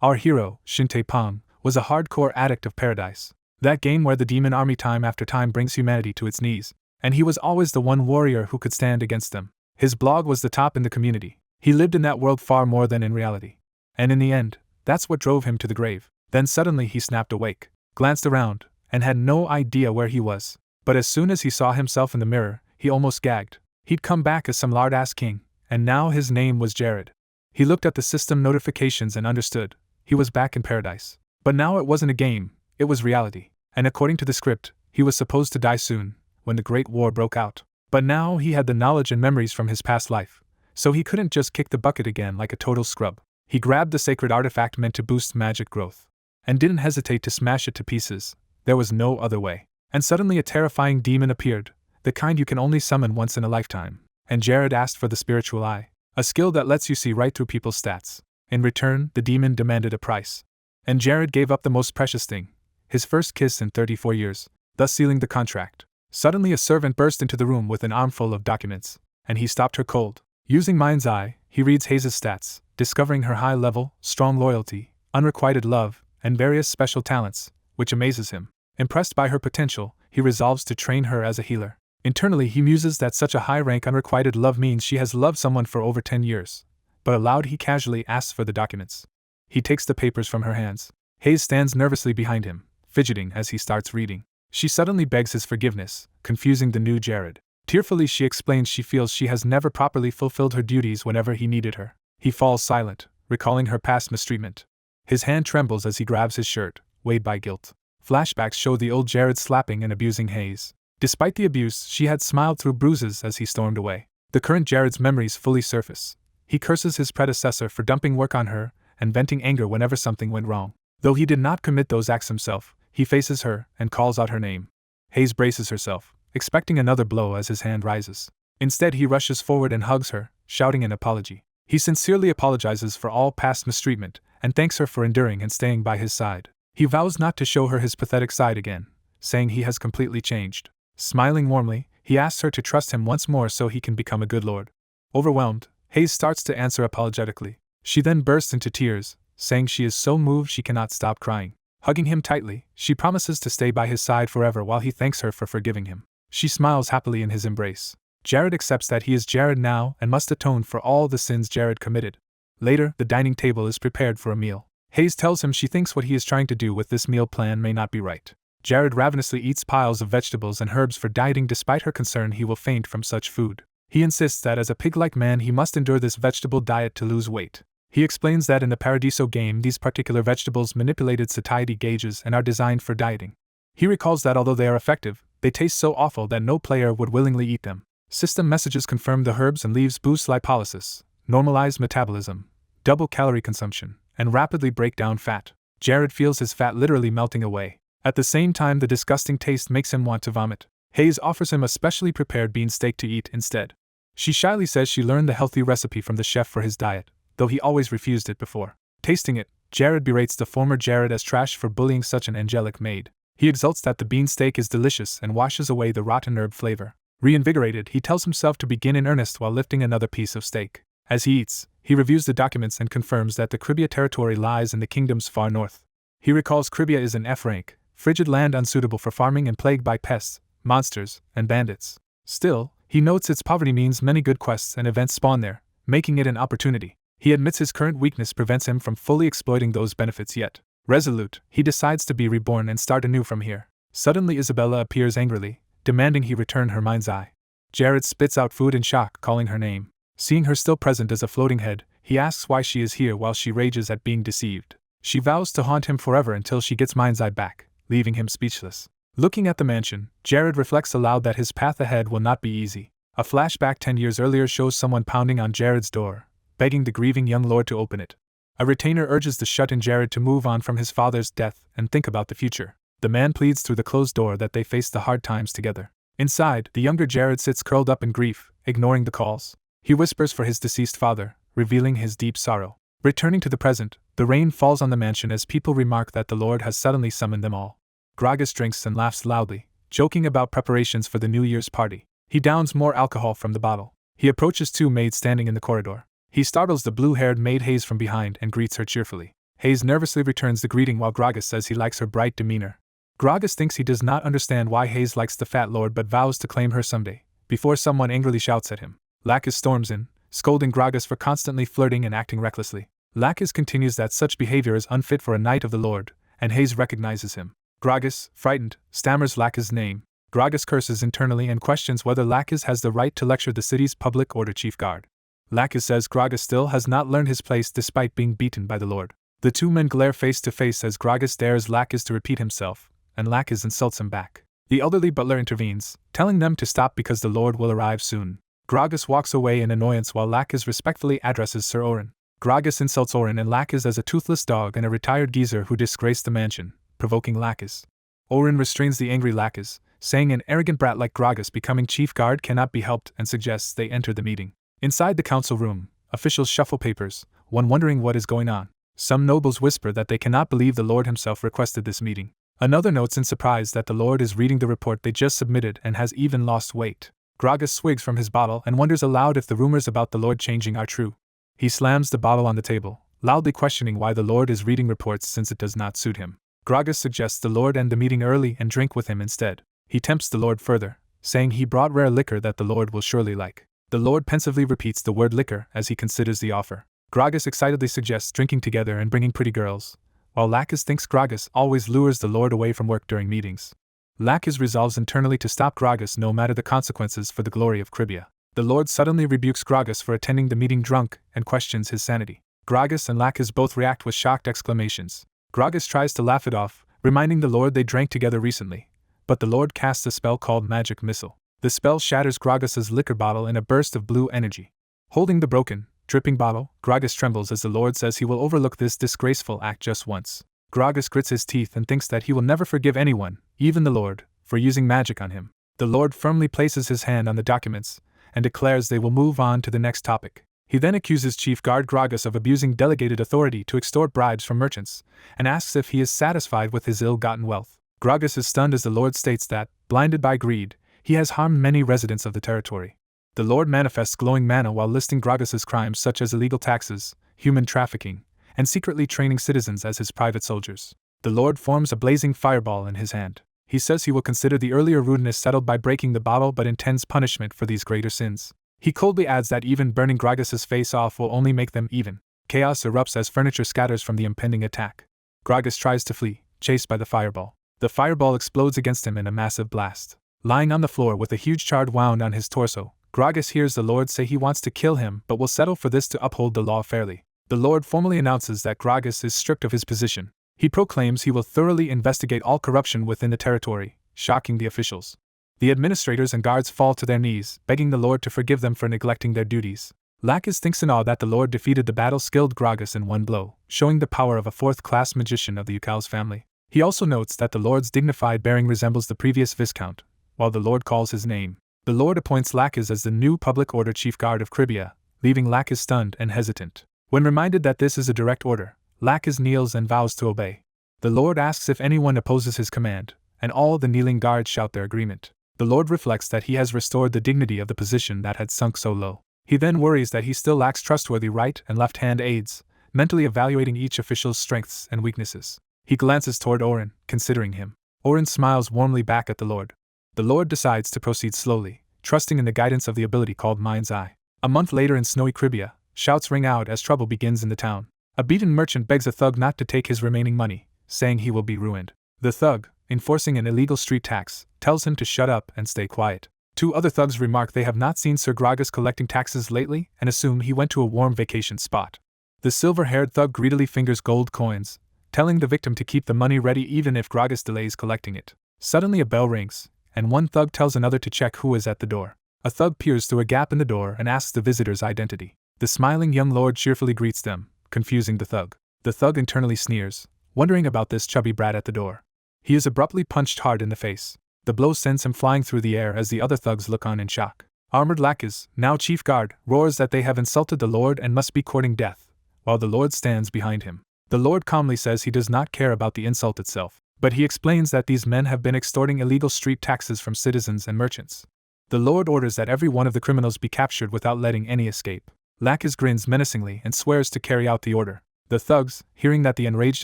Our hero, Shinte Pong, was a hardcore addict of Paradise, that game where the demon army time after time brings humanity to its knees, and he was always the one warrior who could stand against them. His blog was the top in the community. He lived in that world far more than in reality. And in the end, that's what drove him to the grave. Then suddenly he snapped awake, glanced around, and had no idea where he was. But as soon as he saw himself in the mirror, he almost gagged. He'd come back as some lard-ass king, and now his name was Jared. He looked at the system notifications and understood. He was back in Paradise. But now it wasn't a game, it was reality. And according to the script, he was supposed to die soon, when the Great War broke out. But now he had the knowledge and memories from his past life, so he couldn't just kick the bucket again like a total scrub. He grabbed the sacred artifact meant to boost magic growth, and didn't hesitate to smash it to pieces. There was no other way. And suddenly a terrifying demon appeared, the kind you can only summon once in a lifetime. And Jared asked for the spiritual eye, a skill that lets you see right through people's stats. In return, the demon demanded a price. And Jared gave up the most precious thing, his first kiss in 34 years, thus sealing the contract. Suddenly a servant burst into the room with an armful of documents, and he stopped her cold. Using Mind's Eye, he reads Haze's stats, discovering her high level, strong loyalty, unrequited love, and various special talents, which amazes him. Impressed by her potential, he resolves to train her as a healer. Internally he muses that such a high rank unrequited love means she has loved someone for over 10 years. But aloud he casually asks for the documents. He takes the papers from her hands. Haze stands nervously behind him, fidgeting as he starts reading. She suddenly begs his forgiveness, confusing the new Jared. Tearfully she explains she feels she has never properly fulfilled her duties whenever he needed her. He falls silent, recalling her past mistreatment. His hand trembles as he grabs his shirt, weighed by guilt. Flashbacks show the old Jared slapping and abusing Haze. Despite the abuse, she had smiled through bruises as he stormed away. The current Jared's memories fully surface. He curses his predecessor for dumping work on her and venting anger whenever something went wrong. Though he did not commit those acts himself, he faces her and calls out her name. Haze braces herself, expecting another blow as his hand rises. Instead he rushes forward and hugs her, shouting an apology. He sincerely apologizes for all past mistreatment and thanks her for enduring and staying by his side. He vows not to show her his pathetic side again, saying he has completely changed. Smiling warmly, he asks her to trust him once more so he can become a good lord. Overwhelmed, Haze starts to answer apologetically. She then bursts into tears, saying she is so moved she cannot stop crying. Hugging him tightly, she promises to stay by his side forever while he thanks her for forgiving him. She smiles happily in his embrace. Jared accepts that he is Jared now and must atone for all the sins Jared committed. Later, the dining table is prepared for a meal. Haze tells him she thinks what he is trying to do with this meal plan may not be right. Jared ravenously eats piles of vegetables and herbs for dieting despite her concern he will faint from such food. He insists that as a pig-like man he must endure this vegetable diet to lose weight. He explains that in the Paradiso game these particular vegetables manipulated satiety gauges and are designed for dieting. He recalls that although they are effective, they taste so awful that no player would willingly eat them. System messages confirm the herbs and leaves boost lipolysis, normalize metabolism, double calorie consumption, and rapidly break down fat. Jared feels his fat literally melting away. At the same time the disgusting taste makes him want to vomit. Haze offers him a specially prepared bean steak to eat instead. She shyly says she learned the healthy recipe from the chef for his diet, though he always refused it before. Tasting it, Jared berates the former Jared as trash for bullying such an angelic maid. He exults that the bean steak is delicious and washes away the rotten herb flavor. Reinvigorated, he tells himself to begin in earnest while lifting another piece of steak. As he eats, he reviews the documents and confirms that the Cribia territory lies in the kingdom's far north. He recalls Cribia is an F rank, frigid land unsuitable for farming and plagued by pests, monsters, and bandits. Still, he notes its poverty means many good quests and events spawn there, making it an opportunity. He admits his current weakness prevents him from fully exploiting those benefits yet. Resolute, he decides to be reborn and start anew from here. Suddenly Isabella appears angrily, demanding he return her mind's eye. Jared spits out food in shock, calling her name. Seeing her still present as a floating head, he asks why she is here while she rages at being deceived. She vows to haunt him forever until she gets mind's eye back, leaving him speechless. Looking at the mansion, Jared reflects aloud that his path ahead will not be easy. A flashback 10 years earlier shows someone pounding on Jared's door, begging the grieving young lord to open it. A retainer urges the shut-in Jared to move on from his father's death and think about the future. The man pleads through the closed door that they face the hard times together. Inside, the younger Jared sits curled up in grief, ignoring the calls. He whispers for his deceased father, revealing his deep sorrow. Returning to the present, the rain falls on the mansion as people remark that the Lord has suddenly summoned them all. Gragas drinks and laughs loudly, joking about preparations for the New Year's party. He downs more alcohol from the bottle. He approaches two maids standing in the corridor. He startles the blue-haired maid Haze from behind and greets her cheerfully. Hayes nervously returns the greeting while Gragas says he likes her bright demeanor. Gragas thinks he does not understand why Hayes likes the fat lord but vows to claim her someday, before someone angrily shouts at him. Lacus storms in, scolding Gragas for constantly flirting and acting recklessly. Lacus continues that such behavior is unfit for a knight of the Lord, and Hayes recognizes him. Gragas, frightened, stammers Lacus' name. Gragas curses internally and questions whether Lacus has the right to lecture the city's public order chief guard. Lacus says Gragas still has not learned his place despite being beaten by the Lord. The two men glare face to face as Gragas dares Lacus to repeat himself, and Lacus insults him back. The elderly butler intervenes, telling them to stop because the Lord will arrive soon. Gragas walks away in annoyance while Lacus respectfully addresses Sir Orin. Gragas insults Orin and Lacus as a toothless dog and a retired geezer who disgraced the mansion, provoking Lacus. Orin restrains the angry Lacus, saying an arrogant brat like Gragas becoming chief guard cannot be helped and suggests they enter the meeting. Inside the council room, officials shuffle papers, one wondering what is going on. Some nobles whisper that they cannot believe the Lord himself requested this meeting. Another notes in surprise that the Lord is reading the report they just submitted and has even lost weight. Gragas swigs from his bottle and wonders aloud if the rumors about the Lord changing are true. He slams the bottle on the table, loudly questioning why the Lord is reading reports since it does not suit him. Gragas suggests the Lord end the meeting early and drink with him instead. He tempts the Lord further, saying he brought rare liquor that the Lord will surely like. The Lord pensively repeats the word liquor as he considers the offer. Gragas excitedly suggests drinking together and bringing pretty girls, while Lacus thinks Gragas always lures the Lord away from work during meetings. Lacus resolves internally to stop Gragas no matter the consequences for the glory of Cribia. The Lord suddenly rebukes Gragas for attending the meeting drunk and questions his sanity. Gragas and Lacus both react with shocked exclamations. Gragas tries to laugh it off, reminding the Lord they drank together recently, but the Lord casts a spell called Magic Missile. The spell shatters Gragas's liquor bottle in a burst of blue energy. Holding the broken, dripping bottle, Gragas trembles as the Lord says he will overlook this disgraceful act just once. Gragas grits his teeth and thinks that he will never forgive anyone, even the Lord, for using magic on him. The Lord firmly places his hand on the documents and declares they will move on to the next topic. He then accuses Chief Guard Gragas of abusing delegated authority to extort bribes from merchants, and asks if he is satisfied with his ill-gotten wealth. Gragas is stunned as the Lord states that, blinded by greed, he has harmed many residents of the territory. The Lord manifests glowing mana while listing Gragas's crimes such as illegal taxes, human trafficking, and secretly training citizens as his private soldiers. The Lord forms a blazing fireball in his hand. He says he will consider the earlier rudeness settled by breaking the bottle but intends punishment for these greater sins. He coldly adds that even burning Gragas's face off will only make them even. Chaos erupts as furniture scatters from the impending attack. Gragas tries to flee, chased by the fireball. The fireball explodes against him in a massive blast. Lying on the floor with a huge charred wound on his torso, Gragas hears the Lord say he wants to kill him but will settle for this to uphold the law fairly. The Lord formally announces that Gragas is stripped of his position. He proclaims he will thoroughly investigate all corruption within the territory, shocking the officials. The administrators and guards fall to their knees, begging the Lord to forgive them for neglecting their duties. Lacus thinks in awe that the Lord defeated the battle-skilled Gragas in one blow, showing the power of a fourth-class magician of the Ukal's family. He also notes that the Lord's dignified bearing resembles the previous Viscount, while the Lord calls his name. The Lord appoints Lacus as the new public order chief guard of Cribia, leaving Lacus stunned and hesitant. When reminded that this is a direct order, Lacus kneels and vows to obey. The Lord asks if anyone opposes his command, and all the kneeling guards shout their agreement. The Lord reflects that he has restored the dignity of the position that had sunk so low. He then worries that he still lacks trustworthy right and left-hand aides, mentally evaluating each official's strengths and weaknesses. He glances toward Orin, considering him. Orin smiles warmly back at the Lord. The Lord decides to proceed slowly, trusting in the guidance of the ability called Mind's Eye. A month later in snowy Cribia, shouts ring out as trouble begins in the town. A beaten merchant begs a thug not to take his remaining money, saying he will be ruined. The thug, enforcing an illegal street tax, tells him to shut up and stay quiet. Two other thugs remark they have not seen Sir Gragas collecting taxes lately and assume he went to a warm vacation spot. The silver-haired thug greedily fingers gold coins, telling the victim to keep the money ready even if Gragas delays collecting it. Suddenly a bell rings, and one thug tells another to check who is at the door. A thug peers through a gap in the door and asks the visitor's identity. The smiling young lord cheerfully greets them, confusing the thug. The thug internally sneers, wondering about this chubby brat at the door. He is abruptly punched hard in the face. The blow sends him flying through the air as the other thugs look on in shock. Armored Lacus, now chief guard, roars that they have insulted the Lord and must be courting death, while the Lord stands behind him. The Lord calmly says he does not care about the insult itself, but he explains that these men have been extorting illegal street taxes from citizens and merchants. The Lord orders that every one of the criminals be captured without letting any escape. Lacus grins menacingly and swears to carry out the order. The thugs, hearing that the enraged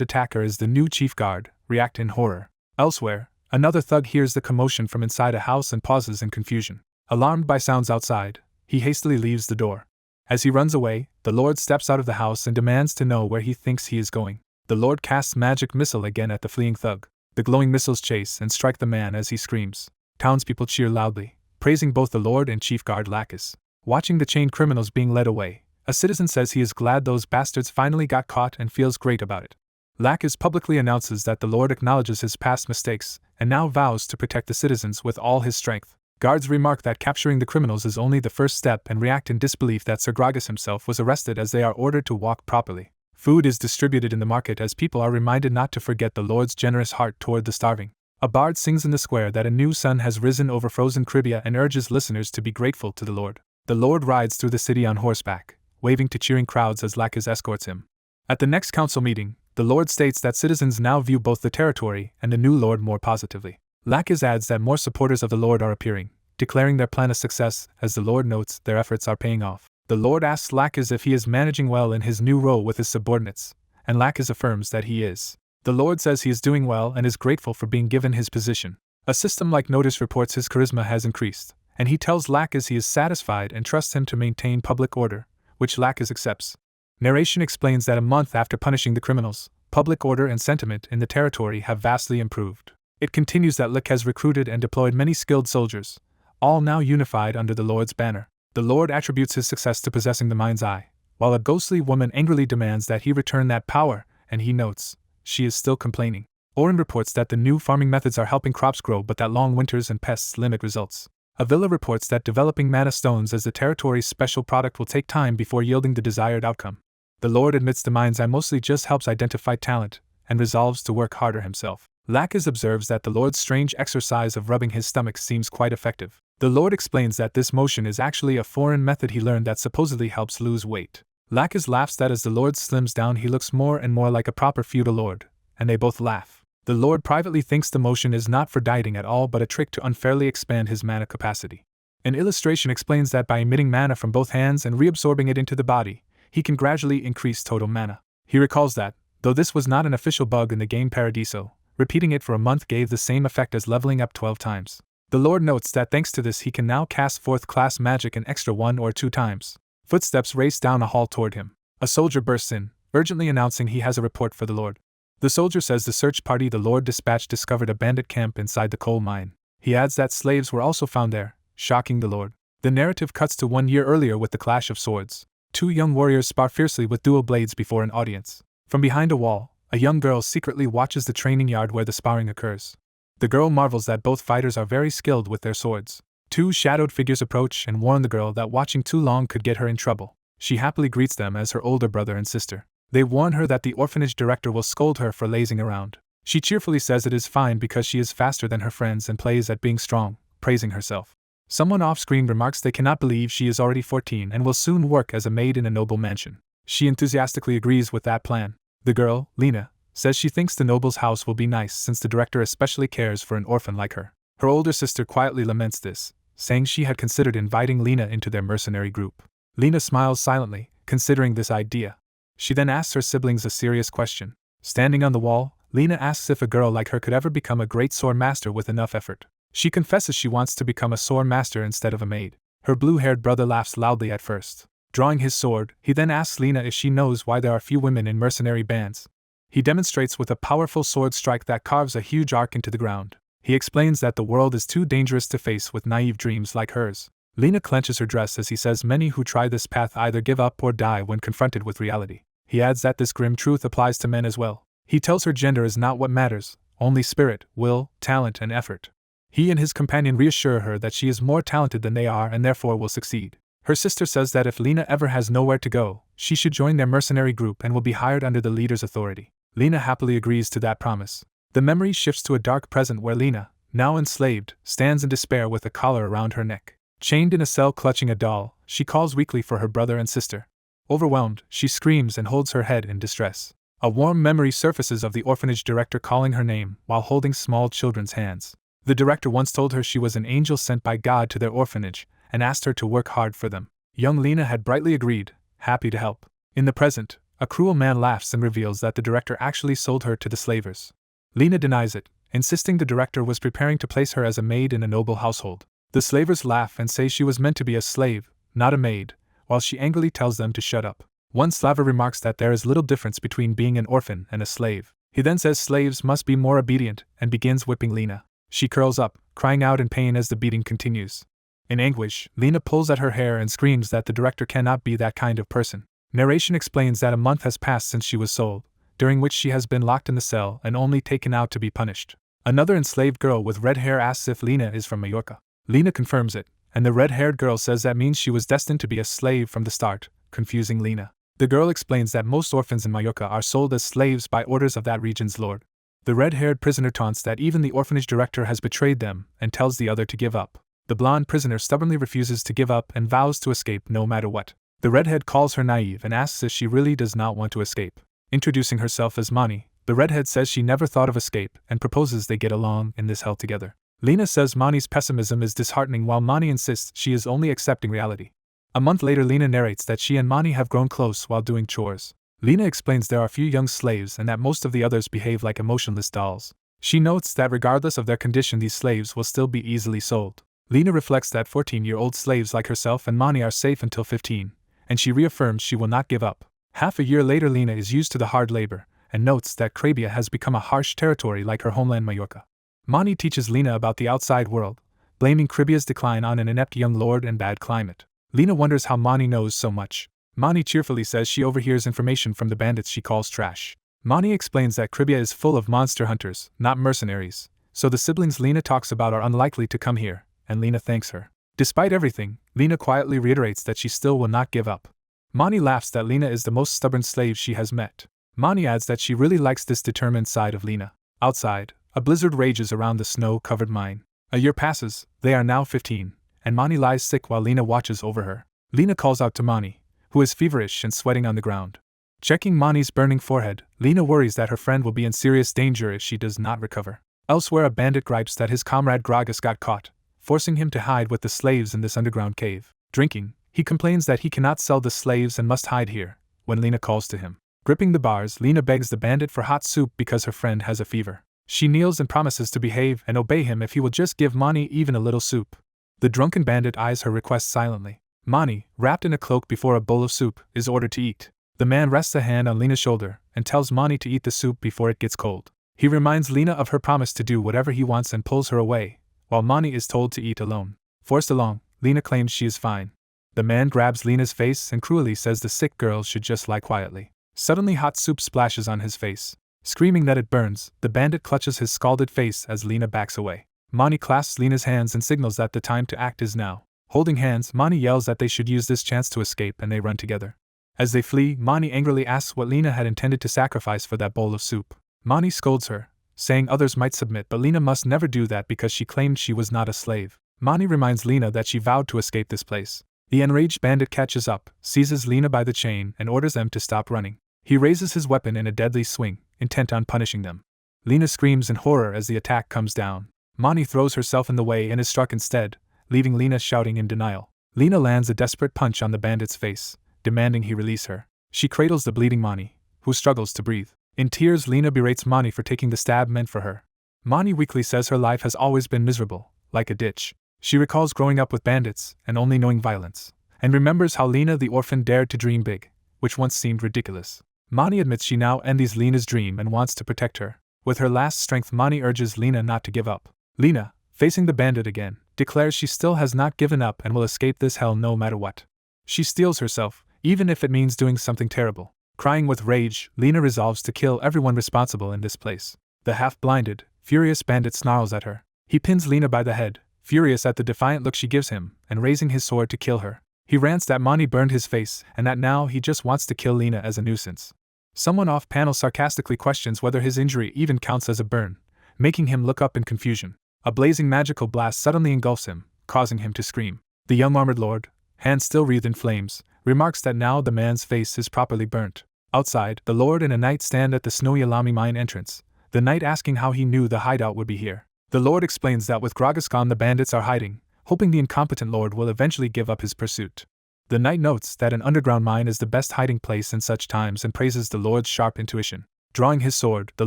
attacker is the new chief guard, react in horror. Elsewhere, another thug hears the commotion from inside a house and pauses in confusion. Alarmed by sounds outside, he hastily leaves the door. As he runs away, the Lord steps out of the house and demands to know where he thinks he is going. The Lord casts magic missile again at the fleeing thug. The glowing missiles chase and strike the man as he screams. Townspeople cheer loudly, praising both the Lord and Chief Guard Lacus. Watching the chained criminals being led away, a citizen says he is glad those bastards finally got caught and feels great about it. Lacus publicly announces that the Lord acknowledges his past mistakes and now vows to protect the citizens with all his strength. Guards remark that capturing the criminals is only the first step and react in disbelief that Sir Gragas himself was arrested, as they are ordered to walk properly. Food is distributed in the market as people are reminded not to forget the Lord's generous heart toward the starving. A bard sings in the square that a new sun has risen over frozen Cribia and urges listeners to be grateful to the Lord. The Lord rides through the city on horseback, waving to cheering crowds as Lacus escorts him. At the next council meeting, the Lord states that citizens now view both the territory and the new Lord more positively. Lacus adds that more supporters of the Lord are appearing, declaring their plan a success, as the Lord notes their efforts are paying off. The Lord asks Lacus if he is managing well in his new role with his subordinates, and Lacus affirms that he is. The Lord says he is doing well and is grateful for being given his position. A system like Notice reports his charisma has increased, and he tells Lacus he is satisfied and trusts him to maintain public order, which Lacus accepts. Narration explains that a month after punishing the criminals, public order and sentiment in the territory have vastly improved. It continues that Lick has recruited and deployed many skilled soldiers, all now unified under the Lord's banner. The Lord attributes his success to possessing the mind's eye, while a ghostly woman angrily demands that he return that power, and he notes she is still complaining. Oren reports that the new farming methods are helping crops grow but that long winters and pests limit results. Avila reports that developing mana stones as the territory's special product will take time before yielding the desired outcome. The Lord admits the mind's eye mostly just helps identify talent, and resolves to work harder himself. Lacus observes that the Lord's strange exercise of rubbing his stomach seems quite effective. The Lord explains that this motion is actually a foreign method he learned that supposedly helps lose weight. Lacus laughs that as the Lord slims down he looks more and more like a proper feudal lord, and they both laugh. The Lord privately thinks the motion is not for dieting at all but a trick to unfairly expand his mana capacity. An illustration explains that by emitting mana from both hands and reabsorbing it into the body, he can gradually increase total mana. He recalls that, though this was not an official bug in the game Paradiso, repeating it for a month gave the same effect as leveling up 12 times. The Lord notes that thanks to this he can now cast 4th class magic an extra 1 or 2 times. Footsteps race down a hall toward him. A soldier bursts in, urgently announcing he has a report for the Lord. The soldier says the search party the Lord dispatched discovered a bandit camp inside the coal mine. He adds that slaves were also found there, shocking the Lord. The narrative cuts to 1 year earlier with the clash of swords. 2 young warriors spar fiercely with dual blades before an audience. From behind a wall, a young girl secretly watches the training yard where the sparring occurs. The girl marvels that both fighters are very skilled with their swords. 2 shadowed figures approach and warn the girl that watching too long could get her in trouble. She happily greets them as her older brother and sister. They warn her that the orphanage director will scold her for lazing around. She cheerfully says it is fine because she is faster than her friends and plays at being strong, praising herself. Someone off-screen remarks they cannot believe she is already 14 and will soon work as a maid in a noble mansion. She enthusiastically agrees with that plan. The girl, Lena, says she thinks the noble's house will be nice since the director especially cares for an orphan like her. Her older sister quietly laments this, saying she had considered inviting Lena into their mercenary group. Lena smiles silently, considering this idea. She then asks her siblings a serious question. Standing on the wall, Lena asks if a girl like her could ever become a great sword master with enough effort. She confesses she wants to become a sword master instead of a maid. Her blue-haired brother laughs loudly at first. Drawing his sword, he then asks Lena if she knows why there are few women in mercenary bands. He demonstrates with a powerful sword strike that carves a huge arc into the ground. He explains that the world is too dangerous to face with naive dreams like hers. Lena clenches her dress as he says many who try this path either give up or die when confronted with reality. He adds that this grim truth applies to men as well. He tells her gender is not what matters, only spirit, will, talent, and effort. He and his companion reassure her that she is more talented than they are and therefore will succeed. Her sister says that if Lena ever has nowhere to go, she should join their mercenary group and will be hired under the leader's authority. Lena happily agrees to that promise. The memory shifts to a dark present where Lena, now enslaved, stands in despair with a collar around her neck. Chained in a cell clutching a doll, she calls weakly for her brother and sister. Overwhelmed, she screams and holds her head in distress. A warm memory surfaces of the orphanage director calling her name while holding small children's hands. The director once told her she was an angel sent by God to their orphanage and asked her to work hard for them. Young Lena had brightly agreed, happy to help. In the present, A cruel man laughs and reveals that the director actually sold her to the slavers. Lena denies it, insisting the director was preparing to place her as a maid in a noble household. The slavers laugh and say she was meant to be a slave, not a maid, while she angrily tells them to shut up. One slaver remarks that there is little difference between being an orphan and a slave. He then says slaves must be more obedient and begins whipping Lena. She curls up, crying out in pain as the beating continues. In anguish, Lena pulls at her hair and screams that the director cannot be that kind of person. Narration explains that a month has passed since she was sold, during which she has been locked in the cell and only taken out to be punished. Another enslaved girl with red hair asks if Lena is from Majorca. Lena confirms it, and the red-haired girl says that means she was destined to be a slave from the start, confusing Lena. The girl explains that most orphans in Majorca are sold as slaves by orders of that region's lord. The red-haired prisoner taunts that even the orphanage director has betrayed them and tells the other to give up. The blonde prisoner stubbornly refuses to give up and vows to escape no matter what. The redhead calls her naive and asks if she really does not want to escape. Introducing herself as Mani, the redhead says she never thought of escape and proposes they get along in this hell together. Lena says Mani's pessimism is disheartening while Mani insists she is only accepting reality. A month later, Lena narrates that she and Mani have grown close while doing chores. Lena explains there are few young slaves and that most of the others behave like emotionless dolls. She notes that regardless of their condition, these slaves will still be easily sold. Lena reflects that 14-year-old slaves like herself and Mani are safe until 15, and she reaffirms she will not give up. Half a year later, Lena is used to the hard labor and notes that Crabia has become a harsh territory like her homeland Majorca. Mani teaches Lena about the outside world, blaming Cribia's decline on an inept young lord and bad climate. Lena wonders how Mani knows so much. Mani cheerfully says she overhears information from the bandits she calls trash. Mani explains that Cribia is full of monster hunters, not mercenaries, so the siblings Lena talks about are unlikely to come here, and Lena thanks her. Despite everything, Lena quietly reiterates that she still will not give up. Mani laughs that Lena is the most stubborn slave she has met. Mani adds that she really likes this determined side of Lena. Outside, a blizzard rages around the snow-covered mine. A year passes, they are now 15, and Mani lies sick while Lena watches over her. Lena calls out to Mani, who is feverish and sweating on the ground. Checking Mani's burning forehead, Lena worries that her friend will be in serious danger if she does not recover. Elsewhere, a bandit gripes that his comrade Gragas got caught, forcing him to hide with the slaves in this underground cave. Drinking, he complains that he cannot sell the slaves and must hide here, when Lena calls to him. Gripping the bars, Lena begs the bandit for hot soup because her friend has a fever. She kneels and promises to behave and obey him if he will just give Mani even a little soup. The drunken bandit eyes her request silently. Mani, wrapped in a cloak before a bowl of soup, is ordered to eat. The man rests a hand on Lena's shoulder and tells Mani to eat the soup before it gets cold. He reminds Lena of her promise to do whatever he wants and pulls her away, while Mani is told to eat alone. Forced along, Lena claims she is fine. The man grabs Lena's face and cruelly says the sick girl should just lie quietly. Suddenly hot soup splashes on his face. Screaming that it burns, the bandit clutches his scalded face as Lena backs away. Mani clasps Lena's hands and signals that the time to act is now. Holding hands, Mani yells that they should use this chance to escape and they run together. As they flee, Mani angrily asks what Lena had intended to sacrifice for that bowl of soup. Mani scolds her, saying others might submit but Lena must never do that because she claimed she was not a slave. Mani reminds Lena that she vowed to escape this place. The enraged bandit catches up, seizes Lena by the chain and orders them to stop running. He raises his weapon in a deadly swing, intent on punishing them. Lena screams in horror as the attack comes down. Mani throws herself in the way and is struck instead, leaving Lena shouting in denial. Lena lands a desperate punch on the bandit's face, demanding he release her. She cradles the bleeding Mani, who struggles to breathe. In tears, Lena berates Mani for taking the stab meant for her. Mani weakly says her life has always been miserable, like a ditch. She recalls growing up with bandits and only knowing violence, and remembers how Lena the orphan dared to dream big, which once seemed ridiculous. Mani admits she now envies Lena's dream and wants to protect her. With her last strength, Mani urges Lena not to give up. Lena, facing the bandit again, declares she still has not given up and will escape this hell no matter what. She steels herself, even if it means doing something terrible. Crying with rage, Lena resolves to kill everyone responsible in this place. The half-blinded, furious bandit snarls at her. He pins Lena by the head, furious at the defiant look she gives him, and raising his sword to kill her. He rants that Mani burned his face and that now he just wants to kill Lena as a nuisance. Someone off-panel sarcastically questions whether his injury even counts as a burn, making him look up in confusion. A blazing magical blast suddenly engulfs him, causing him to scream. The young armored lord, hands still wreathed in flames, remarks that now the man's face is properly burnt. Outside, the lord and a knight stand at the snowy Alami mine entrance, the knight asking how he knew the hideout would be here. The lord explains that with Gragas gone the bandits are hiding, hoping the incompetent lord will eventually give up his pursuit. The knight notes that an underground mine is the best hiding place in such times and praises the lord's sharp intuition. Drawing his sword, the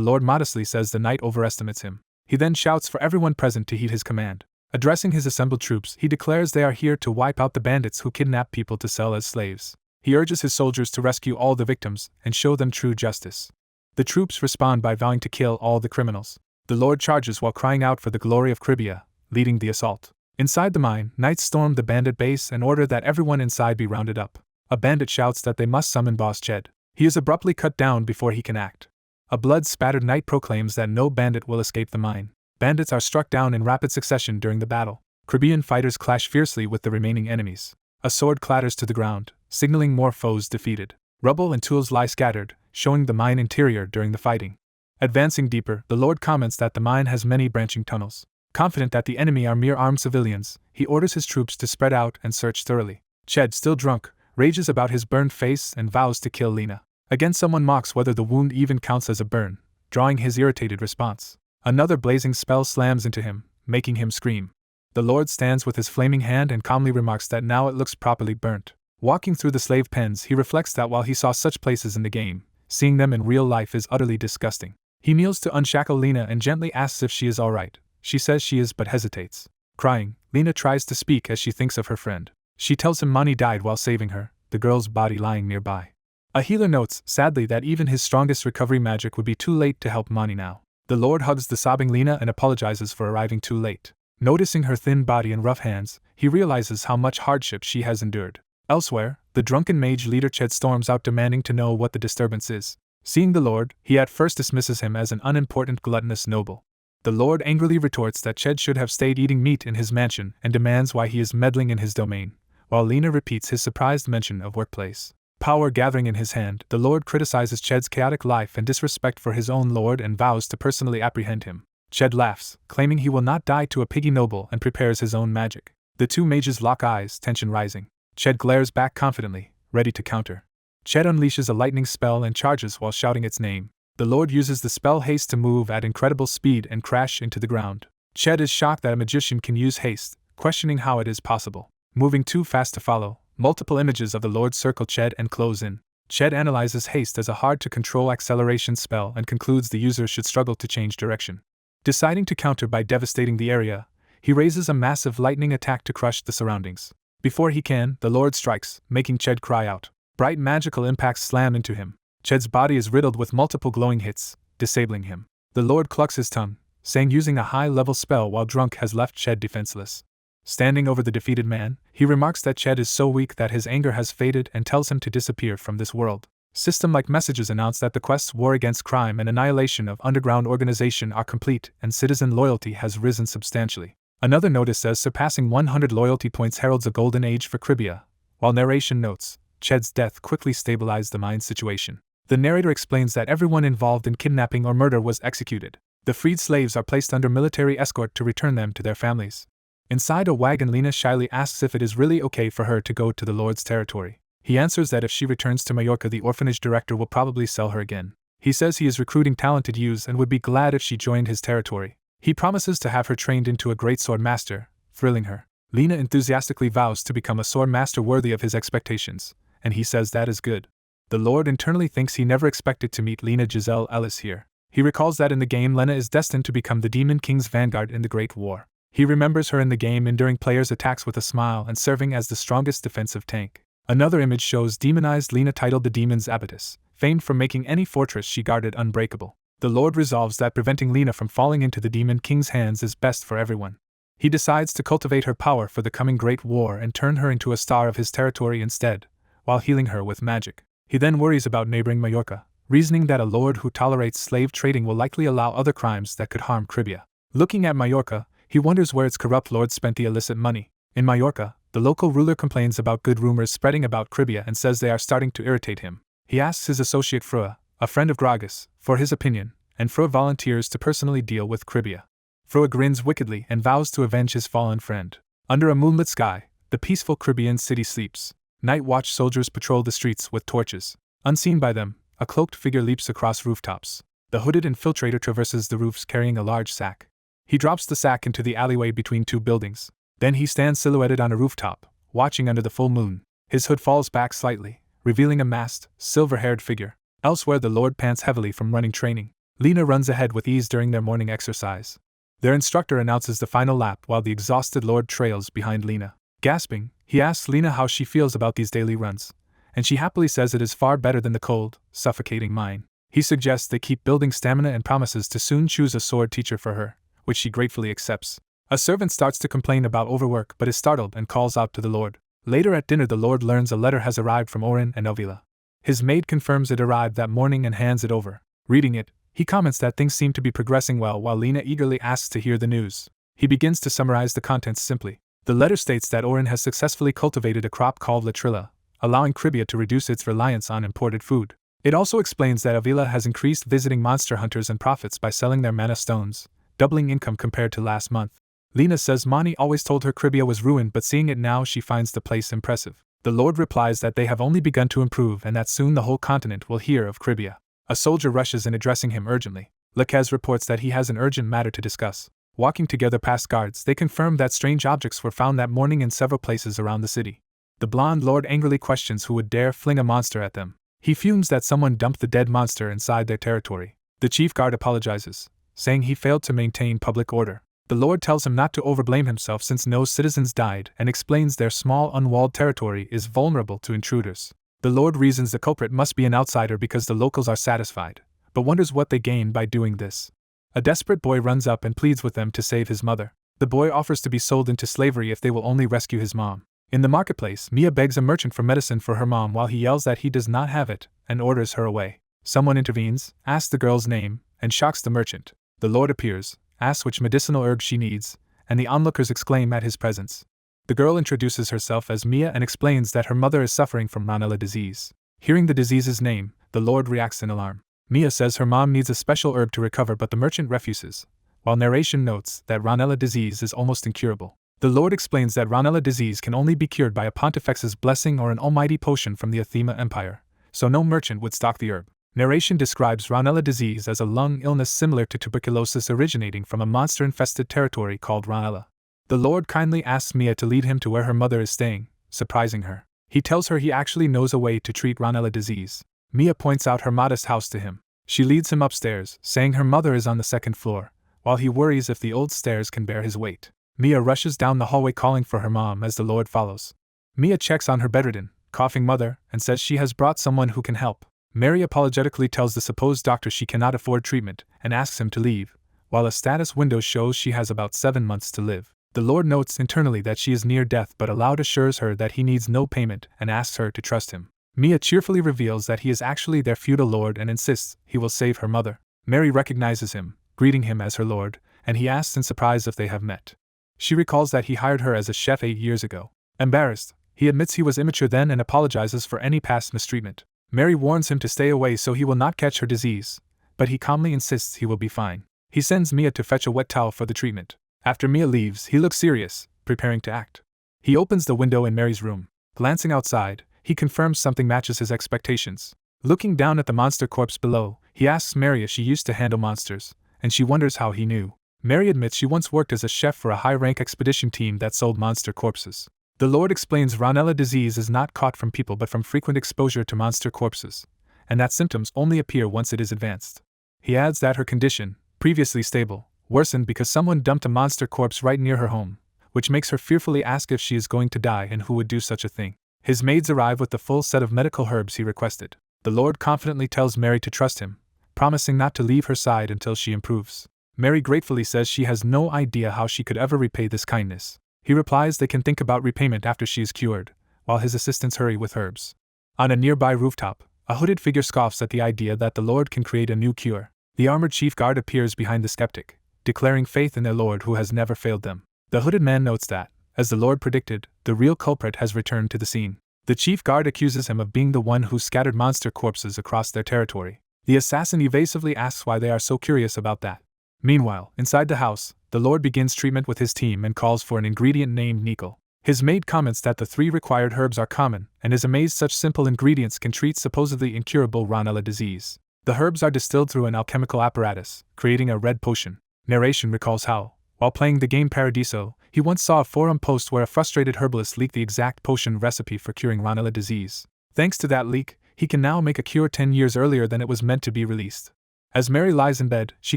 lord modestly says the knight overestimates him. He then shouts for everyone present to heed his command. Addressing his assembled troops, he declares they are here to wipe out the bandits who kidnap people to sell as slaves. He urges his soldiers to rescue all the victims and show them true justice. The troops respond by vowing to kill all the criminals. The lord charges while crying out for the glory of Cribia, leading the assault. Inside the mine, knights storm the bandit base and order that everyone inside be rounded up. A bandit shouts that they must summon Boss Ched. He is abruptly cut down before he can act. A blood-spattered knight proclaims that no bandit will escape the mine. Bandits are struck down in rapid succession during the battle. Cribian fighters clash fiercely with the remaining enemies. A sword clatters to the ground, signaling more foes defeated. Rubble and tools lie scattered, showing the mine interior during the fighting. Advancing deeper, the lord comments that the mine has many branching tunnels. Confident that the enemy are mere armed civilians, he orders his troops to spread out and search thoroughly. Ched, still drunk, rages about his burned face and vows to kill Lena. Again, someone mocks whether the wound even counts as a burn, drawing his irritated response. Another blazing spell slams into him, making him scream. The lord stands with his flaming hand and calmly remarks that now it looks properly burnt. Walking through the slave pens, he reflects that while he saw such places in the game, seeing them in real life is utterly disgusting. He kneels to unshackle Lena and gently asks if she is alright. She says she is but hesitates. Crying, Lena tries to speak as she thinks of her friend. She tells him Mani died while saving her, the girl's body lying nearby. A healer notes, sadly, that even his strongest recovery magic would be too late to help Mani now. The lord hugs the sobbing Lena and apologizes for arriving too late. Noticing her thin body and rough hands, he realizes how much hardship she has endured. Elsewhere, the drunken mage leader Ched storms out demanding to know what the disturbance is. Seeing the lord, he at first dismisses him as an unimportant gluttonous noble. The lord angrily retorts that Ched should have stayed eating meat in his mansion and demands why he is meddling in his domain, while Lena repeats his surprised mention of workplace. Power gathering in his hand, the lord criticizes Ched's chaotic life and disrespect for his own lord and vows to personally apprehend him. Ched laughs, claiming he will not die to a piggy noble, and prepares his own magic. The two mages lock eyes, tension rising. Ched glares back confidently, ready to counter. Ched unleashes a lightning spell and charges while shouting its name. The lord uses the spell haste to move at incredible speed and crash into the ground. Ched is shocked that a magician can use haste, questioning how it is possible. Moving too fast to follow, multiple images of the lord circle Ched and close in. Ched analyzes haste as a hard-to-control acceleration spell and concludes the user should struggle to change direction. Deciding to counter by devastating the area, he raises a massive lightning attack to crush the surroundings. Before he can, the lord strikes, making Ched cry out. Bright magical impacts slam into him. Ched's body is riddled with multiple glowing hits, disabling him. The lord clucks his tongue, saying using a high-level spell while drunk has left Ched defenseless. Standing over the defeated man, he remarks that Ched is so weak that his anger has faded and tells him to disappear from this world. System-like messages announce that the quest's war against crime and annihilation of underground organization are complete and citizen loyalty has risen substantially. Another notice says surpassing 100 loyalty points heralds a golden age for Cribia, while narration notes, Ched's death quickly stabilized the mine's situation. The narrator explains that everyone involved in kidnapping or murder was executed. The freed slaves are placed under military escort to return them to their families. Inside a wagon, Lena shyly asks if it is really okay for her to go to the lord's territory. He answers that if she returns to Majorca, the orphanage director will probably sell her again. He says he is recruiting talented youths and would be glad if she joined his territory. He promises to have her trained into a great sword master, thrilling her. Lena enthusiastically vows to become a sword master worthy of his expectations, and he says that is good. The lord internally thinks he never expected to meet Lena Giselle Ellis here. He recalls that in the game Lena is destined to become the Demon King's vanguard in the Great War. He remembers her in the game enduring players' attacks with a smile and serving as the strongest defensive tank. Another image shows demonized Lena titled the Demon's Abbotess, famed for making any fortress she guarded unbreakable. The lord resolves that preventing Lena from falling into the Demon King's hands is best for everyone. He decides to cultivate her power for the coming Great War and turn her into a star of his territory instead, while healing her with magic. He then worries about neighboring Majorca, reasoning that a lord who tolerates slave trading will likely allow other crimes that could harm Cribia. Looking at Majorca, he wonders where its corrupt lord spent the illicit money. In Majorca, the local ruler complains about good rumors spreading about Cribia and says they are starting to irritate him. He asks his associate Frua, a friend of Gragas, for his opinion, and Frua volunteers to personally deal with Cribia. Frua grins wickedly and vows to avenge his fallen friend. Under a moonlit sky, the peaceful Cribian city sleeps. Night watch soldiers patrol the streets with torches. Unseen by them, a cloaked figure leaps across rooftops. The hooded infiltrator traverses the roofs carrying a large sack. He drops the sack into the alleyway between two buildings. Then he stands silhouetted on a rooftop, watching under the full moon. His hood falls back slightly, revealing a masked, silver-haired figure. Elsewhere, the Lord pants heavily from running training. Lena runs ahead with ease during their morning exercise. Their instructor announces the final lap while the exhausted Lord trails behind Lena. Gasping, he asks Lena how she feels about these daily runs, and she happily says it is far better than the cold, suffocating mine. He suggests they keep building stamina and promises to soon choose a sword teacher for her, which she gratefully accepts. A servant starts to complain about overwork but is startled and calls out to the Lord. Later at dinner, the Lord learns a letter has arrived from Orin and Avila. His maid confirms it arrived that morning and hands it over. Reading it, he comments that things seem to be progressing well while Lena eagerly asks to hear the news. He begins to summarize the contents simply. The letter states that Orin has successfully cultivated a crop called Latrilla, allowing Cribia to reduce its reliance on imported food. It also explains that Avila has increased visiting monster hunters and profits by selling their mana stones, doubling income compared to last month. Lena says Mani always told her Cribia was ruined, but seeing it now she finds the place impressive. The Lord replies that they have only begun to improve and that soon the whole continent will hear of Cribia. A soldier rushes in, addressing him urgently. Laquez reports that he has an urgent matter to discuss. Walking together past guards, they confirm that strange objects were found that morning in several places around the city. The blonde Lord angrily questions who would dare fling a monster at them. He fumes that someone dumped the dead monster inside their territory. The chief guard apologizes, saying he failed to maintain public order. The Lord tells him not to overblame himself since no citizens died and explains their small unwalled territory is vulnerable to intruders. The Lord reasons the culprit must be an outsider because the locals are satisfied, but wonders what they gain by doing this. A desperate boy runs up and pleads with them to save his mother. The boy offers to be sold into slavery if they will only rescue his mom. In the marketplace, Mia begs a merchant for medicine for her mom while he yells that he does not have it and orders her away. Someone intervenes, asks the girl's name, and shocks the merchant. The Lord appears, asks which medicinal herb she needs, and the onlookers exclaim at his presence. The girl introduces herself as Mia and explains that her mother is suffering from Ranella disease. Hearing the disease's name, the Lord reacts in alarm. Mia says her mom needs a special herb to recover, but the merchant refuses, while narration notes that Ranella disease is almost incurable. The Lord explains that Ranella disease can only be cured by a pontifex's blessing or an almighty potion from the Athema Empire, so no merchant would stock the herb. Narration describes Ranella disease as a lung illness similar to tuberculosis originating from a monster-infested territory called Ranella. The Lord kindly asks Mia to lead him to where her mother is staying, surprising her. He tells her he actually knows a way to treat Ranella disease. Mia points out her modest house to him. She leads him upstairs, saying her mother is on the second floor, while he worries if the old stairs can bear his weight. Mia rushes down the hallway calling for her mom as the Lord follows. Mia checks on her bedridden, coughing mother and says she has brought someone who can help. Mary apologetically tells the supposed doctor she cannot afford treatment and asks him to leave, while a status window shows she has about 7 months to live. The Lord notes internally that she is near death but aloud assures her that he needs no payment and asks her to trust him. Mia cheerfully reveals that he is actually their feudal lord and insists he will save her mother. Mary recognizes him, greeting him as her lord, and he asks in surprise if they have met. She recalls that he hired her as a chef 8 years ago. Embarrassed, he admits he was immature then and apologizes for any past mistreatment. Mary warns him to stay away so he will not catch her disease, but he calmly insists he will be fine. He sends Mia to fetch a wet towel for the treatment. After Mia leaves, he looks serious, preparing to act. He opens the window in Mary's room. Glancing outside, he confirms something matches his expectations. Looking down at the monster corpse below, he asks Mary if she used to handle monsters, and she wonders how he knew. Mary admits she once worked as a chef for a high-rank expedition team that sold monster corpses. The Lord explains Ranella disease is not caught from people but from frequent exposure to monster corpses, and that symptoms only appear once it is advanced. He adds that her condition, previously stable, worsened because someone dumped a monster corpse right near her home, which makes her fearfully ask if she is going to die and who would do such a thing. His maids arrive with the full set of medical herbs he requested. The Lord confidently tells Mary to trust him, promising not to leave her side until she improves. Mary gratefully says she has no idea how she could ever repay this kindness. He replies they can think about repayment after she is cured, while his assistants hurry with herbs. On a nearby rooftop, a hooded figure scoffs at the idea that the Lord can create a new cure. The armored chief guard appears behind the skeptic, declaring faith in their Lord who has never failed them. The hooded man notes that, as the Lord predicted, the real culprit has returned to the scene. The chief guard accuses him of being the one who scattered monster corpses across their territory. The assassin evasively asks why they are so curious about that. Meanwhile, inside the house, the Lord begins treatment with his team and calls for an ingredient named Nickel. His maid comments that the 3 required herbs are common and is amazed such simple ingredients can treat supposedly incurable Ranella disease. The herbs are distilled through an alchemical apparatus, creating a red potion. Narration recalls how, While playing the game Paradiso, he once saw a forum post where a frustrated herbalist leaked the exact potion recipe for curing Ranella disease. Thanks to that leak, he can now make a cure 10 years earlier than it was meant to be released. As Mary lies in bed, she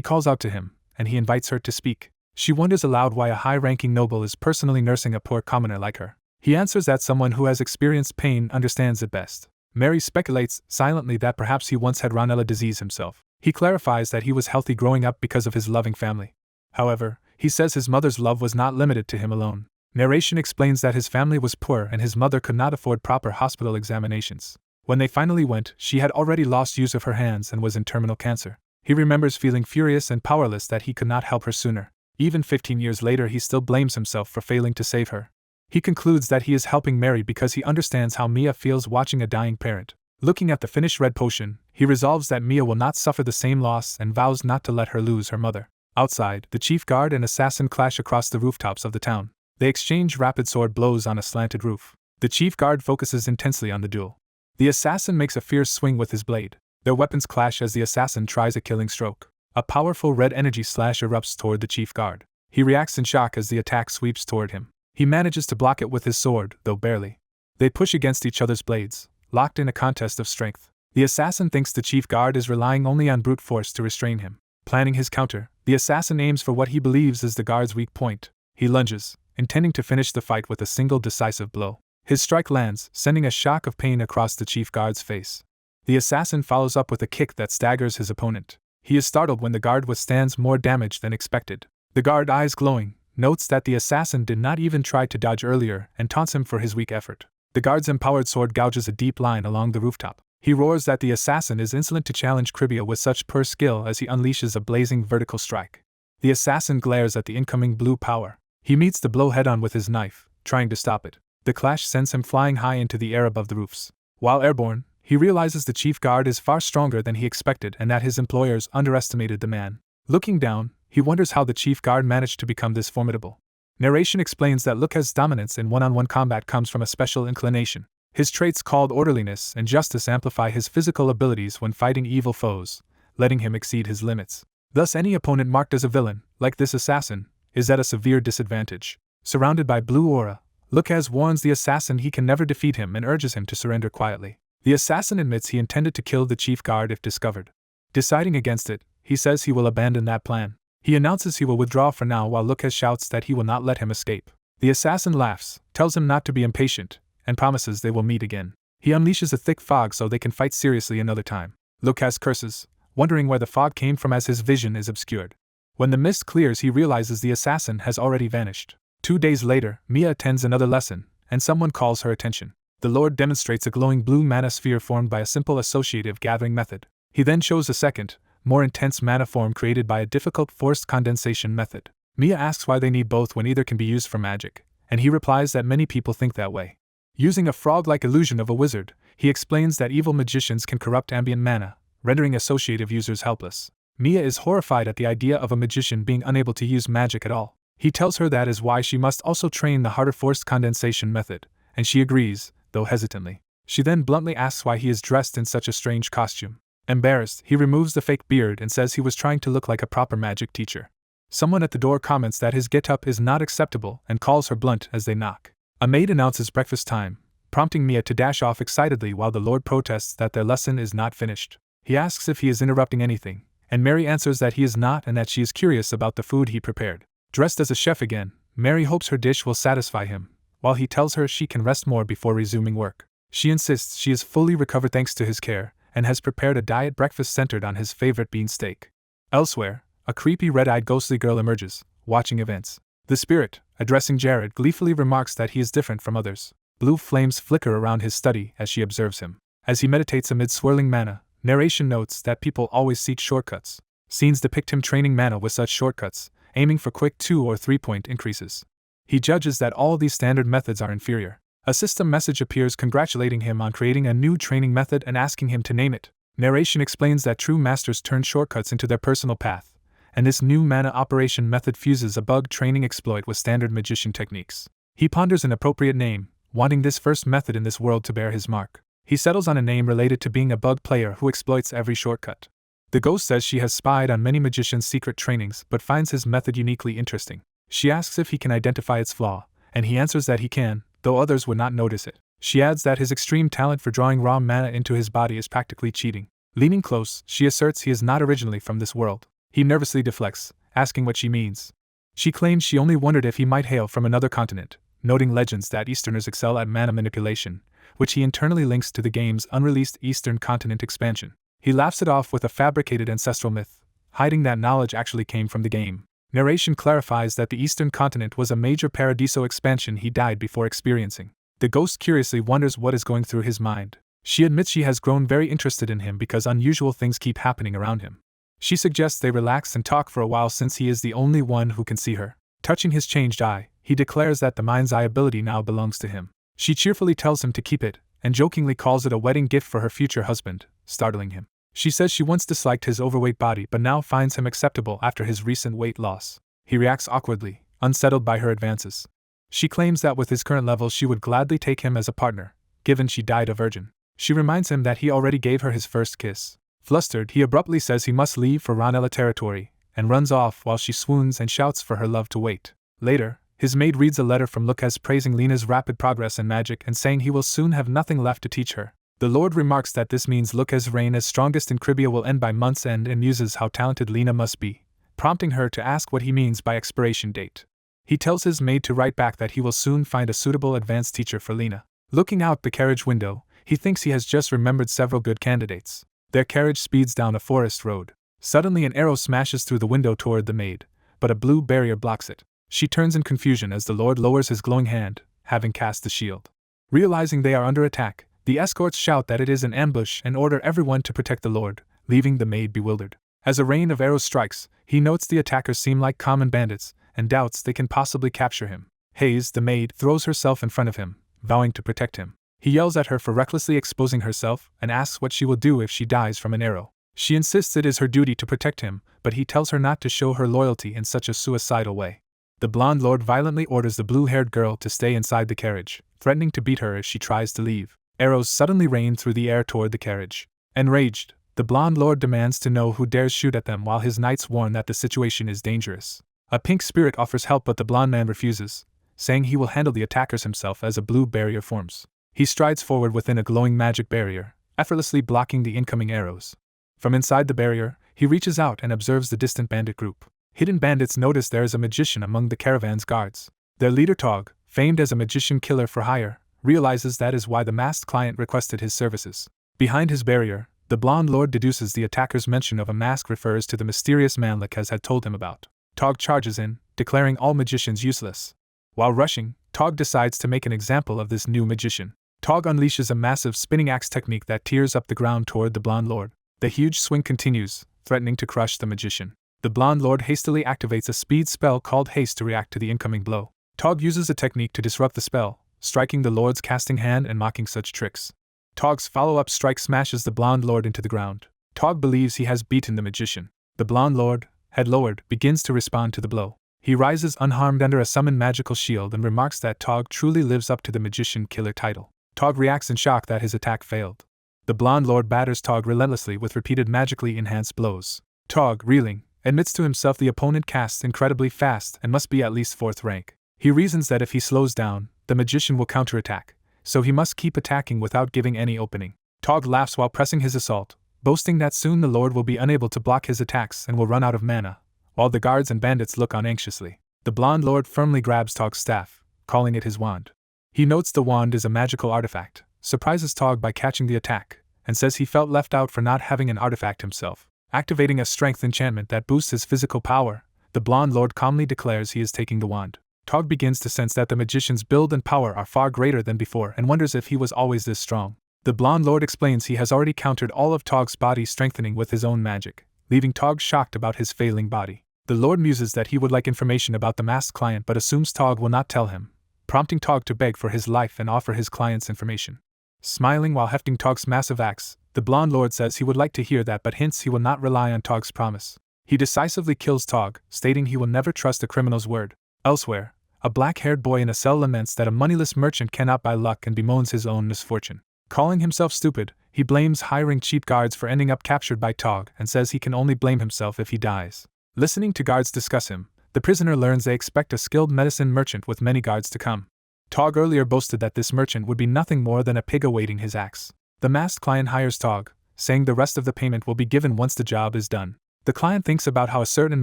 calls out to him, and he invites her to speak. She wonders aloud why a high-ranking noble is personally nursing a poor commoner like her. He answers that someone who has experienced pain understands it best. Mary speculates silently that perhaps he once had Ranella disease himself. He clarifies that he was healthy growing up because of his loving family. However, he says his mother's love was not limited to him alone. Narration explains that his family was poor and his mother could not afford proper hospital examinations. When they finally went, she had already lost use of her hands and was in terminal cancer. He remembers feeling furious and powerless that he could not help her sooner. Even 15 years later, he still blames himself for failing to save her. He concludes that he is helping Mary because he understands how Mia feels watching a dying parent. Looking at the finished red potion, he resolves that Mia will not suffer the same loss and vows not to let her lose her mother. Outside, the chief guard and assassin clash across the rooftops of the town. They exchange rapid sword blows on a slanted roof. The chief guard focuses intensely on the duel. The assassin makes a fierce swing with his blade. Their weapons clash as the assassin tries a killing stroke. A powerful red energy slash erupts toward the chief guard. He reacts in shock as the attack sweeps toward him. He manages to block it with his sword, though barely. They push against each other's blades, locked in a contest of strength. The assassin thinks the chief guard is relying only on brute force to restrain him. Planning his counter, the assassin aims for what he believes is the guard's weak point. He lunges, intending to finish the fight with a single decisive blow. His strike lands, sending a shock of pain across the chief guard's face. The assassin follows up with a kick that staggers his opponent. He is startled when the guard withstands more damage than expected. The guard, eyes glowing, notes that the assassin did not even try to dodge earlier and taunts him for his weak effort. The guard's empowered sword gouges a deep line along the rooftop. He roars that the assassin is insolent to challenge Cribia with such poor skill as he unleashes a blazing vertical strike. The assassin glares at the incoming blue power. He meets the blow head-on with his knife, trying to stop it. The clash sends him flying high into the air above the roofs. While airborne, he realizes the chief guard is far stronger than he expected and that his employers underestimated the man. Looking down, he wonders how the chief guard managed to become this formidable. Narration explains that Luca's dominance in one-on-one combat comes from a special inclination. His traits called orderliness and justice amplify his physical abilities when fighting evil foes, letting him exceed his limits. Thus, any opponent marked as a villain, like this assassin, is at a severe disadvantage. Surrounded by blue aura, Lucas warns the assassin he can never defeat him and urges him to surrender quietly. The assassin admits he intended to kill the chief guard if discovered. Deciding against it, he says he will abandon that plan. He announces he will withdraw for now while Lucas shouts that he will not let him escape. The assassin laughs, tells him not to be impatient, and promises they will meet again. He unleashes a thick fog so they can fight seriously another time. Lucas curses, wondering where the fog came from as his vision is obscured. When the mist clears, he realizes the assassin has already vanished. 2 days later, Mia attends another lesson, and someone calls her attention. The Lord demonstrates a glowing blue mana sphere formed by a simple associative gathering method. He then shows a second, more intense mana form created by a difficult forced condensation method. Mia asks why they need both when either can be used for magic, and he replies that many people think that way. Using a frog-like illusion of a wizard, he explains that evil magicians can corrupt ambient mana, rendering associative users helpless. Mia is horrified at the idea of a magician being unable to use magic at all. He tells her that is why she must also train the harder forced condensation method, and she agrees, though hesitantly. She then bluntly asks why he is dressed in such a strange costume. Embarrassed, he removes the fake beard and says he was trying to look like a proper magic teacher. Someone at the door comments that his get-up is not acceptable and calls her blunt as they knock. A maid announces breakfast time, prompting Mia to dash off excitedly while the Lord protests that their lesson is not finished. He asks if he is interrupting anything, and Mary answers that he is not and that she is curious about the food he prepared. Dressed as a chef again, Mary hopes her dish will satisfy him, while he tells her she can rest more before resuming work. She insists she is fully recovered thanks to his care, and has prepared a diet breakfast centered on his favorite beefsteak. Elsewhere, a creepy red-eyed ghostly girl emerges, watching events. The spirit, addressing Jared, gleefully remarks that he is different from others. Blue flames flicker around his study as she observes him. As he meditates amid swirling mana, narration notes that people always seek shortcuts. Scenes depict him training mana with such shortcuts, aiming for quick 2 or 3 point increases. He judges that all these standard methods are inferior. A system message appears congratulating him on creating a new training method and asking him to name it. Narration explains that true masters turn shortcuts into their personal path, and this new mana operation method fuses a bug training exploit with standard magician techniques. He ponders an appropriate name, wanting this first method in this world to bear his mark. He settles on a name related to being a bug player who exploits every shortcut. The ghost says she has spied on many magicians' secret trainings but finds his method uniquely interesting. She asks if he can identify its flaw, and he answers that he can, though others would not notice it. She adds that his extreme talent for drawing raw mana into his body is practically cheating. Leaning close, she asserts he is not originally from this world. He nervously deflects, asking what she means. She claims she only wondered if he might hail from another continent, noting legends that Easterners excel at mana manipulation, which he internally links to the game's unreleased Eastern Continent expansion. He laughs it off with a fabricated ancestral myth, hiding that knowledge actually came from the game. Narration clarifies that the Eastern Continent was a major Paradiso expansion he died before experiencing. The ghost curiously wonders what is going through his mind. She admits she has grown very interested in him because unusual things keep happening around him. She suggests they relax and talk for a while since he is the only one who can see her. Touching his changed eye, he declares that the mind's eye ability now belongs to him. She cheerfully tells him to keep it, and jokingly calls it a wedding gift for her future husband, startling him. She says she once disliked his overweight body but now finds him acceptable after his recent weight loss. He reacts awkwardly, unsettled by her advances. She claims that with his current level she would gladly take him as a partner, given she died a virgin. She reminds him that he already gave her his first kiss. Flustered, he abruptly says he must leave for Ranella territory, and runs off while she swoons and shouts for her love to wait. Later, his maid reads a letter from Lucas praising Lena's rapid progress in magic and saying he will soon have nothing left to teach her. The Lord remarks that this means Lucas' reign as strongest in Cribia will end by month's end and muses how talented Lena must be, prompting her to ask what he means by expiration date. He tells his maid to write back that he will soon find a suitable advanced teacher for Lena. Looking out the carriage window, he thinks he has just remembered several good candidates. Their carriage speeds down a forest road. Suddenly an arrow smashes through the window toward the maid, but a blue barrier blocks it. She turns in confusion as the Lord lowers his glowing hand, having cast the shield. Realizing they are under attack, the escorts shout that it is an ambush and order everyone to protect the Lord, leaving the maid bewildered. As a rain of arrows strikes, he notes the attackers seem like common bandits, and doubts they can possibly capture him. Hayes, the maid, throws herself in front of him, vowing to protect him. He yells at her for recklessly exposing herself and asks what she will do if she dies from an arrow. She insists it is her duty to protect him, but he tells her not to show her loyalty in such a suicidal way. The blonde lord violently orders the blue-haired girl to stay inside the carriage, threatening to beat her if she tries to leave. Arrows suddenly rain through the air toward the carriage. Enraged, the blonde lord demands to know who dares shoot at them while his knights warn that the situation is dangerous. A pink spirit offers help but the blonde man refuses, saying he will handle the attackers himself as a blue barrier forms. He strides forward within a glowing magic barrier, effortlessly blocking the incoming arrows. From inside the barrier, he reaches out and observes the distant bandit group. Hidden bandits notice there is a magician among the caravan's guards. Their leader Tog, famed as a magician killer for hire, realizes that is why the masked client requested his services. Behind his barrier, the blonde lord deduces the attacker's mention of a mask refers to the mysterious man Lucas had told him about. Tog charges in, declaring all magicians useless. While rushing, Tog decides to make an example of this new magician. Tog unleashes a massive spinning axe technique that tears up the ground toward the blonde lord. The huge swing continues, threatening to crush the magician. The blonde lord hastily activates a speed spell called Haste to react to the incoming blow. Tog uses a technique to disrupt the spell, striking the lord's casting hand and mocking such tricks. Tog's follow-up strike smashes the blonde lord into the ground. Tog believes he has beaten the magician. The blonde lord, head lowered, begins to respond to the blow. He rises unharmed under a summoned magical shield and remarks that Tog truly lives up to the magician killer title. Tog reacts in shock that his attack failed. The blonde lord batters Tog relentlessly with repeated magically enhanced blows. Tog, reeling, admits to himself the opponent casts incredibly fast and must be at least 4th rank. He reasons that if he slows down, the magician will counterattack, so he must keep attacking without giving any opening. Tog laughs while pressing his assault, boasting that soon the lord will be unable to block his attacks and will run out of mana, while the guards and bandits look on anxiously. The blonde lord firmly grabs Tog's staff, calling it his wand. He notes the wand is a magical artifact, surprises Tog by catching the attack, and says he felt left out for not having an artifact himself. Activating a strength enchantment that boosts his physical power, the blonde lord calmly declares he is taking the wand. Tog begins to sense that the magician's build and power are far greater than before and wonders if he was always this strong. The blonde lord explains he has already countered all of Tog's body strengthening with his own magic, leaving Tog shocked about his failing body. The lord muses that he would like information about the masked client but assumes Tog will not tell him, prompting Tog to beg for his life and offer his client's information. Smiling while hefting Tog's massive axe, the blonde lord says he would like to hear that but hints he will not rely on Tog's promise. He decisively kills Tog, stating he will never trust a criminal's word. Elsewhere, a black-haired boy in a cell laments that a moneyless merchant cannot buy luck and bemoans his own misfortune. Calling himself stupid, he blames hiring cheap guards for ending up captured by Tog and says he can only blame himself if he dies. Listening to guards discuss him, The prisoner learns they expect a skilled medicine merchant with many guards to come. Tog earlier boasted that this merchant would be nothing more than a pig awaiting his axe. The masked client hires Tog, saying the rest of the payment will be given once the job is done. The client thinks about how a certain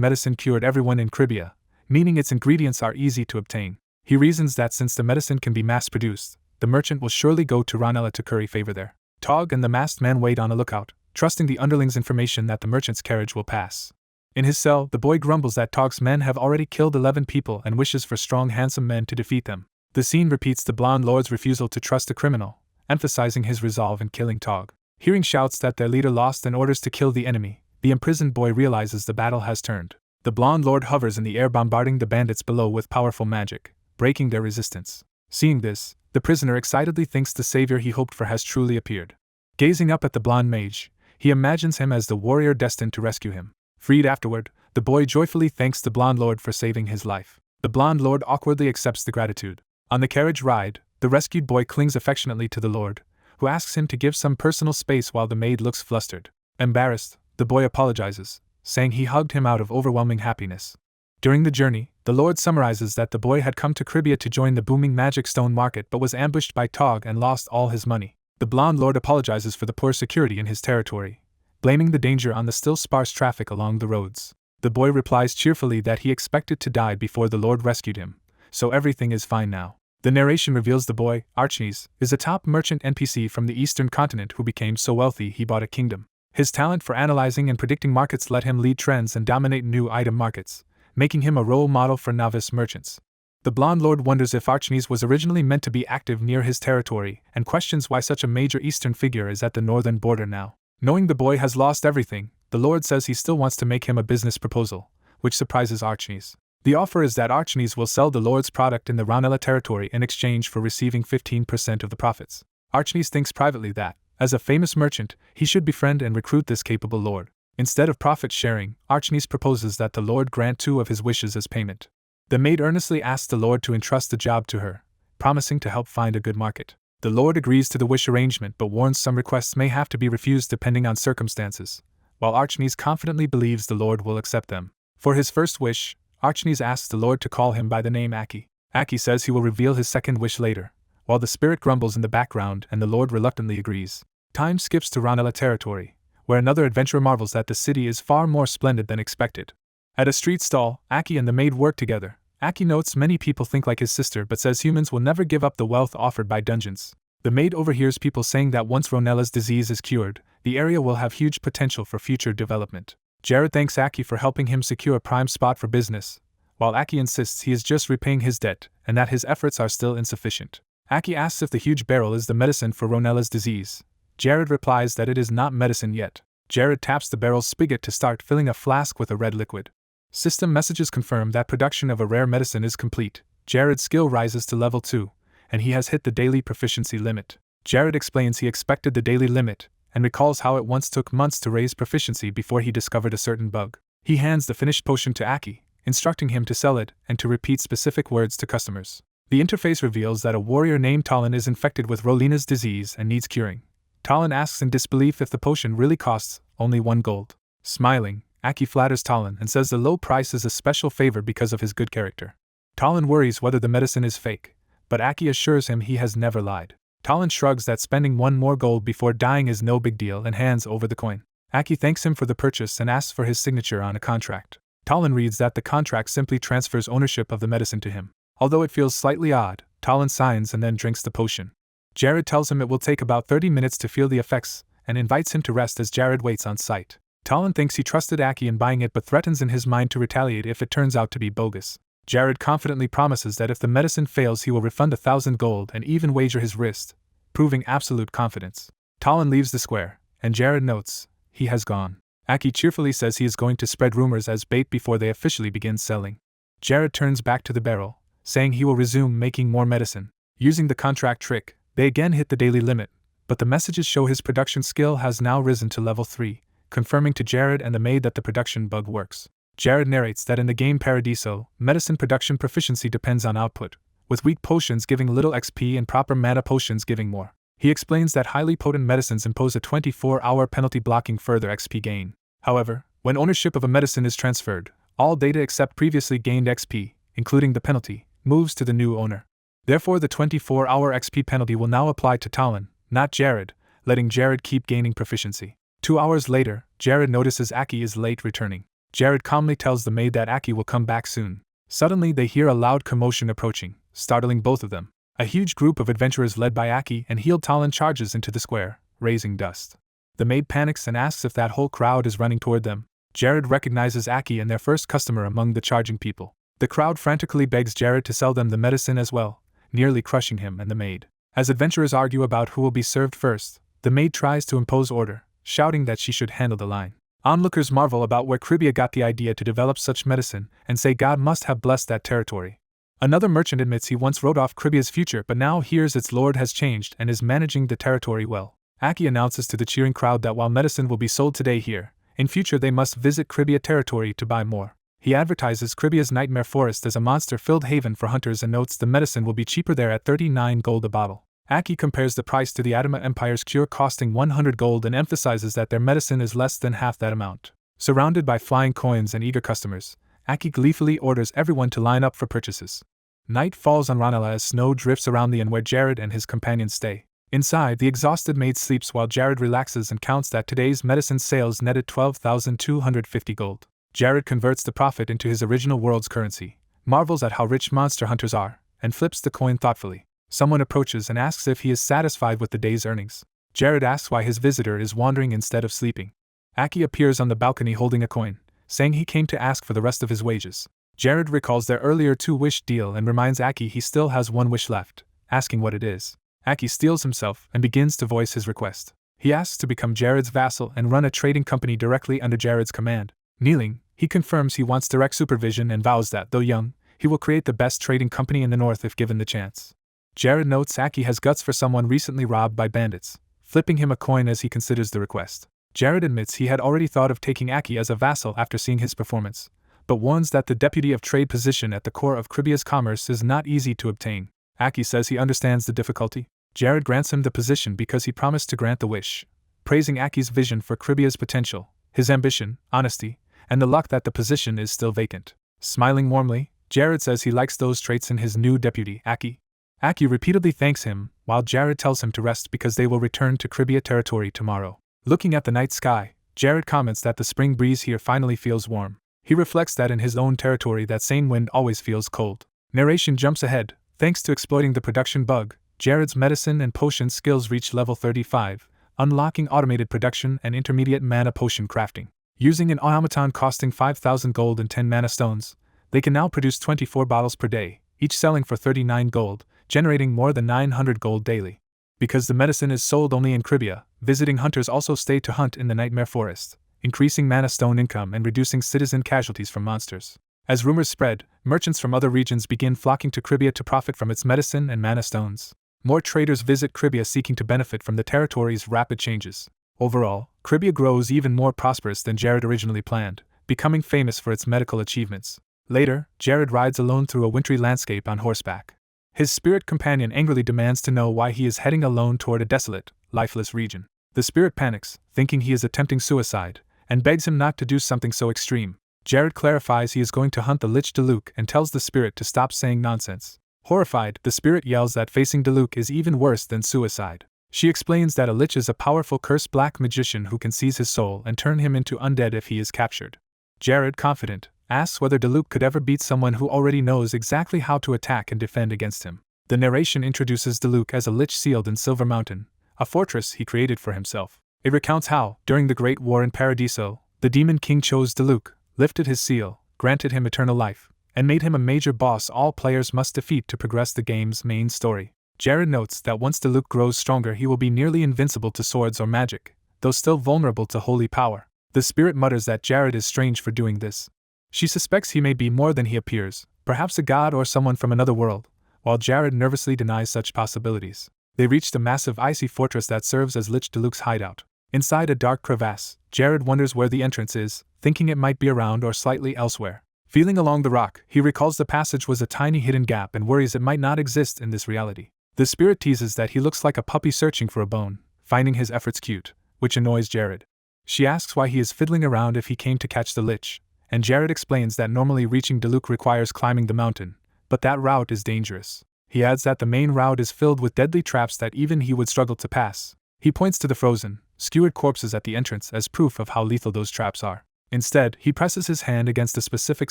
medicine cured everyone in Kribia, meaning its ingredients are easy to obtain. He reasons that since the medicine can be mass-produced, the merchant will surely go to Ranella to curry favor there. Tog and the masked man wait on a lookout, trusting the underling's information that the merchant's carriage will pass. In his cell, the boy grumbles that Tog's men have already killed 11 people and wishes for strong, handsome men to defeat them. The scene repeats the blonde lord's refusal to trust a criminal, emphasizing his resolve in killing Tog. Hearing shouts that their leader lost and orders to kill the enemy, the imprisoned boy realizes the battle has turned. The blonde lord hovers in the air, bombarding the bandits below with powerful magic, breaking their resistance. Seeing this, the prisoner excitedly thinks the savior he hoped for has truly appeared. Gazing up at the blonde mage, he imagines him as the warrior destined to rescue him. Freed afterward, the boy joyfully thanks the blonde lord for saving his life. The blonde lord awkwardly accepts the gratitude. On the carriage ride, the rescued boy clings affectionately to the lord, who asks him to give some personal space while the maid looks flustered. Embarrassed, the boy apologizes, saying he hugged him out of overwhelming happiness. During the journey, the lord summarizes that the boy had come to Kribia to join the booming magic stone market but was ambushed by Tog and lost all his money. The blonde lord apologizes for the poor security in his territory, blaming the danger on the still sparse traffic along the roads. The boy replies cheerfully that he expected to die before the lord rescued him, so everything is fine now. The narration reveals the boy, Archneys, is a top merchant NPC from the eastern continent who became so wealthy he bought a kingdom. His talent for analyzing and predicting markets let him lead trends and dominate new item markets, making him a role model for novice merchants. The blonde lord wonders if Archneys was originally meant to be active near his territory and questions why such a major eastern figure is at the northern border now. Knowing the boy has lost everything, the lord says he still wants to make him a business proposal, which surprises Archneys. The offer is that Archneys will sell the lord's product in the Ranella territory in exchange for receiving 15% of the profits. Archneys thinks privately that, as a famous merchant, he should befriend and recruit this capable lord. Instead of profit sharing, Archneys proposes that the lord grant 2 of his wishes as payment. The maid earnestly asks the lord to entrust the job to her, promising to help find a good market. The lord agrees to the wish arrangement but warns some requests may have to be refused depending on circumstances, while Archneys confidently believes the lord will accept them. For his first wish, Archneys asks the lord to call him by the name Aki. Aki says he will reveal his second wish later, while the spirit grumbles in the background and the lord reluctantly agrees. Time skips to Ranella territory, where another adventurer marvels that the city is far more splendid than expected. At a street stall, Aki and the maid work together. Aki notes many people think like his sister but says humans will never give up the wealth offered by dungeons. The maid overhears people saying that once Ronella's disease is cured, the area will have huge potential for future development. Jared thanks Aki for helping him secure a prime spot for business, while Aki insists he is just repaying his debt and that his efforts are still insufficient. Aki asks if the huge barrel is the medicine for Ronella's disease. Jared replies that it is not medicine yet. Jared taps the barrel's spigot to start filling a flask with a red liquid. System messages confirm that production of a rare medicine is complete. Jared's skill rises to level 2, and he has hit the daily proficiency limit. Jared explains he expected the daily limit, and recalls how it once took months to raise proficiency before he discovered a certain bug. He hands the finished potion to Aki, instructing him to sell it and to repeat specific words to customers. The interface reveals that a warrior named Talon is infected with Rolina's disease and needs curing. Talon asks in disbelief if the potion really costs only 1 gold. Smiling, Aki flatters Talon and says the low price is a special favor because of his good character. Talon worries whether the medicine is fake, but Aki assures him he has never lied. Talon shrugs that spending 1 more gold before dying is no big deal and hands over the coin. Aki thanks him for the purchase and asks for his signature on a contract. Talon reads that the contract simply transfers ownership of the medicine to him. Although it feels slightly odd, Talon signs and then drinks the potion. Jared tells him it will take about 30 minutes to feel the effects and invites him to rest as Jared waits on site. Talon thinks he trusted Aki in buying it but threatens in his mind to retaliate if it turns out to be bogus. Jared confidently promises that if the medicine fails he will refund 1,000 gold and even wager his wrist, proving absolute confidence. Talon leaves the square, and Jared notes he has gone. Aki cheerfully says he is going to spread rumors as bait before they officially begin selling. Jared turns back to the barrel, saying he will resume making more medicine. Using the contract trick, they again hit the daily limit, but the messages show his production skill has now risen to level 3, confirming to Jared and the maid that the production bug works. Jared narrates that in the game Paradiso, medicine production proficiency depends on output, with weak potions giving little XP and proper mana potions giving more. He explains that highly potent medicines impose a 24-hour penalty blocking further XP gain. However, when ownership of a medicine is transferred, All data except previously gained XP, including the penalty, moves to the new owner. Therefore, the 24-hour XP penalty will now apply to Talon, not Jared, letting Jared keep gaining proficiency. 2 hours later, Jared notices Aki is late returning. Jared calmly tells the maid that Aki will come back soon. Suddenly, they hear a loud commotion approaching, startling both of them. A huge group of adventurers led by Aki and healed Talon charges into the square, raising dust. The maid panics and asks if that whole crowd is running toward them. Jared recognizes Aki and their first customer among the charging people. The crowd frantically begs Jared to sell them the medicine as well, nearly crushing him and the maid. As adventurers argue about who will be served first, the maid tries to impose order, shouting that she should handle the line. Onlookers marvel about where Cribia got the idea to develop such medicine and say God must have blessed that territory. Another merchant admits he once wrote off Cribia's future but now hears its lord has changed and is managing the territory well. Aki announces to the cheering crowd that while medicine will be sold today here, in future they must visit Cribia territory to buy more. He advertises Cribia's Nightmare Forest as a monster-filled haven for hunters and notes the medicine will be cheaper there at 39 gold a bottle. Aki compares the price to the Adama Empire's cure costing 100 gold and emphasizes that their medicine is less than half that amount. Surrounded by flying coins and eager customers, Aki gleefully orders everyone to line up for purchases. Night falls on Ranella as snow drifts around the inn where Jared and his companions stay. Inside, the exhausted maid sleeps while Jared relaxes and counts that today's medicine sales netted 12,250 gold. Jared converts the profit into his original world's currency, marvels at how rich monster hunters are, and flips the coin thoughtfully. Someone approaches and asks if he is satisfied with the day's earnings. Jared asks why his visitor is wandering instead of sleeping. Aki appears on the balcony holding a coin, saying he came to ask for the rest of his wages. Jared recalls their earlier 2-wish deal and reminds Aki he still has 1 wish left, asking what it is. Aki steels himself and begins to voice his request. He asks to become Jared's vassal and run a trading company directly under Jared's command. Kneeling, he confirms he wants direct supervision and vows that, though young, he will create the best trading company in the north if given the chance. Jared notes Aki has guts for someone recently robbed by bandits, flipping him a coin as he considers the request. Jared admits he had already thought of taking Aki as a vassal after seeing his performance, but warns that the deputy of trade position at the core of Cribia's commerce is not easy to obtain. Aki says he understands the difficulty. Jared grants him the position because he promised to grant the wish, praising Aki's vision for Cribia's potential, his ambition, honesty, and the luck that the position is still vacant. Smiling warmly, Jared says he likes those traits in his new deputy, Aki. Aki repeatedly thanks him, while Jared tells him to rest because they will return to Cribia territory tomorrow. Looking at the night sky, Jared comments that the spring breeze here finally feels warm. He reflects that in his own territory that same wind always feels cold. Narration jumps ahead. Thanks to exploiting the production bug, Jared's medicine and potion skills reach level 35, unlocking automated production and intermediate mana potion crafting. Using an automaton costing 5,000 gold and 10 mana stones, they can now produce 24 bottles per day, each selling for 39 gold, generating more than 900 gold daily. Because the medicine is sold only in Cribia, visiting hunters also stay to hunt in the Nightmare Forest, increasing mana stone income and reducing citizen casualties from monsters. As rumors spread, merchants from other regions begin flocking to Cribia to profit from its medicine and mana stones. More traders visit Cribia seeking to benefit from the territory's rapid changes. Overall, Cribia grows even more prosperous than Jared originally planned, becoming famous for its medical achievements. Later, Jared rides alone through a wintry landscape on horseback. His spirit companion angrily demands to know why he is heading alone toward a desolate, lifeless region. The spirit panics, thinking he is attempting suicide, and begs him not to do something so extreme. Jared clarifies he is going to hunt the Lich Diluc and tells the spirit to stop saying nonsense. Horrified, the spirit yells that facing Diluc is even worse than suicide. She explains that a lich is a powerful cursed black magician who can seize his soul and turn him into undead if he is captured. Jared, confident, asks whether Diluc could ever beat someone who already knows exactly how to attack and defend against him. The narration introduces Diluc as a lich sealed in Silver Mountain, a fortress he created for himself. It recounts how, during the Great War in Paradiso, the Demon King chose Diluc, lifted his seal, granted him eternal life, and made him a major boss all players must defeat to progress the game's main story. Jared notes that once Diluc grows stronger he will be nearly invincible to swords or magic, though still vulnerable to holy power. The spirit mutters that Jared is strange for doing this. She suspects he may be more than he appears, perhaps a god or someone from another world, while Jared nervously denies such possibilities. They reach the massive icy fortress that serves as Lich Diluc's hideout. Inside a dark crevasse, Jared wonders where the entrance is, thinking it might be around or slightly elsewhere. Feeling along the rock, he recalls the passage was a tiny hidden gap and worries it might not exist in this reality. The spirit teases that he looks like a puppy searching for a bone, finding his efforts cute, which annoys Jared. She asks why he is fiddling around if he came to catch the Lich, and Jared explains that normally reaching Diluc requires climbing the mountain, but that route is dangerous. He adds that the main route is filled with deadly traps that even he would struggle to pass. He points to the frozen, skewered corpses at the entrance as proof of how lethal those traps are. Instead, he presses his hand against a specific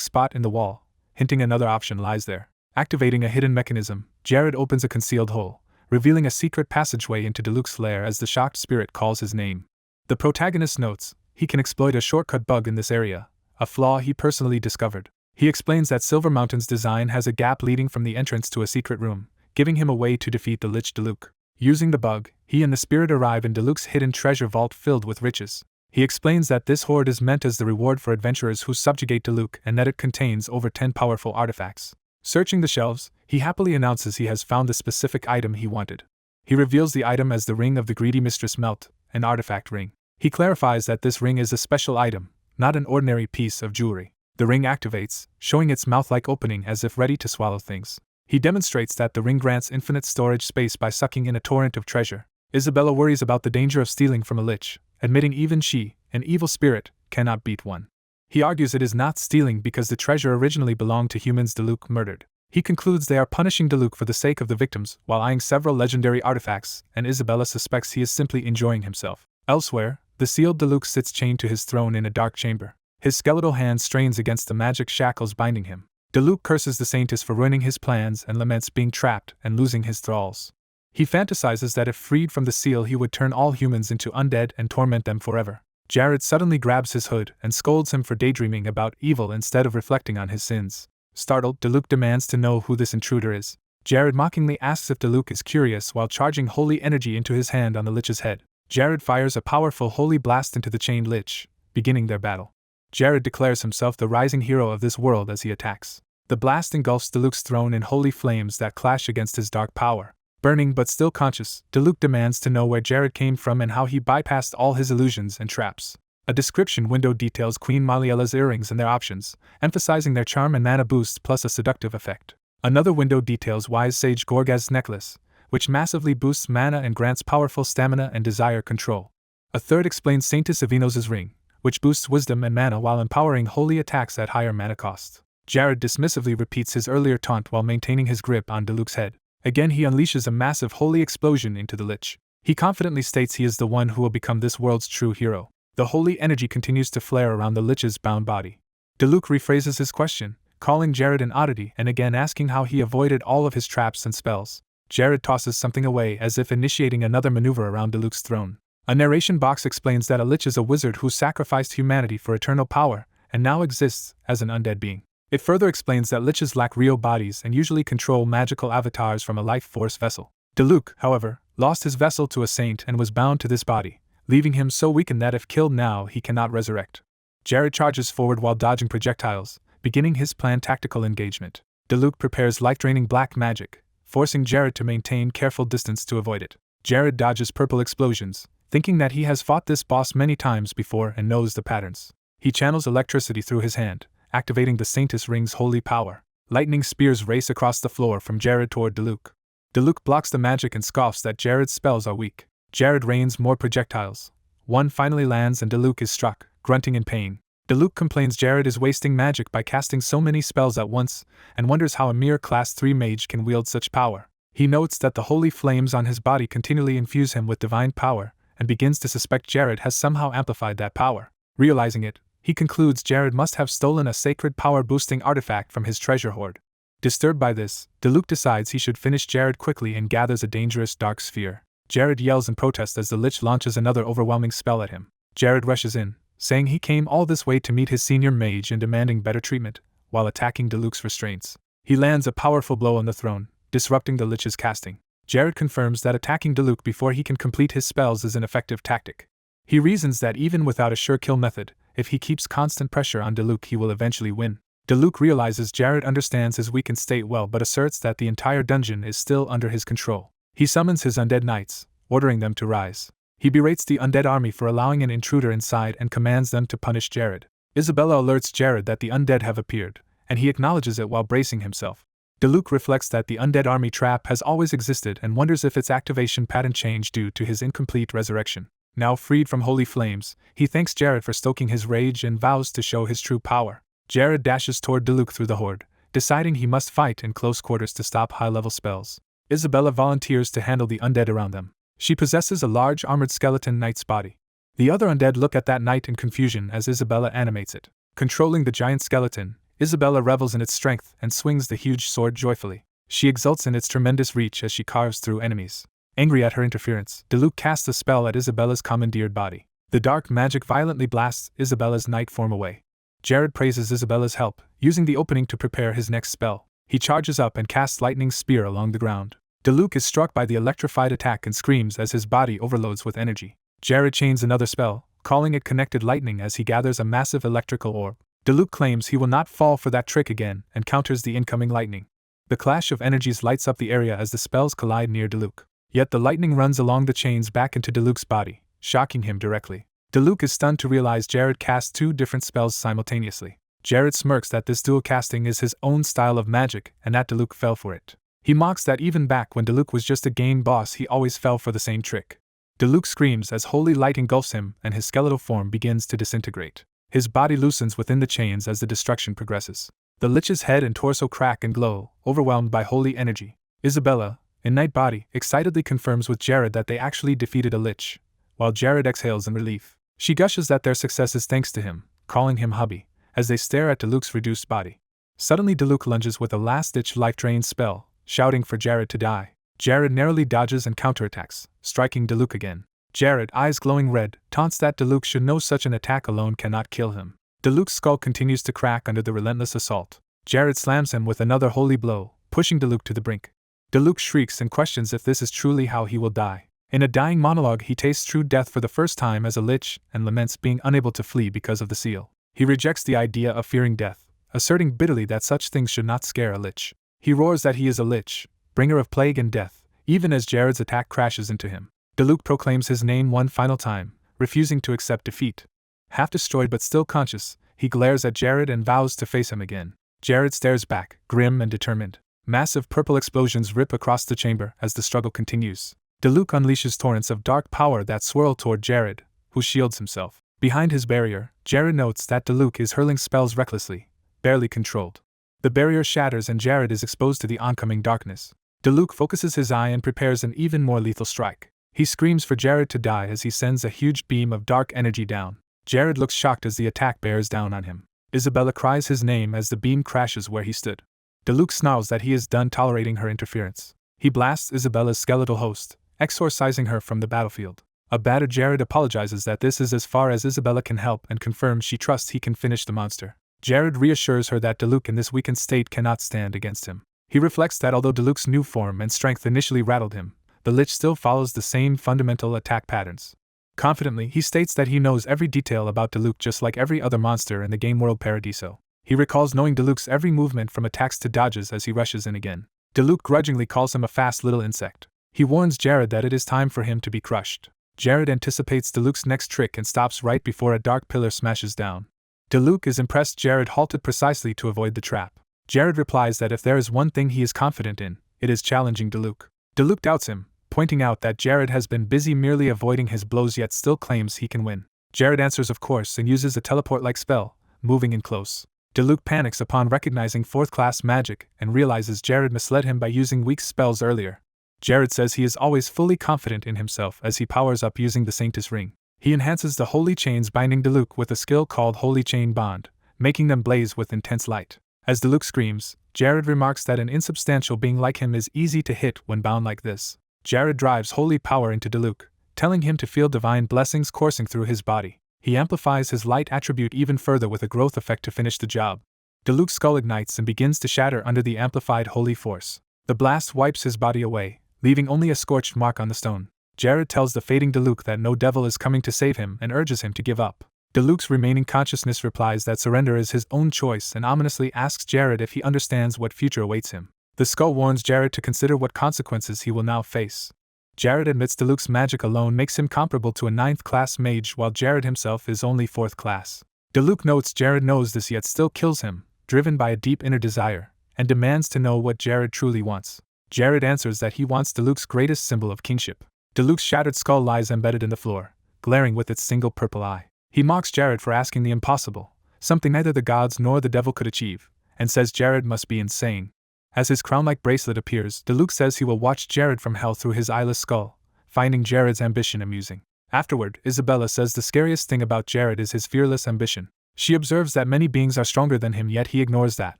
spot in the wall, hinting another option lies there. Activating a hidden mechanism, Jared opens a concealed hole, revealing a secret passageway into Diluc's lair as the shocked spirit calls his name. The protagonist notes he can exploit a shortcut bug in this area, a flaw he personally discovered. He explains that Silver Mountain's design has a gap leading from the entrance to a secret room, giving him a way to defeat the Lich Diluc. Using the bug, he and the spirit arrive in Diluc's hidden treasure vault filled with riches. He explains that this hoard is meant as the reward for adventurers who subjugate Diluc and that it contains over 10 powerful artifacts. Searching the shelves, he happily announces he has found the specific item he wanted. He reveals the item as the Ring of the Greedy Mistress Melt, an artifact ring. He clarifies that this ring is a special item, not an ordinary piece of jewelry. The ring activates, showing its mouth-like opening as if ready to swallow things. He demonstrates that the ring grants infinite storage space by sucking in a torrent of treasure. Isabella worries about the danger of stealing from a lich, admitting even she, an evil spirit, cannot beat one. He argues it is not stealing because the treasure originally belonged to humans Diluc murdered. He concludes they are punishing Diluc for the sake of the victims while eyeing several legendary artifacts, and Isabella suspects he is simply enjoying himself. Elsewhere, the sealed Diluc sits chained to his throne in a dark chamber. His skeletal hand strains against the magic shackles binding him. Diluc curses the Saintess for ruining his plans and laments being trapped and losing his thralls. He fantasizes that if freed from the seal he would turn all humans into undead and torment them forever. Jared suddenly grabs his hood and scolds him for daydreaming about evil instead of reflecting on his sins. Startled, Diluc demands to know who this intruder is. Jared mockingly asks if Diluc is curious while charging holy energy into his hand on the Lich's head. Jared fires a powerful holy blast into the chained Lich, beginning their battle. Jared declares himself the rising hero of this world as he attacks. The blast engulfs Diluc's throne in holy flames that clash against his dark power. Burning but still conscious, Diluc demands to know where Jared came from and how he bypassed all his illusions and traps. A description window details Queen Maliella's earrings and their options, emphasizing their charm and mana boost plus a seductive effect. Another window details Wise Sage Gorgaz's necklace, which massively boosts mana and grants powerful stamina and desire control. A third explains Saintess Avinos's ring, which boosts wisdom and mana while empowering holy attacks at higher mana cost. Jared dismissively repeats his earlier taunt while maintaining his grip on Diluc's head. Again he unleashes a massive holy explosion into the Lich. He confidently states he is the one who will become this world's true hero. The holy energy continues to flare around the Lich's bound body. Diluc rephrases his question, calling Jared an oddity and again asking how he avoided all of his traps and spells. Jared tosses something away as if initiating another maneuver around Diluc's throne. A narration box explains that a Lich is a wizard who sacrificed humanity for eternal power and now exists as an undead being. It further explains that Liches lack real bodies and usually control magical avatars from a life force vessel. Diluc, however, lost his vessel to a saint and was bound to this body, leaving him so weakened that if killed now he cannot resurrect. Jared charges forward while dodging projectiles, beginning his planned tactical engagement. Diluc prepares life-draining black magic, forcing Jared to maintain careful distance to avoid it. Jared dodges purple explosions, thinking that he has fought this boss many times before and knows the patterns. He channels electricity through his hand, activating the Saintess Ring's holy power. Lightning spears race across the floor from Jared toward Diluc. Diluc blocks the magic and scoffs that Jared's spells are weak. Jared rains more projectiles. One finally lands and Diluc is struck, grunting in pain. Diluc complains Jared is wasting magic by casting so many spells at once, and wonders how a mere Class 3 mage can wield such power. He notes that the holy flames on his body continually infuse him with divine power, and begins to suspect Jared has somehow amplified that power. Realizing it, he concludes Jared must have stolen a sacred power-boosting artifact from his treasure hoard. Disturbed by this, Diluc decides he should finish Jared quickly and gathers a dangerous dark sphere. Jared yells in protest as the Lich launches another overwhelming spell at him. Jared rushes in, saying he came all this way to meet his senior mage and demanding better treatment, while attacking Diluc's restraints. He lands a powerful blow on the throne, disrupting the Lich's casting. Jared confirms that attacking Diluc before he can complete his spells is an effective tactic. He reasons that even without a sure kill method, if he keeps constant pressure on Diluc he will eventually win. Diluc realizes Jared understands his weakened state well but asserts that the entire dungeon is still under his control. He summons his undead knights, ordering them to rise. He berates the undead army for allowing an intruder inside and commands them to punish Jared. Isabella alerts Jared that the undead have appeared, and he acknowledges it while bracing himself. Diluc reflects that the undead army trap has always existed and wonders if its activation pattern changed due to his incomplete resurrection. Now freed from holy flames, he thanks Jared for stoking his rage and vows to show his true power. Jared dashes toward Diluc through the horde, deciding he must fight in close quarters to stop high-level spells. Isabella volunteers to handle the undead around them. She possesses a large armored skeleton knight's body. The other undead look at that knight in confusion as Isabella animates it. Controlling the giant skeleton, Isabella revels in its strength and swings the huge sword joyfully. She exults in its tremendous reach as she carves through enemies. Angry at her interference, Diluc casts a spell at Isabella's commandeered body. The dark magic violently blasts Isabella's knight form away. Jared praises Isabella's help, using the opening to prepare his next spell. He charges up and casts lightning spear along the ground. Diluc is struck by the electrified attack and screams as his body overloads with energy. Jared chains another spell, calling it connected lightning as he gathers a massive electrical orb. Diluc claims he will not fall for that trick again and counters the incoming lightning. The clash of energies lights up the area as the spells collide near Diluc. Yet the lightning runs along the chains back into Diluc's body, shocking him directly. Diluc is stunned to realize Jared cast two different spells simultaneously. Jared smirks that this dual casting is his own style of magic and that Diluc fell for it. He mocks that even back when Diluc was just a game boss he always fell for the same trick. Diluc screams as holy light engulfs him and his skeletal form begins to disintegrate. His body loosens within the chains as the destruction progresses. The Lich's head and torso crack and glow, overwhelmed by holy energy. Isabella, in Night Body, excitedly confirms with Jared that they actually defeated a Lich, while Jared exhales in relief. She gushes that their success is thanks to him, calling him hubby, as they stare at Diluc's reduced body. Suddenly Diluc lunges with a last-ditch life-drain spell, shouting for Jared to die. Jared narrowly dodges and counterattacks, striking Diluc again. Jared, eyes glowing red, taunts that Diluc should know such an attack alone cannot kill him. Diluc's skull continues to crack under the relentless assault. Jared slams him with another holy blow, pushing Diluc to the brink. Diluc shrieks and questions if this is truly how he will die. In a dying monologue he tastes true death for the first time as a Lich and laments being unable to flee because of the seal. He rejects the idea of fearing death, asserting bitterly that such things should not scare a Lich. He roars that he is a Lich, bringer of plague and death, even as Jared's attack crashes into him. Diluc proclaims his name one final time, refusing to accept defeat. Half destroyed but still conscious, he glares at Jared and vows to face him again. Jared stares back, grim and determined. Massive purple explosions rip across the chamber as the struggle continues. Diluc unleashes torrents of dark power that swirl toward Jared, who shields himself. Behind his barrier, Jared notes that Diluc is hurling spells recklessly, barely controlled. The barrier shatters and Jared is exposed to the oncoming darkness. Diluc focuses his eye and prepares an even more lethal strike. He screams for Jared to die as he sends a huge beam of dark energy down. Jared looks shocked as the attack bears down on him. Isabella cries his name as the beam crashes where he stood. Diluc snarls that he is done tolerating her interference. He blasts Isabella's skeletal host, exorcising her from the battlefield. A battered Jared apologizes that this is as far as Isabella can help and confirms she trusts he can finish the monster. Jared reassures her that Diluc in this weakened state cannot stand against him. He reflects that although Diluc's new form and strength initially rattled him, the Lich still follows the same fundamental attack patterns. Confidently, he states that he knows every detail about Diluc just like every other monster in the game world Paradiso. He recalls knowing Diluc's every movement from attacks to dodges as he rushes in again. Diluc grudgingly calls him a fast little insect. He warns Jared that it is time for him to be crushed. Jared anticipates Diluc's next trick and stops right before a dark pillar smashes down. Diluc is impressed Jared halted precisely to avoid the trap. Jared replies that if there is one thing he is confident in, it is challenging Diluc. Diluc doubts him, pointing out that Jared has been busy merely avoiding his blows yet still claims he can win. Jared answers of course and uses a teleport-like spell, moving in close. Diluc panics upon recognizing fourth-class magic and realizes Jared misled him by using weak spells earlier. Jared says he is always fully confident in himself as he powers up using the Sanctus Ring. He enhances the holy chains binding Diluc with a skill called Holy Chain Bond, making them blaze with intense light. As Diluc screams, Jared remarks that an insubstantial being like him is easy to hit when bound like this. Jared drives holy power into Diluc, telling him to feel divine blessings coursing through his body. He amplifies his light attribute even further with a growth effect to finish the job. Diluc's skull ignites and begins to shatter under the amplified holy force. The blast wipes his body away, leaving only a scorched mark on the stone. Jared tells the fading Diluc that no devil is coming to save him and urges him to give up. Diluc's remaining consciousness replies that surrender is his own choice and ominously asks Jared if he understands what future awaits him. The skull warns Jared to consider what consequences he will now face. Jared admits Diluc's magic alone makes him comparable to a 9th-class mage while Jared himself is only 4th class. Diluc notes Jared knows this yet still kills him, driven by a deep inner desire, and demands to know what Jared truly wants. Jared answers that he wants Diluc's greatest symbol of kingship. Diluc's shattered skull lies embedded in the floor, glaring with its single purple eye. He mocks Jared for asking the impossible, something neither the gods nor the devil could achieve, and says Jared must be insane. As his crown-like bracelet appears, Diluc says he will watch Jared from hell through his eyeless skull, finding Jared's ambition amusing. Afterward, Isabella says the scariest thing about Jared is his fearless ambition. She observes that many beings are stronger than him, yet he ignores that,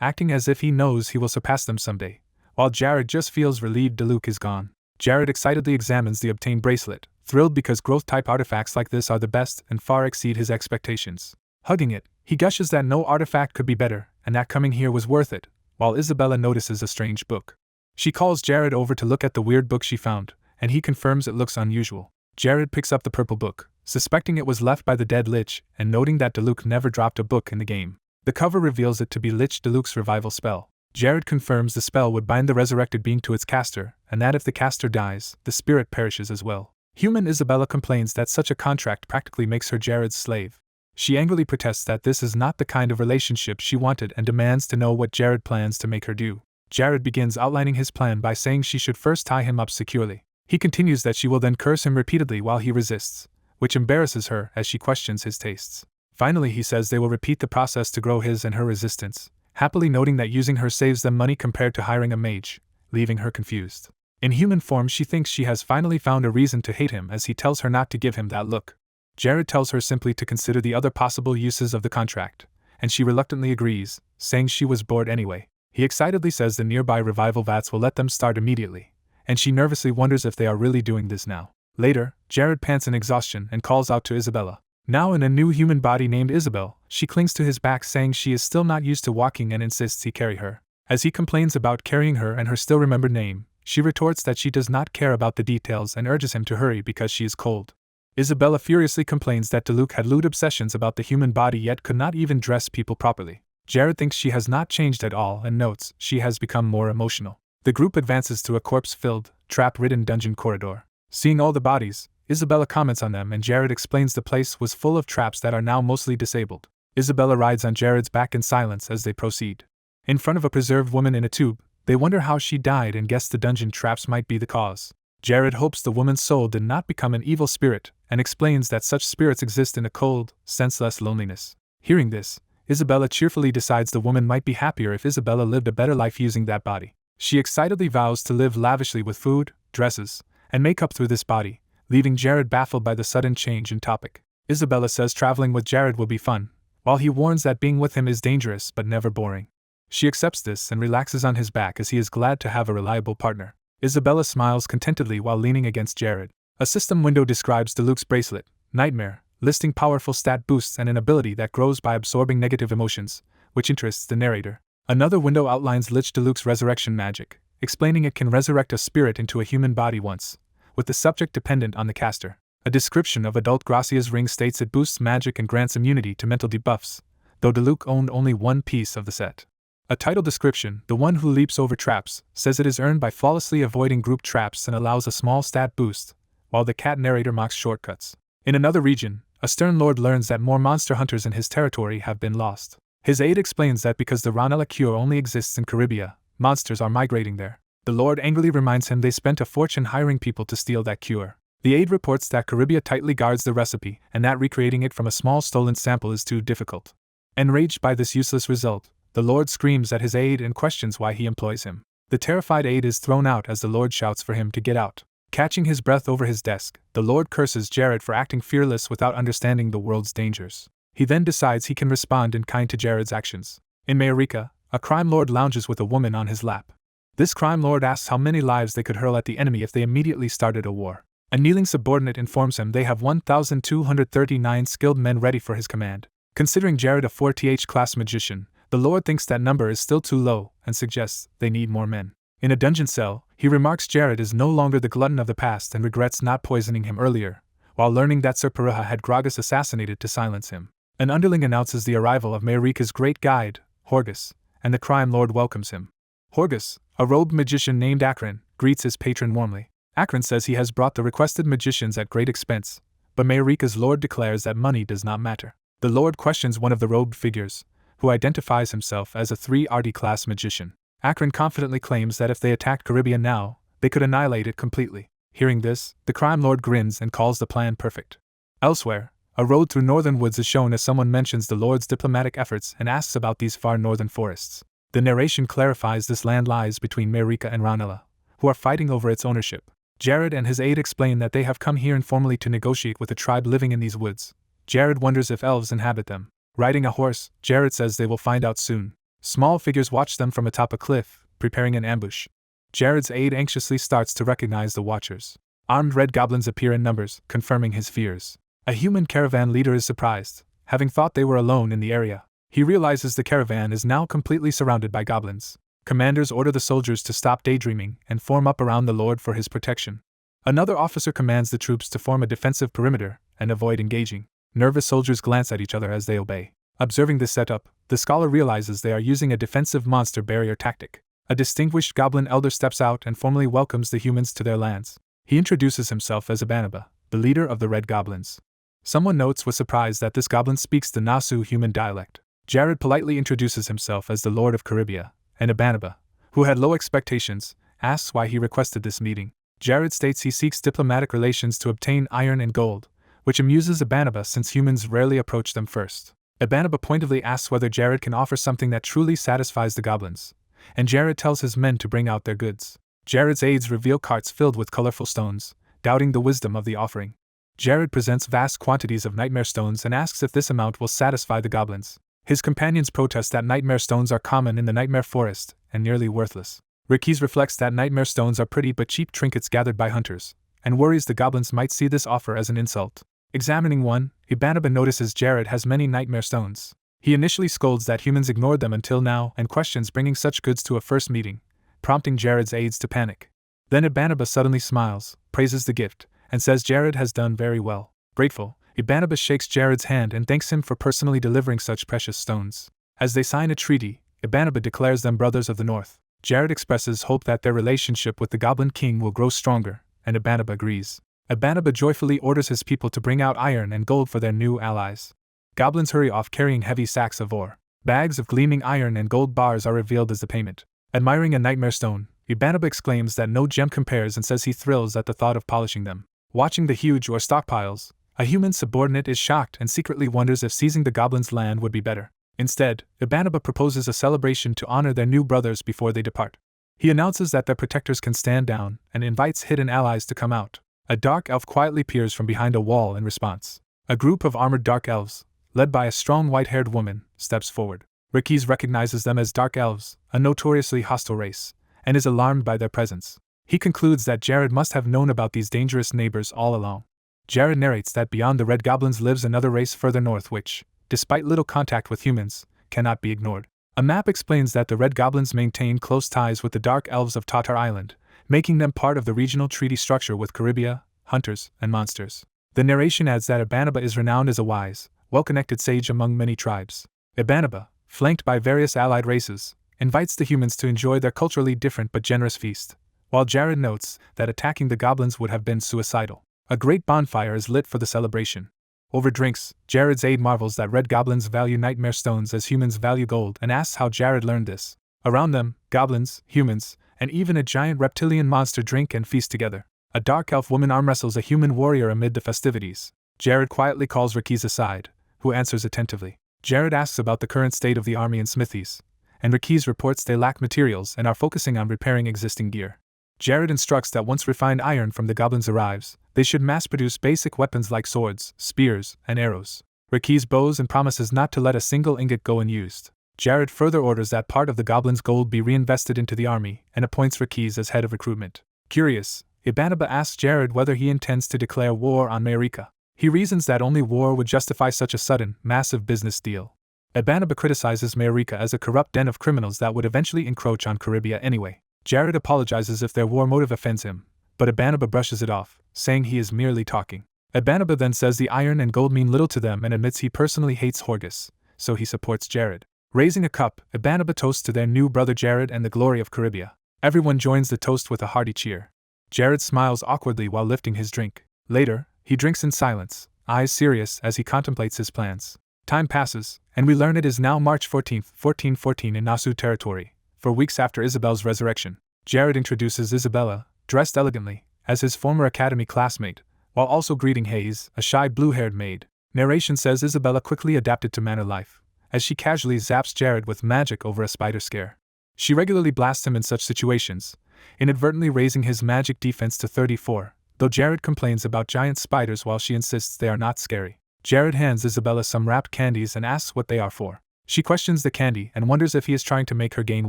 acting as if he knows he will surpass them someday. While Jared just feels relieved Diluc is gone, Jared excitedly examines the obtained bracelet, thrilled because growth-type artifacts like this are the best and far exceed his expectations. Hugging it, he gushes that no artifact could be better, and that coming here was worth it, while Isabella notices a strange book. She calls Jared over to look at the weird book she found, and he confirms it looks unusual. Jared picks up the purple book, suspecting it was left by the dead Lich, and noting that Diluc never dropped a book in the game. The cover reveals it to be Lich Diluc's revival spell. Jared confirms the spell would bind the resurrected being to its caster, and that if the caster dies, the spirit perishes as well. Human Isabella complains that such a contract practically makes her Jared's slave. She angrily protests that this is not the kind of relationship she wanted and demands to know what Jared plans to make her do. Jared begins outlining his plan by saying she should first tie him up securely. He continues that she will then curse him repeatedly while he resists, which embarrasses her as she questions his tastes. Finally, he says they will repeat the process to grow his and her resistance, happily noting that using her saves them money compared to hiring a mage, leaving her confused. In human form, she thinks she has finally found a reason to hate him as he tells her not to give him that look. Jared tells her simply to consider the other possible uses of the contract, and she reluctantly agrees, saying she was bored anyway. He excitedly says the nearby revival vats will let them start immediately, and she nervously wonders if they are really doing this now. Later, Jared pants in exhaustion and calls out to Isabella. Now in a new human body named Isabel, she clings to his back saying she is still not used to walking and insists he carry her. As he complains about carrying her and her still remembered name, she retorts that she does not care about the details and urges him to hurry because she is cold. Isabella furiously complains that Diluc had lewd obsessions about the human body yet could not even dress people properly. Jared thinks she has not changed at all and notes she has become more emotional. The group advances through a corpse-filled, trap-ridden dungeon corridor. Seeing all the bodies, Isabella comments on them and Jared explains the place was full of traps that are now mostly disabled. Isabella rides on Jared's back in silence as they proceed. In front of a preserved woman in a tube, they wonder how she died and guess the dungeon traps might be the cause. Jared hopes the woman's soul did not become an evil spirit, and explains that such spirits exist in a cold, senseless loneliness. Hearing this, Isabella cheerfully decides the woman might be happier if Isabella lived a better life using that body. She excitedly vows to live lavishly with food, dresses, and makeup through this body, leaving Jared baffled by the sudden change in topic. Isabella says traveling with Jared will be fun, while he warns that being with him is dangerous but never boring. She accepts this and relaxes on his back as he is glad to have a reliable partner. Isabella smiles contentedly while leaning against Jared. A system window describes Diluc's bracelet, Nightmare, listing powerful stat boosts and an ability that grows by absorbing negative emotions, which interests the narrator. Another window outlines Lich Diluc's resurrection magic, explaining it can resurrect a spirit into a human body once, with the subject dependent on the caster. A description of Adult Gracia's ring states it boosts magic and grants immunity to mental debuffs, though Diluc owned only one piece of the set. A title description, The One Who Leaps Over Traps, says it is earned by flawlessly avoiding group traps and allows a small stat boost, while the cat narrator mocks shortcuts. In another region, a stern lord learns that more monster hunters in his territory have been lost. His aide explains that because the Ranella cure only exists in Caribia, monsters are migrating there. The lord angrily reminds him they spent a fortune hiring people to steal that cure. The aide reports that Caribia tightly guards the recipe and that recreating it from a small stolen sample is too difficult. Enraged by this useless result, the lord screams at his aide and questions why he employs him. The terrified aide is thrown out as the lord shouts for him to get out. Catching his breath over his desk, the lord curses Jared for acting fearless without understanding the world's dangers. He then decides he can respond in kind to Jared's actions. In Mayarika, a crime lord lounges with a woman on his lap. This crime lord asks how many lives they could hurl at the enemy if they immediately started a war. A kneeling subordinate informs him they have 1,239 skilled men ready for his command. Considering Jared a 4th class magician, the lord thinks that number is still too low and suggests they need more men. In a dungeon cell, he remarks Jared is no longer the glutton of the past and regrets not poisoning him earlier, while learning that Sir Paruha had Gragas assassinated to silence him. An underling announces the arrival of Mayarika's great guide, Horgus, and the crime lord welcomes him. Horgus, a robed magician named Akron, greets his patron warmly. Akron says he has brought the requested magicians at great expense, but Mayarika's lord declares that money does not matter. The lord questions one of the robed figures, who identifies himself as a 3rd class magician. Akron confidently claims that if they attacked Caribia now, they could annihilate it completely. Hearing this, the crime lord grins and calls the plan perfect. Elsewhere, A road through northern woods is shown as someone mentions the Lord's diplomatic efforts and asks about these far northern forests. The narration clarifies this land lies between Marika and Ranella, who are fighting over its ownership. Jared and his aide explain that they have come here informally to negotiate with a tribe living in these woods. Jared wonders if elves inhabit them. Riding a horse, Jared says they will find out soon. Small figures watch them from atop a cliff, preparing an ambush. Jared's aide anxiously starts to recognize the watchers. Armed red goblins appear in numbers, confirming his fears. A human caravan leader is surprised, having thought they were alone in the area. He realizes the caravan is now completely surrounded by goblins. Commanders order the soldiers to stop daydreaming and form up around the Lord for his protection. Another officer commands the troops to form a defensive perimeter and avoid engaging. Nervous soldiers glance at each other as they obey. Observing this setup, the scholar realizes they are using a defensive monster barrier tactic. A distinguished goblin elder steps out and formally welcomes the humans to their lands. He introduces himself as Abanaba, the leader of the Red Goblins. Someone notes with surprise that this goblin speaks the Nasu human dialect. Jared politely introduces himself as the Lord of Caribia, and Abanaba, who had low expectations, asks why he requested this meeting. Jared states he seeks diplomatic relations to obtain iron and gold, which amuses Abanaba since humans rarely approach them first. Abanaba pointedly asks whether Jared can offer something that truly satisfies the goblins, and Jared tells his men to bring out their goods. Jared's aides reveal carts filled with colorful stones, doubting the wisdom of the offering. Jared presents vast quantities of nightmare stones and asks if this amount will satisfy the goblins. His companions protest that nightmare stones are common in the nightmare forest and nearly worthless. Ricky's reflects that nightmare stones are pretty but cheap trinkets gathered by hunters, and worries the goblins might see this offer as an insult. Examining one, Ibanaba notices Jared has many nightmare stones. He initially scolds that humans ignored them until now and questions bringing such goods to a first meeting, prompting Jared's aides to panic. Then Ibanaba suddenly smiles, praises the gift, and says Jared has done very well. Grateful, Ibanaba shakes Jared's hand and thanks him for personally delivering such precious stones. As they sign a treaty, Ibanaba declares them brothers of the North. Jared expresses hope that their relationship with the Goblin King will grow stronger, and Ibanaba agrees. Ibanaba joyfully orders his people to bring out iron and gold for their new allies. Goblins hurry off carrying heavy sacks of ore. Bags of gleaming iron and gold bars are revealed as the payment. Admiring a nightmare stone, Ibanaba exclaims that no gem compares and says he thrills at the thought of polishing them. Watching the huge ore stockpiles, a human subordinate is shocked and secretly wonders if seizing the goblins' land would be better. Instead, Ibanaba proposes a celebration to honor their new brothers before they depart. He announces that their protectors can stand down and invites hidden allies to come out. A dark elf quietly peers from behind a wall in response. A group of armored dark elves, led by a strong white-haired woman, steps forward. Ricky's recognizes them as dark elves, a notoriously hostile race, and is alarmed by their presence. He concludes that Jared must have known about these dangerous neighbors all along. Jared narrates that beyond the Red Goblins lives another race further north which, despite little contact with humans, cannot be ignored. A map explains that the Red Goblins maintain close ties with the Dark Elves of Tatar Island, making them part of the regional treaty structure with Caribia, hunters, and monsters. The narration adds that Ibanaba is renowned as a wise, well-connected sage among many tribes. Ibanaba, flanked by various allied races, invites the humans to enjoy their culturally different but generous feast, while Jared notes that attacking the goblins would have been suicidal. A great bonfire is lit for the celebration. Over drinks, Jared's aide marvels that red goblins value nightmare stones as humans value gold and asks how Jared learned this. Around them, goblins, humans, and even a giant reptilian monster drink and feast together. A dark elf woman arm wrestles a human warrior amid the festivities. Jared quietly calls Ricky's aside, who answers attentively. Jared asks about the current state of the army and smithies, and Ricky's reports they lack materials and are focusing on repairing existing gear. Jared instructs that once refined iron from the goblins arrives, they should mass-produce basic weapons like swords, spears, and arrows. Ricky's bows and promises not to let a single ingot go unused. Jared further orders that part of the goblins' gold be reinvested into the army and appoints Ricky's as head of recruitment. Curious, Ibanaba asks Jared whether he intends to declare war on Marika. He reasons that only war would justify such a sudden, massive business deal. Ibanaba criticizes Marika as a corrupt den of criminals that would eventually encroach on Caribia anyway. Jared apologizes if their war motive offends him, but Ibanaba brushes it off, saying he is merely talking. Ibanaba then says the iron and gold mean little to them and admits he personally hates Horgus, so he supports Jared. Raising a cup, Ibanaba toasts to their new brother Jared and the glory of Caribia. Everyone joins the toast with a hearty cheer. Jared smiles awkwardly while lifting his drink. Later, he drinks in silence, eyes serious as he contemplates his plans. Time passes, and we learn it is now March 14th, 1414 in Nasu territory, 4 weeks after Isabel's resurrection. Jared introduces Isabella, dressed elegantly, as his former academy classmate, while also greeting Hayes, a shy blue-haired maid. Narration says Isabella quickly adapted to Manhwa Life, as she casually zaps Jared with magic over a spider scare. She regularly blasts him in such situations, inadvertently raising his magic defense to 34, though Jared complains about giant spiders while she insists they are not scary. Jared hands Isabella some wrapped candies and asks what they are for. She questions the candy and wonders if he is trying to make her gain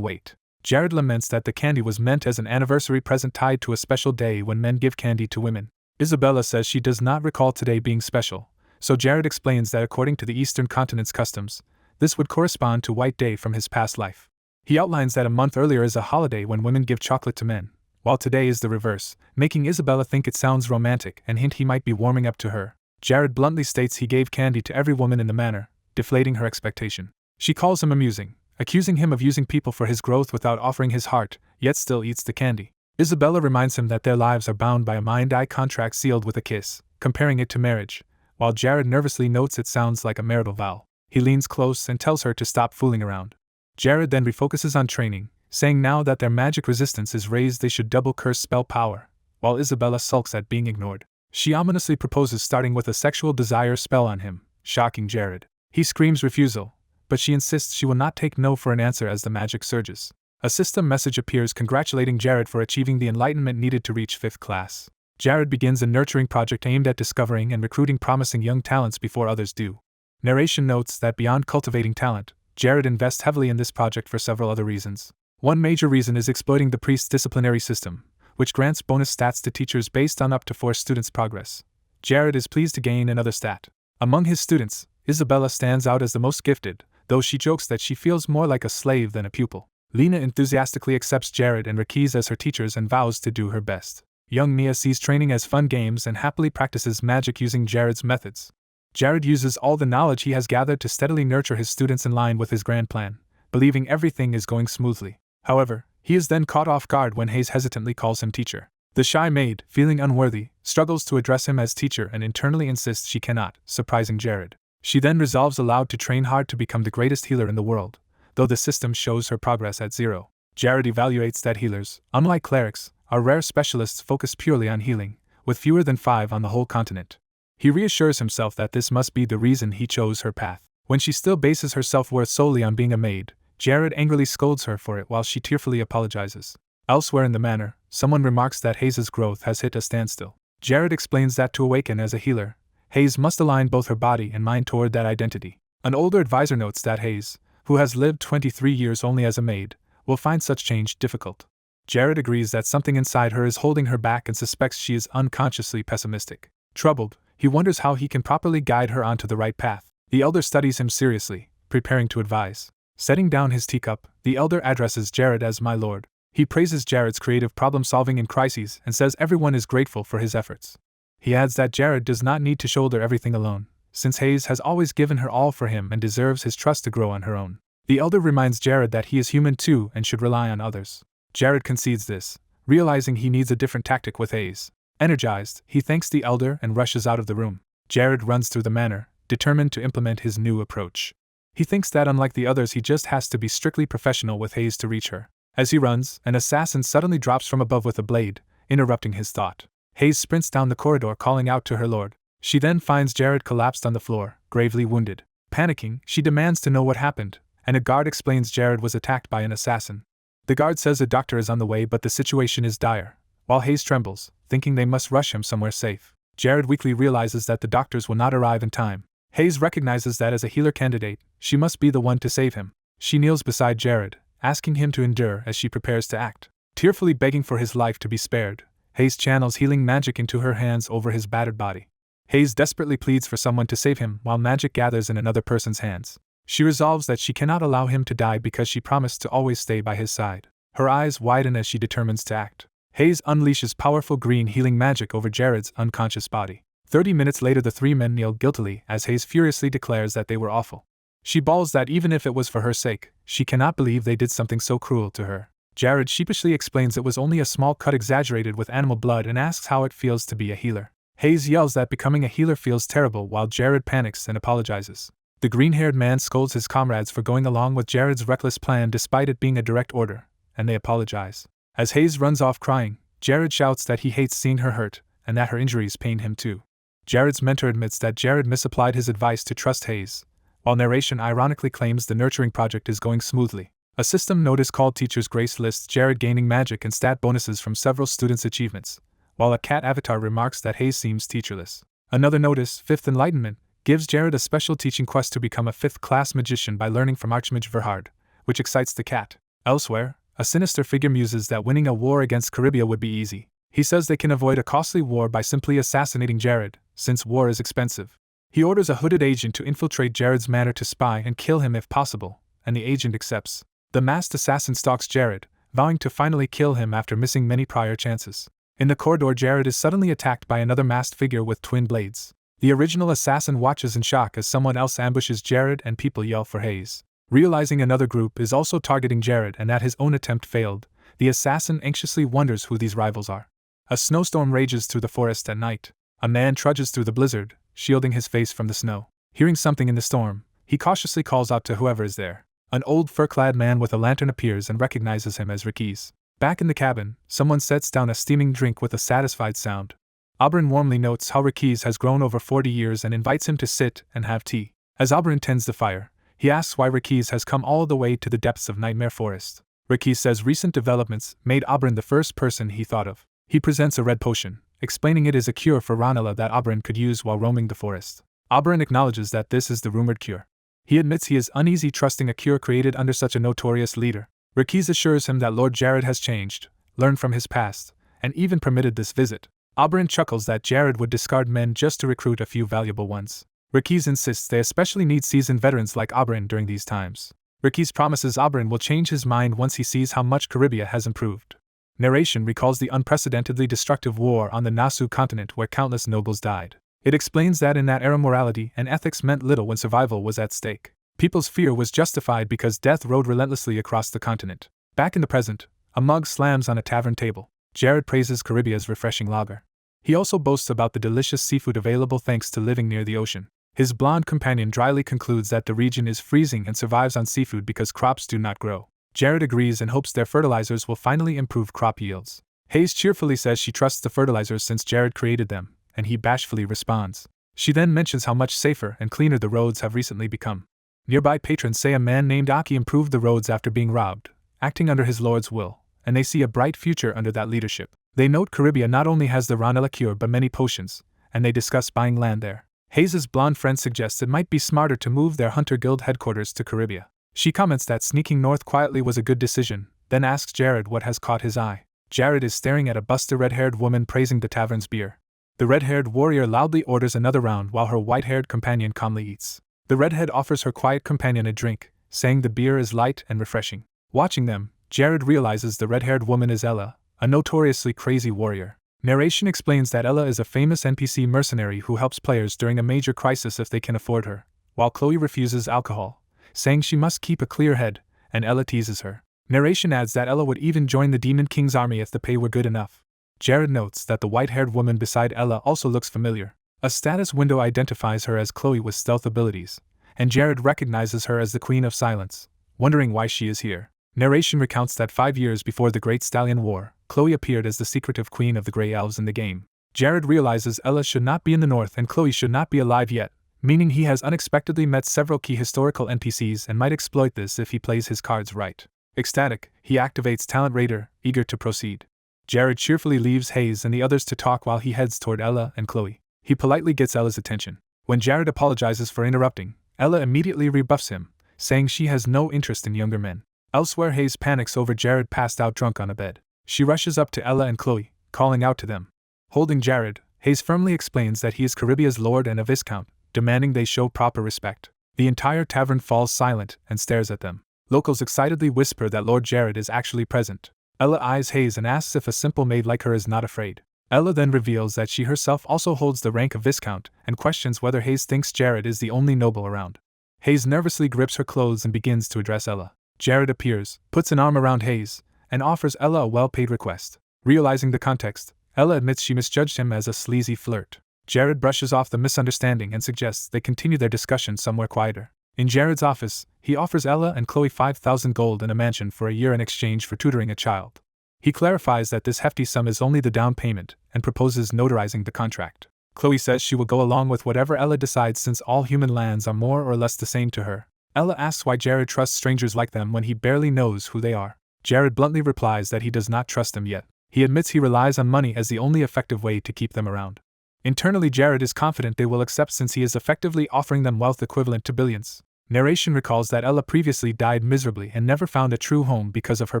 weight. Jared laments that the candy was meant as an anniversary present tied to a special day when men give candy to women. Isabella says she does not recall today being special, so Jared explains that according to the Eastern continent's customs, this would correspond to White Day from his past life. He outlines that a month earlier is a holiday when women give chocolate to men, while today is the reverse, making Isabella think it sounds romantic and hint he might be warming up to her. Jared bluntly states he gave candy to every woman in the manor, deflating her expectation. She calls him amusing, accusing him of using people for his growth without offering his heart, yet still eats the candy. Isabella reminds him that their lives are bound by a mind-eye contract sealed with a kiss, comparing it to marriage, while Jared nervously notes it sounds like a marital vow. He leans close and tells her to stop fooling around. Jared then refocuses on training, saying now that their magic resistance is raised they should double curse spell power, while Isabella sulks at being ignored. She ominously proposes starting with a sexual desire spell on him, shocking Jared. He screams refusal, but she insists she will not take no for an answer as the magic surges. A system message appears congratulating Jared for achieving the enlightenment needed to reach 5th class. Jared begins a nurturing project aimed at discovering and recruiting promising young talents before others do. Narration notes that beyond cultivating talent, Jared invests heavily in this project for several other reasons. One major reason is exploiting the priest's disciplinary system, which grants bonus stats to teachers based on up to 4 students' progress. Jared is pleased to gain another stat. Among his students, Isabella stands out as the most gifted, though she jokes that she feels more like a slave than a pupil. Lena enthusiastically accepts Jared and Rakis as her teachers and vows to do her best. Young Mia sees training as fun games and happily practices magic using Jared's methods. Jared uses all the knowledge he has gathered to steadily nurture his students in line with his grand plan, believing everything is going smoothly. However, he is then caught off guard when Hayes hesitantly calls him teacher. The shy maid, feeling unworthy, struggles to address him as teacher and internally insists she cannot, surprising Jared. She then resolves aloud to train hard to become the greatest healer in the world, though the system shows her progress at 0. Jared evaluates that healers, unlike clerics, are rare specialists focused purely on healing, with fewer than 5 on the whole continent. He reassures himself that this must be the reason he chose her path. When she still bases her self-worth solely on being a maid, Jared angrily scolds her for it while she tearfully apologizes. Elsewhere in the manor, someone remarks that Hayes' growth has hit a standstill. Jared explains that to awaken as a healer, Hayes must align both her body and mind toward that identity. An older advisor notes that Hayes, who has lived 23 years only as a maid, will find such change difficult. Jared agrees that something inside her is holding her back and suspects she is unconsciously pessimistic. Troubled, he wonders how he can properly guide her onto the right path. The elder studies him seriously, preparing to advise. Setting down his teacup, the elder addresses Jared as my lord. He praises Jared's creative problem-solving in crises and says everyone is grateful for his efforts. He adds that Jared does not need to shoulder everything alone, since Hayes has always given her all for him and deserves his trust to grow on her own. The elder reminds Jared that he is human too and should rely on others. Jared concedes this, realizing he needs a different tactic with Hayes. Energized, he thanks the elder and rushes out of the room. Jared runs through the manor, determined to implement his new approach. He thinks that unlike the others he just has to be strictly professional with Hayes to reach her. As he runs, an assassin suddenly drops from above with a blade, interrupting his thought. Hayes sprints down the corridor calling out to her lord. She then finds Jared collapsed on the floor, gravely wounded. Panicking, she demands to know what happened, and a guard explains Jared was attacked by an assassin. The guard says a doctor is on the way but the situation is dire, while Hayes trembles, thinking they must rush him somewhere safe. Jared weakly realizes that the doctors will not arrive in time. Hayes recognizes that as a healer candidate, she must be the one to save him. She kneels beside Jared, asking him to endure as she prepares to act. Tearfully begging for his life to be spared, Hayes channels healing magic into her hands over his battered body. Hayes desperately pleads for someone to save him while magic gathers in another person's hands. She resolves that she cannot allow him to die because she promised to always stay by his side. Her eyes widen as she determines to act. Hayes unleashes powerful green healing magic over Jared's unconscious body. 30 minutes later the 3 men kneel guiltily as Hayes furiously declares that they were awful. She bawls that even if it was for her sake, she cannot believe they did something so cruel to her. Jared sheepishly explains it was only a small cut exaggerated with animal blood and asks how it feels to be a healer. Hayes yells that becoming a healer feels terrible while Jared panics and apologizes. The green-haired man scolds his comrades for going along with Jared's reckless plan despite it being a direct order, and they apologize. As Hayes runs off crying, Jared shouts that he hates seeing her hurt, and that her injuries pain him too. Jared's mentor admits that Jared misapplied his advice to trust Hayes, while narration ironically claims the nurturing project is going smoothly. A system notice called Teacher's Grace lists Jared gaining magic and stat bonuses from several students' achievements, while a cat avatar remarks that Hayes seems teacherless. Another notice, Fifth Enlightenment, gives Jared a special teaching quest to become a 5th-class magician by learning from Archmage Verhard, which excites the cat. Elsewhere, a sinister figure muses that winning a war against Caribia would be easy. He says they can avoid a costly war by simply assassinating Jared, since war is expensive. He orders a hooded agent to infiltrate Jared's manor to spy and kill him if possible, and the agent accepts. The masked assassin stalks Jared, vowing to finally kill him after missing many prior chances. In the corridor, Jared is suddenly attacked by another masked figure with twin blades. The original assassin watches in shock as someone else ambushes Jared and people yell for Hayes. Realizing another group is also targeting Jared and that his own attempt failed, the assassin anxiously wonders who these rivals are. A snowstorm rages through the forest at night. A man trudges through the blizzard, shielding his face from the snow. Hearing something in the storm, he cautiously calls out to whoever is there. An old fur-clad man with a lantern appears and recognizes him as Ricky's. Back in the cabin, someone sets down a steaming drink with a satisfied sound. Oberyn warmly notes how Ricky's has grown over 40 years and invites him to sit and have tea. As Oberyn tends the fire, he asks why Ricky's has come all the way to the depths of Nightmare Forest. Ricky's says recent developments made Oberyn the first person he thought of. He presents a red potion, explaining it is a cure for Ranella that Oberyn could use while roaming the forest. Oberyn acknowledges that this is the rumored cure. He admits he is uneasy trusting a cure created under such a notorious leader. Ricky's assures him that Lord Jared has changed, learned from his past, and even permitted this visit. Oberyn chuckles that Jared would discard men just to recruit a few valuable ones. Ricky's insists they especially need seasoned veterans like Oberyn during these times. Ricky's promises Oberyn will change his mind once he sees how much Caribia has improved. Narration recalls the unprecedentedly destructive war on the Nasu continent where countless nobles died. It explains that in that era morality and ethics meant little when survival was at stake. People's fear was justified because death rode relentlessly across the continent. Back in the present, a mug slams on a tavern table. Jared praises Caribia's refreshing lager. He also boasts about the delicious seafood available thanks to living near the ocean. His blonde companion dryly concludes that the region is freezing and survives on seafood because crops do not grow. Jared agrees and hopes their fertilizers will finally improve crop yields. Hayes cheerfully says she trusts the fertilizers since Jared created them, and he bashfully responds. She then mentions how much safer and cleaner the roads have recently become. Nearby patrons say a man named Aki improved the roads after being robbed, acting under his lord's will, and they see a bright future under that leadership. They note Caribia not only has the Ranella cure but many potions, and they discuss buying land there. Hayes' blonde friend suggests it might be smarter to move their Hunter Guild headquarters to Caribia. She comments that sneaking north quietly was a good decision, then asks Jared what has caught his eye. Jared is staring at a busty red-haired woman praising the tavern's beer. The red-haired warrior loudly orders another round while her white-haired companion calmly eats. The redhead offers her quiet companion a drink, saying the beer is light and refreshing. Watching them, Jared realizes the red-haired woman is Ella, a notoriously crazy warrior. Narration explains that Ella is a famous NPC mercenary who helps players during a major crisis if they can afford her, while Chloe refuses alcohol, saying she must keep a clear head, and Ella teases her. Narration adds that Ella would even join the Demon King's army if the pay were good enough. Jared notes that the white-haired woman beside Ella also looks familiar. A status window identifies her as Chloe with stealth abilities, and Jared recognizes her as the Queen of Silence, wondering why she is here. Narration recounts that 5 years before the Great Stallion War, Chloe appeared as the secretive queen of the Grey Elves in the game. Jared realizes Ella should not be in the north and Chloe should not be alive yet, meaning he has unexpectedly met several key historical NPCs and might exploit this if he plays his cards right. Ecstatic, he activates Talent Raider, eager to proceed. Jared cheerfully leaves Hayes and the others to talk while he heads toward Ella and Chloe. He politely gets Ella's attention. When Jared apologizes for interrupting, Ella immediately rebuffs him, saying she has no interest in younger men. Elsewhere, Hayes panics over Jared passed out drunk on a bed. She rushes up to Ella and Chloe, calling out to them. Holding Jared, Hayes firmly explains that he is Caribia's lord and a viscount, demanding they show proper respect. The entire tavern falls silent and stares at them. Locals excitedly whisper that Lord Jared is actually present. Ella eyes Hayes and asks if a simple maid like her is not afraid. Ella then reveals that she herself also holds the rank of viscount and questions whether Hayes thinks Jared is the only noble around. Hayes nervously grips her clothes and begins to address Ella. Jared appears, puts an arm around Hayes, and offers Ella a well-paid request. Realizing the context, Ella admits she misjudged him as a sleazy flirt. Jared brushes off the misunderstanding and suggests they continue their discussion somewhere quieter. In Jared's office, he offers Ella and Chloe 5,000 gold and a mansion for a year in exchange for tutoring a child. He clarifies that this hefty sum is only the down payment and proposes notarizing the contract. Chloe says she will go along with whatever Ella decides since all human lands are more or less the same to her. Ella asks why Jared trusts strangers like them when he barely knows who they are. Jared bluntly replies that he does not trust them yet. He admits he relies on money as the only effective way to keep them around. Internally, Jared is confident they will accept since he is effectively offering them wealth equivalent to billions. Narration recalls that Ella previously died miserably and never found a true home because of her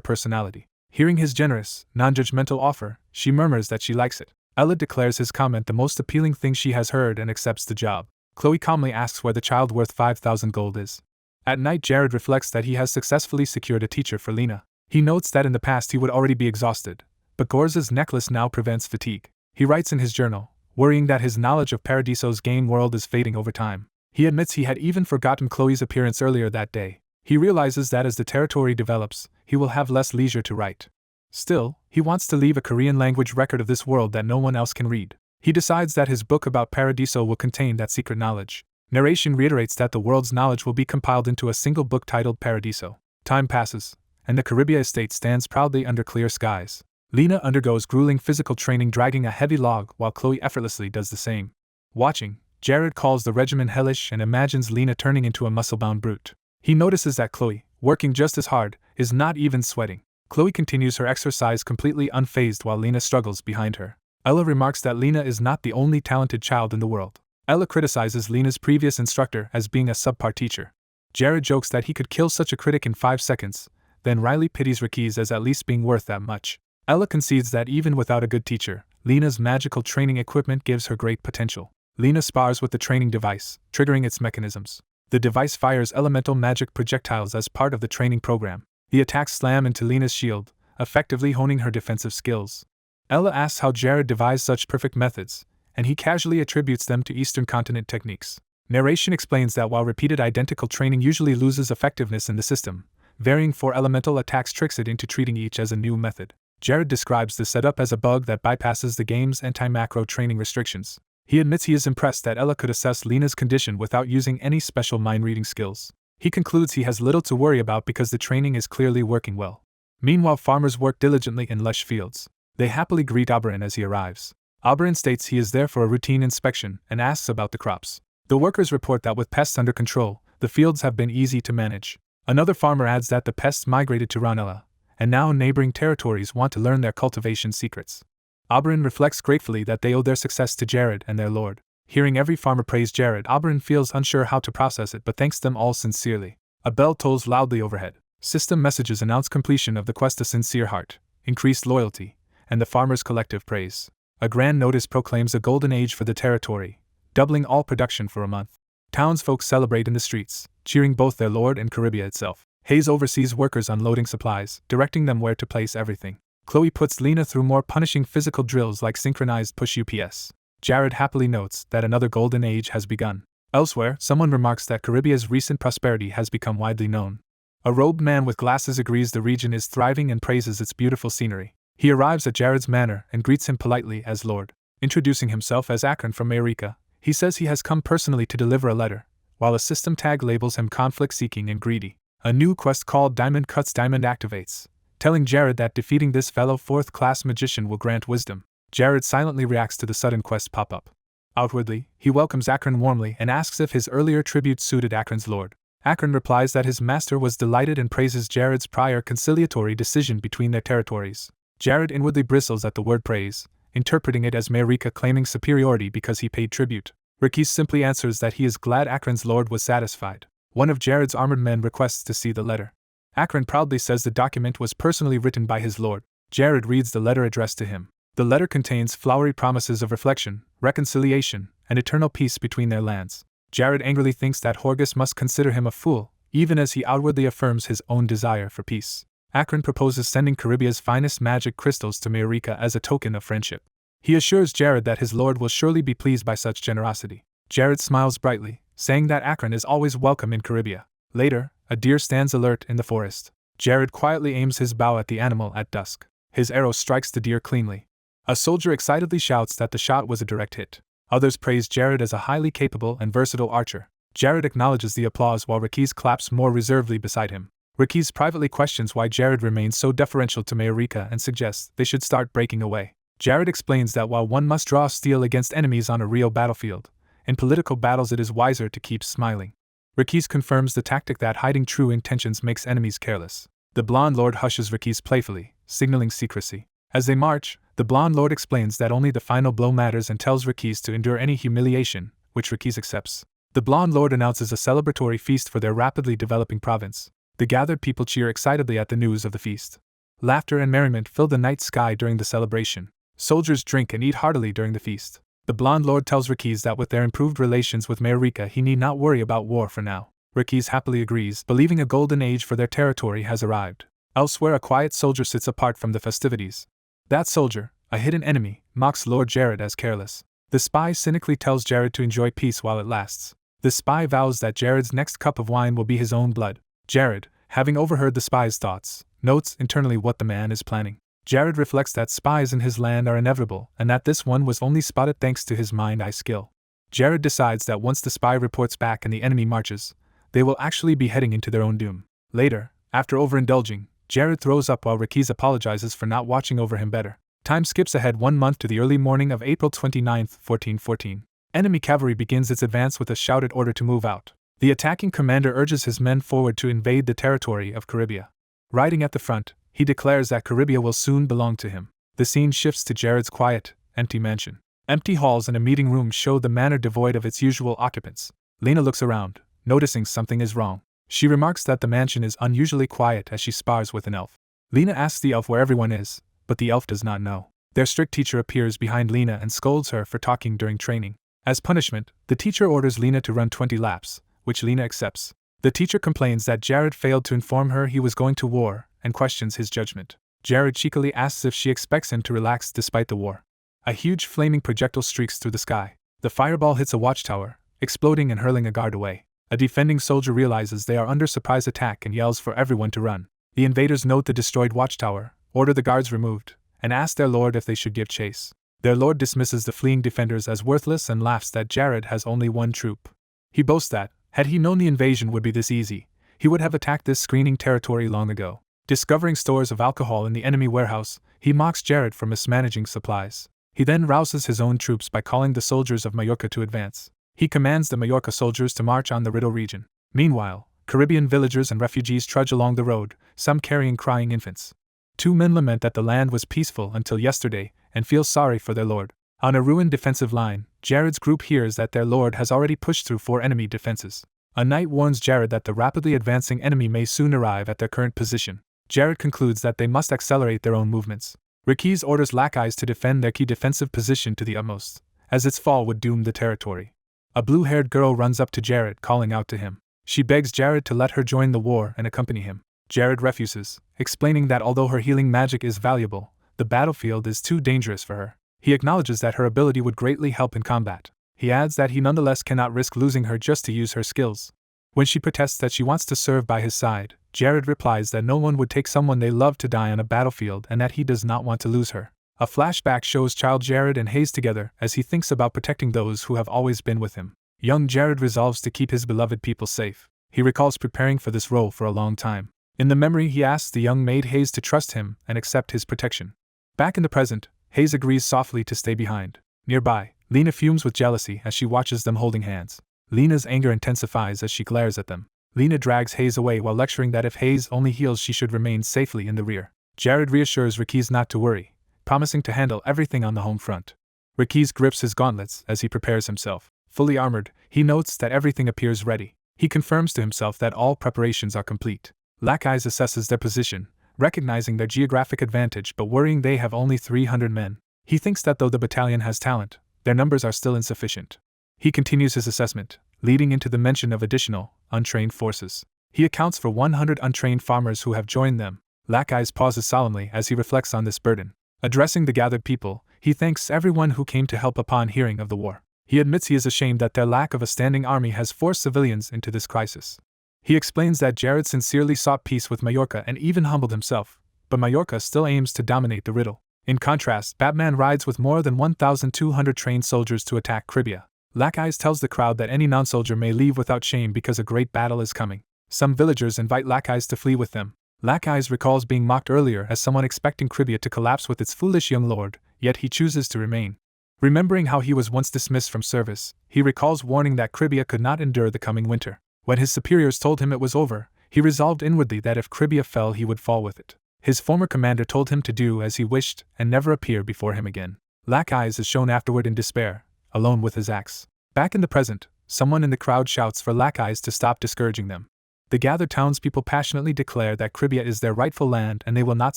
personality. Hearing his generous, non-judgmental offer, she murmurs that she likes it. Ella declares his comment the most appealing thing she has heard and accepts the job. Chloe calmly asks where the child worth 5,000 gold is. At night, Jared reflects that he has successfully secured a teacher for Lena. He notes that in the past he would already be exhausted, but Gorza's necklace now prevents fatigue. He writes in his journal, worrying that his knowledge of Paradiso's game world is fading over time. He admits he had even forgotten Chloe's appearance earlier that day. He realizes that as the territory develops, he will have less leisure to write. Still, he wants to leave a Korean language record of this world that no one else can read. He decides that his book about Paradiso will contain that secret knowledge. Narration reiterates that the world's knowledge will be compiled into a single book titled Paradiso. Time passes, and the Caribia estate stands proudly under clear skies. Lena undergoes grueling physical training dragging a heavy log while Chloe effortlessly does the same. Watching, Jared calls the regimen hellish and imagines Lena turning into a muscle-bound brute. He notices that Chloe, working just as hard, is not even sweating. Chloe continues her exercise completely unfazed while Lena struggles behind her. Ella remarks that Lena is not the only talented child in the world. Ella criticizes Lena's previous instructor as being a subpar teacher. Jared jokes that he could kill such a critic in 5 seconds, then Riley pities Rakiz as at least being worth that much. Ella concedes that even without a good teacher, Lena's magical training equipment gives her great potential. Lena spars with the training device, triggering its mechanisms. The device fires elemental magic projectiles as part of the training program. The attacks slam into Lena's shield, effectively honing her defensive skills. Ella asks how Jared devised such perfect methods, and he casually attributes them to Eastern Continent techniques. Narration explains that while repeated identical training usually loses effectiveness in the system, varying 4 elemental attacks tricks it into treating each as a new method. Jared describes the setup as a bug that bypasses the game's anti-macro training restrictions. He admits he is impressed that Ella could assess Lena's condition without using any special mind-reading skills. He concludes he has little to worry about because the training is clearly working well. Meanwhile, farmers work diligently in lush fields. They happily greet Oberyn as he arrives. Oberyn states he is there for a routine inspection and asks about the crops. The workers report that with pests under control, the fields have been easy to manage. Another farmer adds that the pests migrated to Ranella, and now neighboring territories want to learn their cultivation secrets. Oberyn reflects gratefully that they owe their success to Jared and their lord. Hearing every farmer praise Jared, Oberyn feels unsure how to process it but thanks them all sincerely. A bell tolls loudly overhead. System messages announce completion of the quest of Sincere Heart, increased loyalty, and the farmers' collective praise. A grand notice proclaims a golden age for the territory, doubling all production for a month. Townsfolk celebrate in the streets, cheering both their lord and Caribia itself. Hayes oversees workers unloading supplies, directing them where to place everything. Chloe puts Lena through more punishing physical drills like synchronized push UPS. Jared happily notes that another golden age has begun. Elsewhere, someone remarks that Caribia's recent prosperity has become widely known. A robed man with glasses agrees the region is thriving and praises its beautiful scenery. He arrives at Jared's manor and greets him politely as Lord. Introducing himself as Akron from Eureka, he says he has come personally to deliver a letter, while a system tag labels him conflict-seeking and greedy. A new quest called Diamond Cuts Diamond activates, telling Jared that defeating this fellow 4th-class magician will grant wisdom. Jared silently reacts to the sudden quest pop-up. Outwardly, he welcomes Akron warmly and asks if his earlier tribute suited Akron's lord. Akron replies that his master was delighted and praises Jared's prior conciliatory decision between their territories. Jared inwardly bristles at the word praise, interpreting it as Eureka claiming superiority because he paid tribute. Rakiz simply answers that he is glad Akron's lord was satisfied. One of Jared's armored men requests to see the letter. Akron proudly says the document was personally written by his lord. Jared reads the letter addressed to him. The letter contains flowery promises of reflection, reconciliation, and eternal peace between their lands. Jared angrily thinks that Horgus must consider him a fool, even as he outwardly affirms his own desire for peace. Akron proposes sending Caribia's finest magic crystals to Eureka as a token of friendship. He assures Jared that his lord will surely be pleased by such generosity. Jared smiles brightly, saying that Akron is always welcome in Caribia. Later, a deer stands alert in the forest. Jared quietly aims his bow at the animal at dusk. His arrow strikes the deer cleanly. A soldier excitedly shouts that the shot was a direct hit. Others praise Jared as a highly capable and versatile archer. Jared acknowledges the applause while Rakiz claps more reservedly beside him. Rakiz privately questions why Jared remains so deferential to Eureka and suggests they should start breaking away. Jared explains that while one must draw steel against enemies on a real battlefield, in political battles it is wiser to keep smiling. Ricky's confirms the tactic that hiding true intentions makes enemies careless. The blonde lord hushes Ricky's playfully, signaling secrecy. As they march, the blonde lord explains that only the final blow matters and tells Ricky's to endure any humiliation, which Ricky's accepts. The blonde lord announces a celebratory feast for their rapidly developing province. The gathered people cheer excitedly at the news of the feast. Laughter and merriment fill the night sky during the celebration. Soldiers drink and eat heartily during the feast. The blonde lord tells Ricky's that with their improved relations with Mayor Rika he need not worry about war for now. Ricky's happily agrees, believing a golden age for their territory has arrived. Elsewhere, a quiet soldier sits apart from the festivities. That soldier, a hidden enemy, mocks Lord Jared as careless. The spy cynically tells Jared to enjoy peace while it lasts. The spy vows that Jared's next cup of wine will be his own blood. Jared, having overheard the spy's thoughts, notes internally what the man is planning. Jared reflects that spies in his land are inevitable and that this one was only spotted thanks to his mind-eye skill. Jared decides that once the spy reports back and the enemy marches, they will actually be heading into their own doom. Later, after overindulging, Jared throws up while Ricky's apologizes for not watching over him better. Time skips ahead 1 month to the early morning of April 29, 1414. Enemy cavalry begins its advance with a shouted order to move out. The attacking commander urges his men forward to invade the territory of Caribia. Riding at the front, he declares that Caribia will soon belong to him. The scene shifts to Jared's quiet, empty mansion. Empty halls and a meeting room show the manor devoid of its usual occupants. Lena looks around, noticing something is wrong. She remarks that the mansion is unusually quiet as she spars with an elf. Lena asks the elf where everyone is, but the elf does not know. Their strict teacher appears behind Lena and scolds her for talking during training. As punishment, the teacher orders Lena to run 20 laps, which Lena accepts. The teacher complains that Jared failed to inform her he was going to war, and questions his judgment. Jared cheekily asks if she expects him to relax despite the war. A huge flaming projectile streaks through the sky. The fireball hits a watchtower, exploding and hurling a guard away. A defending soldier realizes they are under surprise attack and yells for everyone to run. The invaders note the destroyed watchtower, order the guards removed, and ask their lord if they should give chase. Their lord dismisses the fleeing defenders as worthless and laughs that Jared has only one troop. He boasts that, had he known the invasion would be this easy, he would have attacked this screening territory long ago. Discovering stores of alcohol in the enemy warehouse, he mocks Jared for mismanaging supplies. He then rouses his own troops by calling the soldiers of Majorca to advance. He commands the Majorca soldiers to march on the Riddle region. Meanwhile, Caribbean villagers and refugees trudge along the road, some carrying crying infants. Two men lament that the land was peaceful until yesterday and feel sorry for their lord. On a ruined defensive line, Jared's group hears that their lord has already pushed through 4 enemy defenses. A knight warns Jared that the rapidly advancing enemy may soon arrive at their current position. Jared concludes that they must accelerate their own movements. Ricky's orders lackeys to defend their key defensive position to the utmost, as its fall would doom the territory. A blue-haired girl runs up to Jared, calling out to him. She begs Jared to let her join the war and accompany him. Jared refuses, explaining that although her healing magic is valuable, the battlefield is too dangerous for her. He acknowledges that her ability would greatly help in combat. He adds that he nonetheless cannot risk losing her just to use her skills. When she protests that she wants to serve by his side, Jared replies that no one would take someone they love to die on a battlefield and that he does not want to lose her. A flashback shows child Jared and Hayes together as he thinks about protecting those who have always been with him. Young Jared resolves to keep his beloved people safe. He recalls preparing for this role for a long time. In the memory, he asks the young maid Hayes to trust him and accept his protection. Back in the present, Hayes agrees softly to stay behind. Nearby, Lena fumes with jealousy as she watches them holding hands. Lena's anger intensifies as she glares at them. Lena drags Hayes away while lecturing that if Hayes only heals she should remain safely in the rear. Jared reassures Ricky's not to worry, promising to handle everything on the home front. Ricky's grips his gauntlets as he prepares himself. Fully armored, he notes that everything appears ready. He confirms to himself that all preparations are complete. Lackeyes assesses their position, recognizing their geographic advantage but worrying they have only 300 men. He thinks that though the battalion has talent, their numbers are still insufficient. He continues his assessment, leading into the mention of additional, untrained forces. He accounts for 100 untrained farmers who have joined them. Lackeyes pauses solemnly as he reflects on this burden. Addressing the gathered people, he thanks everyone who came to help upon hearing of the war. He admits he is ashamed that their lack of a standing army has forced civilians into this crisis. He explains that Jared sincerely sought peace with Majorca and even humbled himself, but Majorca still aims to dominate the riddle. In contrast, Batman rides with more than 1,200 trained soldiers to attack Caribia. Lackeyes tells the crowd that any non-soldier may leave without shame because a great battle is coming. Some villagers invite Lackeyes to flee with them. Lackeyes recalls being mocked earlier as someone expecting Caribia to collapse with its foolish young lord, yet he chooses to remain. Remembering how he was once dismissed from service, he recalls warning that Cribia could not endure the coming winter. When his superiors told him it was over, he resolved inwardly that if Cribia fell he would fall with it. His former commander told him to do as he wished and never appear before him again. Lack Eyes is shown afterward in despair, alone with his axe. Back in the present, someone in the crowd shouts for Lack Eyes to stop discouraging them. The gathered townspeople passionately declare that Cribia is their rightful land and they will not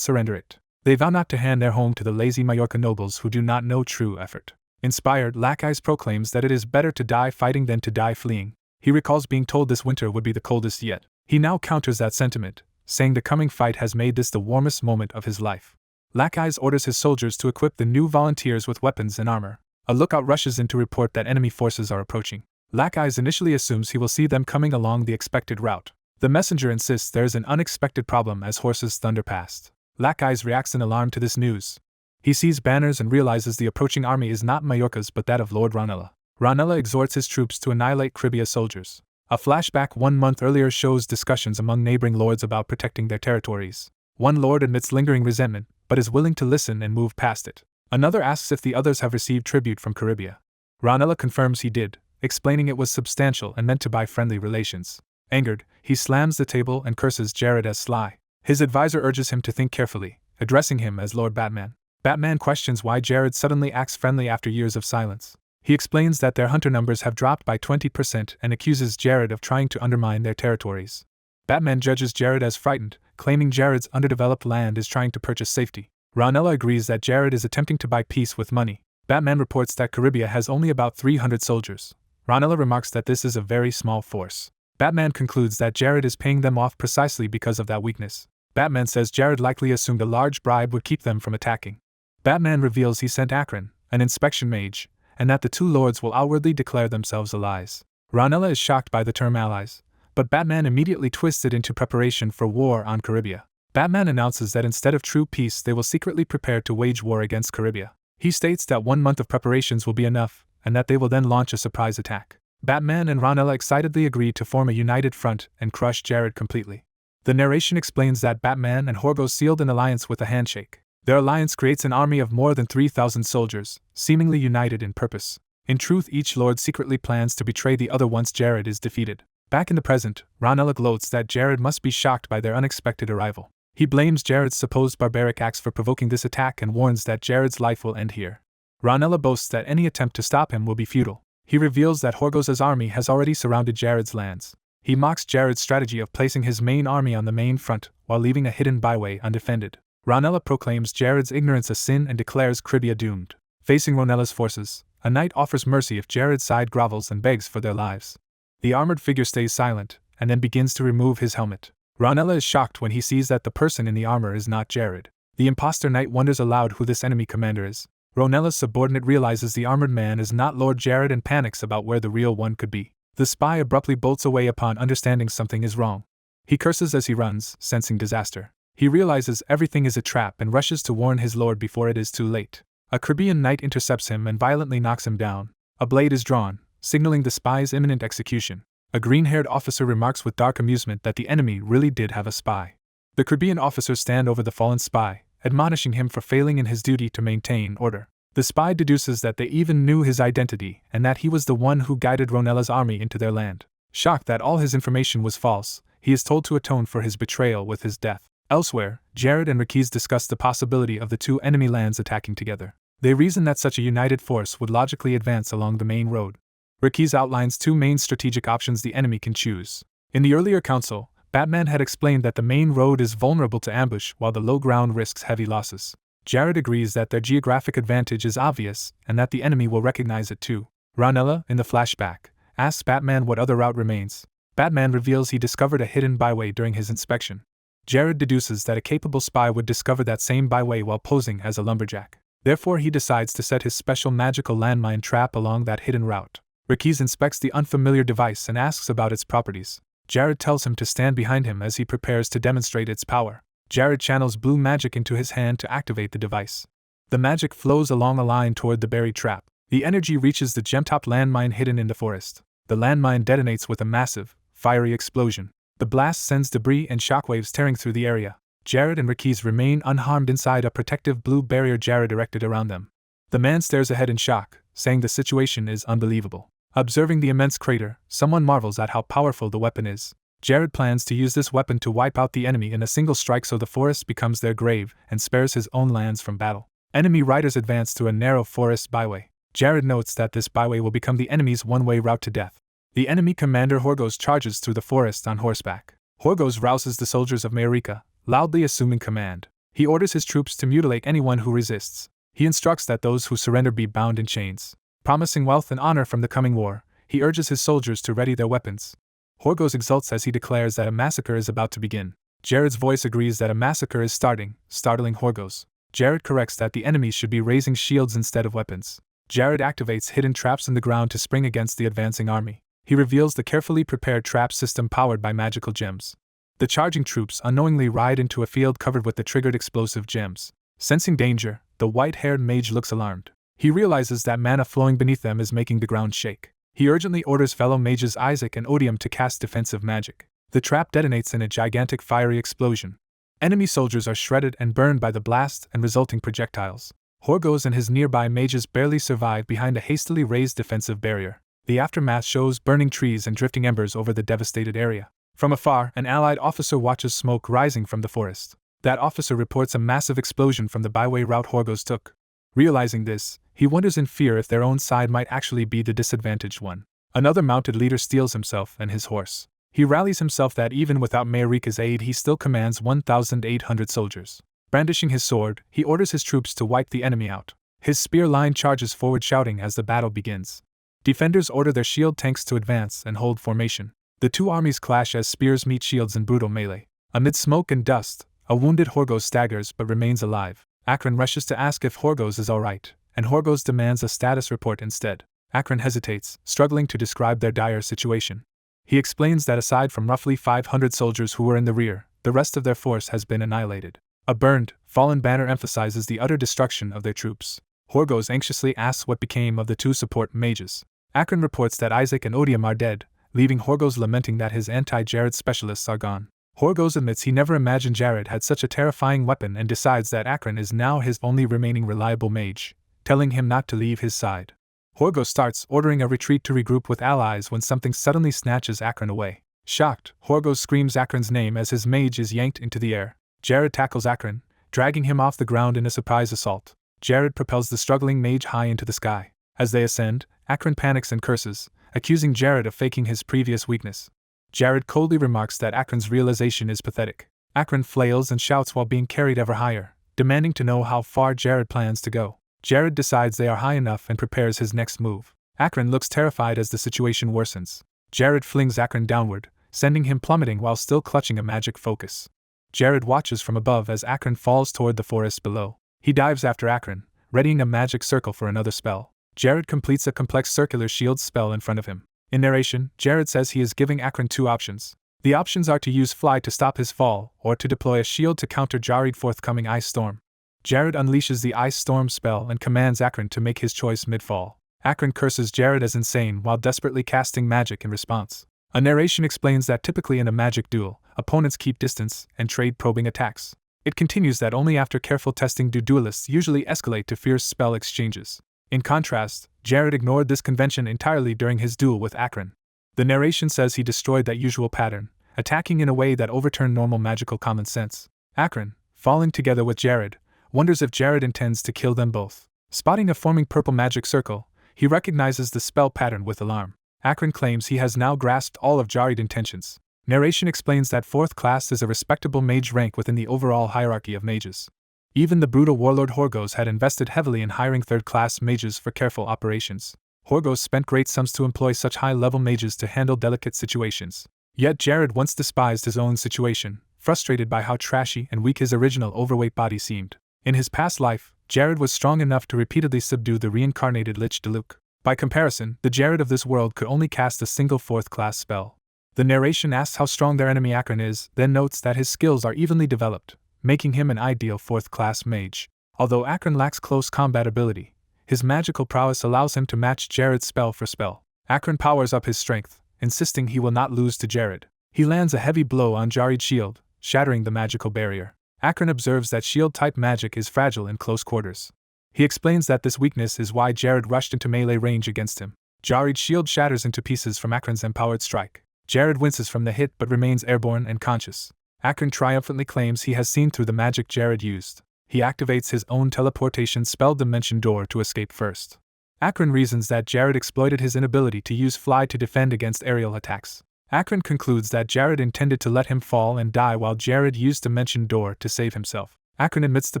surrender it. They vow not to hand their home to the lazy Majorca nobles who do not know true effort. Inspired, Lack Eyes proclaims that it is better to die fighting than to die fleeing. He recalls being told this winter would be the coldest yet. He now counters that sentiment, saying the coming fight has made this the warmest moment of his life. Lack Eyes orders his soldiers to equip the new volunteers with weapons and armor. A lookout rushes in to report that enemy forces are approaching. Lack Eyes initially assumes he will see them coming along the expected route. The messenger insists there is an unexpected problem as horses thunder past. Lack Eyes reacts in alarm to this news. He sees banners and realizes the approaching army is not Majorca's but that of Lord Ranella. Ranella exhorts his troops to annihilate Cribia's soldiers. A flashback 1 month earlier shows discussions among neighboring lords about protecting their territories. One lord admits lingering resentment, but is willing to listen and move past it. Another asks if the others have received tribute from Caribia. Ranella confirms he did, explaining it was substantial and meant to buy friendly relations. Angered, he slams the table and curses Jared as sly. His advisor urges him to think carefully, addressing him as Lord Batman. Batman questions why Jared suddenly acts friendly after years of silence. He explains that their hunter numbers have dropped by 20% and accuses Jared of trying to undermine their territories. Batman judges Jared as frightened, claiming Jared's underdeveloped land is trying to purchase safety. Ranella agrees that Jared is attempting to buy peace with money. Batman reports that Caribia has only about 300 soldiers. Ranella remarks that this is a very small force. Batman concludes that Jared is paying them off precisely because of that weakness. Batman says Jared likely assumed a large bribe would keep them from attacking. Batman reveals he sent Akron, an inspection mage, and that the two lords will outwardly declare themselves allies. Ranella is shocked by the term allies, but Batman immediately twists it into preparation for war on Caribia. Batman announces that instead of true peace they will secretly prepare to wage war against Caribia. He states that 1 month of preparations will be enough, and that they will then launch a surprise attack. Batman and Ranella excitedly agree to form a united front and crush Jared completely. The narration explains that Batman and Horgo sealed an alliance with a handshake. Their alliance creates an army of more than 3,000 soldiers, seemingly united in purpose. In truth, each lord secretly plans to betray the other once Jared is defeated. Back in the present, Ranella gloats that Jared must be shocked by their unexpected arrival. He blames Jared's supposed barbaric acts for provoking this attack and warns that Jared's life will end here. Ranella boasts that any attempt to stop him will be futile. He reveals that Horgos's army has already surrounded Jared's lands. He mocks Jared's strategy of placing his main army on the main front while leaving a hidden byway undefended. Ranella proclaims Jared's ignorance a sin and declares Cribia doomed. Facing Ranella's forces, a knight offers mercy if Jared's side grovels and begs for their lives. The armored figure stays silent, and then begins to remove his helmet. Ranella is shocked when he sees that the person in the armor is not Jared. The imposter knight wonders aloud who this enemy commander is. Ranella's subordinate realizes the armored man is not Lord Jared and panics about where the real one could be. The spy abruptly bolts away upon understanding something is wrong. He curses as he runs, sensing disaster. He realizes everything is a trap and rushes to warn his lord before it is too late. A Caribbean knight intercepts him and violently knocks him down. A blade is drawn, signaling the spy's imminent execution. A green-haired officer remarks with dark amusement that the enemy really did have a spy. The Caribbean officers stand over the fallen spy, admonishing him for failing in his duty to maintain order. The spy deduces that they even knew his identity and that he was the one who guided Ranella's army into their land. Shocked that all his information was false, he is told to atone for his betrayal with his death. Elsewhere, Jared and Rakis discuss the possibility of the two enemy lands attacking together. They reason that such a united force would logically advance along the main road. Rakis outlines two main strategic options the enemy can choose. In the earlier council, Batman had explained that the main road is vulnerable to ambush while the low ground risks heavy losses. Jared agrees that their geographic advantage is obvious and that the enemy will recognize it too. Ranella, in the flashback, asks Batman what other route remains. Batman reveals he discovered a hidden byway during his inspection. Jared deduces that a capable spy would discover that same byway while posing as a lumberjack. Therefore, he decides to set his special magical landmine trap along that hidden route. Rakis inspects the unfamiliar device and asks about its properties. Jared tells him to stand behind him as he prepares to demonstrate its power. Jared channels blue magic into his hand to activate the device. The magic flows along a line toward the buried trap. The energy reaches the gem-topped landmine hidden in the forest. The landmine detonates with a massive, fiery explosion. The blast sends debris and shockwaves tearing through the area. Jared and Ricky's remain unharmed inside a protective blue barrier Jared erected around them. The man stares ahead in shock, saying the situation is unbelievable. Observing the immense crater, someone marvels at how powerful the weapon is. Jared plans to use this weapon to wipe out the enemy in a single strike so the forest becomes their grave and spares his own lands from battle. Enemy riders advance through a narrow forest byway. Jared notes that this byway will become the enemy's one-way route to death. The enemy commander Horgoz charges through the forest on horseback. Horgoz rouses the soldiers of Mayarika, loudly assuming command. He orders his troops to mutilate anyone who resists. He instructs that those who surrender be bound in chains. Promising wealth and honor from the coming war, he urges his soldiers to ready their weapons. Horgoz exults as he declares that a massacre is about to begin. Jared's voice agrees that a massacre is starting, startling Horgoz. Jared corrects that the enemies should be raising shields instead of weapons. Jared activates hidden traps in the ground to spring against the advancing army. He reveals the carefully prepared trap system powered by magical gems. The charging troops unknowingly ride into a field covered with the triggered explosive gems. Sensing danger, the white-haired mage looks alarmed. He realizes that mana flowing beneath them is making the ground shake. He urgently orders fellow mages Isaac and Odium to cast defensive magic. The trap detonates in a gigantic fiery explosion. Enemy soldiers are shredded and burned by the blast and resulting projectiles. Horgoz and his nearby mages barely survive behind a hastily raised defensive barrier. The aftermath shows burning trees and drifting embers over the devastated area. From afar, an allied officer watches smoke rising from the forest. That officer reports a massive explosion from the byway route Horgoz took. Realizing this, he wonders in fear if their own side might actually be the disadvantaged one. Another mounted leader steals himself and his horse. He rallies himself that even without Mayarika's aid he still commands 1,800 soldiers. Brandishing his sword, he orders his troops to wipe the enemy out. His spear line charges forward shouting as the battle begins. Defenders order their shield tanks to advance and hold formation. The two armies clash as spears meet shields in brutal melee. Amid smoke and dust, a wounded Horgoz staggers but remains alive. Akron rushes to ask if Horgoz is alright, and Horgoz demands a status report instead. Akron hesitates, struggling to describe their dire situation. He explains that aside from roughly 500 soldiers who were in the rear, the rest of their force has been annihilated. A burned, fallen banner emphasizes the utter destruction of their troops. Horgoz anxiously asks what became of the two support mages. Akron reports that Isaac and Odium are dead, leaving Horgoz lamenting that his anti-Jared specialists are gone. Horgoz admits he never imagined Jared had such a terrifying weapon and decides that Akron is now his only remaining reliable mage, telling him not to leave his side. Horgoz starts ordering a retreat to regroup with allies when something suddenly snatches Akron away. Shocked, Horgoz screams Akron's name as his mage is yanked into the air. Jared tackles Akron, dragging him off the ground in a surprise assault. Jared propels the struggling mage high into the sky. As they ascend, Akron panics and curses, accusing Jared of faking his previous weakness. Jared coldly remarks that Akron's realization is pathetic. Akron flails and shouts while being carried ever higher, demanding to know how far Jared plans to go. Jared decides they are high enough and prepares his next move. Akron looks terrified as the situation worsens. Jared flings Akron downward, sending him plummeting while still clutching a magic focus. Jared watches from above as Akron falls toward the forest below. He dives after Akron, readying a magic circle for another spell. Jared completes a complex circular shield spell in front of him. In narration, Jared says he is giving Akron two options. The options are to use Fly to stop his fall, or to deploy a shield to counter Jared's forthcoming Ice Storm. Jared unleashes the Ice Storm spell and commands Akron to make his choice mid-fall. Akron curses Jared as insane while desperately casting magic in response. A narration explains that typically in a magic duel, opponents keep distance and trade probing attacks. It continues that only after careful testing do duelists usually escalate to fierce spell exchanges. In contrast, Jared ignored this convention entirely during his duel with Akron. The narration says he destroyed that usual pattern, attacking in a way that overturned normal magical common sense. Akron, falling together with Jared, wonders if Jared intends to kill them both. Spotting a forming purple magic circle, he recognizes the spell pattern with alarm. Akron claims he has now grasped all of Jared's intentions. Narration explains that 4th class is a respectable mage rank within the overall hierarchy of mages. Even the brutal warlord Horgoz had invested heavily in hiring 3rd-class mages for careful operations. Horgoz spent great sums to employ such high-level mages to handle delicate situations. Yet Jared once despised his own situation, frustrated by how trashy and weak his original overweight body seemed. In his past life, Jared was strong enough to repeatedly subdue the reincarnated Lich Diluc. By comparison, the Jared of this world could only cast a single 4th-class spell. The narration asks how strong their enemy Akron is, then notes that his skills are evenly developed, making him an ideal 4th-class mage. Although Akron lacks close combat ability, his magical prowess allows him to match Jared's spell for spell. Akron powers up his strength, insisting he will not lose to Jared. He lands a heavy blow on Jared's shield, shattering the magical barrier. Akron observes that shield-type magic is fragile in close quarters. He explains that this weakness is why Jared rushed into melee range against him. Jared's shield shatters into pieces from Akron's empowered strike. Jared winces from the hit but remains airborne and conscious. Akron triumphantly claims he has seen through the magic Jared used. He activates his own teleportation spell Dimension Door to escape first. Akron reasons that Jared exploited his inability to use fly to defend against aerial attacks. Akron concludes that Jared intended to let him fall and die while Jared used Dimension Door to save himself. Akron admits the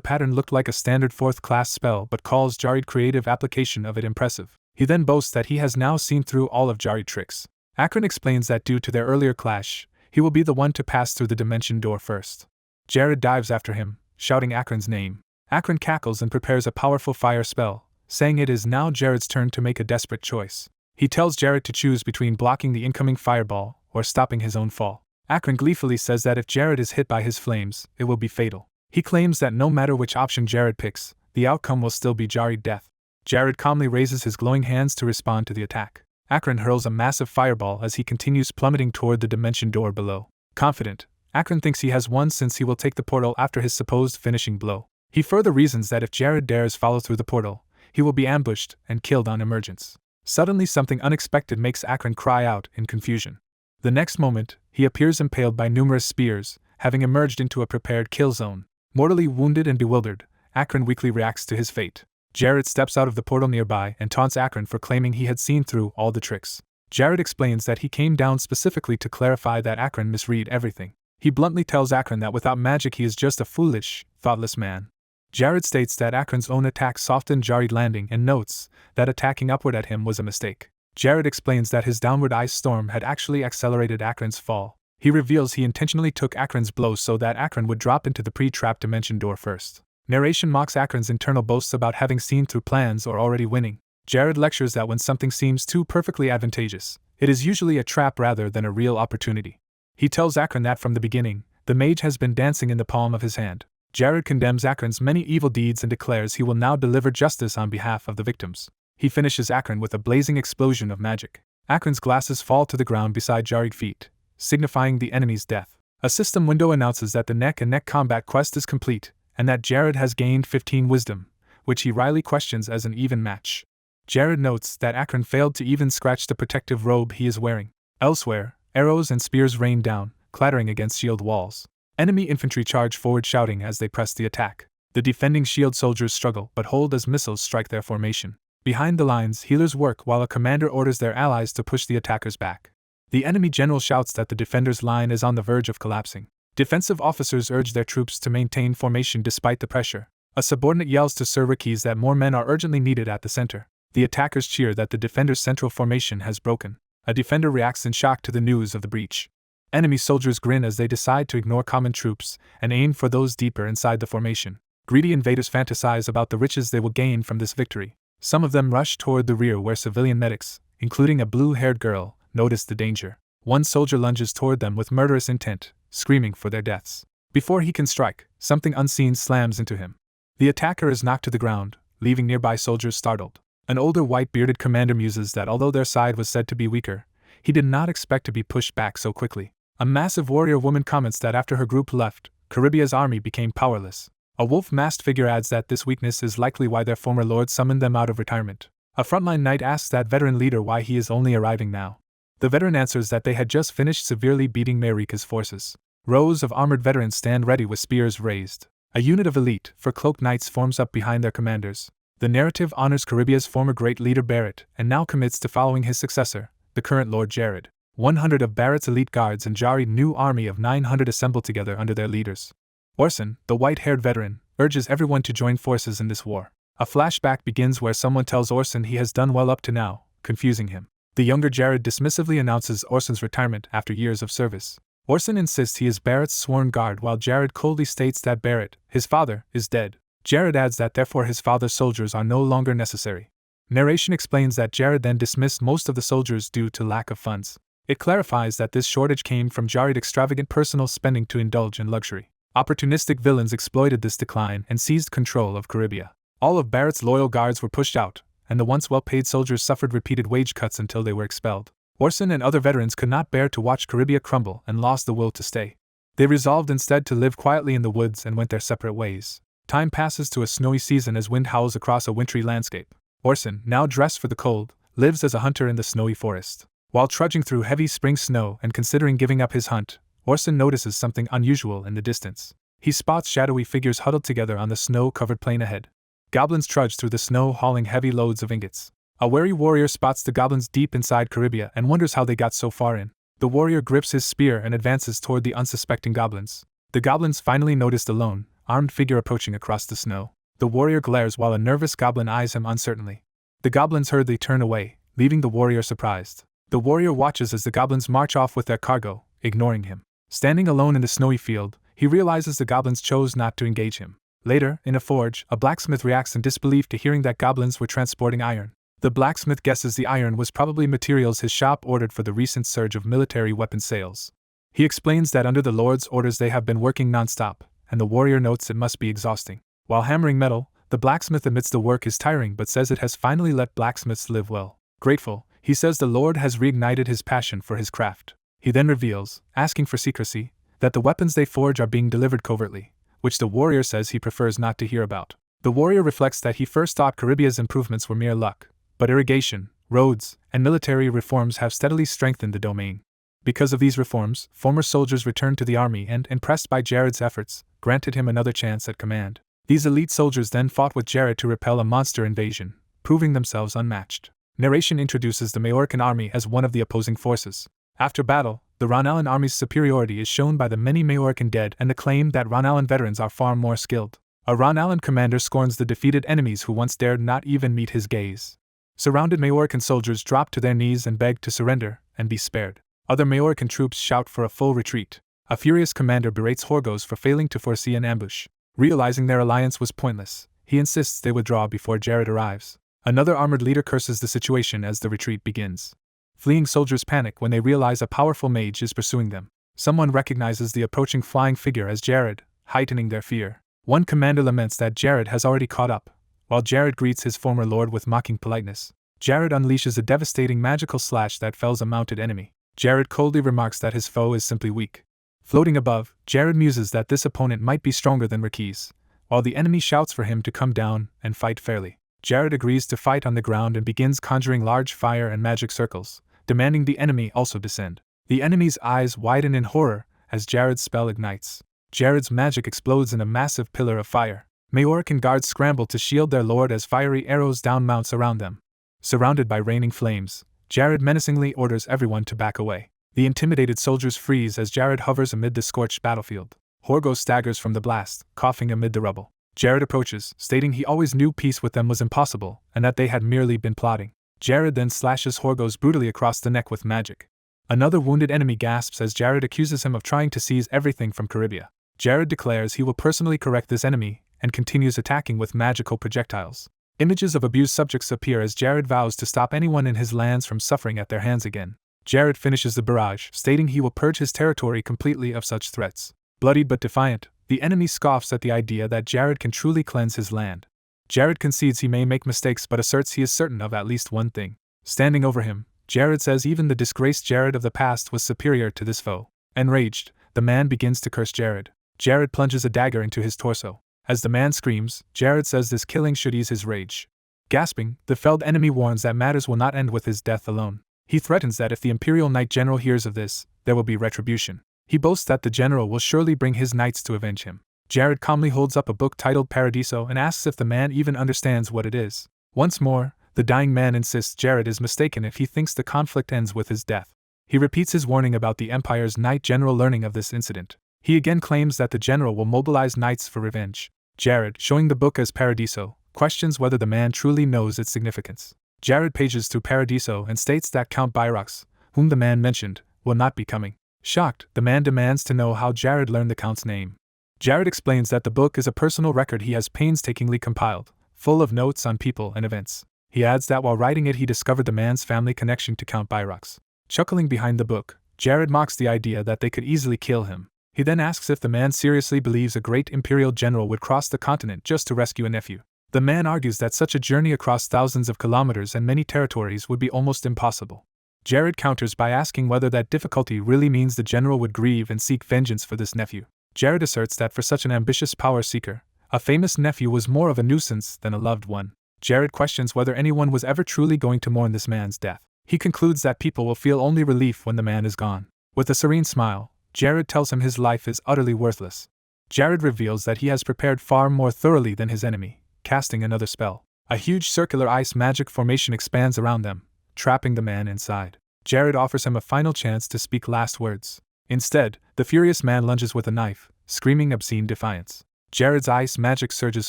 pattern looked like a standard 4th class spell but calls Jared's creative application of it impressive. He then boasts that he has now seen through all of Jared's tricks. Akron explains that due to their earlier clash, he will be the one to pass through the Dimension Door first. Jared dives after him, shouting Akron's name. Akron cackles and prepares a powerful fire spell, saying it is now Jared's turn to make a desperate choice. He tells Jared to choose between blocking the incoming fireball or stopping his own fall. Akron gleefully says that if Jared is hit by his flames, it will be fatal. He claims that no matter which option Jared picks, the outcome will still be Jared's death. Jared calmly raises his glowing hands to respond to the attack. Akron hurls a massive fireball as he continues plummeting toward the Dimension Door below. Confident, Akron thinks he has won since he will take the portal after his supposed finishing blow. He further reasons that if Jared dares follow through the portal, he will be ambushed and killed on emergence. Suddenly something unexpected makes Akron cry out in confusion. The next moment, he appears impaled by numerous spears, having emerged into a prepared kill zone. Mortally wounded and bewildered, Akron weakly reacts to his fate. Jared steps out of the portal nearby and taunts Akron for claiming he had seen through all the tricks. Jared explains that he came down specifically to clarify that Akron misread everything. He bluntly tells Akron that without magic he is just a foolish, thoughtless man. Jared states that Akron's own attack softened Jared's landing and notes that attacking upward at him was a mistake. Jared explains that his downward ice storm had actually accelerated Akron's fall. He reveals he intentionally took Akron's blows so that Akron would drop into the pre-trapped Dimension Door first. Narration mocks Akron's internal boasts about having seen through plans or already winning. Jared lectures that when something seems too perfectly advantageous, it is usually a trap rather than a real opportunity. He tells Akron that from the beginning, the mage has been dancing in the palm of his hand. Jared condemns Akron's many evil deeds and declares he will now deliver justice on behalf of the victims. He finishes Akron with a blazing explosion of magic. Akron's glasses fall to the ground beside Jared's feet, signifying the enemy's death. A system window announces that the neck-and-neck combat quest is complete, and that Jared has gained 15 wisdom, which he wryly questions as an even match. Jared notes that Akron failed to even scratch the protective robe he is wearing. Elsewhere, arrows and spears rain down, clattering against shield walls. Enemy infantry charge forward shouting as they press the attack. The defending shield soldiers struggle but hold as missiles strike their formation. Behind the lines, healers work while a commander orders their allies to push the attackers back. The enemy general shouts that the defenders' line is on the verge of collapsing. Defensive officers urge their troops to maintain formation despite the pressure. A subordinate yells to Sir Ricky's that more men are urgently needed at the center. The attackers cheer that the defenders' central formation has broken. A defender reacts in shock to the news of the breach. Enemy soldiers grin as they decide to ignore common troops and aim for those deeper inside the formation. Greedy invaders fantasize about the riches they will gain from this victory. Some of them rush toward the rear where civilian medics, including a blue-haired girl, notice the danger. One soldier lunges toward them with murderous intent, screaming for their deaths. Before he can strike, something unseen slams into him. The attacker is knocked to the ground, leaving nearby soldiers startled. An older white-bearded commander muses that although their side was said to be weaker, he did not expect to be pushed back so quickly. A massive warrior woman comments that after her group left, Caribia's army became powerless. A wolf-masked figure adds that this weakness is likely why their former lord summoned them out of retirement. A frontline knight asks that veteran leader why he is only arriving now. The veteran answers that they had just finished severely beating Marika's forces. Rows of armored veterans stand ready with spears raised. A unit of elite, fur-cloaked knights forms up behind their commanders. The narrative honors Caribia's former great leader Barrett and now commits to following his successor, the current Lord Jared. 100 of Barrett's elite guards and Jared's new army of 900 assemble together under their leaders. Orson, the white-haired veteran, urges everyone to join forces in this war. A flashback begins where someone tells Orson he has done well up to now, confusing him. The younger Jared dismissively announces Orson's retirement after years of service. Orson insists he is Barrett's sworn guard while Jared coldly states that Barrett, his father, is dead. Jared adds that therefore his father's soldiers are no longer necessary. Narration explains that Jared then dismissed most of the soldiers due to lack of funds. It clarifies that this shortage came from Jared's extravagant personal spending to indulge in luxury. Opportunistic villains exploited this decline and seized control of Caribia. All of Barrett's loyal guards were pushed out, and the once well-paid soldiers suffered repeated wage cuts until they were expelled. Orson and other veterans could not bear to watch Caribia crumble and lost the will to stay. They resolved instead to live quietly in the woods and went their separate ways. Time passes to a snowy season as wind howls across a wintry landscape. Orson, now dressed for the cold, lives as a hunter in the snowy forest. While trudging through heavy spring snow and considering giving up his hunt, Orson notices something unusual in the distance. He spots shadowy figures huddled together on the snow-covered plain ahead. Goblins trudge through the snow hauling heavy loads of ingots. A wary warrior spots the goblins deep inside Caribia and wonders how they got so far in. The warrior grips his spear and advances toward the unsuspecting goblins. The goblins finally notice the lone, armed figure approaching across the snow. The warrior glares while a nervous goblin eyes him uncertainly. The goblins hurriedly turn away, leaving the warrior surprised. The warrior watches as the goblins march off with their cargo, ignoring him. Standing alone in the snowy field, he realizes the goblins chose not to engage him. Later, in a forge, a blacksmith reacts in disbelief to hearing that goblins were transporting iron. The blacksmith guesses the iron was probably materials his shop ordered for the recent surge of military weapon sales. He explains that under the Lord's orders they have been working non-stop, and the warrior notes it must be exhausting. While hammering metal, the blacksmith admits the work is tiring but says it has finally let blacksmiths live well. Grateful, he says the Lord has reignited his passion for his craft. He then reveals, asking for secrecy, that the weapons they forge are being delivered covertly, which the warrior says he prefers not to hear about. The warrior reflects that he first thought Caribia's improvements were mere luck, but irrigation, roads, and military reforms have steadily strengthened the domain. Because of these reforms, former soldiers returned to the army and, impressed by Jared's efforts, granted him another chance at command. These elite soldiers then fought with Jared to repel a monster invasion, proving themselves unmatched. Narration introduces the Majorcan army as one of the opposing forces. After battle, the Ronallan army's superiority is shown by the many Majorcan dead and the claim that Ronallan veterans are far more skilled. A Ronallan commander scorns the defeated enemies who once dared not even meet his gaze. Surrounded Majorcan soldiers drop to their knees and beg to surrender and be spared. Other Majorcan troops shout for a full retreat. A furious commander berates Horgos for failing to foresee an ambush. Realizing their alliance was pointless, he insists they withdraw before Jared arrives. Another armored leader curses the situation as the retreat begins. Fleeing soldiers panic when they realize a powerful mage is pursuing them. Someone recognizes the approaching flying figure as Jared, heightening their fear. One commander laments that Jared has already caught up, while Jared greets his former lord with mocking politeness. Jared unleashes a devastating magical slash that fells a mounted enemy. Jared coldly remarks that his foe is simply weak. Floating above, Jared muses that this opponent might be stronger than Rakis, while the enemy shouts for him to come down and fight fairly. Jared agrees to fight on the ground and begins conjuring large fire and magic circles, demanding the enemy also descend. The enemy's eyes widen in horror as Jared's spell ignites. Jared's magic explodes in a massive pillar of fire. Majorcan guards scramble to shield their lord as fiery arrows down mounts around them. Surrounded by raining flames, Jared menacingly orders everyone to back away. The intimidated soldiers freeze as Jared hovers amid the scorched battlefield. Horgos staggers from the blast, coughing amid the rubble. Jared approaches, stating he always knew peace with them was impossible, and that they had merely been plotting. Jared then slashes Horgos brutally across the neck with magic. Another wounded enemy gasps as Jared accuses him of trying to seize everything from Caribia. Jared declares he will personally correct this enemy, and continues attacking with magical projectiles. Images of abused subjects appear as Jared vows to stop anyone in his lands from suffering at their hands again. Jared finishes the barrage, stating he will purge his territory completely of such threats. Bloodied but defiant, the enemy scoffs at the idea that Jared can truly cleanse his land. Jared concedes he may make mistakes but asserts he is certain of at least one thing. Standing over him, Jared says even the disgraced Jared of the past was superior to this foe. Enraged, the man begins to curse Jared. Jared plunges a dagger into his torso. As the man screams, Jared says this killing should ease his rage. Gasping, the felled enemy warns that matters will not end with his death alone. He threatens that if the Imperial Knight General hears of this, there will be retribution. He boasts that the general will surely bring his knights to avenge him. Jared calmly holds up a book titled Paradiso and asks if the man even understands what it is. Once more, the dying man insists Jared is mistaken if he thinks the conflict ends with his death. He repeats his warning about the Empire's Knight General learning of this incident. He again claims that the general will mobilize knights for revenge. Jared, showing the book as Paradiso, questions whether the man truly knows its significance. Jared pages through Paradiso and states that Count Byrox, whom the man mentioned, will not be coming. Shocked, the man demands to know how Jared learned the Count's name. Jared explains that the book is a personal record he has painstakingly compiled, full of notes on people and events. He adds that while writing it he discovered the man's family connection to Count Byrox. Chuckling behind the book, Jared mocks the idea that they could easily kill him. He then asks if the man seriously believes a great imperial general would cross the continent just to rescue a nephew. The man argues that such a journey across thousands of kilometers and many territories would be almost impossible. Jared counters by asking whether that difficulty really means the general would grieve and seek vengeance for this nephew. Jared asserts that for such an ambitious power seeker, a famous nephew was more of a nuisance than a loved one. Jared questions whether anyone was ever truly going to mourn this man's death. He concludes that people will feel only relief when the man is gone. With a serene smile, Jared tells him his life is utterly worthless. Jared reveals that he has prepared far more thoroughly than his enemy, casting another spell. A huge circular ice magic formation expands around them, trapping the man inside. Jared offers him a final chance to speak last words. Instead, the furious man lunges with a knife, screaming obscene defiance. Jared's ice magic surges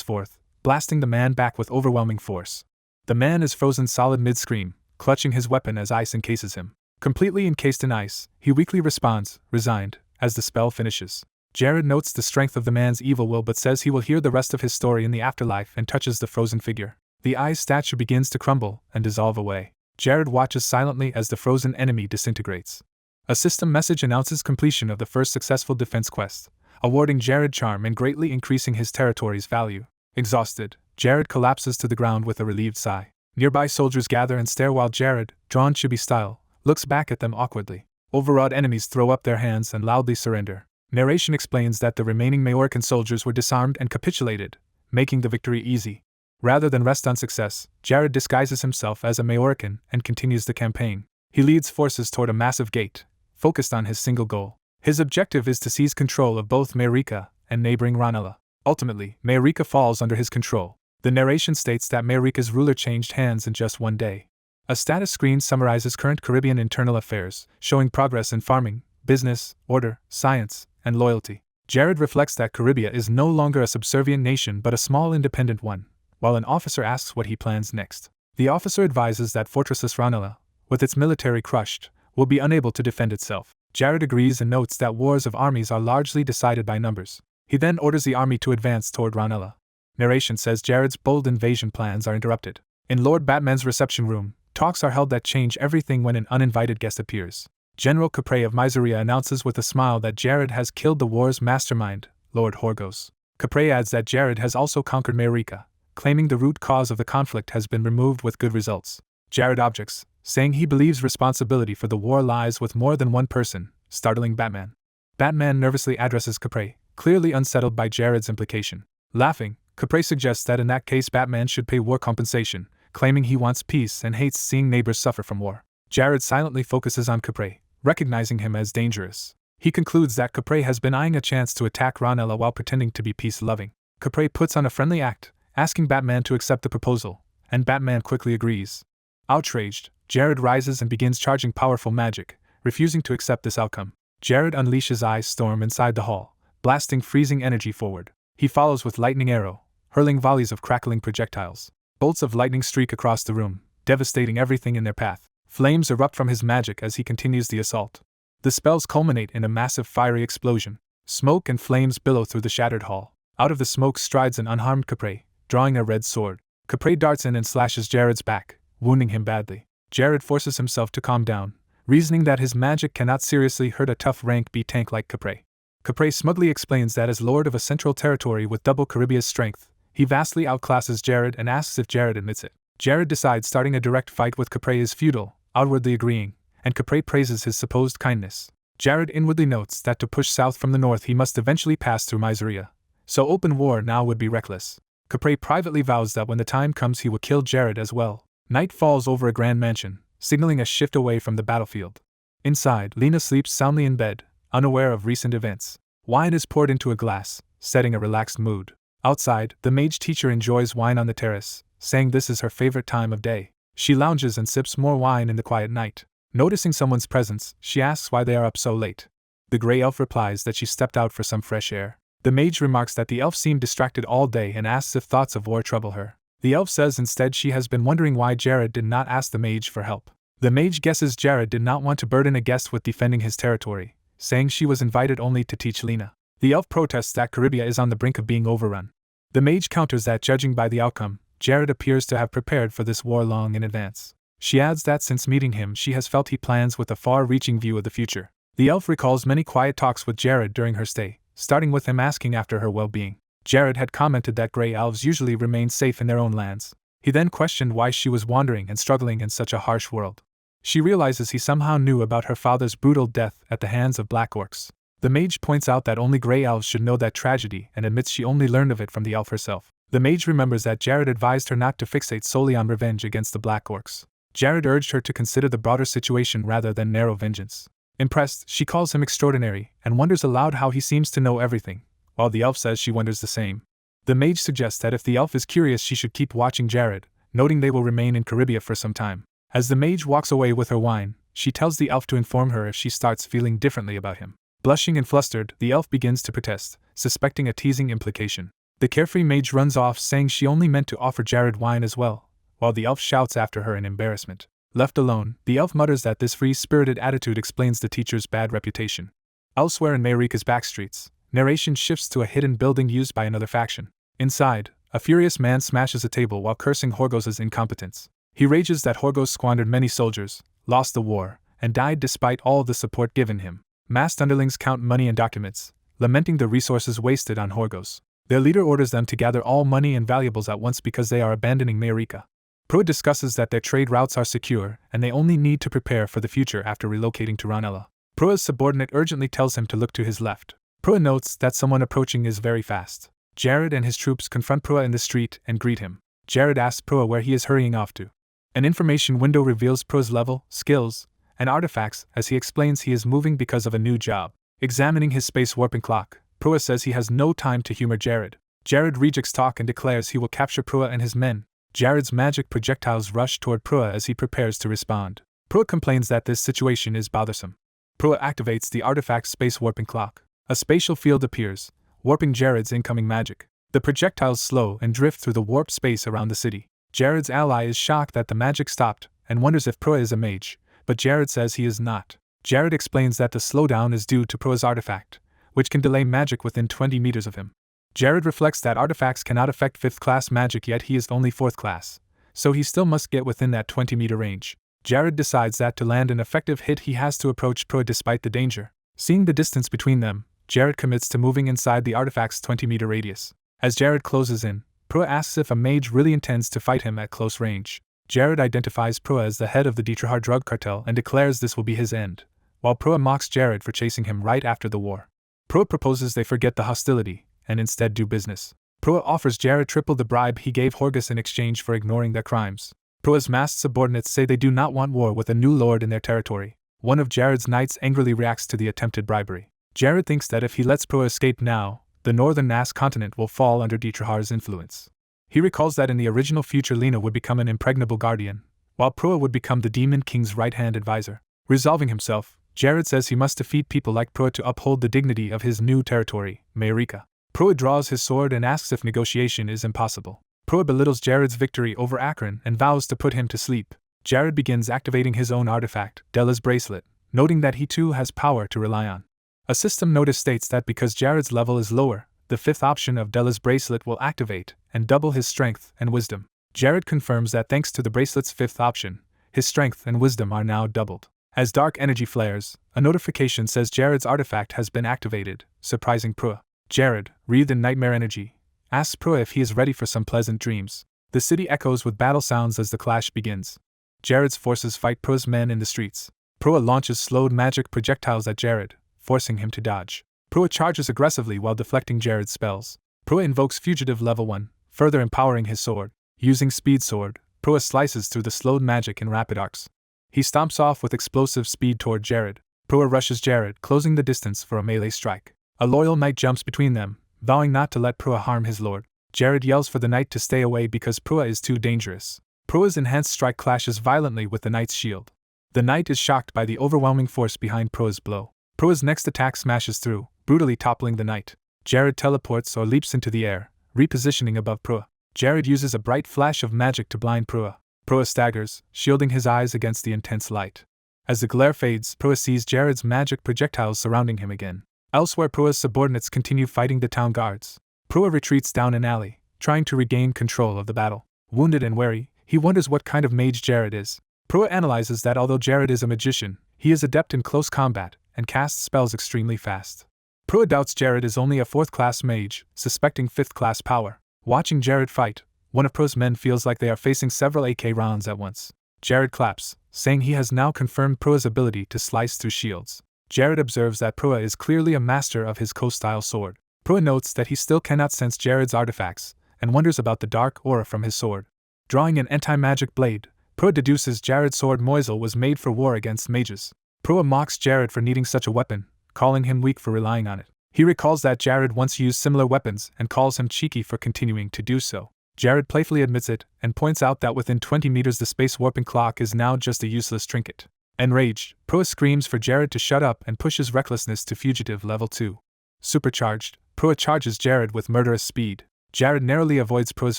forth, blasting the man back with overwhelming force. The man is frozen solid mid-scream, clutching his weapon as ice encases him. Completely encased in ice, he weakly responds, resigned, as the spell finishes. Jared notes the strength of the man's evil will but says he will hear the rest of his story in the afterlife and touches the frozen figure. The ice statue begins to crumble and dissolve away. Jared watches silently as the frozen enemy disintegrates. A system message announces completion of the first successful defense quest, awarding Jared charm and greatly increasing his territory's value. Exhausted, Jared collapses to the ground with a relieved sigh. Nearby soldiers gather and stare while Jared, drawn chibi style, looks back at them awkwardly. Overawed enemies throw up their hands and loudly surrender. Narration explains that the remaining Majorcan soldiers were disarmed and capitulated, making the victory easy. Rather than rest on success, Jared disguises himself as a Majorcan and continues the campaign. He leads forces toward a massive gate, focused on his single goal. His objective is to seize control of both Majorca and neighboring Ranella. Ultimately, Majorca falls under his control. The narration states that Majorca's ruler changed hands in just one day. A status screen summarizes current Caribbean internal affairs, showing progress in farming, business, order, science, and loyalty. Jared reflects that Caribbean is no longer a subservient nation but a small independent one, while an officer asks what he plans next. The officer advises that Fortresses Ranella, with its military crushed, will be unable to defend itself. Jared agrees and notes that wars of armies are largely decided by numbers. He then orders the army to advance toward Ranella. Narration says Jared's bold invasion plans are interrupted. In Lord Batman's reception room, talks are held that change everything when an uninvited guest appears. General Capre of Miseria announces with a smile that Jared has killed the war's mastermind, Lord Horgos. Capre adds that Jared has also conquered Majorca, claiming the root cause of the conflict has been removed with good results. Jared objects, saying he believes responsibility for the war lies with more than one person, startling Batman. Batman nervously addresses Capre, clearly unsettled by Jared's implication. Laughing, Capre suggests that in that case Batman should pay war compensation, claiming he wants peace and hates seeing neighbors suffer from war. Jared silently focuses on Capre, recognizing him as dangerous. He concludes that Capre has been eyeing a chance to attack Ranella while pretending to be peace-loving. Capre puts on a friendly act, asking Batman to accept the proposal, and Batman quickly agrees. Outraged, Jared rises and begins charging powerful magic, refusing to accept this outcome. Jared unleashes Ice Storm inside the hall, blasting freezing energy forward. He follows with Lightning Arrow, hurling volleys of crackling projectiles. Bolts of lightning streak across the room, devastating everything in their path. Flames erupt from his magic as he continues the assault. The spells culminate in a massive fiery explosion. Smoke and flames billow through the shattered hall. Out of the smoke strides an unharmed Capre, drawing a red sword. Capre darts in and slashes Jared's back, wounding him badly. Jared forces himself to calm down, reasoning that his magic cannot seriously hurt a tough rank B tank like Capre. Capre smugly explains that as lord of a central territory with double Caribbea's strength, he vastly outclasses Jared and asks if Jared admits it. Jared decides starting a direct fight with Capre is futile, outwardly agreeing, and Capre praises his supposed kindness. Jared inwardly notes that to push south from the north he must eventually pass through Miseria, so open war now would be reckless. Capre privately vows that when the time comes he will kill Jared as well. Night falls over a grand mansion, signaling a shift away from the battlefield. Inside, Lena sleeps soundly in bed, unaware of recent events. Wine is poured into a glass, setting a relaxed mood. Outside, the mage teacher enjoys wine on the terrace, saying this is her favorite time of day. She lounges and sips more wine in the quiet night. Noticing someone's presence, she asks why they are up so late. The gray elf replies that she stepped out for some fresh air. The mage remarks that the elf seemed distracted all day and asks if thoughts of war trouble her. The elf says instead she has been wondering why Jared did not ask the mage for help. The mage guesses Jared did not want to burden a guest with defending his territory, saying she was invited only to teach Lena. The elf protests that Caribbean is on the brink of being overrun. The mage counters that judging by the outcome, Jared appears to have prepared for this war long in advance. She adds that since meeting him she has felt he plans with a far-reaching view of the future. The elf recalls many quiet talks with Jared during her stay, starting with him asking after her well-being. Jared had commented that grey elves usually remain safe in their own lands. He then questioned why she was wandering and struggling in such a harsh world. She realizes he somehow knew about her father's brutal death at the hands of black orcs. The mage points out that only grey elves should know that tragedy and admits she only learned of it from the elf herself. The mage remembers that Jared advised her not to fixate solely on revenge against the black orcs. Jared urged her to consider the broader situation rather than narrow vengeance. Impressed, she calls him extraordinary and wonders aloud how he seems to know everything, while the elf says she wonders the same. The mage suggests that if the elf is curious she should keep watching Jared, noting they will remain in Caribia for some time. As the mage walks away with her wine, she tells the elf to inform her if she starts feeling differently about him. Blushing and flustered, the elf begins to protest, suspecting a teasing implication. The carefree mage runs off saying she only meant to offer Jared wine as well, while the elf shouts after her in embarrassment. Left alone, the elf mutters that this free-spirited attitude explains the teacher's bad reputation. Elsewhere in Marika's backstreets, narration shifts to a hidden building used by another faction. Inside, a furious man smashes a table while cursing Horgos's incompetence. He rages that Horgos squandered many soldiers, lost the war, and died despite all the support given him. Masked underlings count money and documents, lamenting the resources wasted on Horgos. Their leader orders them to gather all money and valuables at once because they are abandoning Marika. Prua discusses that their trade routes are secure and they only need to prepare for the future after relocating to Ranella. Prua's subordinate urgently tells him to look to his left. Prua notes that someone approaching is very fast. Jared and his troops confront Prua in the street and greet him. Jared asks Prua where he is hurrying off to. An information window reveals Prua's level, skills, and artifacts as he explains he is moving because of a new job. Examining his space warping clock, Prua says he has no time to humor Jared. Jared rejects talk and declares he will capture Prua and his men. Jared's magic projectiles rush toward Prua as he prepares to respond. Prua complains that this situation is bothersome. Prua activates the artifact space warping clock. A spatial field appears, warping Jared's incoming magic. The projectiles slow and drift through the warped space around the city. Jared's ally is shocked that the magic stopped and wonders if Prua is a mage, but Jared says he is not. Jared explains that the slowdown is due to Prua's artifact, which can delay magic within 20 meters of him. Jared reflects that artifacts cannot affect 5th class magic, yet he is only 4th class, so he still must get within that 20-meter range. Jared decides that to land an effective hit he has to approach Prua despite the danger. Seeing the distance between them, Jared commits to moving inside the artifact's 20-meter radius. As Jared closes in, Prua asks if a mage really intends to fight him at close range. Jared identifies Prua as the head of the Dietrihar drug cartel and declares this will be his end, while Prua mocks Jared for chasing him right after the war. Prua proposes they forget the hostility and instead do business. Prua offers Jared triple the bribe he gave Horgus in exchange for ignoring their crimes. Prua's masked subordinates say they do not want war with a new lord in their territory. One of Jared's knights angrily reacts to the attempted bribery. Jared thinks that if he lets Prua escape now, the northern Nass continent will fall under Dietrihar's influence. He recalls that in the original future Lena would become an impregnable guardian, while Prua would become the Demon King's right-hand advisor. Resolving himself, Jared says he must defeat people like Prua to uphold the dignity of his new territory, Marika. Prua draws his sword and asks if negotiation is impossible. Prua belittles Jared's victory over Akron and vows to put him to sleep. Jared begins activating his own artifact, Della's bracelet, noting that he too has power to rely on. A system notice states that because Jared's level is lower, the 5th option of Della's bracelet will activate and double his strength and wisdom. Jared confirms that thanks to the bracelet's 5th option, his strength and wisdom are now doubled. As dark energy flares, a notification says Jared's artifact has been activated, surprising Prua. Jared, wreathed in nightmare energy, asks Prua if he is ready for some pleasant dreams. The city echoes with battle sounds as the clash begins. Jared's forces fight Prua's men in the streets. Prua launches slowed magic projectiles at Jared, forcing him to dodge. Prua charges aggressively while deflecting Jared's spells. Prua invokes Fugitive Level 1, further empowering his sword. Using Speed Sword, Prua slices through the slowed magic in rapid arcs. He stomps off with explosive speed toward Jared. Prua rushes Jared, closing the distance for a melee strike. A loyal knight jumps between them, vowing not to let Prua harm his lord. Jared yells for the knight to stay away because Prua is too dangerous. Prua's enhanced strike clashes violently with the knight's shield. The knight is shocked by the overwhelming force behind Prua's blow. Prua's next attack smashes through, brutally toppling the knight. Jared teleports or leaps into the air, repositioning above Prua. Jared uses a bright flash of magic to blind Prua. Prua staggers, shielding his eyes against the intense light. As the glare fades, Prua sees Jared's magic projectiles surrounding him again. Elsewhere, Prua's subordinates continue fighting the town guards. Prua retreats down an alley, trying to regain control of the battle. Wounded and wary, he wonders what kind of mage Jared is. Prua analyzes that although Jared is a magician, he is adept in close combat and casts spells extremely fast. Prua doubts Jared is only a 4th-class mage, suspecting 5th-class power. Watching Jared fight, one of Prua's men feels like they are facing several AK rounds at once. Jared claps, saying he has now confirmed Proa's ability to slice through shields. Jared observes that Proa is clearly a master of his co-style sword. Proa notes that he still cannot sense Jared's artifacts, and wonders about the dark aura from his sword. Drawing an anti-magic blade, Proa deduces Jared's sword Moisel was made for war against mages. Proa mocks Jared for needing such a weapon, calling him weak for relying on it. He recalls that Jared once used similar weapons and calls him cheeky for continuing to do so. Jared playfully admits it and points out that within 20 meters the space warping clock is now just a useless trinket. Enraged, Proa screams for Jared to shut up and pushes recklessness to fugitive level 2. Supercharged, Proa charges Jared with murderous speed. Jared narrowly avoids Proa's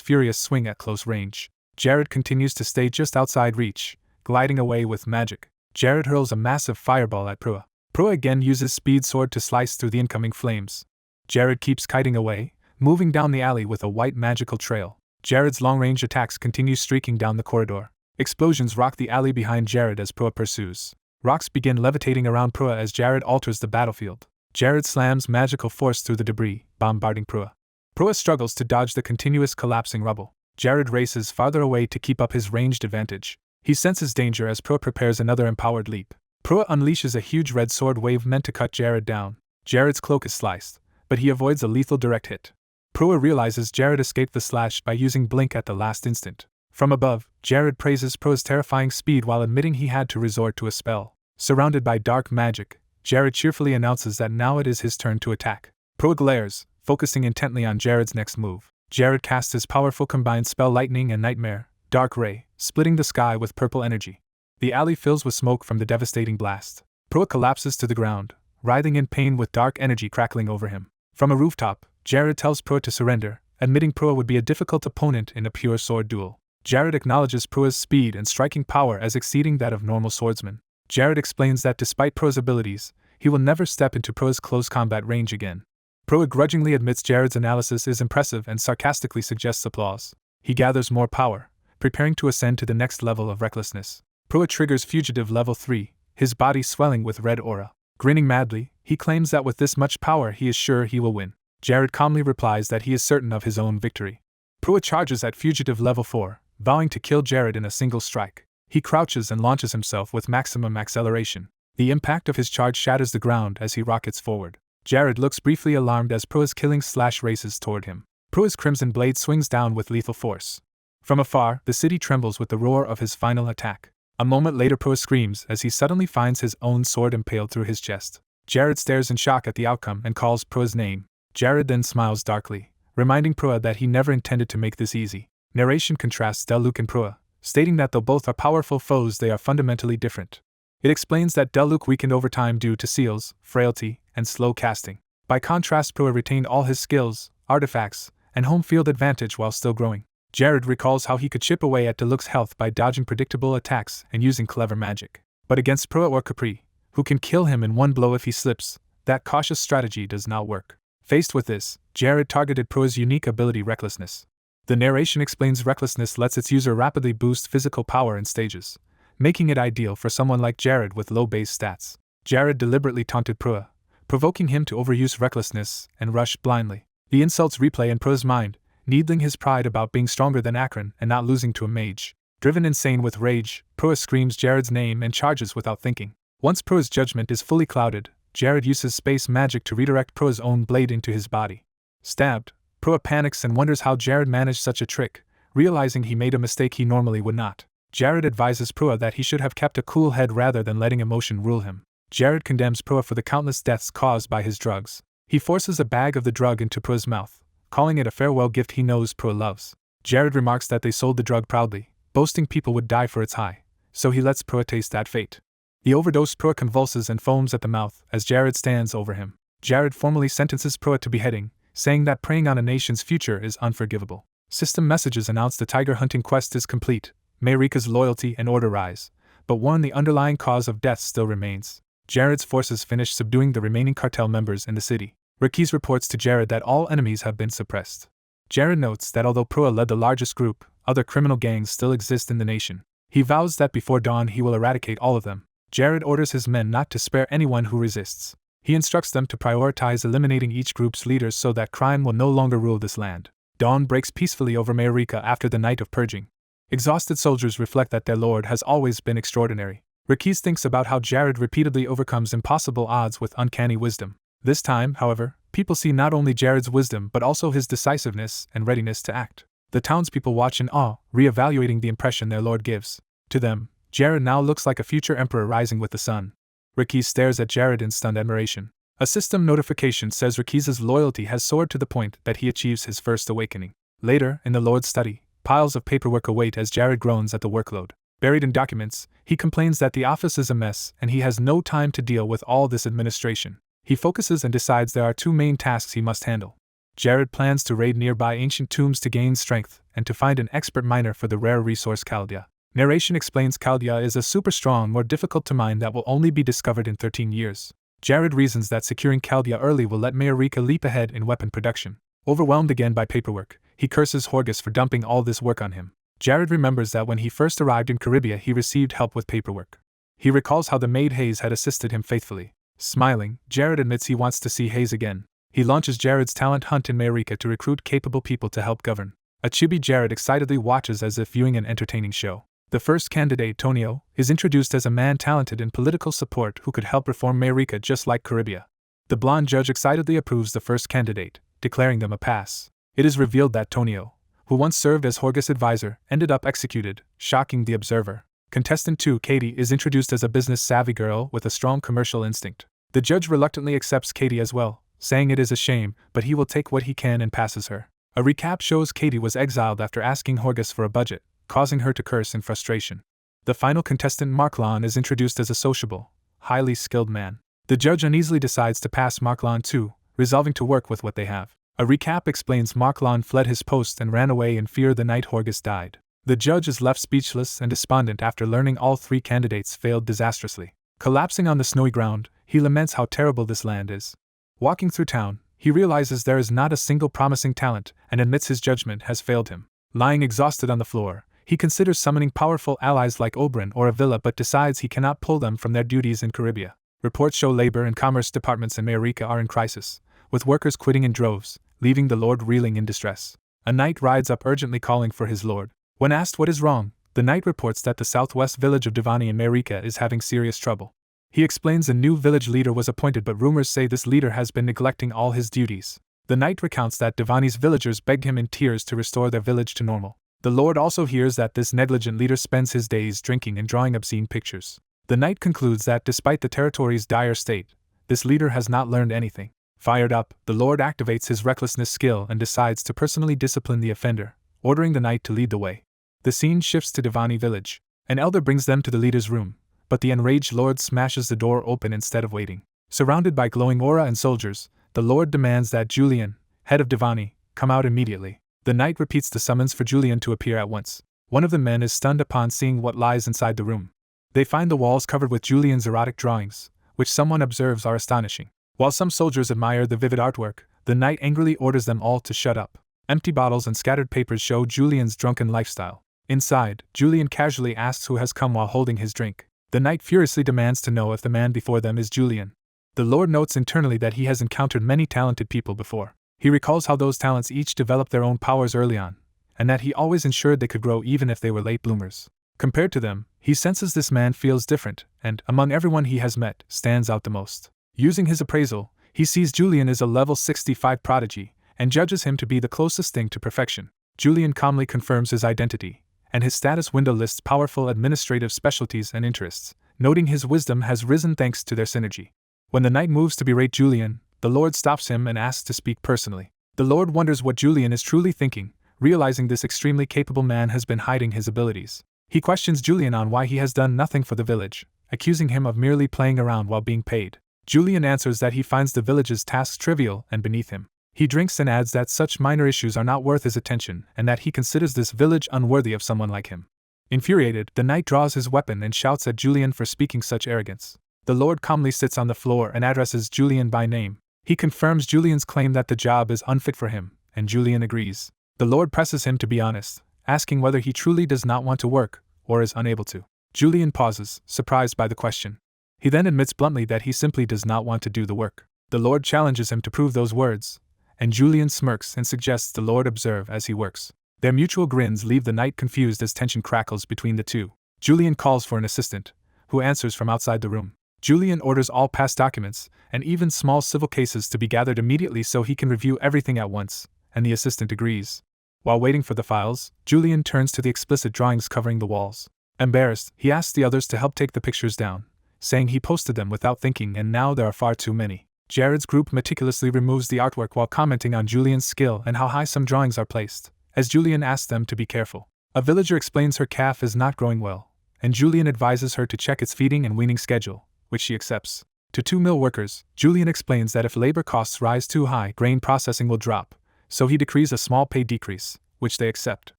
furious swing at close range. Jared continues to stay just outside reach, gliding away with magic. Jared hurls a massive fireball at Proa. Proa again uses speed sword to slice through the incoming flames. Jared keeps kiting away, moving down the alley with a white magical trail. Jared's long-range attacks continue streaking down the corridor. Explosions rock the alley behind Jared as Proa pursues. Rocks begin levitating around Proa as Jared alters the battlefield. Jared slams magical force through the debris, bombarding Proa. Proa struggles to dodge the continuous collapsing rubble. Jared races farther away to keep up his ranged advantage. He senses danger as Proa prepares another empowered leap. Proa unleashes a huge red sword wave meant to cut Jared down. Jared's cloak is sliced, but he avoids a lethal direct hit. Proa realizes Jared escaped the slash by using blink at the last instant. From above, Jared praises Proa's terrifying speed while admitting he had to resort to a spell. Surrounded by dark magic, Jared cheerfully announces that now it is his turn to attack. Proa glares, focusing intently on Jared's next move. Jared casts his powerful combined spell Lightning and Nightmare, Dark Ray, splitting the sky with purple energy. The alley fills with smoke from the devastating blast. Proa collapses to the ground, writhing in pain with dark energy crackling over him. From a rooftop, Jared tells Proa to surrender, admitting Proa would be a difficult opponent in a pure sword duel. Jared acknowledges Proa's speed and striking power as exceeding that of normal swordsmen. Jared explains that despite Proa's abilities, he will never step into Proa's close combat range again. Proa grudgingly admits Jared's analysis is impressive and sarcastically suggests applause. He gathers more power, preparing to ascend to the next level of recklessness. Proa triggers fugitive level 3, his body swelling with red aura. Grinning madly, he claims that with this much power he is sure he will win. Jared calmly replies that he is certain of his own victory. Proa charges at fugitive level 4, vowing to kill Jared in a single strike. He crouches and launches himself with maximum acceleration. The impact of his charge shatters the ground as he rockets forward. Jared looks briefly alarmed as Proa's killing slash races toward him. Proa's crimson blade swings down with lethal force. From afar, the city trembles with the roar of his final attack. A moment later Proa screams as he suddenly finds his own sword impaled through his chest. Jared stares in shock at the outcome and calls Proa's name. Jared then smiles darkly, reminding Proa that he never intended to make this easy. Narration contrasts Delluc and Proa, stating that though both are powerful foes they are fundamentally different. It explains that Delluc weakened over time due to seals, frailty, and slow casting. By contrast, Proa retained all his skills, artifacts, and home field advantage while still growing. Jared recalls how he could chip away at Delluc's health by dodging predictable attacks and using clever magic. But against Proa or Capri, who can kill him in one blow if he slips, that cautious strategy does not work. Faced with this, Jared targeted Proa's unique ability Recklessness. The narration explains Recklessness lets its user rapidly boost physical power in stages, making it ideal for someone like Jared with low base stats. Jared deliberately taunted Proa, provoking him to overuse Recklessness and rush blindly. The insults replay in Proa's mind, needling his pride about being stronger than Akron and not losing to a mage. Driven insane with rage, Proa screams Jared's name and charges without thinking. Once Proa's judgment is fully clouded, Jared uses space magic to redirect Proa's own blade into his body. Stabbed, Proa panics and wonders how Jared managed such a trick, realizing he made a mistake he normally would not. Jared advises Proa that he should have kept a cool head rather than letting emotion rule him. Jared condemns Proa for the countless deaths caused by his drugs. He forces a bag of the drug into Proa's mouth, calling it a farewell gift he knows Proa loves. Jared remarks that they sold the drug proudly, boasting people would die for its high, so he lets Proa taste that fate. The overdosed Proa convulses and foams at the mouth as Jared stands over him. Jared formally sentences Proa to beheading, saying that preying on a nation's future is unforgivable. System messages announce the tiger hunting quest is complete. Marika's loyalty and order rise, but warn the underlying cause of death still remains. Jared's forces finish subduing the remaining cartel members in the city. Ricky's reports to Jared that all enemies have been suppressed. Jared notes that although Proa led the largest group, other criminal gangs still exist in the nation. He vows that before dawn he will eradicate all of them. Jared orders his men not to spare anyone who resists. He instructs them to prioritize eliminating each group's leaders so that crime will no longer rule this land. Dawn breaks peacefully over Marika after the night of purging. Exhausted soldiers reflect that their lord has always been extraordinary. Rakis thinks about how Jared repeatedly overcomes impossible odds with uncanny wisdom. This time, however, people see not only Jared's wisdom but also his decisiveness and readiness to act. The townspeople watch in awe, re-evaluating the impression their lord gives. To them, Jared now looks like a future emperor rising with the sun. Rakis stares at Jared in stunned admiration. A system notification says Rakis's loyalty has soared to the point that he achieves his first awakening. Later, in the lord's study, piles of paperwork await as Jared groans at the workload. Buried in documents, he complains that the office is a mess and he has no time to deal with all this administration. He focuses and decides there are two main tasks he must handle. Jared plans to raid nearby ancient tombs to gain strength and to find an expert miner for the rare resource Chaldea. Narration explains Chaldea is a super strong, more difficult to mine that will only be discovered in 13 years. Jared reasons that securing Chaldea early will let Mayarika leap ahead in weapon production. Overwhelmed again by paperwork, he curses Horgus for dumping all this work on him. Jared remembers that when he first arrived in Caribia he received help with paperwork. He recalls how the maid Hayes had assisted him faithfully. Smiling, Jared admits he wants to see Hayes again. He launches Jared's talent hunt in Mayarika to recruit capable people to help govern. A chibi Jared excitedly watches as if viewing an entertaining show. The first candidate, Tonio, is introduced as a man talented in political support who could help reform Mayarika just like Caribia. The blonde judge excitedly approves the first candidate, declaring them a pass. It is revealed that Tonio, who once served as Horgus' advisor, ended up executed, shocking the observer. Contestant 2, Katie, is introduced as a business-savvy girl with a strong commercial instinct. The judge reluctantly accepts Katie as well, saying it is a shame, but he will take what he can and passes her. A recap shows Katie was exiled after asking Horgus for a budget, causing her to curse in frustration. The final contestant, Marklon, is introduced as a sociable, highly skilled man. The judge uneasily decides to pass Marklon too, resolving to work with what they have. A recap explains Marklon fled his post and ran away in fear the night Horgus died. The judge is left speechless and despondent after learning all three candidates failed disastrously. Collapsing on the snowy ground, he laments how terrible this land is. Walking through town, he realizes there is not a single promising talent and admits his judgment has failed him. Lying exhausted on the floor, he considers summoning powerful allies like Oberyn or Avila but decides he cannot pull them from their duties in Caribia. Reports show labor and commerce departments in Mayarika are in crisis, with workers quitting in droves, leaving the lord reeling in distress. A knight rides up urgently calling for his lord. When asked what is wrong, the knight reports that the southwest village of Devani in Mayarika is having serious trouble. He explains a new village leader was appointed but rumors say this leader has been neglecting all his duties. The knight recounts that Devani's villagers begged him in tears to restore their village to normal. The lord also hears that this negligent leader spends his days drinking and drawing obscene pictures. The knight concludes that despite the territory's dire state, this leader has not learned anything. Fired up, the lord activates his recklessness skill and decides to personally discipline the offender, ordering the knight to lead the way. The scene shifts to Devani village. An elder brings them to the leader's room, but the enraged lord smashes the door open instead of waiting. Surrounded by glowing aura and soldiers, the lord demands that Julian, head of Devani, come out immediately. The knight repeats the summons for Julian to appear at once. One of the men is stunned upon seeing what lies inside the room. They find the walls covered with Julian's erotic drawings, which someone observes are astonishing. While some soldiers admire the vivid artwork, the knight angrily orders them all to shut up. Empty bottles and scattered papers show Julian's drunken lifestyle. Inside, Julian casually asks who has come while holding his drink. The knight furiously demands to know if the man before them is Julian. The lord notes internally that he has encountered many talented people before. He recalls how those talents each developed their own powers early on, and that he always ensured they could grow even if they were late bloomers. Compared to them, he senses this man feels different, and, among everyone he has met, stands out the most. Using his appraisal, he sees Julian is a level 65 prodigy, and judges him to be the closest thing to perfection. Julian calmly confirms his identity, and his status window lists powerful administrative specialties and interests, noting his wisdom has risen thanks to their synergy. When the knight moves to berate Julian, the lord stops him and asks to speak personally. The lord wonders what Julian is truly thinking, realizing this extremely capable man has been hiding his abilities. He questions Julian on why he has done nothing for the village, accusing him of merely playing around while being paid. Julian answers that he finds the village's tasks trivial and beneath him. He drinks and adds that such minor issues are not worth his attention and that he considers this village unworthy of someone like him. Infuriated, the knight draws his weapon and shouts at Julian for speaking such arrogance. The lord calmly sits on the floor and addresses Julian by name. He confirms Julian's claim that the job is unfit for him, and Julian agrees. The lord presses him to be honest, asking whether he truly does not want to work, or is unable to. Julian pauses, surprised by the question. He then admits bluntly that he simply does not want to do the work. The lord challenges him to prove those words, and Julian smirks and suggests the lord observe as he works. Their mutual grins leave the knight confused as tension crackles between the two. Julian calls for an assistant, who answers from outside the room. Julian orders all past documents, and even small civil cases to be gathered immediately so he can review everything at once, and the assistant agrees. While waiting for the files, Julian turns to the explicit drawings covering the walls. Embarrassed, he asks the others to help take the pictures down, saying he posted them without thinking and now there are far too many. Jared's group meticulously removes the artwork while commenting on Julian's skill and how high some drawings are placed, as Julian asks them to be careful. A villager explains her calf is not growing well, and Julian advises her to check its feeding and weaning schedule, which she accepts. To 2 mill workers, Julian explains that if labor costs rise too high, grain processing will drop, so he decrees a small pay decrease, which they accept.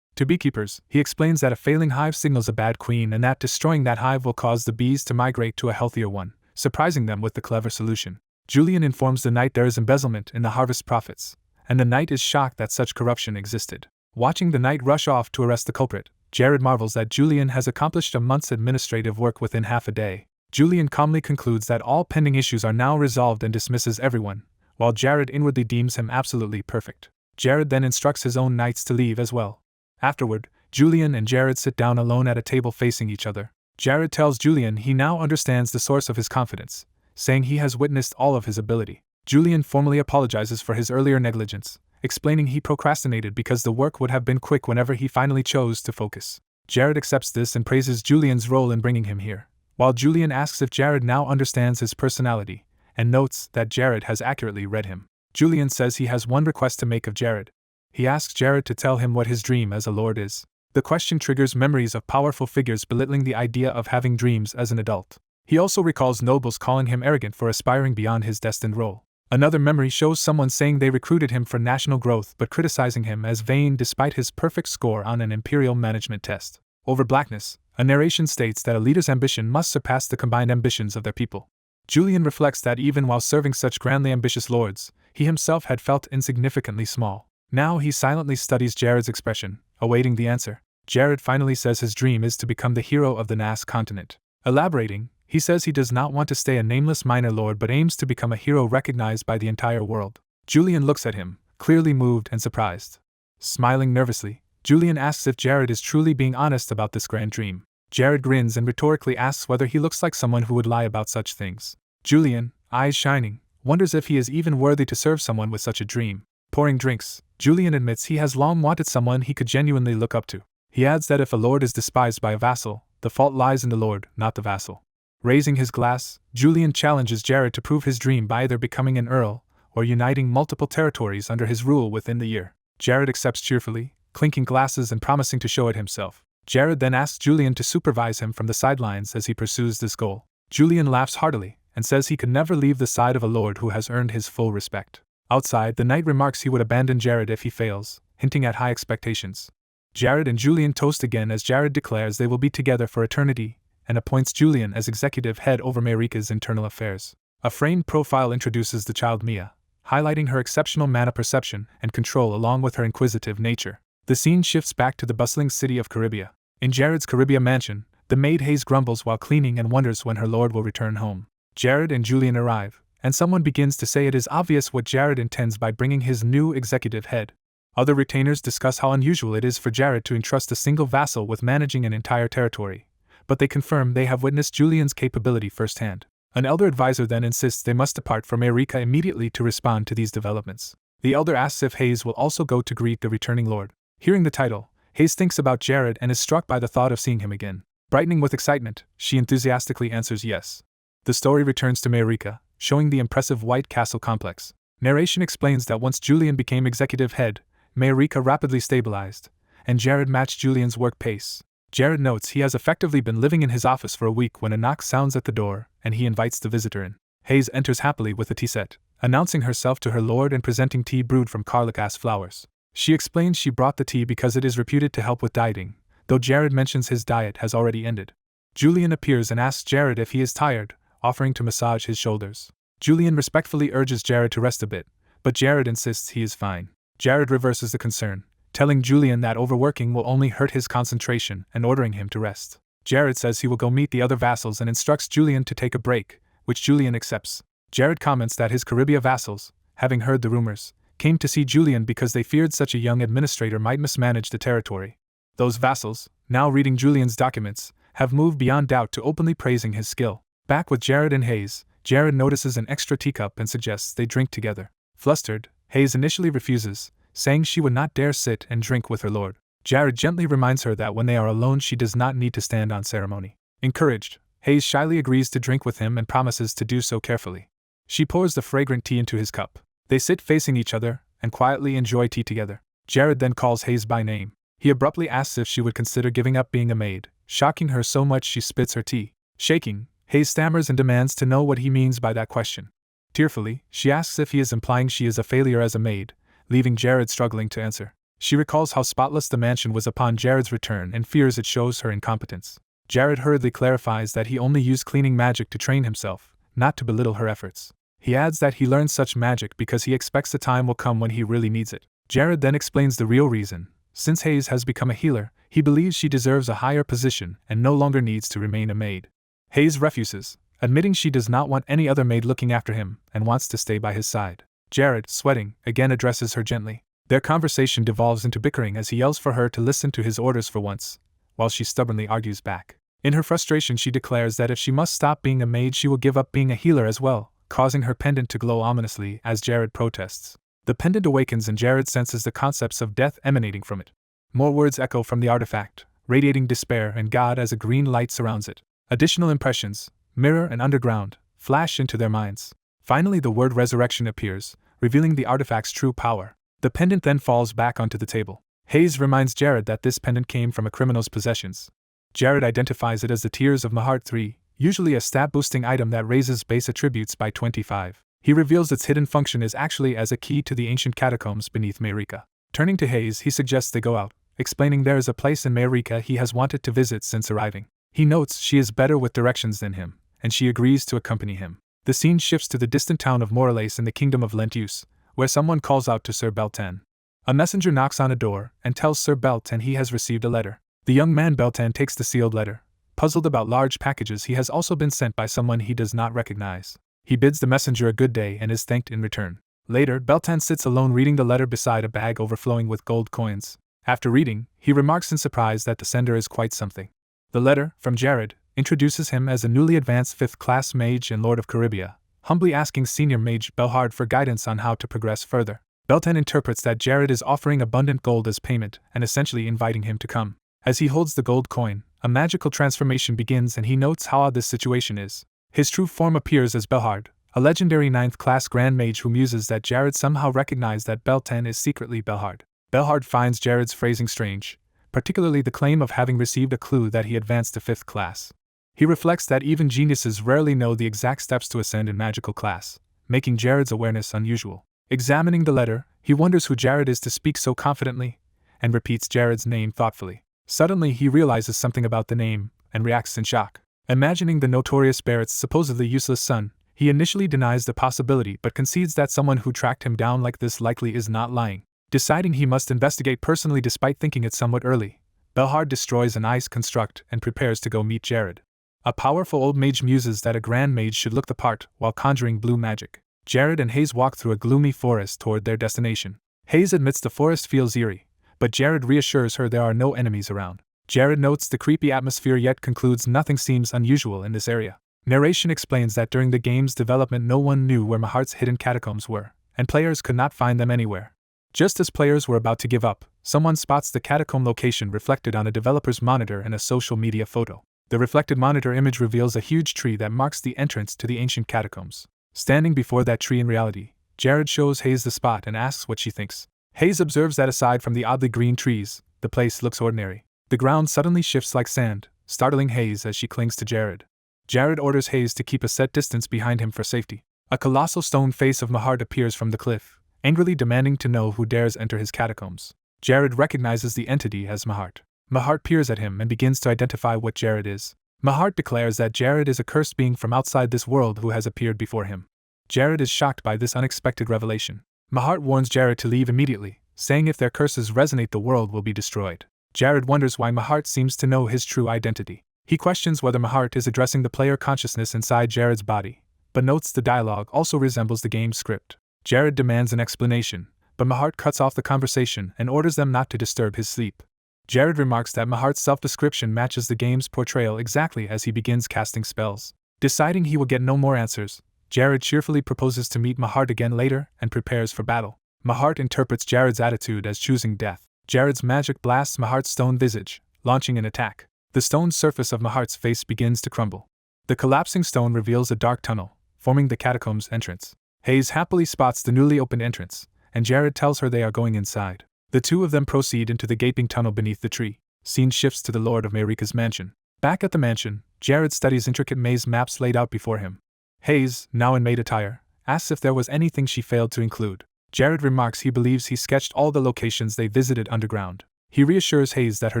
To beekeepers, he explains that a failing hive signals a bad queen and that destroying that hive will cause the bees to migrate to a healthier one, surprising them with the clever solution. Julian informs the knight there is embezzlement in the harvest profits, and the knight is shocked that such corruption existed. Watching the knight rush off to arrest the culprit, Jared marvels that Julian has accomplished a month's administrative work within half a day. Julian calmly concludes that all pending issues are now resolved and dismisses everyone, while Jared inwardly deems him absolutely perfect. Jared then instructs his own knights to leave as well. Afterward, Julian and Jared sit down alone at a table facing each other. Jared tells Julian he now understands the source of his confidence, saying he has witnessed all of his ability. Julian formally apologizes for his earlier negligence, explaining he procrastinated because the work would have been quick whenever he finally chose to focus. Jared accepts this and praises Julian's role in bringing him here, while Julian asks if Jared now understands his personality, and notes that Jared has accurately read him. Julian says he has one request to make of Jared. He asks Jared to tell him what his dream as a lord is. The question triggers memories of powerful figures belittling the idea of having dreams as an adult. He also recalls nobles calling him arrogant for aspiring beyond his destined role. Another memory shows someone saying they recruited him for national growth but criticizing him as vain despite his perfect score on an imperial management test. Over blackness, a narration states that a leader's ambition must surpass the combined ambitions of their people. Julian reflects that even while serving such grandly ambitious lords, he himself had felt insignificantly small. Now he silently studies Jared's expression, awaiting the answer. Jared finally says his dream is to become the hero of the Nas continent. Elaborating, he says he does not want to stay a nameless minor lord but aims to become a hero recognized by the entire world. Julian looks at him, clearly moved and surprised. Smiling nervously, Julian asks if Jared is truly being honest about this grand dream. Jared grins and rhetorically asks whether he looks like someone who would lie about such things. Julian, eyes shining, wonders if he is even worthy to serve someone with such a dream. Pouring drinks, Julian admits he has long wanted someone he could genuinely look up to. He adds that if a lord is despised by a vassal, the fault lies in the lord, not the vassal. Raising his glass, Julian challenges Jared to prove his dream by either becoming an earl or uniting multiple territories under his rule within the year. Jared accepts cheerfully, clinking glasses and promising to show it himself. Jared then asks Julian to supervise him from the sidelines as he pursues this goal. Julian laughs heartily and says he could never leave the side of a lord who has earned his full respect. Outside, the knight remarks he would abandon Jared if he fails, hinting at high expectations. Jared and Julian toast again as Jared declares they will be together for eternity, and appoints Julian as executive head over Marika's internal affairs. A framed profile introduces the child Mia, highlighting her exceptional mana perception and control along with her inquisitive nature. The scene shifts back to the bustling city of Caribia. In Jared's Caribia mansion, the maid Hayes grumbles while cleaning and wonders when her lord will return home. Jared and Julian arrive, and someone begins to say it is obvious what Jared intends by bringing his new executive head. Other retainers discuss how unusual it is for Jared to entrust a single vassal with managing an entire territory, but they confirm they have witnessed Julian's capability firsthand. An elder advisor then insists they must depart from Marika immediately to respond to these developments. The elder asks if Hayes will also go to greet the returning lord. Hearing the title, Hayes thinks about Jared and is struck by the thought of seeing him again. Brightening with excitement, she enthusiastically answers yes. The story returns to Marika, showing the impressive White Castle complex. Narration explains that once Julian became executive head, Marika rapidly stabilized, and Jared matched Julian's work pace. Jared notes he has effectively been living in his office for a week when a knock sounds at the door, and he invites the visitor in. Hayes enters happily with a tea set, announcing herself to her lord and presenting tea brewed from Karlakas flowers. She explains she brought the tea because it is reputed to help with dieting, though Jared mentions his diet has already ended. Julian appears and asks Jared if he is tired, offering to massage his shoulders. Julian respectfully urges Jared to rest a bit, but Jared insists he is fine. Jared reverses the concern, telling Julian that overworking will only hurt his concentration and ordering him to rest. Jared says he will go meet the other vassals and instructs Julian to take a break, which Julian accepts. Jared comments that his Caribia vassals, having heard the rumors, came to see Julian because they feared such a young administrator might mismanage the territory. Those vassals, now reading Julian's documents, have moved beyond doubt to openly praising his skill. Back with Jared and Hayes, Jared notices an extra teacup and suggests they drink together. Flustered, Hayes initially refuses, saying she would not dare sit and drink with her lord. Jared gently reminds her that when they are alone she does not need to stand on ceremony. Encouraged, Hayes shyly agrees to drink with him and promises to do so carefully. She pours the fragrant tea into his cup. They sit facing each other and quietly enjoy tea together. Jared then calls Hayes by name. He abruptly asks if she would consider giving up being a maid, shocking her so much she spits her tea. Shaking, Hayes stammers and demands to know what he means by that question. Tearfully, she asks if he is implying she is a failure as a maid, leaving Jared struggling to answer. She recalls how spotless the mansion was upon Jared's return and fears it shows her incompetence. Jared hurriedly clarifies that he only used cleaning magic to train himself, not to belittle her efforts. He adds that he learned such magic because he expects the time will come when he really needs it. Jared then explains the real reason. Since Hayes has become a healer, he believes she deserves a higher position and no longer needs to remain a maid. Hayes refuses, admitting she does not want any other maid looking after him and wants to stay by his side. Jared, sweating, again addresses her gently. Their conversation devolves into bickering as he yells for her to listen to his orders for once, while she stubbornly argues back. In her frustration she declares that if she must stop being a maid she will give up being a healer as well, causing her pendant to glow ominously as Jared protests. The pendant awakens and Jared senses the concepts of death emanating from it. More words echo from the artifact, radiating despair and God as a green light surrounds it. Additional impressions, mirror and underground, flash into their minds. Finally the word resurrection appears, revealing the artifact's true power. The pendant then falls back onto the table. Hayes reminds Jared that this pendant came from a criminal's possessions. Jared identifies it as the Tears of Mahat 3, usually a stat-boosting item that raises base attributes by 25. He reveals its hidden function is actually as a key to the ancient catacombs beneath Mayrica. Turning to Hayes, he suggests they go out, explaining there is a place in Mayrica he has wanted to visit since arriving. He notes she is better with directions than him, and she agrees to accompany him. The scene shifts to the distant town of Morales in the kingdom of Lentus, where someone calls out to Sir Beltan. A messenger knocks on a door and tells Sir Beltan he has received a letter. The young man Beltan takes the sealed letter. Puzzled about large packages he has also been sent by someone he does not recognize. He bids the messenger a good day and is thanked in return. Later, Beltan sits alone reading the letter beside a bag overflowing with gold coins. After reading, he remarks in surprise that the sender is quite something. The letter, from Jared, introduces him as a newly advanced 5th-class mage and Lord of Caribia, humbly asking senior mage Belhard for guidance on how to progress further. Beltan interprets that Jared is offering abundant gold as payment and essentially inviting him to come. As he holds the gold coin, a magical transformation begins and he notes how odd this situation is. His true form appears as Belhard, a legendary 9th-class Grand Mage who muses that Jared somehow recognized that Beltan is secretly Belhard. Belhard finds Jared's phrasing strange, particularly the claim of having received a clue that he advanced to 5th class. He reflects that even geniuses rarely know the exact steps to ascend in magical class, making Jared's awareness unusual. Examining the letter, he wonders who Jared is to speak so confidently, and repeats Jared's name thoughtfully. Suddenly he realizes something about the name, and reacts in shock. Imagining the notorious Barrett's supposedly useless son, he initially denies the possibility but concedes that someone who tracked him down like this likely is not lying. Deciding he must investigate personally despite thinking it somewhat early, Belhard destroys an ice construct and prepares to go meet Jared. A powerful old mage muses that a grand mage should look the part while conjuring blue magic. Jared and Hayes walk through a gloomy forest toward their destination. Hayes admits the forest feels eerie, but Jared reassures her there are no enemies around. Jared notes the creepy atmosphere yet concludes nothing seems unusual in this area. Narration explains that during the game's development no one knew where Mahart's hidden catacombs were, and players could not find them anywhere. Just as players were about to give up, someone spots the catacomb location reflected on a developer's monitor in a social media photo. The reflected monitor image reveals a huge tree that marks the entrance to the ancient catacombs. Standing before that tree in reality, Jared shows Hayes the spot and asks what she thinks. Hayes observes that aside from the oddly green trees, the place looks ordinary. The ground suddenly shifts like sand, startling Hayes as she clings to Jared. Jared orders Hayes to keep a set distance behind him for safety. A colossal stone face of Mahart appears from the cliff, angrily demanding to know who dares enter his catacombs. Jared recognizes the entity as Mahart. Mahart peers at him and begins to identify what Jared is. Mahart declares that Jared is a cursed being from outside this world who has appeared before him. Jared is shocked by this unexpected revelation. Mahart warns Jared to leave immediately, saying if their curses resonate the world will be destroyed. Jared wonders why Mahart seems to know his true identity. He questions whether Mahart is addressing the player consciousness inside Jared's body, but notes the dialogue also resembles the game's script. Jared demands an explanation, but Mahart cuts off the conversation and orders them not to disturb his sleep. Jared remarks that Mahart's self-description matches the game's portrayal exactly as he begins casting spells. Deciding he will get no more answers, Jared cheerfully proposes to meet Mahart again later and prepares for battle. Mahart interprets Jared's attitude as choosing death. Jared's magic blasts Mahart's stone visage, launching an attack. The stone surface of Mahart's face begins to crumble. The collapsing stone reveals a dark tunnel, forming the catacombs entrance. Hayes happily spots the newly opened entrance, and Jared tells her they are going inside. The two of them proceed into the gaping tunnel beneath the tree. Scene shifts to the Lord of Marika's mansion. Back at the mansion, Jared studies intricate maze maps laid out before him. Hayes, now in maid attire, asks if there was anything she failed to include. Jared remarks he believes he sketched all the locations they visited underground. He reassures Hayes that her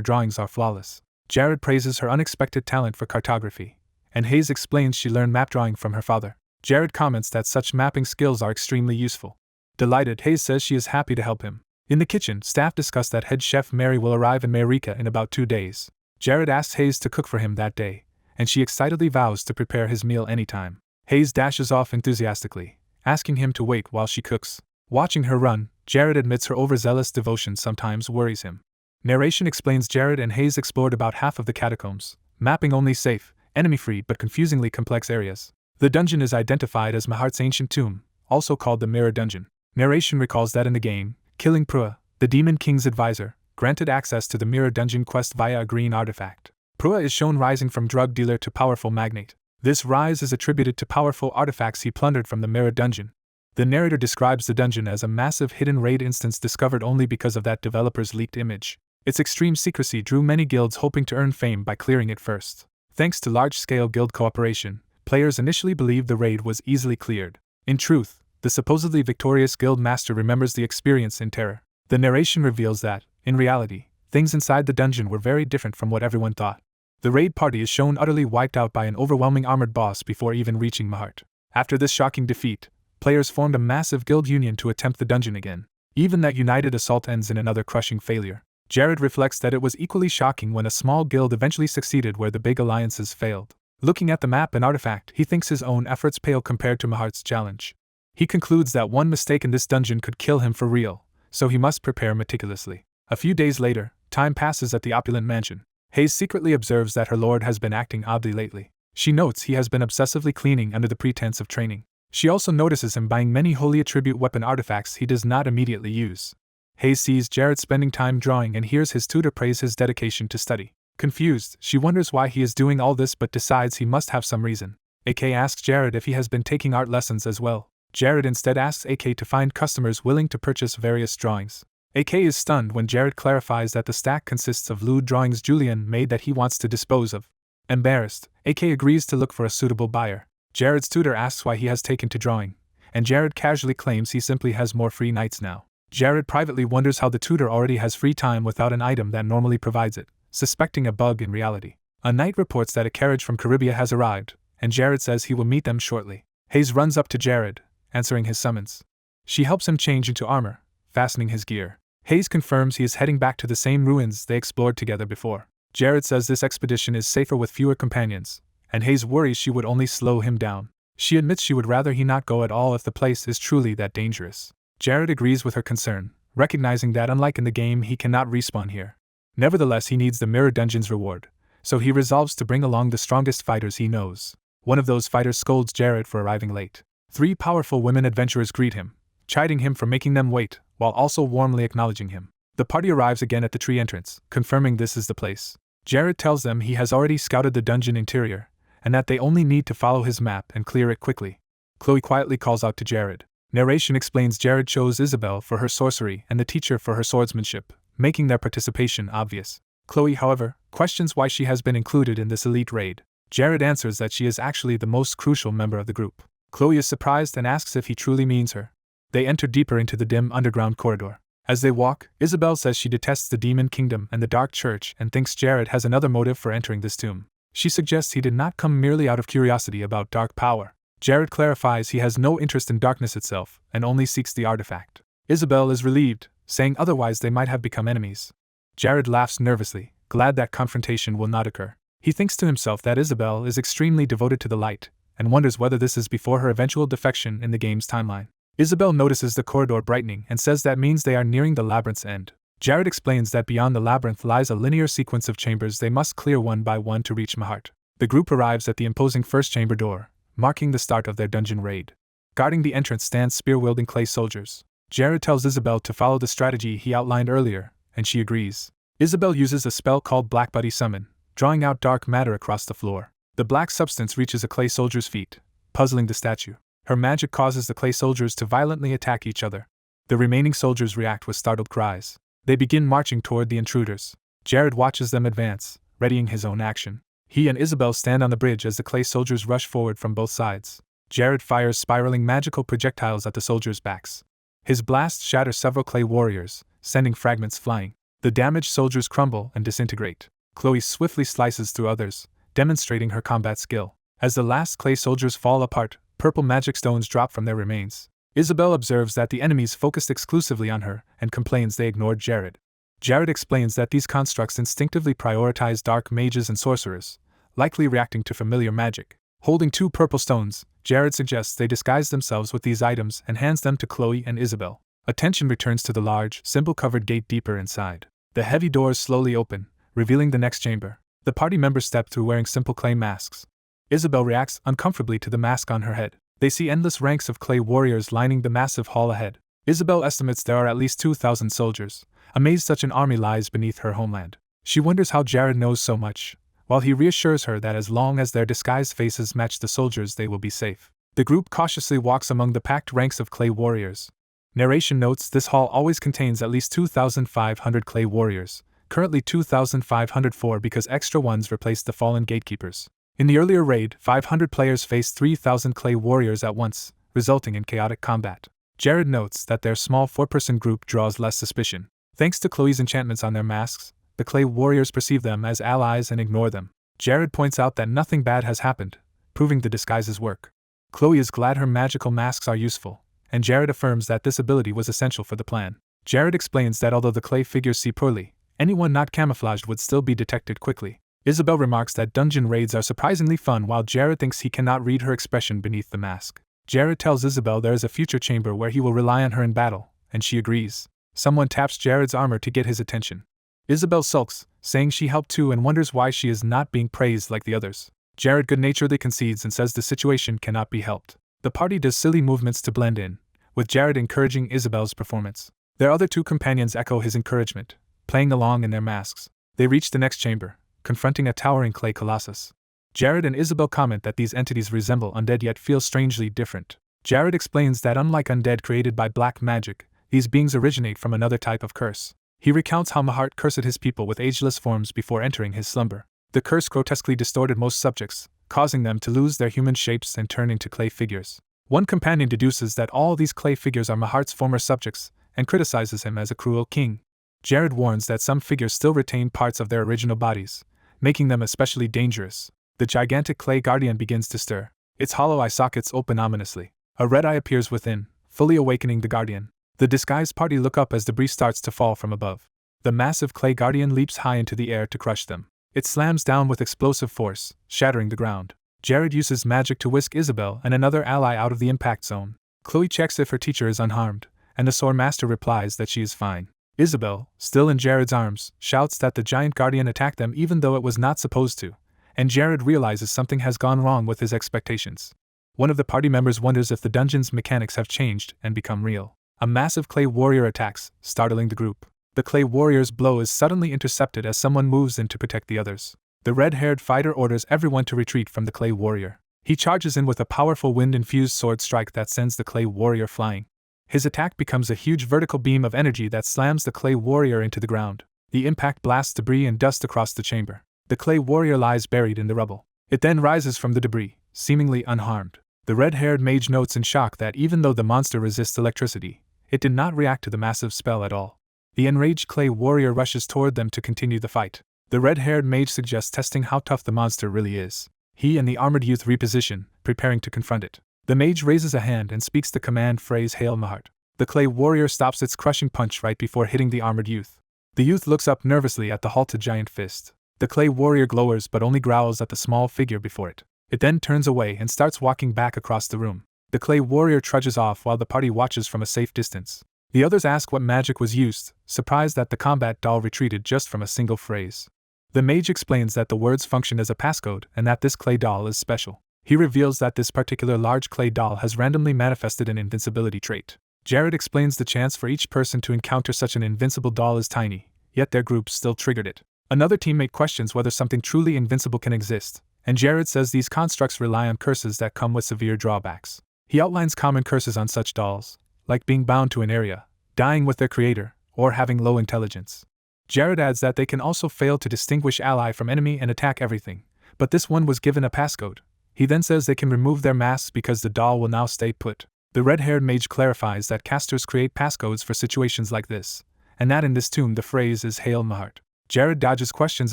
drawings are flawless. Jared praises her unexpected talent for cartography, and Hayes explains she learned map drawing from her father. Jared comments that such mapping skills are extremely useful. Delighted, Hayes says she is happy to help him. In the kitchen, staff discuss that head chef Mary will arrive in Marika in about 2 days. Jared asks Hayes to cook for him that day, and she excitedly vows to prepare his meal anytime. Hayes dashes off enthusiastically, asking him to wait while she cooks. Watching her run, Jared admits her overzealous devotion sometimes worries him. Narration explains Jared and Hayes explored about half of the catacombs, mapping only safe, enemy-free but confusingly complex areas. The dungeon is identified as Mahart's ancient tomb, also called the Mirror Dungeon. Narration recalls that in the game, killing Prua, the Demon King's advisor, granted access to the Mirror Dungeon quest via a green artifact. Prua is shown rising from drug dealer to powerful magnate. This rise is attributed to powerful artifacts he plundered from the Mirror Dungeon. The narrator describes the dungeon as a massive hidden raid instance discovered only because of that developer's leaked image. Its extreme secrecy drew many guilds hoping to earn fame by clearing it first. Thanks to large-scale guild cooperation, players initially believed the raid was easily cleared. In truth, the supposedly victorious guild master remembers the experience in terror. The narration reveals that, in reality, things inside the dungeon were very different from what everyone thought. The raid party is shown utterly wiped out by an overwhelming armored boss before even reaching Mahart. After this shocking defeat, players formed a massive guild union to attempt the dungeon again. Even that united assault ends in another crushing failure. Jared reflects that it was equally shocking when a small guild eventually succeeded where the big alliances failed. Looking at the map and artifact, he thinks his own efforts pale compared to Mahart's challenge. He concludes that one mistake in this dungeon could kill him for real, so he must prepare meticulously. A few days later, time passes at the opulent mansion. Hayes secretly observes that her lord has been acting oddly lately. She notes he has been obsessively cleaning under the pretense of training. She also notices him buying many holy attribute weapon artifacts he does not immediately use. Hayes sees Jared spending time drawing and hears his tutor praise his dedication to study. Confused, she wonders why he is doing all this but decides he must have some reason. AK asks Jared if he has been taking art lessons as well. Jared instead asks AK to find customers willing to purchase various drawings. AK is stunned when Jared clarifies that the stack consists of lewd drawings Julian made that he wants to dispose of. Embarrassed, AK agrees to look for a suitable buyer. Jared's tutor asks why he has taken to drawing, and Jared casually claims he simply has more free nights now. Jared privately wonders how the tutor already has free time without an item that normally provides it, suspecting a bug in reality. A knight reports that a carriage from Caribia has arrived, and Jared says he will meet them shortly. Hayes runs up to Jared, answering his summons. She helps him change into armor, fastening his gear. Hayes confirms he is heading back to the same ruins they explored together before. Jared says this expedition is safer with fewer companions, and Hayes worries she would only slow him down. She admits she would rather he not go at all if the place is truly that dangerous. Jared agrees with her concern, recognizing that unlike in the game he cannot respawn here. Nevertheless, he needs the Mirror Dungeon's reward, so he resolves to bring along the strongest fighters he knows. One of those fighters scolds Jared for arriving late. 3 powerful women adventurers greet him, chiding him for making them wait, while also warmly acknowledging him. The party arrives again at the tree entrance, confirming this is the place. Jared tells them he has already scouted the dungeon interior, and that they only need to follow his map and clear it quickly. Chloe quietly calls out to Jared. Narration explains Jared chose Isabella for her sorcery and the teacher for her swordsmanship, making their participation obvious. Chloe, however, questions why she has been included in this elite raid. Jared answers that she is actually the most crucial member of the group. Chloe is surprised and asks if he truly means her. They enter deeper into the dim underground corridor. As they walk, Isabelle says she detests the Demon Kingdom and the Dark Church and thinks Jared has another motive for entering this tomb. She suggests he did not come merely out of curiosity about dark power. Jared clarifies he has no interest in darkness itself and only seeks the artifact. Isabelle is relieved, saying otherwise they might have become enemies. Jared laughs nervously, glad that confrontation will not occur. He thinks to himself that Isabelle is extremely devoted to the light, and wonders whether this is before her eventual defection in the game's timeline. Isabel notices the corridor brightening and says that means they are nearing the labyrinth's end. Jared explains that beyond the labyrinth lies a linear sequence of chambers they must clear one by one to reach Mahart. The group arrives at the imposing first chamber door, marking the start of their dungeon raid. Guarding the entrance stand spear-wielding clay soldiers. Jared tells Isabel to follow the strategy he outlined earlier, and she agrees. Isabel uses a spell called Black Buddy Summon, drawing out dark matter across the floor. The black substance reaches a clay soldier's feet, puzzling the statue. Her magic causes the clay soldiers to violently attack each other. The remaining soldiers react with startled cries. They begin marching toward the intruders. Jared watches them advance, readying his own action. He and Isabel stand on the bridge as the clay soldiers rush forward from both sides. Jared fires spiraling magical projectiles at the soldiers' backs. His blasts shatter several clay warriors, sending fragments flying. The damaged soldiers crumble and disintegrate. Chloe swiftly slices through others, demonstrating her combat skill. As the last clay soldiers fall apart, purple magic stones drop from their remains. Isabel observes that the enemies focused exclusively on her and complains they ignored Jared. Jared explains that these constructs instinctively prioritize dark mages and sorcerers, likely reacting to familiar magic. Holding 2 purple stones, Jared suggests they disguise themselves with these items and hands them to Chloe and Isabel. Attention returns to the large, symbol-covered gate deeper inside. The heavy doors slowly open, revealing the next chamber. The party members step through wearing simple clay masks. Isabel reacts uncomfortably to the mask on her head. They see endless ranks of clay warriors lining the massive hall ahead. Isabel estimates there are at least 2,000 soldiers, amazed such an army lies beneath her homeland. She wonders how Jared knows so much, while he reassures her that as long as their disguised faces match the soldiers they will be safe. The group cautiously walks among the packed ranks of clay warriors. Narration notes this hall always contains at least 2,500 clay warriors, currently 2,504 because extra ones replaced the fallen gatekeepers. In the earlier raid, 500 players faced 3,000 clay warriors at once, resulting in chaotic combat. Jared notes that their small 4-person group draws less suspicion. Thanks to Chloe's enchantments on their masks, the clay warriors perceive them as allies and ignore them. Jared points out that nothing bad has happened, proving the disguises work. Chloe is glad her magical masks are useful, and Jared affirms that this ability was essential for the plan. Jared explains that although the clay figures see poorly, anyone not camouflaged would still be detected quickly. Isabel remarks that dungeon raids are surprisingly fun while Jared thinks he cannot read her expression beneath the mask. Jared tells Isabel there is a future chamber where he will rely on her in battle, and she agrees. Someone taps Jared's armor to get his attention. Isabel sulks, saying she helped too and wonders why she is not being praised like the others. Jared good-naturedly concedes and says the situation cannot be helped. The party does silly movements to blend in, with Jared encouraging Isabel's performance. Their other 2 companions echo his encouragement, playing along in their masks. They reach the next chamber, confronting a towering clay colossus. Jared and Isabel comment that these entities resemble undead yet feel strangely different. Jared explains that unlike undead created by black magic, these beings originate from another type of curse. He recounts how Mahart cursed his people with ageless forms before entering his slumber. The curse grotesquely distorted most subjects, causing them to lose their human shapes and turn into clay figures. One companion deduces that all these clay figures are Mahart's former subjects, and criticizes him as a cruel king. Jared warns that some figures still retain parts of their original bodies, making them especially dangerous. The gigantic clay guardian begins to stir. Its hollow eye sockets open ominously. A red eye appears within, fully awakening the guardian. The disguised party look up as debris starts to fall from above. The massive clay guardian leaps high into the air to crush them. It slams down with explosive force, shattering the ground. Jared uses magic to whisk Isabel and another ally out of the impact zone. Chloe checks if her teacher is unharmed, and the sword master replies that she is fine. Isabel, still in Jared's arms, shouts that the giant guardian attacked them even though it was not supposed to, and Jared realizes something has gone wrong with his expectations. One of the party members wonders if the dungeon's mechanics have changed and become real. A massive clay warrior attacks, startling the group. The clay warrior's blow is suddenly intercepted as someone moves in to protect the others. The red-haired fighter orders everyone to retreat from the clay warrior. He charges in with a powerful wind-infused sword strike that sends the clay warrior flying. His attack becomes a huge vertical beam of energy that slams the clay warrior into the ground. The impact blasts debris and dust across the chamber. The clay warrior lies buried in the rubble. It then rises from the debris, seemingly unharmed. The red-haired mage notes in shock that even though the monster resists electricity, it did not react to the massive spell at all. The enraged clay warrior rushes toward them to continue the fight. The red-haired mage suggests testing how tough the monster really is. He and the armored youth reposition, preparing to confront it. The mage raises a hand and speaks the command phrase Hail Mahart. The clay warrior stops its crushing punch right before hitting the armored youth. The youth looks up nervously at the halted giant fist. The clay warrior glowers but only growls at the small figure before it. It then turns away and starts walking back across the room. The clay warrior trudges off while the party watches from a safe distance. The others ask what magic was used, surprised that the combat doll retreated just from a single phrase. The mage explains that the words function as a passcode and that this clay doll is special. He reveals that this particular large clay doll has randomly manifested an invincibility trait. Jared explains the chance for each person to encounter such an invincible doll is tiny, yet their group still triggered it. Another teammate questions whether something truly invincible can exist, and Jared says these constructs rely on curses that come with severe drawbacks. He outlines common curses on such dolls, like being bound to an area, dying with their creator, or having low intelligence. Jared adds that they can also fail to distinguish ally from enemy and attack everything, but this one was given a passcode. He then says they can remove their masks because the doll will now stay put. The red-haired mage clarifies that casters create passcodes for situations like this, and that in this tomb the phrase is Hail Mahart. Jared dodges questions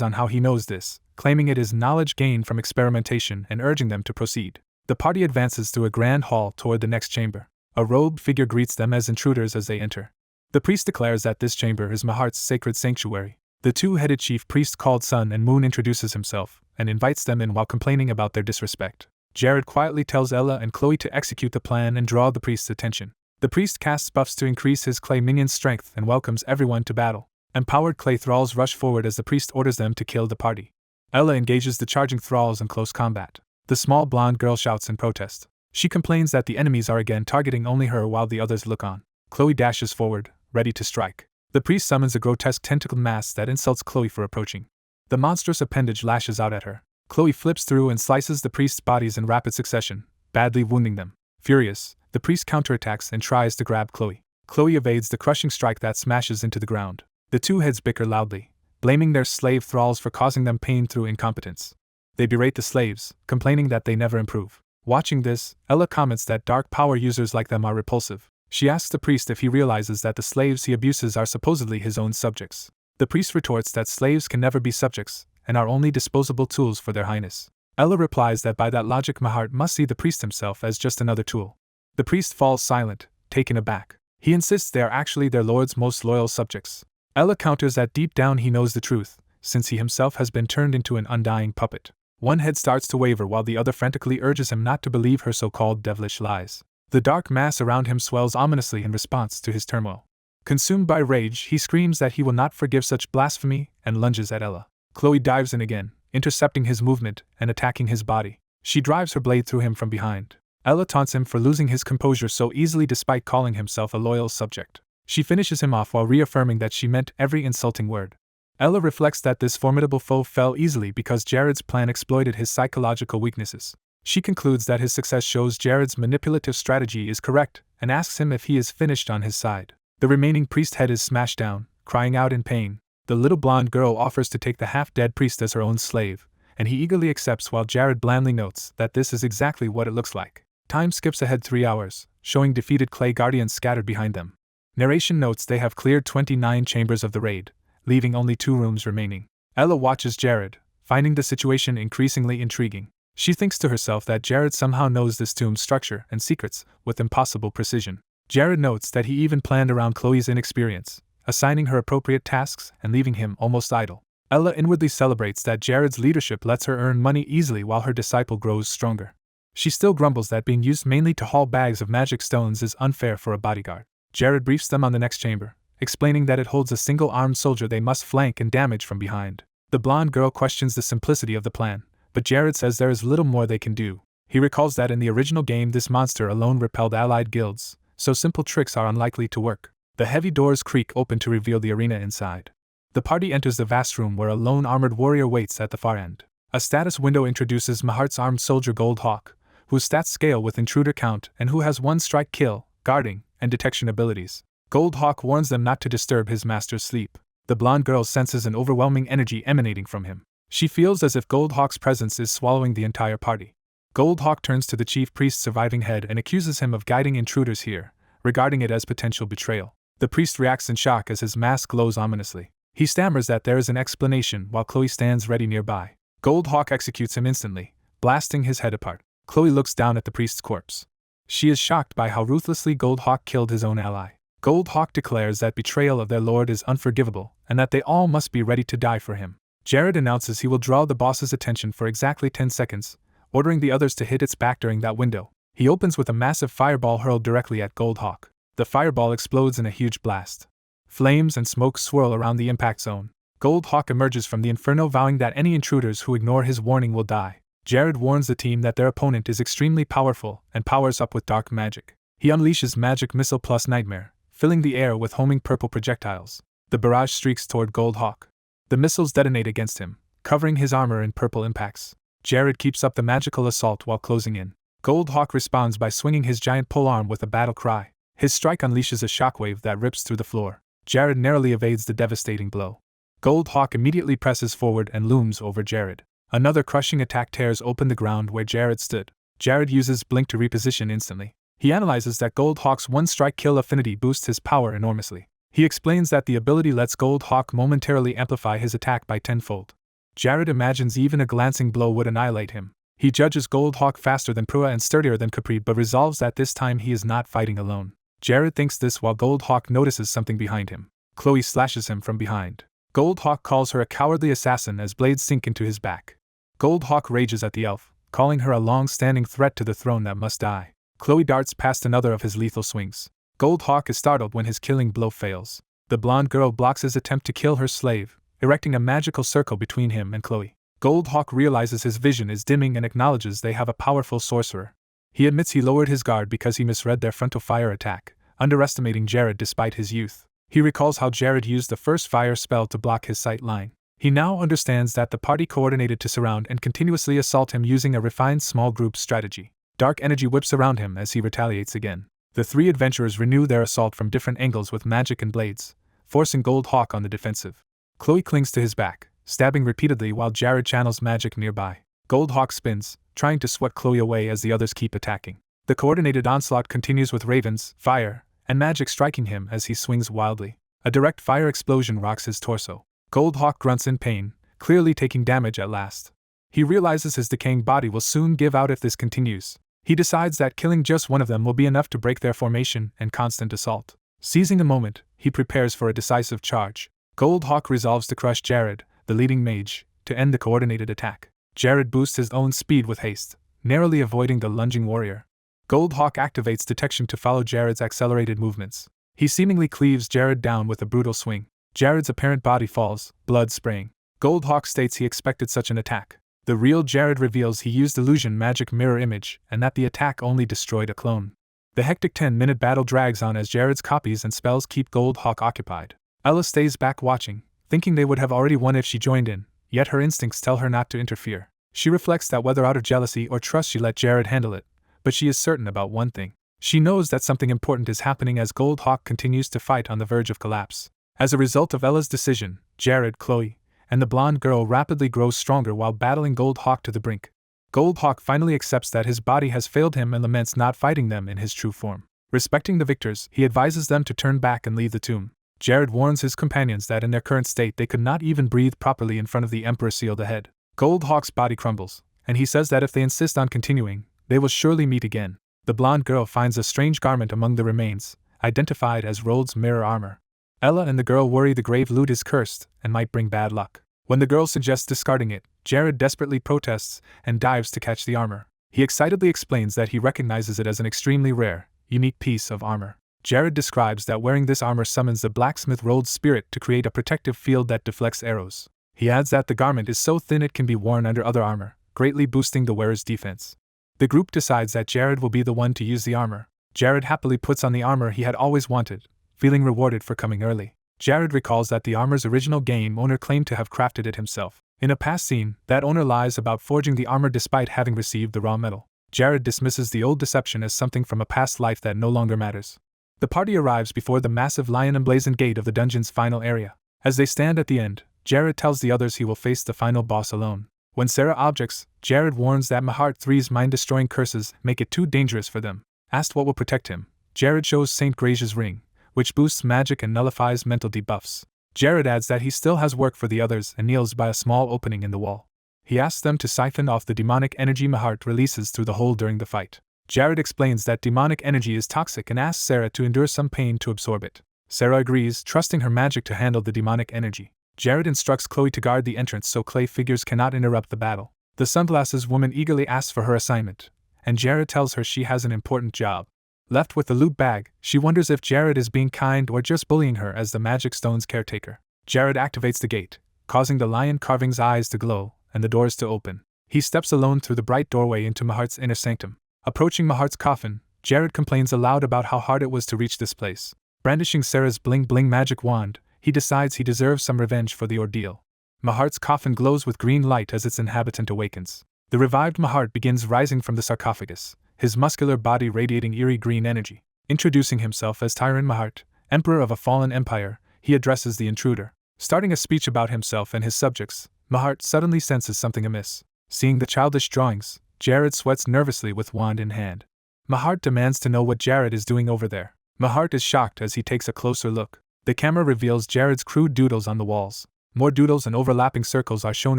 on how he knows this, claiming it is knowledge gained from experimentation and urging them to proceed. The party advances through a grand hall toward the next chamber. A robed figure greets them as intruders as they enter. The priest declares that this chamber is Mahart's sacred sanctuary. The two-headed chief priest called Sun and Moon introduces himself and invites them in while complaining about their disrespect. Jared quietly tells Ella and Chloe to execute the plan and draw the priest's attention. The priest casts buffs to increase his clay minion's strength and welcomes everyone to battle. Empowered clay thralls rush forward as the priest orders them to kill the party. Ella engages the charging thralls in close combat. The small blonde girl shouts in protest. She complains that the enemies are again targeting only her while the others look on. Chloe dashes forward, ready to strike. The priest summons a grotesque tentacled mass that insults Chloe for approaching. The monstrous appendage lashes out at her. Chloe flips through and slices the priest's bodies in rapid succession, badly wounding them. Furious, the priest counterattacks and tries to grab Chloe. Chloe evades the crushing strike that smashes into the ground. The two heads bicker loudly, blaming their slave thralls for causing them pain through incompetence. They berate the slaves, complaining that they never improve. Watching this, Ella comments that dark power users like them are repulsive. She asks the priest if he realizes that the slaves he abuses are supposedly his own subjects. The priest retorts that slaves can never be subjects, and are only disposable tools for their highness. Ella replies that by that logic Mahart must see the priest himself as just another tool. The priest falls silent, taken aback. He insists they are actually their lord's most loyal subjects. Ella counters that deep down he knows the truth, since he himself has been turned into an undying puppet. One head starts to waver while the other frantically urges him not to believe her so-called devilish lies. The dark mass around him swells ominously in response to his turmoil. Consumed by rage, he screams that he will not forgive such blasphemy and lunges at Ella. Chloe dives in again, intercepting his movement and attacking his body. She drives her blade through him from behind. Ella taunts him for losing his composure so easily despite calling himself a loyal subject. She finishes him off while reaffirming that she meant every insulting word. Ella reflects that this formidable foe fell easily because Jared's plan exploited his psychological weaknesses. She concludes that his success shows Jared's manipulative strategy is correct and asks him if he is finished on his side. The remaining priest head is smashed down, crying out in pain. The little blonde girl offers to take the half-dead priest as her own slave, and he eagerly accepts while Jared blandly notes that this is exactly what it looks like. Time skips ahead 3 hours, showing defeated clay guardians scattered behind them. Narration notes they have cleared 29 chambers of the raid, leaving only 2 rooms remaining. Ella watches Jared, finding the situation increasingly intriguing. She thinks to herself that Jared somehow knows this tomb's structure and secrets with impossible precision. Jared notes that he even planned around Chloe's inexperience, assigning her appropriate tasks and leaving him almost idle. Ella inwardly celebrates that Jared's leadership lets her earn money easily while her disciple grows stronger. She still grumbles that being used mainly to haul bags of magic stones is unfair for a bodyguard. Jared briefs them on the next chamber, explaining that it holds a single-armed soldier they must flank and damage from behind. The blonde girl questions the simplicity of the plan, but Jared says there is little more they can do. He recalls that in the original game this monster alone repelled allied guilds, so simple tricks are unlikely to work. The heavy doors creak open to reveal the arena inside. The party enters the vast room where a lone armored warrior waits at the far end. A status window introduces Mahart's armed soldier Gold Hawk, whose stats scale with intruder count and who has 1 strike kill, guarding, and detection abilities. Gold Hawk warns them not to disturb his master's sleep. The blonde girl senses an overwhelming energy emanating from him. She feels as if Gold Hawk's presence is swallowing the entire party. Gold Hawk turns to the chief priest's surviving head and accuses him of guiding intruders here, regarding it as potential betrayal. The priest reacts in shock as his mask glows ominously. He stammers that there is an explanation while Chloe stands ready nearby. Gold Hawk executes him instantly, blasting his head apart. Chloe looks down at the priest's corpse. She is shocked by how ruthlessly Gold Hawk killed his own ally. Gold Hawk declares that betrayal of their lord is unforgivable and that they all must be ready to die for him. Jared announces he will draw the boss's attention for exactly 10 seconds, ordering the others to hit its back during that window. He opens with a massive fireball hurled directly at Goldhawk. The fireball explodes in a huge blast. Flames and smoke swirl around the impact zone. Goldhawk emerges from the inferno, vowing that any intruders who ignore his warning will die. Jared warns the team that their opponent is extremely powerful and powers up with dark magic. He unleashes Magic Missile plus Nightmare, filling the air with homing purple projectiles. The barrage streaks toward Goldhawk. The missiles detonate against him, covering his armor in purple impacts. Jared keeps up the magical assault while closing in. Goldhawk responds by swinging his giant polearm with a battle cry. His strike unleashes a shockwave that rips through the floor. Jared narrowly evades the devastating blow. Goldhawk immediately presses forward and looms over Jared. Another crushing attack tears open the ground where Jared stood. Jared uses Blink to reposition instantly. He analyzes that Goldhawk's one-strike kill affinity boosts his power enormously. He explains that the ability lets Goldhawk momentarily amplify his attack by tenfold. Jared imagines even a glancing blow would annihilate him. He judges Goldhawk faster than Prua and sturdier than Capri, but resolves that this time he is not fighting alone. Jared thinks this while Goldhawk notices something behind him. Chloe slashes him from behind. Goldhawk calls her a cowardly assassin as blades sink into his back. Goldhawk rages at the elf, calling her a long-standing threat to the throne that must die. Chloe darts past another of his lethal swings. Goldhawk is startled when his killing blow fails. The blonde girl blocks his attempt to kill her slave, erecting a magical circle between him and Chloe. Goldhawk realizes his vision is dimming and acknowledges they have a powerful sorcerer. He admits he lowered his guard because he misread their frontal fire attack, underestimating Jared despite his youth. He recalls how Jared used the first fire spell to block his sight line. He now understands that the party coordinated to surround and continuously assault him using a refined small group strategy. Dark energy whips around him as he retaliates again. The three adventurers renew their assault from different angles with magic and blades, forcing Goldhawk on the defensive. Chloe clings to his back, stabbing repeatedly while Jared channels magic nearby. Goldhawk spins, trying to swat Chloe away as the others keep attacking. The coordinated onslaught continues with ravens, fire, and magic striking him as he swings wildly. A direct fire explosion rocks his torso. Goldhawk grunts in pain, clearly taking damage at last. He realizes his decaying body will soon give out if this continues. He decides that killing just one of them will be enough to break their formation and constant assault. Seizing a moment, he prepares for a decisive charge. Goldhawk resolves to crush Jared, the leading mage, to end the coordinated attack. Jared boosts his own speed with haste, narrowly avoiding the lunging warrior. Goldhawk activates detection to follow Jared's accelerated movements. He seemingly cleaves Jared down with a brutal swing. Jared's apparent body falls, blood spraying. Goldhawk states he expected such an attack. The real Jared reveals he used illusion magic mirror image and that the attack only destroyed a clone. The hectic 10-minute battle drags on as Jared's copies and spells keep Goldhawk occupied. Ella stays back watching, thinking they would have already won if she joined in, yet her instincts tell her not to interfere. She reflects that whether out of jealousy or trust she let Jared handle it, but she is certain about one thing. She knows that something important is happening as Goldhawk continues to fight on the verge of collapse. As a result of Ella's decision, Jared, Chloe, and the blonde girl rapidly grows stronger while battling Goldhawk to the brink. Goldhawk finally accepts that his body has failed him and laments not fighting them in his true form. Respecting the victors, he advises them to turn back and leave the tomb. Jared warns his companions that in their current state they could not even breathe properly in front of the Emperor sealed ahead. Goldhawk's body crumbles, and he says that if they insist on continuing, they will surely meet again. The blonde girl finds a strange garment among the remains, identified as Rold's mirror armor. Ella and the girl worry the grave loot is cursed and might bring bad luck. When the girl suggests discarding it, Jared desperately protests and dives to catch the armor. He excitedly explains that he recognizes it as an extremely rare, unique piece of armor. Jared describes that wearing this armor summons the blacksmith Rold's spirit to create a protective field that deflects arrows. He adds that the garment is so thin it can be worn under other armor, greatly boosting the wearer's defense. The group decides that Jared will be the one to use the armor. Jared happily puts on the armor he had always wanted, feeling rewarded for coming early. Jared recalls that the armor's original game owner claimed to have crafted it himself. In a past scene, that owner lies about forging the armor despite having received the raw metal. Jared dismisses the old deception as something from a past life that no longer matters. The party arrives before the massive lion-emblazoned gate of the dungeon's final area. As they stand at the end, Jared tells the others he will face the final boss alone. When Sarah objects, Jared warns that Mahart III's mind-destroying curses make it too dangerous for them. Asked what will protect him, Jared shows St. Gracia's ring, which boosts magic and nullifies mental debuffs. Jared adds that he still has work for the others and kneels by a small opening in the wall. He asks them to siphon off the demonic energy Mahart releases through the hole during the fight. Jared explains that demonic energy is toxic and asks Sarah to endure some pain to absorb it. Sarah agrees, trusting her magic to handle the demonic energy. Jared instructs Chloe to guard the entrance so clay figures cannot interrupt the battle. The sunglasses woman eagerly asks for her assignment, and Jared tells her she has an important job. Left with the loot bag, she wonders if Jared is being kind or just bullying her as the magic stone's caretaker. Jared activates the gate, causing the lion carving's eyes to glow and the doors to open. He steps alone through the bright doorway into Mahart's inner sanctum. Approaching Mahart's coffin, Jared complains aloud about how hard it was to reach this place. Brandishing Sarah's bling-bling magic wand, he decides he deserves some revenge for the ordeal. Mahart's coffin glows with green light as its inhabitant awakens. The revived Mahart begins rising from the sarcophagus, his muscular body radiating eerie green energy. Introducing himself as Tyrant Mahart, Emperor of a fallen empire, he addresses the intruder. Starting a speech about himself and his subjects, Mahart suddenly senses something amiss. Seeing the childish drawings, Jared sweats nervously with wand in hand. Mahart demands to know what Jared is doing over there. Mahart is shocked as he takes a closer look. The camera reveals Jared's crude doodles on the walls. More doodles and overlapping circles are shown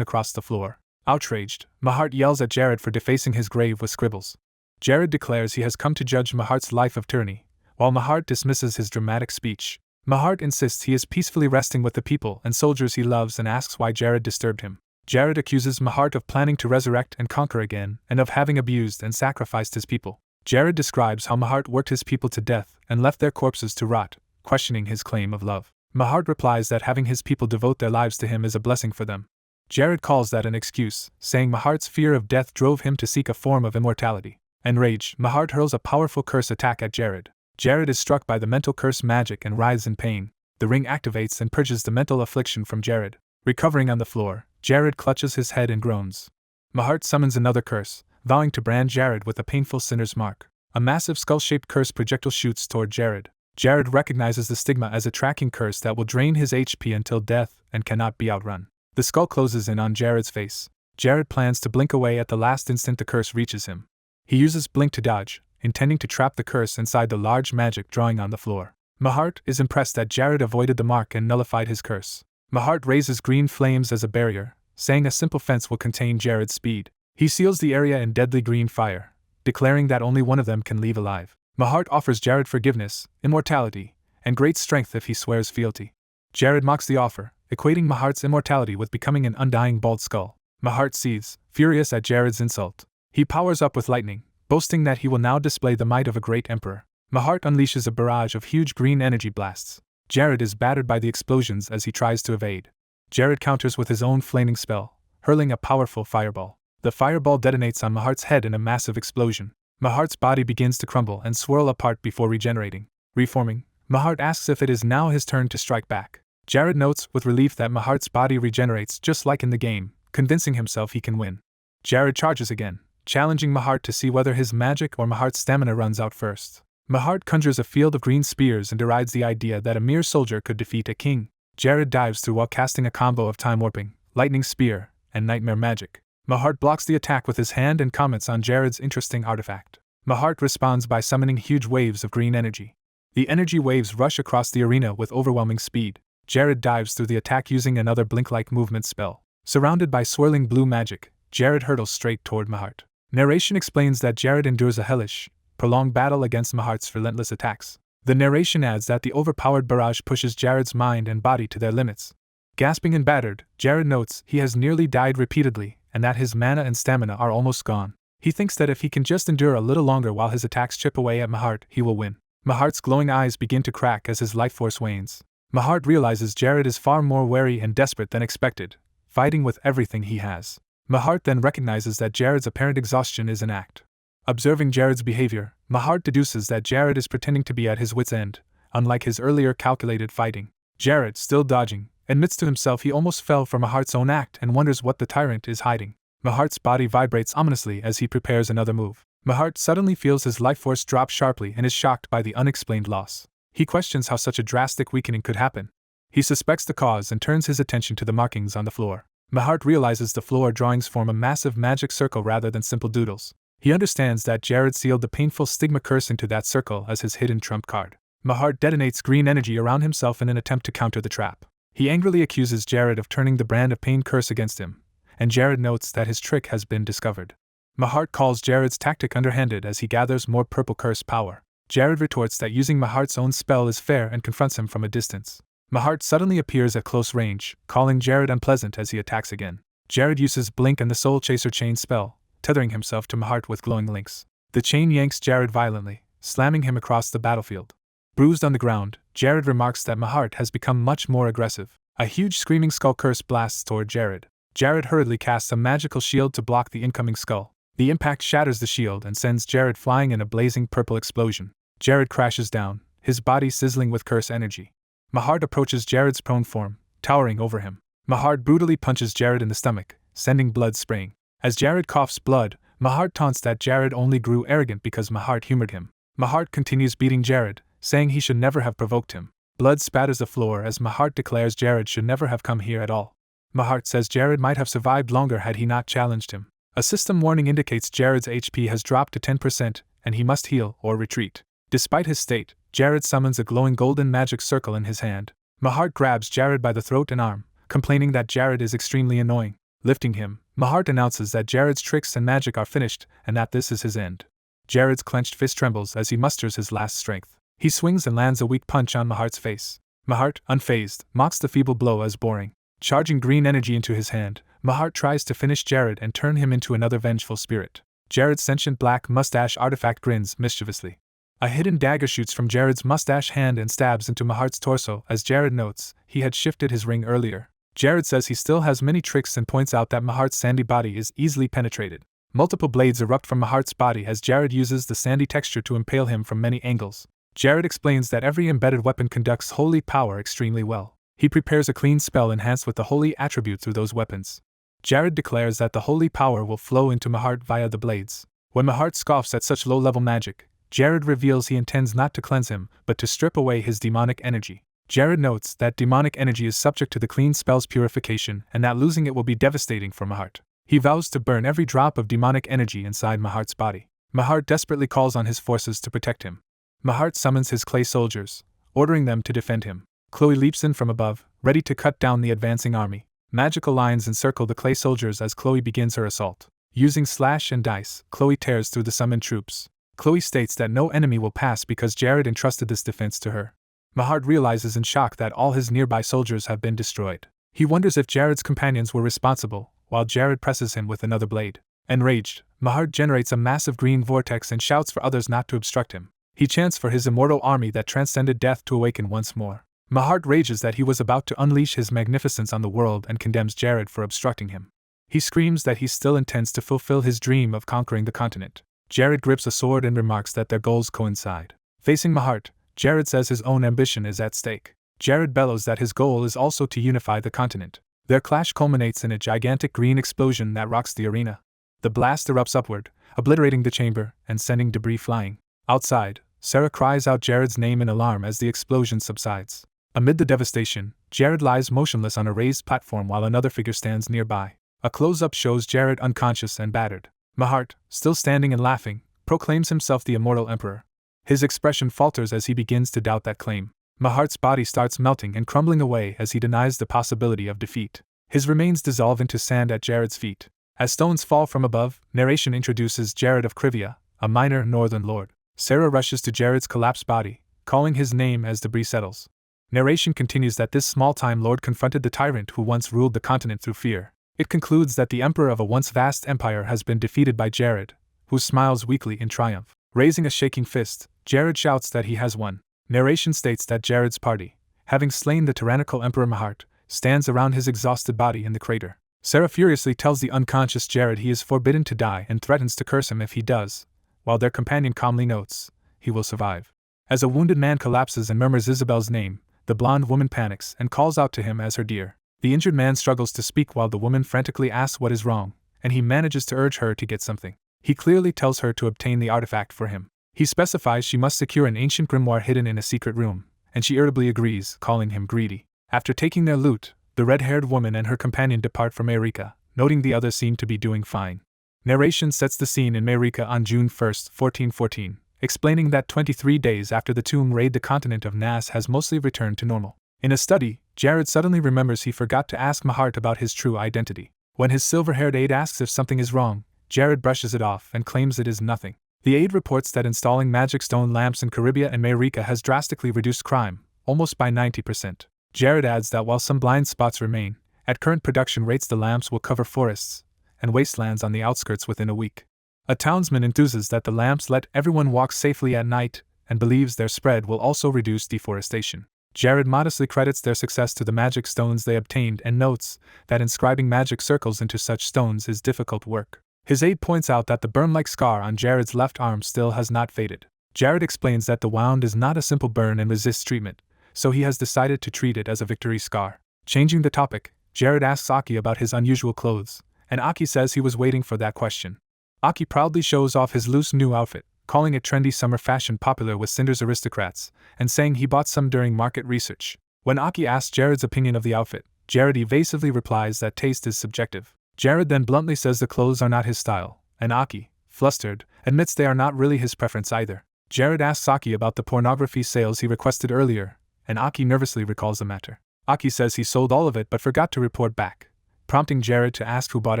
across the floor. Outraged, Mahart yells at Jared for defacing his grave with scribbles. Jared declares he has come to judge Mahart's life of tyranny, while Mahart dismisses his dramatic speech. Mahart insists he is peacefully resting with the people and soldiers he loves and asks why Jared disturbed him. Jared accuses Mahart of planning to resurrect and conquer again and of having abused and sacrificed his people. Jared describes how Mahart worked his people to death and left their corpses to rot, questioning his claim of love. Mahart replies that having his people devote their lives to him is a blessing for them. Jared calls that an excuse, saying Mahart's fear of death drove him to seek a form of immortality. Enraged, Mahart hurls a powerful curse attack at Jared. Jared is struck by the mental curse magic and writhes in pain. The ring activates and purges the mental affliction from Jared. Recovering on the floor, Jared clutches his head and groans. Mahart summons another curse, vowing to brand Jared with a painful sinner's mark. A massive skull-shaped curse projectile shoots toward Jared. Jared recognizes the stigma as a tracking curse that will drain his HP until death and cannot be outrun. The skull closes in on Jared's face. Jared plans to blink away at the last instant the curse reaches him. He uses blink to dodge, intending to trap the curse inside the large magic drawing on the floor. Mahart is impressed that Jared avoided the mark and nullified his curse. Mahart raises green flames as a barrier, saying a simple fence will contain Jared's speed. He seals the area in deadly green fire, declaring that only one of them can leave alive. Mahart offers Jared forgiveness, immortality, and great strength if he swears fealty. Jared mocks the offer, equating Mahart's immortality with becoming an undying bald skull. Mahart seethes, furious at Jared's insult. He powers up with lightning, boasting that he will now display the might of a great emperor. Mahart unleashes a barrage of huge green energy blasts. Jared is battered by the explosions as he tries to evade. Jared counters with his own flaming spell, hurling a powerful fireball. The fireball detonates on Mahart's head in a massive explosion. Mahart's body begins to crumble and swirl apart before regenerating. Reforming, Mahart asks if it is now his turn to strike back. Jared notes with relief that Mahart's body regenerates just like in the game, convincing himself he can win. Jared charges again, challenging Mahart to see whether his magic or Mahart's stamina runs out first. Mahart conjures a field of green spears and derides the idea that a mere soldier could defeat a king. Jared dives through while casting a combo of time warping, lightning spear, and nightmare magic. Mahart blocks the attack with his hand and comments on Jared's interesting artifact. Mahart responds by summoning huge waves of green energy. The energy waves rush across the arena with overwhelming speed. Jared dives through the attack using another blink-like movement spell. Surrounded by swirling blue magic, Jared hurtles straight toward Mahart. Narration explains that Jared endures a hellish, prolonged battle against Mahart's relentless attacks. The narration adds that the overpowered barrage pushes Jared's mind and body to their limits. Gasping and battered, Jared notes he has nearly died repeatedly, and that his mana and stamina are almost gone. He thinks that if he can just endure a little longer while his attacks chip away at Mahart, he will win. Mahart's glowing eyes begin to crack as his life force wanes. Mahart realizes Jared is far more wary and desperate than expected, fighting with everything he has. Mahart then recognizes that Jared's apparent exhaustion is an act. Observing Jared's behavior, Mahart deduces that Jared is pretending to be at his wit's end, unlike his earlier calculated fighting. Jared, still dodging, admits to himself he almost fell for Mahart's own act and wonders what the tyrant is hiding. Mahart's body vibrates ominously as he prepares another move. Mahart suddenly feels his life force drop sharply and is shocked by the unexplained loss. He questions how such a drastic weakening could happen. He suspects the cause and turns his attention to the markings on the floor. Mahart realizes the floor drawings form a massive magic circle rather than simple doodles. He understands that Jared sealed the painful stigma curse into that circle as his hidden trump card. Mahart detonates green energy around himself in an attempt to counter the trap. He angrily accuses Jared of turning the brand of pain curse against him, and Jared notes that his trick has been discovered. Mahart calls Jared's tactic underhanded as he gathers more purple curse power. Jared retorts that using Mahart's own spell is fair and confronts him from a distance. Mahart suddenly appears at close range, calling Jared unpleasant as he attacks again. Jared uses Blink and the Soul Chaser Chain spell, tethering himself to Mahart with glowing links. The chain yanks Jared violently, slamming him across the battlefield. Bruised on the ground, Jared remarks that Mahart has become much more aggressive. A huge screaming skull curse blasts toward Jared. Jared hurriedly casts a magical shield to block the incoming skull. The impact shatters the shield and sends Jared flying in a blazing purple explosion. Jared crashes down, his body sizzling with curse energy. Mahart approaches Jared's prone form, towering over him. Mahart brutally punches Jared in the stomach, sending blood spraying. As Jared coughs blood, Mahart taunts that Jared only grew arrogant because Mahart humored him. Mahart continues beating Jared, saying he should never have provoked him. Blood spatters the floor as Mahart declares Jared should never have come here at all. Mahart says Jared might have survived longer had he not challenged him. A system warning indicates Jared's HP has dropped to 10% and he must heal or retreat. Despite his state, Jared summons a glowing golden magic circle in his hand. Mahart grabs Jared by the throat and arm, complaining that Jared is extremely annoying. Lifting him, Mahart announces that Jared's tricks and magic are finished and that this is his end. Jared's clenched fist trembles as he musters his last strength. He swings and lands a weak punch on Mahart's face. Mahart, unfazed, mocks the feeble blow as boring. Charging green energy into his hand, Mahart tries to finish Jared and turn him into another vengeful spirit. Jared's sentient black mustache artifact grins mischievously. A hidden dagger shoots from Jared's mustache hand and stabs into Mahart's torso as Jared notes he had shifted his ring earlier. Jared says he still has many tricks and points out that Mahart's sandy body is easily penetrated. Multiple blades erupt from Mahart's body as Jared uses the sandy texture to impale him from many angles. Jared explains that every embedded weapon conducts holy power extremely well. He prepares a clean spell enhanced with the holy attribute through those weapons. Jared declares that the holy power will flow into Mahart via the blades. When Mahart scoffs at such low-level magic, Jared reveals he intends not to cleanse him, but to strip away his demonic energy. Jared notes that demonic energy is subject to the clean spell's purification and that losing it will be devastating for Mahart. He vows to burn every drop of demonic energy inside Mahart's body. Mahart desperately calls on his forces to protect him. Mahart summons his clay soldiers, ordering them to defend him. Chloe leaps in from above, ready to cut down the advancing army. Magical lines encircle the clay soldiers as Chloe begins her assault. Using slash and dice, Chloe tears through the summoned troops. Chloe states that no enemy will pass because Jared entrusted this defense to her. Mahart realizes in shock that all his nearby soldiers have been destroyed. He wonders if Jared's companions were responsible, while Jared presses him with another blade. Enraged, Mahart generates a massive green vortex and shouts for others not to obstruct him. He chants for his immortal army that transcended death to awaken once more. Mahart rages that he was about to unleash his magnificence on the world and condemns Jared for obstructing him. He screams that he still intends to fulfill his dream of conquering the continent. Jared grips a sword and remarks that their goals coincide. Facing Mahart, Jared says his own ambition is at stake. Jared bellows that his goal is also to unify the continent. Their clash culminates in a gigantic green explosion that rocks the arena. The blast erupts upward, obliterating the chamber and sending debris flying. Outside, Sarah cries out Jared's name in alarm as the explosion subsides. Amid the devastation, Jared lies motionless on a raised platform while another figure stands nearby. A close-up shows Jared unconscious and battered. Mahart, still standing and laughing, proclaims himself the immortal emperor. His expression falters as he begins to doubt that claim. Mahart's body starts melting and crumbling away as he denies the possibility of defeat. His remains dissolve into sand at Jared's feet. As stones fall from above, narration introduces Jared of Krivia, a minor northern lord. Sarah rushes to Jared's collapsed body, calling his name as debris settles. Narration continues that this small-time lord confronted the tyrant who once ruled the continent through fear. It concludes that the emperor of a once vast empire has been defeated by Jared, who smiles weakly in triumph. Raising a shaking fist, Jared shouts that he has won. Narration states that Jared's party, having slain the tyrannical Emperor Mahart, stands around his exhausted body in the crater. Sarah furiously tells the unconscious Jared he is forbidden to die and threatens to curse him if he does, while their companion calmly notes, he will survive. As a wounded man collapses and murmurs Isabella's name, the blonde woman panics and calls out to him as her dear. The injured man struggles to speak while the woman frantically asks what is wrong, and he manages to urge her to get something. He clearly tells her to obtain the artifact for him. He specifies she must secure an ancient grimoire hidden in a secret room, and she irritably agrees, calling him greedy. After taking their loot, the red-haired woman and her companion depart for Meirika, noting the others seem to be doing fine. Narration sets the scene in Meirika on June 1, 1414, explaining that 23 days after the tomb raid the continent of Nas has mostly returned to normal. In a study, Jared suddenly remembers he forgot to ask Mahart about his true identity. When his silver-haired aide asks if something is wrong, Jared brushes it off and claims it is nothing. The aide reports that installing magic stone lamps in Caribia and Meirika has drastically reduced crime, almost by 90%. Jared adds that while some blind spots remain, at current production rates the lamps will cover forests and wastelands on the outskirts within a week. A townsman enthuses that the lamps let everyone walk safely at night, and believes their spread will also reduce deforestation. Jared modestly credits their success to the magic stones they obtained and notes that inscribing magic circles into such stones is difficult work. His aide points out that the burn-like scar on Jared's left arm still has not faded. Jared explains that the wound is not a simple burn and resists treatment, so he has decided to treat it as a victory scar. Changing the topic, Jared asks Aki about his unusual clothes, and Aki says he was waiting for that question. Aki proudly shows off his loose new outfit, calling it trendy summer fashion popular with Cinder's aristocrats, and saying he bought some during market research. When Aki asks Jared's opinion of the outfit, Jared evasively replies that taste is subjective. Jared then bluntly says the clothes are not his style, and Aki, flustered, admits they are not really his preference either. Jared asks Aki about the pornography sales he requested earlier, and Aki nervously recalls the matter. Aki says he sold all of it but forgot to report back, prompting Jared to ask who bought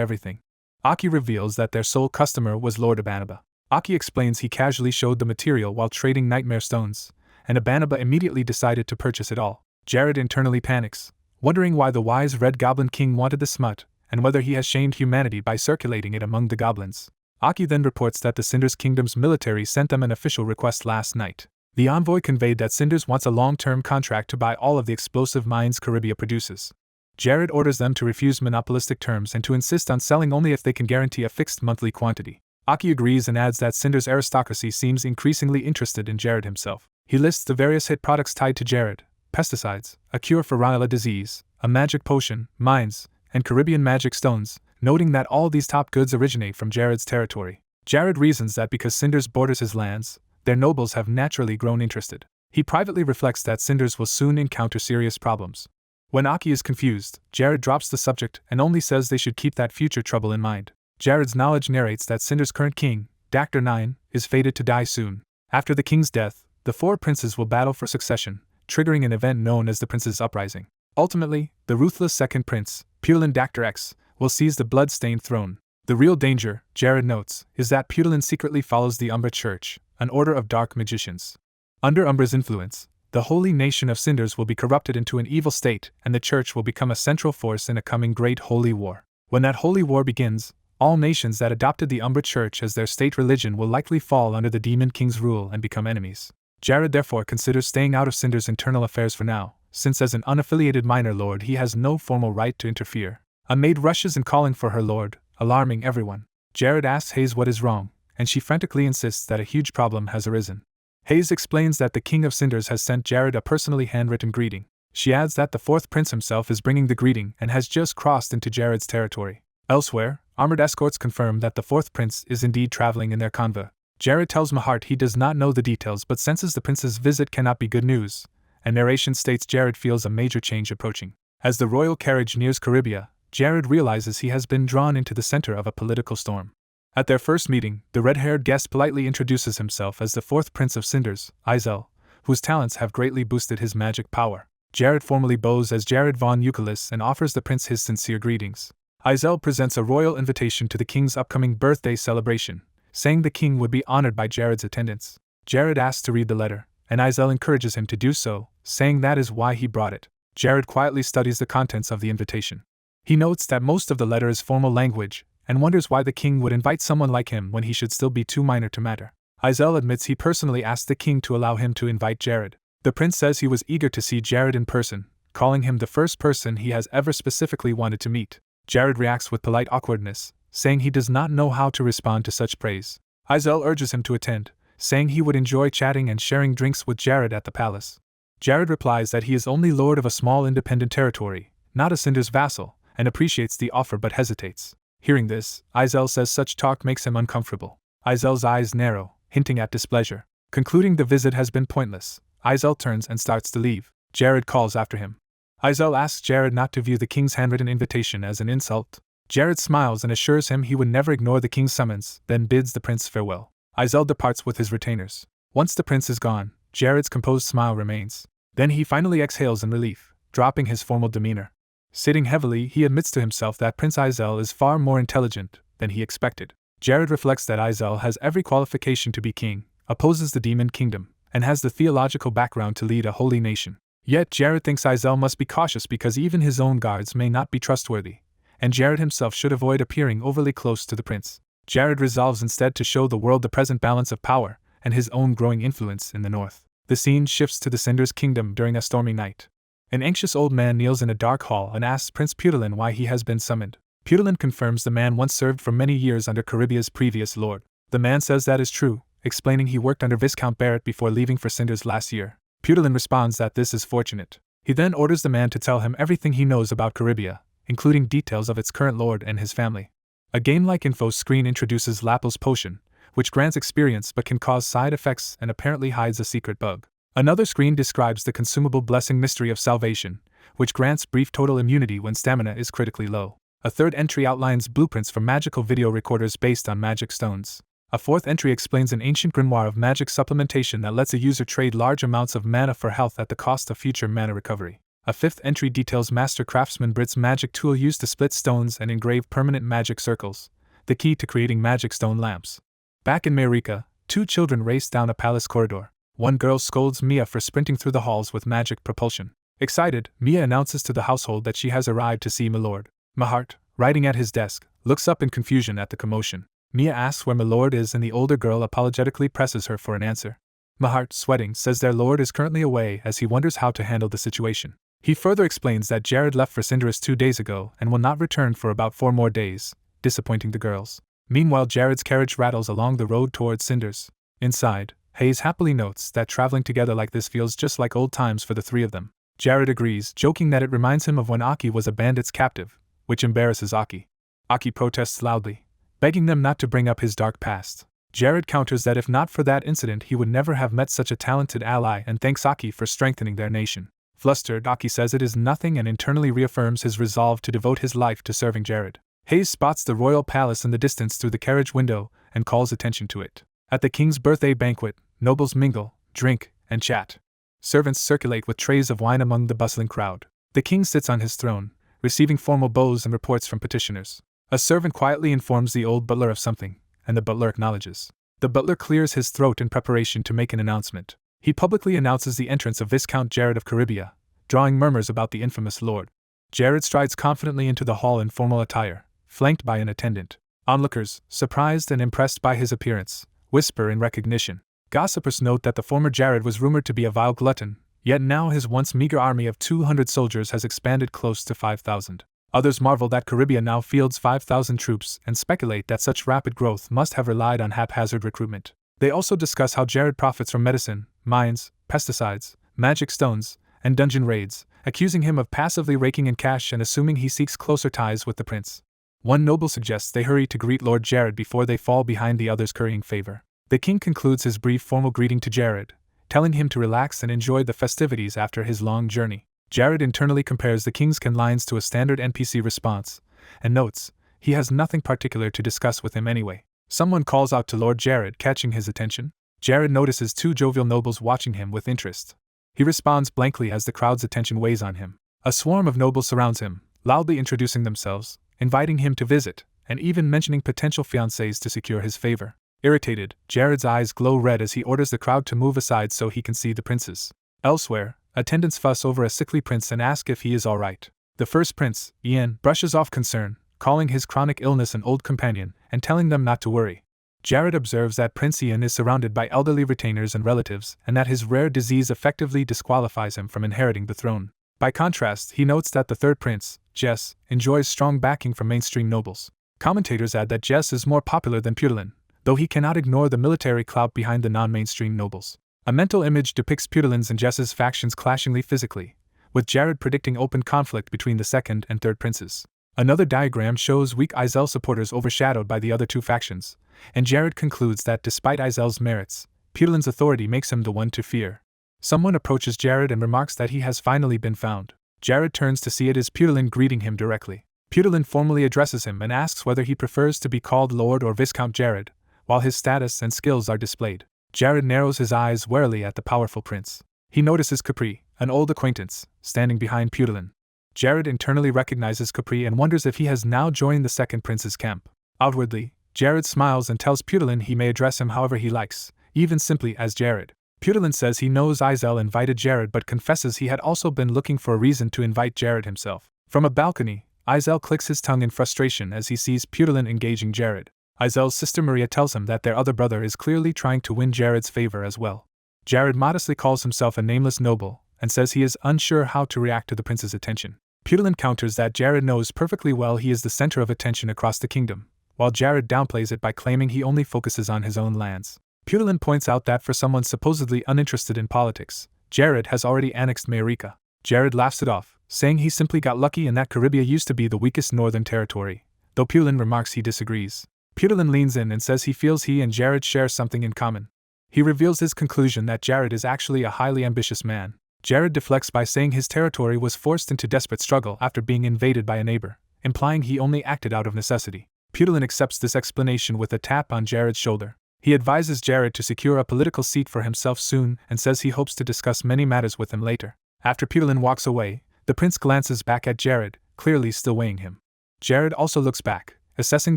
everything. Aki reveals that their sole customer was Lord Abanaba. Aki explains he casually showed the material while trading nightmare stones, and Abanaba immediately decided to purchase it all. Jared internally panics, wondering why the wise Red Goblin King wanted the smut, and whether he has shamed humanity by circulating it among the goblins. Aki then reports that the Cinders Kingdom's military sent them an official request last night. The envoy conveyed that Cinders wants a long-term contract to buy all of the explosive mines Caribia produces. Jared orders them to refuse monopolistic terms and to insist on selling only if they can guarantee a fixed monthly quantity. Aki agrees and adds that Cinder's aristocracy seems increasingly interested in Jared himself. He lists the various hit products tied to Jared: pesticides, a cure for Rayala disease, a magic potion, mines, and Caribbean magic stones, noting that all these top goods originate from Jared's territory. Jared reasons that because Cinders borders his lands, their nobles have naturally grown interested. He privately reflects that Cinders will soon encounter serious problems. When Aki is confused, Jared drops the subject and only says they should keep that future trouble in mind. Jared's knowledge narrates that Cinder's current king, Dr. 9, is fated to die soon. After the king's death, the 4 princes will battle for succession, triggering an event known as the Prince's Uprising. Ultimately, the ruthless second prince, Purlin Dr. X, will seize the blood-stained throne. The real danger, Jared notes, is that Purlin secretly follows the Umbra Church, an order of dark magicians. Under Umbra's influence, the holy nation of Cinders will be corrupted into an evil state, and the church will become a central force in a coming great holy war. When that holy war begins, all nations that adopted the Umbra Church as their state religion will likely fall under the Demon King's rule and become enemies. Jared therefore considers staying out of Cinders' internal affairs for now, since as an unaffiliated minor lord he has no formal right to interfere. A maid rushes in calling for her lord, alarming everyone. Jared asks Hayes what is wrong, and she frantically insists that a huge problem has arisen. Hayes explains that the King of Cinders has sent Jared a personally handwritten greeting. She adds that the 4th prince himself is bringing the greeting and has just crossed into Jared's territory. Elsewhere, armored escorts confirm that the 4th prince is indeed traveling in their convoy. Jared tells Mahart he does not know the details but senses the prince's visit cannot be good news, and narration states Jared feels a major change approaching. As the royal carriage nears Caribia, Jared realizes he has been drawn into the center of a political storm. At their first meeting, the red-haired guest politely introduces himself as the 4th prince of Cinders, Isabella, whose talents have greatly boosted his magic power. Jared formally bows as Jared von Eucalyptus and offers the prince his sincere greetings. Isabella presents a royal invitation to the king's upcoming birthday celebration, saying the king would be honored by Jared's attendance. Jared asks to read the letter, and Isabella encourages him to do so, saying that is why he brought it. Jared quietly studies the contents of the invitation. He notes that most of the letter is formal language, and wonders why the king would invite someone like him when he should still be too minor to matter. Isabella admits he personally asked the king to allow him to invite Jared. The prince says he was eager to see Jared in person, calling him the first person he has ever specifically wanted to meet. Jared reacts with polite awkwardness, saying he does not know how to respond to such praise. Isabella urges him to attend, saying he would enjoy chatting and sharing drinks with Jared at the palace. Jared replies that he is only lord of a small independent territory, not a Cinder's vassal, and appreciates the offer but hesitates. Hearing this, Isabella says such talk makes him uncomfortable. Isabella's eyes narrow, hinting at displeasure. Concluding the visit has been pointless, Isabella turns and starts to leave. Jared calls after him. Isabella asks Jared not to view the king's handwritten invitation as an insult. Jared smiles and assures him he would never ignore the king's summons, then bids the prince farewell. Isabella departs with his retainers. Once the prince is gone, Jared's composed smile remains. Then he finally exhales in relief, dropping his formal demeanor. Sitting heavily, he admits to himself that Prince Isabella is far more intelligent than he expected. Jared reflects that Isabella has every qualification to be king, opposes the demon kingdom, and has the theological background to lead a holy nation. Yet Jared thinks Isabella must be cautious because even his own guards may not be trustworthy, and Jared himself should avoid appearing overly close to the prince. Jared resolves instead to show the world the present balance of power and his own growing influence in the north. The scene shifts to the Cinder's kingdom during a stormy night. An anxious old man kneels in a dark hall and asks Prince Putilin why he has been summoned. Putilin confirms the man once served for many years under Caribia's previous lord. The man says that is true, explaining he worked under Viscount Barrett before leaving for Cinder's last year. Putilin responds that this is fortunate. He then orders the man to tell him everything he knows about Caribia, including details of its current lord and his family. A game-like info screen introduces Lapple's potion, which grants experience but can cause side effects and apparently hides a secret bug. Another screen describes the consumable blessing Mystery of Salvation, which grants brief total immunity when stamina is critically low. A third entry outlines blueprints for magical video recorders based on magic stones. A fourth entry explains an ancient grimoire of magic supplementation that lets a user trade large amounts of mana for health at the cost of future mana recovery. A fifth entry details Master Craftsman Brit's magic tool used to split stones and engrave permanent magic circles, the key to creating magic stone lamps. Back in Mayrica, two children race down a palace corridor. One girl scolds Mia for sprinting through the halls with magic propulsion. Excited, Mia announces to the household that she has arrived to see Milord. Mahart, writing at his desk, looks up in confusion at the commotion. Mia asks where Milord is and the older girl apologetically presses her for an answer. Mahart, sweating, says their lord is currently away as he wonders how to handle the situation. He further explains that Jared left for Cinderus 2 days ago and will not return for about 4 more days, disappointing the girls. Meanwhile, Jared's carriage rattles along the road towards Cinder's. Inside, Hayes happily notes that traveling together like this feels just like old times for the three of them. Jared agrees, joking that it reminds him of when Aki was a bandit's captive, which embarrasses Aki. Aki protests loudly, begging them not to bring up his dark past. Jared counters that if not for that incident he would never have met such a talented ally and thanks Aki for strengthening their nation. Flustered, Aki says it is nothing and internally reaffirms his resolve to devote his life to serving Jared. Hayes spots the royal palace in the distance through the carriage window and calls attention to it. At the king's birthday banquet, nobles mingle, drink, and chat. Servants circulate with trays of wine among the bustling crowd. The king sits on his throne, receiving formal bows and reports from petitioners. A servant quietly informs the old butler of something, and the butler acknowledges. The butler clears his throat in preparation to make an announcement. He publicly announces the entrance of Viscount Jared of Caribia, drawing murmurs about the infamous lord. Jared strides confidently into the hall in formal attire, flanked by an attendant. Onlookers, surprised and impressed by his appearance, whisper in recognition. Gossipers note that the former Jared was rumored to be a vile glutton, yet now his once meager army of 200 soldiers has expanded close to 5,000. Others marvel that Caribia now fields 5,000 troops and speculate that such rapid growth must have relied on haphazard recruitment. They also discuss how Jared profits from medicine, mines, pesticides, magic stones, and dungeon raids, accusing him of passively raking in cash and assuming he seeks closer ties with the prince. One noble suggests they hurry to greet Lord Jared before they fall behind the others currying favor. The king concludes his brief formal greeting to Jared, telling him to relax and enjoy the festivities after his long journey. Jared internally compares the king's lines to a standard NPC response, and notes, he has nothing particular to discuss with him anyway. Someone calls out to Lord Jared, catching his attention. Jared notices 2 jovial nobles watching him with interest. He responds blankly as the crowd's attention weighs on him. A swarm of nobles surrounds him, loudly introducing themselves, inviting him to visit, and even mentioning potential fiancés to secure his favor. Irritated, Jared's eyes glow red as he orders the crowd to move aside so he can see the princes. Elsewhere, attendants fuss over a sickly prince and ask if he is all right. The first prince, Ian, brushes off concern, calling his chronic illness an old companion and telling them not to worry. Jared observes that Prince Ian is surrounded by elderly retainers and relatives and that his rare disease effectively disqualifies him from inheriting the throne. By contrast, he notes that the third prince, Jess, enjoys strong backing from mainstream nobles. Commentators add that Jess is more popular than Putilin, though he cannot ignore the military clout behind the non-mainstream nobles. A mental image depicts Putilin's and Jess's factions clashingly physically, with Jared predicting open conflict between the second and third princes. Another diagram shows weak Isel supporters overshadowed by the other 2 factions, and Jared concludes that despite Isel's merits, Putilin's authority makes him the one to fear. Someone approaches Jared and remarks that he has finally been found. Jared turns to see it is Putilin greeting him directly. Putilin formally addresses him and asks whether he prefers to be called Lord or Viscount Jared, while his status and skills are displayed. Jared narrows his eyes warily at the powerful prince. He notices Capri, an old acquaintance, standing behind Putilin. Jared internally recognizes Capri and wonders if he has now joined the second prince's camp. Outwardly, Jared smiles and tells Putilin he may address him however he likes, even simply as Jared. Putilin says he knows Isel invited Jared but confesses he had also been looking for a reason to invite Jared himself. From a balcony, Isel clicks his tongue in frustration as he sees Putilin engaging Jared. Iselle's sister Maria tells him that their other brother is clearly trying to win Jared's favor as well. Jared modestly calls himself a nameless noble, and says he is unsure how to react to the prince's attention. Pudilin counters that Jared knows perfectly well he is the center of attention across the kingdom, while Jared downplays it by claiming he only focuses on his own lands. Pudilin points out that for someone supposedly uninterested in politics, Jared has already annexed Mayrica. Jared laughs it off, saying he simply got lucky and that Caribia used to be the weakest northern territory, though Pudilin remarks he disagrees. Pudilin leans in and says he feels he and Jared share something in common. He reveals his conclusion that Jared is actually a highly ambitious man. Jared deflects by saying his territory was forced into desperate struggle after being invaded by a neighbor, implying he only acted out of necessity. Pudilin accepts this explanation with a tap on Jared's shoulder. He advises Jared to secure a political seat for himself soon and says he hopes to discuss many matters with him later. After Pudilin walks away, the prince glances back at Jared, clearly still weighing him. Jared also looks back, assessing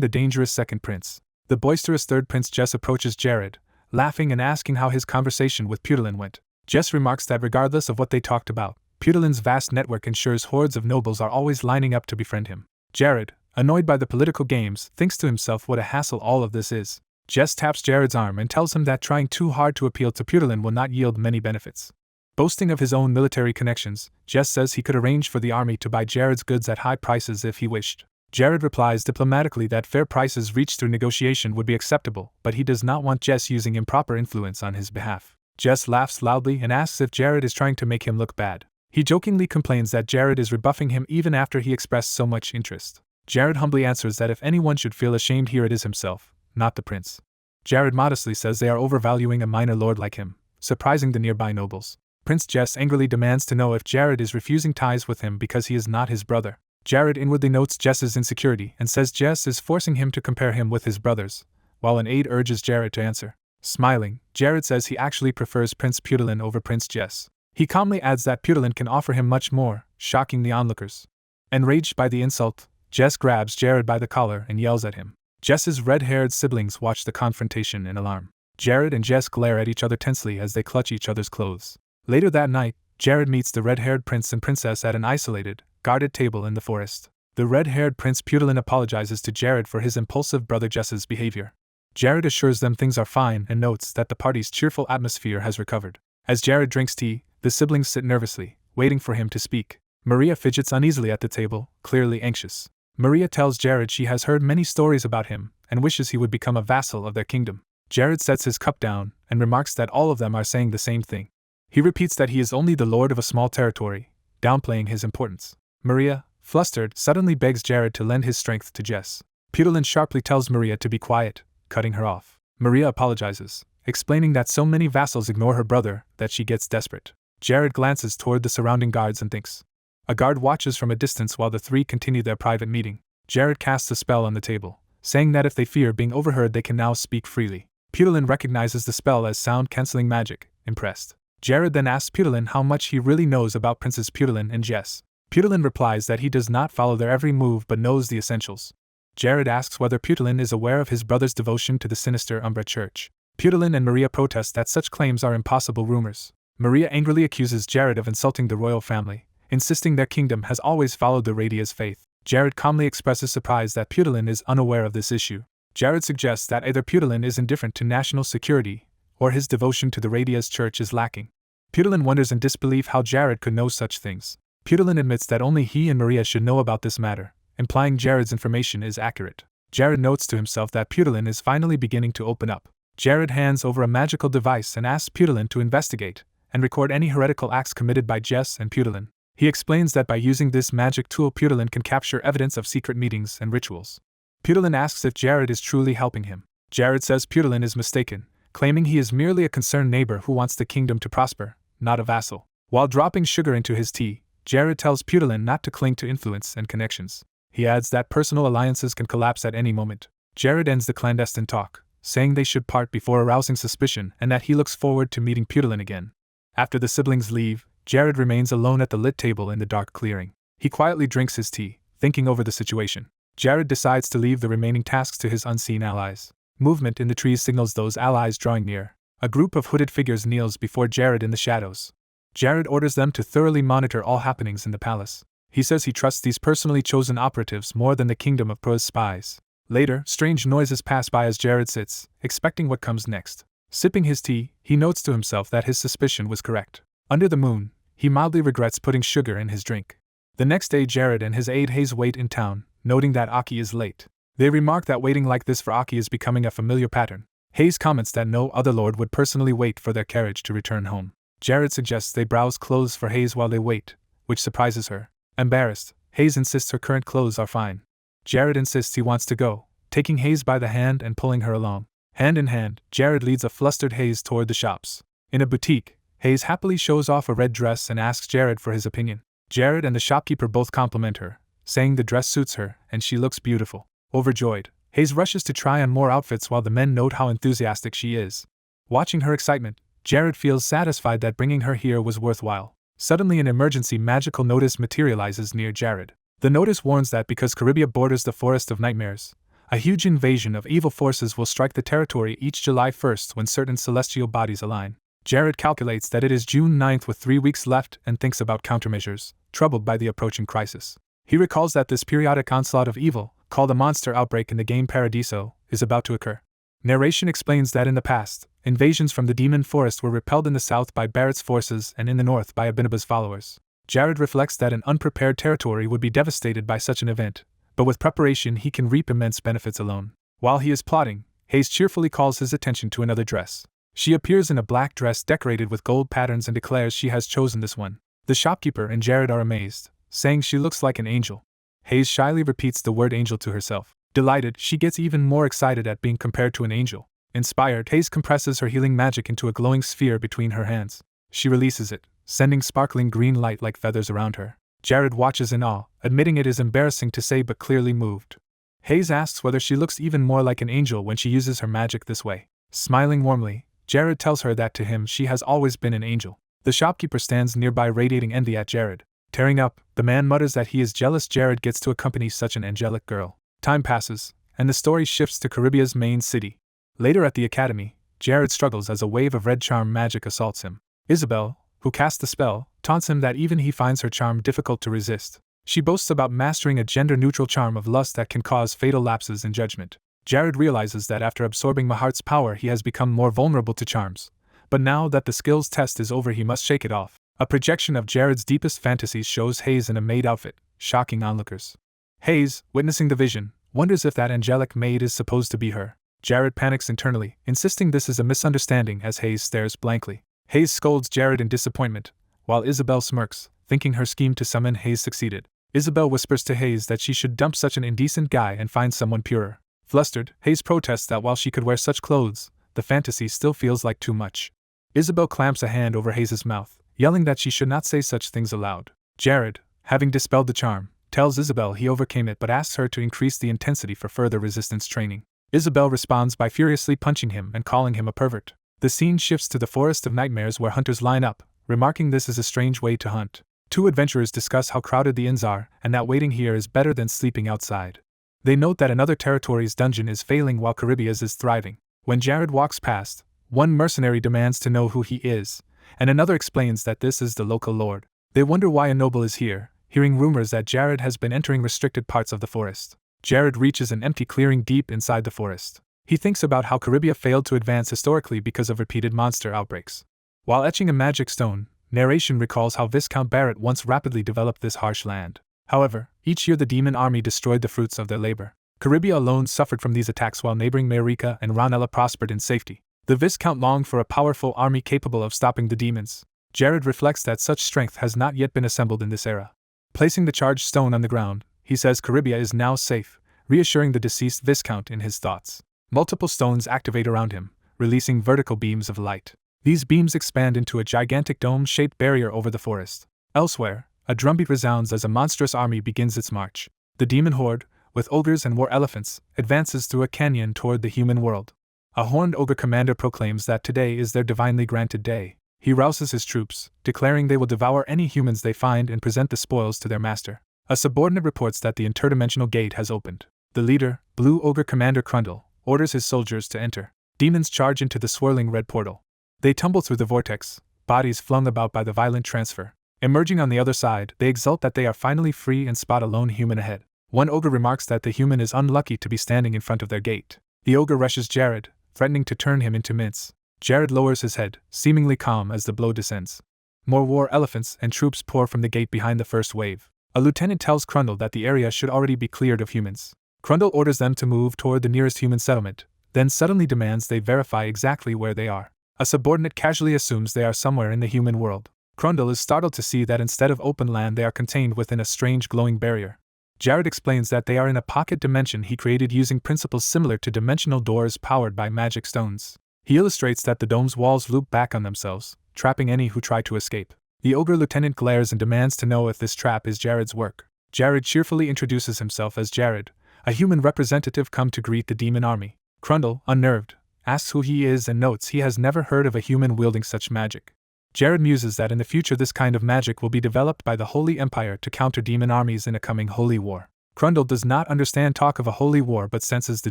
the dangerous second prince. The boisterous third prince Jess approaches Jared, laughing and asking how his conversation with Pudilin went. Jess remarks that regardless of what they talked about, Pudilin's vast network ensures hordes of nobles are always lining up to befriend him. Jared, annoyed by the political games, thinks to himself what a hassle all of this is. Jess taps Jared's arm and tells him that trying too hard to appeal to Pudilin will not yield many benefits. Boasting of his own military connections, Jess says he could arrange for the army to buy Jared's goods at high prices if he wished. Jared replies diplomatically that fair prices reached through negotiation would be acceptable, but he does not want Jess using improper influence on his behalf. Jess laughs loudly and asks if Jared is trying to make him look bad. He jokingly complains that Jared is rebuffing him even after he expressed so much interest. Jared humbly answers that if anyone should feel ashamed here it is himself, not the prince. Jared modestly says they are overvaluing a minor lord like him, surprising the nearby nobles. Prince Jess angrily demands to know if Jared is refusing ties with him because he is not his brother. Jared inwardly notes Jess's insecurity and says Jess is forcing him to compare him with his brothers, while an aide urges Jared to answer. Smiling, Jared says he actually prefers Prince Pudilin over Prince Jess. He calmly adds that Pudilin can offer him much more, shocking the onlookers. Enraged by the insult, Jess grabs Jared by the collar and yells at him. Jess's red-haired siblings watch the confrontation in alarm. Jared and Jess glare at each other tensely as they clutch each other's clothes. Later that night, Jared meets the red-haired prince and princess at an isolated, guarded table in the forest. The red-haired Prince Pudilin apologizes to Jared for his impulsive brother Jess's behavior. Jared assures them things are fine and notes that the party's cheerful atmosphere has recovered. As Jared drinks tea, the siblings sit nervously, waiting for him to speak. Maria fidgets uneasily at the table, clearly anxious. Maria tells Jared she has heard many stories about him and wishes he would become a vassal of their kingdom. Jared sets his cup down and remarks that all of them are saying the same thing. He repeats that he is only the lord of a small territory, downplaying his importance. Maria, flustered, suddenly begs Jared to lend his strength to Jess. Pudilin sharply tells Maria to be quiet, cutting her off. Maria apologizes, explaining that so many vassals ignore her brother that she gets desperate. Jared glances toward the surrounding guards and thinks. A guard watches from a distance while the three continue their private meeting. Jared casts a spell on the table, saying that if they fear being overheard they can now speak freely. Pudilin recognizes the spell as sound-canceling magic, impressed. Jared then asks Pudilin how much he really knows about Princes Pudilin and Jess. Pudilin replies that he does not follow their every move but knows the essentials. Jared asks whether Pudilin is aware of his brother's devotion to the sinister Umbra Church. Pudilin and Maria protest that such claims are impossible rumors. Maria angrily accuses Jared of insulting the royal family, insisting their kingdom has always followed the Radia's faith. Jared calmly expresses surprise that Pudilin is unaware of this issue. Jared suggests that either Pudilin is indifferent to national security, or his devotion to the Radia's church is lacking. Pudilin wonders in disbelief how Jared could know such things. Pudilin admits that only he and Maria should know about this matter, implying Jared's information is accurate. Jared notes to himself that Pudilin is finally beginning to open up. Jared hands over a magical device and asks Pudilin to investigate and record any heretical acts committed by Jess and Pudilin. He explains that by using this magic tool Pudilin can capture evidence of secret meetings and rituals. Pudilin asks if Jared is truly helping him. Jared says Pudilin is mistaken, claiming he is merely a concerned neighbor who wants the kingdom to prosper, not a vassal. While dropping sugar into his tea, Jared tells Pudilin not to cling to influence and connections. He adds that personal alliances can collapse at any moment. Jared ends the clandestine talk, saying they should part before arousing suspicion and that he looks forward to meeting Pudilin again. After the siblings leave, Jared remains alone at the lit table in the dark clearing. He quietly drinks his tea, thinking over the situation. Jared decides to leave the remaining tasks to his unseen allies. Movement in the trees signals those allies drawing near. A group of hooded figures kneels before Jared in the shadows. Jared orders them to thoroughly monitor all happenings in the palace. He says he trusts these personally chosen operatives more than the kingdom of Pro's spies. Later, strange noises pass by as Jared sits, expecting what comes next. Sipping his tea, he notes to himself that his suspicion was correct. Under the moon, he mildly regrets putting sugar in his drink. The next day, Jared and his aide Hayes wait in town, noting that Aki is late. They remark that waiting like this for Aki is becoming a familiar pattern. Hayes comments that no other lord would personally wait for their carriage to return home. Jared suggests they browse clothes for Hayes while they wait, which surprises her. Embarrassed, Hayes insists her current clothes are fine. Jared insists he wants to go, taking Hayes by the hand and pulling her along. Hand in hand, Jared leads a flustered Hayes toward the shops. In a boutique, Hayes happily shows off a red dress and asks Jared for his opinion. Jared and the shopkeeper both compliment her, saying the dress suits her and she looks beautiful. Overjoyed, Hayes rushes to try on more outfits while the men note how enthusiastic she is. Watching her excitement, Jared feels satisfied that bringing her here was worthwhile. Suddenly, an emergency magical notice materializes near Jared. The notice warns that because Caribia borders the Forest of Nightmares, a huge invasion of evil forces will strike the territory each July 1st when certain celestial bodies align. Jared calculates that it is June 9th with 3 weeks left and thinks about countermeasures, troubled by the approaching crisis. He recalls that this periodic onslaught of evil, called a monster outbreak in the game Paradiso, is about to occur. Narration explains that in the past, invasions from the demon forest were repelled in the south by Barrett's forces and in the north by Abinaba's followers. Jared reflects that an unprepared territory would be devastated by such an event, but with preparation he can reap immense benefits alone. While he is plotting, Hayes cheerfully calls his attention to another dress. She appears in a black dress decorated with gold patterns and declares she has chosen this one. The shopkeeper and Jared are amazed, saying she looks like an angel. Hayes shyly repeats the word angel to herself. Delighted, she gets even more excited at being compared to an angel. Inspired, Hayes compresses her healing magic into a glowing sphere between her hands. She releases it, sending sparkling green light like feathers around her. Jared watches in awe, admitting it is embarrassing to say but clearly moved. Hayes asks whether she looks even more like an angel when she uses her magic this way. Smiling warmly, Jared tells her that to him she has always been an angel. The shopkeeper stands nearby radiating envy at Jared. Tearing up, the man mutters that he is jealous Jared gets to accompany such an angelic girl. Time passes, and the story shifts to Caribia's main city. Later at the academy, Jared struggles as a wave of red charm magic assaults him. Isabella, who casts the spell, taunts him that even he finds her charm difficult to resist. She boasts about mastering a gender-neutral charm of lust that can cause fatal lapses in judgment. Jared realizes that after absorbing Mahart's power he has become more vulnerable to charms, but now that the skills test is over he must shake it off. A projection of Jared's deepest fantasies shows Hayes in a maid outfit, shocking onlookers. Hayes, witnessing the vision, wonders if that angelic maid is supposed to be her. Jared panics internally, insisting this is a misunderstanding as Hayes stares blankly. Hayes scolds Jared in disappointment, while Isabel smirks, thinking her scheme to summon Hayes succeeded. Isabel whispers to Hayes that she should dump such an indecent guy and find someone purer. Flustered, Hayes protests that while she could wear such clothes, the fantasy still feels like too much. Isabel clamps a hand over Hayes' mouth, yelling that she should not say such things aloud. Jared, having dispelled the charm, tells Isabel he overcame it but asks her to increase the intensity for further resistance training. Isabel responds by furiously punching him and calling him a pervert. The scene shifts to the Forest of Nightmares where hunters line up, remarking this is a strange way to hunt. Two adventurers discuss how crowded the inns are and that waiting here is better than sleeping outside. They note that another territory's dungeon is failing while Caribia's is thriving. When Jared walks past, one mercenary demands to know who he is, and another explains that this is the local lord. They wonder why a noble is here, hearing rumors that Jared has been entering restricted parts of the forest. Jared reaches an empty clearing deep inside the forest. He thinks about how Caribia failed to advance historically because of repeated monster outbreaks. While etching a magic stone, narration recalls how Viscount Barrett once rapidly developed this harsh land. However, each year the demon army destroyed the fruits of their labor. Caribia alone suffered from these attacks while neighboring Mayrica and Ranella prospered in safety. The Viscount longed for a powerful army capable of stopping the demons. Jared reflects that such strength has not yet been assembled in this era. Placing the charged stone on the ground, he says Caribia is now safe, reassuring the deceased Viscount in his thoughts. Multiple stones activate around him, releasing vertical beams of light. These beams expand into a gigantic dome-shaped barrier over the forest. Elsewhere, a drumbeat resounds as a monstrous army begins its march. The demon horde, with ogres and war elephants, advances through a canyon toward the human world. A horned ogre commander proclaims that today is their divinely granted day. He rouses his troops, declaring they will devour any humans they find and present the spoils to their master. A subordinate reports that the interdimensional gate has opened. The leader, Blue Ogre Commander Crundle, orders his soldiers to enter. Demons charge into the swirling red portal. They tumble through the vortex, bodies flung about by the violent transfer. Emerging on the other side, they exult that they are finally free and spot a lone human ahead. One ogre remarks that the human is unlucky to be standing in front of their gate. The ogre rushes Jared, threatening to turn him into mince. Jared lowers his head, seemingly calm as the blow descends. More war elephants and troops pour from the gate behind the first wave. A lieutenant tells Crundle that the area should already be cleared of humans. Crundle orders them to move toward the nearest human settlement, then suddenly demands they verify exactly where they are. A subordinate casually assumes they are somewhere in the human world. Crundle is startled to see that instead of open land they are contained within a strange glowing barrier. Jared explains that they are in a pocket dimension he created using principles similar to dimensional doors powered by magic stones. He illustrates that the dome's walls loop back on themselves, trapping any who try to escape. The ogre lieutenant glares and demands to know if this trap is Jared's work. Jared cheerfully introduces himself as Jared, a human representative come to greet the demon army. Crundle, unnerved, asks who he is and notes he has never heard of a human wielding such magic. Jared muses that in the future this kind of magic will be developed by the Holy Empire to counter demon armies in a coming holy war. Crundle does not understand talk of a holy war but senses the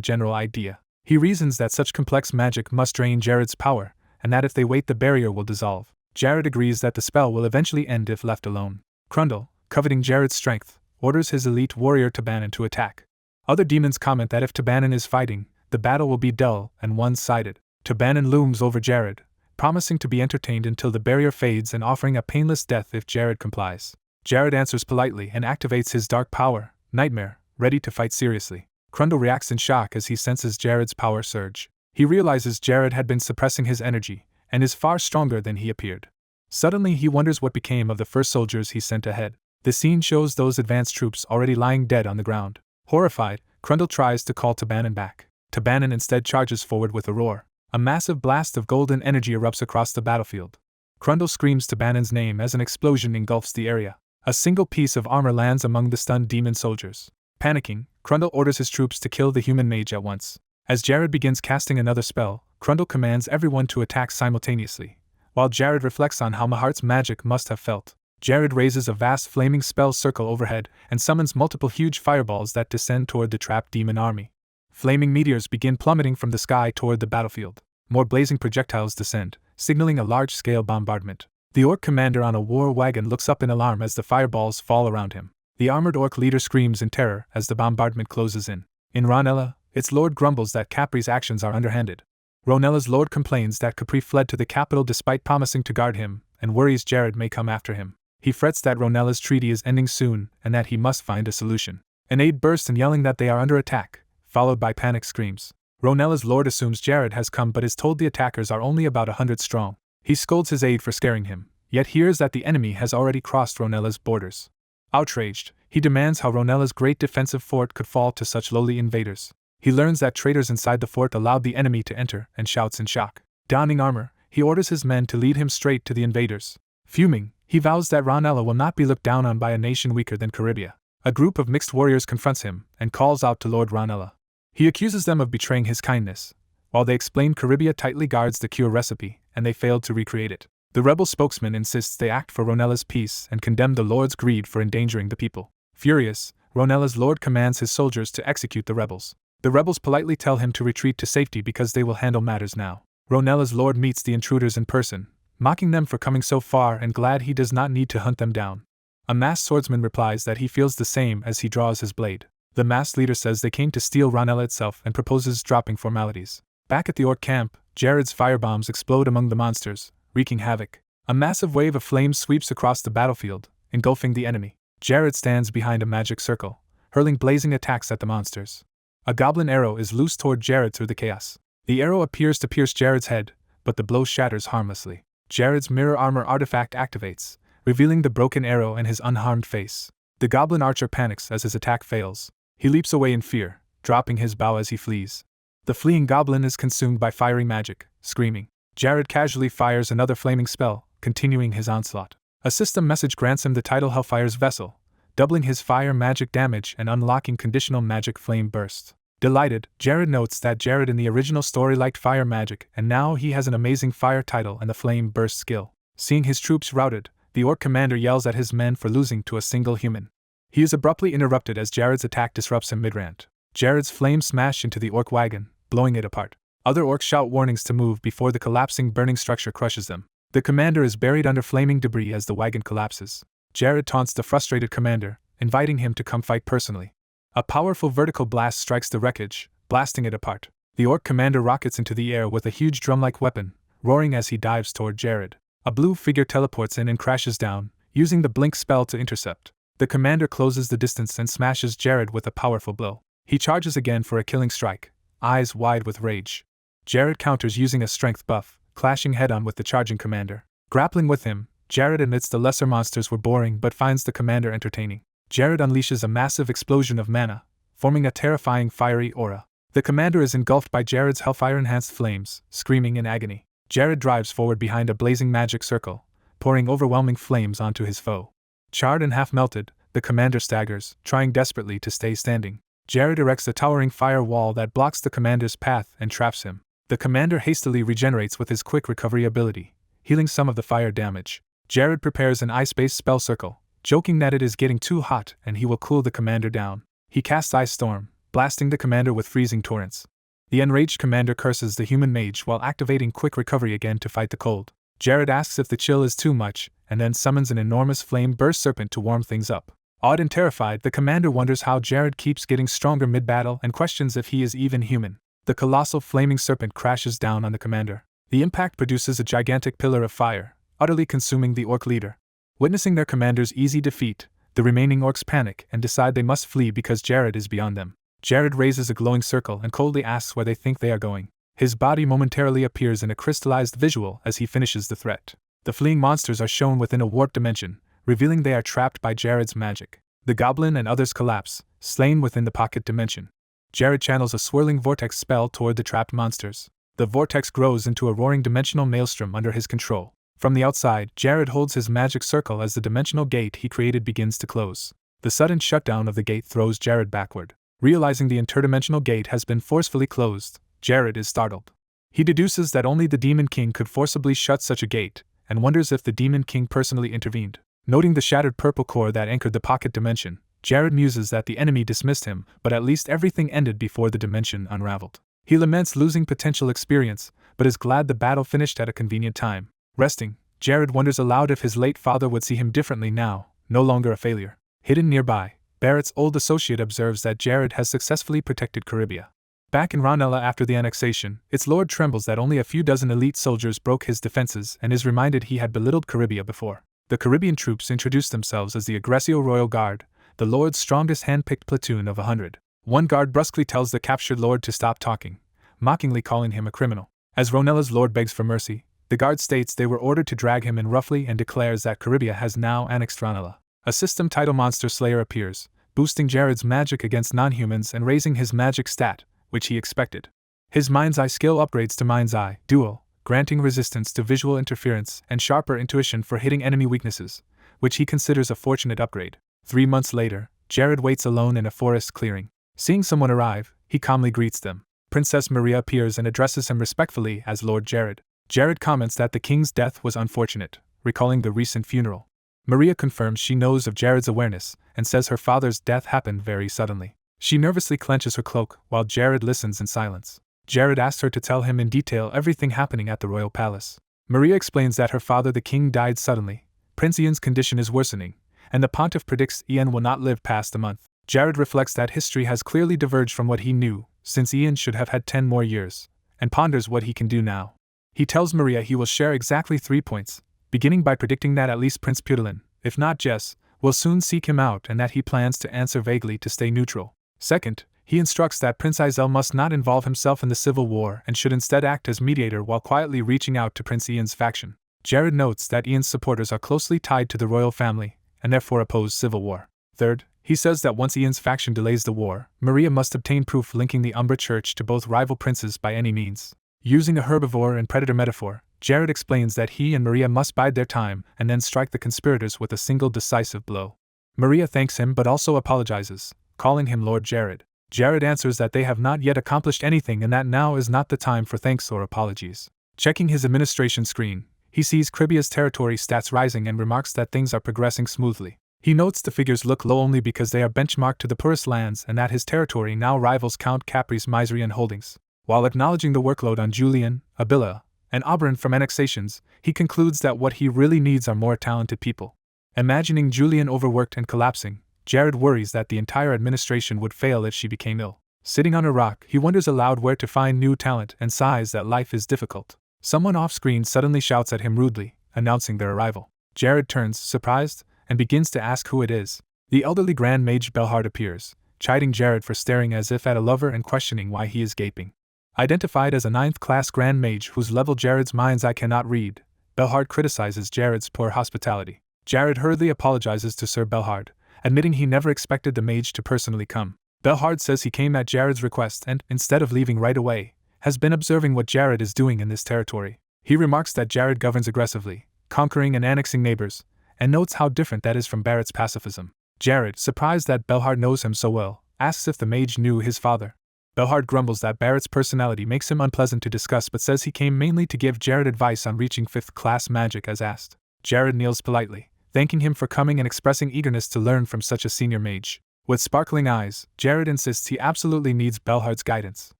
general idea. He reasons that such complex magic must drain Jared's power, and that if they wait the barrier will dissolve. Jared agrees that the spell will eventually end if left alone. Crundle, coveting Jared's strength, orders his elite warrior Tabanan to attack. Other demons comment that if Tabanan is fighting, the battle will be dull and one-sided. Tabanan looms over Jared, promising to be entertained until the barrier fades and offering a painless death if Jared complies. Jared answers politely and activates his dark power, Nightmare, ready to fight seriously. Crundle reacts in shock as he senses Jared's power surge. He realizes Jared had been suppressing his energy, and is far stronger than he appeared. Suddenly he wonders what became of the first soldiers he sent ahead. The scene shows those advanced troops already lying dead on the ground. Horrified, Crundle tries to call Tabanan back. Tabanan instead charges forward with a roar. A massive blast of golden energy erupts across the battlefield. Crundle screams Tabanan's name as an explosion engulfs the area. A single piece of armor lands among the stunned demon soldiers. Panicking, Crundle orders his troops to kill the human mage at once. As Jared begins casting another spell, Crundle commands everyone to attack simultaneously. While Jared reflects on how Mahart's magic must have felt, Jared raises a vast flaming spell circle overhead and summons multiple huge fireballs that descend toward the trapped demon army. Flaming meteors begin plummeting from the sky toward the battlefield. More blazing projectiles descend, signaling a large-scale bombardment. The orc commander on a war wagon looks up in alarm as the fireballs fall around him. The armored orc leader screams in terror as the bombardment closes in. In Ronella, its lord grumbles that Capri's actions are underhanded. Ronella's lord complains that Capri fled to the capital despite promising to guard him, and worries Jared may come after him. He frets that Ronella's treaty is ending soon and that he must find a solution. An aide bursts in yelling that they are under attack, followed by panic screams. Ronella's lord assumes Jared has come but is told the attackers are only about 100 strong. He scolds his aide for scaring him, yet hears that the enemy has already crossed Ronella's borders. Outraged, he demands how Ronella's great defensive fort could fall to such lowly invaders. He learns that traitors inside the fort allowed the enemy to enter and shouts in shock. Donning armor, he orders his men to lead him straight to the invaders. Fuming, he vows that Ronella will not be looked down on by a nation weaker than Caribia. A group of mixed warriors confronts him and calls out to Lord Ronella. He accuses them of betraying his kindness. While they explain Caribia tightly guards the cure recipe, and they failed to recreate it. The rebel spokesman insists they act for Ronella's peace and condemn the Lord's greed for endangering the people. Furious, Ronella's lord commands his soldiers to execute the rebels. The rebels politely tell him to retreat to safety because they will handle matters now. Ronella's lord meets the intruders in person, mocking them for coming so far and glad he does not need to hunt them down. A masked swordsman replies that he feels the same as he draws his blade. The masked leader says they came to steal Ronella itself and proposes dropping formalities. Back at the orc camp, Jared's firebombs explode among the monsters, wreaking havoc. A massive wave of flames sweeps across the battlefield, engulfing the enemy. Jared stands behind a magic circle, hurling blazing attacks at the monsters. A goblin arrow is loosed toward Jared through the chaos. The arrow appears to pierce Jared's head, but the blow shatters harmlessly. Jared's mirror armor artifact activates, revealing the broken arrow and his unharmed face. The goblin archer panics as his attack fails. He leaps away in fear, dropping his bow as he flees. The fleeing goblin is consumed by fiery magic, screaming. Jared casually fires another flaming spell, continuing his onslaught. A system message grants him the title Hellfire's Vessel, doubling his fire magic damage and unlocking conditional magic flame burst. Delighted, Jared notes that Jared in the original story liked fire magic and now he has an amazing fire title and the flame burst skill. Seeing his troops routed, the orc commander yells at his men for losing to a single human. He is abruptly interrupted as Jared's attack disrupts him mid-rant. Jared's flames smash into the orc wagon, blowing it apart. Other orcs shout warnings to move before the collapsing burning structure crushes them. The commander is buried under flaming debris as the wagon collapses. Jared taunts the frustrated commander, inviting him to come fight personally. A powerful vertical blast strikes the wreckage, blasting it apart. The orc commander rockets into the air with a huge drum-like weapon, roaring as he dives toward Jared. A blue figure teleports in and crashes down, using the blink spell to intercept. The commander closes the distance and smashes Jared with a powerful blow. He charges again for a killing strike, eyes wide with rage. Jared counters using a strength buff, clashing head-on with the charging commander. Grappling with him, Jared admits the lesser monsters were boring but finds the commander entertaining. Jared unleashes a massive explosion of mana, forming a terrifying fiery aura. The commander is engulfed by Jared's hellfire-enhanced flames, screaming in agony. Jared drives forward behind a blazing magic circle, pouring overwhelming flames onto his foe. Charred and half-melted, the commander staggers, trying desperately to stay standing. Jared erects a towering fire wall that blocks the commander's path and traps him. The commander hastily regenerates with his quick recovery ability, healing some of the fire damage. Jared prepares an ice-based spell circle, joking that it is getting too hot and he will cool the commander down. He casts Ice Storm, blasting the commander with freezing torrents. The enraged commander curses the human mage while activating quick recovery again to fight the cold. Jared asks if the chill is too much, and then summons an enormous flame-burst serpent to warm things up. Awed and terrified, the commander wonders how Jared keeps getting stronger mid-battle and questions if he is even human. The colossal flaming serpent crashes down on the commander. The impact produces a gigantic pillar of fire, utterly consuming the orc leader. Witnessing their commander's easy defeat, the remaining orcs panic and decide they must flee because Jared is beyond them. Jared raises a glowing circle and coldly asks where they think they are going. His body momentarily appears in a crystallized visual as he finishes the threat. The fleeing monsters are shown within a warped dimension, revealing they are trapped by Jared's magic. The goblin and others collapse, slain within the pocket dimension. Jared channels a swirling vortex spell toward the trapped monsters. The vortex grows into a roaring dimensional maelstrom under his control. From the outside, Jared holds his magic circle as the dimensional gate he created begins to close. The sudden shutdown of the gate throws Jared backward. Realizing the interdimensional gate has been forcefully closed, Jared is startled. He deduces that only the Demon King could forcibly shut such a gate, and wonders if the Demon King personally intervened. Noting the shattered purple core that anchored the pocket dimension, Jared muses that the enemy dismissed him, but at least everything ended before the dimension unraveled. He laments losing potential experience, but is glad the battle finished at a convenient time. Resting, Jared wonders aloud if his late father would see him differently now, no longer a failure. Hidden nearby, Barrett's old associate observes that Jared has successfully protected Caribia. Back in Ronella after the annexation, its lord trembles that only a few dozen elite soldiers broke his defenses and is reminded he had belittled Caribia before. The Caribbean troops introduce themselves as the Aggressio Royal Guard, the lord's strongest hand-picked platoon of 100. One guard brusquely tells the captured lord to stop talking, mockingly calling him a criminal. As Ronella's lord begs for mercy, the guard states they were ordered to drag him in roughly and declares that Caribia has now annexed Ronella. A system title Monster Slayer appears, boosting Jared's magic against non-humans and raising his magic stat, which he expected. His Mind's Eye skill upgrades to Mind's Eye Dual, granting resistance to visual interference and sharper intuition for hitting enemy weaknesses, which he considers a fortunate upgrade. 3 months later, Jared waits alone in a forest clearing. Seeing someone arrive, he calmly greets them. Princess Maria appears and addresses him respectfully as Lord Jared. Jared comments that the king's death was unfortunate, recalling the recent funeral. Maria confirms she knows of Jared's awareness and says her father's death happened very suddenly. She nervously clenches her cloak while Jared listens in silence. Jared asks her to tell him in detail everything happening at the royal palace. Maria explains that her father the king died suddenly, Prince Ian's condition is worsening, and the pontiff predicts Ian will not live past a month. Jared reflects that history has clearly diverged from what he knew, since Ian should have had 10 more years, and ponders what he can do now. He tells Maria he will share exactly 3 points, beginning by predicting that at least Prince Pudilin, if not Jess, will soon seek him out and that he plans to answer vaguely to stay neutral. Second, he instructs that Prince Isel must not involve himself in the civil war and should instead act as mediator while quietly reaching out to Prince Ian's faction. Jared notes that Ian's supporters are closely tied to the royal family, and therefore oppose civil war. Third, he says that once Ian's faction delays the war, Maria must obtain proof linking the Umbra Church to both rival princes by any means. Using a herbivore and predator metaphor, Jared explains that he and Maria must bide their time and then strike the conspirators with a single decisive blow. Maria thanks him but also apologizes, calling him Lord Jared. Jared answers that they have not yet accomplished anything and that now is not the time for thanks or apologies. Checking his administration screen, he sees Cribia's territory stats rising and remarks that things are progressing smoothly. He notes the figures look low only because they are benchmarked to the poorest lands and that his territory now rivals Count Capri's Miserian holdings. While acknowledging the workload on Julian, Abila, and Oberon from annexations, he concludes that what he really needs are more talented people. Imagining Julian overworked and collapsing, Jared worries that the entire administration would fail if she became ill. Sitting on a rock, he wonders aloud where to find new talent and sighs that life is difficult. Someone off-screen suddenly shouts at him rudely, announcing their arrival. Jared turns, surprised, and begins to ask who it is. The elderly Grand Mage Belhard appears, chiding Jared for staring as if at a lover and questioning why he is gaping. Identified as a 9th class Grand Mage whose level Jared's mind's eye cannot read, Belhard criticizes Jared's poor hospitality. Jared hurriedly apologizes to Sir Belhard, admitting he never expected the mage to personally come. Belhard says he came at Jared's request and, instead of leaving right away, has been observing what Jared is doing in this territory. He remarks that Jared governs aggressively, conquering and annexing neighbors, and notes how different that is from Barrett's pacifism. Jared, surprised that Belhard knows him so well, asks if the mage knew his father. Belhard grumbles that Barrett's personality makes him unpleasant to discuss but says he came mainly to give Jared advice on reaching 5th class magic as asked. Jared kneels politely, thanking him for coming and expressing eagerness to learn from such a senior mage. With sparkling eyes, Jared insists he absolutely needs Belhard's guidance.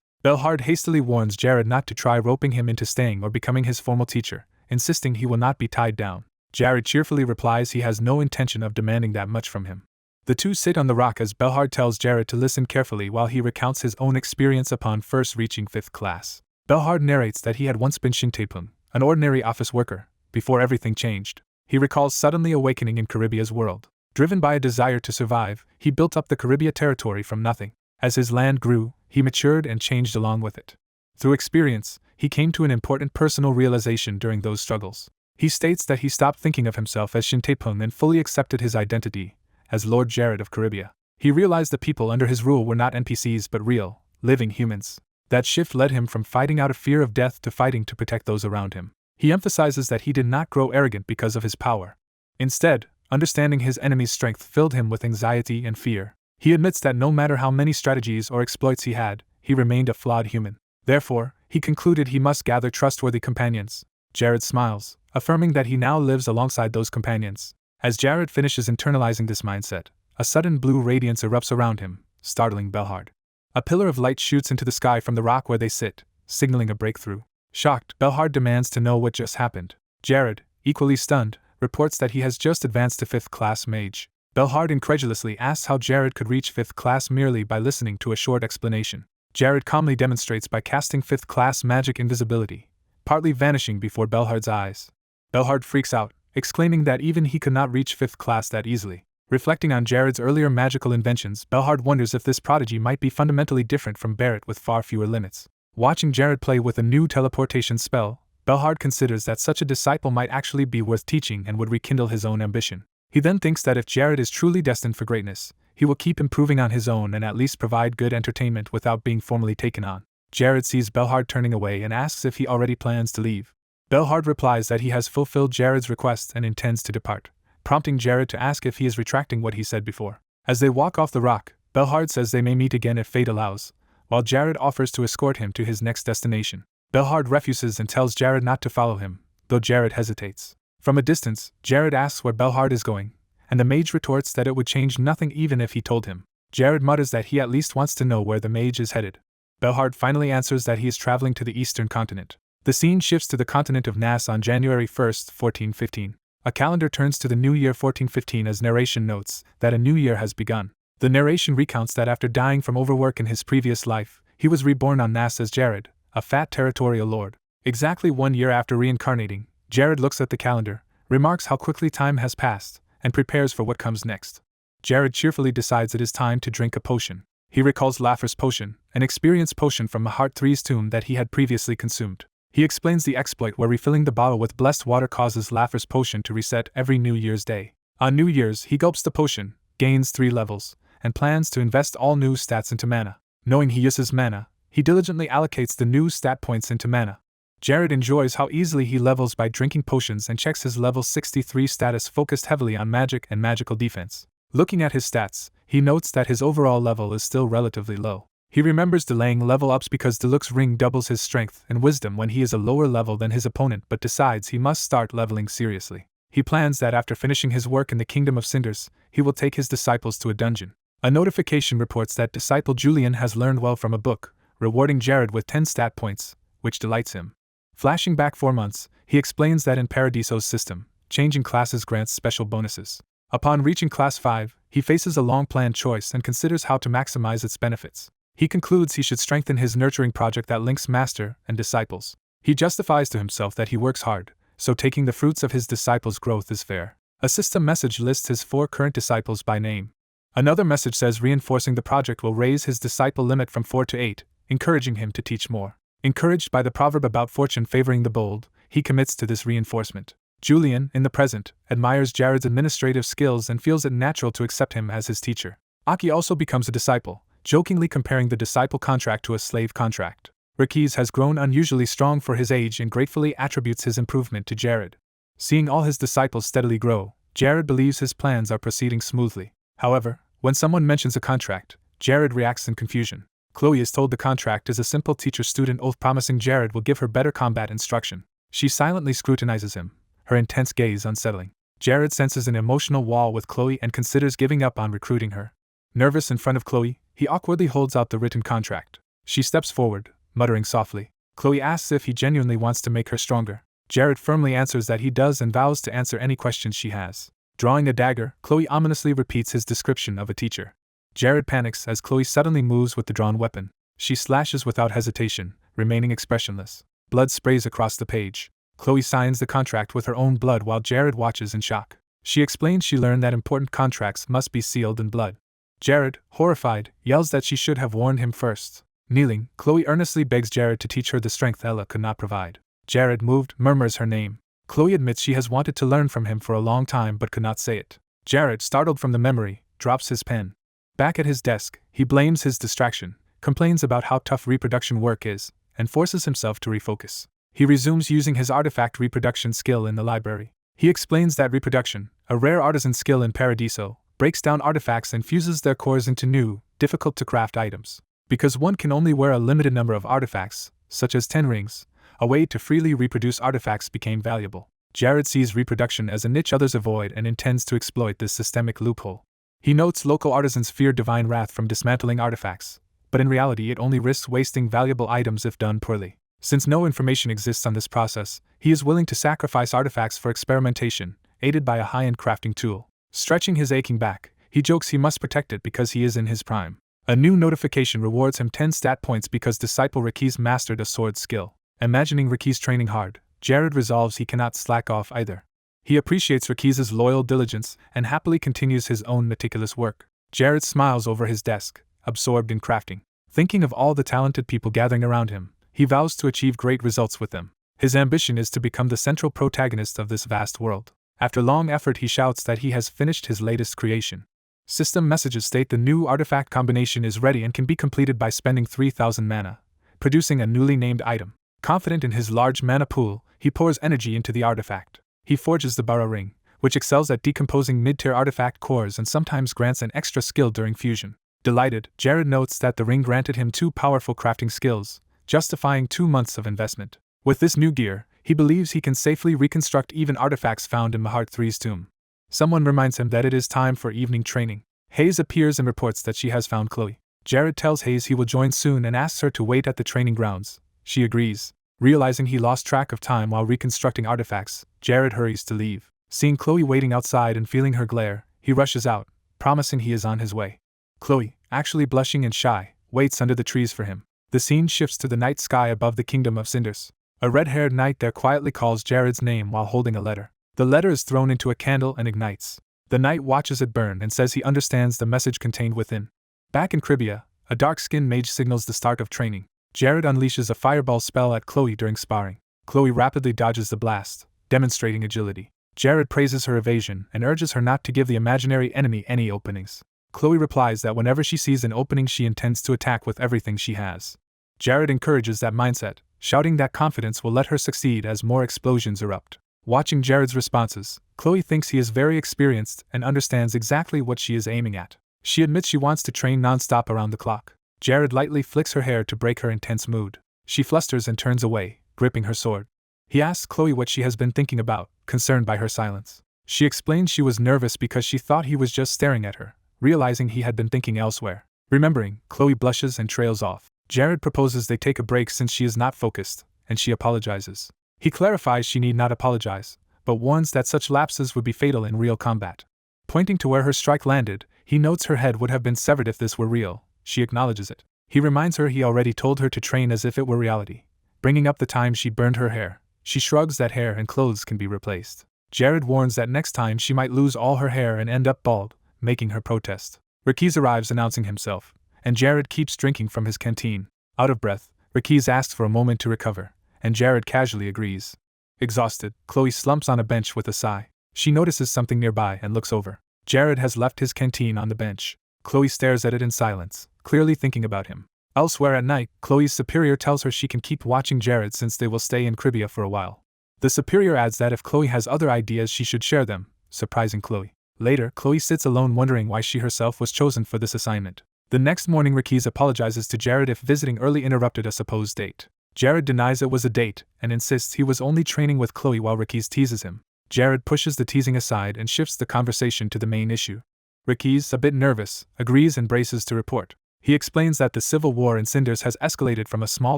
Belhard hastily warns Jared not to try roping him into staying or becoming his formal teacher, insisting he will not be tied down. Jared cheerfully replies he has no intention of demanding that much from him. The two sit on the rock as Belhard tells Jared to listen carefully while he recounts his own experience upon first reaching 5th class. Belhard narrates that he had once been Shintepun, an ordinary office worker, before everything changed. He recalls suddenly awakening in Caribia's world. Driven by a desire to survive, he built up the Caribia territory from nothing. As his land grew, he matured and changed along with it. Through experience, he came to an important personal realization during those struggles. He states that he stopped thinking of himself as Shintepun and fully accepted his identity as Lord Jared of Caribia. He realized the people under his rule were not NPCs but real, living humans. That shift led him from fighting out of fear of death to fighting to protect those around him. He emphasizes that he did not grow arrogant because of his power. Instead, understanding his enemy's strength filled him with anxiety and fear. He admits that no matter how many strategies or exploits he had, he remained a flawed human. Therefore, he concluded he must gather trustworthy companions. Jared smiles, affirming that he now lives alongside those companions. As Jared finishes internalizing this mindset, a sudden blue radiance erupts around him, startling Belhard. A pillar of light shoots into the sky from the rock where they sit, signaling a breakthrough. Shocked, Belhard demands to know what just happened. Jared, equally stunned, reports that he has just advanced to 5th class mage. Belhard incredulously asks how Jared could reach 5th class merely by listening to a short explanation. Jared calmly demonstrates by casting 5th class magic invisibility, partly vanishing before Belhard's eyes. Belhard freaks out, exclaiming that even he could not reach 5th class that easily. Reflecting on Jared's earlier magical inventions, Belhard wonders if this prodigy might be fundamentally different from Barrett with far fewer limits. Watching Jared play with a new teleportation spell, Belhard considers that such a disciple might actually be worth teaching and would rekindle his own ambition. He then thinks that if Jared is truly destined for greatness, he will keep improving on his own and at least provide good entertainment without being formally taken on. Jared sees Belhard turning away and asks if he already plans to leave. Belhard replies that he has fulfilled Jared's request and intends to depart, prompting Jared to ask if he is retracting what he said before. As they walk off the rock, Belhard says they may meet again if fate allows, while Jared offers to escort him to his next destination. Belhard refuses and tells Jared not to follow him, though Jared hesitates. From a distance, Jared asks where Belhard is going, and the mage retorts that it would change nothing even if he told him. Jared mutters that he at least wants to know where the mage is headed. Belhard finally answers that he is traveling to the eastern continent. The scene shifts to the continent of Nas on January 1, 1415. A calendar turns to the new year 1415 as narration notes that a new year has begun. The narration recounts that after dying from overwork in his previous life, he was reborn on Nas as Jared, a fat territorial lord. Exactly 1 year after reincarnating, Jared looks at the calendar, remarks how quickly time has passed, and prepares for what comes next. Jared cheerfully decides it is time to drink a potion. He recalls Laffer's potion, an experience potion from Mahat III's tomb that he had previously consumed. He explains the exploit where refilling the bottle with blessed water causes Laffer's potion to reset every New Year's Day. On New Year's, he gulps the potion, gains 3 levels, and plans to invest all new stats into mana. Knowing he uses mana, he diligently allocates the new stat points into mana. Jared enjoys how easily he levels by drinking potions and checks his level 63 status focused heavily on magic and magical defense. Looking at his stats, he notes that his overall level is still relatively low. He remembers delaying level ups because Deluxe Ring doubles his strength and wisdom when he is a lower level than his opponent but decides he must start leveling seriously. He plans that after finishing his work in the Kingdom of Cinders, he will take his disciples to a dungeon. A notification reports that disciple Julian has learned well from a book, rewarding Jared with 10 stat points, which delights him. Flashing back 4 months, he explains that in Paradiso's system, changing classes grants special bonuses. Upon reaching Class 5, he faces a long-planned choice and considers how to maximize its benefits. He concludes he should strengthen his nurturing project that links master and disciples. He justifies to himself that he works hard, so taking the fruits of his disciples' growth is fair. A system message lists his 4 current disciples by name. Another message says reinforcing the project will raise his disciple limit from 4 to 8, encouraging him to teach more. Encouraged by the proverb about fortune favoring the bold, he commits to this reinforcement. Julian, in the present, admires Jared's administrative skills and feels it natural to accept him as his teacher. Aki also becomes a disciple, jokingly comparing the disciple contract to a slave contract. Rakiz has grown unusually strong for his age and gratefully attributes his improvement to Jared. Seeing all his disciples steadily grow, Jared believes his plans are proceeding smoothly. However, when someone mentions a contract, Jared reacts in confusion. Chloe is told the contract is a simple teacher-student oath promising Jared will give her better combat instruction. She silently scrutinizes him, her intense gaze unsettling. Jared senses an emotional wall with Chloe and considers giving up on recruiting her. Nervous in front of Chloe, he awkwardly holds out the written contract. She steps forward, muttering softly. Chloe asks if he genuinely wants to make her stronger. Jared firmly answers that he does and vows to answer any questions she has. Drawing a dagger, Chloe ominously repeats his description of a teacher. Jared panics as Chloe suddenly moves with the drawn weapon. She slashes without hesitation, remaining expressionless. Blood sprays across the page. Chloe signs the contract with her own blood while Jared watches in shock. She explains she learned that important contracts must be sealed in blood. Jared, horrified, yells that she should have warned him first. Kneeling, Chloe earnestly begs Jared to teach her the strength Ella could not provide. Jared, moved, murmurs her name. Chloe admits she has wanted to learn from him for a long time but could not say it. Jared, startled from the memory, drops his pen. Back at his desk, he blames his distraction, complains about how tough reproduction work is, and forces himself to refocus. He resumes using his artifact reproduction skill in the library. He explains that reproduction, a rare artisan skill in Paradiso, breaks down artifacts and fuses their cores into new, difficult-to-craft items. Because one can only wear a limited number of artifacts, such as 10 rings, a way to freely reproduce artifacts became valuable. Jared sees reproduction as a niche others avoid and intends to exploit this systemic loophole. He notes local artisans fear divine wrath from dismantling artifacts, but in reality it only risks wasting valuable items if done poorly. Since no information exists on this process, he is willing to sacrifice artifacts for experimentation, aided by a high-end crafting tool. Stretching his aching back, he jokes he must protect it because he is in his prime. A new notification rewards him 10 stat points because disciple Rakiz mastered a sword skill. Imagining Rakiz training hard, Jared resolves he cannot slack off either. He appreciates Rakiz's loyal diligence and happily continues his own meticulous work. Jared smiles over his desk, absorbed in crafting. Thinking of all the talented people gathering around him, he vows to achieve great results with them. His ambition is to become the central protagonist of this vast world. After long effort, he shouts that he has finished his latest creation. System messages state the new artifact combination is ready and can be completed by spending 3,000 mana, producing a newly named item. Confident in his large mana pool, he pours energy into the artifact. He forges the Bara ring, which excels at decomposing mid-tier artifact cores and sometimes grants an extra skill during fusion. Delighted, Jared notes that the ring granted him 2 powerful crafting skills, justifying 2 months of investment. With this new gear, he believes he can safely reconstruct even artifacts found in Mahart III's tomb. Someone reminds him that it is time for evening training. Hayes appears and reports that she has found Chloe. Jared tells Hayes he will join soon and asks her to wait at the training grounds. She agrees. Realizing he lost track of time while reconstructing artifacts, Jared hurries to leave. Seeing Chloe waiting outside and feeling her glare, he rushes out, promising he is on his way. Chloe, actually blushing and shy, waits under the trees for him. The scene shifts to the night sky above the Kingdom of Cinders. A red-haired knight there quietly calls Jared's name while holding a letter. The letter is thrown into a candle and ignites. The knight watches it burn and says he understands the message contained within. Back in Cribia, a dark-skinned mage signals the start of training. Jared unleashes a fireball spell at Chloe during sparring. Chloe rapidly dodges the blast, demonstrating agility. Jared praises her evasion and urges her not to give the imaginary enemy any openings. Chloe replies that whenever she sees an opening she intends to attack with everything she has. Jared encourages that mindset, shouting that confidence will let her succeed as more explosions erupt. Watching Jared's responses, Chloe thinks he is very experienced and understands exactly what she is aiming at. She admits she wants to train non-stop around the clock. Jared lightly flicks her hair to break her intense mood. She flusters and turns away, gripping her sword. He asks Chloe what she has been thinking about, concerned by her silence. She explains she was nervous because she thought he was just staring at her, realizing he had been thinking elsewhere. Remembering, Chloe blushes and trails off. Jared proposes they take a break since she is not focused, and she apologizes. He clarifies she need not apologize, but warns that such lapses would be fatal in real combat. Pointing to where her strike landed, He notes her head would have been severed if this were real. She acknowledges it. He reminds her he already told her to train as if it were reality, bringing up the time she burned her hair. She shrugs that hair and clothes can be replaced. Jared warns that next time she might lose all her hair and end up bald, making her protest. Rikiz arrives announcing himself, and Jared keeps drinking from his canteen. Out of breath, Rikiz asks for a moment to recover, and Jared casually agrees. Exhausted, Chloe slumps on a bench with a sigh. She notices something nearby and looks over. Jared has left his canteen on the bench. Chloe stares at it in silence, clearly thinking about him. Elsewhere at night, Chloe's superior tells her she can keep watching Jared since they will stay in Cribia for a while. The superior adds that if Chloe has other ideas she should share them, surprising Chloe. Later, Chloe sits alone wondering why she herself was chosen for this assignment. The next morning Rikiz apologizes to Jared if visiting early interrupted a supposed date. Jared denies it was a date and insists he was only training with Chloe while Rikiz teases him. Jared pushes the teasing aside and shifts the conversation to the main issue. Rikiz, a bit nervous, agrees and braces to report. He explains that the civil war in Cinders has escalated from a small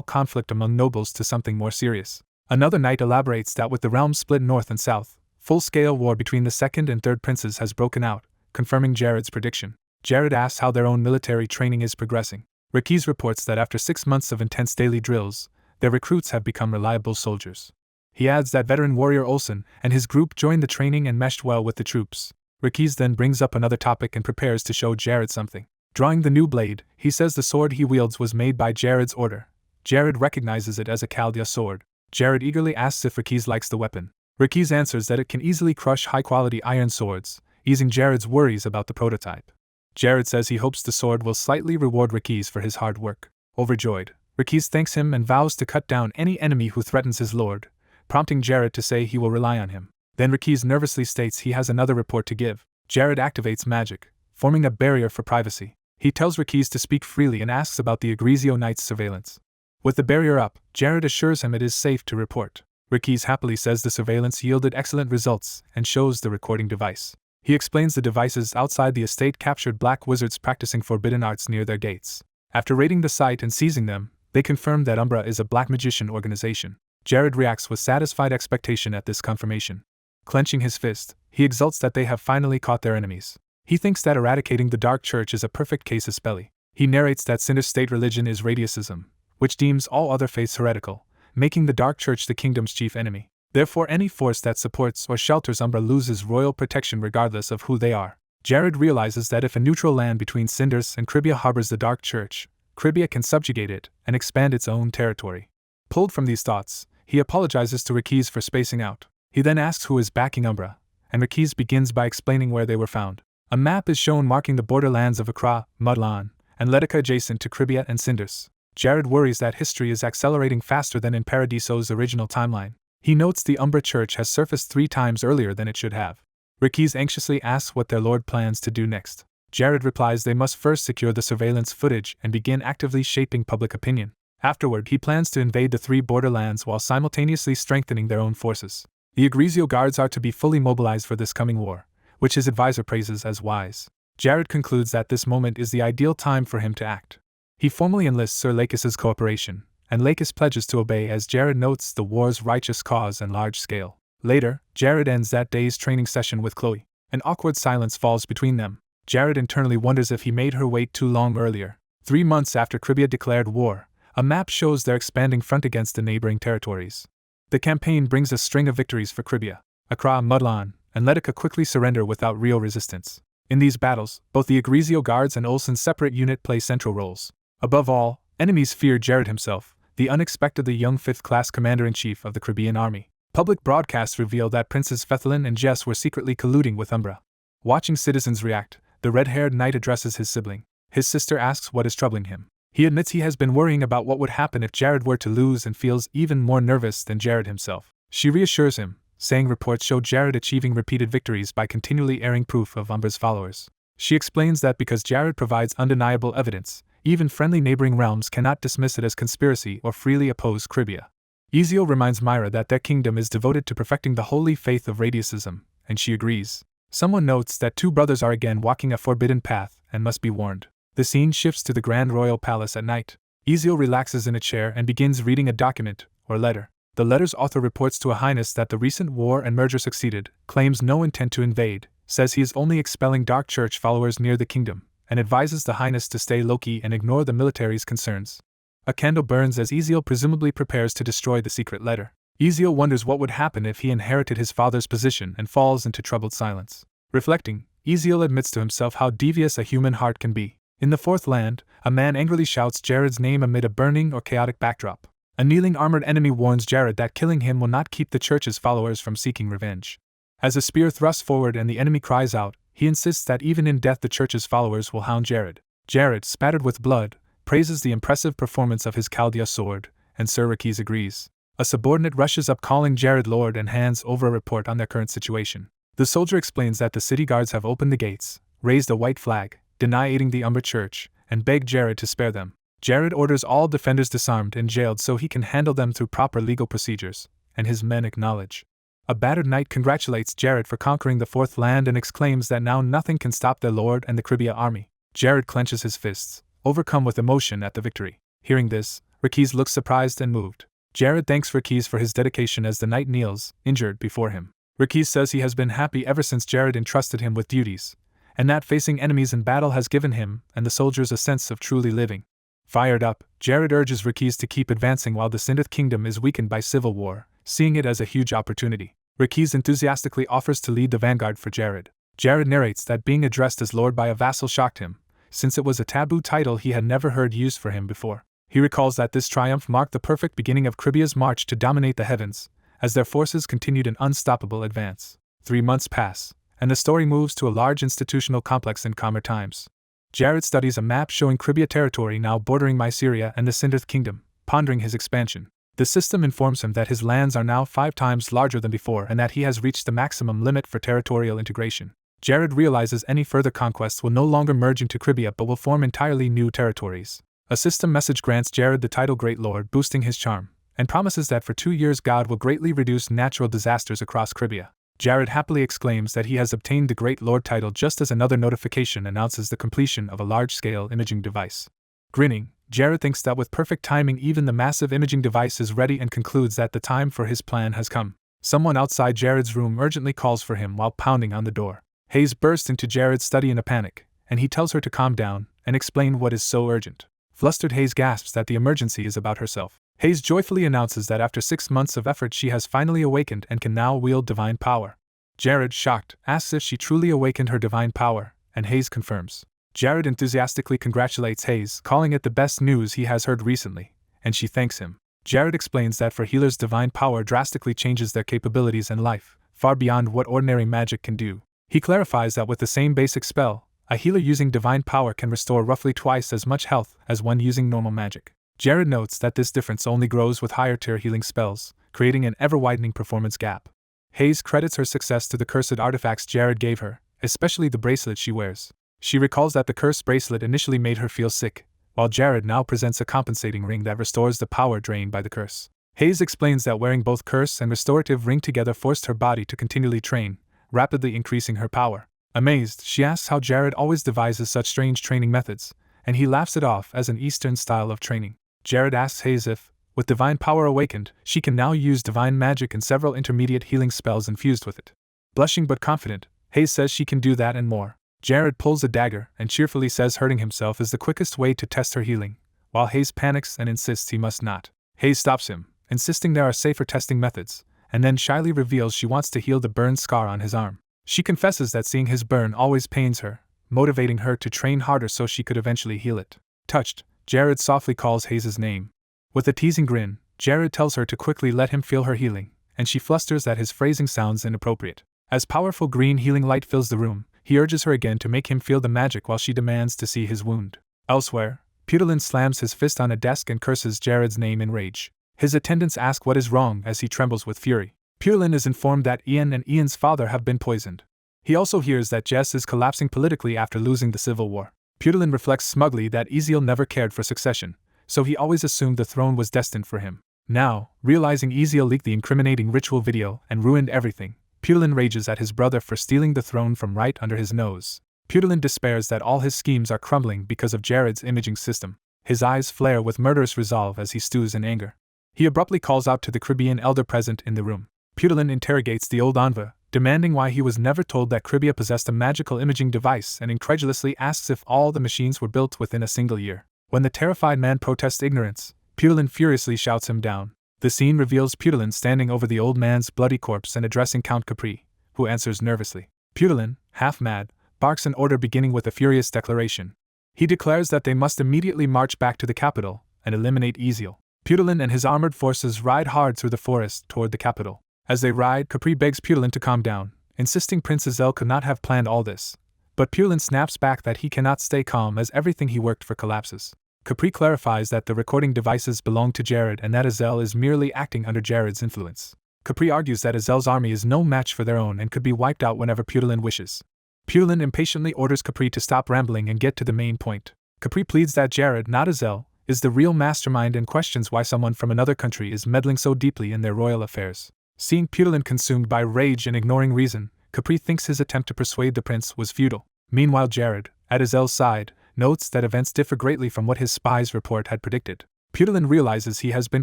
conflict among nobles to something more serious. Another knight elaborates that with the realm split north and south, full-scale war between the second and third princes has broken out, confirming Jared's prediction. Jared asks how their own military training is progressing. Rikiz reports that after 6 months of intense daily drills, their recruits have become reliable soldiers. He adds that veteran warrior Olsen and his group joined the training and meshed well with the troops. Rikiz then brings up another topic and prepares to show Jared something. Drawing the new blade, he says the sword he wields was made by Jared's order. Jared recognizes it as a Chaldea sword. Jared eagerly asks if Rikiz likes the weapon. Rikiz answers that it can easily crush high-quality iron swords, easing Jared's worries about the prototype. Jared says he hopes the sword will slightly reward Rikiz for his hard work. Overjoyed, Rikiz thanks him and vows to cut down any enemy who threatens his lord, prompting Jared to say he will rely on him. Then Rikiz nervously states he has another report to give. Jared activates magic, forming a barrier for privacy. He tells Rikiz to speak freely and asks about the Egrisio Knight's surveillance. With the barrier up, Jared assures him it is safe to report. Rikiz happily says the surveillance yielded excellent results and shows the recording device. He explains the devices outside the estate captured black wizards practicing forbidden arts near their gates. After raiding the site and seizing them, they confirm that Umbra is a black magician organization. Jared reacts with satisfied expectation at this confirmation. Clenching his fist, he exults that they have finally caught their enemies. He thinks that eradicating the Dark Church is a perfect casus belli. He narrates that Cinder's state religion is Radiusism, which deems all other faiths heretical, making the Dark Church the kingdom's chief enemy. Therefore any force that supports or shelters Umbra loses royal protection regardless of who they are. Jared realizes that if a neutral land between Cinders and Cribia harbors the Dark Church, Cribia can subjugate it and expand its own territory. Pulled from these thoughts, he apologizes to Rikiz for spacing out. He then asks who is backing Umbra, and Rikiz begins by explaining where they were found. A map is shown marking the borderlands of Accra, Mudlan, and Letica adjacent to Cribia and Cinders. Jared worries that history is accelerating faster than in Paradiso's original timeline. He notes the Umbra Church has surfaced 3 times earlier than it should have. Rikiz anxiously asks what their lord plans to do next. Jared replies they must first secure the surveillance footage and begin actively shaping public opinion. Afterward, he plans to invade the 3 borderlands while simultaneously strengthening their own forces. The Egrisio guards are to be fully mobilized for this coming war, which his advisor praises as wise. Jared concludes that this moment is the ideal time for him to act. He formally enlists Sir Lakis's cooperation, and Lakis pledges to obey as Jared notes the war's righteous cause and large scale. Later, Jared ends that day's training session with Chloe. An awkward silence falls between them. Jared internally wonders if he made her wait too long earlier. 3 months after Cribia declared war, a map shows their expanding front against the neighboring territories. The campaign brings a string of victories for Cribia. Accra, Mudlan, and Letica quickly surrender without real resistance. In these battles, both the Egrisio guards and Olsen's separate unit play central roles. Above all, enemies fear Jared himself, the unexpectedly young 5th-class commander-in-chief of the Caribbean army. Public broadcasts reveal that Princes Fethelin and Jess were secretly colluding with Umbra. Watching citizens react, the red-haired knight addresses his sibling. His sister asks what is troubling him. He admits he has been worrying about what would happen if Jared were to lose and feels even more nervous than Jared himself. She reassures him, saying reports show Jared achieving repeated victories by continually airing proof of Umbra's followers. She explains that because Jared provides undeniable evidence, even friendly neighboring realms cannot dismiss it as conspiracy or freely oppose Cribia. Ezio reminds Myra that their kingdom is devoted to perfecting the holy faith of Radiusism, and she agrees. Someone notes that 2 brothers are again walking a forbidden path and must be warned. The scene shifts to the Grand Royal Palace at night. Ezio relaxes in a chair and begins reading a document, or letter. The letter's author reports to a highness that the recent war and merger succeeded, claims no intent to invade, says he is only expelling Dark Church followers near the kingdom, and advises the Highness to stay low-key and ignore the military's concerns. A candle burns as Ezeal presumably prepares to destroy the secret letter. Ezeal wonders what would happen if he inherited his father's position and falls into troubled silence. Reflecting, Ezeal admits to himself how devious a human heart can be. In the Fourth Land, a man angrily shouts Jared's name amid a burning or chaotic backdrop. A kneeling armored enemy warns Jared that killing him will not keep the church's followers from seeking revenge. As a spear thrusts forward and the enemy cries out, he insists that even in death the church's followers will hound Jared. Jared, spattered with blood, praises the impressive performance of his Chaldea sword, and Sir Rakis agrees. A subordinate rushes up calling Jared Lord and hands over a report on their current situation. The soldier explains that the city guards have opened the gates, raised a white flag, deny aiding the Umber Church, and beg Jared to spare them. Jared orders all defenders disarmed and jailed so he can handle them through proper legal procedures, and his men acknowledge. A battered knight congratulates Jared for conquering the Fourth Land and exclaims that now nothing can stop their lord and the Cribia army. Jared clenches his fists, overcome with emotion at the victory. Hearing this, Rakis looks surprised and moved. Jared thanks Rakis for his dedication as the knight kneels, injured, before him. Rakis says he has been happy ever since Jared entrusted him with duties, and that facing enemies in battle has given him and the soldiers a sense of truly living. Fired up, Jared urges Rakis to keep advancing while the Sindhith kingdom is weakened by civil war, seeing it as a huge opportunity. Rakis enthusiastically offers to lead the vanguard for Jared. Jared narrates that being addressed as lord by a vassal shocked him, since it was a taboo title he had never heard used for him before. He recalls that this triumph marked the perfect beginning of Cribia's march to dominate the heavens, as their forces continued an unstoppable advance. 3 months pass, and the story moves to a large institutional complex in calmer times. Jared studies a map showing Cribia territory now bordering Myceria and the Sindhith kingdom, pondering his expansion. The system informs him that his lands are now 5 times larger than before and that he has reached the maximum limit for territorial integration. Jared realizes any further conquests will no longer merge into Cribia but will form entirely new territories. A system message grants Jared the title Great Lord, boosting his charm, and promises that for 2 years God will greatly reduce natural disasters across Cribia. Jared happily exclaims that he has obtained the Great Lord title just as another notification announces the completion of a large-scale imaging device. Grinning, Jared thinks that with perfect timing even the massive imaging device is ready and concludes that the time for his plan has come. Someone outside Jared's room urgently calls for him while pounding on the door. Hayes bursts into Jared's study in a panic, and he tells her to calm down and explain what is so urgent. Flustered, Hayes gasps that the emergency is about herself. Hayes joyfully announces that after 6 months of effort she has finally awakened and can now wield divine power. Jared, shocked, asks if she truly awakened her divine power, and Hayes confirms. Jared enthusiastically congratulates Hayes, calling it the best news he has heard recently, and she thanks him. Jared explains that for healers divine power drastically changes their capabilities and life, far beyond what ordinary magic can do. He clarifies that with the same basic spell, a healer using divine power can restore roughly twice as much health as one using normal magic. Jared notes that this difference only grows with higher tier healing spells, creating an ever-widening performance gap. Hayes credits her success to the cursed artifacts Jared gave her, especially the bracelet she wears. She recalls that the cursed bracelet initially made her feel sick, while Jared now presents a compensating ring that restores the power drained by the curse. Hayes explains that wearing both curse and restorative ring together forced her body to continually train, rapidly increasing her power. Amazed, she asks how Jared always devises such strange training methods, and he laughs it off as an Eastern style of training. Jared asks Hayes if, with divine power awakened, she can now use divine magic and several intermediate healing spells infused with it. Blushing but confident, Hayes says she can do that and more. Jared pulls a dagger and cheerfully says hurting himself is the quickest way to test her healing, while Hayes panics and insists he must not. Hayes stops him, insisting there are safer testing methods, and then shyly reveals she wants to heal the burn scar on his arm. She confesses that seeing his burn always pains her, motivating her to train harder so she could eventually heal it. Touched, Jared softly calls Hayes' name. With a teasing grin, Jared tells her to quickly let him feel her healing, and she flusters that his phrasing sounds inappropriate. As powerful green healing light fills the room, he urges her again to make him feel the magic while she demands to see his wound. Elsewhere, Putilin slams his fist on a desk and curses Jared's name in rage. His attendants ask what is wrong as he trembles with fury. Putilin is informed that Ian and Ian's father have been poisoned. He also hears that Jess is collapsing politically after losing the civil war. Putilin reflects smugly that Ezeal never cared for succession, so he always assumed the throne was destined for him. Now, realizing Ezeal leaked the incriminating ritual video and ruined everything, Putilin rages at his brother for stealing the throne from right under his nose. Putilin despairs that all his schemes are crumbling because of Jared's imaging system. His eyes flare with murderous resolve as he stews in anger. He abruptly calls out to the Caribbean elder present in the room. Putilin interrogates the old Anva, demanding why he was never told that Cribia possessed a magical imaging device and incredulously asks if all the machines were built within a single year. When the terrified man protests ignorance, Pudolin furiously shouts him down. The scene reveals Pudolin standing over the old man's bloody corpse and addressing Count Capri, who answers nervously. Pudolin, half mad, barks an order beginning with a furious declaration. He declares that they must immediately march back to the capital and eliminate Eziel. Pudolin and his armored forces ride hard through the forest toward the capital. As they ride, Capri begs Pudolin to calm down, insisting Prince Ezel could not have planned all this. But Pudolin snaps back that he cannot stay calm as everything he worked for collapses. Capri clarifies that the recording devices belong to Jared and that Ezel is merely acting under Jared's influence. Capri argues that Ezel's army is no match for their own and could be wiped out whenever Pudolin wishes. Pudolin impatiently orders Capri to stop rambling and get to the main point. Capri pleads that Jared, not Ezel, is the real mastermind and questions why someone from another country is meddling so deeply in their royal affairs. Seeing Pudolin consumed by rage and ignoring reason, Capri thinks his attempt to persuade the prince was futile. Meanwhile, Jared, at Ezel's side, notes that events differ greatly from what his spy's report had predicted. Pudolin realizes he has been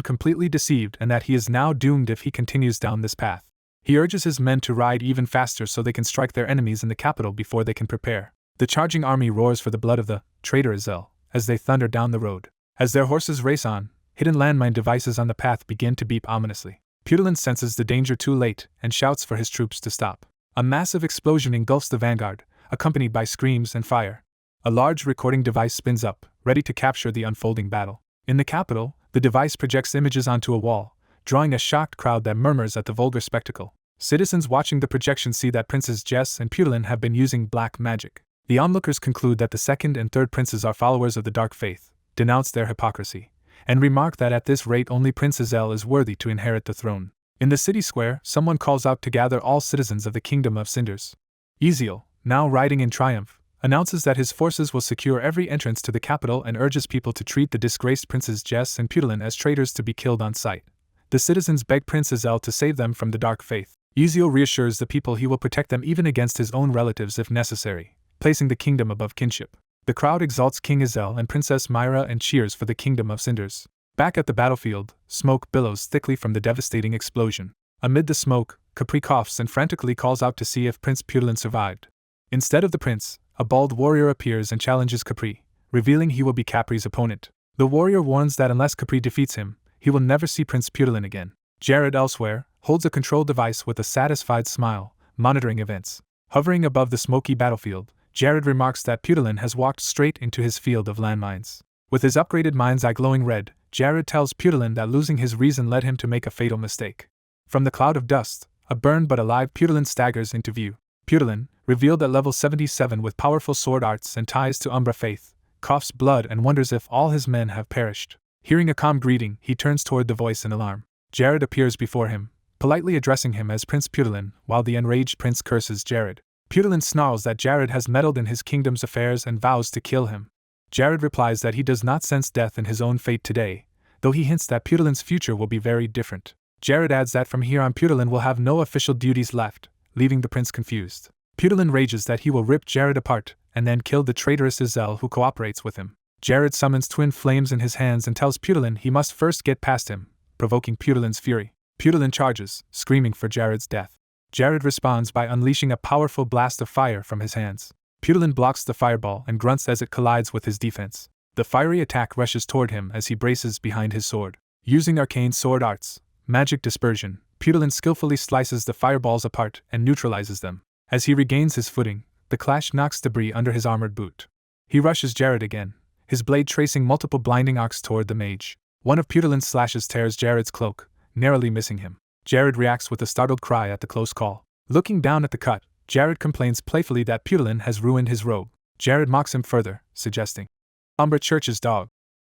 completely deceived and that he is now doomed if he continues down this path. He urges his men to ride even faster so they can strike their enemies in the capital before they can prepare. The charging army roars for the blood of the traitor Ezel as they thunder down the road. As their horses race on, hidden landmine devices on the path begin to beep ominously. Pudolin senses the danger too late and shouts for his troops to stop. A massive explosion engulfs the vanguard, accompanied by screams and fire. A large recording device spins up, ready to capture the unfolding battle. In the capital, the device projects images onto a wall, drawing a shocked crowd that murmurs at the vulgar spectacle. Citizens watching the projection see that Princes Jess and Pudolin have been using black magic. The onlookers conclude that the second and third princes are followers of the dark faith, denounce their hypocrisy, and remark that at this rate only Prince Ezel is worthy to inherit the throne. In the city square, someone calls out to gather all citizens of the Kingdom of Cinders. Eziel, now riding in triumph, announces that his forces will secure every entrance to the capital and urges people to treat the disgraced Princes Jess and Pudolin as traitors to be killed on sight. The citizens beg Prince Ezel to save them from the dark faith. Eziel reassures the people he will protect them even against his own relatives if necessary, placing the kingdom above kinship. The crowd exalts King Ezel and Princess Myra and cheers for the Kingdom of Cinders. Back at the battlefield, smoke billows thickly from the devastating explosion. Amid the smoke, Capri coughs and frantically calls out to see if Prince Pudolin survived. Instead of the prince, a bald warrior appears and challenges Capri, revealing he will be Capri's opponent. The warrior warns that unless Capri defeats him, he will never see Prince Pudolin again. Jared, elsewhere, holds a control device with a satisfied smile, monitoring events. Hovering above the smoky battlefield, Jared remarks that Pudolin has walked straight into his field of landmines. With his upgraded mind's eye glowing red, Jared tells Pudolin that losing his reason led him to make a fatal mistake. From the cloud of dust, a burned but alive Pudolin staggers into view. Pudolin, revealed at level 77 with powerful sword arts and ties to Umbra faith, coughs blood and wonders if all his men have perished. Hearing a calm greeting, he turns toward the voice in alarm. Jared appears before him, politely addressing him as Prince Pudolin, while the enraged prince curses Jared. Pudolin snarls that Jared has meddled in his kingdom's affairs and vows to kill him. Jared replies that he does not sense death in his own fate today, though he hints that Pudolin's future will be very different. Jared adds that from here on Pudolin will have no official duties left, leaving the prince confused. Pudolin rages that he will rip Jared apart, and then kill the traitorous Ezel who cooperates with him. Jared summons twin flames in his hands and tells Pudolin he must first get past him, provoking Pudolin's fury. Pudolin charges, screaming for Jared's death. Jared responds by unleashing a powerful blast of fire from his hands. Pudolin blocks the fireball and grunts as it collides with his defense. The fiery attack rushes toward him as he braces behind his sword. Using arcane sword arts, magic dispersion, Pudolin skillfully slices the fireballs apart and neutralizes them. As he regains his footing, the clash knocks debris under his armored boot. He rushes Jared again, his blade tracing multiple blinding arcs toward the mage. One of Pudolin's slashes tears Jared's cloak, narrowly missing him. Jared reacts with a startled cry at the close call. Looking down at the cut, Jared complains playfully that Pudolin has ruined his robe. Jared mocks him further, suggesting Umbra Church's dog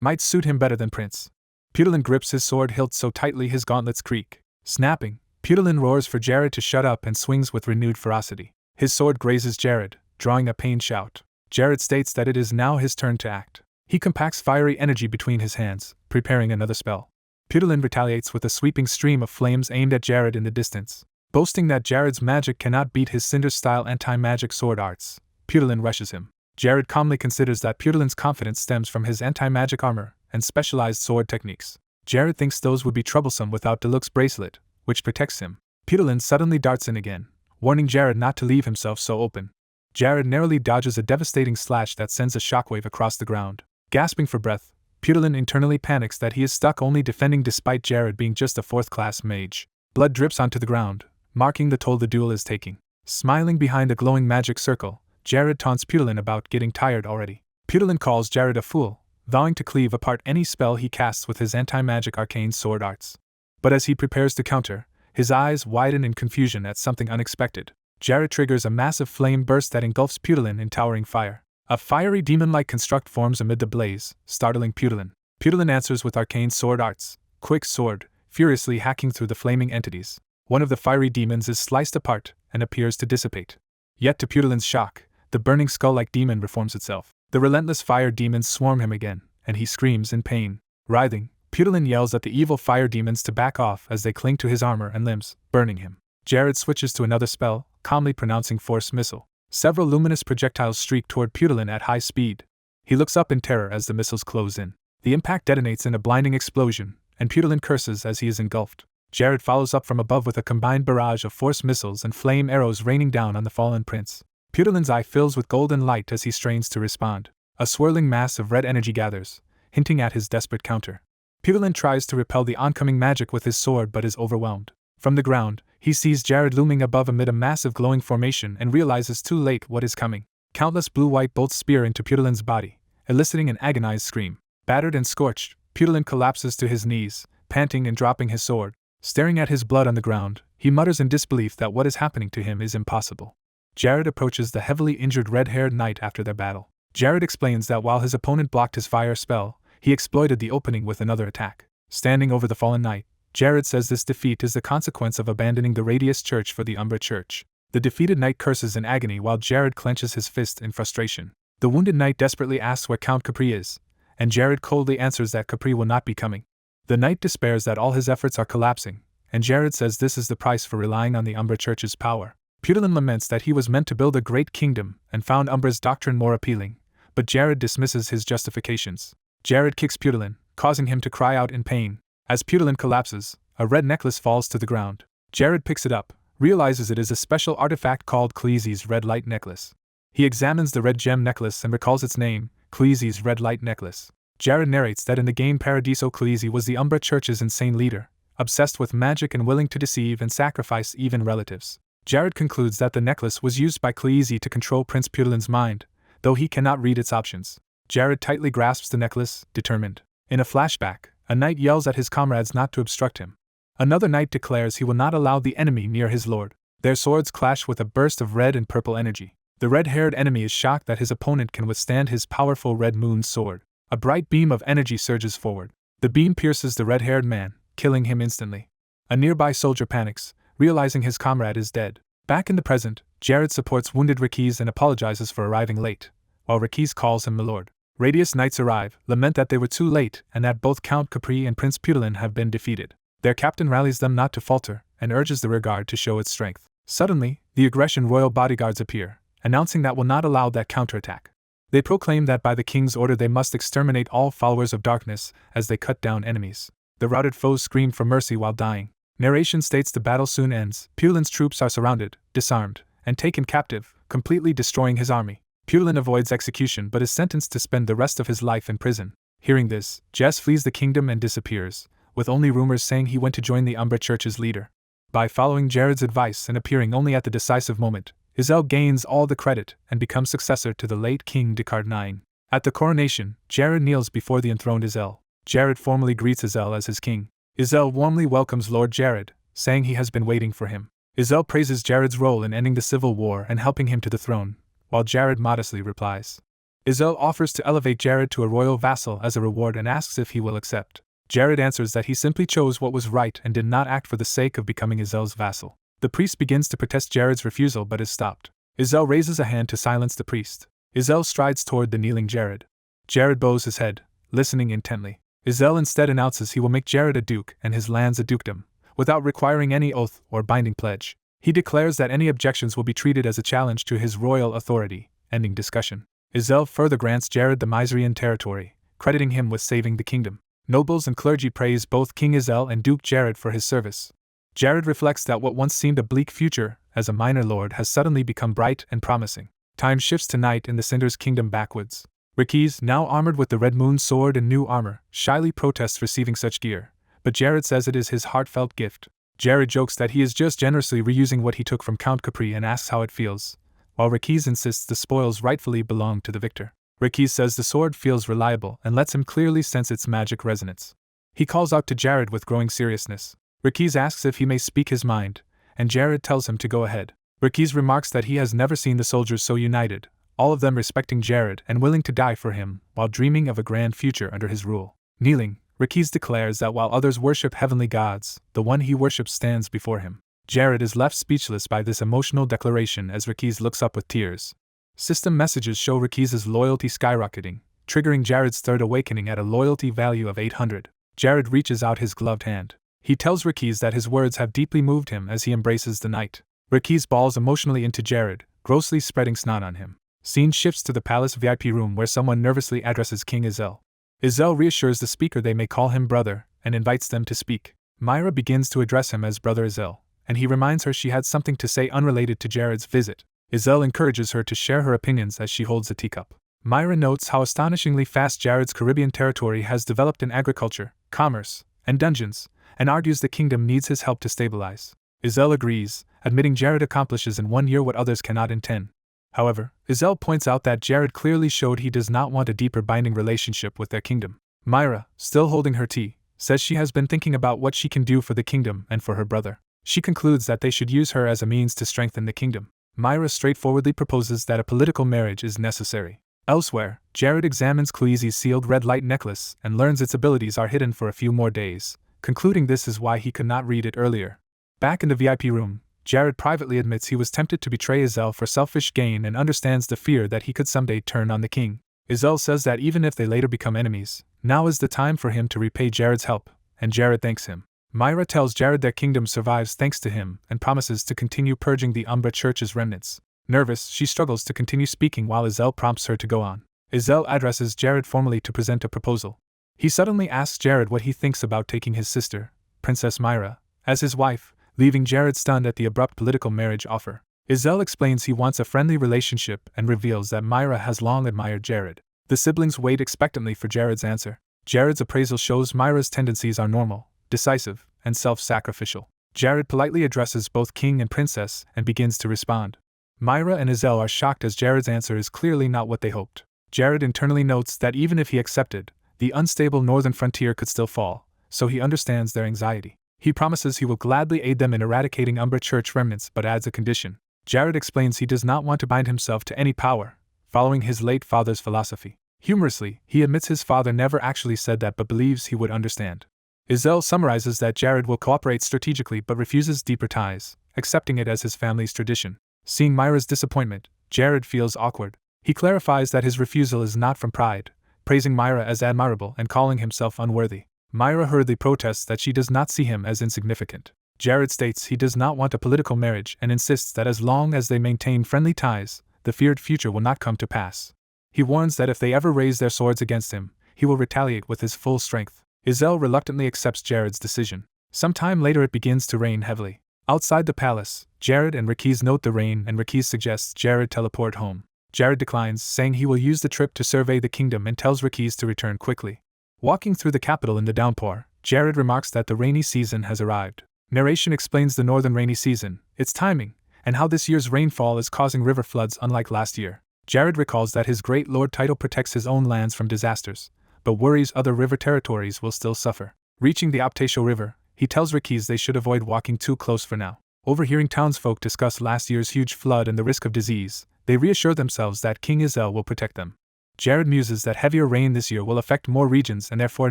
might suit him better than Prince. Pudolin grips his sword hilt so tightly his gauntlets creak. Snapping, Pudolin roars for Jared to shut up and swings with renewed ferocity. His sword grazes Jared, drawing a pained shout. Jared states that it is now his turn to act. He compacts fiery energy between his hands, preparing another spell. Pudolin retaliates with a sweeping stream of flames aimed at Jared in the distance. Boasting that Jared's magic cannot beat his cinder-style anti-magic sword arts, Pudolin rushes him. Jared calmly considers that Pudolin's confidence stems from his anti-magic armor and specialized sword techniques. Jared thinks those would be troublesome without Deluxe Bracelet, which protects him. Pudolin suddenly darts in again, warning Jared not to leave himself so open. Jared narrowly dodges a devastating slash that sends a shockwave across the ground. Gasping for breath, Pudilin internally panics that he is stuck only defending despite Jared being just a 4th-class mage. Blood drips onto the ground, marking the toll the duel is taking. Smiling behind a glowing magic circle, Jared taunts Pudilin about getting tired already. Pudilin calls Jared a fool, vowing to cleave apart any spell he casts with his anti-magic arcane sword arts. But as he prepares to counter, his eyes widen in confusion at something unexpected. Jared triggers a massive flame burst that engulfs Pudilin in towering fire. A fiery demon-like construct forms amid the blaze, startling Pudilin. Pudilin answers with arcane sword arts, quick sword, furiously hacking through the flaming entities. One of the fiery demons is sliced apart and appears to dissipate. Yet to Pudilin's shock, the burning skull-like demon reforms itself. The relentless fire demons swarm him again, and he screams in pain. Writhing, Pudilin yells at the evil fire demons to back off as they cling to his armor and limbs, burning him. Jared switches to another spell, calmly pronouncing Force Missile. Several luminous projectiles streak toward Pudilin at high speed. He looks up in terror as the missiles close in. The impact detonates in a blinding explosion, and Pudilin curses as he is engulfed. Jared follows up from above with a combined barrage of force missiles and flame arrows raining down on the fallen prince. Pudilin's eye fills with golden light as he strains to respond. A swirling mass of red energy gathers, hinting at his desperate counter. Pudilin tries to repel the oncoming magic with his sword but is overwhelmed. From the ground, he sees Jared looming above amid a massive glowing formation and realizes too late what is coming. Countless blue-white bolts spear into Pudilin's body, eliciting an agonized scream. Battered and scorched, Pudilin collapses to his knees, panting and dropping his sword. Staring at his blood on the ground, he mutters in disbelief that what is happening to him is impossible. Jared approaches the heavily injured red-haired knight after their battle. Jared explains that while his opponent blocked his fire spell, he exploited the opening with another attack. Standing over the fallen knight, Jared says this defeat is the consequence of abandoning the Radius Church for the Umbra Church. The defeated knight curses in agony while Jared clenches his fist in frustration. The wounded knight desperately asks where Count Capri is, and Jared coldly answers that Capri will not be coming. The knight despairs that all his efforts are collapsing, and Jared says this is the price for relying on the Umbra Church's power. Pudilin laments that he was meant to build a great kingdom and found Umbra's doctrine more appealing, but Jared dismisses his justifications. Jared kicks Pudilin, causing him to cry out in pain. As Pudilin collapses, a red necklace falls to the ground. Jared picks it up, realizes it is a special artifact called Khaleesi's Red Light Necklace. He examines the red gem necklace and recalls its name, Khaleesi's Red Light Necklace. Jared narrates that in the game Paradiso Khaleesi was the Umbra Church's insane leader, obsessed with magic and willing to deceive and sacrifice even relatives. Jared concludes that the necklace was used by Khaleesi to control Prince Pudilin's mind, though he cannot read its options. Jared tightly grasps the necklace, determined. In a flashback, a knight yells at his comrades not to obstruct him. Another knight declares he will not allow the enemy near his lord. Their swords clash with a burst of red and purple energy. The red-haired enemy is shocked that his opponent can withstand his powerful red moon sword. A bright beam of energy surges forward. The beam pierces the red-haired man, killing him instantly. A nearby soldier panics, realizing his comrade is dead. Back in the present, Jared supports wounded Rakiz and apologizes for arriving late, while Rakiz calls him milord. Radius knights arrive, lament that they were too late and that both Count Capri and Prince Pudilin have been defeated. Their captain rallies them not to falter and urges the rearguard to show its strength. Suddenly, the aggression royal bodyguards appear, announcing that will not allow that counterattack. They proclaim that by the king's order they must exterminate all followers of darkness as they cut down enemies. The routed foes scream for mercy while dying. Narration states the battle soon ends. Pudilin's troops are surrounded, disarmed, and taken captive, completely destroying his army. Pudilin avoids execution but is sentenced to spend the rest of his life in prison. Hearing this, Jess flees the kingdom and disappears, with only rumors saying he went to join the Umbra Church's leader. By following Jared's advice and appearing only at the decisive moment, Isel gains all the credit and becomes successor to the late King Deckard IX. At the coronation, Jared kneels before the enthroned Isel. Jared formally greets Isel as his king. Isel warmly welcomes Lord Jared, saying he has been waiting for him. Isel praises Jared's role in ending the civil war and helping him to the throne, while Jared modestly replies. Isel offers to elevate Jared to a royal vassal as a reward and asks if he will accept. Jared answers that he simply chose what was right and did not act for the sake of becoming Isel's vassal. The priest begins to protest Jared's refusal but is stopped. Isel raises a hand to silence the priest. Isel strides toward the kneeling Jared. Jared bows his head, listening intently. Isel instead announces he will make Jared a duke and his lands a dukedom, without requiring any oath or binding pledge. He declares that any objections will be treated as a challenge to his royal authority, ending discussion. Isel further grants Jared the Myzrian territory, crediting him with saving the kingdom. Nobles and clergy praise both King Isel and Duke Jared for his service. Jared reflects that what once seemed a bleak future as a minor lord has suddenly become bright and promising. Time shifts to night in the Cinder's kingdom backwoods. Ricky's, now armored with the Red Moon sword and new armor, shyly protests receiving such gear, but Jared says it is his heartfelt gift. Jared jokes that he is just generously reusing what he took from Count Capri and asks how it feels, while Ricky's insists the spoils rightfully belong to the victor. Ricky says the sword feels reliable and lets him clearly sense its magic resonance. He calls out to Jared with growing seriousness. Ricky's asks if he may speak his mind, and Jared tells him to go ahead. Ricky's remarks that he has never seen the soldiers so united, all of them respecting Jared and willing to die for him, while dreaming of a grand future under his rule. Kneeling, Ricky's declares that while others worship heavenly gods, the one he worships stands before him. Jared is left speechless by this emotional declaration as Ricky's looks up with tears. System messages show Ricky's loyalty skyrocketing, triggering Jared's third awakening at a loyalty value of 800. Jared reaches out his gloved hand. He tells Ricky's that his words have deeply moved him as he embraces the knight. Ricky's balls emotionally into Jared, grossly spreading snot on him. Scene shifts to the palace VIP room where someone nervously addresses King Izel. Izel reassures the speaker they may call him brother, and invites them to speak. Myra begins to address him as Brother Izel, and he reminds her she had something to say unrelated to Jared's visit. Izel encourages her to share her opinions as she holds a teacup. Myra notes how astonishingly fast Jared's Caribbean territory has developed in agriculture, commerce, and dungeons, and argues the kingdom needs his help to stabilize. Izel agrees, admitting Jared accomplishes in 1 year what others cannot in 10. However, Izel points out that Jared clearly showed he does not want a deeper binding relationship with their kingdom. Myra, still holding her tea, says she has been thinking about what she can do for the kingdom and for her brother. She concludes that they should use her as a means to strengthen the kingdom. Myra straightforwardly proposes that a political marriage is necessary. Elsewhere, Jared examines Khaleesi's sealed red light necklace and learns its abilities are hidden for a few more days, concluding this is why he could not read it earlier. Back in the VIP room, Jared privately admits he was tempted to betray Izel for selfish gain and understands the fear that he could someday turn on the king. Izel says that even if they later become enemies, now is the time for him to repay Jared's help, and Jared thanks him. Myra tells Jared their kingdom survives thanks to him and promises to continue purging the Umbra Church's remnants. Nervous, she struggles to continue speaking while Izel prompts her to go on. Izel addresses Jared formally to present a proposal. He suddenly asks Jared what he thinks about taking his sister, Princess Myra, as his wife, leaving Jared stunned at the abrupt political marriage offer. Izel explains he wants a friendly relationship and reveals that Myra has long admired Jared. The siblings wait expectantly for Jared's answer. Jared's appraisal shows Myra's tendencies are normal, decisive, and self-sacrificial. Jared politely addresses both king and princess and begins to respond. Myra and Izel are shocked as Jared's answer is clearly not what they hoped. Jared internally notes that even if he accepted, the unstable northern frontier could still fall, so he understands their anxiety. He promises he will gladly aid them in eradicating Umbra Church remnants but adds a condition. Jared explains he does not want to bind himself to any power, following his late father's philosophy. Humorously, he admits his father never actually said that but believes he would understand. Izel summarizes that Jared will cooperate strategically but refuses deeper ties, accepting it as his family's tradition. Seeing Myra's disappointment, Jared feels awkward. He clarifies that his refusal is not from pride, praising Myra as admirable and calling himself unworthy. Myra hurriedly protests that she does not see him as insignificant. Jared states he does not want a political marriage and insists that as long as they maintain friendly ties, the feared future will not come to pass. He warns that if they ever raise their swords against him, he will retaliate with his full strength. Izel reluctantly accepts Jared's decision. Some time later it begins to rain heavily. Outside the palace, Jared and Ricky's note the rain and Ricky suggests Jared teleport home. Jared declines, saying he will use the trip to survey the kingdom and tells Ricky's to return quickly. Walking through the capital in the downpour, Jared remarks that the rainy season has arrived. Narration explains the northern rainy season, its timing, and how this year's rainfall is causing river floods unlike last year. Jared recalls that his Great Lord title protects his own lands from disasters, but worries other river territories will still suffer. Reaching the Aptasho River, he tells Ricky's they should avoid walking too close for now. Overhearing townsfolk discuss last year's huge flood and the risk of disease, they reassure themselves that King Izel will protect them. Jared muses that heavier rain this year will affect more regions and therefore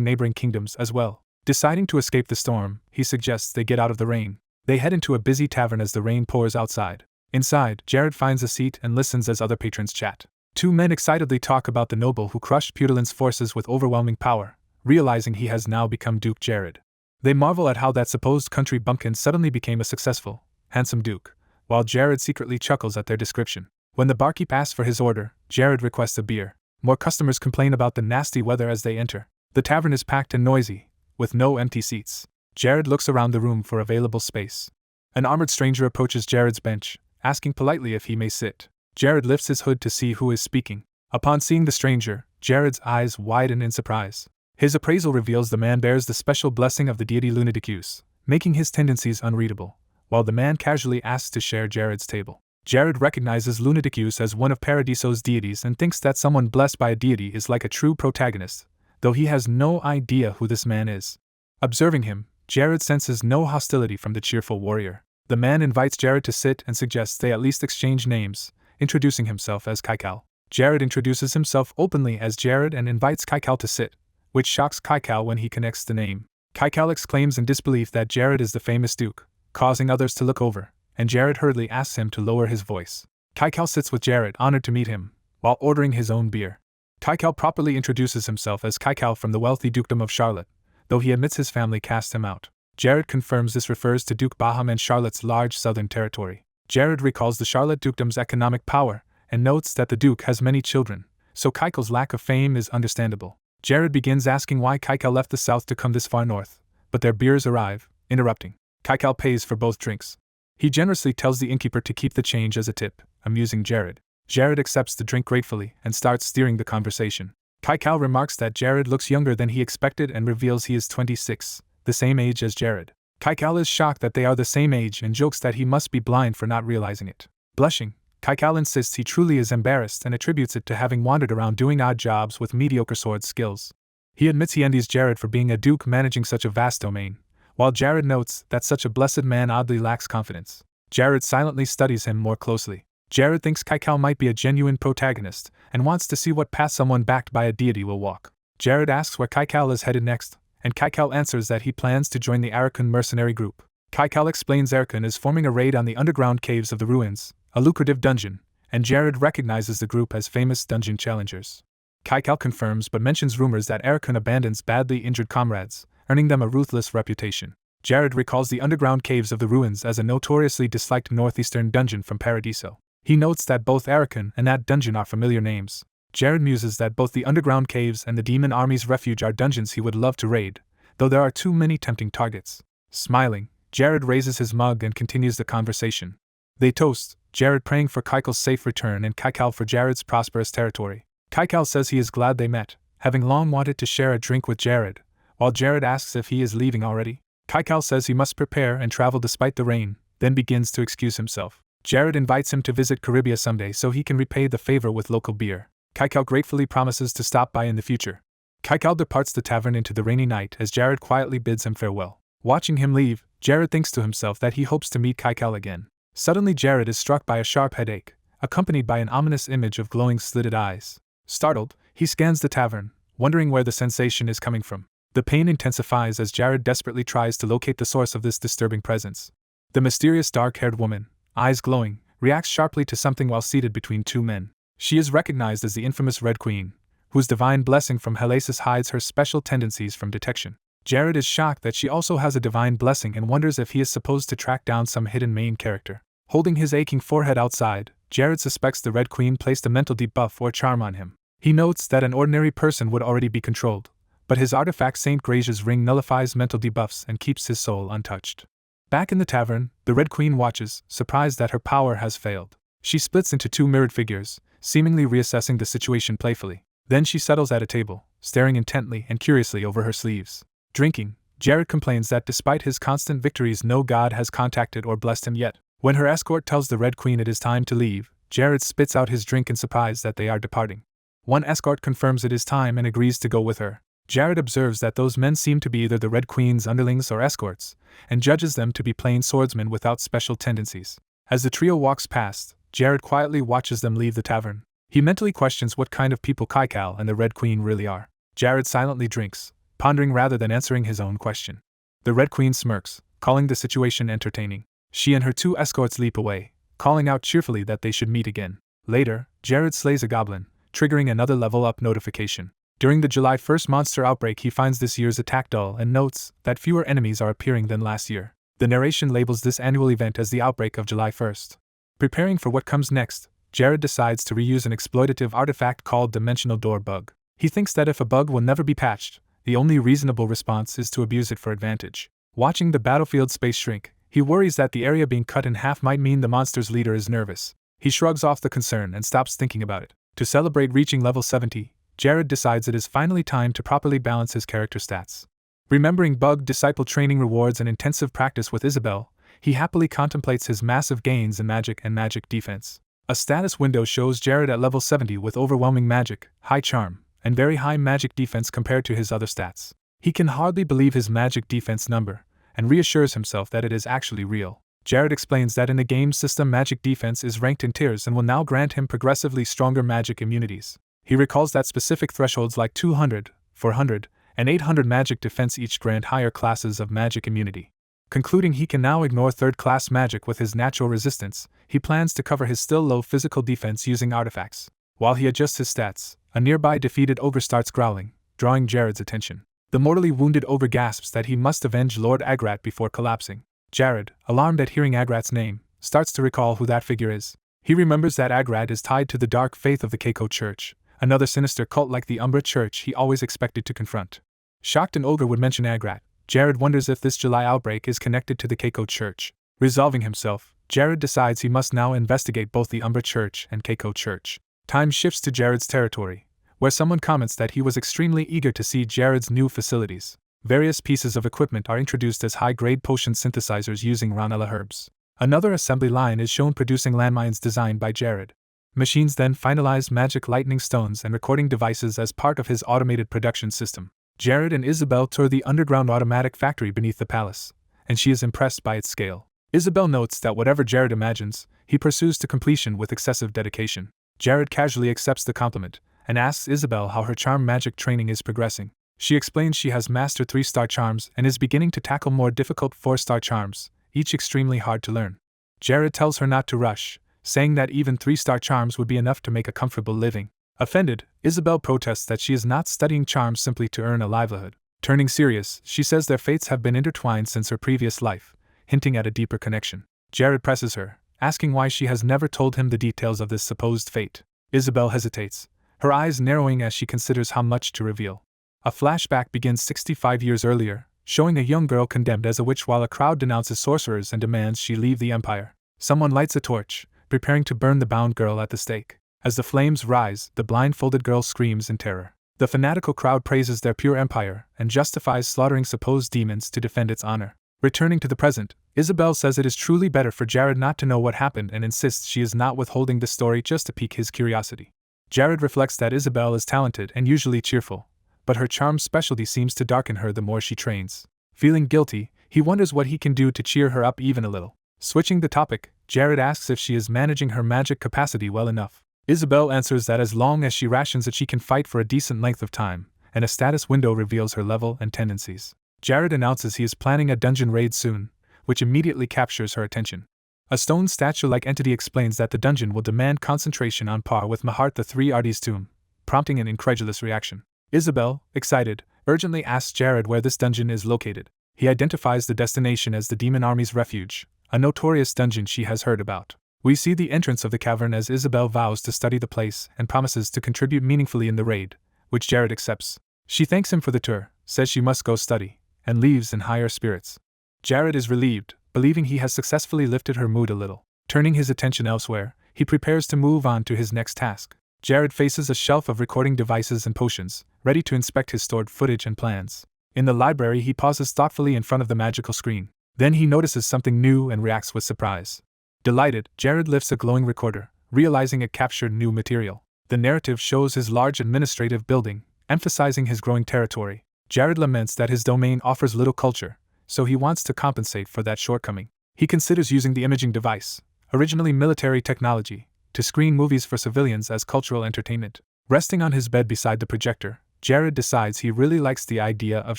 neighboring kingdoms as well. Deciding to escape the storm, he suggests they get out of the rain. They head into a busy tavern as the rain pours outside. Inside, Jared finds a seat and listens as other patrons chat. Two men excitedly talk about the noble who crushed Pudelin's forces with overwhelming power, realizing he has now become Duke Jared. They marvel at how that supposed country bumpkin suddenly became a successful, handsome duke, while Jared secretly chuckles at their description. When the barkeep asks for his order, Jared requests a beer. More customers complain about the nasty weather as they enter. The tavern is packed and noisy, with no empty seats. Jared looks around the room for available space. An armored stranger approaches Jared's bench, asking politely if he may sit. Jared lifts his hood to see who is speaking. Upon seeing the stranger, Jared's eyes widen in surprise. His appraisal reveals the man bears the special blessing of the deity Lunaticus, making his tendencies unreadable, while the man casually asks to share Jared's table. Jared recognizes Lunaticus as one of Paradiso's deities and thinks that someone blessed by a deity is like a true protagonist, though he has no idea who this man is. Observing him, Jared senses no hostility from the cheerful warrior. The man invites Jared to sit and suggests they at least exchange names, introducing himself as Kaikal. Jared introduces himself openly as Jared and invites Kaikal to sit, which shocks Kaikal when he connects the name. Kaikal exclaims in disbelief that Jared is the famous duke, causing others to look over, and Jared hurriedly asks him to lower his voice. Kaikal sits with Jared, honored to meet him, while ordering his own beer. Kaikal properly introduces himself as Kaikal from the wealthy dukedom of Charlotte, though he admits his family cast him out. Jared confirms this refers to Duke Baham and Charlotte's large southern territory. Jared recalls the Charlotte dukedom's economic power, and notes that the duke has many children, so Kaikal's lack of fame is understandable. Jared begins asking why Kaikal left the south to come this far north, but their beers arrive, interrupting. Kaikal pays for both drinks. He generously tells the innkeeper to keep the change as a tip, amusing Jared. Jared accepts the drink gratefully and starts steering the conversation. Kaikal remarks that Jared looks younger than he expected and reveals he is 26, the same age as Jared. Kaikal is shocked that they are the same age and jokes that he must be blind for not realizing it. Blushing, Kaikal insists he truly is embarrassed and attributes it to having wandered around doing odd jobs with mediocre sword skills. He admits he envies Jared for being a duke managing such a vast domain, while Jared notes that such a blessed man oddly lacks confidence. Jared silently studies him more closely. Jared thinks Kaikal might be a genuine protagonist, and wants to see what path someone backed by a deity will walk. Jared asks where Kaikal is headed next, and Kaikal answers that he plans to join the Arakan mercenary group. Kaikal explains Arakan is forming a raid on the underground caves of the ruins, a lucrative dungeon, and Jared recognizes the group as famous dungeon challengers. Kaikal confirms but mentions rumors that Arakan abandons badly injured comrades, earning them a ruthless reputation. Jared recalls the underground caves of the ruins as a notoriously disliked northeastern dungeon from Paradiso. He notes that both Arakan and that dungeon are familiar names. Jared muses that both the underground caves and the demon army's refuge are dungeons he would love to raid, though there are too many tempting targets. Smiling, Jared raises his mug and continues the conversation. They toast, Jared praying for Kaikal's safe return and Kaikal for Jared's prosperous territory. Kaikal says he is glad they met, having long wanted to share a drink with Jared, while Jared asks if he is leaving already. Kaikal says he must prepare and travel despite the rain, then begins to excuse himself. Jared invites him to visit Caribia someday so he can repay the favor with local beer. Kaikal gratefully promises to stop by in the future. Kaikal departs the tavern into the rainy night as Jared quietly bids him farewell. Watching him leave, Jared thinks to himself that he hopes to meet Kaikal again. Suddenly Jared is struck by a sharp headache, accompanied by an ominous image of glowing slitted eyes. Startled, he scans the tavern, wondering where the sensation is coming from. The pain intensifies as Jared desperately tries to locate the source of this disturbing presence. The mysterious dark-haired woman, eyes glowing, reacts sharply to something while seated between two men. She is recognized as the infamous Red Queen, whose divine blessing from Helasis hides her special tendencies from detection. Jared is shocked that she also has a divine blessing and wonders if he is supposed to track down some hidden main character. Holding his aching forehead outside, Jared suspects the Red Queen placed a mental debuff or charm on him. He notes that an ordinary person would already be controlled, but his artifact Saint Gracia's ring nullifies mental debuffs and keeps his soul untouched. Back in the tavern, the Red Queen watches, surprised that her power has failed. She splits into two mirrored figures, seemingly reassessing the situation playfully. Then she settles at a table, staring intently and curiously over her sleeves. Drinking, Jared complains that despite his constant victories no god has contacted or blessed him yet. When her escort tells the Red Queen it is time to leave, Jared spits out his drink in surprise that they are departing. One escort confirms it is time and agrees to go with her. Jared observes that those men seem to be either the Red Queen's underlings or escorts, and judges them to be plain swordsmen without special tendencies. As the trio walks past, Jared quietly watches them leave the tavern. He mentally questions what kind of people Kaikal and the Red Queen really are. Jared silently drinks, pondering rather than answering his own question. The Red Queen smirks, calling the situation entertaining. She and her two escorts leap away, calling out cheerfully that they should meet again. Later, Jared slays a goblin, triggering another level-up notification. During the July 1st monster outbreak he finds this year's attack dull and notes that fewer enemies are appearing than last year. The narration labels this annual event as the outbreak of July 1st. Preparing for what comes next, Jared decides to reuse an exploitative artifact called Dimensional Door Bug. He thinks that if a bug will never be patched, the only reasonable response is to abuse it for advantage. Watching the battlefield space shrink, He worries that the area being cut in half might mean the monster's leader is nervous. He shrugs off the concern and stops thinking about it. To celebrate reaching level 70, Jared decides it is finally time to properly balance his character stats. Remembering bug disciple training rewards and intensive practice with Isabelle, he happily contemplates his massive gains in magic and magic defense. A status window shows Jared at level 70 with overwhelming magic, high charm, and very high magic defense compared to his other stats. He can hardly believe his magic defense number, and reassures himself that it is actually real. Jared explains that in the game system magic defense is ranked in tiers and will now grant him progressively stronger magic immunities. He recalls that specific thresholds like 200, 400, and 800 magic defense each grant higher classes of magic immunity. Concluding he can now ignore third-class magic with his natural resistance, he plans to cover his still low physical defense using artifacts. While he adjusts his stats, a nearby defeated ogre starts growling, drawing Jared's attention. The mortally wounded ogre gasps that he must avenge Lord Agrat before collapsing. Jared, alarmed at hearing Agrat's name, starts to recall who that figure is. He remembers that Agrat is tied to the dark faith of the Keiko Church, another sinister cult like the Umbra Church he always expected to confront. Shocked an ogre would mention Agrat, Jared wonders if this July outbreak is connected to the Keiko Church. Resolving himself, Jared decides he must now investigate both the Umbra Church and Keiko Church. Time shifts to Jared's territory, where someone comments that he was extremely eager to see Jared's new facilities. Various pieces of equipment are introduced as high-grade potion synthesizers using Ranella herbs. Another assembly line is shown producing landmines designed by Jared. Machines then finalize magic lightning stones and recording devices as part of his automated production system. Jared and Isabelle tour the underground automatic factory beneath the palace, and she is impressed by its scale. Isabelle notes that whatever Jared imagines, he pursues to completion with excessive dedication. Jared casually accepts the compliment, and asks Isabelle how her charm magic training is progressing. She explains she has mastered 3-star charms and is beginning to tackle more difficult 4-star charms, each extremely hard to learn. Jared tells her not to rush, saying that even 3-star charms would be enough to make a comfortable living. Offended, Isabelle protests that she is not studying charms simply to earn a livelihood. Turning serious, she says their fates have been intertwined since her previous life, hinting at a deeper connection. Jared presses her, asking why she has never told him the details of this supposed fate. Isabelle hesitates, her eyes narrowing as she considers how much to reveal. A flashback begins 65 years earlier, showing a young girl condemned as a witch while a crowd denounces sorcerers and demands she leave the empire. Someone lights a torch, preparing to burn the bound girl at the stake. As the flames rise, the blindfolded girl screams in terror. The fanatical crowd praises their pure empire and justifies slaughtering supposed demons to defend its honor. Returning to the present, Isabelle says it is truly better for Jared not to know what happened and insists she is not withholding the story just to pique his curiosity. Jared reflects that Isabelle is talented and usually cheerful, but her charm specialty seems to darken her the more she trains. Feeling guilty, he wonders what he can do to cheer her up even a little. Switching the topic, Jared asks if she is managing her magic capacity well enough. Isabelle answers that as long as she rations it she can fight for a decent length of time, and a status window reveals her level and tendencies. Jared announces he is planning a dungeon raid soon, which immediately captures her attention. A stone statue-like entity explains that the dungeon will demand concentration on par with Mahart the Three Arties' tomb, prompting an incredulous reaction. Isabelle, excited, urgently asks Jared where this dungeon is located. He identifies the destination as the Demon Army's Refuge, a notorious dungeon she has heard about. We see the entrance of the cavern as Isabelle vows to study the place and promises to contribute meaningfully in the raid, which Jared accepts. She thanks him for the tour, says she must go study, and leaves in higher spirits. Jared is relieved, believing he has successfully lifted her mood a little. Turning his attention elsewhere, he prepares to move on to his next task. Jared faces a shelf of recording devices and potions, ready to inspect his stored footage and plans. In the library he pauses thoughtfully in front of the magical screen. Then he notices something new and reacts with surprise. Delighted, Jared lifts a glowing recorder, realizing it captured new material. The narrative shows his large administrative building, emphasizing his growing territory. Jared laments that his domain offers little culture, so he wants to compensate for that shortcoming. He considers using the imaging device, originally military technology, to screen movies for civilians as cultural entertainment. Resting on his bed beside the projector, Jared decides he really likes the idea of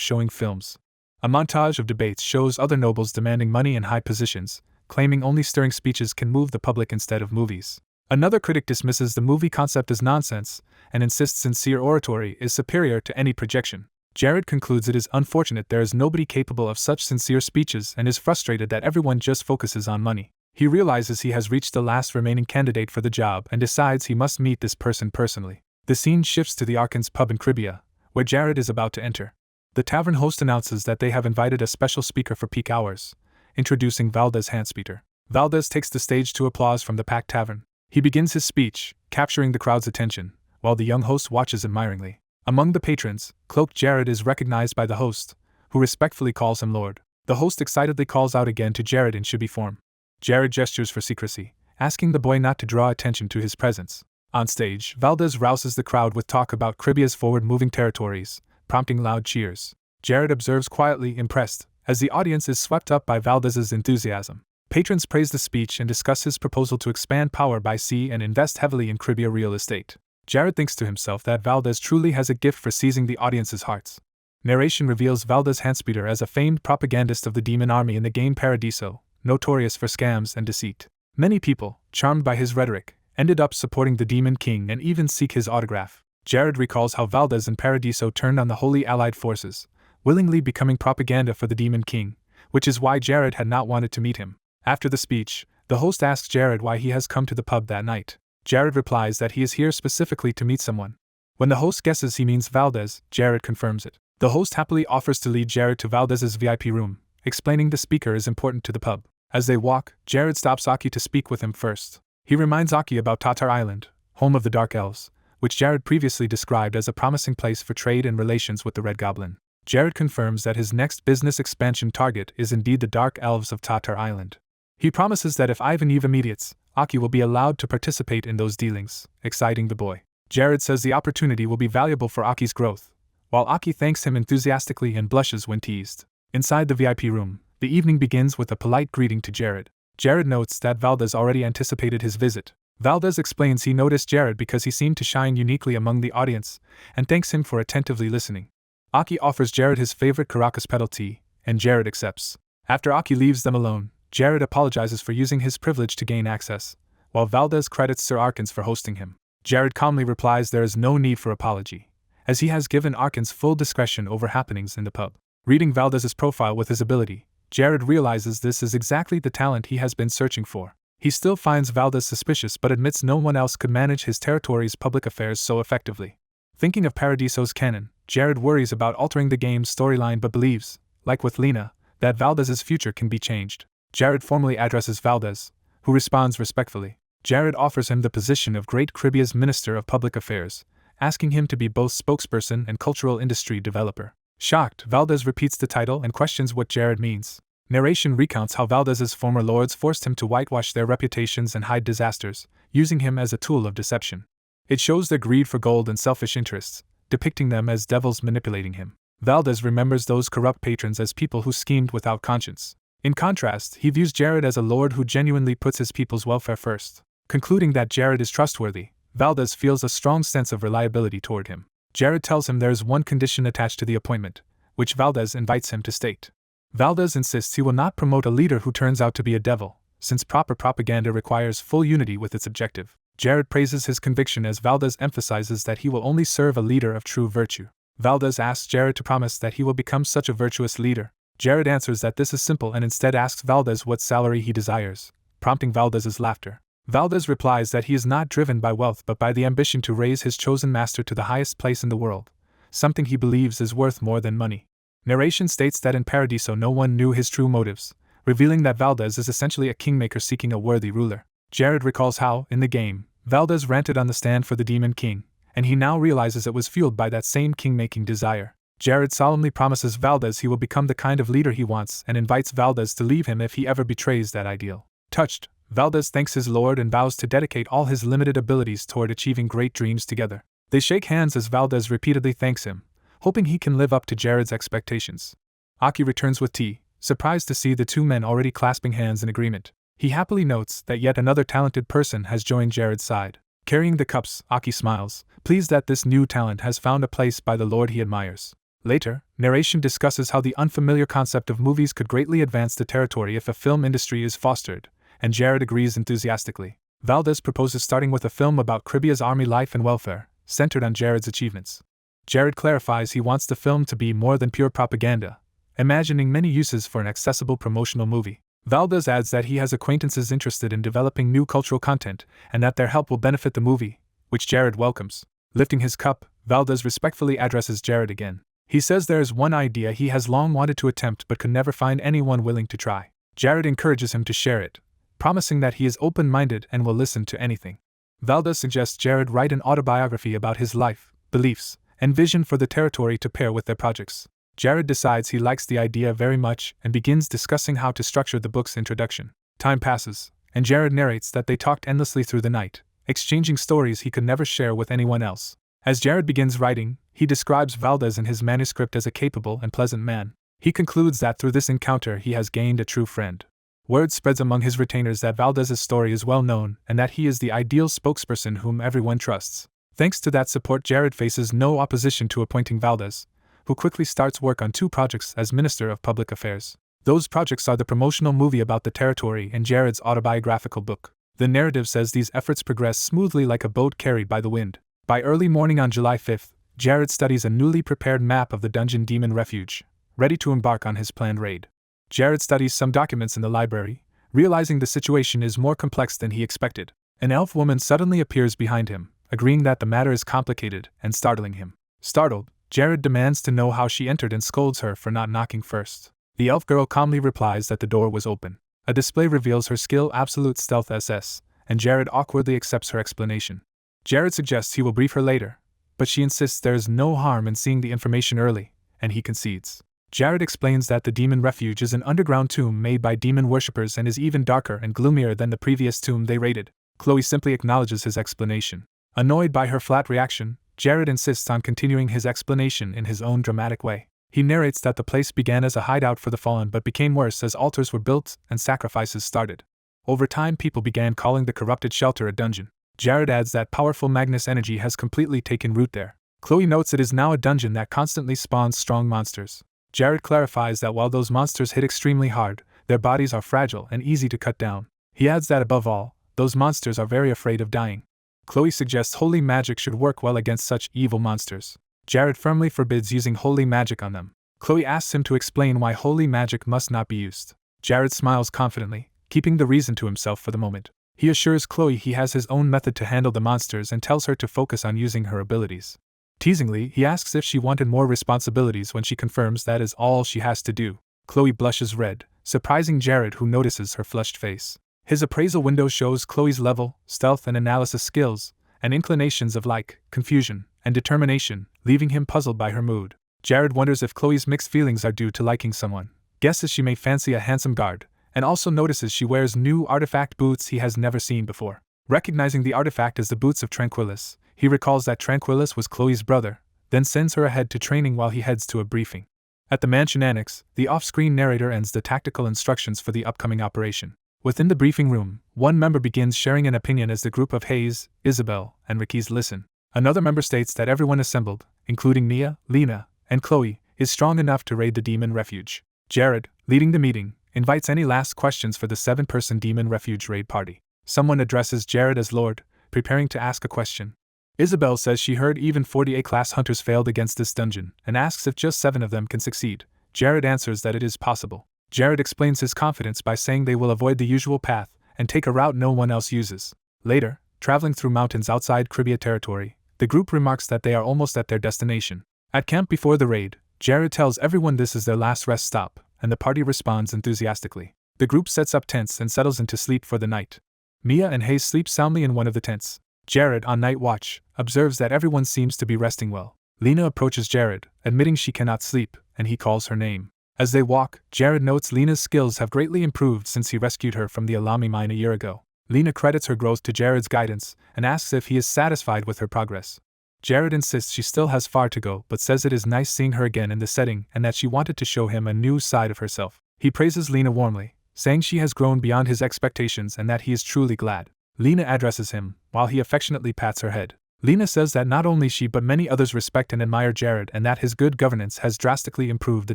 showing films. A montage of debates shows other nobles demanding money and high positions, claiming only stirring speeches can move the public instead of movies. Another critic dismisses the movie concept as nonsense and insists sincere oratory is superior to any projection. Jared concludes it is unfortunate there is nobody capable of such sincere speeches and is frustrated that everyone just focuses on money. He realizes he has reached the last remaining candidate for the job and decides he must meet this person personally. The scene shifts to the Arkan's pub in Cribia, where Jared is about to enter. The tavern host announces that they have invited a special speaker for peak hours, introducing Valdez Handspeeder. Valdez takes the stage to applause from the Pact Tavern. He begins his speech, capturing the crowd's attention, while the young host watches admiringly. Among the patrons, Cloaked Jared is recognized by the host, who respectfully calls him Lord. The host excitedly calls out again to Jared in chibi form. Jared gestures for secrecy, asking the boy not to draw attention to his presence. On stage, Valdez rouses the crowd with talk about Caribbea's forward-moving territories, prompting loud cheers. Jared observes quietly, impressed, as the audience is swept up by Valdez's enthusiasm. Patrons praise the speech and discuss his proposal to expand power by sea and invest heavily in Caribbean real estate. Jared thinks to himself that Valdez truly has a gift for seizing the audience's hearts. Narration reveals Valdez Handspeeder as a famed propagandist of the demon army in the game Paradiso, notorious for scams and deceit. Many people, charmed by his rhetoric, ended up supporting the Demon King and even seek his autograph. Jared recalls how Valdez and Paradiso turned on the Holy Allied forces, willingly becoming propaganda for the Demon King, which is why Jared had not wanted to meet him. After the speech, the host asks Jared why he has come to the pub that night. Jared replies that he is here specifically to meet someone. When the host guesses he means Valdez, Jared confirms it. The host happily offers to lead Jared to Valdez's VIP room, explaining the speaker is important to the pub. As they walk, Jared stops Aki to speak with him first. He reminds Aki about Tatar Island, home of the Dark Elves, which Jared previously described as a promising place for trade and relations with the Red Goblin. Jared confirms that his next business expansion target is indeed the Dark Elves of Tatar Island. He promises that if Ivan Eve immediates, Aki will be allowed to participate in those dealings, exciting the boy. Jared says the opportunity will be valuable for Aki's growth, while Aki thanks him enthusiastically and blushes when teased. Inside the VIP room, the evening begins with a polite greeting to Jared. Jared notes that Valdez already anticipated his visit. Valdez explains he noticed Jared because he seemed to shine uniquely among the audience, and thanks him for attentively listening. Aki offers Jared his favorite Caracas petal tea, and Jared accepts. After Aki leaves them alone, Jared apologizes for using his privilege to gain access, while Valdez credits Sir Arkans for hosting him. Jared calmly replies there is no need for apology, as he has given Arkans full discretion over happenings in the pub. Reading Valdez's profile with his ability, Jared realizes this is exactly the talent he has been searching for. He still finds Valdez suspicious but admits no one else could manage his territory's public affairs so effectively. Thinking of Paradiso's canon, Jared worries about altering the game's storyline but believes, like with Lena, that Valdez's future can be changed. Jared formally addresses Valdez, who responds respectfully. Jared offers him the position of Great Caribbea's Minister of Public Affairs, asking him to be both spokesperson and cultural industry developer. Shocked, Valdez repeats the title and questions what Jared means. Narration recounts how Valdez's former lords forced him to whitewash their reputations and hide disasters, using him as a tool of deception. It shows their greed for gold and selfish interests, depicting them as devils manipulating him. Valdez remembers those corrupt patrons as people who schemed without conscience. In contrast, he views Jared as a lord who genuinely puts his people's welfare first. Concluding that Jared is trustworthy, Valdez feels a strong sense of reliability toward him. Jared tells him there is one condition attached to the appointment, which Valdez invites him to state. Valdez insists he will not promote a leader who turns out to be a devil, since proper propaganda requires full unity with its objective. Jared praises his conviction as Valdez emphasizes that he will only serve a leader of true virtue. Valdez asks Jared to promise that he will become such a virtuous leader. Jared answers that this is simple and instead asks Valdez what salary he desires, prompting Valdez's laughter. Valdez replies that he is not driven by wealth but by the ambition to raise his chosen master to the highest place in the world, something he believes is worth more than money. Narration states that in Paradiso no one knew his true motives, revealing that Valdez is essentially a kingmaker seeking a worthy ruler. Jared recalls how, in the game, Valdez ranted on the stand for the Demon King, and he now realizes it was fueled by that same king-making desire. Jared solemnly promises Valdez he will become the kind of leader he wants and invites Valdez to leave him if he ever betrays that ideal. Touched, Valdez thanks his lord and vows to dedicate all his limited abilities toward achieving great dreams together. They shake hands as Valdez repeatedly thanks him, hoping he can live up to Jared's expectations. Aki returns with tea, surprised to see the two men already clasping hands in agreement. He happily notes that yet another talented person has joined Jared's side. Carrying the cups, Aki smiles, pleased that this new talent has found a place by the lord he admires. Later, narration discusses how the unfamiliar concept of movies could greatly advance the territory if a film industry is fostered, and Jared agrees enthusiastically. Valdez proposes starting with a film about Caribbea's army life and welfare, centered on Jared's achievements. Jared clarifies he wants the film to be more than pure propaganda, imagining many uses for an accessible promotional movie. Valdez adds that he has acquaintances interested in developing new cultural content, and that their help will benefit the movie, which Jared welcomes. Lifting his cup, Valdez respectfully addresses Jared again. He says there is one idea he has long wanted to attempt but could never find anyone willing to try. Jared encourages him to share it, promising that he is open-minded and will listen to anything. Valdez suggests Jared write an autobiography about his life, beliefs, and vision for the territory to pair with their projects. Jared decides he likes the idea very much and begins discussing how to structure the book's introduction. Time passes, and Jared narrates that they talked endlessly through the night, exchanging stories he could never share with anyone else. As Jared begins writing, he describes Valdez in his manuscript as a capable and pleasant man. He concludes that through this encounter he has gained a true friend. Word spreads among his retainers that Valdez's story is well known and that he is the ideal spokesperson whom everyone trusts. Thanks to that support, Jared faces no opposition to appointing Valdez, who quickly starts work on 2 projects as Minister of Public Affairs. Those projects are the promotional movie about the territory and Jared's autobiographical book. The narrative says these efforts progress smoothly like a boat carried by the wind. By early morning on July 5th, Jared studies a newly prepared map of the Dungeon Demon Refuge, ready to embark on his planned raid. Jared studies some documents in the library, realizing the situation is more complex than he expected. An elf woman suddenly appears behind him, agreeing that the matter is complicated and startling him. Startled, Jared demands to know how she entered and scolds her for not knocking first. The elf girl calmly replies that the door was open. A display reveals her skill Absolute Stealth SS, and Jared awkwardly accepts her explanation. Jared suggests he will brief her later, but she insists there is no harm in seeing the information early, and he concedes. Jared explains that the Demon Refuge is an underground tomb made by demon worshippers and is even darker and gloomier than the previous tomb they raided. Chloe simply acknowledges his explanation. Annoyed by her flat reaction, Jared insists on continuing his explanation in his own dramatic way. He narrates that the place began as a hideout for the fallen but became worse as altars were built and sacrifices started. Over time, people began calling the corrupted shelter a dungeon. Jared adds that powerful Magnus energy has completely taken root there. Chloe notes it is now a dungeon that constantly spawns strong monsters. Jared clarifies that while those monsters hit extremely hard, their bodies are fragile and easy to cut down. He adds that above all, those monsters are very afraid of dying. Chloe suggests holy magic should work well against such evil monsters. Jared firmly forbids using holy magic on them. Chloe asks him to explain why holy magic must not be used. Jared smiles confidently, keeping the reason to himself for the moment. He assures Chloe he has his own method to handle the monsters and tells her to focus on using her abilities. Teasingly, he asks if she wanted more responsibilities when she confirms that is all she has to do. Chloe blushes red, surprising Jared, who notices her flushed face. His appraisal window shows Chloe's level, stealth and analysis skills, and inclinations of confusion, and determination, leaving him puzzled by her mood. Jared wonders if Chloe's mixed feelings are due to liking someone, guesses she may fancy a handsome guard, and also notices she wears new artifact boots he has never seen before. Recognizing the artifact as the boots of Tranquillus, he recalls that Tranquillus was Chloe's brother, then sends her ahead to training while he heads to a briefing. At the mansion annex, the off-screen narrator ends the tactical instructions for the upcoming operation. Within the briefing room, one member begins sharing an opinion as the group of Hayes, Isabel, and Ricky's listen. Another member states that everyone assembled, including Nia, Lena, and Chloe, is strong enough to raid the Demon Refuge. Jared, leading the meeting, invites any last questions for the 7-person Demon Refuge raid party. Someone addresses Jared as Lord, preparing to ask a question. Isabel says she heard even 40 A-class hunters failed against this dungeon, and asks if just 7 of them can succeed. Jared answers that it is possible. Jared explains his confidence by saying they will avoid the usual path and take a route no one else uses. Later, traveling through mountains outside Cribia territory, the group remarks that they are almost at their destination. At camp before the raid, Jared tells everyone this is their last rest stop, and the party responds enthusiastically. The group sets up tents and settles into sleep for the night. Mia and Hayes sleep soundly in one of the tents. Jared, on night watch, observes that everyone seems to be resting well. Lena approaches Jared, admitting she cannot sleep, and he calls her name. As they walk, Jared notes Lena's skills have greatly improved since he rescued her from the Alami mine a year ago. Lena credits her growth to Jared's guidance and asks if he is satisfied with her progress. Jared insists she still has far to go but says it is nice seeing her again in the setting and that she wanted to show him a new side of herself. He praises Lena warmly, saying she has grown beyond his expectations and that he is truly glad. Lena addresses him, while he affectionately pats her head. Lena says that not only she but many others respect and admire Jared and that his good governance has drastically improved the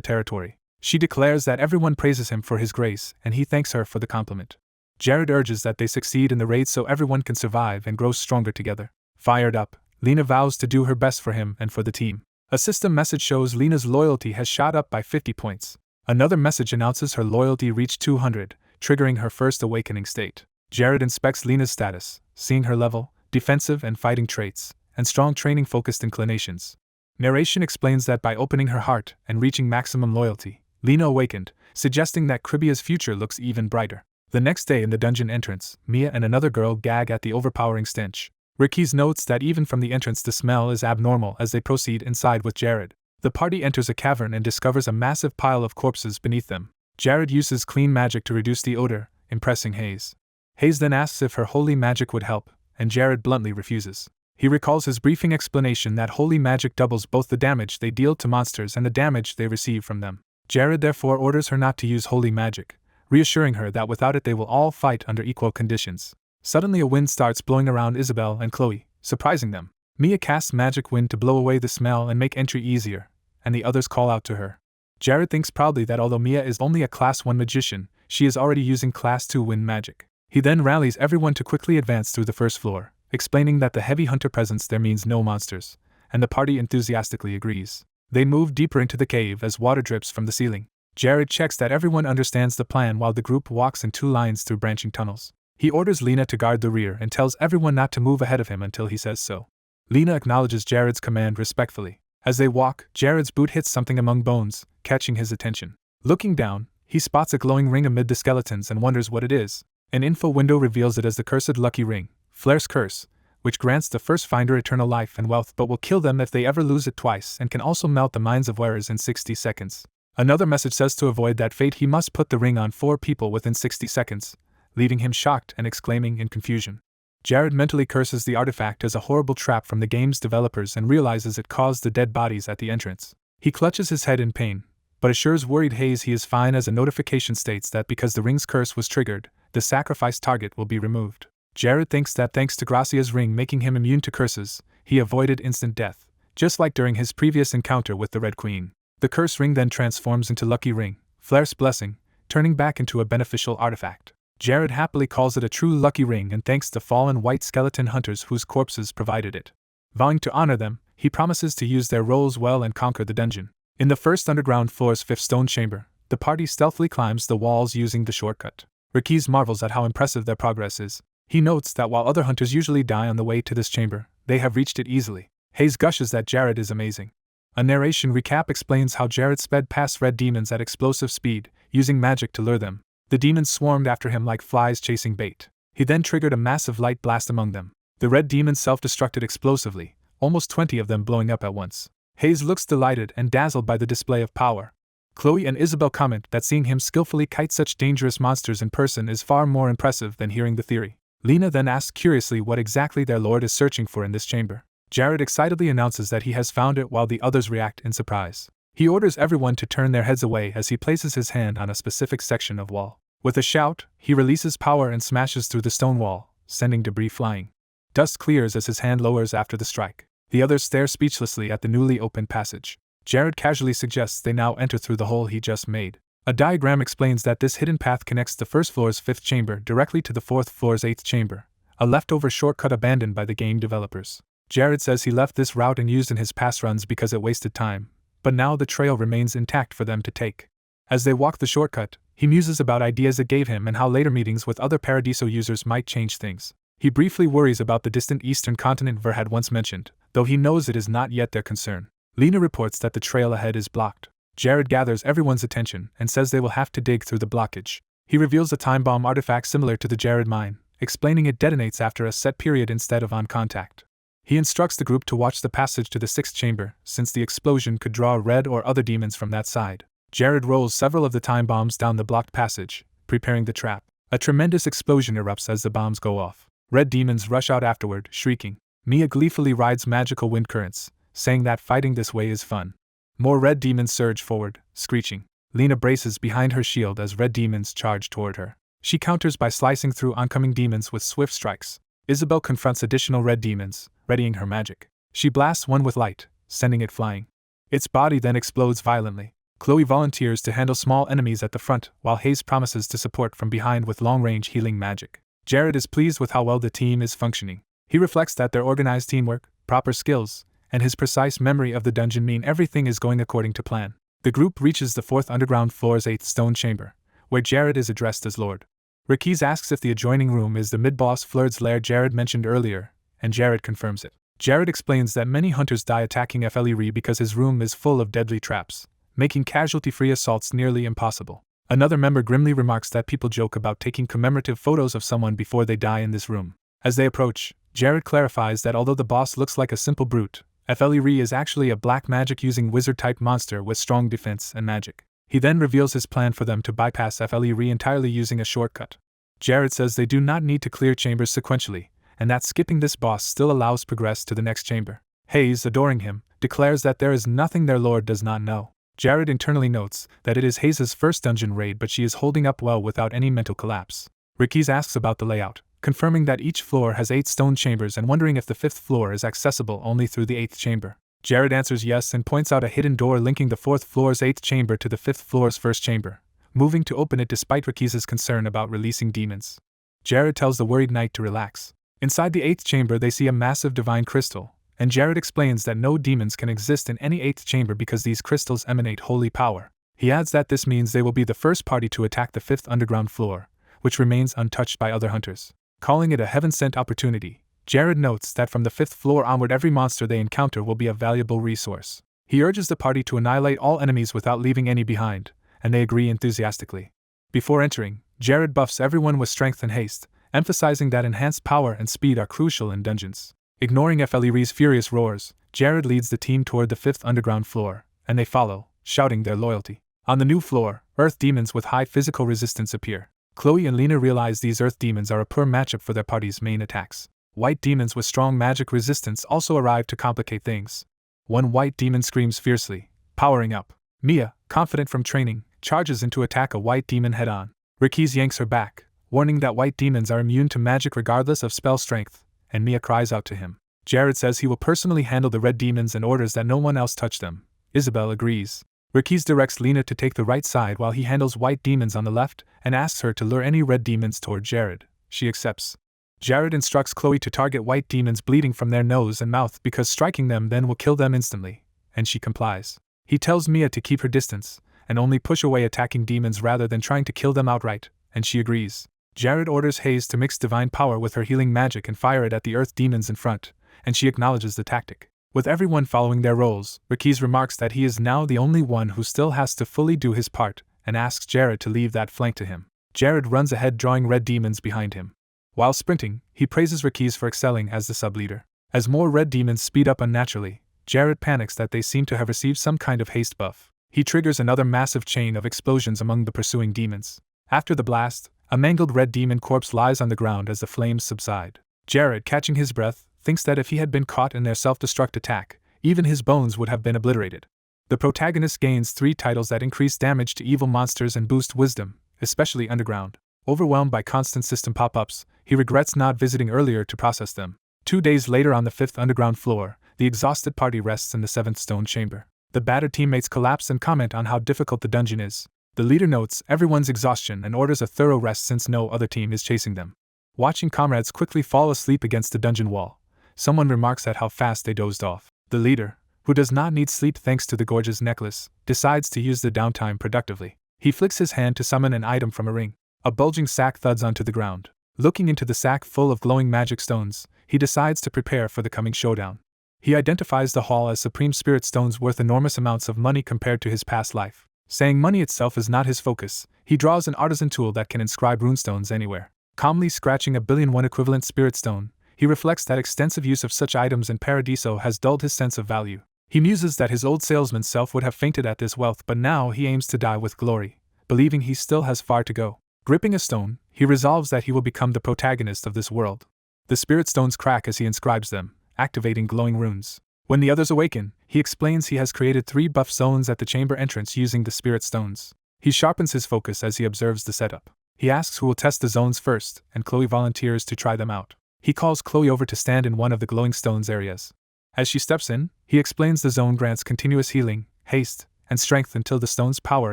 territory. She declares that everyone praises him for his grace and he thanks her for the compliment. Jared urges that they succeed in the raid so everyone can survive and grow stronger together. Fired up, Lena vows to do her best for him and for the team. A system message shows Lena's loyalty has shot up by 50 points. Another message announces her loyalty reached 200, triggering her first awakening state. Jared inspects Lena's status, seeing her level, defensive and fighting traits, and strong training-focused inclinations. Narration explains that by opening her heart and reaching maximum loyalty, Lena awakened, suggesting that Kribia's future looks even brighter. The next day in the dungeon entrance, Mia and another girl gag at the overpowering stench. Ricky's notes that even from the entrance the smell is abnormal as they proceed inside with Jared. The party enters a cavern and discovers a massive pile of corpses beneath them. Jared uses clean magic to reduce the odor, impressing Hayes. Hayes then asks if her holy magic would help, and Jared bluntly refuses. He recalls his briefing explanation that holy magic doubles both the damage they deal to monsters and the damage they receive from them. Jared therefore orders her not to use holy magic, reassuring her that without it they will all fight under equal conditions. Suddenly a wind starts blowing around Isabel and Chloe, surprising them. Mia casts magic wind to blow away the smell and make entry easier, and the others call out to her. Jared thinks proudly that although Mia is only a Class 1 magician, she is already using Class 2 wind magic. He then rallies everyone to quickly advance through the first floor, explaining that the heavy hunter presence there means no monsters, and the party enthusiastically agrees. They move deeper into the cave as water drips from the ceiling. Jared checks that everyone understands the plan while the group walks in 2 lines through branching tunnels. He orders Lena to guard the rear and tells everyone not to move ahead of him until he says so. Lena acknowledges Jared's command respectfully. As they walk, Jared's boot hits something among bones, catching his attention. Looking down, he spots a glowing ring amid the skeletons and wonders what it is. An info window reveals it as the cursed lucky ring, Flair's curse, which grants the first finder eternal life and wealth but will kill them if they ever lose it twice and can also melt the minds of wearers in 60 seconds. Another message says to avoid that fate he must put the ring on 4 people within 60 seconds, leaving him shocked and exclaiming in confusion. Jared mentally curses the artifact as a horrible trap from the game's developers and realizes it caused the dead bodies at the entrance. He clutches his head in pain, but assures worried Hayes he is fine as a notification states that because the ring's curse was triggered, the sacrifice target will be removed. Jared thinks that thanks to Gracia's ring making him immune to curses, he avoided instant death, just like during his previous encounter with the Red Queen. The curse ring then transforms into Lucky Ring, Flair's blessing, turning back into a beneficial artifact. Jared happily calls it a true lucky ring and thanks the fallen white skeleton hunters whose corpses provided it. Vowing to honor them, he promises to use their roles well and conquer the dungeon. In the first underground floor's 5th stone chamber, the party stealthily climbs the walls using the shortcut. Rikiz marvels at how impressive their progress is. He notes that while other hunters usually die on the way to this chamber, they have reached it easily. Hayes gushes that Jared is amazing. A narration recap explains how Jared sped past red demons at explosive speed, using magic to lure them. The demons swarmed after him like flies chasing bait. He then triggered a massive light blast among them. The red demons self-destructed explosively, almost 20 of them blowing up at once. Hayes looks delighted and dazzled by the display of power. Chloe and Isabel comment that seeing him skillfully kite such dangerous monsters in person is far more impressive than hearing the theory. Lena then asks curiously what exactly their lord is searching for in this chamber. Jared excitedly announces that he has found it while the others react in surprise. He orders everyone to turn their heads away as he places his hand on a specific section of wall. With a shout, he releases power and smashes through the stone wall, sending debris flying. Dust clears as his hand lowers after the strike. The others stare speechlessly at the newly opened passage. Jared casually suggests they now enter through the hole he just made. A diagram explains that this hidden path connects the first floor's 5th chamber directly to the 4th floor's 8th chamber, a leftover shortcut abandoned by the game developers. Jared says he left this route and used in his past runs because it wasted time, but now the trail remains intact for them to take. As they walk the shortcut, he muses about ideas it gave him and how later meetings with other Paradiso users might change things. He briefly worries about the distant eastern continent Ver had once mentioned, though he knows it is not yet their concern. Lena reports that the trail ahead is blocked. Jared gathers everyone's attention and says they will have to dig through the blockage. He reveals a time bomb artifact similar to the Jared mine, explaining it detonates after a set period instead of on contact. He instructs the group to watch the passage to the 6th chamber, since the explosion could draw red or other demons from that side. Jared rolls several of the time bombs down the blocked passage, preparing the trap. A tremendous explosion erupts as the bombs go off. Red demons rush out afterward, shrieking. Mia gleefully rides magical wind currents, saying that fighting this way is fun. More red demons surge forward, screeching. Lena braces behind her shield as red demons charge toward her. She counters by slicing through oncoming demons with swift strikes. Isabel confronts additional red demons, readying her magic. She blasts one with light, sending it flying. Its body then explodes violently. Chloe volunteers to handle small enemies at the front, while Hayes promises to support from behind with long-range healing magic. Jared is pleased with how well the team is functioning. He reflects that their organized teamwork, proper skills, and his precise memory of the dungeon mean everything is going according to plan. The group reaches the 4th underground floor's 8th stone chamber, where Jared is addressed as Lord. Rikiz asks if the adjoining room is the mid-boss Flirt's lair Jared mentioned earlier, and Jared confirms it. Jared explains that many hunters die attacking FLE because his room is full of deadly traps, making casualty-free assaults nearly impossible. Another member grimly remarks that people joke about taking commemorative photos of someone before they die in this room. As they approach, Jared clarifies that although the boss looks like a simple brute, FLE is actually a black magic-using wizard-type monster with strong defense and magic. He then reveals his plan for them to bypass FLE entirely using a shortcut. Jared says they do not need to clear chambers sequentially, and that skipping this boss still allows progress to the next chamber. Hayes, adoring him, declares that there is nothing their lord does not know. Jared internally notes that it is Hayes' first dungeon raid, but she is holding up well without any mental collapse. Ricky's asks about the layout, confirming that each floor has 8 stone chambers and wondering if the 5th floor is accessible only through the 8th chamber. Jared answers yes and points out a hidden door linking the 4th floor's 8th chamber to the 5th floor's 1st chamber, moving to open it despite Ricky's concern about releasing demons. Jared tells the worried knight to relax. Inside the 8th chamber they see a massive divine crystal, and Jared explains that no demons can exist in any 8th chamber because these crystals emanate holy power. He adds that this means they will be the first party to attack the 5th underground floor, which remains untouched by other hunters. Calling it a heaven-sent opportunity, Jared notes that from the 5th floor onward every monster they encounter will be a valuable resource. He urges the party to annihilate all enemies without leaving any behind, and they agree enthusiastically. Before entering, Jared buffs everyone with strength and haste, emphasizing that enhanced power and speed are crucial in dungeons. Ignoring FLE's furious roars, Jared leads the team toward the 5th underground floor, and they follow, shouting their loyalty. On the new floor, earth demons with high physical resistance appear. Chloe and Lena realize these earth demons are a poor matchup for their party's main attacks. White demons with strong magic resistance also arrive to complicate things. One white demon screams fiercely, powering up. Mia, confident from training, charges in to attack a white demon head-on. Ricky's yanks her back, warning that white demons are immune to magic regardless of spell strength, and Mia cries out to him. Jared says he will personally handle the red demons and orders that no one else touch them. Isabella agrees. Ricky's directs Lena to take the right side while he handles white demons on the left and asks her to lure any red demons toward Jared. She accepts. Jared instructs Chloe to target white demons bleeding from their nose and mouth because striking them then will kill them instantly, and she complies. He tells Mia to keep her distance and only push away attacking demons rather than trying to kill them outright, and she agrees. Jared orders Hayes to mix divine power with her healing magic and fire it at the earth demons in front, and she acknowledges the tactic. With everyone following their roles, Ricky's remarks that he is now the only one who still has to fully do his part, and asks Jared to leave that flank to him. Jared runs ahead drawing red demons behind him. While sprinting, he praises Ricky's for excelling as the sub-leader. As more red demons speed up unnaturally, Jared panics that they seem to have received some kind of haste buff. He triggers another massive chain of explosions among the pursuing demons. After the blast, a mangled red demon corpse lies on the ground as the flames subside. Jared, catching his breath, thinks that if he had been caught in their self-destruct attack, even his bones would have been obliterated. The protagonist gains 3 titles that increase damage to evil monsters and boost wisdom, especially underground. Overwhelmed by constant system pop-ups, he regrets not visiting earlier to process them. 2 days later on the 5th underground floor, the exhausted party rests in the 7th stone chamber. The battered teammates collapse and comment on how difficult the dungeon is. The leader notes everyone's exhaustion and orders a thorough rest since no other team is chasing them. Watching comrades quickly fall asleep against the dungeon wall, someone remarks at how fast they dozed off. The leader, who does not need sleep thanks to the gorgeous necklace, decides to use the downtime productively. He flicks his hand to summon an item from a ring. A bulging sack thuds onto the ground. Looking into the sack full of glowing magic stones, he decides to prepare for the coming showdown. He identifies the haul as supreme spirit stones worth enormous amounts of money compared to his past life. Saying money itself is not his focus, he draws an artisan tool that can inscribe runestones anywhere. Calmly scratching a 1,000,000,001 equivalent spirit stone, he reflects that extensive use of such items in Paradiso has dulled his sense of value. He muses that his old salesman self would have fainted at this wealth, but now he aims to die with glory, believing he still has far to go. Gripping a stone, he resolves that he will become the protagonist of this world. The spirit stones crack as he inscribes them, activating glowing runes. When the others awaken, he explains he has created 3 buff zones at the chamber entrance using the spirit stones. He sharpens his focus as he observes the setup. He asks who will test the zones first, and Chloe volunteers to try them out. He calls Chloe over to stand in one of the glowing stones areas. As she steps in, he explains the zone grants continuous healing, haste, and strength until the stone's power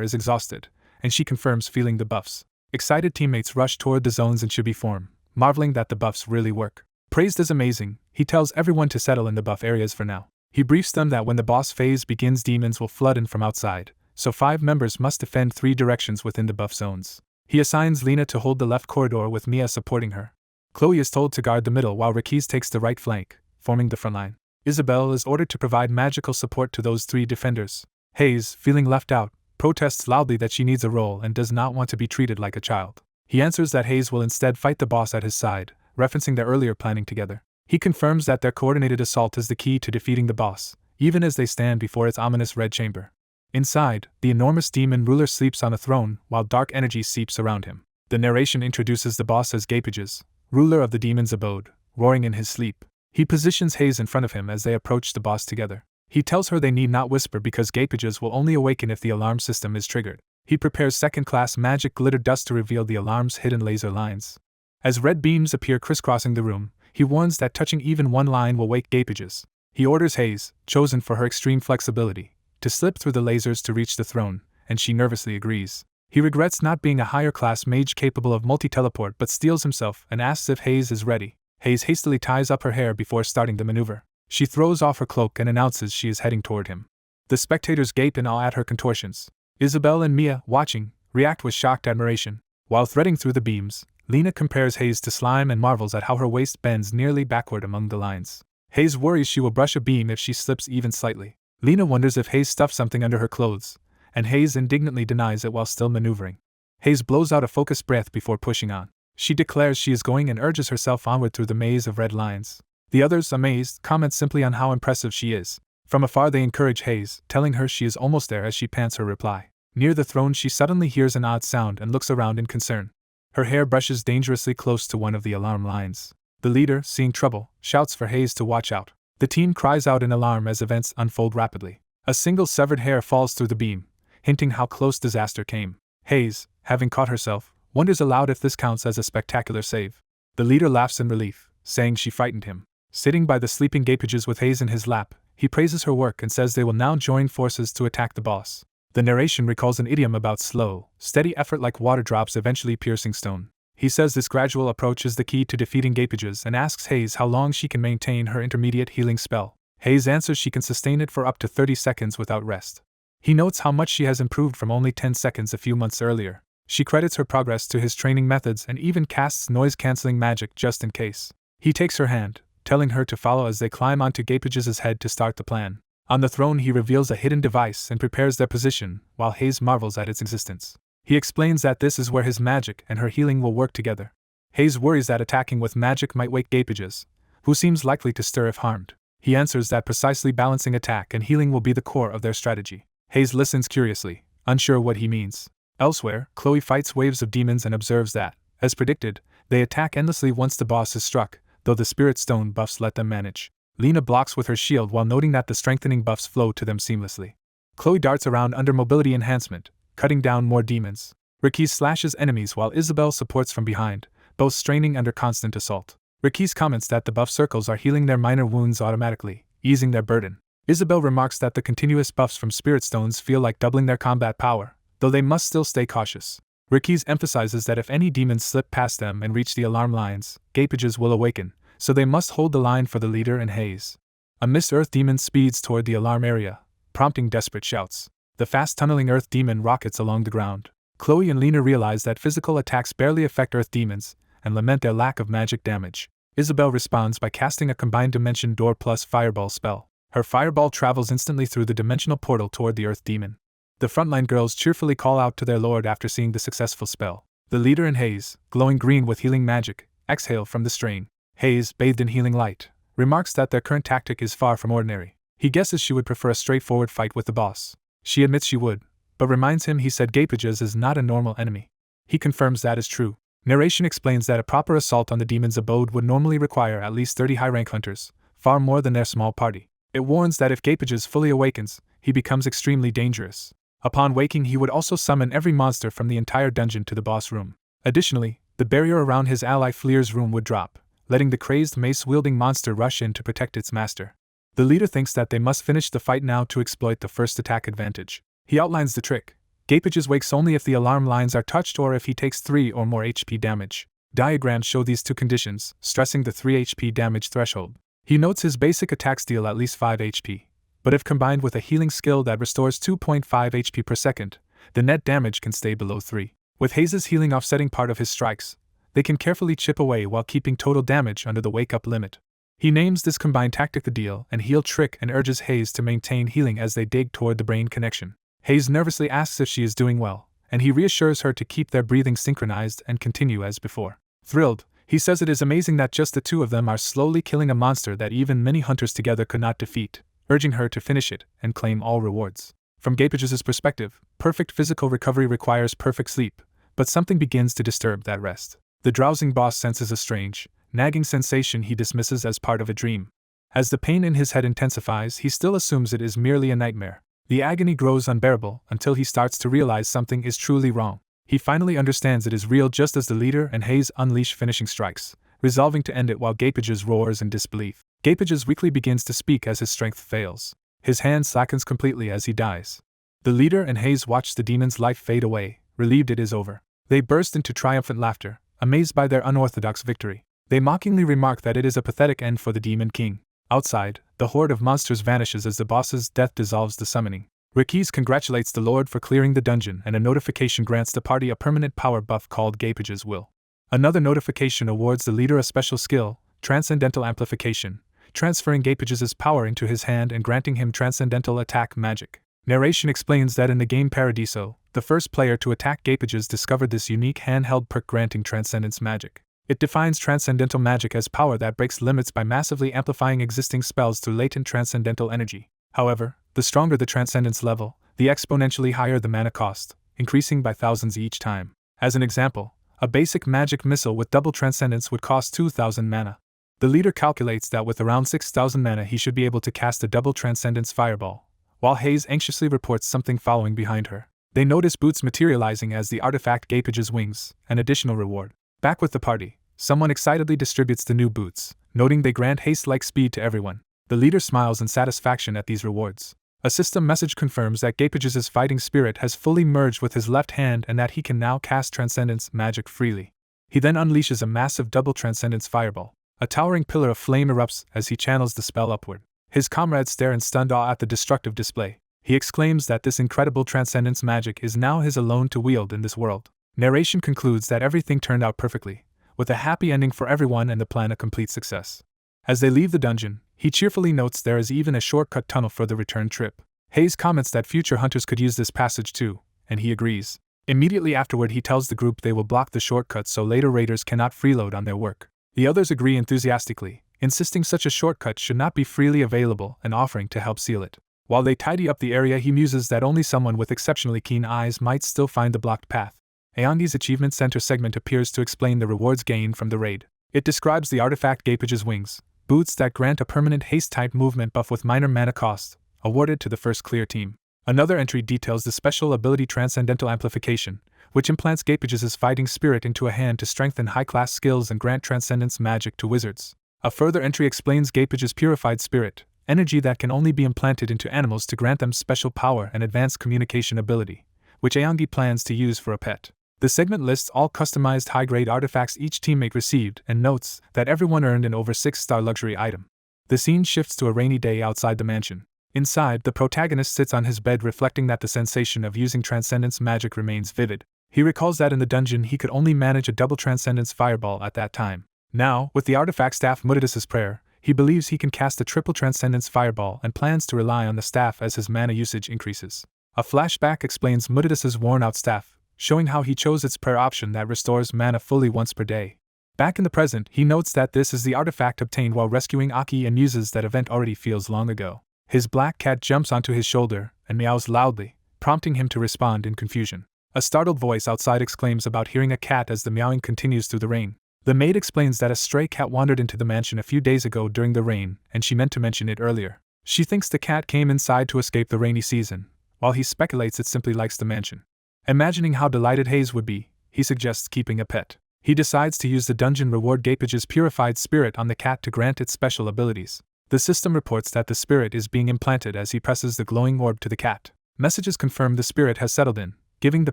is exhausted, and she confirms feeling the buffs. Excited teammates rush toward the zones in chibi form, marveling that the buffs really work. Praised as amazing, he tells everyone to settle in the buff areas for now. He briefs them that when the boss phase begins, demons will flood in from outside, so 5 members must defend 3 directions within the buff zones. He assigns Lena to hold the left corridor with Mia supporting her. Chloe is told to guard the middle while Ricky's takes the right flank, forming the front line. Isabella is ordered to provide magical support to those 3 defenders. Hayes, feeling left out, protests loudly that she needs a role and does not want to be treated like a child. He answers that Hayes will instead fight the boss at his side, referencing their earlier planning together. He confirms that their coordinated assault is the key to defeating the boss, even as they stand before its ominous red chamber. Inside, the enormous demon ruler sleeps on a throne while dark energy seeps around him. The narration introduces the boss as Gapages, ruler of the demon's abode, roaring in his sleep. He positions Hayes in front of him as they approach the boss together. He tells her they need not whisper because Gapages will only awaken if the alarm system is triggered. He prepares second-class magic glitter dust to reveal the alarm's hidden laser lines. As red beams appear crisscrossing the room, he warns that touching even one line will wake Gapages. He orders Hayes, chosen for her extreme flexibility, to slip through the lasers to reach the throne, and she nervously agrees. He regrets not being a higher-class mage capable of multi-teleport but steels himself and asks if Hayes is ready. Hayes hastily ties up her hair before starting the maneuver. She throws off her cloak and announces she is heading toward him. The spectators gape in awe at her contortions. Isabelle and Mia, watching, react with shocked admiration. While threading through the beams, Lena compares Hayes to slime and marvels at how her waist bends nearly backward among the lines. Hayes worries she will brush a beam if she slips even slightly. Lena wonders if Hayes stuffed something under her clothes, and Hayes indignantly denies it while still maneuvering. Hayes blows out a focused breath before pushing on. She declares she is going and urges herself onward through the maze of red lines. The others, amazed, comment simply on how impressive she is. From afar they encourage Hayes, telling her she is almost there as she pants her reply. Near the throne she suddenly hears an odd sound and looks around in concern. Her hair brushes dangerously close to one of the alarm lines. The leader, seeing trouble, shouts for Hayes to watch out. The team cries out in alarm as events unfold rapidly. A single severed hair falls through the beam, hinting how close disaster came. Hayes, having caught herself, wonders aloud if this counts as a spectacular save. The leader laughs in relief, saying she frightened him. Sitting by the sleeping Gapages with Hayes in his lap, he praises her work and says they will now join forces to attack the boss. The narration recalls an idiom about slow, steady effort like water drops eventually piercing stone. He says this gradual approach is the key to defeating Gapages and asks Hayes how long she can maintain her intermediate healing spell. Hayes answers she can sustain it for up to 30 seconds without rest. He notes how much she has improved from only 10 seconds a few months earlier. She credits her progress to his training methods and even casts noise-canceling magic just in case. He takes her hand, telling her to follow as they climb onto Gapages' head to start the plan. On the throne he reveals a hidden device and prepares their position, while Hayes marvels at its existence. He explains that this is where his magic and her healing will work together. Hayes worries that attacking with magic might wake Gapages, who seems likely to stir if harmed. He answers that precisely balancing attack and healing will be the core of their strategy. Hayes listens curiously, unsure what he means. Elsewhere, Chloe fights waves of demons and observes that, as predicted, they attack endlessly once the boss is struck, though the Spirit Stone buffs let them manage. Lena blocks with her shield while noting that the strengthening buffs flow to them seamlessly. Chloe darts around under mobility enhancement, cutting down more demons. Rikis slashes enemies while Isabelle supports from behind, both straining under constant assault. Rikis comments that the buff circles are healing their minor wounds automatically, easing their burden. Isabelle remarks that the continuous buffs from Spirit Stones feel like doubling their combat power, though they must still stay cautious. Rikis emphasizes that if any demons slip past them and reach the alarm lines, Gapages will awaken, so they must hold the line for the leader and Hayes. A Mist Earth demon speeds toward the alarm area, prompting desperate shouts. The fast-tunneling Earth demon rockets along the ground. Chloe and Lena realize that physical attacks barely affect Earth demons, and lament their lack of magic damage. Isabelle responds by casting a combined dimension door plus fireball spell. Her fireball travels instantly through the dimensional portal toward the Earth demon. The frontline girls cheerfully call out to their lord after seeing the successful spell. The leader and Hayes, glowing green with healing magic, exhale from the strain. Hayes, bathed in healing light, remarks that their current tactic is far from ordinary. He guesses she would prefer a straightforward fight with the boss. She admits she would, but reminds him he said Gapages is not a normal enemy. He confirms that is true. Narration explains that a proper assault on the demon's abode would normally require at least 30 high-rank hunters, far more than their small party. It warns that if Gapages fully awakens, he becomes extremely dangerous. Upon waking he would also summon every monster from the entire dungeon to the boss room. Additionally, the barrier around his ally Fleer's room would drop, letting the crazed mace-wielding monster rush in to protect its master. The leader thinks that they must finish the fight now to exploit the first attack advantage. He outlines the trick. Gapages wakes only if the alarm lines are touched or if he takes 3 or more HP damage. Diagrams show these two conditions, stressing the 3 HP damage threshold. He notes his basic attacks deal at least 5 HP, but if combined with a healing skill that restores 2.5 HP per second, the net damage can stay below 3. With Hayes' healing offsetting part of his strikes, they can carefully chip away while keeping total damage under the wake-up limit. He names this combined tactic the deal and heal trick and urges Hayes to maintain healing as they dig toward the brain connection. Hayes nervously asks if she is doing well, and he reassures her to keep their breathing synchronized and continue as before. Thrilled, he says it is amazing that just the two of them are slowly killing a monster that even many hunters together could not defeat, urging her to finish it and claim all rewards. From Gapage's perspective, perfect physical recovery requires perfect sleep, but something begins to disturb that rest. The drowsing boss senses a strange, nagging sensation he dismisses as part of a dream. As the pain in his head intensifies, he still assumes it is merely a nightmare. The agony grows unbearable until he starts to realize something is truly wrong. He finally understands it is real just as the leader and Hayes unleash finishing strikes, resolving to end it while Gapage's roars in disbelief. Gapage's weakly begins to speak as his strength fails. His hand slackens completely as he dies. The leader and Hayes watch the demon's life fade away, relieved it is over. They burst into triumphant laughter, amazed by their unorthodox victory. They mockingly remark that it is a pathetic end for the Demon King. Outside, the horde of monsters vanishes as the boss's death dissolves the summoning. Ricky's congratulates the Lord for clearing the dungeon, and a notification grants the party a permanent power buff called Gapage's Will. Another notification awards the leader a special skill, Transcendental Amplification, transferring Gapage's power into his hand and granting him Transcendental Attack Magic. Narration explains that in the game Paradiso, the first player to attack Gapage's discovered this unique handheld perk granting Transcendence Magic. It defines Transcendental Magic as power that breaks limits by massively amplifying existing spells through latent transcendental energy. However, the stronger the Transcendence level, the exponentially higher the mana cost, increasing by thousands each time. As an example, a basic magic missile with double Transcendence would cost 2,000 mana. The leader calculates that with around 6,000 mana he should be able to cast a double Transcendence fireball, while Hayes anxiously reports something following behind her. They notice boots materializing as the artifact Gapage's wings, an additional reward. Back with the party, someone excitedly distributes the new boots, noting they grant haste-like speed to everyone. The leader smiles in satisfaction at these rewards. A system message confirms that Gapage's fighting spirit has fully merged with his left hand and that he can now cast Transcendence Magic freely. He then unleashes a massive double Transcendence fireball. A towering pillar of flame erupts as he channels the spell upward. His comrades stare in stunned awe at the destructive display. He exclaims that this incredible Transcendence Magic is now his alone to wield in this world. Narration concludes that everything turned out perfectly, with a happy ending for everyone and the plan a complete success. As they leave the dungeon, he cheerfully notes there is even a shortcut tunnel for the return trip. Hayes comments that future hunters could use this passage too, and he agrees. Immediately afterward he tells the group they will block the shortcut so later raiders cannot freeload on their work. The others agree enthusiastically, insisting such a shortcut should not be freely available and offering to help seal it. While they tidy up the area he muses that only someone with exceptionally keen eyes might still find the blocked path. Aondi's Achievement Center segment appears to explain the rewards gained from the raid. It describes the artifact Gapage's Wings, boots that grant a permanent haste-type movement buff with minor mana cost, awarded to the first clear team. Another entry details the special ability Transcendental Amplification, which implants Gapage's fighting spirit into a hand to strengthen high-class skills and grant Transcendence Magic to wizards. A further entry explains Gapage's Purified Spirit, energy that can only be implanted into animals to grant them special power and advanced communication ability, which Aondi plans to use for a pet. The segment lists all customized high-grade artifacts each teammate received and notes that everyone earned an over 6-star luxury item. The scene shifts to a rainy day outside the mansion. Inside, the protagonist sits on his bed reflecting that the sensation of using Transcendence Magic remains vivid. He recalls that in the dungeon he could only manage a double Transcendence fireball at that time. Now, with the artifact staff Mudidus's prayer, he believes he can cast a triple Transcendence fireball and plans to rely on the staff as his mana usage increases. A flashback explains Mudidus's worn-out staff, showing how he chose its prayer option that restores mana fully once per day. Back in the present, he notes that this is the artifact obtained while rescuing Aki and muses that event already feels long ago. His black cat jumps onto his shoulder and meows loudly, prompting him to respond in confusion. A startled voice outside exclaims about hearing a cat as the meowing continues through the rain. The maid explains that a stray cat wandered into the mansion a few days ago during the rain, and she meant to mention it earlier. She thinks the cat came inside to escape the rainy season, while he speculates it simply likes the mansion. Imagining how delighted Hayes would be, he suggests keeping a pet. He decides to use the dungeon reward Gapage's Purified Spirit on the cat to grant it special abilities. The system reports that the spirit is being implanted as he presses the glowing orb to the cat. Messages confirm the spirit has settled in, giving the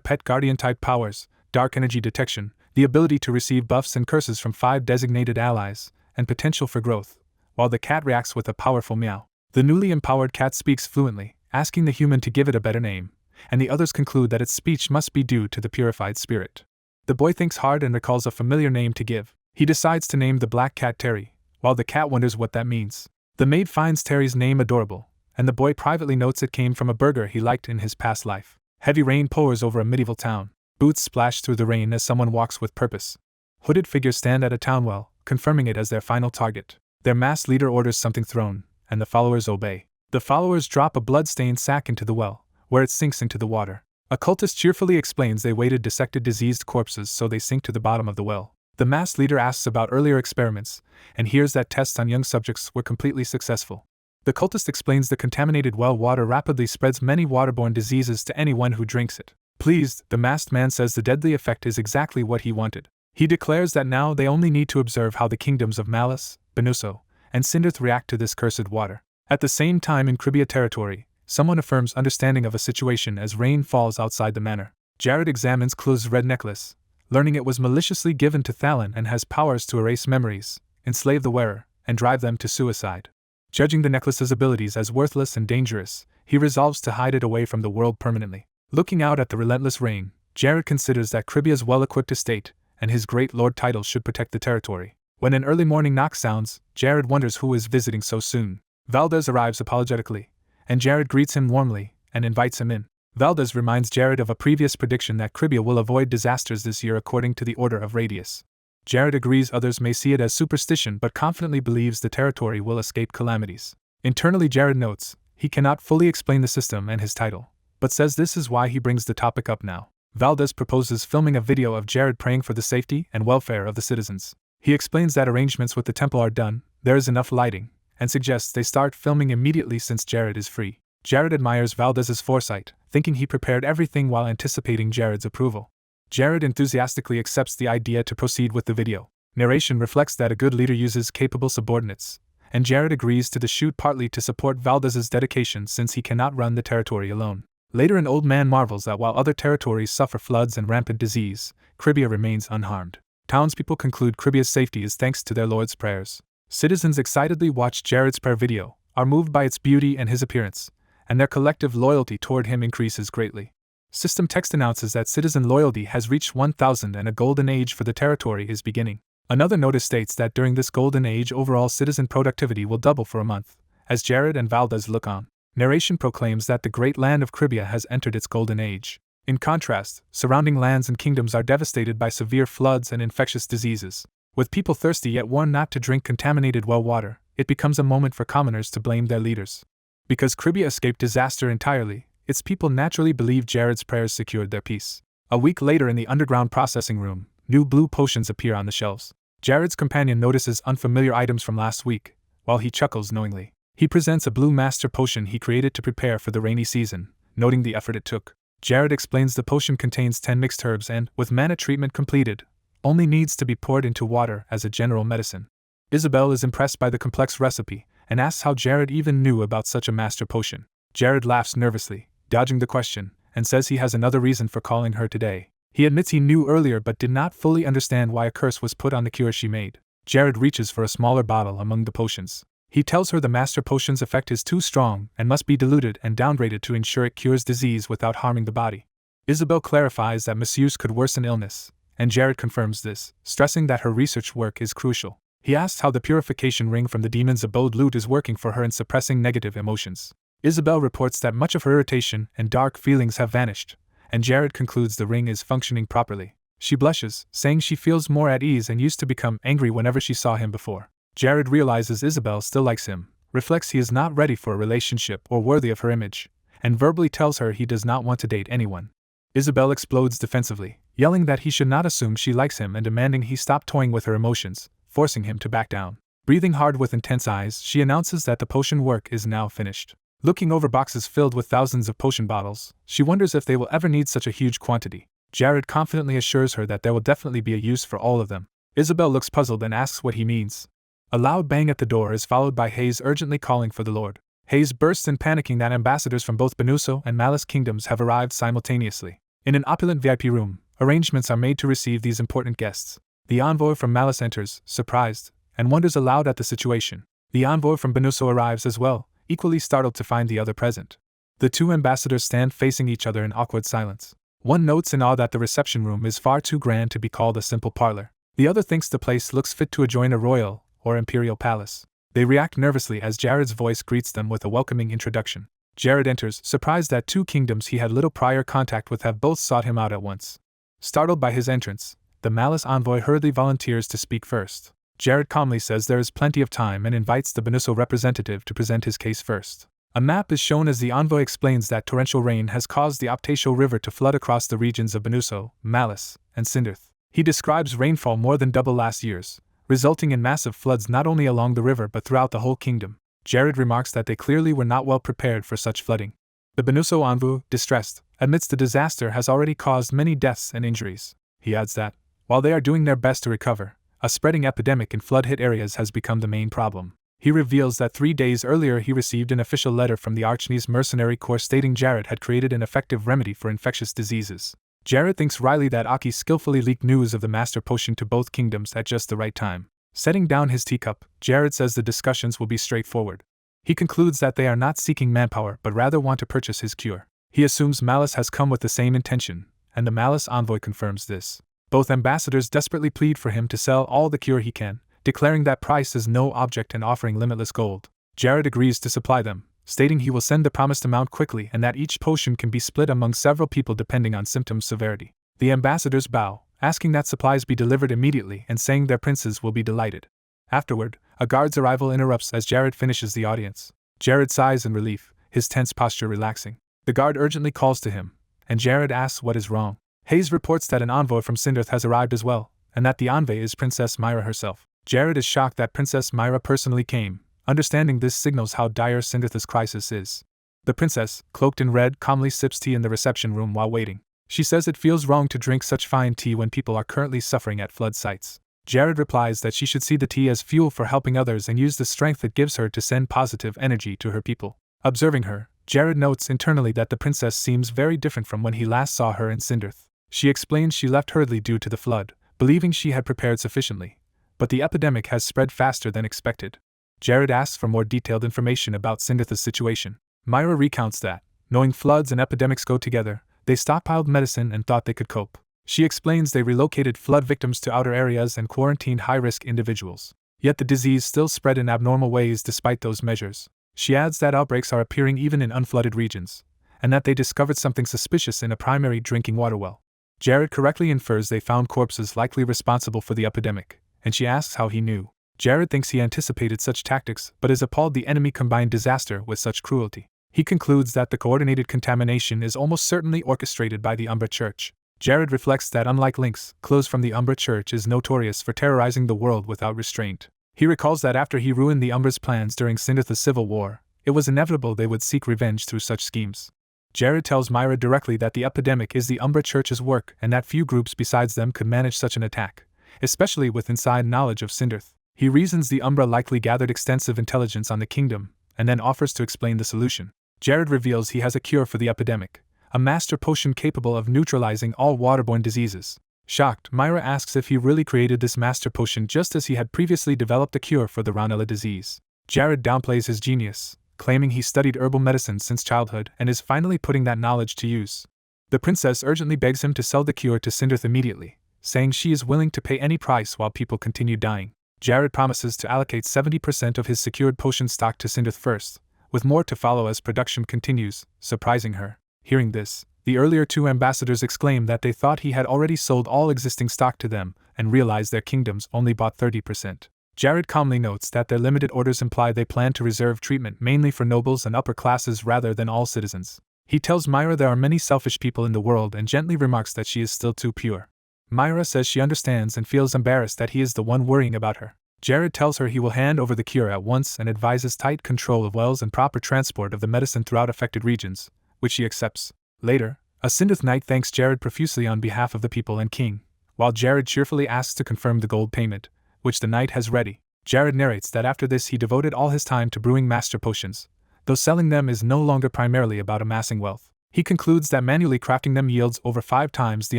pet guardian-type powers, dark energy detection, the ability to receive buffs and curses from 5 designated allies, and potential for growth, while the cat reacts with a powerful meow. The newly empowered cat speaks fluently, asking the human to give it a better name, and the others conclude that its speech must be due to the purified spirit. The boy thinks hard and recalls a familiar name to give. He decides to name the black cat Terry, while the cat wonders what that means. The maid finds Terry's name adorable, and the boy privately notes it came from a burger he liked in his past life. Heavy rain pours over a medieval town. Boots splash through the rain as someone walks with purpose. Hooded figures stand at a town well, confirming it as their final target. Their masked leader orders something thrown, and the followers obey. The followers drop a blood-stained sack into the well, where it sinks into the water. A cultist cheerfully explains they waited dissected diseased corpses so they sink to the bottom of the well. The masked leader asks about earlier experiments, and hears that tests on young subjects were completely successful. The cultist explains the contaminated well water rapidly spreads many waterborne diseases to anyone who drinks it. Pleased, the masked man says the deadly effect is exactly what he wanted. He declares that now they only need to observe how the kingdoms of Malice, Benuso, and Sindarth react to this cursed water. At the same time in Cribia territory, someone affirms understanding of a situation as rain falls outside the manor. Jared examines Clu's red necklace, learning it was maliciously given to Thalon and has powers to erase memories, enslave the wearer, and drive them to suicide. Judging the necklace's abilities as worthless and dangerous, he resolves to hide it away from the world permanently. Looking out at the relentless rain, Jared considers that Cribia's well-equipped estate and his great lord title should protect the territory. When an early morning knock sounds, Jared wonders who is visiting so soon. Valdez arrives apologetically, and Jared greets him warmly and invites him in. Valdez reminds Jared of a previous prediction that Cribia will avoid disasters this year according to the order of Radius. Jared agrees others may see it as superstition but confidently believes the territory will escape calamities. Internally, Jared notes he cannot fully explain the system and his title, but says this is why he brings the topic up now. Valdez proposes filming a video of Jared praying for the safety and welfare of the citizens. He explains that arrangements with the temple are done, there is enough lighting, and suggests they start filming immediately since Jared is free. Jared admires Valdez's foresight, thinking he prepared everything while anticipating Jared's approval. Jared enthusiastically accepts the idea to proceed with the video. Narration reflects that a good leader uses capable subordinates, and Jared agrees to the shoot partly to support Valdez's dedication since he cannot run the territory alone. Later, an old man marvels that while other territories suffer floods and rampant disease, Cribia remains unharmed. Townspeople conclude Cribia's safety is thanks to their lord's prayers. Citizens excitedly watch Jared's prayer video, are moved by its beauty and his appearance, and their collective loyalty toward him increases greatly. System text announces that citizen loyalty has reached 1,000 and a golden age for the territory is beginning. Another notice states that during this golden age overall citizen productivity will double for a month, as Jared and Valdez look on. Narration proclaims that the great land of Cribia has entered its golden age. In contrast, surrounding lands and kingdoms are devastated by severe floods and infectious diseases. With people thirsty yet warned not to drink contaminated well water, it becomes a moment for commoners to blame their leaders. Because Cribia escaped disaster entirely, its people naturally believe Jared's prayers secured their peace. A week later in the underground processing room, new blue potions appear on the shelves. Jared's companion notices unfamiliar items from last week, while he chuckles knowingly. He presents a blue master potion he created to prepare for the rainy season, noting the effort it took. Jared explains the potion contains 10 mixed herbs and, with mana treatment completed, only needs to be poured into water as a general medicine. Isabella is impressed by the complex recipe, and asks how Jared even knew about such a master potion. Jared laughs nervously, dodging the question, and says he has another reason for calling her today. He admits he knew earlier but did not fully understand why a curse was put on the cure she made. Jared reaches for a smaller bottle among the potions. He tells her the master potion's effect is too strong and must be diluted and downgraded to ensure it cures disease without harming the body. Isabel clarifies that misuse could worsen illness, and Jared confirms this, stressing that her research work is crucial. He asks how the purification ring from the demon's abode loot is working for her in suppressing negative emotions. Isabel reports that much of her irritation and dark feelings have vanished, and Jared concludes the ring is functioning properly. She blushes, saying she feels more at ease and used to become angry whenever she saw him before. Jared realizes Isabel still likes him, reflects he is not ready for a relationship or worthy of her image, and verbally tells her he does not want to date anyone. Isabel explodes defensively, yelling that he should not assume she likes him and demanding he stop toying with her emotions, forcing him to back down. Breathing hard with intense eyes, she announces that the potion work is now finished. Looking over boxes filled with thousands of potion bottles, she wonders if they will ever need such a huge quantity. Jared confidently assures her that there will definitely be a use for all of them. Isabel looks puzzled and asks what he means. A loud bang at the door is followed by Hayes urgently calling for the Lord. Hayes bursts in, panicking that ambassadors from both Benuso and Malice kingdoms have arrived simultaneously. In an opulent VIP room, arrangements are made to receive these important guests. The envoy from Malice enters, surprised, and wonders aloud at the situation. The envoy from Benuso arrives as well, equally startled to find the other present. The two ambassadors stand facing each other in awkward silence. One notes in awe that the reception room is far too grand to be called a simple parlor. The other thinks the place looks fit to adjoin a royal or Imperial Palace. They react nervously as Jared's voice greets them with a welcoming introduction. Jared enters, surprised that two kingdoms he had little prior contact with have both sought him out at once. Startled by his entrance, the Malice envoy hurriedly volunteers to speak first. Jared calmly says there is plenty of time and invites the Benuso representative to present his case first. A map is shown as the envoy explains that torrential rain has caused the Optatio River to flood across the regions of Benuso, Malice, and Sindirth. He describes rainfall more than double last year's, resulting in massive floods not only along the river but throughout the whole kingdom. Jared remarks that they clearly were not well prepared for such flooding. The Benuso envoy, distressed, admits the disaster has already caused many deaths and injuries. He adds that, while they are doing their best to recover, a spreading epidemic in flood-hit areas has become the main problem. He reveals that 3 days earlier he received an official letter from the Archne's mercenary corps stating Jared had created an effective remedy for infectious diseases. Jared thinks wryly that Aki skillfully leaked news of the master potion to both kingdoms at just the right time. Setting down his teacup, Jared says the discussions will be straightforward. He concludes that they are not seeking manpower but rather want to purchase his cure. He assumes Malice has come with the same intention, and the Malice envoy confirms this. Both ambassadors desperately plead for him to sell all the cure he can, declaring that price is no object and offering limitless gold. Jared agrees to supply them, stating he will send the promised amount quickly and that each potion can be split among several people depending on symptom severity. The ambassadors bow, asking that supplies be delivered immediately and saying their princes will be delighted. Afterward, a guard's arrival interrupts as Jared finishes the audience. Jared sighs in relief, his tense posture relaxing. The guard urgently calls to him, and Jared asks what is wrong. Hayes reports that an envoy from Sindirth has arrived as well, and that the envoy is Princess Myra herself. Jared is shocked that Princess Myra personally came, understanding this signals how dire Sindirth's crisis is. The princess, cloaked in red, calmly sips tea in the reception room while waiting. She says it feels wrong to drink such fine tea when people are currently suffering at flood sites. Jared replies that she should see the tea as fuel for helping others and use the strength it gives her to send positive energy to her people. Observing her, Jared notes internally that the princess seems very different from when he last saw her in Sindirth. She explains she left hurriedly due to the flood, believing she had prepared sufficiently, but the epidemic has spread faster than expected. Jared asks for more detailed information about Sindirth's situation. Myra recounts that, knowing floods and epidemics go together, they stockpiled medicine and thought they could cope. She explains they relocated flood victims to outer areas and quarantined high-risk individuals. Yet the disease still spread in abnormal ways despite those measures. She adds that outbreaks are appearing even in unflooded regions, and that they discovered something suspicious in a primary drinking water well. Jared correctly infers they found corpses likely responsible for the epidemic, and she asks how he knew. Jared thinks he anticipated such tactics but is appalled the enemy combined disaster with such cruelty. He concludes that the coordinated contamination is almost certainly orchestrated by the Umbra Church. Jared reflects that unlike Lynx, Close from the Umbra Church is notorious for terrorizing the world without restraint. He recalls that after he ruined the Umbra's plans during Sindirth's civil war, it was inevitable they would seek revenge through such schemes. Jared tells Myra directly that the epidemic is the Umbra Church's work and that few groups besides them could manage such an attack, especially with inside knowledge of Sindirth. He reasons the Umbra likely gathered extensive intelligence on the kingdom, and then offers to explain the solution. Jared reveals he has a cure for the epidemic, a master potion capable of neutralizing all waterborne diseases. Shocked, Myra asks if he really created this master potion just as he had previously developed a cure for the Ranella disease. Jared downplays his genius, claiming he studied herbal medicine since childhood and is finally putting that knowledge to use. The princess urgently begs him to sell the cure to Sindirth immediately, saying she is willing to pay any price while people continue dying. Jared promises to allocate 70% of his secured potion stock to Sindirth first, with more to follow as production continues, surprising her. Hearing this, the earlier two ambassadors exclaim that they thought he had already sold all existing stock to them and realized their kingdoms only bought 30%. Jared calmly notes that their limited orders imply they plan to reserve treatment mainly for nobles and upper classes rather than all citizens. He tells Myra there are many selfish people in the world and gently remarks that she is still too pure. Myra says she understands and feels embarrassed that he is the one worrying about her. Jared tells her he will hand over the cure at once and advises tight control of wells and proper transport of the medicine throughout affected regions, which she accepts. Later, a Sindirth knight thanks Jared profusely on behalf of the people and king, while Jared cheerfully asks to confirm the gold payment, which the knight has ready. Jared narrates that after this he devoted all his time to brewing master potions, though selling them is no longer primarily about amassing wealth. He concludes that manually crafting them yields over 5 times the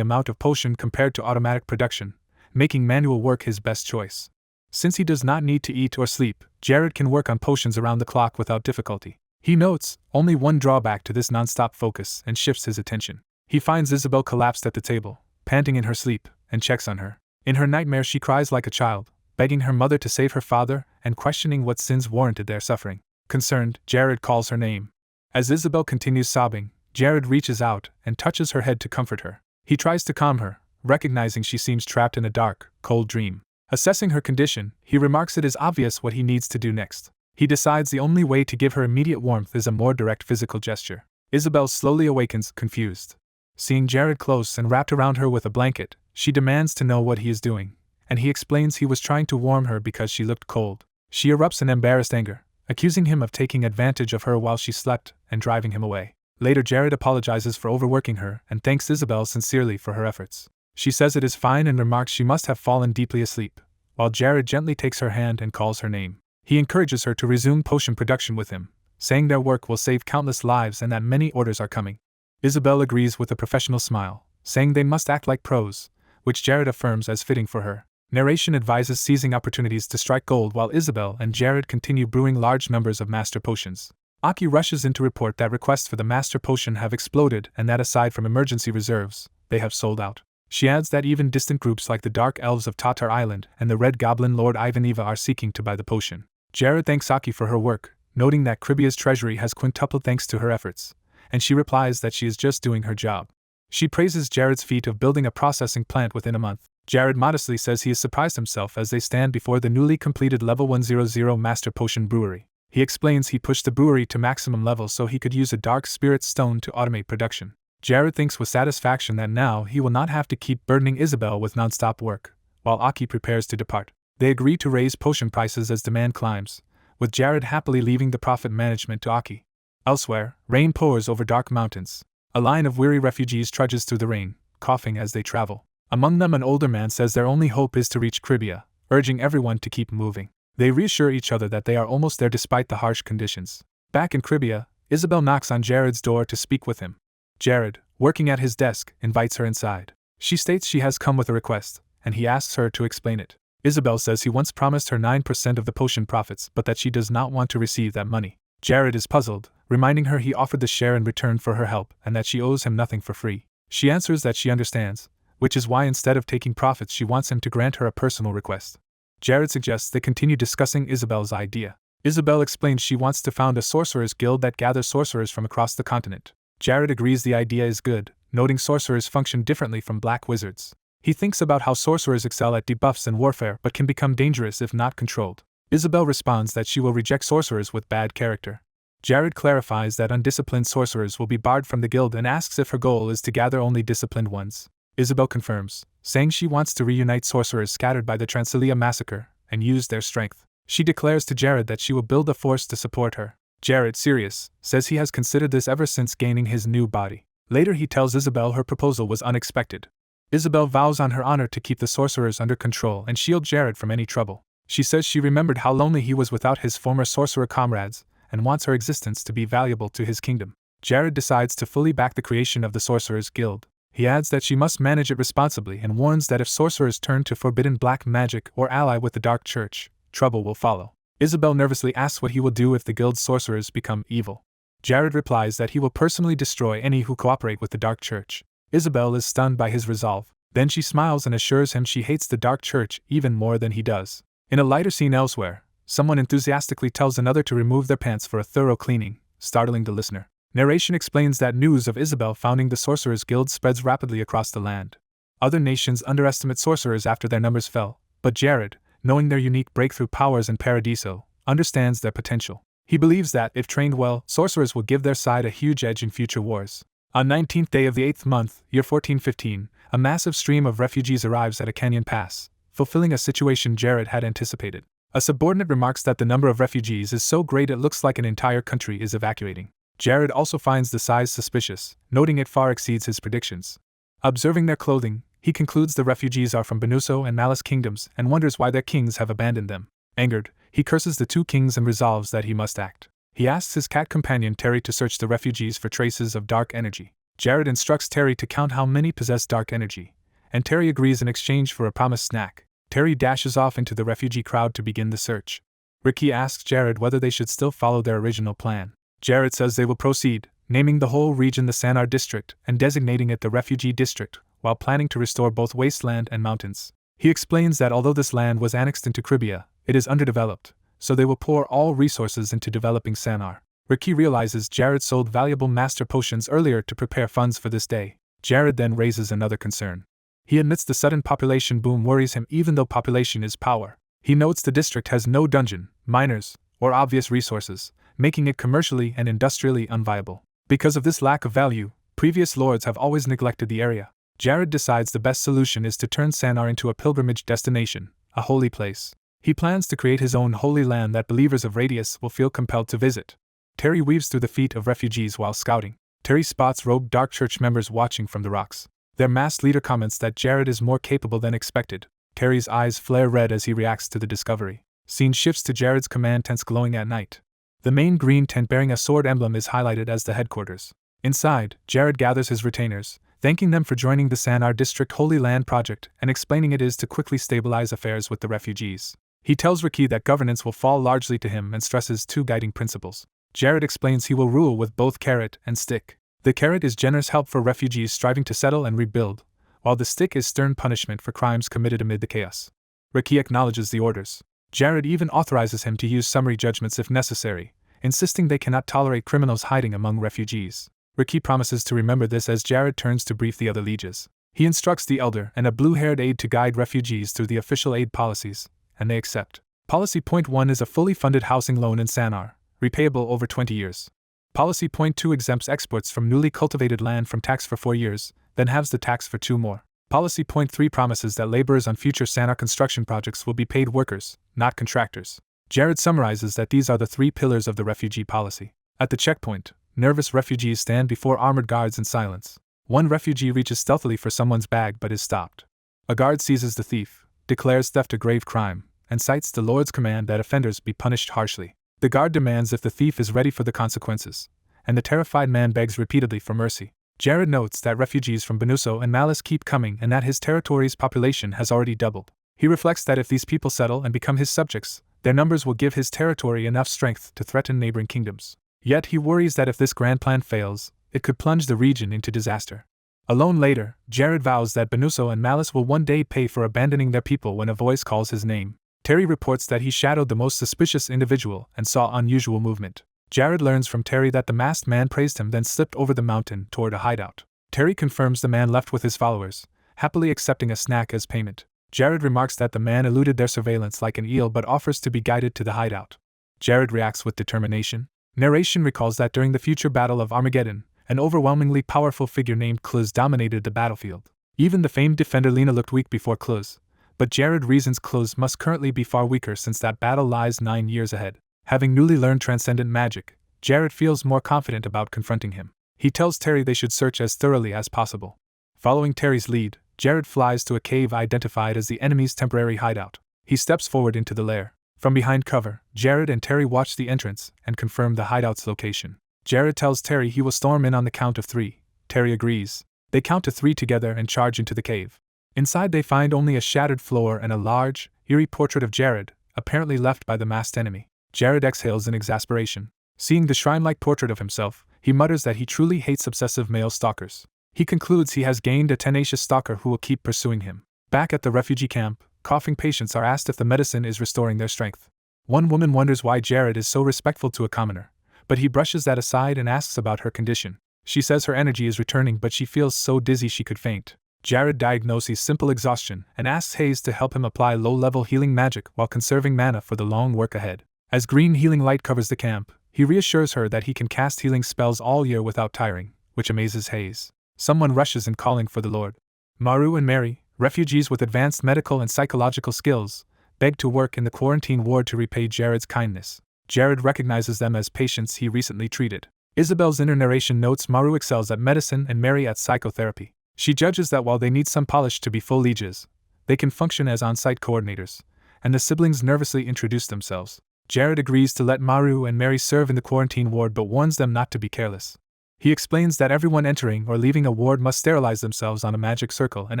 amount of potion compared to automatic production, making manual work his best choice. Since he does not need to eat or sleep, Jared can work on potions around the clock without difficulty. He notes only one drawback to this non-stop focus and shifts his attention. He finds Isabella collapsed at the table, panting in her sleep, and checks on her. In her nightmare she cries like a child, begging her mother to save her father and questioning what sins warranted their suffering. Concerned, Jared calls her name. As Isabel continues sobbing, Jared reaches out and touches her head to comfort her. He tries to calm her, recognizing she seems trapped in a dark, cold dream. Assessing her condition, he remarks it is obvious what he needs to do next. He decides the only way to give her immediate warmth is a more direct physical gesture. Isabel slowly awakens, confused. Seeing Jared close and wrapped around her with a blanket, she demands to know what he is doing, and he explains he was trying to warm her because she looked cold. She erupts in embarrassed anger, accusing him of taking advantage of her while she slept and driving him away. Later, Jared apologizes for overworking her and thanks Isabel sincerely for her efforts. She says it is fine and remarks she must have fallen deeply asleep, while Jared gently takes her hand and calls her name. He encourages her to resume potion production with him, saying their work will save countless lives and that many orders are coming. Isabel agrees with a professional smile, saying they must act like pros, which Jared affirms as fitting for her. Narration advises seizing opportunities to strike gold while Isabel and Jared continue brewing large numbers of master potions. Aki rushes in to report that requests for the master potion have exploded and that aside from emergency reserves, they have sold out. She adds that even distant groups like the Dark Elves of Tatar Island and the Red Goblin Lord Ivaneva are seeking to buy the potion. Jared thanks Aki for her work, noting that Kribia's treasury has quintupled thanks to her efforts, and she replies that she is just doing her job. She praises Jared's feat of building a processing plant within a month. Jared modestly says he is surprised himself as they stand before the newly completed level 100 Master Potion Brewery. He explains he pushed the brewery to maximum levels so he could use a Dark Spirit Stone to automate production. Jared thinks with satisfaction that now he will not have to keep burdening Isabel with non-stop work, while Aki prepares to depart. They agree to raise potion prices as demand climbs, with Jared happily leaving the profit management to Aki. Elsewhere, rain pours over dark mountains. A line of weary refugees trudges through the rain, coughing as they travel. Among them an older man says their only hope is to reach Kribia, urging everyone to keep moving. They reassure each other that they are almost there despite the harsh conditions. Back in Kribia, Isabel knocks on Jared's door to speak with him. Jared, working at his desk, invites her inside. She states she has come with a request, and he asks her to explain it. Isabel says he once promised her 9% of the potion profits but that she does not want to receive that money. Jared is puzzled, reminding her he offered the share in return for her help and that she owes him nothing for free. She answers that she understands, which is why instead of taking profits she wants him to grant her a personal request. Jared suggests they continue discussing Isabel's idea. Isabel explains she wants to found a sorcerers' guild that gathers sorcerers from across the continent. Jared agrees the idea is good, noting sorcerers function differently from black wizards. He thinks about how sorcerers excel at debuffs and warfare but can become dangerous if not controlled. Isabel responds that she will reject sorcerers with bad character. Jared clarifies that undisciplined sorcerers will be barred from the guild and asks if her goal is to gather only disciplined ones. Isabel confirms, saying she wants to reunite sorcerers scattered by the Transilia massacre and use their strength. She declares to Jared that she will build a force to support her. Jared, serious, says he has considered this ever since gaining his new body. Later he tells Isabel her proposal was unexpected. Isabel vows on her honor to keep the sorcerers under control and shield Jared from any trouble. She says she remembered how lonely he was without his former sorcerer comrades and wants her existence to be valuable to his kingdom. Jared decides to fully back the creation of the Sorcerers Guild. He adds that she must manage it responsibly and warns that if sorcerers turn to forbidden black magic or ally with the Dark Church, trouble will follow. Isabel nervously asks what he will do if the guild's sorcerers become evil. Jared replies that he will personally destroy any who cooperate with the Dark Church. Isabel is stunned by his resolve. Then she smiles and assures him she hates the Dark Church even more than he does. In a lighter scene elsewhere, someone enthusiastically tells another to remove their pants for a thorough cleaning, startling the listener. Narration explains that news of Isabel founding the Sorcerers Guild spreads rapidly across the land. Other nations underestimate sorcerers after their numbers fell, but Jared, knowing their unique breakthrough powers in Paradiso, understands their potential. He believes that, if trained well, sorcerers will give their side a huge edge in future wars. On 19th day of the 8th month, year 1415, a massive stream of refugees arrives at a canyon pass, fulfilling a situation Jared had anticipated. A subordinate remarks that the number of refugees is so great it looks like an entire country is evacuating. Jared also finds the size suspicious, noting it far exceeds his predictions. Observing their clothing, he concludes the refugees are from Benuso and Malice kingdoms and wonders why their kings have abandoned them. Angered, he curses the two kings and resolves that he must act. He asks his cat companion Terry to search the refugees for traces of dark energy. Jared instructs Terry to count how many possess dark energy, and Terry agrees in exchange for a promised snack. Terry dashes off into the refugee crowd to begin the search. Ricky asks Jared whether they should still follow their original plan. Jared says they will proceed, naming the whole region the Sanar district and designating it the refugee district, while planning to restore both wasteland and mountains. He explains that although this land was annexed into Cribia, it is underdeveloped, so they will pour all resources into developing Sanar. Ricky realizes Jared sold valuable master potions earlier to prepare funds for this day. Jared then raises another concern. He admits the sudden population boom worries him even though population is power. He notes the district has no dungeon, miners, or obvious resources, making it commercially and industrially unviable. Because of this lack of value, previous lords have always neglected the area. Jared decides the best solution is to turn Sanar into a pilgrimage destination, a holy place. He plans to create his own holy land that believers of Radius will feel compelled to visit. Terry weaves through the feet of refugees while scouting. Terry spots robed Dark Church members watching from the rocks. Their masked leader comments that Jared is more capable than expected. Terry's eyes flare red as he reacts to the discovery. Scene shifts to Jared's command tents glowing at night. The main green tent bearing a sword emblem is highlighted as the headquarters. Inside, Jared gathers his retainers, thanking them for joining the Sanar District Holy Land Project and explaining it is to quickly stabilize affairs with the refugees. He tells Ricky that governance will fall largely to him and stresses two guiding principles. Jared explains he will rule with both carrot and stick. The carrot is generous help for refugees striving to settle and rebuild, while the stick is stern punishment for crimes committed amid the chaos. Ricky acknowledges the orders. Jared even authorizes him to use summary judgments if necessary, insisting they cannot tolerate criminals hiding among refugees. Ricky promises to remember this as Jared turns to brief the other lieges. He instructs the elder and a blue-haired aide to guide refugees through the official aid policies, and they accept. Policy Point 1 is a fully funded housing loan in Sanar, repayable over 20 years. Policy Point 2 exempts exports from newly cultivated land from tax for 4 years, then halves the tax for 2 more. Policy Point 3 promises that laborers on future Sanar construction projects will be paid workers, not contractors. Jared summarizes that these are the 3 pillars of the refugee policy. At the checkpoint, nervous refugees stand before armored guards in silence. One refugee reaches stealthily for someone's bag but is stopped. A guard seizes the thief, declares theft a grave crime, and cites the Lord's command that offenders be punished harshly. The guard demands if the thief is ready for the consequences, and the terrified man begs repeatedly for mercy. Jared notes that refugees from Benuso and Malice keep coming and that his territory's population has already doubled. He reflects that if these people settle and become his subjects, their numbers will give his territory enough strength to threaten neighboring kingdoms. Yet he worries that if this grand plan fails, it could plunge the region into disaster. Alone later, Jared vows that Benuso and Malice will one day pay for abandoning their people when a voice calls his name. Terry reports that he shadowed the most suspicious individual and saw unusual movement. Jared learns from Terry that the masked man praised him then slipped over the mountain toward a hideout. Terry confirms the man left with his followers, happily accepting a snack as payment. Jared remarks that the man eluded their surveillance like an eel but offers to be guided to the hideout. Jared reacts with determination. Narration recalls that during the future Battle of Armageddon, an overwhelmingly powerful figure named Kluz dominated the battlefield. Even the famed defender Lena looked weak before Kluz, but Jared reasons Kluz must currently be far weaker since that battle lies 9 years ahead. Having newly learned transcendent magic, Jared feels more confident about confronting him. He tells Terry they should search as thoroughly as possible. Following Terry's lead, Jared flies to a cave identified as the enemy's temporary hideout. He steps forward into the lair. From behind cover, Jared and Terry watch the entrance and confirm the hideout's location. Jared tells Terry he will storm in on the count of 3. Terry agrees. They count to 3 together and charge into the cave. Inside they find only a shattered floor and a large, eerie portrait of Jared, apparently left by the masked enemy. Jared exhales in exasperation. Seeing the shrine-like portrait of himself, he mutters that he truly hates obsessive male stalkers. He concludes he has gained a tenacious stalker who will keep pursuing him. Back at the refugee camp, coughing patients are asked if the medicine is restoring their strength. One woman wonders why Jared is so respectful to a commoner, but he brushes that aside and asks about her condition. She says her energy is returning but she feels so dizzy she could faint. Jared diagnoses simple exhaustion and asks Hayes to help him apply low-level healing magic while conserving mana for the long work ahead. As green healing light covers the camp, he reassures her that he can cast healing spells all year without tiring, which amazes Hayes. Someone rushes in calling for the Lord. Maru and Mary, refugees with advanced medical and psychological skills, beg to work in the quarantine ward to repay Jared's kindness. Jared recognizes them as patients he recently treated. Isabel's inner narration notes Maru excels at medicine and Mary at psychotherapy. She judges that while they need some polish to be full lieges, they can function as on-site coordinators, and the siblings nervously introduce themselves. Jared agrees to let Maru and Mary serve in the quarantine ward but warns them not to be careless. He explains that everyone entering or leaving a ward must sterilize themselves on a magic circle and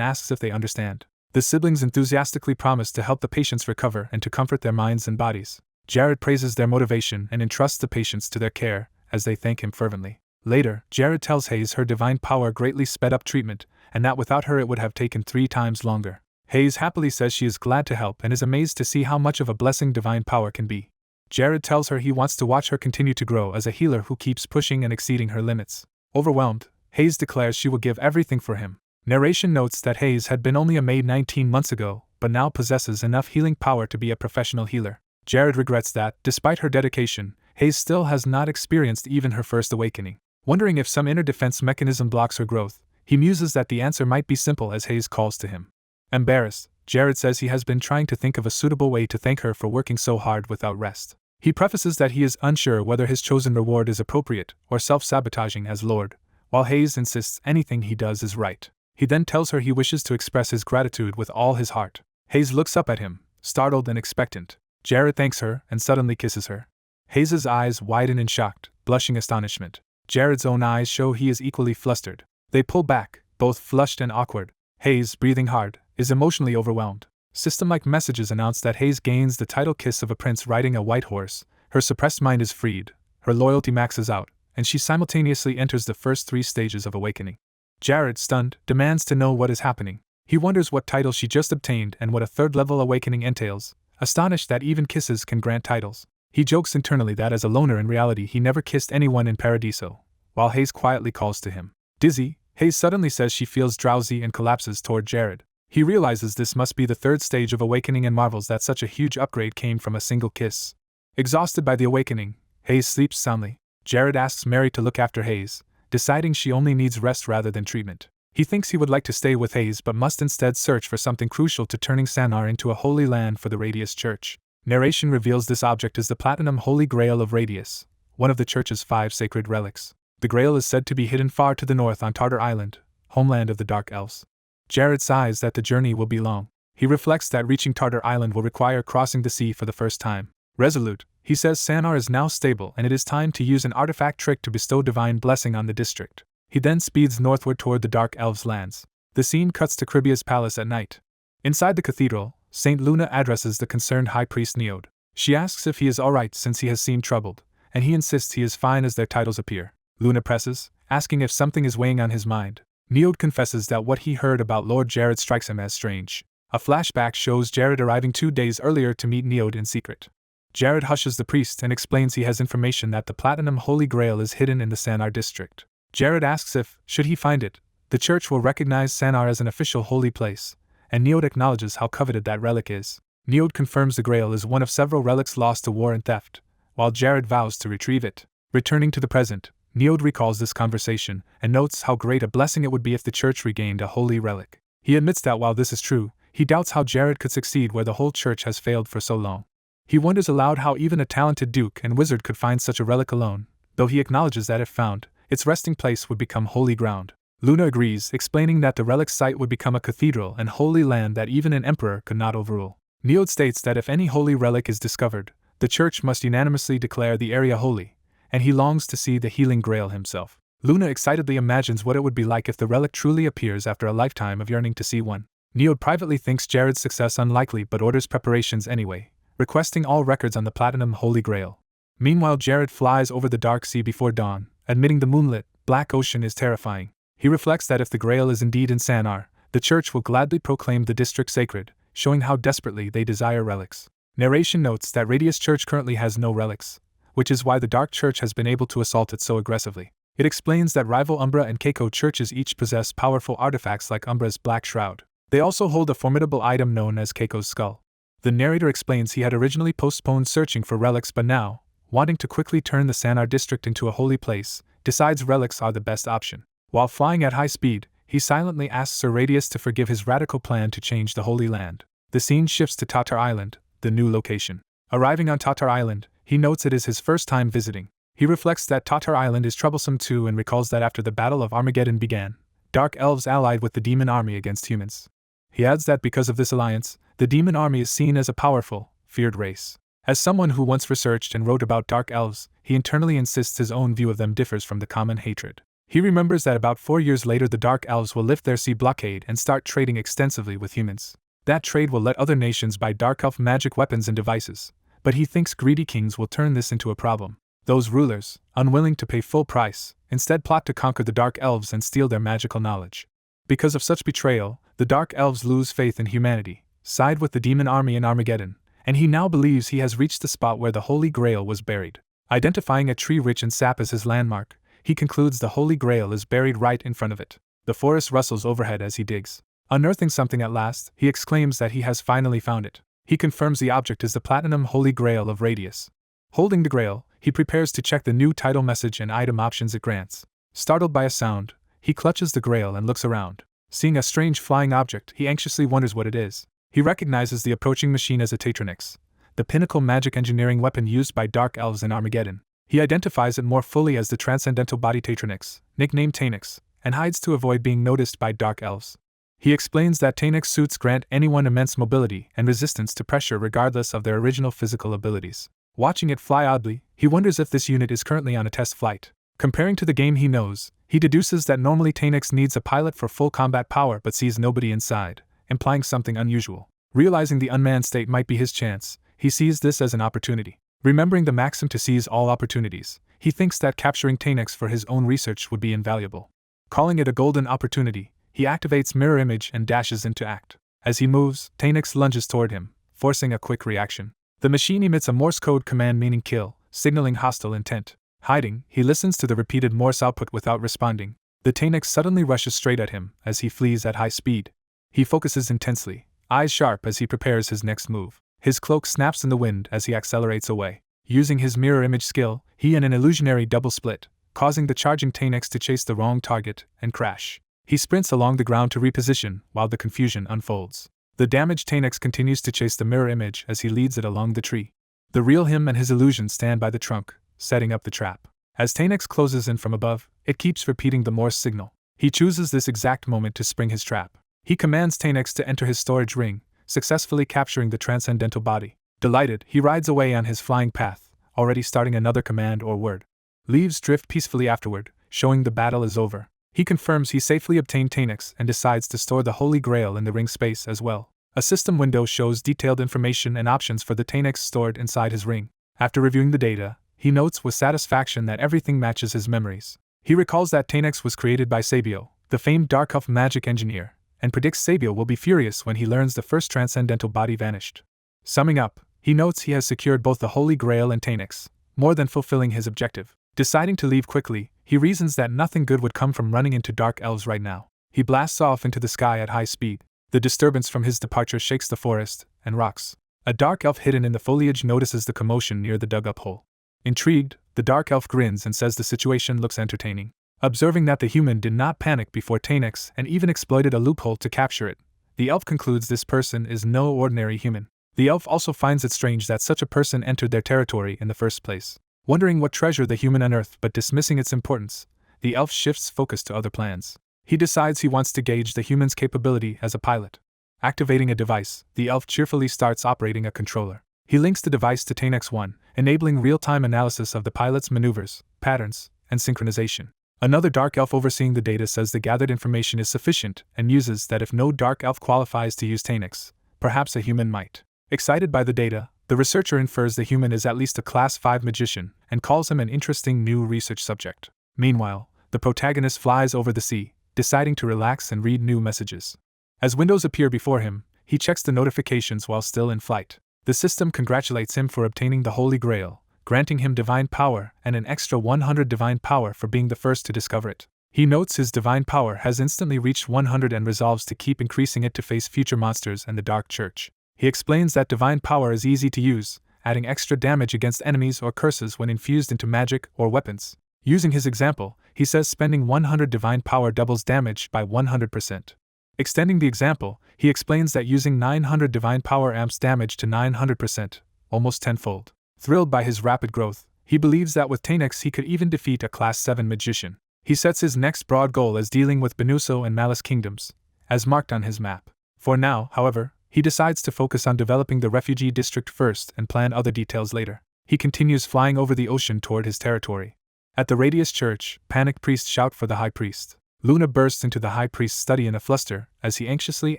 asks if they understand. The siblings enthusiastically promise to help the patients recover and to comfort their minds and bodies. Jared praises their motivation and entrusts the patients to their care, as they thank him fervently. Later, Jared tells Hayes her divine power greatly sped up treatment, and that without her it would have taken 3 times longer. Hayes happily says she is glad to help and is amazed to see how much of a blessing divine power can be. Jared tells her he wants to watch her continue to grow as a healer who keeps pushing and exceeding her limits. Overwhelmed, Hayes declares she will give everything for him. Narration notes that Hayes had been only a maid 19 months ago, but now possesses enough healing power to be a professional healer. Jared regrets that, despite her dedication, Hayes still has not experienced even her first awakening. Wondering if some inner defense mechanism blocks her growth, he muses that the answer might be simple as Hayes calls to him. Embarrassed, Jared says he has been trying to think of a suitable way to thank her for working so hard without rest. He prefaces that he is unsure whether his chosen reward is appropriate or self-sabotaging as Lord, while Hayes insists anything he does is right. He then tells her he wishes to express his gratitude with all his heart. Hayes looks up at him, startled and expectant. Jared thanks her and suddenly kisses her. Hayes's eyes widen in shocked, blushing astonishment. Jared's own eyes show he is equally flustered. They pull back, both flushed and awkward. Hayes, breathing hard, is emotionally overwhelmed. System-like messages announce that Hayes gains the title kiss of a prince riding a white horse, her suppressed mind is freed, her loyalty maxes out, and she simultaneously enters the first 3 stages of awakening. Jared, stunned, demands to know what is happening. He wonders what title she just obtained and what a 3rd-level awakening entails, astonished that even kisses can grant titles. He jokes internally that as a loner in reality he never kissed anyone in Paradiso, while Hayes quietly calls to him. Dizzy, Hayes suddenly says she feels drowsy and collapses toward Jared. He realizes this must be the 3rd stage of awakening and marvels that such a huge upgrade came from a single kiss. Exhausted by the awakening, Hayes sleeps soundly. Jared asks Mary to look after Hayes, deciding she only needs rest rather than treatment. He thinks he would like to stay with Hayes but must instead search for something crucial to turning Sanar into a holy land for the Radius Church. Narration reveals this object is the Platinum Holy Grail of Radius, one of the Church's 5 sacred relics. The Grail is said to be hidden far to the north on Tartar Island, homeland of the Dark Elves. Jared sighs that the journey will be long. He reflects that reaching Tartar Island will require crossing the sea for the first time. Resolute, he says Sanar is now stable and it is time to use an artifact trick to bestow divine blessing on the district. He then speeds northward toward the Dark Elves' lands. The scene cuts to Cribia's palace at night. Inside the cathedral, Saint Luna addresses the concerned high priest Neod. She asks if he is alright since he has seemed troubled, and he insists he is fine as their titles appear. Luna presses, asking if something is weighing on his mind. Neod confesses that what he heard about Lord Jared strikes him as strange. A flashback shows Jared arriving 2 days earlier to meet Neod in secret. Jared hushes the priest and explains he has information that the Platinum Holy Grail is hidden in the Sanar district. Jared asks if, should he find it, the church will recognize Sanar as an official holy place, and Neod acknowledges how coveted that relic is. Neod confirms the Grail is one of several relics lost to war and theft, while Jared vows to retrieve it. Returning to the present, Neod recalls this conversation and notes how great a blessing it would be if the church regained a holy relic. He admits that while this is true, he doubts how Jared could succeed where the whole church has failed for so long. He wonders aloud how even a talented duke and wizard could find such a relic alone, though he acknowledges that if found, its resting place would become holy ground. Luna agrees, explaining that the relic's site would become a cathedral and holy land that even an emperor could not overrule. Neod states that if any holy relic is discovered, the church must unanimously declare the area holy, and he longs to see the healing grail himself. Luna excitedly imagines what it would be like if the relic truly appears after a lifetime of yearning to see one. Neod privately thinks Jared's success unlikely but orders preparations anyway, requesting all records on the Platinum Holy Grail. Meanwhile, Jared flies over the dark sea before dawn, admitting the moonlit, black ocean is terrifying. He reflects that if the Grail is indeed in Sanar, the church will gladly proclaim the district sacred, showing how desperately they desire relics. Narration notes that Radius Church currently has no relics, which is why the Dark Church has been able to assault it so aggressively. It explains that rival Umbra and Keiko churches each possess powerful artifacts like Umbra's Black Shroud. They also hold a formidable item known as Keiko's Skull. The narrator explains he had originally postponed searching for relics but now, wanting to quickly turn the Sanar district into a holy place, decides relics are the best option. While flying at high speed, he silently asks Sir Radius to forgive his radical plan to change the Holy Land. The scene shifts to Tatar Island, the new location. Arriving on Tatar Island, he notes it is his first time visiting. He reflects that Tatar Island is troublesome too and recalls that after the Battle of Armageddon began, Dark Elves allied with the Demon Army against humans. He adds that because of this alliance, the Demon Army is seen as a powerful, feared race. As someone who once researched and wrote about Dark Elves, he internally insists his own view of them differs from the common hatred. He remembers that about 4 years later the Dark Elves will lift their sea blockade and start trading extensively with humans. That trade will let other nations buy Dark Elf magic weapons and devices, but he thinks greedy kings will turn this into a problem. Those rulers, unwilling to pay full price, instead plot to conquer the Dark Elves and steal their magical knowledge. Because of such betrayal, The Dark Elves lose faith in humanity, side with the demon army in Armageddon, and he now believes he has reached the spot where the Holy Grail was buried. Identifying a tree rich in sap as his landmark, he concludes the Holy Grail is buried right in front of it. The forest rustles overhead as he digs. Unearthing something at last, he exclaims that he has finally found it. He confirms the object is the Platinum Holy Grail of Radius. Holding the Grail, he prepares to check the new title message and item options it grants. Startled by a sound, he clutches the Grail and looks around. Seeing a strange flying object, he anxiously wonders what it is. He recognizes the approaching machine as a Tatronix, the pinnacle magic engineering weapon used by Dark Elves in Armageddon. He identifies it more fully as the Transcendental Body Tatronix, nicknamed Tanix, and hides to avoid being noticed by Dark Elves. He explains that Tanix suits grant anyone immense mobility and resistance to pressure regardless of their original physical abilities. Watching it fly oddly, he wonders if this unit is currently on a test flight. Comparing to the game he knows, he deduces that normally Tanix needs a pilot for full combat power but sees nobody inside, implying something unusual. Realizing the unmanned state might be his chance, he sees this as an opportunity. Remembering the maxim to seize all opportunities, he thinks that capturing Tanix for his own research would be invaluable. Calling it a golden opportunity, he activates Mirror Image and dashes into act. As he moves, Tanix lunges toward him, forcing a quick reaction. The machine emits a Morse code command meaning kill, signaling hostile intent. Hiding, he listens to the repeated Morse output without responding. The Tanix suddenly rushes straight at him as he flees at high speed. He focuses intensely, eyes sharp as he prepares his next move. His cloak snaps in the wind as he accelerates away. Using his mirror image skill, he and an illusionary double split, causing the charging Tanix to chase the wrong target and crash. He sprints along the ground to reposition while the confusion unfolds. The damaged Tanix continues to chase the mirror image as he leads it along the tree. The real him and his illusion stand by the trunk, setting up the trap. As Tanix closes in from above, it keeps repeating the Morse signal. He chooses this exact moment to spring his trap. He commands Tanix to enter his storage ring, successfully capturing the transcendental body. Delighted, he rides away on his flying path, already starting another command or word. Leaves drift peacefully afterward, showing the battle is over. He confirms he safely obtained Tanix and decides to store the Holy Grail in the ring space as well. A system window shows detailed information and options for the Tanix stored inside his ring. After reviewing the data, he notes with satisfaction that everything matches his memories. He recalls that Tanix was created by Sabio, the famed Dark Elf magic engineer, and predicts Sabio will be furious when he learns the first transcendental body vanished. Summing up, he notes he has secured both the Holy Grail and Tanix, more than fulfilling his objective. Deciding to leave quickly, he reasons that nothing good would come from running into Dark Elves right now. He blasts off into the sky at high speed. The disturbance from his departure shakes the forest and rocks. A Dark Elf hidden in the foliage notices the commotion near the dug-up hole. Intrigued, the Dark Elf grins and says the situation looks entertaining. Observing that the human did not panic before Tanix and even exploited a loophole to capture it, the elf concludes this person is no ordinary human. The elf also finds it strange that such a person entered their territory in the first place. Wondering what treasure the human unearthed but dismissing its importance, the elf shifts focus to other plans. He decides he wants to gauge the human's capability as a pilot. Activating a device, the elf cheerfully starts operating a controller. He links the device to Tanix 1, enabling real-time analysis of the pilot's maneuvers, patterns, and synchronization. Another Dark Elf overseeing the data says the gathered information is sufficient and muses that if no Dark Elf qualifies to use Tanix, perhaps a human might. Excited by the data, the researcher infers the human is at least a Class 5 magician and calls him an interesting new research subject. Meanwhile, the protagonist flies over the sea, deciding to relax and read new messages. As windows appear before him, he checks the notifications while still in flight. The system congratulates him for obtaining the Holy Grail, granting him divine power and an extra 100 divine power for being the first to discover it. He notes his divine power has instantly reached 100 and resolves to keep increasing it to face future monsters and the Dark Church. He explains that divine power is easy to use, adding extra damage against enemies or curses when infused into magic or weapons. Using his example, he says spending 100 divine power doubles damage by 100%. Extending the example, he explains that using 900 divine power amps damage to 900%, almost tenfold. Thrilled by his rapid growth, he believes that with Tanix he could even defeat a Class 7 magician. He sets his next broad goal as dealing with Benuso and Malice kingdoms, as marked on his map. For now, however, he decides to focus on developing the refugee district first and plan other details later. He continues flying over the ocean toward his territory. At the Radius Church, panicked priests shout for the High Priest. Luna bursts into the High Priest's study in a fluster as he anxiously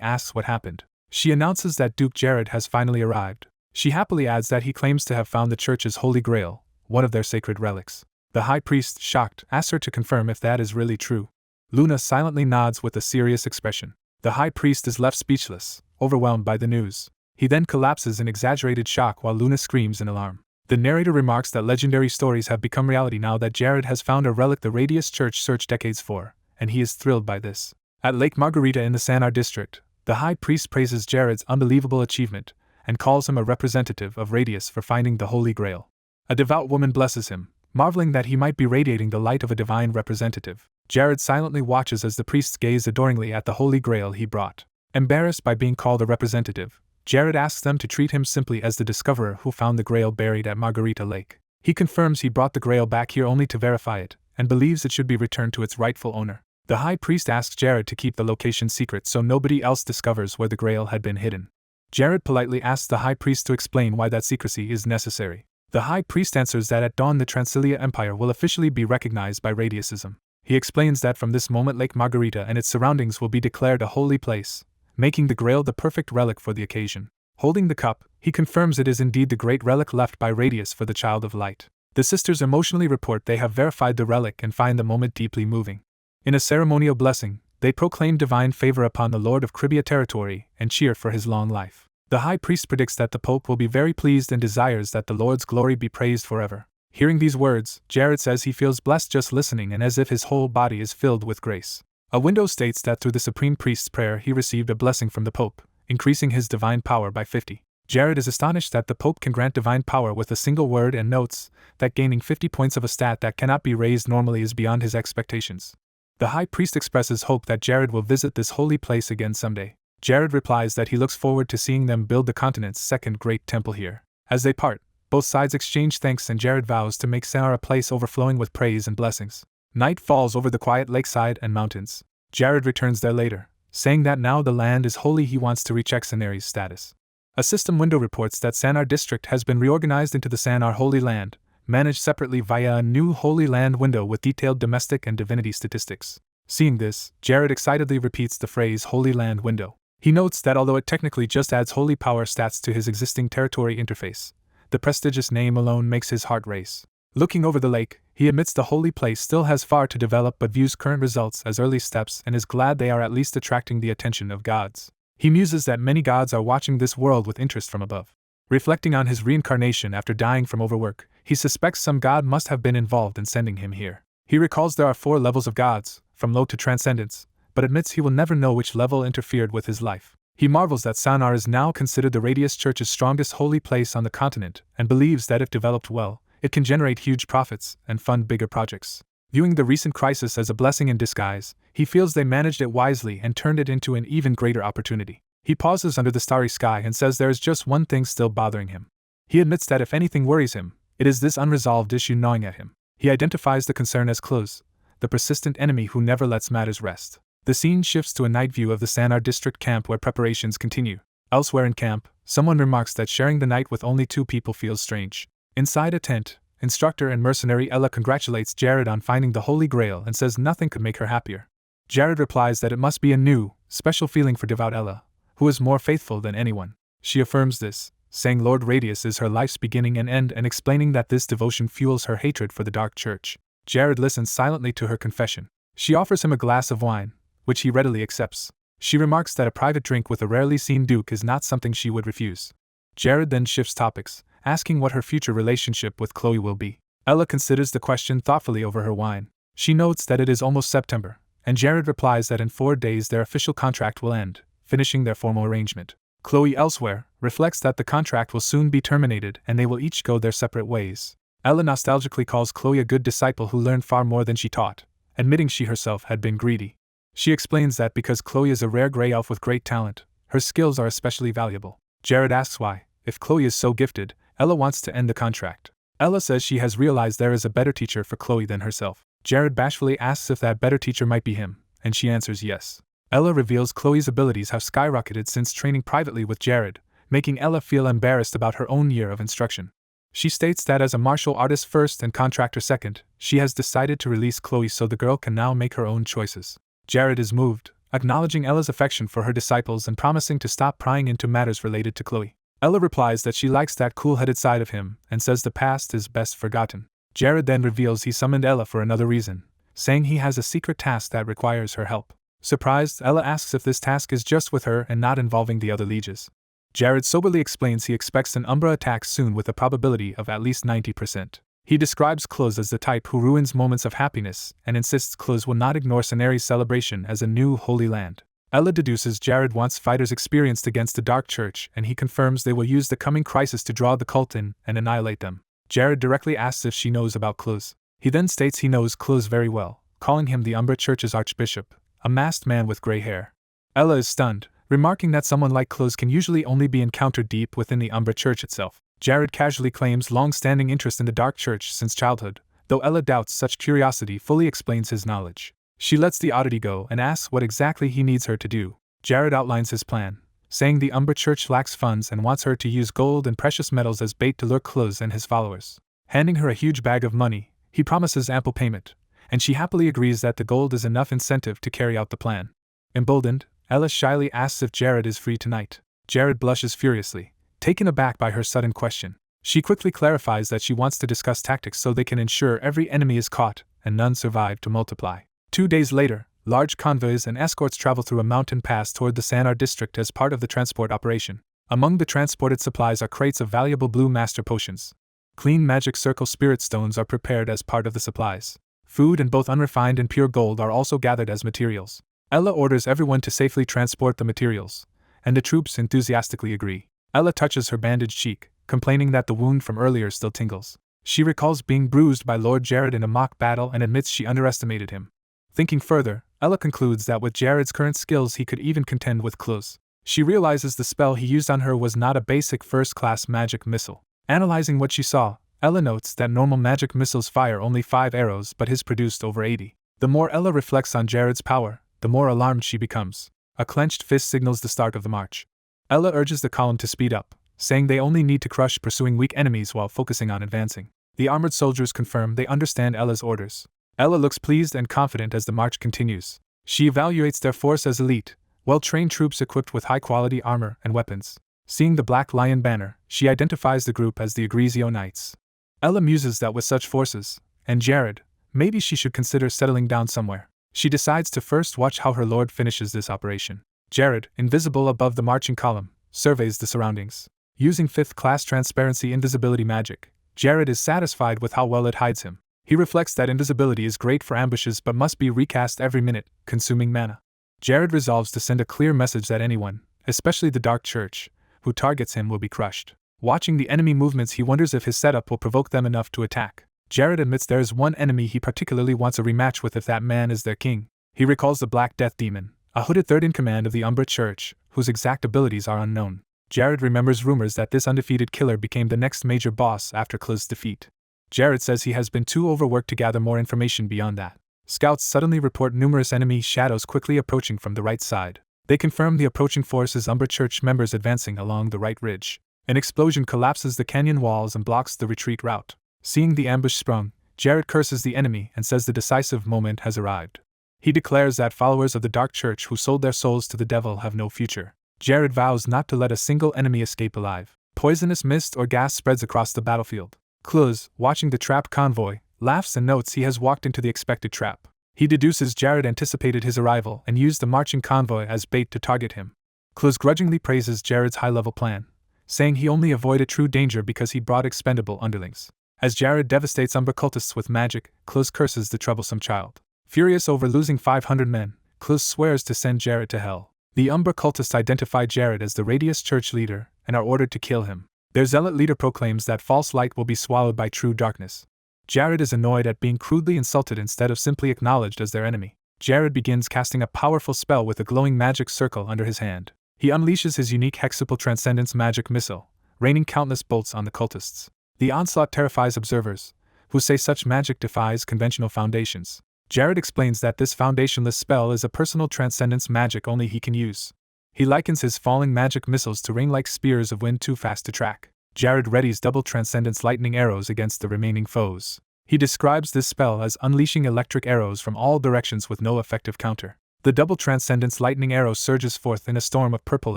asks what happened. She announces that Duke Jared has finally arrived. She happily adds that he claims to have found the church's Holy Grail, one of their sacred relics. The High Priest, shocked, asks her to confirm if that is really true. Luna silently nods with a serious expression. The high priest is left speechless, overwhelmed by the news. He then collapses in exaggerated shock while Luna screams in alarm. The narrator remarks that legendary stories have become reality now that Jared has found a relic the Radius Church searched decades for, and he is thrilled by this. At Lake Margarita in the Sanar district, the high priest praises Jared's unbelievable achievement and calls him a representative of Radius for finding the Holy Grail. A devout woman blesses him, marveling that he might be radiating the light of a divine representative. Jared silently watches as the priests gaze adoringly at the Holy Grail he brought. Embarrassed by being called a representative, Jared asks them to treat him simply as the discoverer who found the Grail buried at Margarita Lake. He confirms he brought the Grail back here only to verify it, and believes it should be returned to its rightful owner. The high priest asks Jared to keep the location secret so nobody else discovers where the Grail had been hidden. Jared politely asks the high priest to explain why that secrecy is necessary. The high priest answers that at dawn the Transilia Empire will officially be recognized by Radiusism. He explains that from this moment Lake Margarita and its surroundings will be declared a holy place, making the Grail the perfect relic for the occasion. Holding the cup, he confirms it is indeed the great relic left by Radius for the Child of Light. The sisters emotionally report they have verified the relic and find the moment deeply moving. In a ceremonial blessing, they proclaim divine favor upon the Lord of Cribia territory and cheer for his long life. The high priest predicts that the Pope will be very pleased and desires that the Lord's glory be praised forever. Hearing these words, Jared says he feels blessed just listening and as if his whole body is filled with grace. A window states that through the Supreme Priest's prayer he received a blessing from the Pope, increasing his divine power by 50. Jared is astonished that the Pope can grant divine power with a single word and notes that gaining 50 points of a stat that cannot be raised normally is beyond his expectations. The high priest expresses hope that Jared will visit this holy place again someday. Jared replies that he looks forward to seeing them build the continent's second great temple here. As they part, both sides exchange thanks and Jared vows to make Sanar a place overflowing with praise and blessings. Night falls over the quiet lakeside and mountains. Jared returns there later, saying that now the land is holy he wants to recheck Sanari's status. A system window reports that Sanar district has been reorganized into the Sanar Holy Land, managed separately via a new Holy Land window with detailed domestic and divinity statistics. Seeing this, Jared excitedly repeats the phrase Holy Land window. He notes that although it technically just adds holy power stats to his existing territory interface, the prestigious name alone makes his heart race. Looking over the lake, he admits the holy place still has far to develop but views current results as early steps and is glad they are at least attracting the attention of gods. He muses that many gods are watching this world with interest from above. Reflecting on his reincarnation after dying from overwork, he suspects some god must have been involved in sending him here. He recalls there are 4 levels of gods, from low to transcendence, but admits he will never know which level interfered with his life. He marvels that Sanar is now considered the Radius Church's strongest holy place on the continent and believes that if developed well, it can generate huge profits and fund bigger projects. Viewing the recent crisis as a blessing in disguise, he feels they managed it wisely and turned it into an even greater opportunity. He pauses under the starry sky and says there is just one thing still bothering him. He admits that if anything worries him, it is this unresolved issue gnawing at him. He identifies the concern as Kluz, the persistent enemy who never lets matters rest. The scene shifts to a night view of the Sanar district camp where preparations continue. Elsewhere in camp, someone remarks that sharing the night with only 2 people feels strange. Inside a tent, instructor and mercenary Ella congratulates Jared on finding the Holy Grail and says nothing could make her happier. Jared replies that it must be a new, special feeling for devout Ella, who is more faithful than anyone. She affirms this, saying Lord Radius is her life's beginning and end and explaining that this devotion fuels her hatred for the Dark Church. Jared listens silently to her confession. She offers him a glass of wine, which he readily accepts. She remarks that a private drink with a rarely seen duke is not something she would refuse. Jared then shifts topics, asking what her future relationship with Chloe will be. Ella considers the question thoughtfully over her wine. She notes that it is almost September, and Jared replies that in 4 days their official contract will end, finishing their formal arrangement. Chloe elsewhere reflects that the contract will soon be terminated and they will each go their separate ways. Ella nostalgically calls Chloe a good disciple who learned far more than she taught, admitting she herself had been greedy. She explains that because Chloe is a rare grey elf with great talent, her skills are especially valuable. Jared asks why, if Chloe is so gifted, Ella wants to end the contract. Ella says she has realized there is a better teacher for Chloe than herself. Jared bashfully asks if that better teacher might be him, and she answers yes. Ella reveals Chloe's abilities have skyrocketed since training privately with Jared, making Ella feel embarrassed about her own year of instruction. She states that as a martial artist first and contractor second, she has decided to release Chloe so the girl can now make her own choices. Jared is moved, acknowledging Ella's affection for her disciples and promising to stop prying into matters related to Chloe. Ella replies that she likes that cool-headed side of him and says the past is best forgotten. Jared then reveals he summoned Ella for another reason, saying he has a secret task that requires her help. Surprised, Ella asks if this task is just with her and not involving the other lieges. Jared soberly explains he expects an Umbra attack soon with a probability of at least 90%. He describes Kluz as the type who ruins moments of happiness and insists Kluz will not ignore Cenari's celebration as a new holy land. Ella deduces Jared wants fighters experienced against the Dark Church, and he confirms they will use the coming crisis to draw the cult in and annihilate them. Jared directly asks if she knows about Kluz. He then states he knows Kluz very well, calling him the Umbra Church's archbishop, a masked man with gray hair. Ella is stunned, remarking that someone like Kluz can usually only be encountered deep within the Umbra Church itself. Jared casually claims long-standing interest in the Dark Church since childhood, though Ella doubts such curiosity fully explains his knowledge. She lets the oddity go and asks what exactly he needs her to do. Jared outlines his plan, saying the Umbra Church lacks funds and wants her to use gold and precious metals as bait to lure Kluz and his followers. Handing her a huge bag of money, he promises ample payment, and she happily agrees that the gold is enough incentive to carry out the plan. Emboldened, Ella shyly asks if Jared is free tonight. Jared blushes furiously, taken aback by her sudden question. She quickly clarifies that she wants to discuss tactics so they can ensure every enemy is caught and none survive to multiply. 2 days later, large convoys and escorts travel through a mountain pass toward the Sanar district as part of the transport operation. Among the transported supplies are crates of valuable blue master potions. Clean magic circle spirit stones are prepared as part of the supplies. Food and both unrefined and pure gold are also gathered as materials. Ella orders everyone to safely transport the materials, and the troops enthusiastically agree. Ella touches her bandaged cheek, complaining that the wound from earlier still tingles. She recalls being bruised by Lord Jared in a mock battle and admits she underestimated him. Thinking further, Ella concludes that with Jared's current skills he could even contend with Kluz. She realizes the spell he used on her was not a basic first-class magic missile. Analyzing what she saw, Ella notes that normal magic missiles fire only 5 arrows but his produced over 80. The more Ella reflects on Jared's power, the more alarmed she becomes. A clenched fist signals the start of the march. Ella urges the column to speed up, saying they only need to crush pursuing weak enemies while focusing on advancing. The armored soldiers confirm they understand Ella's orders. Ella looks pleased and confident as the march continues. She evaluates their force as elite, well-trained troops equipped with high-quality armor and weapons. Seeing the Black Lion banner, she identifies the group as the Egrisio Knights. Ella muses that with such forces, and Jared, maybe she should consider settling down somewhere. She decides to first watch how her lord finishes this operation. Jared, invisible above the marching column, surveys the surroundings. Using 5th-class transparency invisibility magic, Jared is satisfied with how well it hides him. He reflects that invisibility is great for ambushes but must be recast every minute, consuming mana. Jared resolves to send a clear message that anyone, especially the Dark Church, who targets him will be crushed. Watching the enemy movements, he wonders if his setup will provoke them enough to attack. Jared admits there is one enemy he particularly wants a rematch with if that man is their king. He recalls the Black Death Demon, a hooded third-in-command of the Umbra Church, whose exact abilities are unknown. Jared remembers rumors that this undefeated killer became the next major boss after Kluz's defeat. Jared says he has been too overworked to gather more information beyond that. Scouts suddenly report numerous enemy shadows quickly approaching from the right side. They confirm the approaching force is Umbra Church members advancing along the right ridge. An explosion collapses the canyon walls and blocks the retreat route. Seeing the ambush sprung, Jared curses the enemy and says the decisive moment has arrived. He declares that followers of the Dark Church who sold their souls to the devil have no future. Jared vows not to let a single enemy escape alive. Poisonous mist or gas spreads across the battlefield. Kluz, watching the trapped convoy, laughs and notes he has walked into the expected trap. He deduces Jared anticipated his arrival and used the marching convoy as bait to target him. Kluz grudgingly praises Jared's high-level plan, saying he only avoided true danger because he brought expendable underlings. As Jared devastates Umbra cultists with magic, Kluz curses the troublesome child. Furious over losing 500 men, Kluz swears to send Jared to hell. The Umbra cultists identify Jared as the Radius Church leader and are ordered to kill him. Their zealot leader proclaims that false light will be swallowed by true darkness. Jared is annoyed at being crudely insulted instead of simply acknowledged as their enemy. Jared begins casting a powerful spell with a glowing magic circle under his hand. He unleashes his unique hexaple transcendence magic missile, raining countless bolts on the cultists. The onslaught terrifies observers, who say such magic defies conventional foundations. Jared explains that this foundationless spell is a personal transcendence magic only he can use. He likens his falling magic missiles to rain like spears of wind too fast to track. Jared readies double transcendence lightning arrows against the remaining foes. He describes this spell as unleashing electric arrows from all directions with no effective counter. The double transcendence lightning arrow surges forth in a storm of purple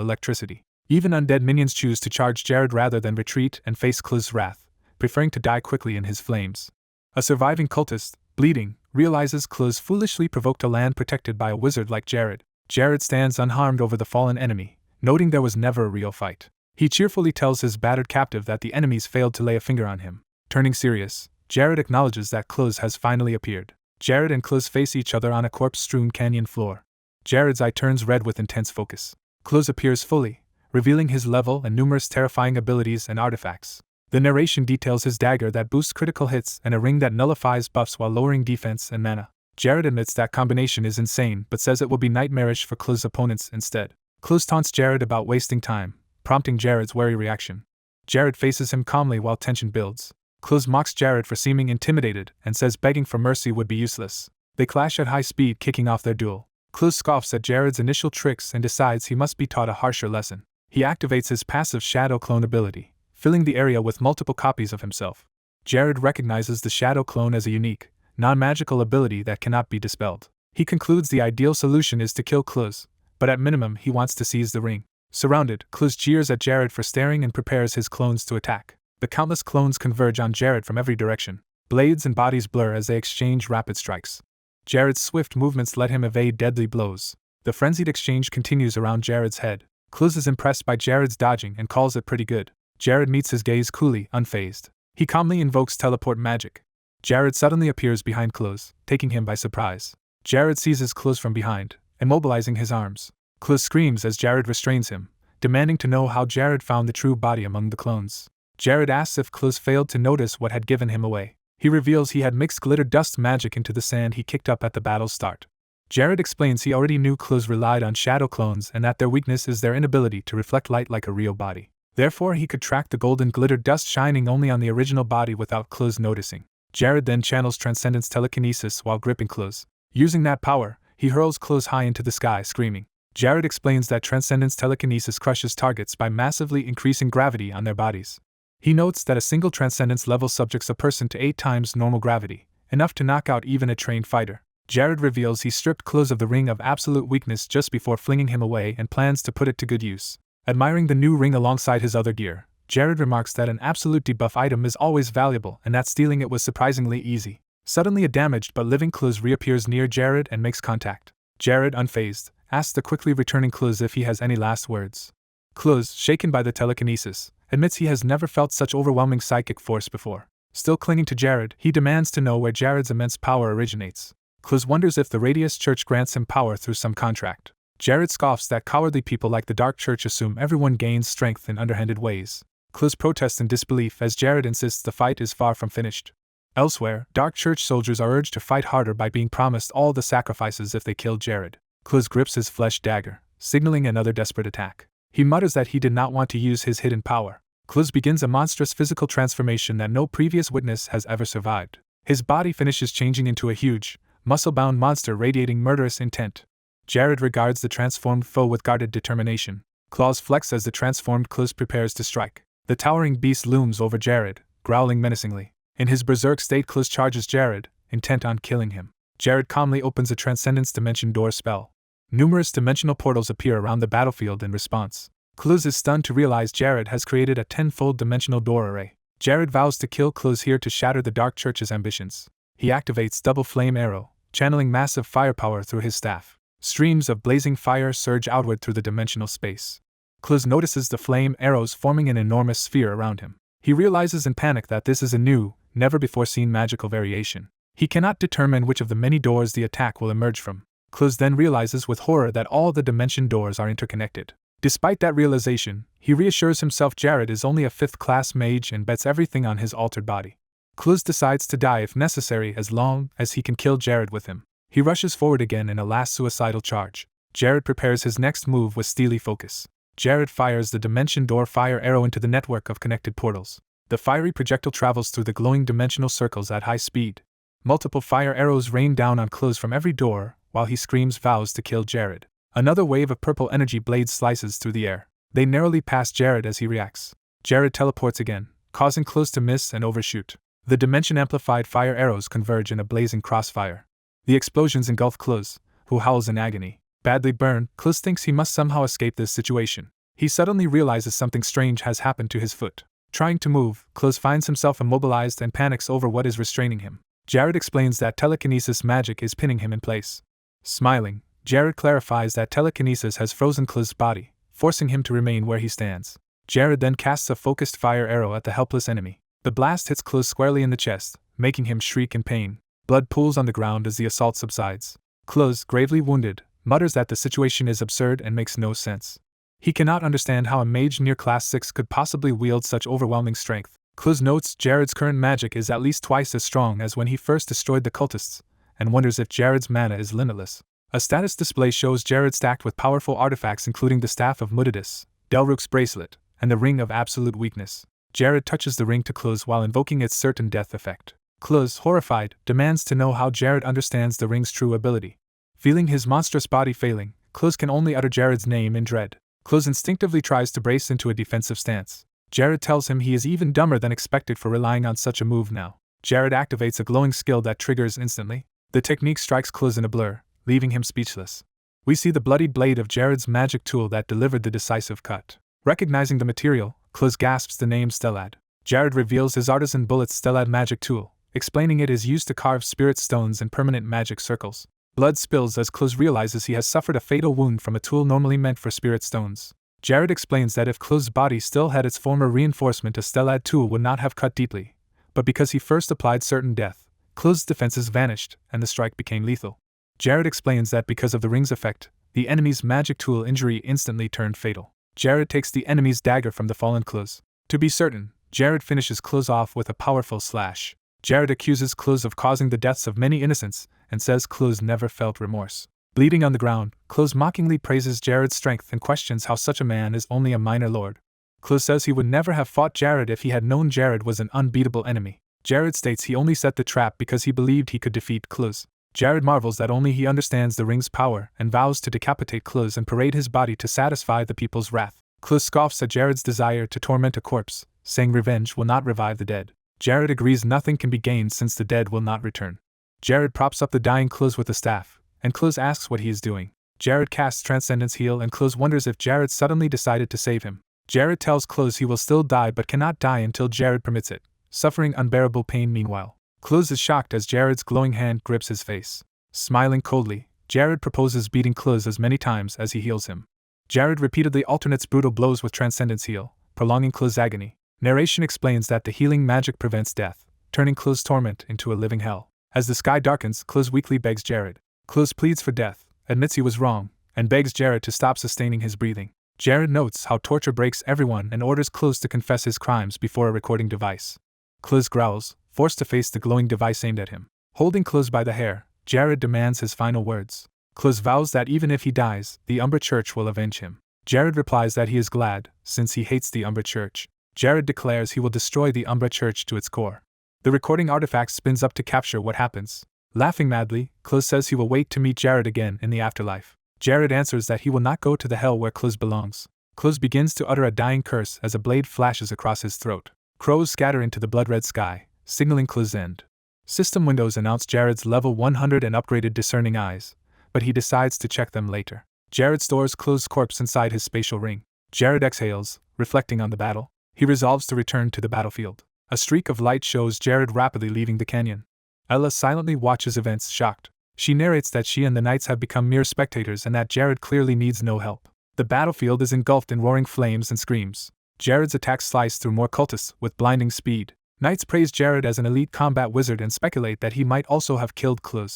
electricity. Even undead minions choose to charge Jared rather than retreat and face Kluz's wrath, preferring to die quickly in his flames. A surviving cultist, Bleeding, realizes Close foolishly provoked a land protected by a wizard like Jared. Jared stands unharmed over the fallen enemy, noting there was never a real fight. He cheerfully tells his battered captive that the enemies failed to lay a finger on him. Turning serious, Jared acknowledges that Close has finally appeared. Jared and Close face each other on a corpse-strewn canyon floor. Jared's eye turns red with intense focus. Close appears fully, revealing his level and numerous terrifying abilities and artifacts. The narration details his dagger that boosts critical hits and a ring that nullifies buffs while lowering defense and mana. Jared admits that combination is insane but says it will be nightmarish for Close's opponents instead. Close taunts Jared about wasting time, prompting Jared's wary reaction. Jared faces him calmly while tension builds. Close mocks Jared for seeming intimidated and says begging for mercy would be useless. They clash at high speed, kicking off their duel. Close scoffs at Jared's initial tricks and decides he must be taught a harsher lesson. He activates his passive shadow clone ability, filling the area with multiple copies of himself. Jared recognizes the shadow clone as a unique, non-magical ability that cannot be dispelled. He concludes the ideal solution is to kill Close, but at minimum he wants to seize the ring. Surrounded, Close jeers at Jared for staring and prepares his clones to attack. The countless clones converge on Jared from every direction. Blades and bodies blur as they exchange rapid strikes. Jared's swift movements let him evade deadly blows. The frenzied exchange continues around Jared's head. Close is impressed by Jared's dodging and calls it pretty good. Jared meets his gaze coolly, unfazed. He calmly invokes teleport magic. Jared suddenly appears behind Close, taking him by surprise. Jared seizes Close from behind, immobilizing his arms. Close screams as Jared restrains him, demanding to know how Jared found the true body among the clones. Jared asks if Close failed to notice what had given him away. He reveals he had mixed glitter dust magic into the sand he kicked up at the battle's start. Jared explains he already knew Close relied on shadow clones and that their weakness is their inability to reflect light like a real body. Therefore he could track the golden glitter dust shining only on the original body without Close noticing. Jared then channels Transcendence telekinesis while gripping Close. Using that power, he hurls Close high into the sky, screaming. Jared explains that Transcendence telekinesis crushes targets by massively increasing gravity on their bodies. He notes that a single Transcendence level subjects a person to 8 times normal gravity, enough to knock out even a trained fighter. Jared reveals he stripped Close of the ring of absolute weakness just before flinging him away and plans to put it to good use. Admiring the new ring alongside his other gear, Jared remarks that an absolute debuff item is always valuable and that stealing it was surprisingly easy. Suddenly a damaged but living Close reappears near Jared and makes contact. Jared, unfazed, asks the quickly returning Close if he has any last words. Close, shaken by the telekinesis, admits he has never felt such overwhelming psychic force before. Still clinging to Jared, he demands to know where Jared's immense power originates. Close wonders if the Radius Church grants him power through some contract. Jared scoffs that cowardly people like the Dark Church assume everyone gains strength in underhanded ways. Close protests in disbelief as Jared insists the fight is far from finished. Elsewhere, Dark Church soldiers are urged to fight harder by being promised all the sacrifices if they kill Jared. Close grips his flesh dagger, signaling another desperate attack. He mutters that he did not want to use his hidden power. Close begins a monstrous physical transformation that no previous witness has ever survived. His body finishes changing into a huge, muscle-bound monster radiating murderous intent. Jared regards the transformed foe with guarded determination. Claws flex as the transformed Close prepares to strike. The towering beast looms over Jared, growling menacingly. In his berserk state, Close charges Jared, intent on killing him. Jared calmly opens a Transcendence Dimension Door spell. Numerous dimensional portals appear around the battlefield in response. Close is stunned to realize Jared has created a 10-fold dimensional door array. Jared vows to kill Close here to shatter the Dark Church's ambitions. He activates Double Flame Arrow, channeling massive firepower through his staff. Streams of blazing fire surge outward through the dimensional space. Close notices the flame arrows forming an enormous sphere around him. He realizes in panic that this is a new, never-before-seen magical variation. He cannot determine which of the many doors the attack will emerge from. Close then realizes with horror that all the dimension doors are interconnected. Despite that realization, he reassures himself Jared is only a 5th-class mage and bets everything on his altered body. Close decides to die if necessary as long as he can kill Jared with him. He rushes forward again in a last suicidal charge. Jared prepares his next move with steely focus. Jared fires the Dimension Door fire arrow into the network of connected portals. The fiery projectile travels through the glowing dimensional circles at high speed. Multiple fire arrows rain down on Close from every door, while he screams vows to kill Jared. Another wave of purple energy blades slices through the air. They narrowly pass Jared as he reacts. Jared teleports again, causing Close to miss and overshoot. The dimension-amplified fire arrows converge in a blazing crossfire. The explosions engulf Close, who howls in agony. Badly burned, Close thinks he must somehow escape this situation. He suddenly realizes something strange has happened to his foot. Trying to move, Close finds himself immobilized and panics over what is restraining him. Jared explains that telekinesis magic is pinning him in place. Smiling, Jared clarifies that telekinesis has frozen Clu's body, forcing him to remain where he stands. Jared then casts a focused fire arrow at the helpless enemy. The blast hits Clu squarely in the chest, making him shriek in pain. Blood pools on the ground as the assault subsides. Clu, gravely wounded, mutters that the situation is absurd and makes no sense. He cannot understand how a mage near class 6 could possibly wield such overwhelming strength. Clu notes Jared's current magic is at least twice as strong as when he first destroyed the cultists, and wonders if Jared's mana is limitless. A status display shows Jared stacked with powerful artifacts including the Staff of Mudidus, Delruk's bracelet, and the Ring of Absolute Weakness. Jared touches the ring to Clu while invoking its certain death effect. Clu, horrified, demands to know how Jared understands the ring's true ability. Feeling his monstrous body failing, Clu can only utter Jared's name in dread. Clu instinctively tries to brace into a defensive stance. Jared tells him he is even dumber than expected for relying on such a move now. Jared activates a glowing skill that triggers instantly. The technique strikes Clu in a blur, leaving him speechless. We see the bloodied blade of Jared's magic tool that delivered the decisive cut. Recognizing the material, Clu gasps the name Stellad. Jared reveals his artisan bullet's Stellad magic tool, explaining it is used to carve spirit stones in permanent magic circles. Blood spills as Clu realizes he has suffered a fatal wound from a tool normally meant for spirit stones. Jared explains that if Clu's body still had its former reinforcement, a Stellad tool would not have cut deeply, but because he first applied certain death, Clu's defenses vanished and the strike became lethal. Jared explains that because of the ring's effect, the enemy's magic tool injury instantly turned fatal. Jared takes the enemy's dagger from the fallen Clu. To be certain, Jared finishes Clu off with a powerful slash. Jared accuses Clu of causing the deaths of many innocents and says Clu never felt remorse. Bleeding on the ground, Clu mockingly praises Jared's strength and questions how such a man is only a minor lord. Clu says he would never have fought Jared if he had known Jared was an unbeatable enemy. Jared states he only set the trap because he believed he could defeat Clu. Jared marvels that only he understands the ring's power and vows to decapitate Clu and parade his body to satisfy the people's wrath. Clu scoffs at Jared's desire to torment a corpse, saying revenge will not revive the dead. Jared agrees nothing can be gained since the dead will not return. Jared props up the dying Clu with the staff, and Clu asks what he is doing. Jared casts Transcendence Heal and Clu wonders if Jared suddenly decided to save him. Jared tells Clu he will still die but cannot die until Jared permits it, suffering unbearable pain meanwhile. Clu is shocked as Jared's glowing hand grips his face. Smiling coldly, Jared proposes beating Clu as many times as he heals him. Jared repeatedly alternates brutal blows with Transcendence Heal, prolonging Clu's agony. Narration explains that the healing magic prevents death, turning Clu's torment into a living hell. As the sky darkens, Clu weakly begs Jared. Clu pleads for death, admits he was wrong, and begs Jared to stop sustaining his breathing. Jared notes how torture breaks everyone and orders Clu to confess his crimes before a recording device. Clu growls, forced to face the glowing device aimed at him. Holding Clu by the hair, Jared demands his final words. Clu vows that even if he dies, the Umbra Church will avenge him. Jared replies that he is glad, since he hates the Umbra Church. Jared declares he will destroy the Umbra Church to its core. The recording artifact spins up to capture what happens. Laughing madly, Clu says he will wait to meet Jared again in the afterlife. Jared answers that he will not go to the hell where Clu belongs. Clu begins to utter a dying curse as a blade flashes across his throat. Crows scatter into the blood-red sky, signaling Clu's end. System windows announce Jared's level 100 and upgraded discerning eyes, but he decides to check them later. Jared stores Clu's corpse inside his spatial ring. Jared exhales, reflecting on the battle. He resolves to return to the battlefield. A streak of light shows Jared rapidly leaving the canyon. Ella silently watches events, shocked. She narrates that she and the knights have become mere spectators and that Jared clearly needs no help. The battlefield is engulfed in roaring flames and screams. Jared's attacks slice through more cultists with blinding speed. Knights praise Jared as an elite combat wizard and speculate that he might also have killed Clu.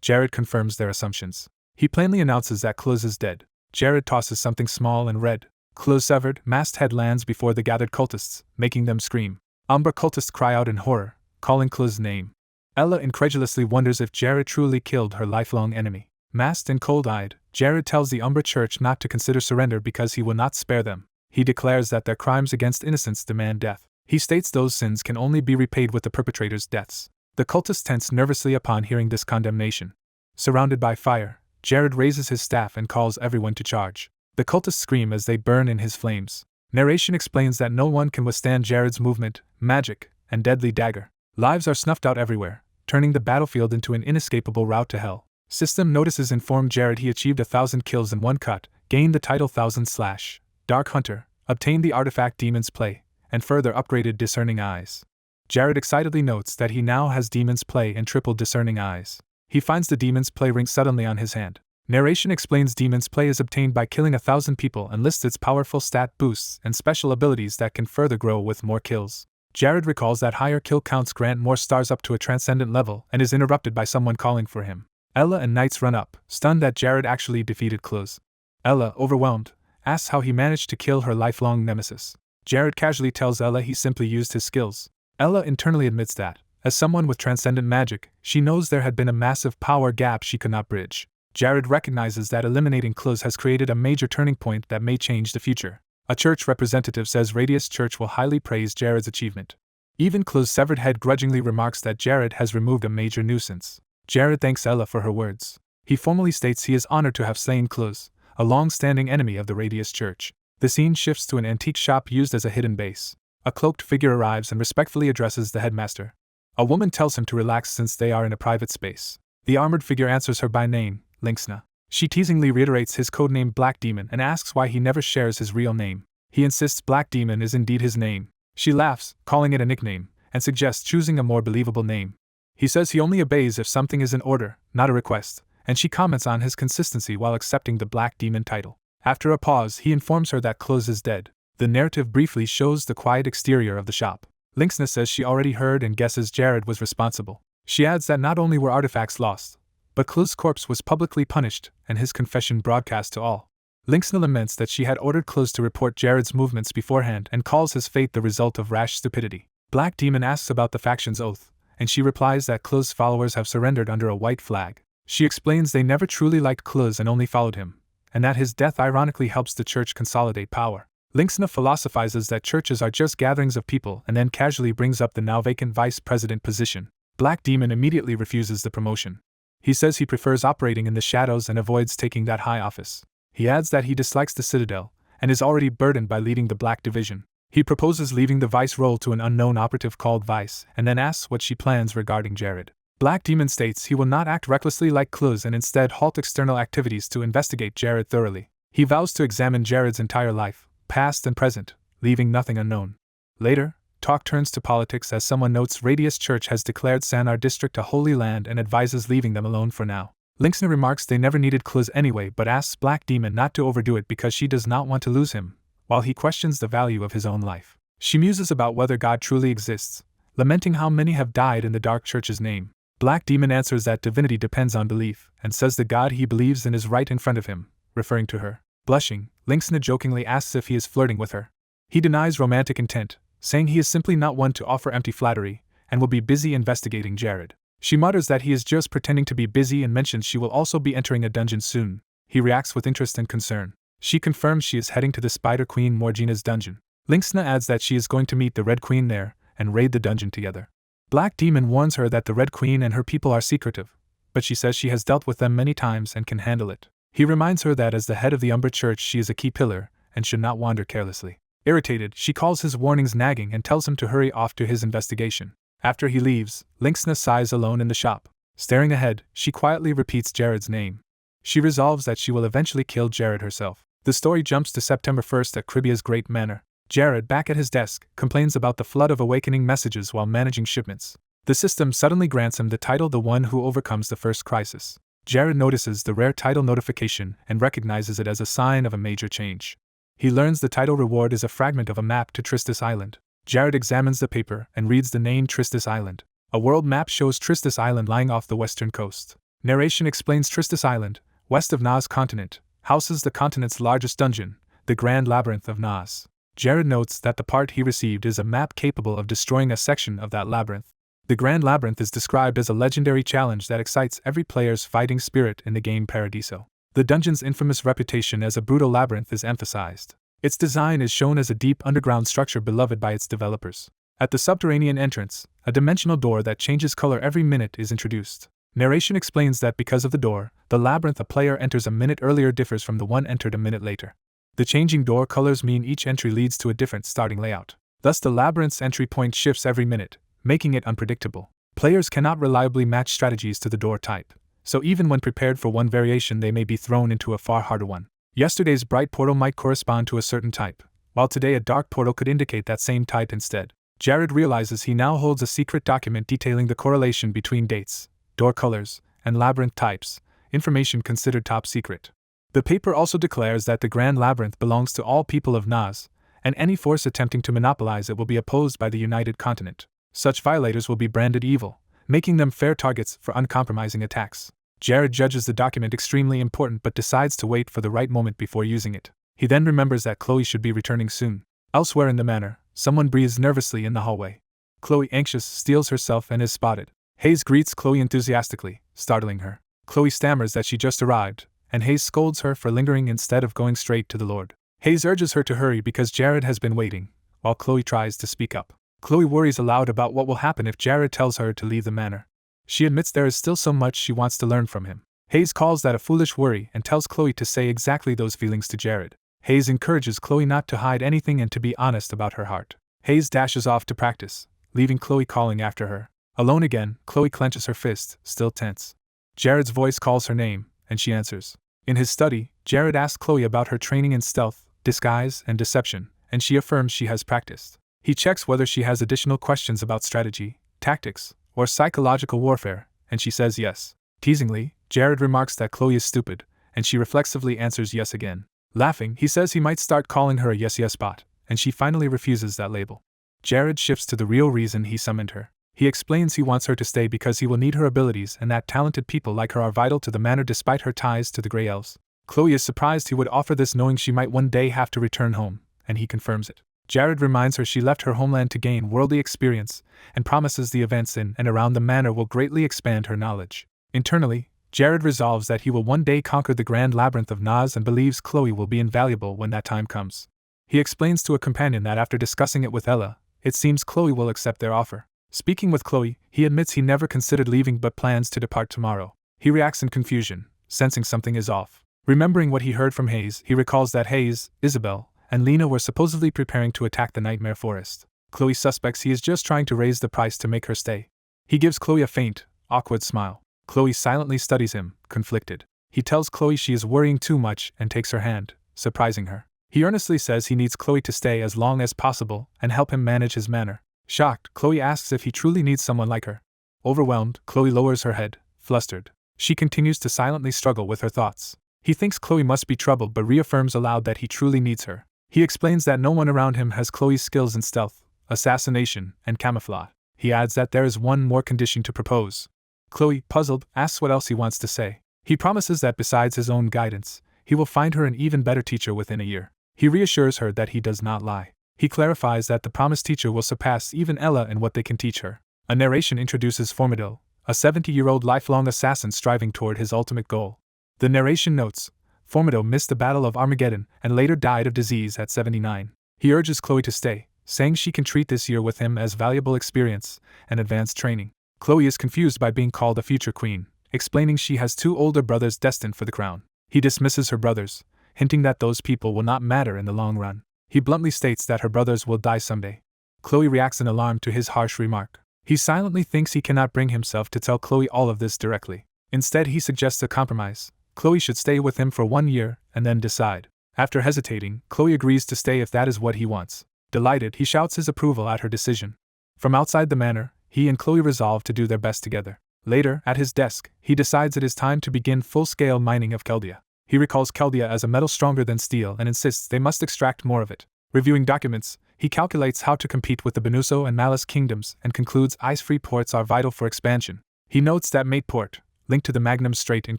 Jared confirms their assumptions. He plainly announces that Clu is dead. Jared tosses something small and red. Clu's severed, masked head lands before the gathered cultists, making them scream. Umbra cultists cry out in horror, calling Clu's name. Ella incredulously wonders if Jared truly killed her lifelong enemy. Masked and cold-eyed, Jared tells the Umbra Church not to consider surrender because he will not spare them. He declares that their crimes against innocents demand death. He states those sins can only be repaid with the perpetrators' deaths. The cultists tense nervously upon hearing this condemnation. Surrounded by fire, Jared raises his staff and calls everyone to charge. The cultists scream as they burn in his flames. Narration explains that no one can withstand Jared's movement, magic, and deadly dagger. Lives are snuffed out everywhere, turning the battlefield into an inescapable route to hell. System notices inform Jared he achieved 1,000 kills in one cut, gained the title 1000/Dark Hunter, obtained the artifact Demon's Play, and further upgraded Discerning Eyes. Jared excitedly notes that he now has Demon's Play and triple discerning eyes. He finds the Demon's Play ring suddenly on his hand. Narration explains Demon's Play is obtained by killing 1,000 people and lists its powerful stat boosts and special abilities that can further grow with more kills. Jared recalls that higher kill counts grant more stars up to a transcendent level and is interrupted by someone calling for him. Ella and Knights run up, stunned that Jared actually defeated Kluz. Ella, overwhelmed, asks how he managed to kill her lifelong nemesis. Jared casually tells Ella he simply used his skills. Ella internally admits that, as someone with transcendent magic, she knows there had been a massive power gap she could not bridge. Jared recognizes that eliminating Kluz has created a major turning point that may change the future. A church representative says Radius Church will highly praise Jared's achievement. Even Kluz's severed head grudgingly remarks that Jared has removed a major nuisance. Jared thanks Ella for her words. He formally states he is honored to have slain Kluz, a long-standing enemy of the Radius Church. The scene shifts to an antique shop used as a hidden base. A cloaked figure arrives and respectfully addresses the headmaster. A woman tells him to relax since they are in a private space. The armored figure answers her by name, Linksna. She teasingly reiterates his codename Black Demon and asks why he never shares his real name. He insists Black Demon is indeed his name. She laughs, calling it a nickname, and suggests choosing a more believable name. He says he only obeys if something is an order, not a request, and she comments on his consistency while accepting the Black Demon title. After a pause, he informs her that Kluz is dead. The narrative briefly shows the quiet exterior of the shop. Linksna says she already heard and guesses Jared was responsible. She adds that not only were artifacts lost, but Kluz's corpse was publicly punished and his confession broadcast to all. Linksna laments that she had ordered Kluz to report Jared's movements beforehand and calls his fate the result of rash stupidity. Black Demon asks about the faction's oath, and she replies that Kluz's followers have surrendered under a white flag. She explains they never truly liked Kluz and only followed him, and that his death ironically helps the church consolidate power. Linksna philosophizes that churches are just gatherings of people and then casually brings up the now vacant vice president position. Black Demon immediately refuses the promotion. He says he prefers operating in the shadows and avoids taking that high office. He adds that he dislikes the Citadel and is already burdened by leading the Black Division. He proposes leaving the vice role to an unknown operative called Vice and then asks what she plans regarding Jared. Black Demon states he will not act recklessly like Kluz and instead halt external activities to investigate Jared thoroughly. He vows to examine Jared's entire life, past and present, leaving nothing unknown. Later, talk turns to politics as someone notes Radius Church has declared Sanar District a holy land and advises leaving them alone for now. Linksna remarks they never needed Kluz anyway but asks Black Demon not to overdo it because she does not want to lose him, while he questions the value of his own life. She muses about whether God truly exists, lamenting how many have died in the Dark Church's name. Black Demon answers that divinity depends on belief, and says the God he believes in is right in front of him, referring to her. Blushing, Linksna jokingly asks if he is flirting with her. He denies romantic intent, saying he is simply not one to offer empty flattery, and will be busy investigating Jared. She mutters that he is just pretending to be busy and mentions she will also be entering a dungeon soon. He reacts with interest and concern. She confirms she is heading to the Spider Queen Morgina's dungeon. Linksna adds that she is going to meet the Red Queen there and raid the dungeon together. Black Demon warns her that the Red Queen and her people are secretive, but she says she has dealt with them many times and can handle it. He reminds her that as the head of the Umbra Church she is a key pillar and should not wander carelessly. Irritated, she calls his warnings nagging and tells him to hurry off to his investigation. After he leaves, Linksna sighs alone in the shop. Staring ahead, she quietly repeats Jared's name. She resolves that she will eventually kill Jared herself. The story jumps to September 1st at Kribia's Great Manor. Jared, back at his desk, complains about the flood of awakening messages while managing shipments. The system suddenly grants him the title The One Who Overcomes the First Crisis. Jared notices the rare title notification and recognizes it as a sign of a major change. He learns the title reward is a fragment of a map to Tristis Island. Jared examines the paper and reads the name Tristis Island. A world map shows Tristis Island lying off the western coast. Narration explains Tristis Island, west of Nas continent, houses the continent's largest dungeon, the Grand Labyrinth of Nas. Jared notes that the part he received is a map capable of destroying a section of that labyrinth. The Grand Labyrinth is described as a legendary challenge that excites every player's fighting spirit in the game Paradiso. The dungeon's infamous reputation as a brutal labyrinth is emphasized. Its design is shown as a deep underground structure beloved by its developers. At the subterranean entrance, a dimensional door that changes color every minute is introduced. Narration explains that because of the door, the labyrinth a player enters a minute earlier differs from the one entered a minute later. The changing door colors mean each entry leads to a different starting layout. Thus the labyrinth's entry point shifts every minute, making it unpredictable. Players cannot reliably match strategies to the door type, so even when prepared for one variation they may be thrown into a far harder one. Yesterday's bright portal might correspond to a certain type, while today a dark portal could indicate that same type instead. Jared realizes he now holds a secret document detailing the correlation between dates, door colors, and labyrinth types, information considered top secret. The paper also declares that the Grand Labyrinth belongs to all people of Naz, and any force attempting to monopolize it will be opposed by the United Continent. Such violators will be branded evil, making them fair targets for uncompromising attacks. Jared judges the document extremely important but decides to wait for the right moment before using it. He then remembers that Chloe should be returning soon. Elsewhere in the manor, someone breathes nervously in the hallway. Chloe, anxious, steels herself and is spotted. Hayes greets Chloe enthusiastically, startling her. Chloe stammers that she just arrived, and Hayes scolds her for lingering instead of going straight to the Lord. Hayes urges her to hurry because Jared has been waiting, while Chloe tries to speak up. Chloe worries aloud about what will happen if Jared tells her to leave the manor. She admits there is still so much she wants to learn from him. Hayes calls that a foolish worry and tells Chloe to say exactly those feelings to Jared. Hayes encourages Chloe not to hide anything and to be honest about her heart. Hayes dashes off to practice, leaving Chloe calling after her. Alone again, Chloe clenches her fist, still tense. Jared's voice calls her name, and she answers. In his study, Jared asks Chloe about her training in stealth, disguise, and deception, and she affirms she has practiced. He checks whether she has additional questions about strategy, tactics, or psychological warfare, and she says yes. Teasingly, Jared remarks that Chloe is stupid, and she reflexively answers yes again. Laughing, he says he might start calling her a yes bot, and she finally refuses that label. Jared shifts to the real reason he summoned her. He explains he wants her to stay because he will need her abilities and that talented people like her are vital to the manor despite her ties to the Grey Elves. Chloe is surprised he would offer this knowing she might one day have to return home, and he confirms it. Jared reminds her she left her homeland to gain worldly experience, and promises the events in and around the manor will greatly expand her knowledge. Internally, Jared resolves that he will one day conquer the Grand Labyrinth of Naz and believes Chloe will be invaluable when that time comes. He explains to a companion that after discussing it with Ella, it seems Chloe will accept their offer. Speaking with Chloe, he admits he never considered leaving but plans to depart tomorrow. He reacts in confusion, sensing something is off. Remembering what he heard from Hayes, he recalls that Hayes, Isabella, and Lena were supposedly preparing to attack the Nightmare Forest. Chloe suspects he is just trying to raise the price to make her stay. He gives Chloe a faint, awkward smile. Chloe silently studies him, conflicted. He tells Chloe she is worrying too much and takes her hand, surprising her. He earnestly says he needs Chloe to stay as long as possible and help him manage his manor. Shocked, Chloe asks if he truly needs someone like her. Overwhelmed, Chloe lowers her head, flustered. She continues to silently struggle with her thoughts. He thinks Chloe must be troubled but reaffirms aloud that he truly needs her. He explains that no one around him has Chloe's skills in stealth, assassination, and camouflage. He adds that there is one more condition to propose. Chloe, puzzled, asks what else he wants to say. He promises that besides his own guidance, he will find her an even better teacher within a year. He reassures her that he does not lie. He clarifies that the promised teacher will surpass even Ella in what they can teach her. A narration introduces Formido, a 70-year-old lifelong assassin striving toward his ultimate goal. The narration notes, Formido missed the Battle of Armageddon and later died of disease at 79. He urges Chloe to stay, saying she can treat this year with him as valuable experience and advanced training. Chloe is confused by being called a future queen, explaining she has 2 older brothers destined for the crown. He dismisses her brothers, hinting that those people will not matter in the long run. He bluntly states that her brothers will die someday. Chloe reacts in alarm to his harsh remark. He silently thinks he cannot bring himself to tell Chloe all of this directly. Instead, he suggests a compromise. Chloe should stay with him for 1 year and then decide. After hesitating, Chloe agrees to stay if that is what he wants. Delighted, he shouts his approval at her decision. From outside the manor, he and Chloe resolve to do their best together. Later, at his desk, he decides it is time to begin full-scale mining of Keldia. He recalls Keldia as a metal stronger than steel and insists they must extract more of it. Reviewing documents, he calculates how to compete with the Benuso and Malice kingdoms and concludes ice-free ports are vital for expansion. He notes that Mate Port, linked to the Magnum Strait in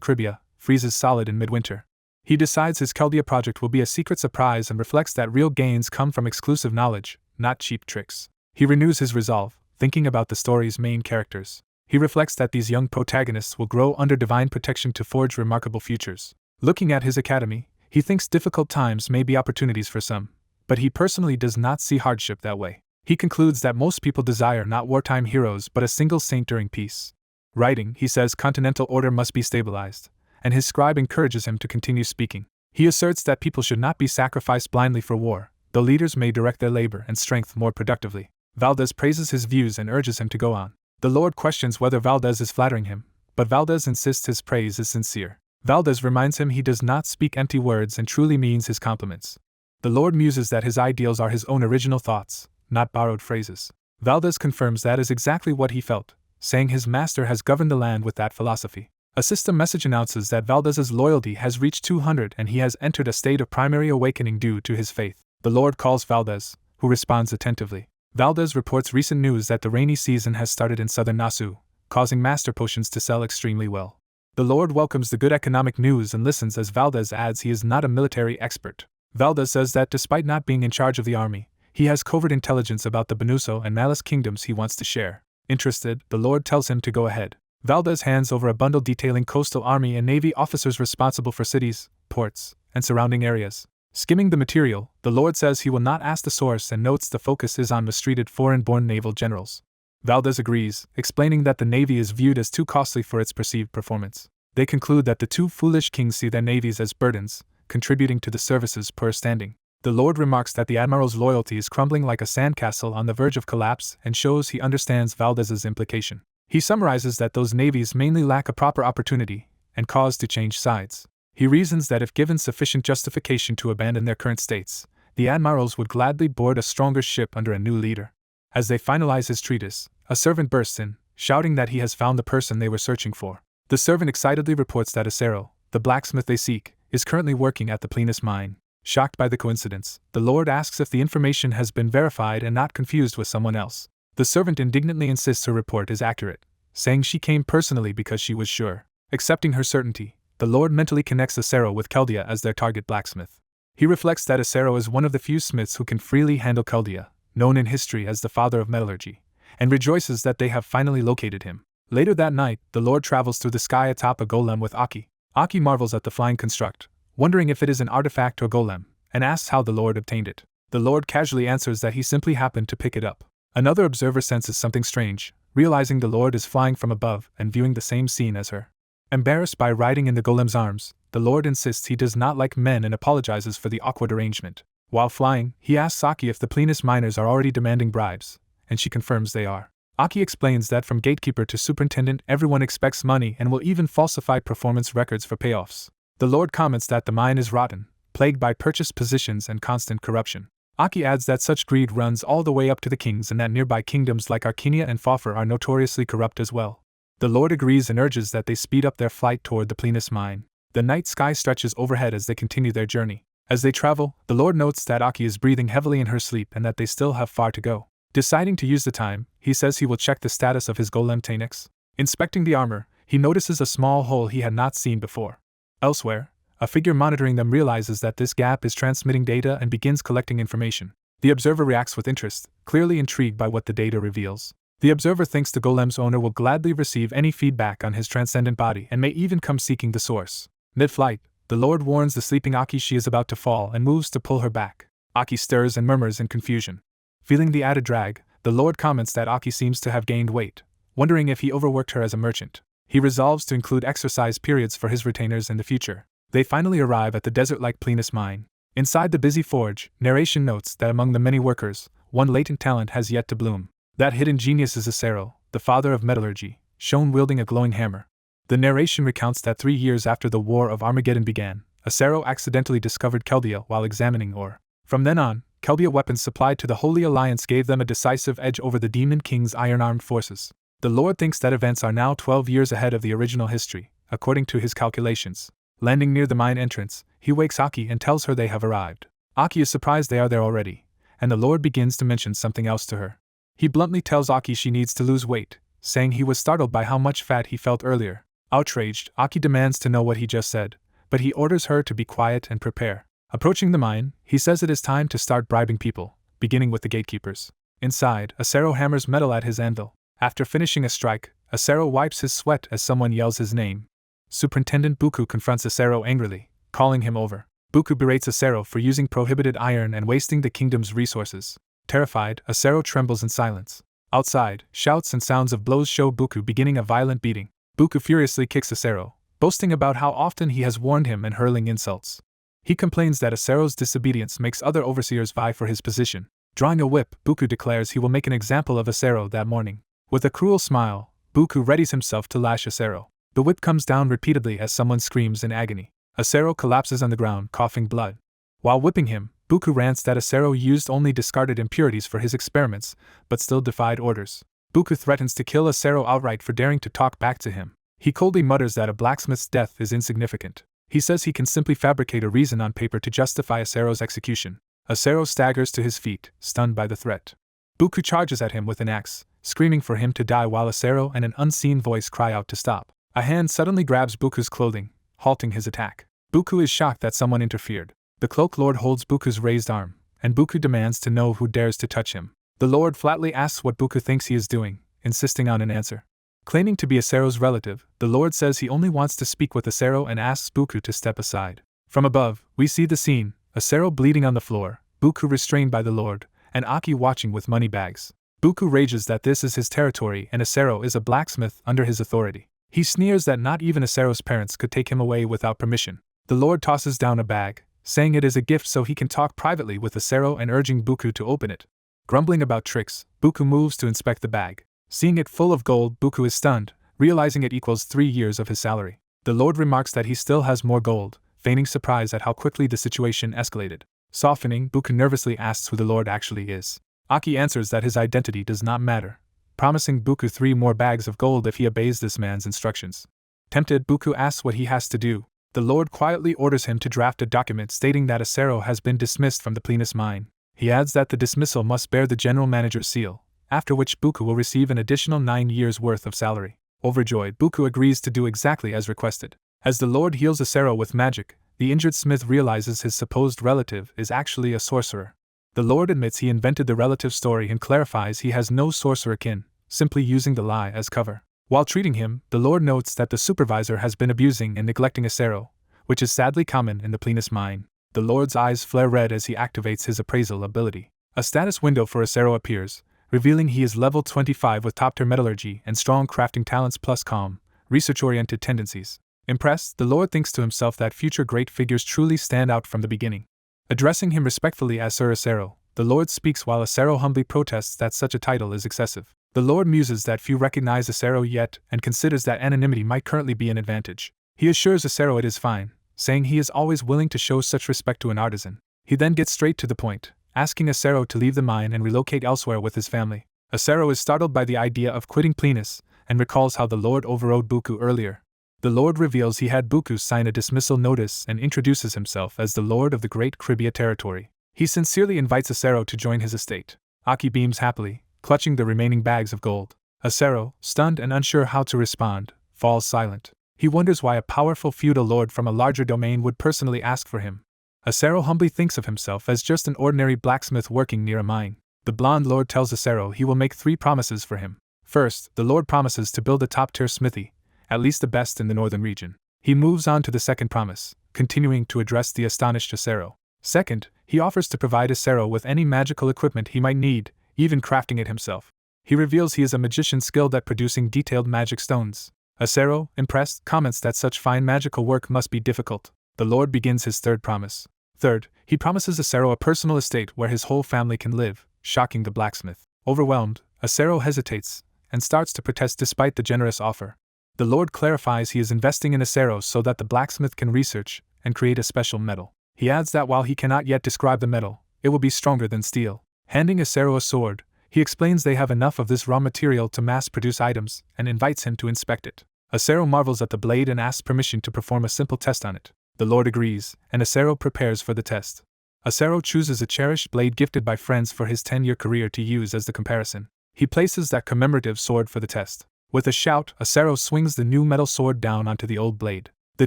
Cribia, freezes solid in midwinter. He decides his Keldia project will be a secret surprise and reflects that real gains come from exclusive knowledge, not cheap tricks. He renews his resolve, thinking about the story's main characters. He reflects that these young protagonists will grow under divine protection to forge remarkable futures. Looking at his academy, he thinks difficult times may be opportunities for some, but he personally does not see hardship that way. He concludes that most people desire not wartime heroes but a single saint during peace. Writing, he says continental order must be stabilized, and his scribe encourages him to continue speaking. He asserts that people should not be sacrificed blindly for war, though leaders may direct their labor and strength more productively. Valdez praises his views and urges him to go on. The Lord questions whether Valdez is flattering him, but Valdez insists his praise is sincere. Valdez reminds him he does not speak empty words and truly means his compliments. The Lord muses that his ideals are his own original thoughts, not borrowed phrases. Valdez confirms that is exactly what he felt, saying his master has governed the land with that philosophy. A system message announces that Valdez's loyalty has reached 200 and he has entered a state of primary awakening due to his faith. The Lord calls Valdez, who responds attentively. Valdez reports recent news that the rainy season has started in southern Nasu, causing master potions to sell extremely well. The Lord welcomes the good economic news and listens as Valdez adds he is not a military expert. Valdez says that despite not being in charge of the army, he has covert intelligence about the Benuso and Malice kingdoms he wants to share. Interested, the Lord tells him to go ahead. Valdez hands over a bundle detailing coastal army and navy officers responsible for cities, ports, and surrounding areas. Skimming the material, the Lord says he will not ask the source and notes the focus is on mistreated foreign-born naval generals. Valdez agrees, explaining that the navy is viewed as too costly for its perceived performance. They conclude that the two foolish kings see their navies as burdens, contributing to the service's poor standing. The Lord remarks that the admiral's loyalty is crumbling like a sandcastle on the verge of collapse and shows he understands Valdez's implication. He summarizes that those navies mainly lack a proper opportunity and cause to change sides. He reasons that if given sufficient justification to abandon their current states, the admirals would gladly board a stronger ship under a new leader. As they finalize his treatise, a servant bursts in, shouting that he has found the person they were searching for. The servant excitedly reports that Asura, the blacksmith they seek, is currently working at the Plenus mine. Shocked by the coincidence, the Lord asks if the information has been verified and not confused with someone else. The servant indignantly insists her report is accurate, saying she came personally because she was sure. Accepting her certainty, the Lord mentally connects Asura with Chaldea as their target blacksmith. He reflects that Asura is one of the few smiths who can freely handle Chaldea, known in history as the father of metallurgy, and rejoices that they have finally located him. Later that night, the Lord travels through the sky atop a golem with Aki. Aki marvels at the flying construct, wondering if it is an artifact or golem, and asks how the Lord obtained it. The Lord casually answers that he simply happened to pick it up. Another observer senses something strange, realizing the Lord is flying from above and viewing the same scene as her. Embarrassed by riding in the golem's arms, the Lord insists he does not like men and apologizes for the awkward arrangement. While flying, he asks Aki if the Plenus miners are already demanding bribes, and she confirms they are. Aki explains that from gatekeeper to superintendent everyone expects money and will even falsify performance records for payoffs. The Lord comments that the mine is rotten, plagued by purchased positions and constant corruption. Aki adds that such greed runs all the way up to the kings and that nearby kingdoms like Arcania and Fafur are notoriously corrupt as well. The Lord agrees and urges that they speed up their flight toward the Plenus mine. The night sky stretches overhead as they continue their journey. As they travel, the Lord notes that Aki is breathing heavily in her sleep and that they still have far to go. Deciding to use the time, he says he will check the status of his golem Tanex. Inspecting the armor, he notices a small hole he had not seen before. Elsewhere, a figure monitoring them realizes that this gap is transmitting data and begins collecting information. The observer reacts with interest, clearly intrigued by what the data reveals. The observer thinks the golem's owner will gladly receive any feedback on his transcendent body and may even come seeking the source. Mid-flight, the Lord warns the sleeping Aki she is about to fall and moves to pull her back. Aki stirs and murmurs in confusion. Feeling the added drag, the Lord comments that Aki seems to have gained weight, wondering if he overworked her as a merchant. He resolves to include exercise periods for his retainers in the future. They finally arrive at the desert-like Plenus mine. Inside the busy forge, narration notes that among the many workers, one latent talent has yet to bloom. That hidden genius is Asura, the father of metallurgy, shown wielding a glowing hammer. The narration recounts that 3 years after the War of Armageddon began, Asura accidentally discovered Chaldea while examining ore. From then on, Chaldea weapons supplied to the Holy Alliance gave them a decisive edge over the Demon King's iron-armed forces. The Lord thinks that events are now 12 years ahead of the original history, according to his calculations. Landing near the mine entrance, he wakes Aki and tells her they have arrived. Aki is surprised they are there already, and the Lord begins to mention something else to her. He bluntly tells Aki she needs to lose weight, saying he was startled by how much fat he felt earlier. Outraged, Aki demands to know what he just said, but he orders her to be quiet and prepare. Approaching the mine, he says it is time to start bribing people, beginning with the gatekeepers. Inside, Asura hammers metal at his anvil. After finishing a strike, Asura wipes his sweat as someone yells his name. Superintendent Buku confronts Asura angrily, calling him over. Buku berates Asura for using prohibited iron and wasting the kingdom's resources. Terrified, Asura trembles in silence. Outside, shouts and sounds of blows show Buku beginning a violent beating. Buku furiously kicks Asura, boasting about how often he has warned him and hurling insults. He complains that Asura's disobedience makes other overseers vie for his position. Drawing a whip, Buku declares he will make an example of Asura that morning. With a cruel smile, Buku readies himself to lash Asura. The whip comes down repeatedly as someone screams in agony. Asura collapses on the ground, coughing blood. While whipping him, Buku rants that Asura used only discarded impurities for his experiments, but still defied orders. Buku threatens to kill Asura outright for daring to talk back to him. He coldly mutters that a blacksmith's death is insignificant. He says he can simply fabricate a reason on paper to justify Asura's execution. Asura staggers to his feet, stunned by the threat. Buku charges at him with an axe, screaming for him to die while Asura and an unseen voice cry out to stop. A hand suddenly grabs Buku's clothing, halting his attack. Buku is shocked that someone interfered. The Cloak Lord holds Buku's raised arm, and Buku demands to know who dares to touch him. The Lord flatly asks what Buku thinks he is doing, insisting on an answer. Claiming to be Asura's relative, the Lord says he only wants to speak with Asura and asks Buku to step aside. From above, we see the scene, Asura bleeding on the floor, Buku restrained by the Lord, and Aki watching with money bags. Buku rages that this is his territory and Asura is a blacksmith under his authority. He sneers that not even Asura's parents could take him away without permission. The Lord tosses down a bag, saying it is a gift so he can talk privately with Asura and urging Buku to open it. Grumbling about tricks, Buku moves to inspect the bag. Seeing it full of gold, Buku is stunned, realizing it equals 3 years of his salary. The Lord remarks that he still has more gold, feigning surprise at how quickly the situation escalated. Softening, Buku nervously asks who the Lord actually is. Aki answers that his identity does not matter, promising Buku 3 more bags of gold if he obeys this man's instructions. Tempted, Buku asks what he has to do. The Lord quietly orders him to draft a document stating that Asura has been dismissed from the Plenus mine. He adds that the dismissal must bear the general manager's seal, after which Buku will receive an additional 9 years' worth of salary. Overjoyed, Buku agrees to do exactly as requested. As the Lord heals Asura with magic, the injured smith realizes his supposed relative is actually a sorcerer. The Lord admits he invented the relative story and clarifies he has no sorcerer kin, simply using the lie as cover. While treating him, the Lord notes that the supervisor has been abusing and neglecting Asura, which is sadly common in the Plenus mine. The Lord's eyes flare red as he activates his appraisal ability. A status window for Asura appears, revealing he is level 25 with top-tier metallurgy and strong crafting talents plus calm, research-oriented tendencies. Impressed, the Lord thinks to himself that future great figures truly stand out from the beginning. Addressing him respectfully as Sir Asura, the Lord speaks while Asura humbly protests that such a title is excessive. The Lord muses that few recognize Asura yet and considers that anonymity might currently be an advantage. He assures Asura it is fine, saying he is always willing to show such respect to an artisan. He then gets straight to the point, asking Asura to leave the mine and relocate elsewhere with his family. Asura is startled by the idea of quitting Plenus and recalls how the Lord overrode Buku earlier. The Lord reveals he had Buku sign a dismissal notice and introduces himself as the Lord of the Great Cribia territory. He sincerely invites Asura to join his estate. Aki beams happily, clutching the remaining bags of gold. Asura, stunned and unsure how to respond, falls silent. He wonders why a powerful feudal lord from a larger domain would personally ask for him. Asura humbly thinks of himself as just an ordinary blacksmith working near a mine. The blonde lord tells Asura he will make 3 promises for him. First, the lord promises to build a top-tier smithy, at least the best in the northern region. He moves on to the second promise, continuing to address the astonished Asura. Second, he offers to provide Asura with any magical equipment he might need, even crafting it himself. He reveals he is a magician skilled at producing detailed magic stones. Asura, impressed, comments that such fine magical work must be difficult. The Lord begins his third promise. Third, he promises Asura a personal estate where his whole family can live, shocking the blacksmith. Overwhelmed, Asura hesitates and starts to protest despite the generous offer. The Lord clarifies he is investing in Asura so that the blacksmith can research and create a special metal. He adds that while he cannot yet describe the metal, it will be stronger than steel. Handing Asura a sword, he explains they have enough of this raw material to mass-produce items and invites him to inspect it. Asura marvels at the blade and asks permission to perform a simple test on it. The Lord agrees, and Asura prepares for the test. Asura chooses a cherished blade gifted by friends for his 10-year career to use as the comparison. He places that commemorative sword for the test. With a shout, Asura swings the new metal sword down onto the old blade. The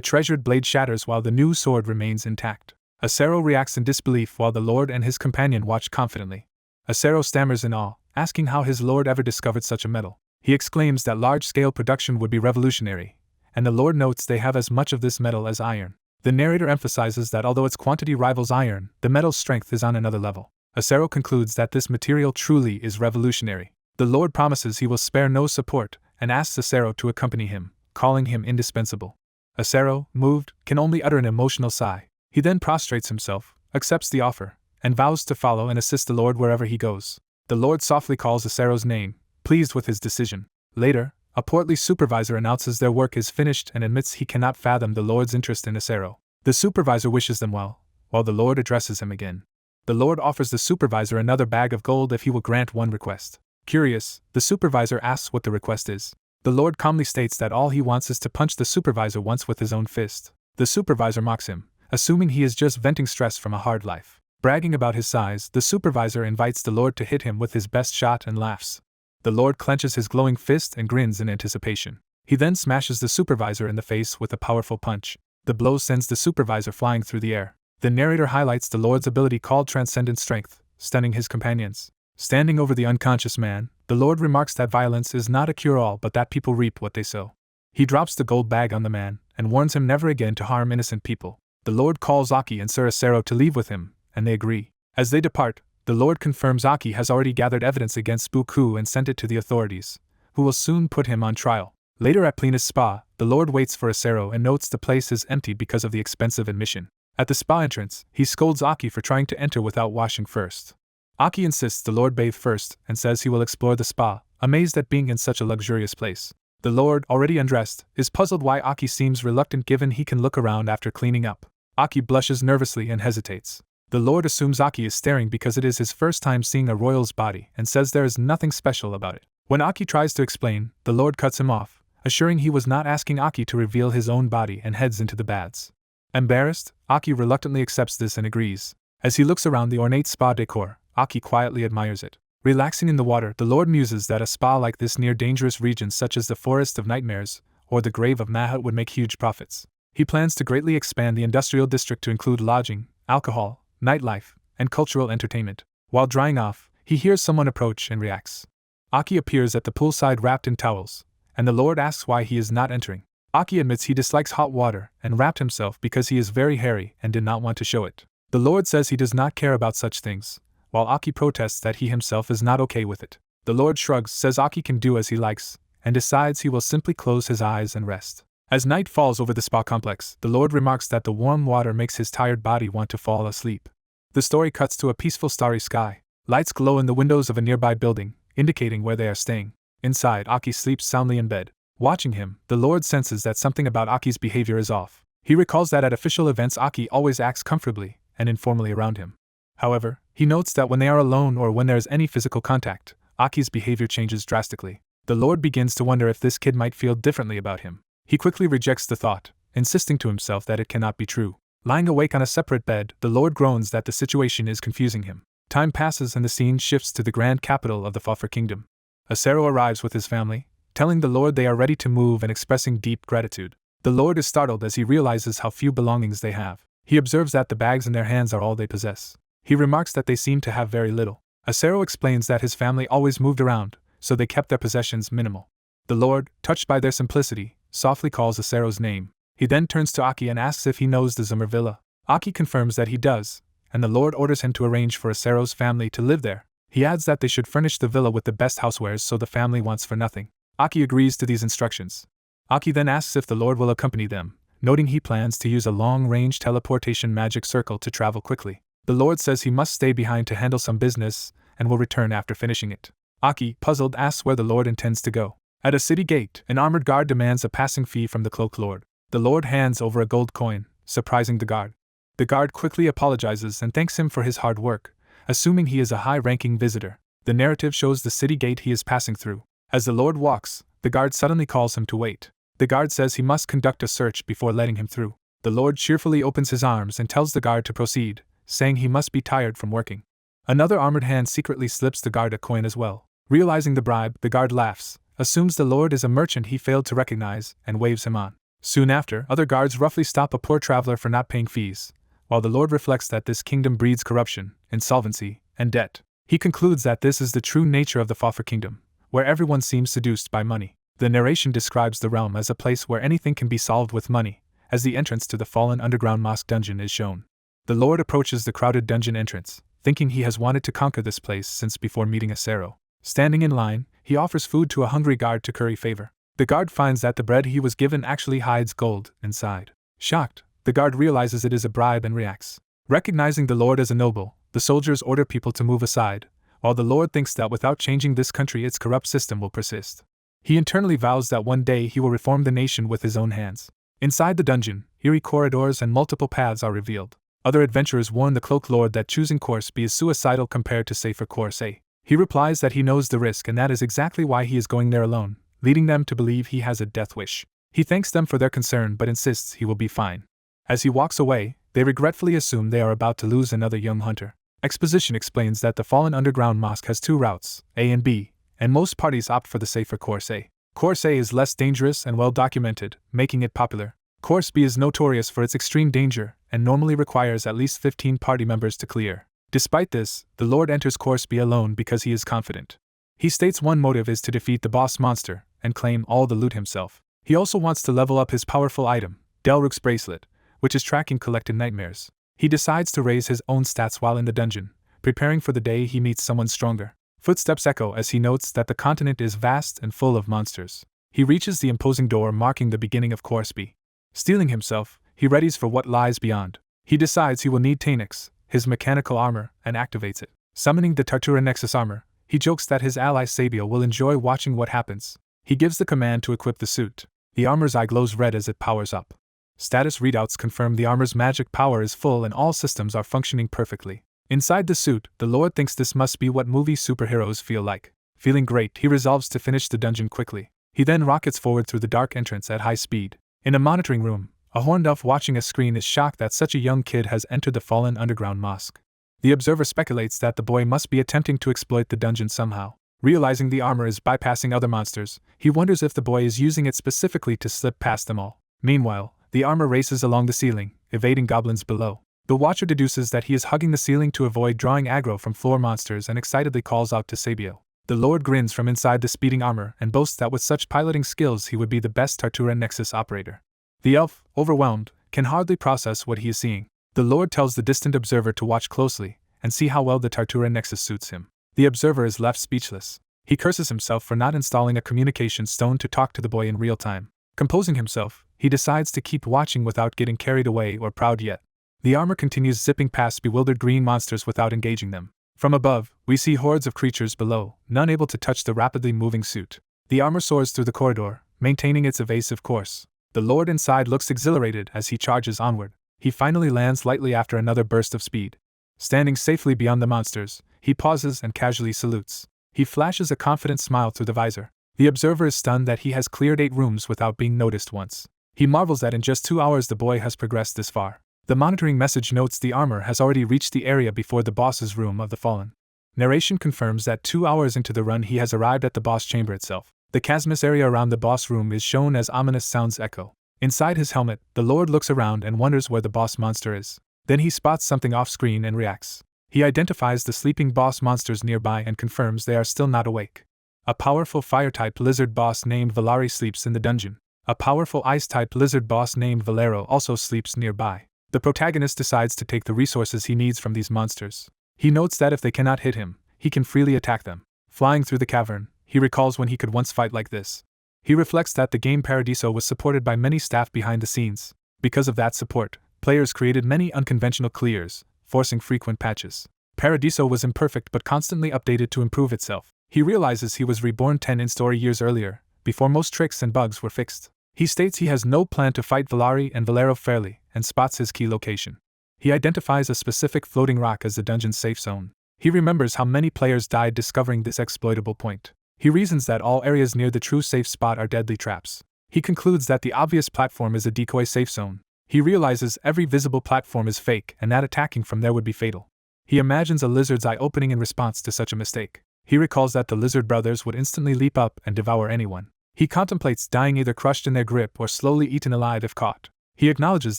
treasured blade shatters while the new sword remains intact. Asura reacts in disbelief while the Lord and his companion watch confidently. Asura stammers in awe, asking how his Lord ever discovered such a metal. He exclaims that large-scale production would be revolutionary, and the Lord notes they have as much of this metal as iron. The narrator emphasizes that although its quantity rivals iron, the metal's strength is on another level. Asura concludes that this material truly is revolutionary. The Lord promises he will spare no support, and asks Asura to accompany him, calling him indispensable. Asura, moved, can only utter an emotional sigh. He then prostrates himself, accepts the offer, and vows to follow and assist the Lord wherever he goes. The Lord softly calls Asura's name, pleased with his decision. Later, a portly supervisor announces their work is finished and admits he cannot fathom the Lord's interest in Asura. The supervisor wishes them well, while the Lord addresses him again. The Lord offers the supervisor another bag of gold if he will grant one request. Curious, the supervisor asks what the request is. The Lord calmly states that all he wants is to punch the supervisor once with his own fist. The supervisor mocks him, assuming he is just venting stress from a hard life. Bragging about his size, the supervisor invites the Lord to hit him with his best shot and laughs. The Lord clenches his glowing fist and grins in anticipation. He then smashes the supervisor in the face with a powerful punch. The blow sends the supervisor flying through the air. The narrator highlights the Lord's ability called Transcendent Strength, stunning his companions. Standing over the unconscious man, the Lord remarks that violence is not a cure-all but that people reap what they sow. He drops the gold bag on the man and warns him never again to harm innocent people. The Lord calls Aki and Sir Asaro to leave with him, and they agree. As they depart, the Lord confirms Aki has already gathered evidence against Buku and sent it to the authorities, who will soon put him on trial. Later at Plina's spa, the Lord waits for Asaro and notes the place is empty because of the expensive admission. At the spa entrance, he scolds Aki for trying to enter without washing first. Aki insists the Lord bathe first and says he will explore the spa, amazed at being in such a luxurious place. The Lord, already undressed, is puzzled why Aki seems reluctant given he can look around after cleaning up. Aki blushes nervously and hesitates. The Lord assumes Aki is staring because it is his first time seeing a royal's body and says there is nothing special about it. When Aki tries to explain, the Lord cuts him off, assuring he was not asking Aki to reveal his own body and heads into the baths. Embarrassed, Aki reluctantly accepts this and agrees. As he looks around the ornate spa decor, Aki quietly admires it. Relaxing in the water, the Lord muses that a spa like this near dangerous regions such as the Forest of Nightmares or the Grave of Manhwa would make huge profits. He plans to greatly expand the industrial district to include lodging, alcohol, nightlife, and cultural entertainment. While drying off, he hears someone approach and reacts. Aki appears at the poolside wrapped in towels, and the Lord asks why he is not entering. Aki admits he dislikes hot water and wrapped himself because he is very hairy and did not want to show it. The Lord says he does not care about such things, while Aki protests that he himself is not okay with it. The Lord shrugs, says Aki can do as he likes, and decides he will simply close his eyes and rest. As night falls over the spa complex, the Lord remarks that the warm water makes his tired body want to fall asleep. The story cuts to a peaceful starry sky. Lights glow in the windows of a nearby building, indicating where they are staying. Inside, Aki sleeps soundly in bed. Watching him, the Lord senses that something about Aki's behavior is off. He recalls that at official events Aki always acts comfortably and informally around him. However, he notes that when they are alone or when there is any physical contact, Aki's behavior changes drastically. The Lord begins to wonder if this kid might feel differently about him. He quickly rejects the thought, insisting to himself that it cannot be true. Lying awake on a separate bed, the Lord groans that the situation is confusing him. Time passes and the scene shifts to the grand capital of the Fafur Kingdom. Asaro arrives with his family, telling the Lord they are ready to move and expressing deep gratitude. The Lord is startled as he realizes how few belongings they have. He observes that the bags in their hands are all they possess. He remarks that they seem to have very little. Asaro explains that his family always moved around, so they kept their possessions minimal. The Lord, touched by their simplicity, softly calls Asaro's name. He then turns to Aki and asks if he knows the Zummer Villa. Aki confirms that he does, and the Lord orders him to arrange for Asaro's family to live there. He adds that they should furnish the villa with the best housewares so the family wants for nothing. Aki agrees to these instructions. Aki then asks if the Lord will accompany them, noting he plans to use a long-range teleportation magic circle to travel quickly. The Lord says he must stay behind to handle some business and will return after finishing it. Aki, puzzled, asks where the Lord intends to go. At a city gate, an armored guard demands a passing fee from the cloaked lord. The Lord hands over a gold coin, surprising the guard. The guard quickly apologizes and thanks him for his hard work, assuming he is a high-ranking visitor. The narrative shows the city gate he is passing through. As the Lord walks, the guard suddenly calls him to wait. The guard says he must conduct a search before letting him through. The Lord cheerfully opens his arms and tells the guard to proceed, saying he must be tired from working. Another armored hand secretly slips the guard a coin as well. Realizing the bribe, the guard laughs, assumes the Lord is a merchant he failed to recognize, and waves him on. Soon after, other guards roughly stop a poor traveler for not paying fees, while the Lord reflects that this kingdom breeds corruption, insolvency, and debt. He concludes that this is the true nature of the Fafur Kingdom, where everyone seems seduced by money. The narration describes the realm as a place where anything can be solved with money, as the entrance to the fallen underground mosque dungeon is shown. The Lord approaches the crowded dungeon entrance, thinking he has wanted to conquer this place since before meeting Asaro. Standing in line, he offers food to a hungry guard to curry favor. The guard finds that the bread he was given actually hides gold inside. Shocked, the guard realizes it is a bribe and reacts. Recognizing the Lord as a noble, the soldiers order people to move aside, while the Lord thinks that without changing this country its corrupt system will persist. He internally vows that one day he will reform the nation with his own hands. Inside the dungeon, eerie corridors and multiple paths are revealed. Other adventurers warn the Cloak Lord that choosing Course B is suicidal compared to safer Course A. He replies that he knows the risk and that is exactly why he is going there alone, leading them to believe he has a death wish. He thanks them for their concern but insists he will be fine. As he walks away, they regretfully assume they are about to lose another young hunter. Exposition explains that the fallen underground mosque has two routes, A and B, and most parties opt for the safer Course A. Course A is less dangerous and well documented, making it popular. Course B is notorious for its extreme danger and normally requires at least 15 party members to clear. Despite this, the Lord enters Course B alone because he is confident. He states one motive is to defeat the boss monster and claim all the loot himself. He also wants to level up his powerful item, Delrook's bracelet, which is tracking collected nightmares. He decides to raise his own stats while in the dungeon, preparing for the day he meets someone stronger. Footsteps echo as he notes that the continent is vast and full of monsters. He reaches the imposing door marking the beginning of Course B. Steeling himself, he readies for what lies beyond. He decides he will need Tanix, his mechanical armor, and activates it. Summoning the Tartura Nexus armor, he jokes that his ally Sabio will enjoy watching what happens. He gives the command to equip the suit. The armor's eye glows red as it powers up. Status readouts confirm the armor's magic power is full and all systems are functioning perfectly. Inside the suit, the Lord thinks this must be what movie superheroes feel like. Feeling great, he resolves to finish the dungeon quickly. He then rockets forward through the dark entrance at high speed. In a monitoring room, a horned elf watching a screen is shocked that such a young kid has entered the fallen underground mosque. The observer speculates that the boy must be attempting to exploit the dungeon somehow. Realizing the armor is bypassing other monsters, he wonders if the boy is using it specifically to slip past them all. Meanwhile, the armor races along the ceiling, evading goblins below. The Watcher deduces that he is hugging the ceiling to avoid drawing aggro from floor monsters and excitedly calls out to Sabio. The Lord grins from inside the speeding armor and boasts that with such piloting skills he would be the best Tartura Nexus operator. The elf, overwhelmed, can hardly process what he is seeing. The Lord tells the distant observer to watch closely and see how well the Tartura Nexus suits him. The observer is left speechless. He curses himself for not installing a communication stone to talk to the boy in real time. Composing himself, he decides to keep watching without getting carried away or proud yet. The armor continues zipping past bewildered green monsters without engaging them. From above, we see hordes of creatures below, none able to touch the rapidly moving suit. The armor soars through the corridor, maintaining its evasive course. The Lord inside looks exhilarated as he charges onward. He finally lands lightly after another burst of speed. Standing safely beyond the monsters, he pauses and casually salutes. He flashes a confident smile through the visor. The observer is stunned that he has cleared 8 rooms without being noticed once. He marvels that in just 2 hours the boy has progressed this far. The monitoring message notes the armor has already reached the area before the boss's room of the fallen. Narration confirms that 2 hours into the run he has arrived at the boss chamber itself. The chasmous area around the boss room is shown as ominous sounds echo. Inside his helmet, the Lord looks around and wonders where the boss monster is. Then he spots something off-screen and reacts. He identifies the sleeping boss monsters nearby and confirms they are still not awake. A powerful fire-type lizard boss named Valari sleeps in the dungeon. A powerful ice-type lizard boss named Valero also sleeps nearby. The protagonist decides to take the resources he needs from these monsters. He notes that if they cannot hit him, he can freely attack them. Flying through the cavern, he recalls when he could once fight like this. He reflects that the game Paradiso was supported by many staff behind the scenes. Because of that support, players created many unconventional clears, forcing frequent patches. Paradiso was imperfect but constantly updated to improve itself. He realizes he was reborn 10 in-story years earlier, before most tricks and bugs were fixed. He states he has no plan to fight Valari and Valero fairly, and spots his key location. He identifies a specific floating rock as the dungeon's safe zone. He remembers how many players died discovering this exploitable point. He reasons that all areas near the true safe spot are deadly traps. He concludes that the obvious platform is a decoy safe zone. He realizes every visible platform is fake and that attacking from there would be fatal. He imagines a lizard's eye opening in response to such a mistake. He recalls that the lizard brothers would instantly leap up and devour anyone. He contemplates dying either crushed in their grip or slowly eaten alive if caught. He acknowledges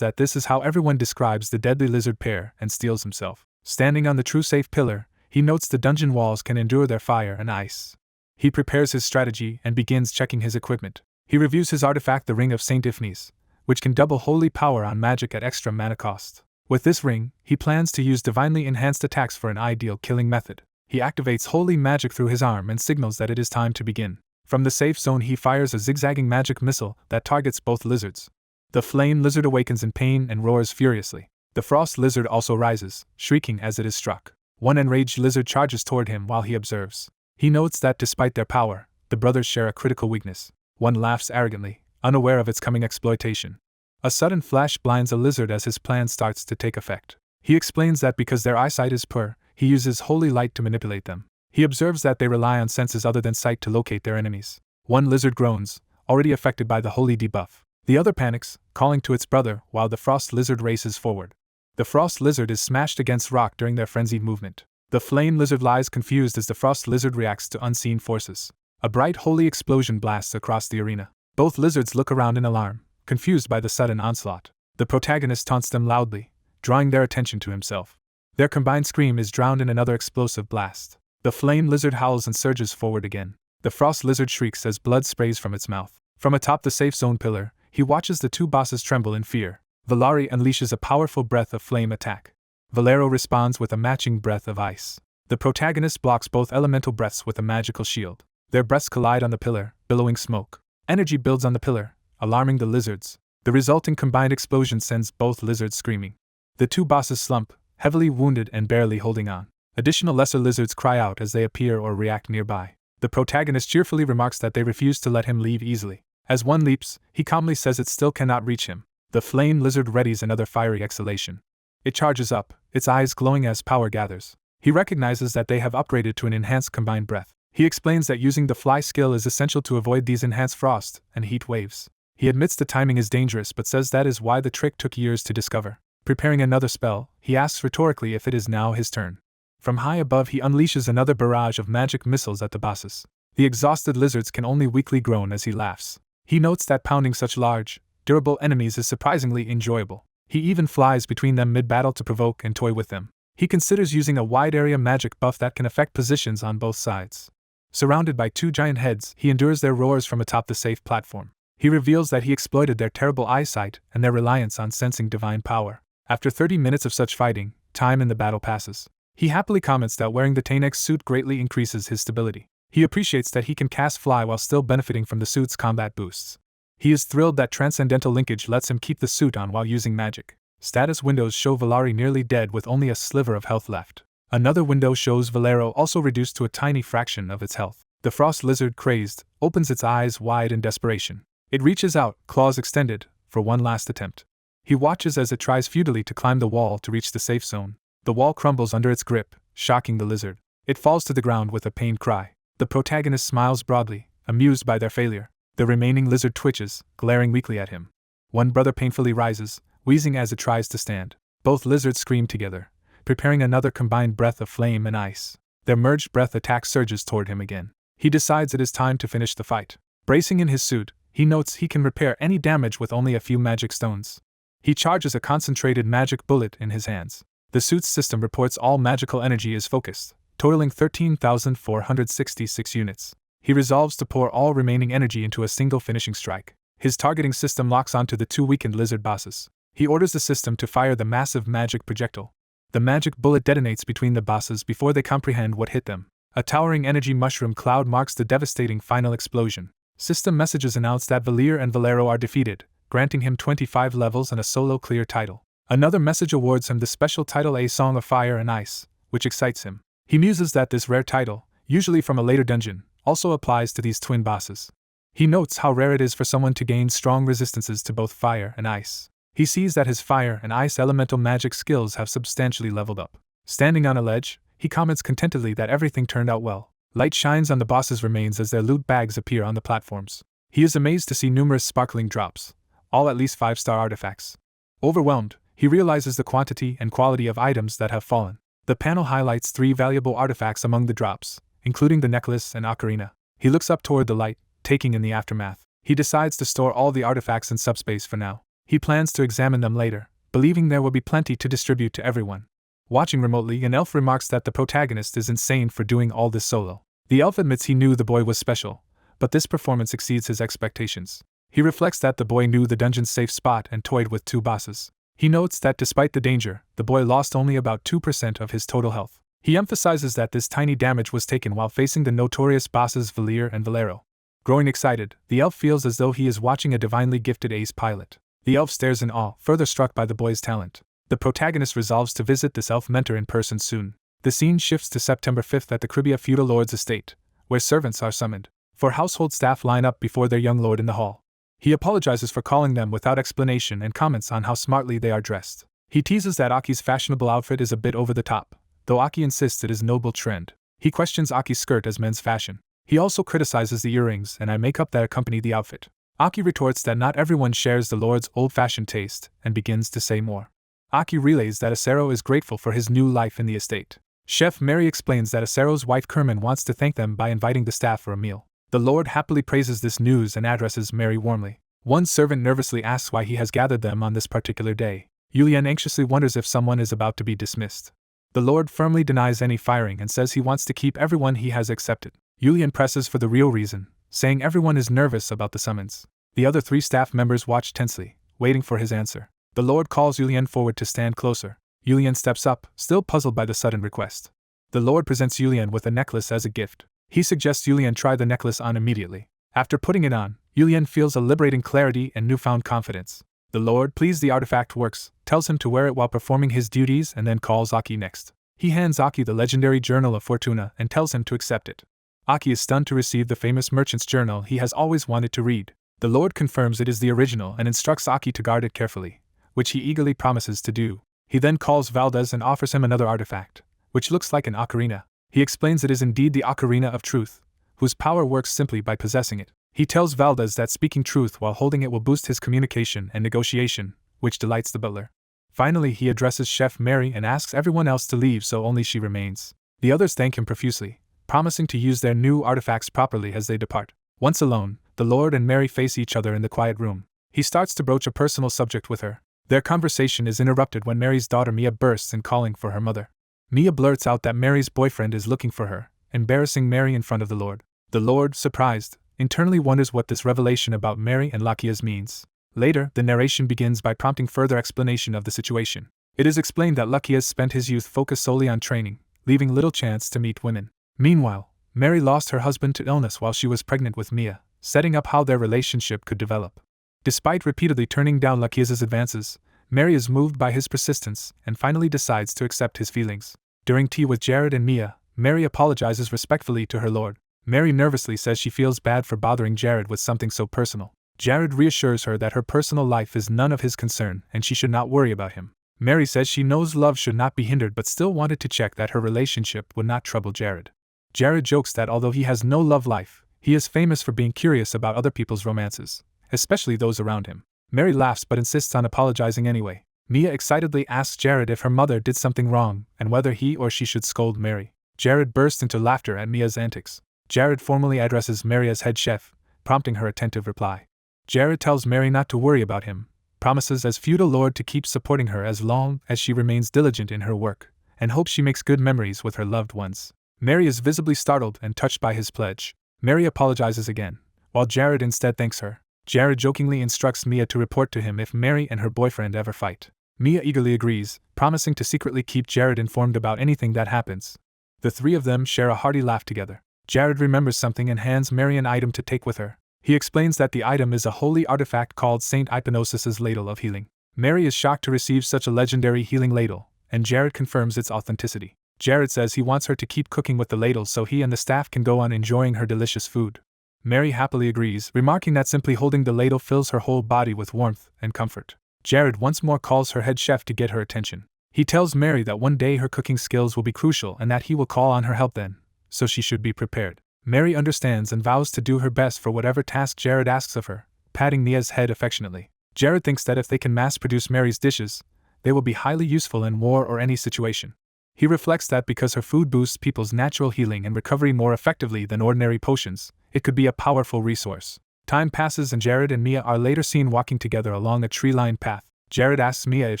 that this is how everyone describes the deadly lizard pair and steels himself. Standing on the true safe pillar, he notes the dungeon walls can endure their fire and ice. He prepares his strategy and begins checking his equipment. He reviews his artifact, the Ring of St. Ifnis, which can double holy power on magic at extra mana cost. With this ring, he plans to use divinely enhanced attacks for an ideal killing method. He activates holy magic through his arm and signals that it is time to begin. From the safe zone he fires a zigzagging magic missile that targets both lizards. The flame lizard awakens in pain and roars furiously. The frost lizard also rises, shrieking as it is struck. One enraged lizard charges toward him while he observes. He notes that despite their power, the brothers share a critical weakness. One laughs arrogantly, unaware of its coming exploitation. A sudden flash blinds a lizard as his plan starts to take effect. He explains that because their eyesight is poor, he uses holy light to manipulate them. He observes that they rely on senses other than sight to locate their enemies. One lizard groans, already affected by the holy debuff. The other panics, calling to its brother, while the frost lizard races forward. The frost lizard is smashed against rock during their frenzied movement. The flame lizard lies confused as the frost lizard reacts to unseen forces. A bright holy explosion blasts across the arena. Both lizards look around in alarm, confused by the sudden onslaught. The protagonist taunts them loudly, drawing their attention to himself. Their combined scream is drowned in another explosive blast. The flame lizard howls and surges forward again. The frost lizard shrieks as blood sprays from its mouth. From atop the safe zone pillar, he watches the two bosses tremble in fear. Valari unleashes a powerful breath of flame attack. Valero responds with a matching breath of ice. The protagonist blocks both elemental breaths with a magical shield. Their breaths collide on the pillar, billowing smoke. Energy builds on the pillar, alarming the lizards. The resulting combined explosion sends both lizards screaming. The two bosses slump, heavily wounded and barely holding on. Additional lesser lizards cry out as they appear or react nearby. The protagonist cheerfully remarks that they refuse to let him leave easily. As one leaps, he calmly says it still cannot reach him. The flame lizard readies another fiery exhalation. It charges up, its eyes glowing as power gathers. He recognizes that they have upgraded to an enhanced combined breath. He explains that using the fly skill is essential to avoid these enhanced frost and heat waves. He admits the timing is dangerous but says that is why the trick took years to discover. Preparing another spell, he asks rhetorically if it is now his turn. From high above he unleashes another barrage of magic missiles at the bosses. The exhausted lizards can only weakly groan as he laughs. He notes that pounding such large, durable enemies is surprisingly enjoyable. He even flies between them mid-battle to provoke and toy with them. He considers using a wide-area magic buff that can affect positions on both sides. Surrounded by two giant heads, he endures their roars from atop the safe platform. He reveals that he exploited their terrible eyesight and their reliance on sensing divine power. After 30 minutes of such fighting, time in the battle passes. He happily comments that wearing the Tanex suit greatly increases his stability. He appreciates that he can cast fly while still benefiting from the suit's combat boosts. He is thrilled that transcendental linkage lets him keep the suit on while using magic. Status windows show Valari nearly dead with only a sliver of health left. Another window shows Valero also reduced to a tiny fraction of its health. The frost lizard, crazed, opens its eyes wide in desperation. It reaches out, claws extended, for one last attempt. He watches as it tries futilely to climb the wall to reach the safe zone. The wall crumbles under its grip, shocking the lizard. It falls to the ground with a pained cry. The protagonist smiles broadly, amused by their failure. The remaining lizard twitches, glaring weakly at him. One brother painfully rises, wheezing as it tries to stand. Both lizards scream together, preparing another combined breath of flame and ice. Their merged breath attack surges toward him again. He decides it is time to finish the fight. Bracing in his suit, he notes he can repair any damage with only a few magic stones. He charges a concentrated magic bullet in his hands. The suit's system reports all magical energy is focused, totaling 13,466 units. He resolves to pour all remaining energy into a single finishing strike. His targeting system locks onto the two weakened lizard bosses. He orders the system to fire the massive magic projectile. The magic bullet detonates between the bosses before they comprehend what hit them. A towering energy mushroom cloud marks the devastating final explosion. System messages announce that Valir and Valero are defeated, granting him 25 levels and a solo clear title. Another message awards him the special title A Song of Fire and Ice, which excites him. He muses that this rare title, usually from a later dungeon, also applies to these twin bosses. He notes how rare it is for someone to gain strong resistances to both fire and ice. He sees that his fire and ice elemental magic skills have substantially leveled up. Standing on a ledge, he comments contentedly that everything turned out well. Light shines on the boss's remains as their loot bags appear on the platforms. He is amazed to see numerous sparkling drops, all at least 5-star artifacts. Overwhelmed, he realizes the quantity and quality of items that have fallen. The panel highlights 3 valuable artifacts among the drops, including the necklace and ocarina. He looks up toward the light, taking in the aftermath. He decides to store all the artifacts in subspace for now. He plans to examine them later, believing there will be plenty to distribute to everyone. Watching remotely, an elf remarks that the protagonist is insane for doing all this solo. The elf admits he knew the boy was special, but this performance exceeds his expectations. He reflects that the boy knew the dungeon's safe spot and toyed with 2 bosses. He notes that despite the danger, the boy lost only about 2% of his total health. He emphasizes that this tiny damage was taken while facing the notorious bosses Valir and Valero. Growing excited, the elf feels as though he is watching a divinely gifted ace pilot. The elf stares in awe, further struck by the boy's talent. The protagonist resolves to visit this elf mentor in person soon. The scene shifts to September 5th at the Cribia feudal lord's estate, where servants are summoned. 4 household staff line up before their young lord in the hall. He apologizes for calling them without explanation and comments on how smartly they are dressed. He teases that Aki's fashionable outfit is a bit over the top, though Aki insists it is noble trend. He questions Aki's skirt as men's fashion. He also criticizes the earrings and eye makeup that accompany the outfit. Aki retorts that not everyone shares the Lord's old-fashioned taste and begins to say more. Aki relays that Asura is grateful for his new life in the estate. Chef Mary explains that Asura's wife Kerman wants to thank them by inviting the staff for a meal. The Lord happily praises this news and addresses Mary warmly. One servant nervously asks why he has gathered them on this particular day. Yulian anxiously wonders if someone is about to be dismissed. The Lord firmly denies any firing and says he wants to keep everyone he has accepted. Yulian presses for the real reason, saying everyone is nervous about the summons. The other 3 staff members watch tensely, waiting for his answer. The Lord calls Yulian forward to stand closer. Yulian steps up, still puzzled by the sudden request. The Lord presents Yulian with a necklace as a gift. He suggests Yulian try the necklace on immediately. After putting it on, Yulian feels a liberating clarity and newfound confidence. The Lord, pleased the artifact works, tells him to wear it while performing his duties and then calls Aki next. He hands Aki the legendary Journal of Fortuna and tells him to accept it. Aki is stunned to receive the famous merchant's journal he has always wanted to read. The Lord confirms it is the original and instructs Aki to guard it carefully, which he eagerly promises to do. He then calls Valdez and offers him another artifact, which looks like an ocarina. He explains it is indeed the Ocarina of Truth, whose power works simply by possessing it. He tells Valdez that speaking truth while holding it will boost his communication and negotiation, which delights the butler. Finally, he addresses Chef Mary and asks everyone else to leave so only she remains. The others thank him profusely, promising to use their new artifacts properly as they depart. Once alone, the Lord and Mary face each other in the quiet room. He starts to broach a personal subject with her. Their conversation is interrupted when Mary's daughter Mia bursts in calling for her mother. Mia blurts out that Mary's boyfriend is looking for her, embarrassing Mary in front of the Lord. The Lord, surprised, internally wonders what this revelation about Mary and Lakias means. Later, the narration begins by prompting further explanation of the situation. It is explained that Lakias spent his youth focused solely on training, leaving little chance to meet women. Meanwhile, Mary lost her husband to illness while she was pregnant with Mia, setting up how their relationship could develop. Despite repeatedly turning down Lakias' advances, Mary is moved by his persistence and finally decides to accept his feelings. During tea with Jared and Mia, Mary apologizes respectfully to her lord. Mary nervously says she feels bad for bothering Jared with something so personal. Jared reassures her that her personal life is none of his concern and she should not worry about him. Mary says she knows love should not be hindered but still wanted to check that her relationship would not trouble Jared. Jared jokes that although he has no love life, he is famous for being curious about other people's romances, especially those around him. Mary laughs but insists on apologizing anyway. Mia excitedly asks Jared if her mother did something wrong and whether he or she should scold Mary. Jared bursts into laughter at Mia's antics. Jared formally addresses Mary as head chef, prompting her attentive reply. Jared tells Mary not to worry about him, promises as feudal lord to keep supporting her as long as she remains diligent in her work, and hopes she makes good memories with her loved ones. Mary is visibly startled and touched by his pledge. Mary apologizes again, while Jared instead thanks her. Jared jokingly instructs Mia to report to him if Mary and her boyfriend ever fight. Mia eagerly agrees, promising to secretly keep Jared informed about anything that happens. The 3 of them share a hearty laugh together. Jared remembers something and hands Mary an item to take with her. He explains that the item is a holy artifact called Saint Hypnosis' Ladle of Healing. Mary is shocked to receive such a legendary healing ladle, and Jared confirms its authenticity. Jared says he wants her to keep cooking with the ladle so he and the staff can go on enjoying her delicious food. Mary happily agrees, remarking that simply holding the ladle fills her whole body with warmth and comfort. Jared once more calls her head chef to get her attention. He tells Mary that one day her cooking skills will be crucial and that he will call on her help then, so she should be prepared. Mary understands and vows to do her best for whatever task Jared asks of her, patting Mia's head affectionately. Jared thinks that if they can mass-produce Mary's dishes, they will be highly useful in war or any situation. He reflects that because her food boosts people's natural healing and recovery more effectively than ordinary potions, it could be a powerful resource. Time passes and Jared and Mia are later seen walking together along a tree-lined path. Jared asks Mia if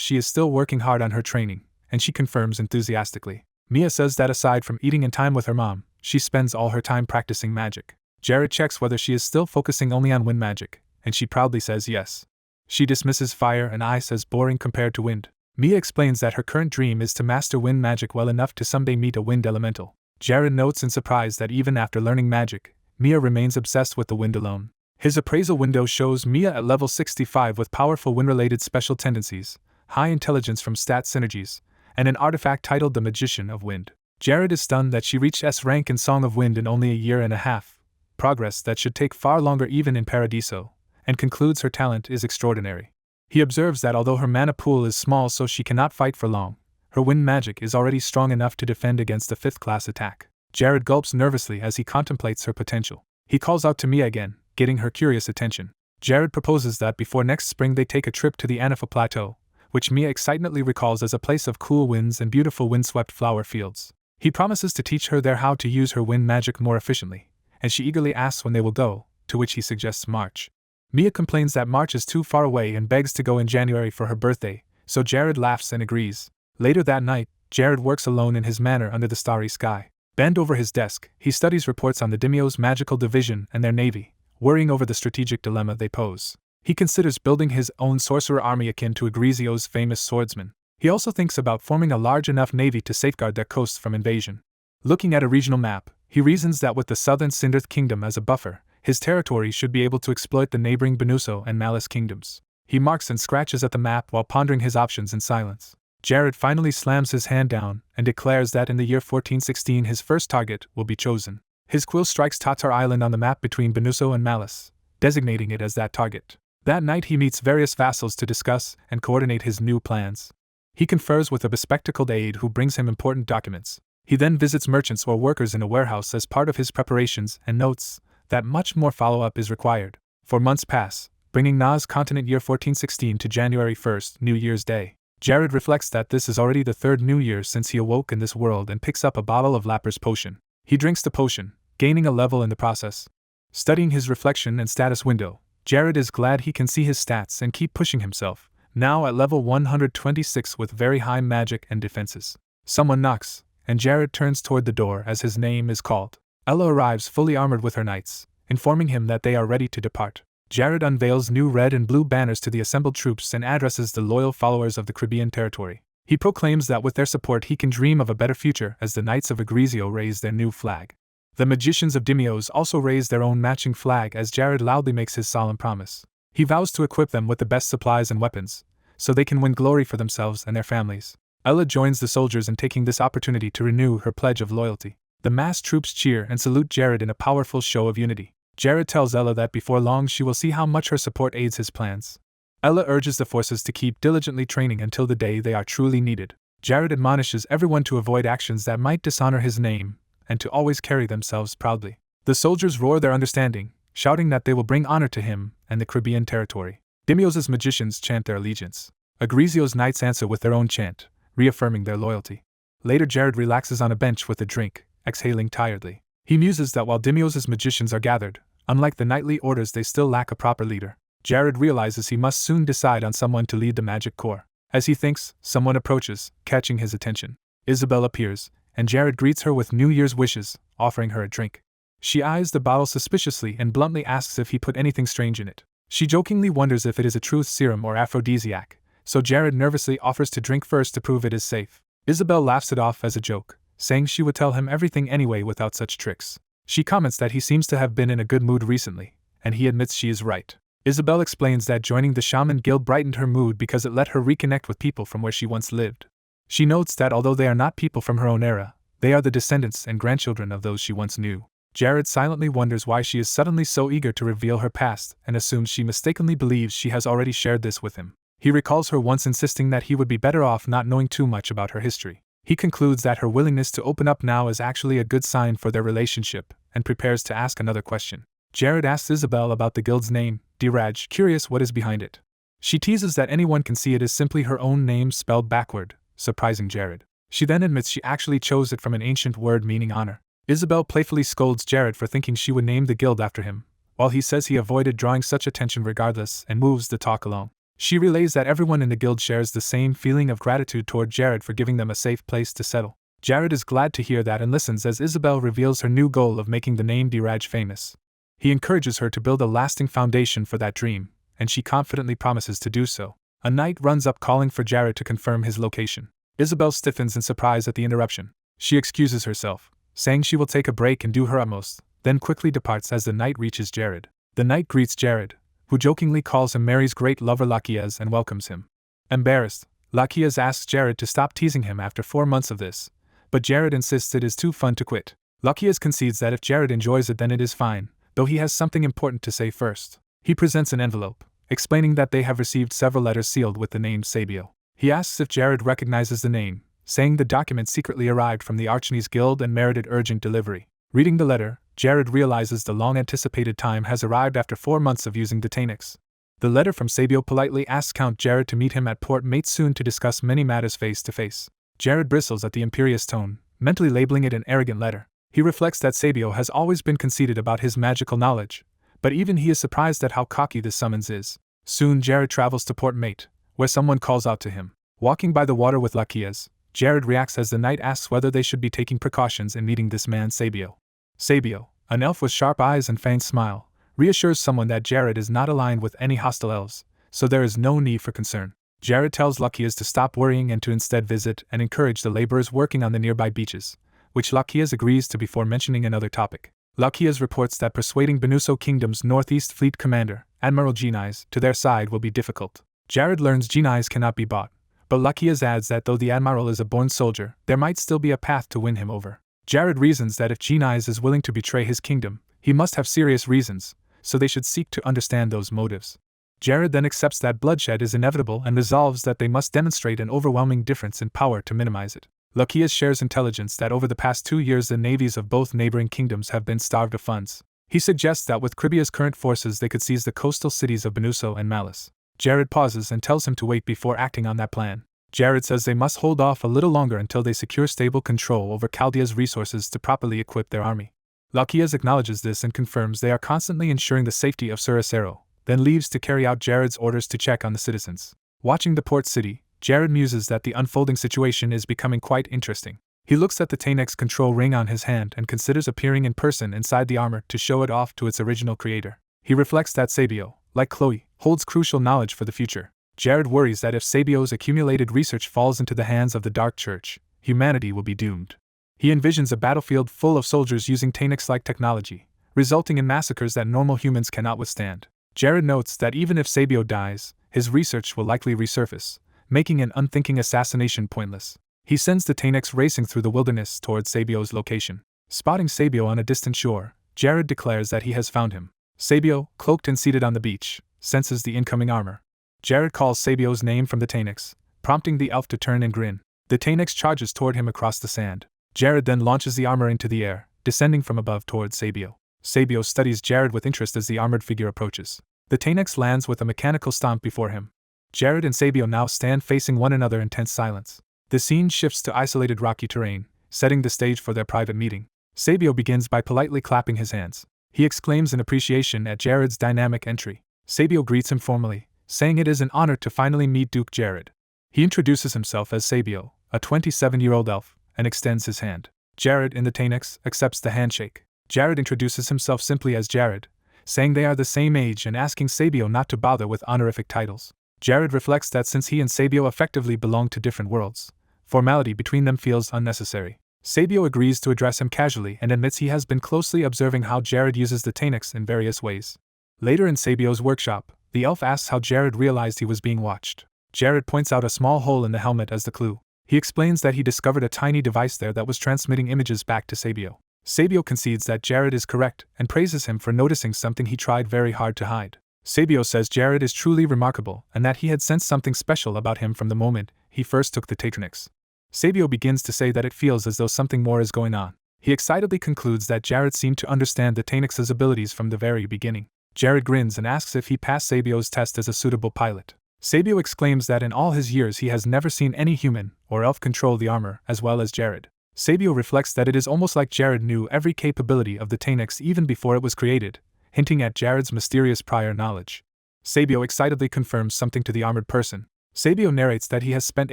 she is still working hard on her training, and she confirms enthusiastically. Mia says that aside from eating and time with her mom, she spends all her time practicing magic. Jared checks whether she is still focusing only on wind magic, and she proudly says yes. She dismisses fire and ice as boring compared to wind. Mia explains that her current dream is to master wind magic well enough to someday meet a wind elemental. Jared notes in surprise that even after learning magic, Mia remains obsessed with the wind alone. His appraisal window shows Mia at level 65 with powerful wind-related special tendencies, high intelligence from stat synergies, and an artifact titled the Magician of Wind. Jared is stunned that she reached S rank in Song of Wind in only a year and a half, progress that should take far longer even in Paradiso, and concludes her talent is extraordinary. He observes that although her mana pool is small so she cannot fight for long, her wind magic is already strong enough to defend against a 5th-class attack. Jared gulps nervously as he contemplates her potential. He calls out to Mia again, getting her curious attention. Jared proposes that before next spring they take a trip to the Anifa Plateau, which Mia excitedly recalls as a place of cool winds and beautiful windswept flower fields. He promises to teach her there how to use her wind magic more efficiently, and she eagerly asks when they will go, to which he suggests March. Mia complains that March is too far away and begs to go in January for her birthday, so Jared laughs and agrees. Later that night, Jared works alone in his manor under the starry sky. Bent over his desk, he studies reports on the Daimyo's magical division and their navy, worrying over the strategic dilemma they pose. He considers building his own sorcerer army akin to Egrizio's famous swordsman. He also thinks about forming a large enough navy to safeguard their coasts from invasion. Looking at a regional map, he reasons that with the southern Sindarth kingdom as a buffer, his territory should be able to exploit the neighboring Benuso and Malice kingdoms. He marks and scratches at the map while pondering his options in silence. Jared finally slams his hand down and declares that in the year 1416 his first target will be chosen. His quill strikes Tatar Island on the map between Benuso and Malice, designating it as that target. That night he meets various vassals to discuss and coordinate his new plans. He confers with a bespectacled aide who brings him important documents. He then visits merchants or workers in a warehouse as part of his preparations and notes that much more follow-up is required. For months pass, bringing Na's continent year 1416 to January 1st, New Year's Day. Jared reflects that this is already the 3rd New Year since he awoke in this world and picks up a bottle of Lapper's potion. He drinks the potion, gaining a level in the process. Studying his reflection and status window, Jared is glad he can see his stats and keep pushing himself, now at level 126 with very high magic and defenses. Someone knocks, and Jared turns toward the door as his name is called. Ella arrives fully armored with her knights, informing him that they are ready to depart. Jared unveils new red and blue banners to the assembled troops and addresses the loyal followers of the Caribbean territory. He proclaims that with their support he can dream of a better future as the Knights of Egrizio raise their new flag. The magicians of Daimyos also raise their own matching flag as Jared loudly makes his solemn promise. He vows to equip them with the best supplies and weapons, so they can win glory for themselves and their families. Ella joins the soldiers in taking this opportunity to renew her pledge of loyalty. The massed troops cheer and salute Jared in a powerful show of unity. Jared tells Ella that before long she will see how much her support aids his plans. Ella urges the forces to keep diligently training until the day they are truly needed. Jared admonishes everyone to avoid actions that might dishonor his name, and to always carry themselves proudly. The soldiers roar their understanding, shouting that they will bring honor to him and the Caribbean territory. Daimyos' magicians chant their allegiance. Egrizio's knights answer with their own chant, reaffirming their loyalty. Later Jared relaxes on a bench with a drink, exhaling tiredly. He muses that while Daimyos' magicians are gathered, unlike the knightly orders they still lack a proper leader. Jared realizes he must soon decide on someone to lead the magic corps. As he thinks, someone approaches, catching his attention. Isabella appears, and Jared greets her with New Year's wishes, offering her a drink. She eyes the bottle suspiciously and bluntly asks if he put anything strange in it. She jokingly wonders if it is a truth serum or aphrodisiac, so Jared nervously offers to drink first to prove it is safe. Isabel laughs it off as a joke, saying she would tell him everything anyway without such tricks. She comments that he seems to have been in a good mood recently, and he admits she is right. Isabel explains that joining the Shaman Guild brightened her mood because it let her reconnect with people from where she once lived. She notes that although they are not people from her own era, they are the descendants and grandchildren of those she once knew. Jared silently wonders why she is suddenly so eager to reveal her past and assumes she mistakenly believes she has already shared this with him. He recalls her once insisting that he would be better off not knowing too much about her history. He concludes that her willingness to open up now is actually a good sign for their relationship, and prepares to ask another question. Jared asks Isabel about the guild's name, Diraj, curious what is behind it. She teases that anyone can see it is simply her own name spelled backward, surprising Jared. She then admits she actually chose it from an ancient word meaning honor. Isabel playfully scolds Jared for thinking she would name the guild after him, while he says he avoided drawing such attention regardless and moves the talk along. She relays that everyone in the guild shares the same feeling of gratitude toward Jared for giving them a safe place to settle. Jared is glad to hear that and listens as Isabel reveals her new goal of making the name Diraj famous. He encourages her to build a lasting foundation for that dream, and she confidently promises to do so. A knight runs up calling for Jared to confirm his location. Isabel stiffens in surprise at the interruption. She excuses herself, saying she will take a break and do her utmost, then quickly departs as the knight reaches Jared. The knight greets Jared, who jokingly calls him Mary's great lover Lachias and welcomes him. Embarrassed, Lachias asks Jared to stop teasing him after 4 months of this, but Jared insists it is too fun to quit. Lachias concedes that if Jared enjoys it then it is fine, though he has something important to say first. He presents an envelope, explaining that they have received several letters sealed with the name Sabio. He asks if Jared recognizes the name, saying the document secretly arrived from the Archneys Guild and merited urgent delivery. Reading the letter, Jared realizes the long-anticipated time has arrived after 4 months of using the Tainix. The letter from Sabio politely asks Count Jared to meet him at Port Mate soon to discuss many matters face-to-face. Jared bristles at the imperious tone, mentally labeling it an arrogant letter. He reflects that Sabio has always been conceited about his magical knowledge, but even he is surprised at how cocky this summons is. Soon Jared travels to Port Mate, where someone calls out to him. Walking by the water with Lakias, Jared reacts as the knight asks whether they should be taking precautions in meeting this man Sabio. Sabio, an elf with sharp eyes and faint smile, reassures someone that Jared is not aligned with any hostile elves, so there is no need for concern. Jared tells Lakias to stop worrying and to instead visit and encourage the laborers working on the nearby beaches, which Lakias agrees to before mentioning another topic. Lakias reports that persuading Benuso Kingdom's Northeast Fleet Commander, Admiral Genais, to their side will be difficult. Jared learns Genais cannot be bought, but Lakias adds that though the Admiral is a born soldier, there might still be a path to win him over. Jared reasons that if Genais is willing to betray his kingdom, he must have serious reasons, so they should seek to understand those motives. Jared then accepts that bloodshed is inevitable and resolves that they must demonstrate an overwhelming difference in power to minimize it. Lakias shares intelligence that over the past 2 years the navies of both neighboring kingdoms have been starved of funds. He suggests that with Cribia's current forces they could seize the coastal cities of Benuso and Malice. Jared pauses and tells him to wait before acting on that plan. Jared says they must hold off a little longer until they secure stable control over Chaldea's resources to properly equip their army. Lakias acknowledges this and confirms they are constantly ensuring the safety of Surasero, then leaves to carry out Jared's orders to check on the citizens. Watching the port city, Jared muses that the unfolding situation is becoming quite interesting. He looks at the Tainix control ring on his hand and considers appearing in person inside the armor to show it off to its original creator. He reflects that Sabio, like Chloe, holds crucial knowledge for the future. Jared worries that if Sabio's accumulated research falls into the hands of the Dark Church, humanity will be doomed. He envisions a battlefield full of soldiers using Tainix-like technology, resulting in massacres that normal humans cannot withstand. Jared notes that even if Sabio dies, his research will likely resurface, making an unthinking assassination pointless. He sends the Tainix racing through the wilderness towards Sabio's location. Spotting Sabio on a distant shore, Jared declares that he has found him. Sabio, cloaked and seated on the beach, senses the incoming armor. Jared calls Sabio's name from the Tainix, prompting the elf to turn and grin. The Tainix charges toward him across the sand. Jared then launches the armor into the air, descending from above towards Sabio. Sabio studies Jared with interest as the armored figure approaches. The Tainix lands with a mechanical stomp before him. Jared and Sabio now stand facing one another in tense silence. The scene shifts to isolated rocky terrain, setting the stage for their private meeting. Sabio begins by politely clapping his hands. He exclaims in appreciation at Jared's dynamic entry. Sabio greets him formally, saying it is an honor to finally meet Duke Jared. He introduces himself as Sabio, a 27-year-old elf, and extends his hand. Jared, in the Tainix, accepts the handshake. Jared introduces himself simply as Jared, saying they are the same age and asking Sabio not to bother with honorific titles. Jared reflects that since he and Sabio effectively belong to different worlds, formality between them feels unnecessary. Sabio agrees to address him casually and admits he has been closely observing how Jared uses the Tainix in various ways. Later in Sabio's workshop, the elf asks how Jared realized he was being watched. Jared points out a small hole in the helmet as the clue. He explains that he discovered a tiny device there that was transmitting images back to Sabio. Sabio concedes that Jared is correct and praises him for noticing something he tried very hard to hide. Sabio says Jared is truly remarkable and that he had sensed something special about him from the moment he first took the Tatronix. Sabio begins to say that it feels as though something more is going on. He excitedly concludes that Jared seemed to understand the Tainix's abilities from the very beginning. Jared grins and asks if he passed Sabio's test as a suitable pilot. Sabio exclaims that in all his years he has never seen any human or elf control the armor as well as Jared. Sabio reflects that it is almost like Jared knew every capability of the Tainix even before it was created, hinting at Jared's mysterious prior knowledge. Sabio excitedly confirms something to the armored person. Sabio narrates that he has spent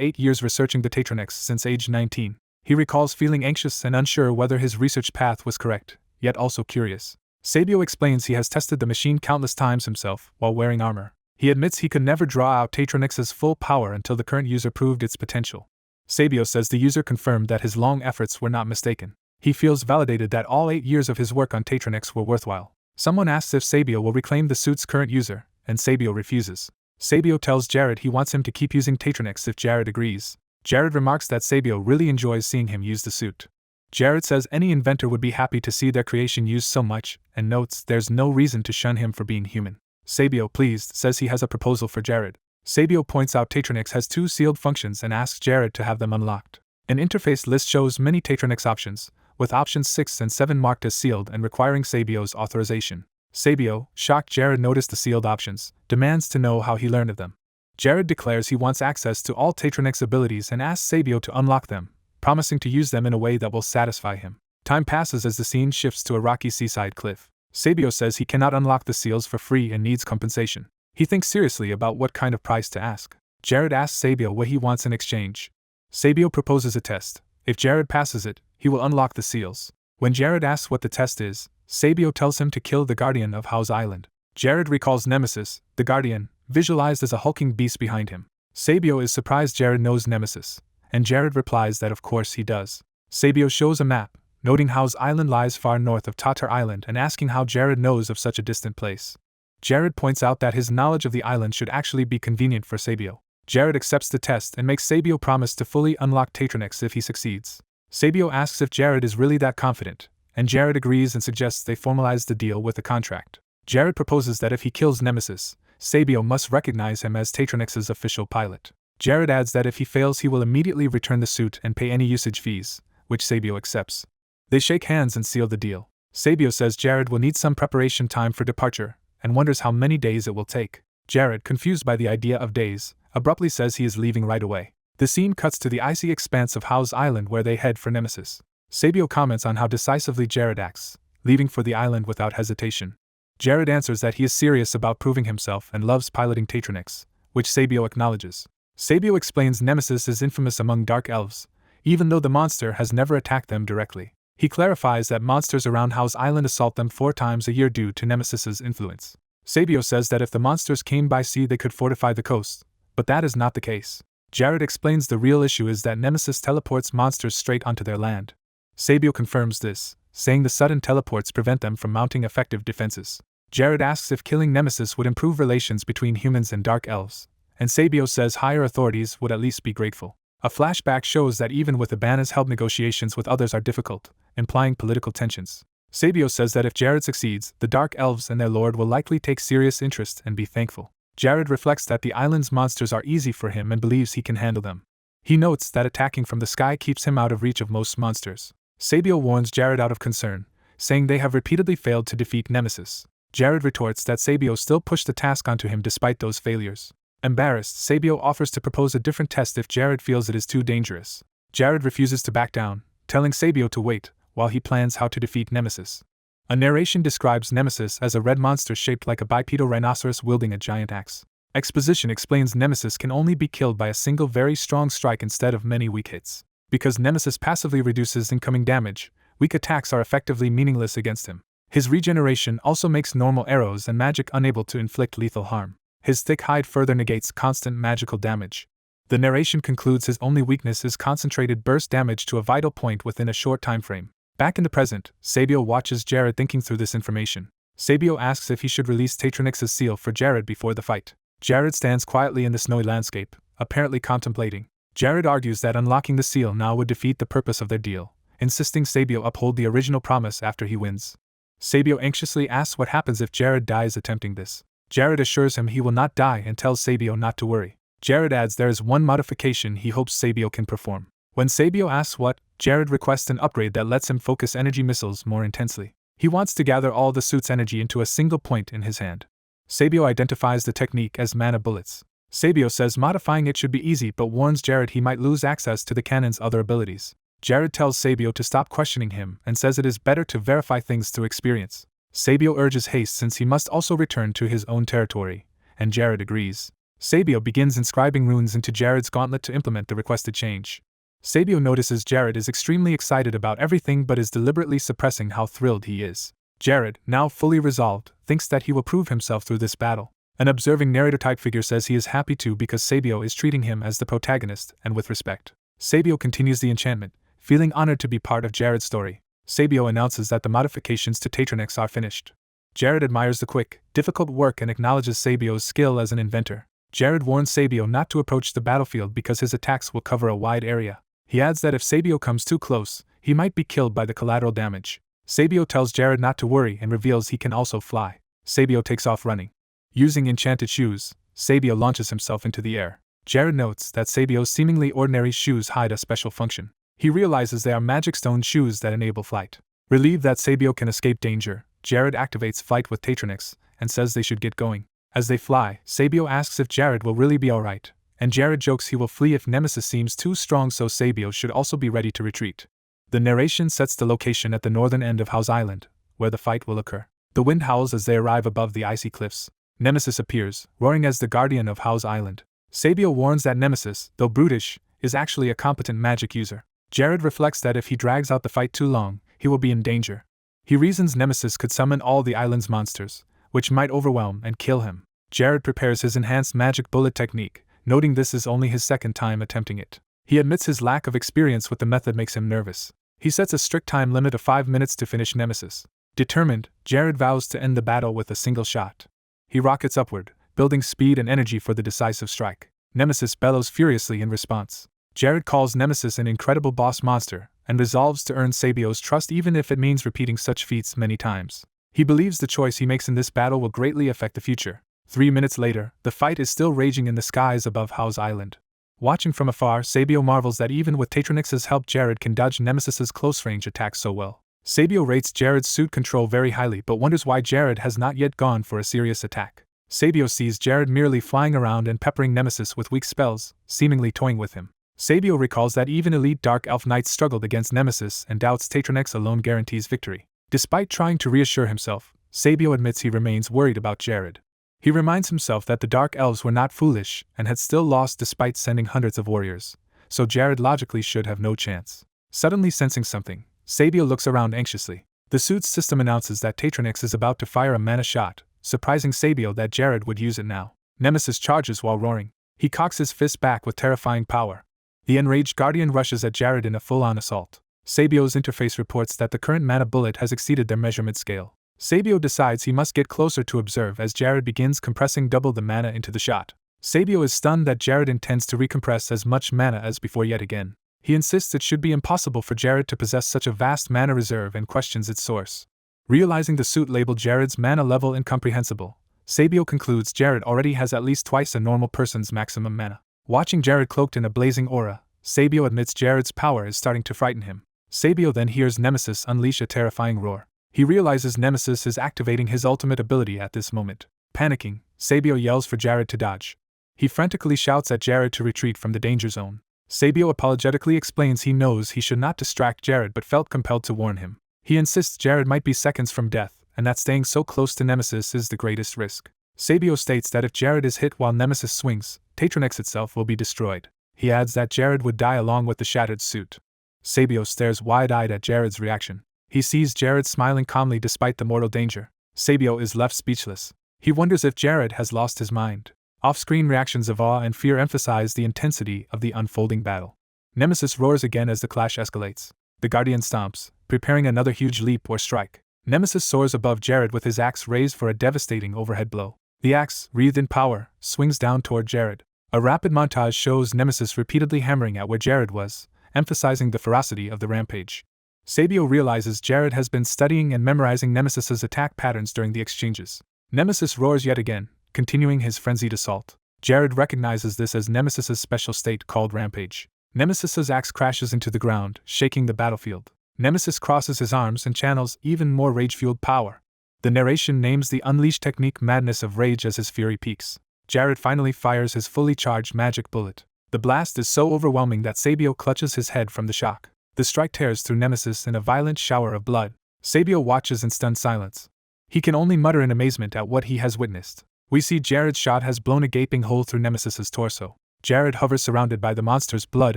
8 years researching the Tatronix since age 19. He recalls feeling anxious and unsure whether his research path was correct, yet also curious. Sabio explains he has tested the machine countless times himself while wearing armor. He admits he could never draw out Tatronix's full power until the current user proved its potential. Sabio says the user confirmed that his long efforts were not mistaken. He feels validated that all 8 years of his work on Tatronix were worthwhile. Someone asks if Sabio will reclaim the suit's current user, and Sabio refuses. Sabio tells Jared he wants him to keep using Tatronix if Jared agrees. Jared remarks that Sabio really enjoys seeing him use the suit. Jared says any inventor would be happy to see their creation used so much, and notes there's no reason to shun him for being human. Sabio, pleased, says he has a proposal for Jared. Sabio points out Tatronix has 2 sealed functions and asks Jared to have them unlocked. An interface list shows many Tatronix options, with options 6 and 7 marked as sealed and requiring Sabio's authorization. Sabio, shocked Jared noticed the sealed options, demands to know how he learned of them. Jared declares he wants access to all Tatronix abilities and asks Sabio to unlock them, promising to use them in a way that will satisfy him. Time passes as the scene shifts to a rocky seaside cliff. Sabio says he cannot unlock the seals for free and needs compensation. He thinks seriously about what kind of price to ask. Jared asks Sabio what he wants in exchange. Sabio proposes a test. If Jared passes it, he will unlock the seals. When Jared asks what the test is, Sabio tells him to kill the guardian of House Island. Jared recalls Nemesis, the guardian, visualized as a hulking beast behind him. Sabio is surprised Jared knows Nemesis, and Jared replies that of course he does. Sabio shows a map, noting House Island lies far north of Tatar Island and asking how Jared knows of such a distant place. Jared points out that his knowledge of the island should actually be convenient for Sabio. Jared accepts the test and makes Sabio promise to fully unlock Tatronix if he succeeds. Sabio asks if Jared is really that confident, and Jared agrees and suggests they formalize the deal with a contract. Jared proposes that if he kills Nemesis, Sabio must recognize him as Tatronix's official pilot. Jared adds that if he fails he will immediately return the suit and pay any usage fees, which Sabio accepts. They shake hands and seal the deal. Sabio says Jared will need some preparation time for departure, and wonders how many days it will take. Jared, confused by the idea of days, abruptly says he is leaving right away. The scene cuts to the icy expanse of House Island where they head for Nemesis. Sabio comments on how decisively Jared acts, leaving for the island without hesitation. Jared answers that he is serious about proving himself and loves piloting Tatronix, which Sabio acknowledges. Sabio explains Nemesis is infamous among dark elves, even though the monster has never attacked them directly. He clarifies that monsters around House Island assault them 4 times a year due to Nemesis's influence. Sabio says that if the monsters came by sea they could fortify the coast, but that is not the case. Jared explains the real issue is that Nemesis teleports monsters straight onto their land. Sabio confirms this, saying the sudden teleports prevent them from mounting effective defenses. Jared asks if killing Nemesis would improve relations between humans and dark elves, and Sabio says higher authorities would at least be grateful. A flashback shows that even with the ban as held negotiations with others are difficult, implying political tensions. Sabio says that if Jared succeeds, the dark elves and their lord will likely take serious interest and be thankful. Jared reflects that the island's monsters are easy for him and believes he can handle them. He notes that attacking from the sky keeps him out of reach of most monsters. Sabio warns Jared out of concern, saying they have repeatedly failed to defeat Nemesis. Jared retorts that Sabio still pushed the task onto him despite those failures. Embarrassed, Sabio offers to propose a different test if Jared feels it is too dangerous. Jared refuses to back down, telling Sabio to wait, while he plans how to defeat Nemesis. A narration describes Nemesis as a red monster shaped like a bipedal rhinoceros wielding a giant axe. Exposition explains Nemesis can only be killed by a single very strong strike instead of many weak hits. Because Nemesis passively reduces incoming damage, weak attacks are effectively meaningless against him. His regeneration also makes normal arrows and magic unable to inflict lethal harm. His thick hide further negates constant magical damage. The narration concludes his only weakness is concentrated burst damage to a vital point within a short time frame. Back in the present, Sabio watches Jared thinking through this information. Sabio asks if he should release Tatronix's seal for Jared before the fight. Jared stands quietly in the snowy landscape, apparently contemplating. Jared argues that unlocking the seal now would defeat the purpose of their deal, insisting Sabio uphold the original promise after he wins. Sabio anxiously asks what happens if Jared dies attempting this. Jared assures him he will not die and tells Sabio not to worry. Jared adds there is one modification he hopes Sabio can perform. When Sabio asks what, Jared requests an upgrade that lets him focus energy missiles more intensely. He wants to gather all the suit's energy into a single point in his hand. Sabio identifies the technique as mana bullets. Sabio says modifying it should be easy but warns Jared he might lose access to the cannon's other abilities. Jared tells Sabio to stop questioning him and says it is better to verify things through experience. Sabio urges haste since he must also return to his own territory, and Jared agrees. Sabio begins inscribing runes into Jared's gauntlet to implement the requested change. Sabio notices Jared is extremely excited about everything but is deliberately suppressing how thrilled he is. Jared, now fully resolved, thinks that he will prove himself through this battle. An observing narrator-type figure says he is happy to because Sabio is treating him as the protagonist and with respect. Sabio continues the enchantment, feeling honored to be part of Jared's story. Sabio announces that the modifications to Tatronix are finished. Jared admires the quick, difficult work and acknowledges Sabio's skill as an inventor. Jared warns Sabio not to approach the battlefield because his attacks will cover a wide area. He adds that if Sabio comes too close, he might be killed by the collateral damage. Sabio tells Jared not to worry and reveals he can also fly. Sabio takes off running. Using enchanted shoes, Sabio launches himself into the air. Jared notes that Sabio's seemingly ordinary shoes hide a special function. He realizes they are magic stone shoes that enable flight. Relieved that Sabio can escape danger, Jared activates flight with Tatronix and says they should get going. As they fly, Sabio asks if Jared will really be alright, and Jared jokes he will flee if Nemesis seems too strong, so Sabio should also be ready to retreat. The narration sets the location at the northern end of House Island, where the fight will occur. The wind howls as they arrive above the icy cliffs. Nemesis appears, roaring as the guardian of House Island. Sabio warns that Nemesis, though brutish, is actually a competent magic user. Jared reflects that if he drags out the fight too long, he will be in danger. He reasons Nemesis could summon all the island's monsters, which might overwhelm and kill him. Jared prepares his enhanced magic bullet technique, noting this is only his second time attempting it. He admits his lack of experience with the method makes him nervous. He sets a strict time limit of 5 minutes to finish Nemesis. Determined, Jared vows to end the battle with a single shot. He rockets upward, building speed and energy for the decisive strike. Nemesis bellows furiously in response. Jared calls Nemesis an incredible boss monster, and resolves to earn Sabio's trust even if it means repeating such feats many times. He believes the choice he makes in this battle will greatly affect the future. 3 minutes later, the fight is still raging in the skies above House Island. Watching from afar, Sabio marvels that even with Tatronix's help Jared can dodge Nemesis's close-range attacks so well. Sabio rates Jared's suit control very highly but wonders why Jared has not yet gone for a serious attack. Sabio sees Jared merely flying around and peppering Nemesis with weak spells, seemingly toying with him. Sabio recalls that even elite Dark Elf Knights struggled against Nemesis and doubts Tatronix alone guarantees victory. Despite trying to reassure himself, Sabio admits he remains worried about Jared. He reminds himself that the Dark Elves were not foolish and had still lost despite sending hundreds of warriors, so Jared logically should have no chance. Suddenly sensing something, Sabio looks around anxiously. The suit's system announces that Tatronix is about to fire a mana shot, surprising Sabio that Jared would use it now. Nemesis charges while roaring. He cocks his fist back with terrifying power. The enraged Guardian rushes at Jared in a full-on assault. Sabio's interface reports that the current mana bullet has exceeded their measurement scale. Sabio decides he must get closer to observe as Jared begins compressing double the mana into the shot. Sabio is stunned that Jared intends to recompress as much mana as before yet again. He insists it should be impossible for Jared to possess such a vast mana reserve and questions its source. Realizing the suit labeled Jared's mana level incomprehensible, Sabio concludes Jared already has at least twice a normal person's maximum mana. Watching Jared cloaked in a blazing aura, Sabio admits Jared's power is starting to frighten him. Sabio then hears Nemesis unleash a terrifying roar. He realizes Nemesis is activating his ultimate ability at this moment. Panicking, Sabio yells for Jared to dodge. He frantically shouts at Jared to retreat from the danger zone. Sabio apologetically explains he knows he should not distract Jared but felt compelled to warn him. He insists Jared might be seconds from death, and that staying so close to Nemesis is the greatest risk. Sabio states that if Jared is hit while Nemesis swings, Tatronix itself will be destroyed. He adds that Jared would die along with the shattered suit. Sabio stares wide-eyed at Jared's reaction. He sees Jared smiling calmly despite the mortal danger. Sabio is left speechless. He wonders if Jared has lost his mind. Off-screen reactions of awe and fear emphasize the intensity of the unfolding battle. Nemesis roars again as the clash escalates. The Guardian stomps, preparing another huge leap or strike. Nemesis soars above Jared with his axe raised for a devastating overhead blow. The axe, wreathed in power, swings down toward Jared. A rapid montage shows Nemesis repeatedly hammering at where Jared was, emphasizing the ferocity of the rampage. Sabio realizes Jared has been studying and memorizing Nemesis's attack patterns during the exchanges. Nemesis roars yet again, continuing his frenzied assault. Jared recognizes this as Nemesis's special state called Rampage. Nemesis's axe crashes into the ground, shaking the battlefield. Nemesis crosses his arms and channels even more rage-fueled power. The narration names the unleashed technique Madness of Rage as his fury peaks. Jared finally fires his fully charged magic bullet. The blast is so overwhelming that Sabio clutches his head from the shock. The strike tears through Nemesis in a violent shower of blood. Sabio watches in stunned silence. He can only mutter in amazement at what he has witnessed. We see Jared's shot has blown a gaping hole through Nemesis's torso. Jared hovers surrounded by the monster's blood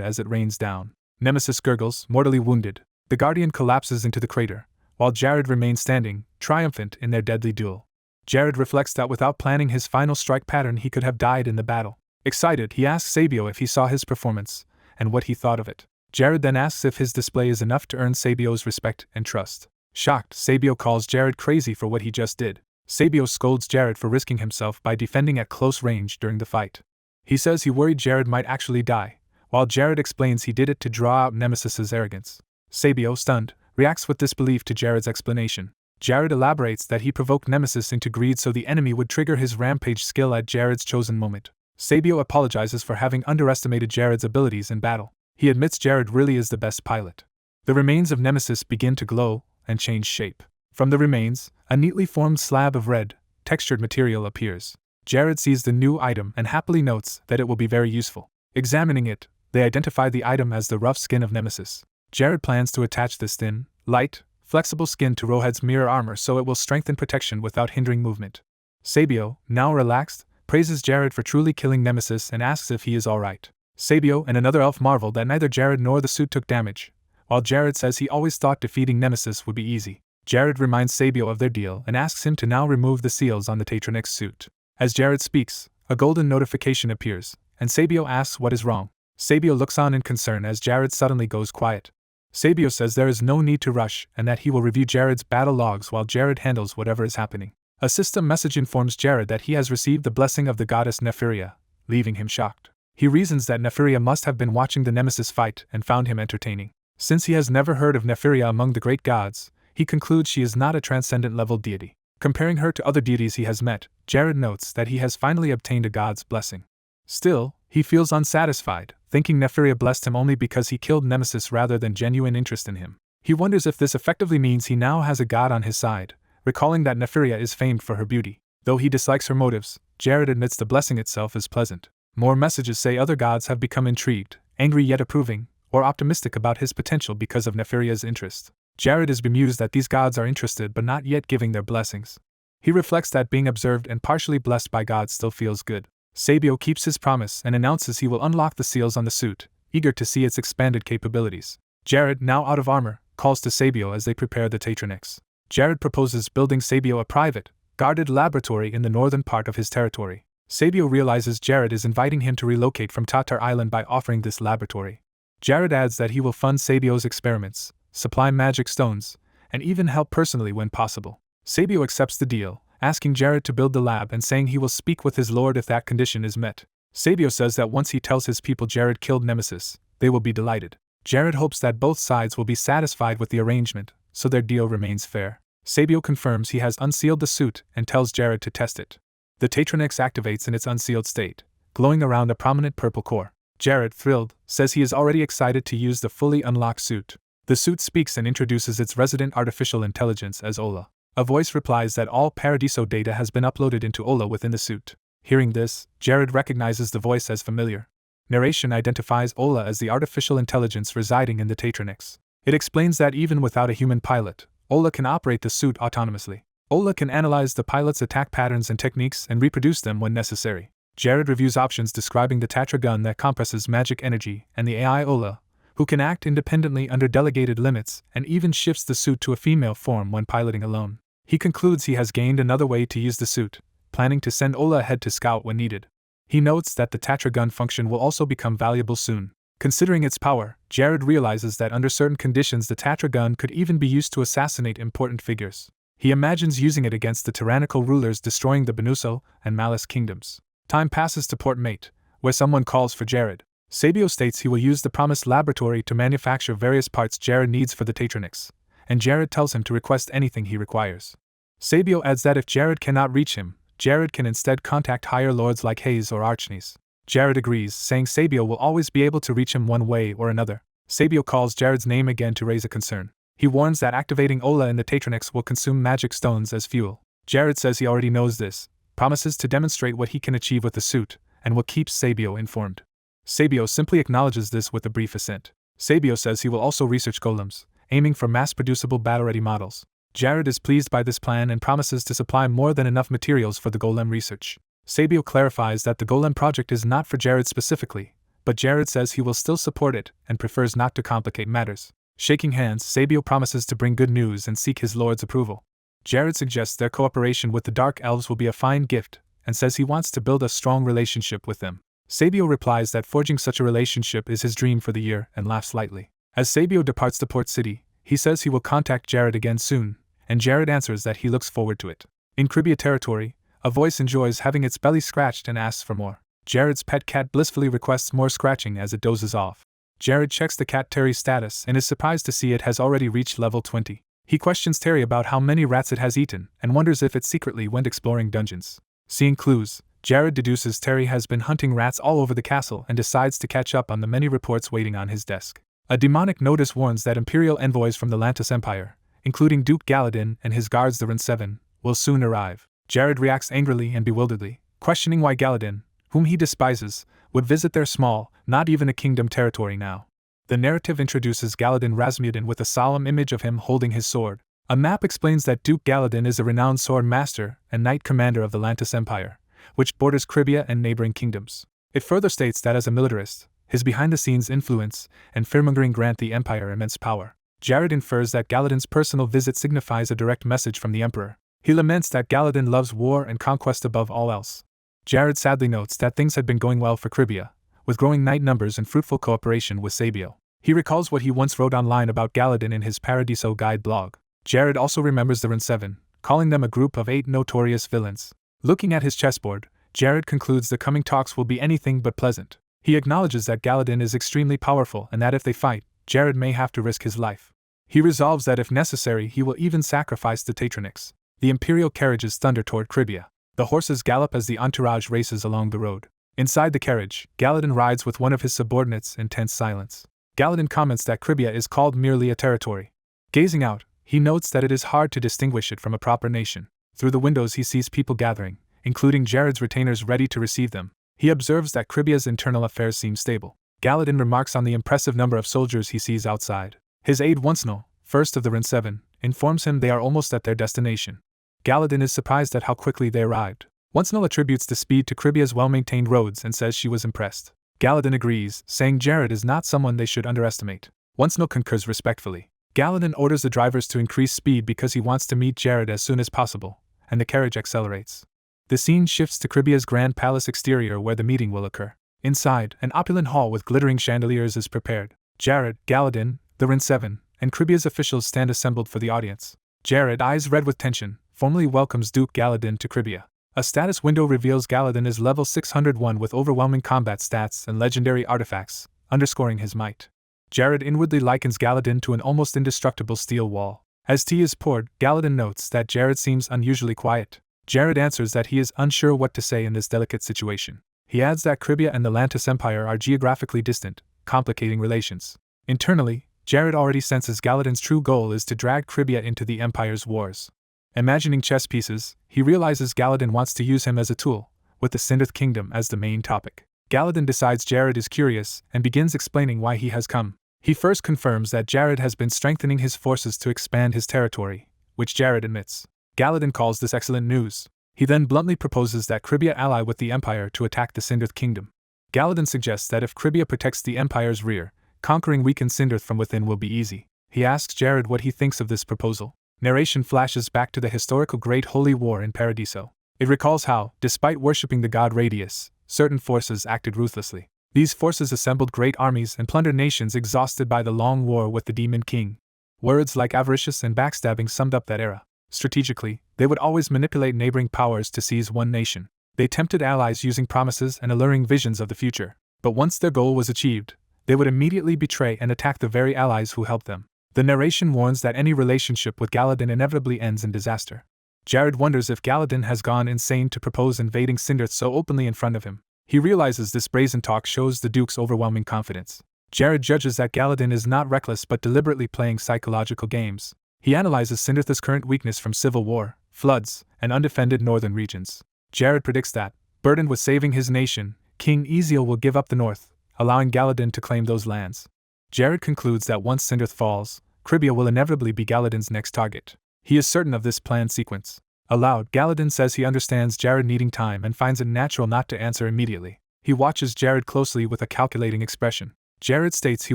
as it rains down. Nemesis gurgles, mortally wounded. The Guardian collapses into the crater, while Jared remains standing, triumphant in their deadly duel. Jared reflects that without planning his final strike pattern he could have died in the battle. Excited, he asks Sabio if he saw his performance, and what he thought of it. Jared then asks if his display is enough to earn Sabio's respect and trust. Shocked, Sabio calls Jared crazy for what he just did. Sabio scolds Jared for risking himself by defending at close range during the fight. He says he worried Jared might actually die, while Jared explains he did it to draw out Nemesis's arrogance. Sabio, stunned, reacts with disbelief to Jared's explanation. Jared elaborates that he provoked Nemesis into greed so the enemy would trigger his rampage skill at Jared's chosen moment. Sabio apologizes for having underestimated Jared's abilities in battle. He admits Jared really is the best pilot. The remains of Nemesis begin to glow and change shape. From the remains, a neatly formed slab of red, textured material appears. Jared sees the new item and happily notes that it will be very useful. Examining it, they identify the item as the rough skin of Nemesis. Jared plans to attach this thin, light, flexible skin to Rowhead's mirror armor so it will strengthen protection without hindering movement. Sabio, now relaxed, praises Jared for truly killing Nemesis and asks if he is alright. Sabio and another elf marvel that neither Jared nor the suit took damage, while Jared says he always thought defeating Nemesis would be easy. Jared reminds Sabio of their deal and asks him to now remove the seals on the Tatronix suit. As Jared speaks, a golden notification appears, and Sabio asks what is wrong. Sabio looks on in concern as Jared suddenly goes quiet. Sabio says there is no need to rush and that he will review Jared's battle logs while Jared handles whatever is happening. A system message informs Jared that he has received the blessing of the goddess Nefiria, leaving him shocked. He reasons that Nefiria must have been watching the Nemesis fight and found him entertaining. Since he has never heard of Nefiria among the great gods, he concludes she is not a transcendent-level deity. Comparing her to other deities he has met, Jared notes that he has finally obtained a god's blessing. Still, he feels unsatisfied, thinking Nefiria blessed him only because he killed Nemesis rather than genuine interest in him. He wonders if this effectively means he now has a god on his side, recalling that Nefiria is famed for her beauty. Though he dislikes her motives, Jared admits the blessing itself is pleasant. More messages say other gods have become intrigued, angry yet approving, or optimistic about his potential because of Nefiria's interest. Jared is bemused that these gods are interested but not yet giving their blessings. He reflects that being observed and partially blessed by gods still feels good. Sabio keeps his promise and announces he will unlock the seals on the suit, eager to see its expanded capabilities. Jared, now out of armor, calls to Sabio as they prepare the Tatronix. Jared proposes building Sabio a private, guarded laboratory in the northern part of his territory. Sabio realizes Jared is inviting him to relocate from Tatar Island by offering this laboratory. Jared adds that he will fund Sabio's experiments, supply magic stones, and even help personally when possible. Sabio accepts the deal, asking Jared to build the lab and saying he will speak with his lord if that condition is met. Sabio says that once he tells his people Jared killed Nemesis, they will be delighted. Jared hopes that both sides will be satisfied with the arrangement, so their deal remains fair. Sabio confirms he has unsealed the suit and tells Jared to test it. The Tatronix activates in its unsealed state, glowing around a prominent purple core. Jared, thrilled, says he is already excited to use the fully unlocked suit. The suit speaks and introduces its resident artificial intelligence as Ola. A voice replies that all Paradiso data has been uploaded into Ola within the suit. Hearing this, Jared recognizes the voice as familiar. Narration identifies Ola as the artificial intelligence residing in the Tatronix. It explains that even without a human pilot, Ola can operate the suit autonomously. Ola can analyze the pilot's attack patterns and techniques and reproduce them when necessary. Jared reviews options describing the Tatra gun that compresses magic energy and the AI Ola, who can act independently under delegated limits and even shifts the suit to a female form when piloting alone. He concludes he has gained another way to use the suit, planning to send Ola ahead to scout when needed. He notes that the Tatra gun function will also become valuable soon. Considering its power, Jared realizes that under certain conditions the Tatra gun could even be used to assassinate important figures. He imagines using it against the tyrannical rulers destroying the Benuso and Malice kingdoms. Time passes to Port Mate, where someone calls for Jared. Sabio states he will use the promised laboratory to manufacture various parts Jared needs for the Tatronix, and Jared tells him to request anything he requires. Sabio adds that if Jared cannot reach him, Jared can instead contact higher lords like Hayes or Archneys. Jared agrees, saying Sabio will always be able to reach him one way or another. Sabio calls Jared's name again to raise a concern. He warns that activating Ola in the Tatronix will consume magic stones as fuel. Jared says he already knows this, promises to demonstrate what he can achieve with the suit, and will keep Sabio informed. Sabio simply acknowledges this with a brief assent. Sabio says he will also research golems, aiming for mass-producible battle-ready models. Jared is pleased by this plan and promises to supply more than enough materials for the golem research. Sabio clarifies that the golem project is not for Jared specifically, but Jared says he will still support it and prefers not to complicate matters. Shaking hands, Sabio promises to bring good news and seek his lord's approval. Jared suggests their cooperation with the Dark Elves will be a fine gift, and says he wants to build a strong relationship with them. Sabio replies that forging such a relationship is his dream for the year and laughs lightly. As Sabio departs to Port City, he says he will contact Jared again soon, and Jared answers that he looks forward to it. In Cribia territory, a voice enjoys having its belly scratched and asks for more. Jared's pet cat blissfully requests more scratching as it dozes off. Jared checks the cat Terry's status and is surprised to see it has already reached level 20. He questions Terry about how many rats it has eaten and wonders if it secretly went exploring dungeons. Seeing clues, Jared deduces Terry has been hunting rats all over the castle and decides to catch up on the many reports waiting on his desk. A demonic notice warns that Imperial envoys from the Lantis Empire, including Duke Galadin and his guards the Rin-7, will soon arrive. Jared reacts angrily and bewilderedly, questioning why Galadin, whom he despises, would visit their small, not even a kingdom territory now. The narrative introduces Galadin Rasmussen with a solemn image of him holding his sword. A map explains that Duke Galadin is a renowned sword master and knight commander of the Lantis Empire, which borders Cribia and neighboring kingdoms. It further states that as a militarist, his behind-the-scenes influence and fearmongering grant the Empire immense power. Jared infers that Galadin's personal visit signifies a direct message from the Emperor. He laments that Galadin loves war and conquest above all else. Jared sadly notes that things had been going well for Cribia, with growing knight numbers and fruitful cooperation with Sabio. He recalls what he once wrote online about Galadin in his Paradiso Guide blog. Jared also remembers the Rin-7, calling them a group of 8 notorious villains. Looking at his chessboard, Jared concludes the coming talks will be anything but pleasant. He acknowledges that Galadin is extremely powerful and that if they fight, Jared may have to risk his life. He resolves that if necessary he will even sacrifice the Tatronix. The Imperial carriages thunder toward Cribia. The horses gallop as the entourage races along the road. Inside the carriage, Galadin rides with one of his subordinates in tense silence. Galadin comments that Cribia is called merely a territory. Gazing out, he notes that it is hard to distinguish it from a proper nation. Through the windows he sees people gathering, including Jared's retainers ready to receive them. He observes that Cribia's internal affairs seem stable. Galadin remarks on the impressive number of soldiers he sees outside. His aide Oncenal, first of the Rin-7, informs him they are almost at their destination. Galadin is surprised at how quickly they arrived. Oncenal attributes the speed to Cribia's well-maintained roads and says she was impressed. Galadin agrees, saying Jared is not someone they should underestimate. Oncenal concurs respectfully. Galadin orders the drivers to increase speed because he wants to meet Jared as soon as possible, and the carriage accelerates. The scene shifts to Cribia's grand palace exterior where the meeting will occur. Inside, an opulent hall with glittering chandeliers is prepared. Jared, Galadin, the Rin-7, and Cribia's officials stand assembled for the audience. Jared, eyes red with tension, formally welcomes Duke Galadin to Cribia. A status window reveals Galadin is level 601 with overwhelming combat stats and legendary artifacts, underscoring his might. Jared inwardly likens Galadin to an almost indestructible steel wall. As tea is poured, Galadin notes that Jared seems unusually quiet. Jared answers that he is unsure what to say in this delicate situation. He adds that Cribia and the Lantis Empire are geographically distant, complicating relations. Internally, Jared already senses Galadin's true goal is to drag Cribia into the Empire's wars. Imagining chess pieces, he realizes Galadin wants to use him as a tool, with the Sindith Kingdom as the main topic. Galadin decides Jared is curious and begins explaining why he has come. He first confirms that Jared has been strengthening his forces to expand his territory, which Jared admits. Galadin calls this excellent news. He then bluntly proposes that Cribia ally with the Empire to attack the Sindith Kingdom. Galadin suggests that if Cribia protects the Empire's rear, conquering weakened Sindith from within will be easy. He asks Jared what he thinks of this proposal. Narration flashes back to the historical Great Holy War in Paradiso. It recalls how, despite worshipping the god Radius, certain forces acted ruthlessly. These forces assembled great armies and plundered nations exhausted by the long war with the Demon King. Words like avaricious and backstabbing summed up that era. Strategically, they would always manipulate neighboring powers to seize one nation. They tempted allies using promises and alluring visions of the future. But once their goal was achieved, they would immediately betray and attack the very allies who helped them. The narration warns that any relationship with Galadin inevitably ends in disaster. Jared wonders if Galadin has gone insane to propose invading Sindith so openly in front of him. He realizes this brazen talk shows the Duke's overwhelming confidence. Jared judges that Galadin is not reckless but deliberately playing psychological games. He analyzes Sindith's current weakness from civil war, floods, and undefended northern regions. Jared predicts that, burdened with saving his nation, King Eziel will give up the north, allowing Galadin to claim those lands. Jared concludes that once Sindith falls, Cribia will inevitably be Galadin's next target. He is certain of this planned sequence. Aloud, Galadin says he understands Jared needing time and finds it natural not to answer immediately. He watches Jared closely with a calculating expression. Jared states he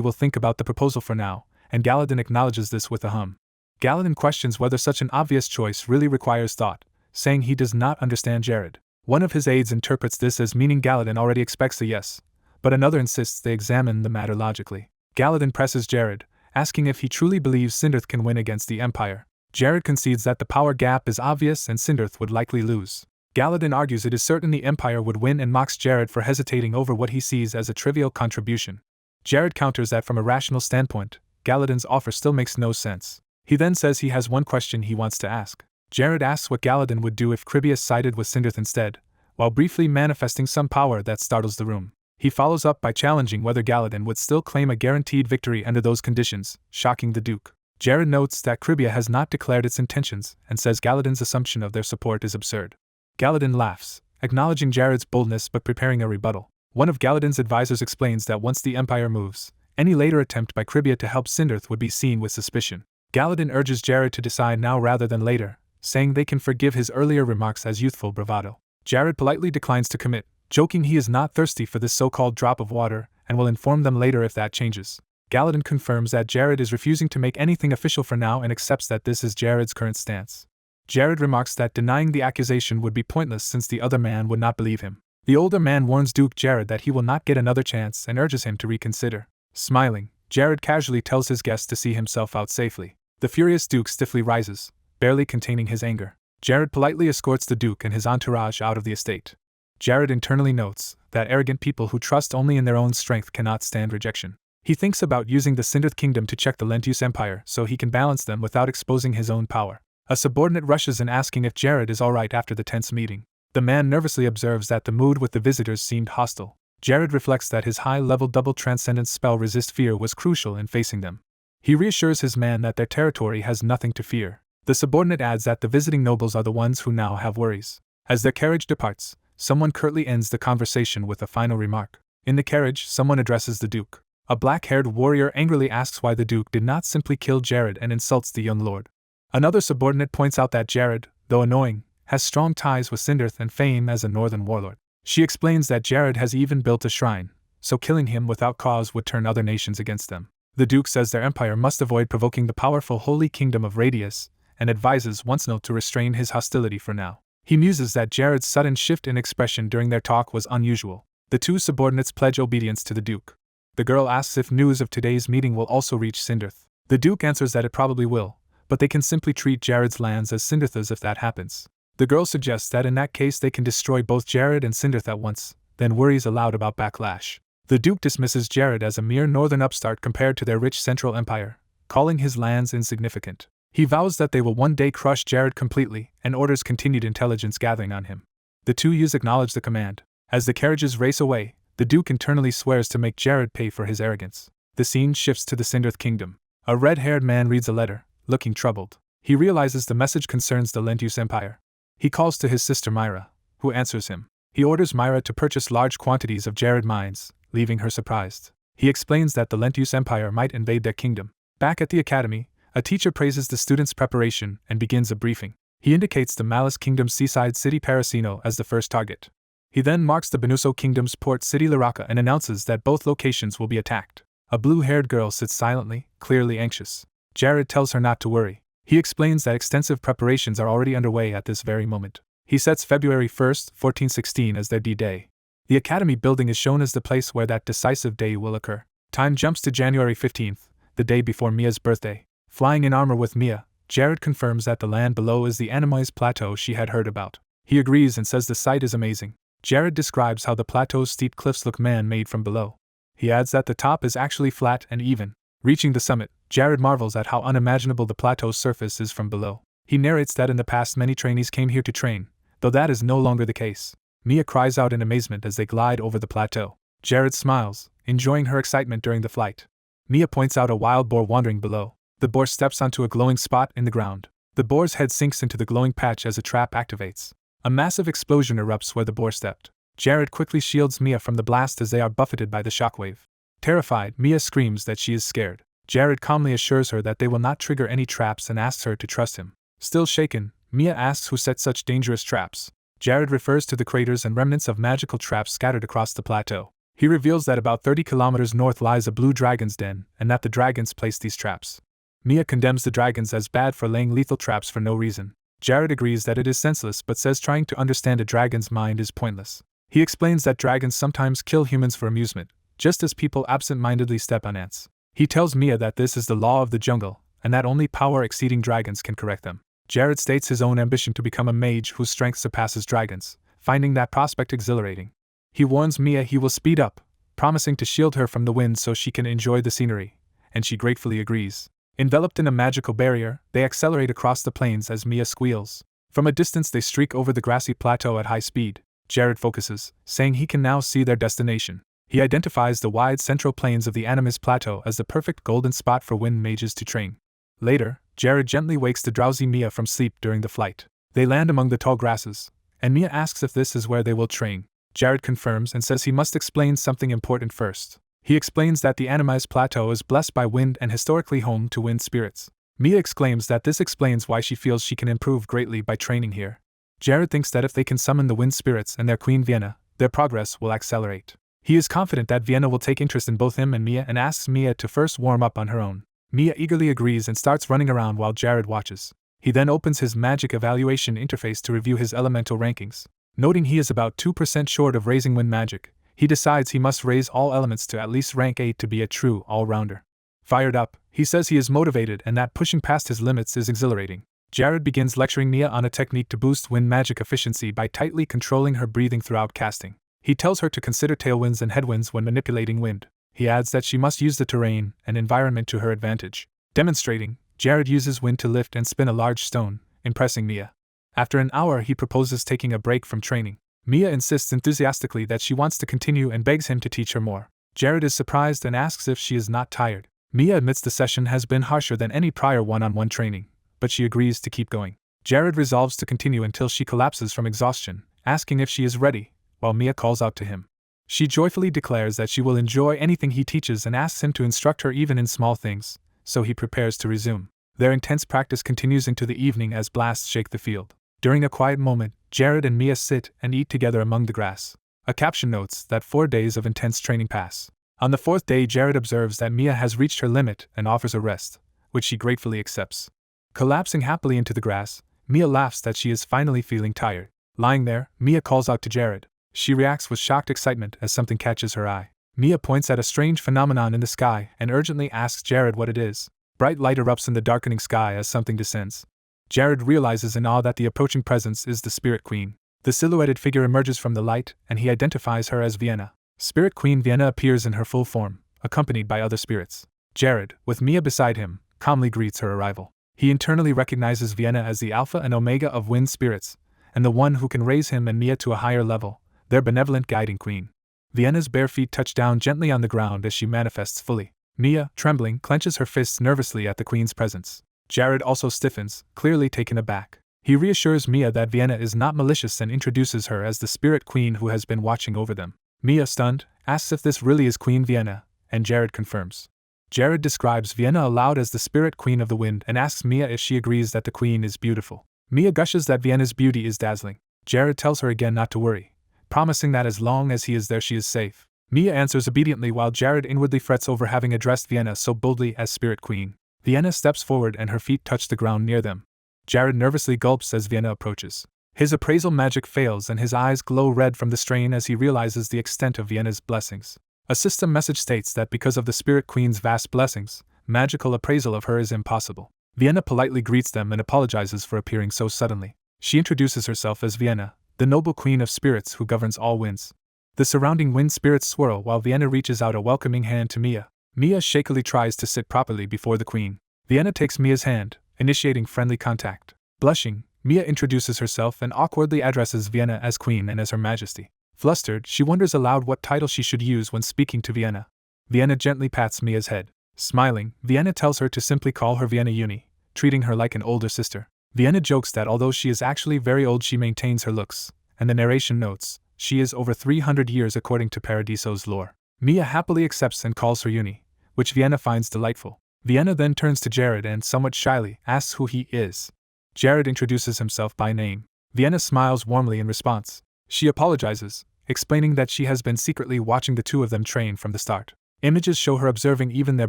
will think about the proposal for now, and Galadin acknowledges this with a hum. Galadin questions whether such an obvious choice really requires thought, saying he does not understand Jared. One of his aides interprets this as meaning Galadin already expects a yes, but another insists they examine the matter logically. Galadin presses Jared, asking if he truly believes Sindith can win against the Empire. Jared concedes that the power gap is obvious and Sindith would likely lose. Galadin argues it is certain the Empire would win and mocks Jared for hesitating over what he sees as a trivial contribution. Jared counters that from a rational standpoint, Galadin's offer still makes no sense. He then says he has one question he wants to ask. Jared asks what Galadin would do if Cribius sided with Sindath instead, while briefly manifesting some power that startles the room. He follows up by challenging whether Galadin would still claim a guaranteed victory under those conditions, shocking the Duke. Jared notes that Cribia has not declared its intentions and says Galadin's assumption of their support is absurd. Galadin laughs, acknowledging Jared's boldness but preparing a rebuttal. One of Galadin's advisors explains that once the Empire moves, any later attempt by Cribia to help Sindath would be seen with suspicion. Galadin urges Jared to decide now rather than later, saying they can forgive his earlier remarks as youthful bravado. Jared politely declines to commit, joking he is not thirsty for this so-called drop of water and will inform them later if that changes. Galadin confirms that Jared is refusing to make anything official for now and accepts that this is Jared's current stance. Jared remarks that denying the accusation would be pointless since the other man would not believe him. The older man warns Duke Jared that he will not get another chance and urges him to reconsider. Smiling, Jared casually tells his guest to see himself out safely. The furious Duke stiffly rises, barely containing his anger. Jared politely escorts the Duke and his entourage out of the estate. Jared internally notes that arrogant people who trust only in their own strength cannot stand rejection. He thinks about using the Sindath Kingdom to check the Lentius Empire so he can balance them without exposing his own power. A subordinate rushes in asking if Jared is alright after the tense meeting. The man nervously observes that the mood with the visitors seemed hostile. Jared reflects that his high-level double transcendence spell Resist Fear was crucial in facing them. He reassures his man that their territory has nothing to fear. The subordinate adds that the visiting nobles are the ones who now have worries. As their carriage departs, someone curtly ends the conversation with a final remark. In the carriage, someone addresses the Duke. A black-haired warrior angrily asks why the Duke did not simply kill Jared and insults the young lord. Another subordinate points out that Jared, though annoying, has strong ties with Sindath and fame as a northern warlord. She explains that Jared has even built a shrine, so killing him without cause would turn other nations against them. The Duke says their empire must avoid provoking the powerful Holy Kingdom of Radius, and advises Once-Note to restrain his hostility for now. He muses that Jared's sudden shift in expression during their talk was unusual. The two subordinates pledge obedience to the Duke. The girl asks if news of today's meeting will also reach Sindath. The Duke answers that it probably will, but they can simply treat Jared's lands as Sindath's if that happens. The girl suggests that in that case they can destroy both Jared and Sindath at once, then worries aloud about backlash. The Duke dismisses Jared as a mere northern upstart compared to their rich central empire, calling his lands insignificant. He vows that they will one day crush Jared completely and orders continued intelligence gathering on him. The two youths acknowledge the command. As the carriages race away, the Duke internally swears to make Jared pay for his arrogance. The scene shifts to the Sindath Kingdom. A red-haired man reads a letter, looking troubled. He realizes the message concerns the Lentius Empire. He calls to his sister Myra, who answers him. He orders Myra to purchase large quantities of Jared mines, leaving her surprised. He explains that the Lentius Empire might invade their kingdom. Back at the academy, a teacher praises the students' preparation and begins a briefing. He indicates the Malice Kingdom's seaside city Parasino as the first target. He then marks the Benuso Kingdom's port city Laraka and announces that both locations will be attacked. A blue-haired girl sits silently, clearly anxious. Jared tells her not to worry. He explains that extensive preparations are already underway at this very moment. He sets February 1st, 1416 as their D-Day. The Academy building is shown as the place where that decisive day will occur. Time jumps to January 15th, the day before Mia's birthday. Flying in armor with Mia, Jared confirms that the land below is the Anime's plateau she had heard about. He agrees and says the sight is amazing. Jared describes how the plateau's steep cliffs look man-made from below. He adds that the top is actually flat and even. Reaching the summit, Jared marvels at how unimaginable the plateau's surface is from below. He narrates that in the past many trainees came here to train, though that is no longer the case. Mia cries out in amazement as they glide over the plateau. Jared smiles, enjoying her excitement during the flight. Mia points out a wild boar wandering below. The boar steps onto a glowing spot in the ground. The boar's head sinks into the glowing patch as a trap activates. A massive explosion erupts where the boar stepped. Jared quickly shields Mia from the blast as they are buffeted by the shockwave. Terrified, Mia screams that she is scared. Jared calmly assures her that they will not trigger any traps and asks her to trust him. Still shaken, Mia asks who set such dangerous traps. Jared refers to the craters and remnants of magical traps scattered across the plateau. He reveals that about 30 kilometers north lies a blue dragon's den, and that the dragons placed these traps. Mia condemns the dragons as bad for laying lethal traps for no reason. Jared agrees that it is senseless but says trying to understand a dragon's mind is pointless. He explains that dragons sometimes kill humans for amusement, just as people absent-mindedly step on ants. He tells Mia that this is the law of the jungle, and that only power-exceeding dragons can correct them. Jared states his own ambition to become a mage whose strength surpasses dragons, finding that prospect exhilarating. He warns Mia he will speed up, promising to shield her from the wind so she can enjoy the scenery, and she gratefully agrees. Enveloped in a magical barrier, they accelerate across the plains as Mia squeals. From a distance they streak over the grassy plateau at high speed. Jared focuses, saying he can now see their destination. He identifies the wide central plains of the Animus Plateau as the perfect golden spot for wind mages to train. Later, Jared gently wakes the drowsy Mia from sleep during the flight. They land among the tall grasses, and Mia asks if this is where they will train. Jared confirms and says he must explain something important first. He explains that the Animus Plateau is blessed by wind and historically home to wind spirits. Mia exclaims that this explains why she feels she can improve greatly by training here. Jared thinks that if they can summon the wind spirits and their queen Vienna, their progress will accelerate. He is confident that Vienna will take interest in both him and Mia and asks Mia to first warm up on her own. Mia eagerly agrees and starts running around while Jared watches. He then opens his magic evaluation interface to review his elemental rankings. Noting he is about 2% short of raising wind magic, he decides he must raise all elements to at least rank 8 to be a true all-rounder. Fired up, he says he is motivated and that pushing past his limits is exhilarating. Jared begins lecturing Mia on a technique to boost wind magic efficiency by tightly controlling her breathing throughout casting. He tells her to consider tailwinds and headwinds when manipulating wind. He adds that she must use the terrain and environment to her advantage. Demonstrating, Jared uses wind to lift and spin a large stone, impressing Mia. After an hour, he proposes taking a break from training. Mia insists enthusiastically that she wants to continue and begs him to teach her more. Jared is surprised and asks if she is not tired. Mia admits the session has been harsher than any prior one-on-one training, but she agrees to keep going. Jared resolves to continue until she collapses from exhaustion, asking if she is ready, while Mia calls out to him. She joyfully declares that she will enjoy anything he teaches and asks him to instruct her even in small things, so he prepares to resume. Their intense practice continues into the evening as blasts shake the field. During a quiet moment, Jared and Mia sit and eat together among the grass. A caption notes that 4 days of intense training pass. On the 4th day, Jared observes that Mia has reached her limit and offers a rest, which she gratefully accepts. Collapsing happily into the grass, Mia laughs that she is finally feeling tired. Lying there, Mia calls out to Jared. She reacts with shocked excitement as something catches her eye. Mia points at a strange phenomenon in the sky and urgently asks Jared what it is. Bright light erupts in the darkening sky as something descends. Jared realizes in awe that the approaching presence is the Spirit Queen. The silhouetted figure emerges from the light, and he identifies her as Vienna. Spirit Queen Vienna appears in her full form, accompanied by other spirits. Jared, with Mia beside him, calmly greets her arrival. He internally recognizes Vienna as the alpha and omega of wind spirits, and the one who can raise him and Mia to a higher level, their benevolent guiding queen. Vienna's bare feet touch down gently on the ground as she manifests fully. Mia, trembling, clenches her fists nervously at the queen's presence. Jared also stiffens, clearly taken aback. He reassures Mia that Vienna is not malicious and introduces her as the spirit queen who has been watching over them. Mia, stunned, asks if this really is Queen Vienna, and Jared confirms. Jared describes Vienna aloud as the spirit queen of the wind and asks Mia if she agrees that the queen is beautiful. Mia gushes that Vienna's beauty is dazzling. Jared tells her again not to worry, promising that as long as he is there she is safe. Mia answers obediently while Jared inwardly frets over having addressed Vienna so boldly as Spirit Queen. Vienna steps forward and her feet touch the ground near them. Jared nervously gulps as Vienna approaches. His appraisal magic fails and his eyes glow red from the strain as he realizes the extent of Vienna's blessings. A system message states that because of the Spirit Queen's vast blessings, magical appraisal of her is impossible. Vienna politely greets them and apologizes for appearing so suddenly. She introduces herself as Vienna, the noble queen of spirits who governs all winds. The surrounding wind spirits swirl while Vienna reaches out a welcoming hand to Mia. Mia shakily tries to sit properly before the queen. Vienna takes Mia's hand, initiating friendly contact. Blushing, Mia introduces herself and awkwardly addresses Vienna as queen and as her majesty. Flustered, she wonders aloud what title she should use when speaking to Vienna. Vienna gently pats Mia's head. Smiling, Vienna tells her to simply call her Vienna Uni, treating her like an older sister. Vienna jokes that although she is actually very old she maintains her looks, and the narration notes, she is over 300 years according to Paradiso's lore. Mia happily accepts and calls her Uni, which Vienna finds delightful. Vienna then turns to Jared and somewhat shyly asks who he is. Jared introduces himself by name. Vienna smiles warmly in response. She apologizes, explaining that she has been secretly watching the two of them train from the start. Images show her observing even their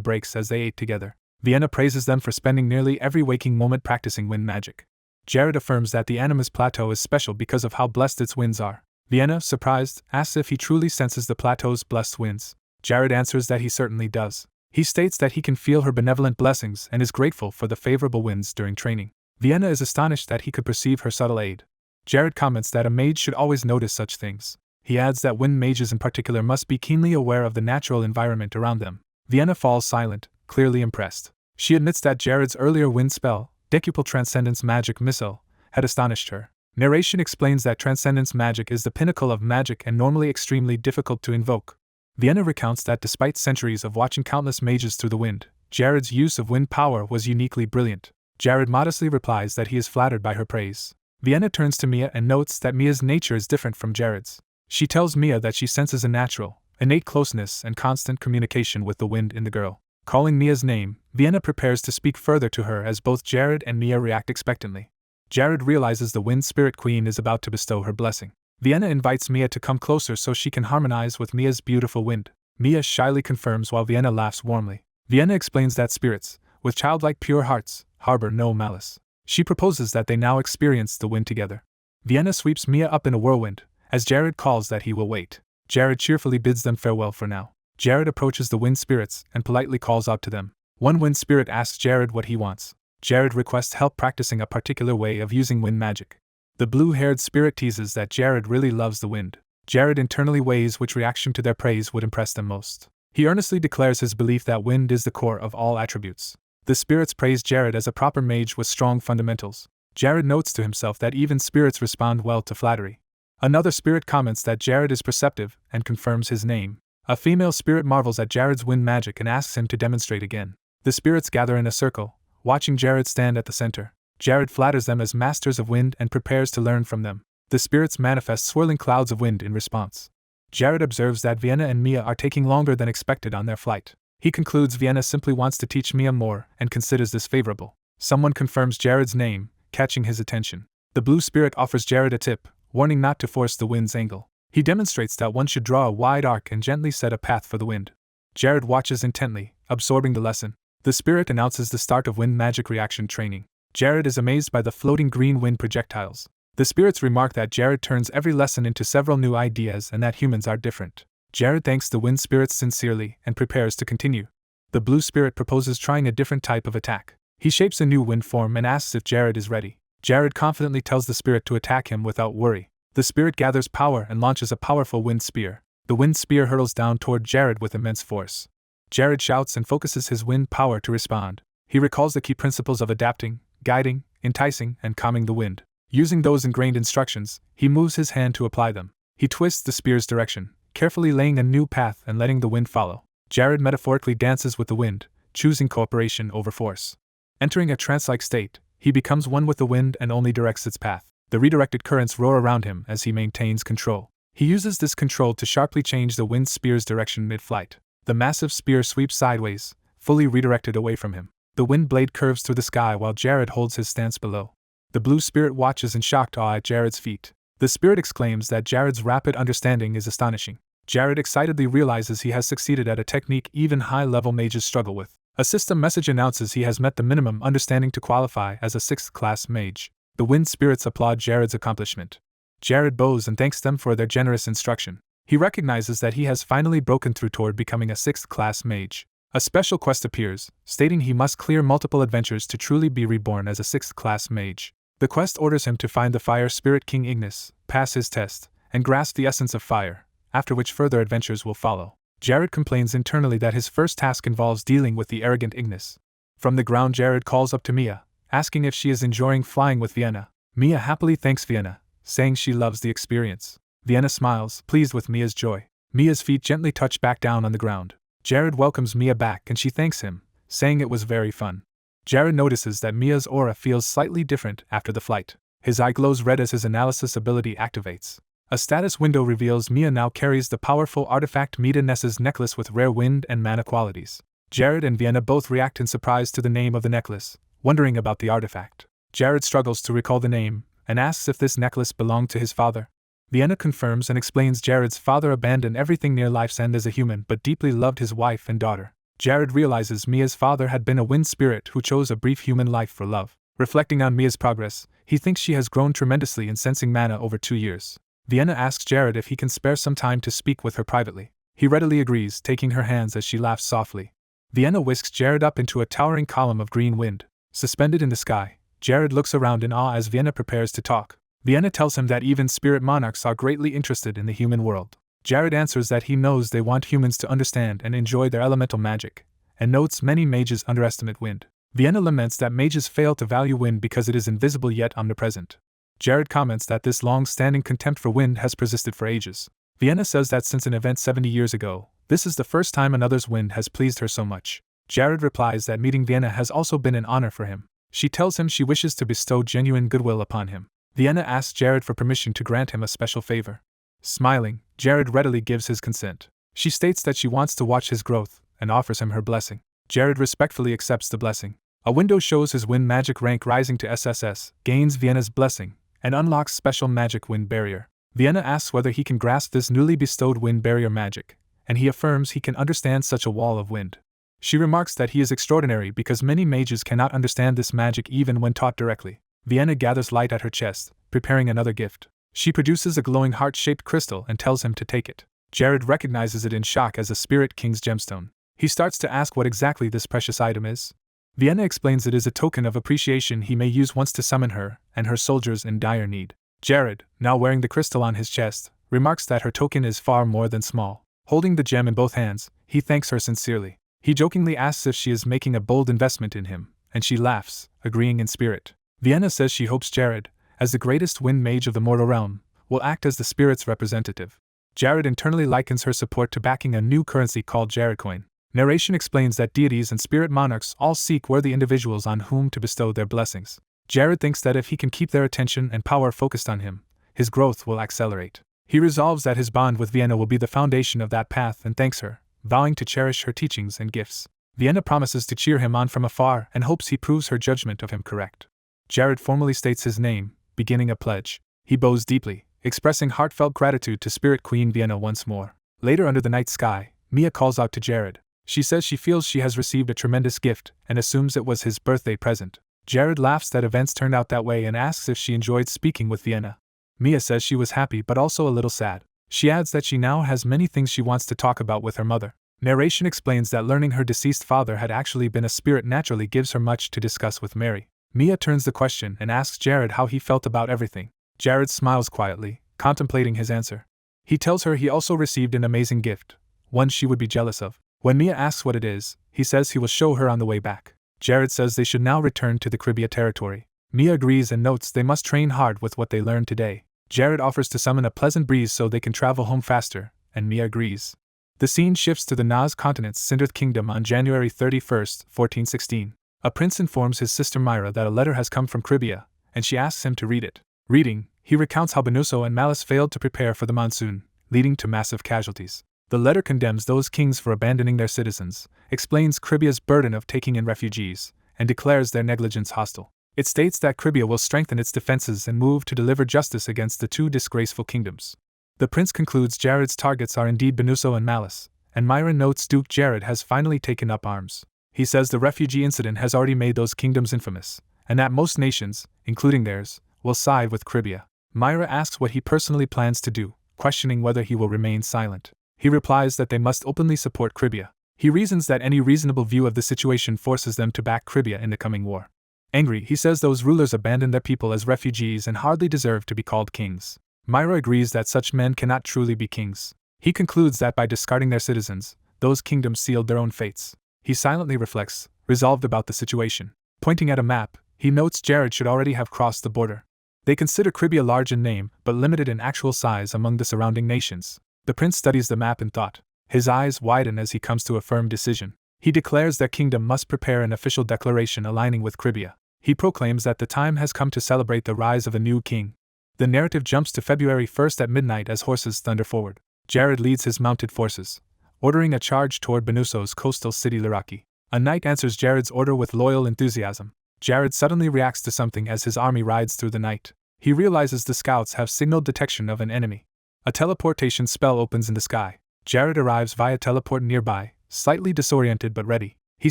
breaks as they ate together. Vienna praises them for spending nearly every waking moment practicing wind magic. Jared affirms that the Animus Plateau is special because of how blessed its winds are. Vienna, surprised, asks if he truly senses the plateau's blessed winds. Jared answers that he certainly does. He states that he can feel her benevolent blessings and is grateful for the favorable winds during training. Vienna is astonished that he could perceive her subtle aid. Jared comments that a mage should always notice such things. He adds that wind mages in particular must be keenly aware of the natural environment around them. Vienna falls silent, clearly impressed. She admits that Jared's earlier wind spell, Decuple Transcendence Magic Missile, had astonished her. Narration explains that Transcendence magic is the pinnacle of magic and normally extremely difficult to invoke. Vienna recounts that despite centuries of watching countless mages through the wind, Jared's use of wind power was uniquely brilliant. Jared modestly replies that he is flattered by her praise. Vienna turns to Mia and notes that Mia's nature is different from Jared's. She tells Mia that she senses a natural, innate closeness and constant communication with the wind in the girl. Calling Mia's name, Vienna prepares to speak further to her as both Jared and Mia react expectantly. Jared realizes the Wind Spirit Queen is about to bestow her blessing. Vienna invites Mia to come closer so she can harmonize with Mia's beautiful wind. Mia shyly confirms while Vienna laughs warmly. Vienna explains that spirits, with childlike pure hearts, harbor no malice. She proposes that they now experience the wind together. Vienna sweeps Mia up in a whirlwind, as Jared calls that he will wait. Jared cheerfully bids them farewell for now. Jared approaches the wind spirits and politely calls out to them. One wind spirit asks Jared what he wants. Jared requests help practicing a particular way of using wind magic. The blue-haired spirit teases that Jared really loves the wind. Jared internally weighs which reaction to their praise would impress them most. He earnestly declares his belief that wind is the core of all attributes. The spirits praise Jared as a proper mage with strong fundamentals. Jared notes to himself that even spirits respond well to flattery. Another spirit comments that Jared is perceptive and confirms his name. A female spirit marvels at Jared's wind magic and asks him to demonstrate again. The spirits gather in a circle, watching Jared stand at the center. Jared flatters them as masters of wind and prepares to learn from them. The spirits manifest swirling clouds of wind in response. Jared observes that Vienna and Mia are taking longer than expected on their flight. He concludes Vienna simply wants to teach Mia more and considers this favorable. Someone confirms Jared's name, catching his attention. The blue spirit offers Jared a tip, warning not to force the wind's angle. He demonstrates that one should draw a wide arc and gently set a path for the wind. Jared watches intently, absorbing the lesson. The spirit announces the start of wind magic reaction training. Jared is amazed by the floating green wind projectiles. The spirits remark that Jared turns every lesson into several new ideas and that humans are different. Jared thanks the wind spirits sincerely and prepares to continue. The blue spirit proposes trying a different type of attack. He shapes a new wind form and asks if Jared is ready. Jared confidently tells the spirit to attack him without worry. The spirit gathers power and launches a powerful wind spear. The wind spear hurtles down toward Jared with immense force. Jared shouts and focuses his wind power to respond. He recalls the key principles of adapting, guiding, enticing, and calming the wind. Using those ingrained instructions, he moves his hand to apply them. He twists the spear's direction, carefully laying a new path and letting the wind follow. Jared metaphorically dances with the wind, choosing cooperation over force. Entering a trance-like state, he becomes one with the wind and only directs its path. The redirected currents roar around him as he maintains control. He uses this control to sharply change the wind spear's direction mid-flight. The massive spear sweeps sideways, fully redirected away from him. The wind blade curves through the sky while Jared holds his stance below. The blue spirit watches in shocked awe at Jared's feat. The spirit exclaims that Jared's rapid understanding is astonishing. Jared excitedly realizes he has succeeded at a technique even high-level mages struggle with. A system message announces he has met the minimum understanding to qualify as a 6th-class mage. The wind spirits applaud Jared's accomplishment. Jared bows and thanks them for their generous instruction. He recognizes that he has finally broken through toward becoming a 6th-class mage. A special quest appears, stating he must clear multiple adventures to truly be reborn as a 6th-class mage. The quest orders him to find the Fire Spirit King Ignis, pass his test, and grasp the essence of fire, after which further adventures will follow. Jared complains internally that his first task involves dealing with the arrogant Ignis. From the ground Jared calls up to Mia, asking if she is enjoying flying with Vienna. Mia happily thanks Vienna, saying she loves the experience. Vienna smiles, pleased with Mia's joy. Mia's feet gently touch back down on the ground. Jared welcomes Mia back and she thanks him, saying it was very fun. Jared notices that Mia's aura feels slightly different after the flight. His eye glows red as his analysis ability activates. A status window reveals Mia now carries the powerful artifact Mida Ness's necklace with rare wind and mana qualities. Jared and Vienna both react in surprise to the name of the necklace, wondering about the artifact. Jared struggles to recall the name, and asks if this necklace belonged to his father. Vienna confirms and explains Jared's father abandoned everything near life's end as a human but deeply loved his wife and daughter. Jared realizes Mia's father had been a wind spirit who chose a brief human life for love. Reflecting on Mia's progress, he thinks she has grown tremendously in sensing mana over 2 years. Vienna asks Jared if he can spare some time to speak with her privately. He readily agrees, taking her hands as she laughs softly. Vienna whisks Jared up into a towering column of green wind. Suspended in the sky, Jared looks around in awe as Vienna prepares to talk. Vienna tells him that even spirit monarchs are greatly interested in the human world. Jared answers that he knows they want humans to understand and enjoy their elemental magic, and notes many mages underestimate wind. Vienna laments that mages fail to value wind because it is invisible yet omnipresent. Jared comments that this long-standing contempt for wind has persisted for ages. Vienna says that since an event 70 years ago, this is the first time another's wind has pleased her so much. Jared replies that meeting Vienna has also been an honor for him. She tells him she wishes to bestow genuine goodwill upon him. Vienna asks Jared for permission to grant him a special favor. Smiling, Jared readily gives his consent. She states that she wants to watch his growth, and offers him her blessing. Jared respectfully accepts the blessing. A window shows his wind magic rank rising to SSS, gains Vienna's blessing, and unlocks special magic wind barrier. Vienna asks whether he can grasp this newly bestowed wind barrier magic, and he affirms he can understand such a wall of wind. She remarks that he is extraordinary because many mages cannot understand this magic even when taught directly. Vienna gathers light at her chest, preparing another gift. She produces a glowing heart-shaped crystal and tells him to take it. Jared recognizes it in shock as a Spirit King's gemstone. He starts to ask what exactly this precious item is. Vienna explains it is a token of appreciation he may use once to summon her and her soldiers in dire need. Jared, now wearing the crystal on his chest, remarks that her token is far more than small. Holding the gem in both hands, he thanks her sincerely. He jokingly asks if she is making a bold investment in him, and she laughs, agreeing in spirit. Vienna says she hopes Jared, as the greatest wind mage of the mortal realm, will act as the spirit's representative. Jared internally likens her support to backing a new currency called Jaredcoin. Narration explains that deities and spirit monarchs all seek worthy individuals on whom to bestow their blessings. Jared thinks that if he can keep their attention and power focused on him, his growth will accelerate. He resolves that his bond with Vienna will be the foundation of that path and thanks her, vowing to cherish her teachings and gifts. Vienna promises to cheer him on from afar and hopes he proves her judgment of him correct. Jared formally states his name, beginning a pledge. He bows deeply, expressing heartfelt gratitude to Spirit Queen Vienna once more. Later under the night sky, Mia calls out to Jared. She says she feels she has received a tremendous gift and assumes it was his birthday present. Jared laughs that events turned out that way and asks if she enjoyed speaking with Vienna. Mia says she was happy but also a little sad. She adds that she now has many things she wants to talk about with her mother. Narration explains that learning her deceased father had actually been a spirit naturally gives her much to discuss with Mary. Mia turns the question and asks Jared how he felt about everything. Jared smiles quietly, contemplating his answer. He tells her he also received an amazing gift, one she would be jealous of. When Mia asks what it is, he says he will show her on the way back. Jared says they should now return to the Caribbean territory. Mia agrees and notes they must train hard with what they learned today. Jared offers to summon a pleasant breeze so they can travel home faster, and Mia agrees. The scene shifts to the Naz continent's Sindarth Kingdom on January 31, 1416. A prince informs his sister Myra that a letter has come from Caribbean, and she asks him to read it. Reading, he recounts how Benuso and Malice failed to prepare for the monsoon, leading to massive casualties. The letter condemns those kings for abandoning their citizens, explains Caribbean's burden of taking in refugees, and declares their negligence hostile. It states that Caribbean will strengthen its defenses and move to deliver justice against the two disgraceful kingdoms. The prince concludes Jared's targets are indeed Benuso and Malice, and Myra notes Duke Jared has finally taken up arms. He says the refugee incident has already made those kingdoms infamous, and that most nations, including theirs, will side with Caribbean. Myra asks what he personally plans to do, questioning whether he will remain silent. He replies that they must openly support Caribbean. He reasons that any reasonable view of the situation forces them to back Caribbean in the coming war. Angry, he says those rulers abandoned their people as refugees and hardly deserve to be called kings. Myra agrees that such men cannot truly be kings. He concludes that by discarding their citizens, those kingdoms sealed their own fates. He silently reflects, resolved about the situation. Pointing at a map, he notes Jared should already have crossed the border. They consider Caribbean large in name, but limited in actual size among the surrounding nations. The prince studies the map in thought. His eyes widen as he comes to a firm decision. He declares their kingdom must prepare an official declaration aligning with Caribbean. He proclaims that the time has come to celebrate the rise of a new king. The narrative jumps to February 1st at midnight as horses thunder forward. Jared leads his mounted forces, ordering a charge toward Benuso's coastal city Liraki. A knight answers Jared's order with loyal enthusiasm. Jared suddenly reacts to something as his army rides through the night. He realizes the scouts have signaled detection of an enemy. A teleportation spell opens in the sky. Jared arrives via teleport nearby, slightly disoriented but ready. He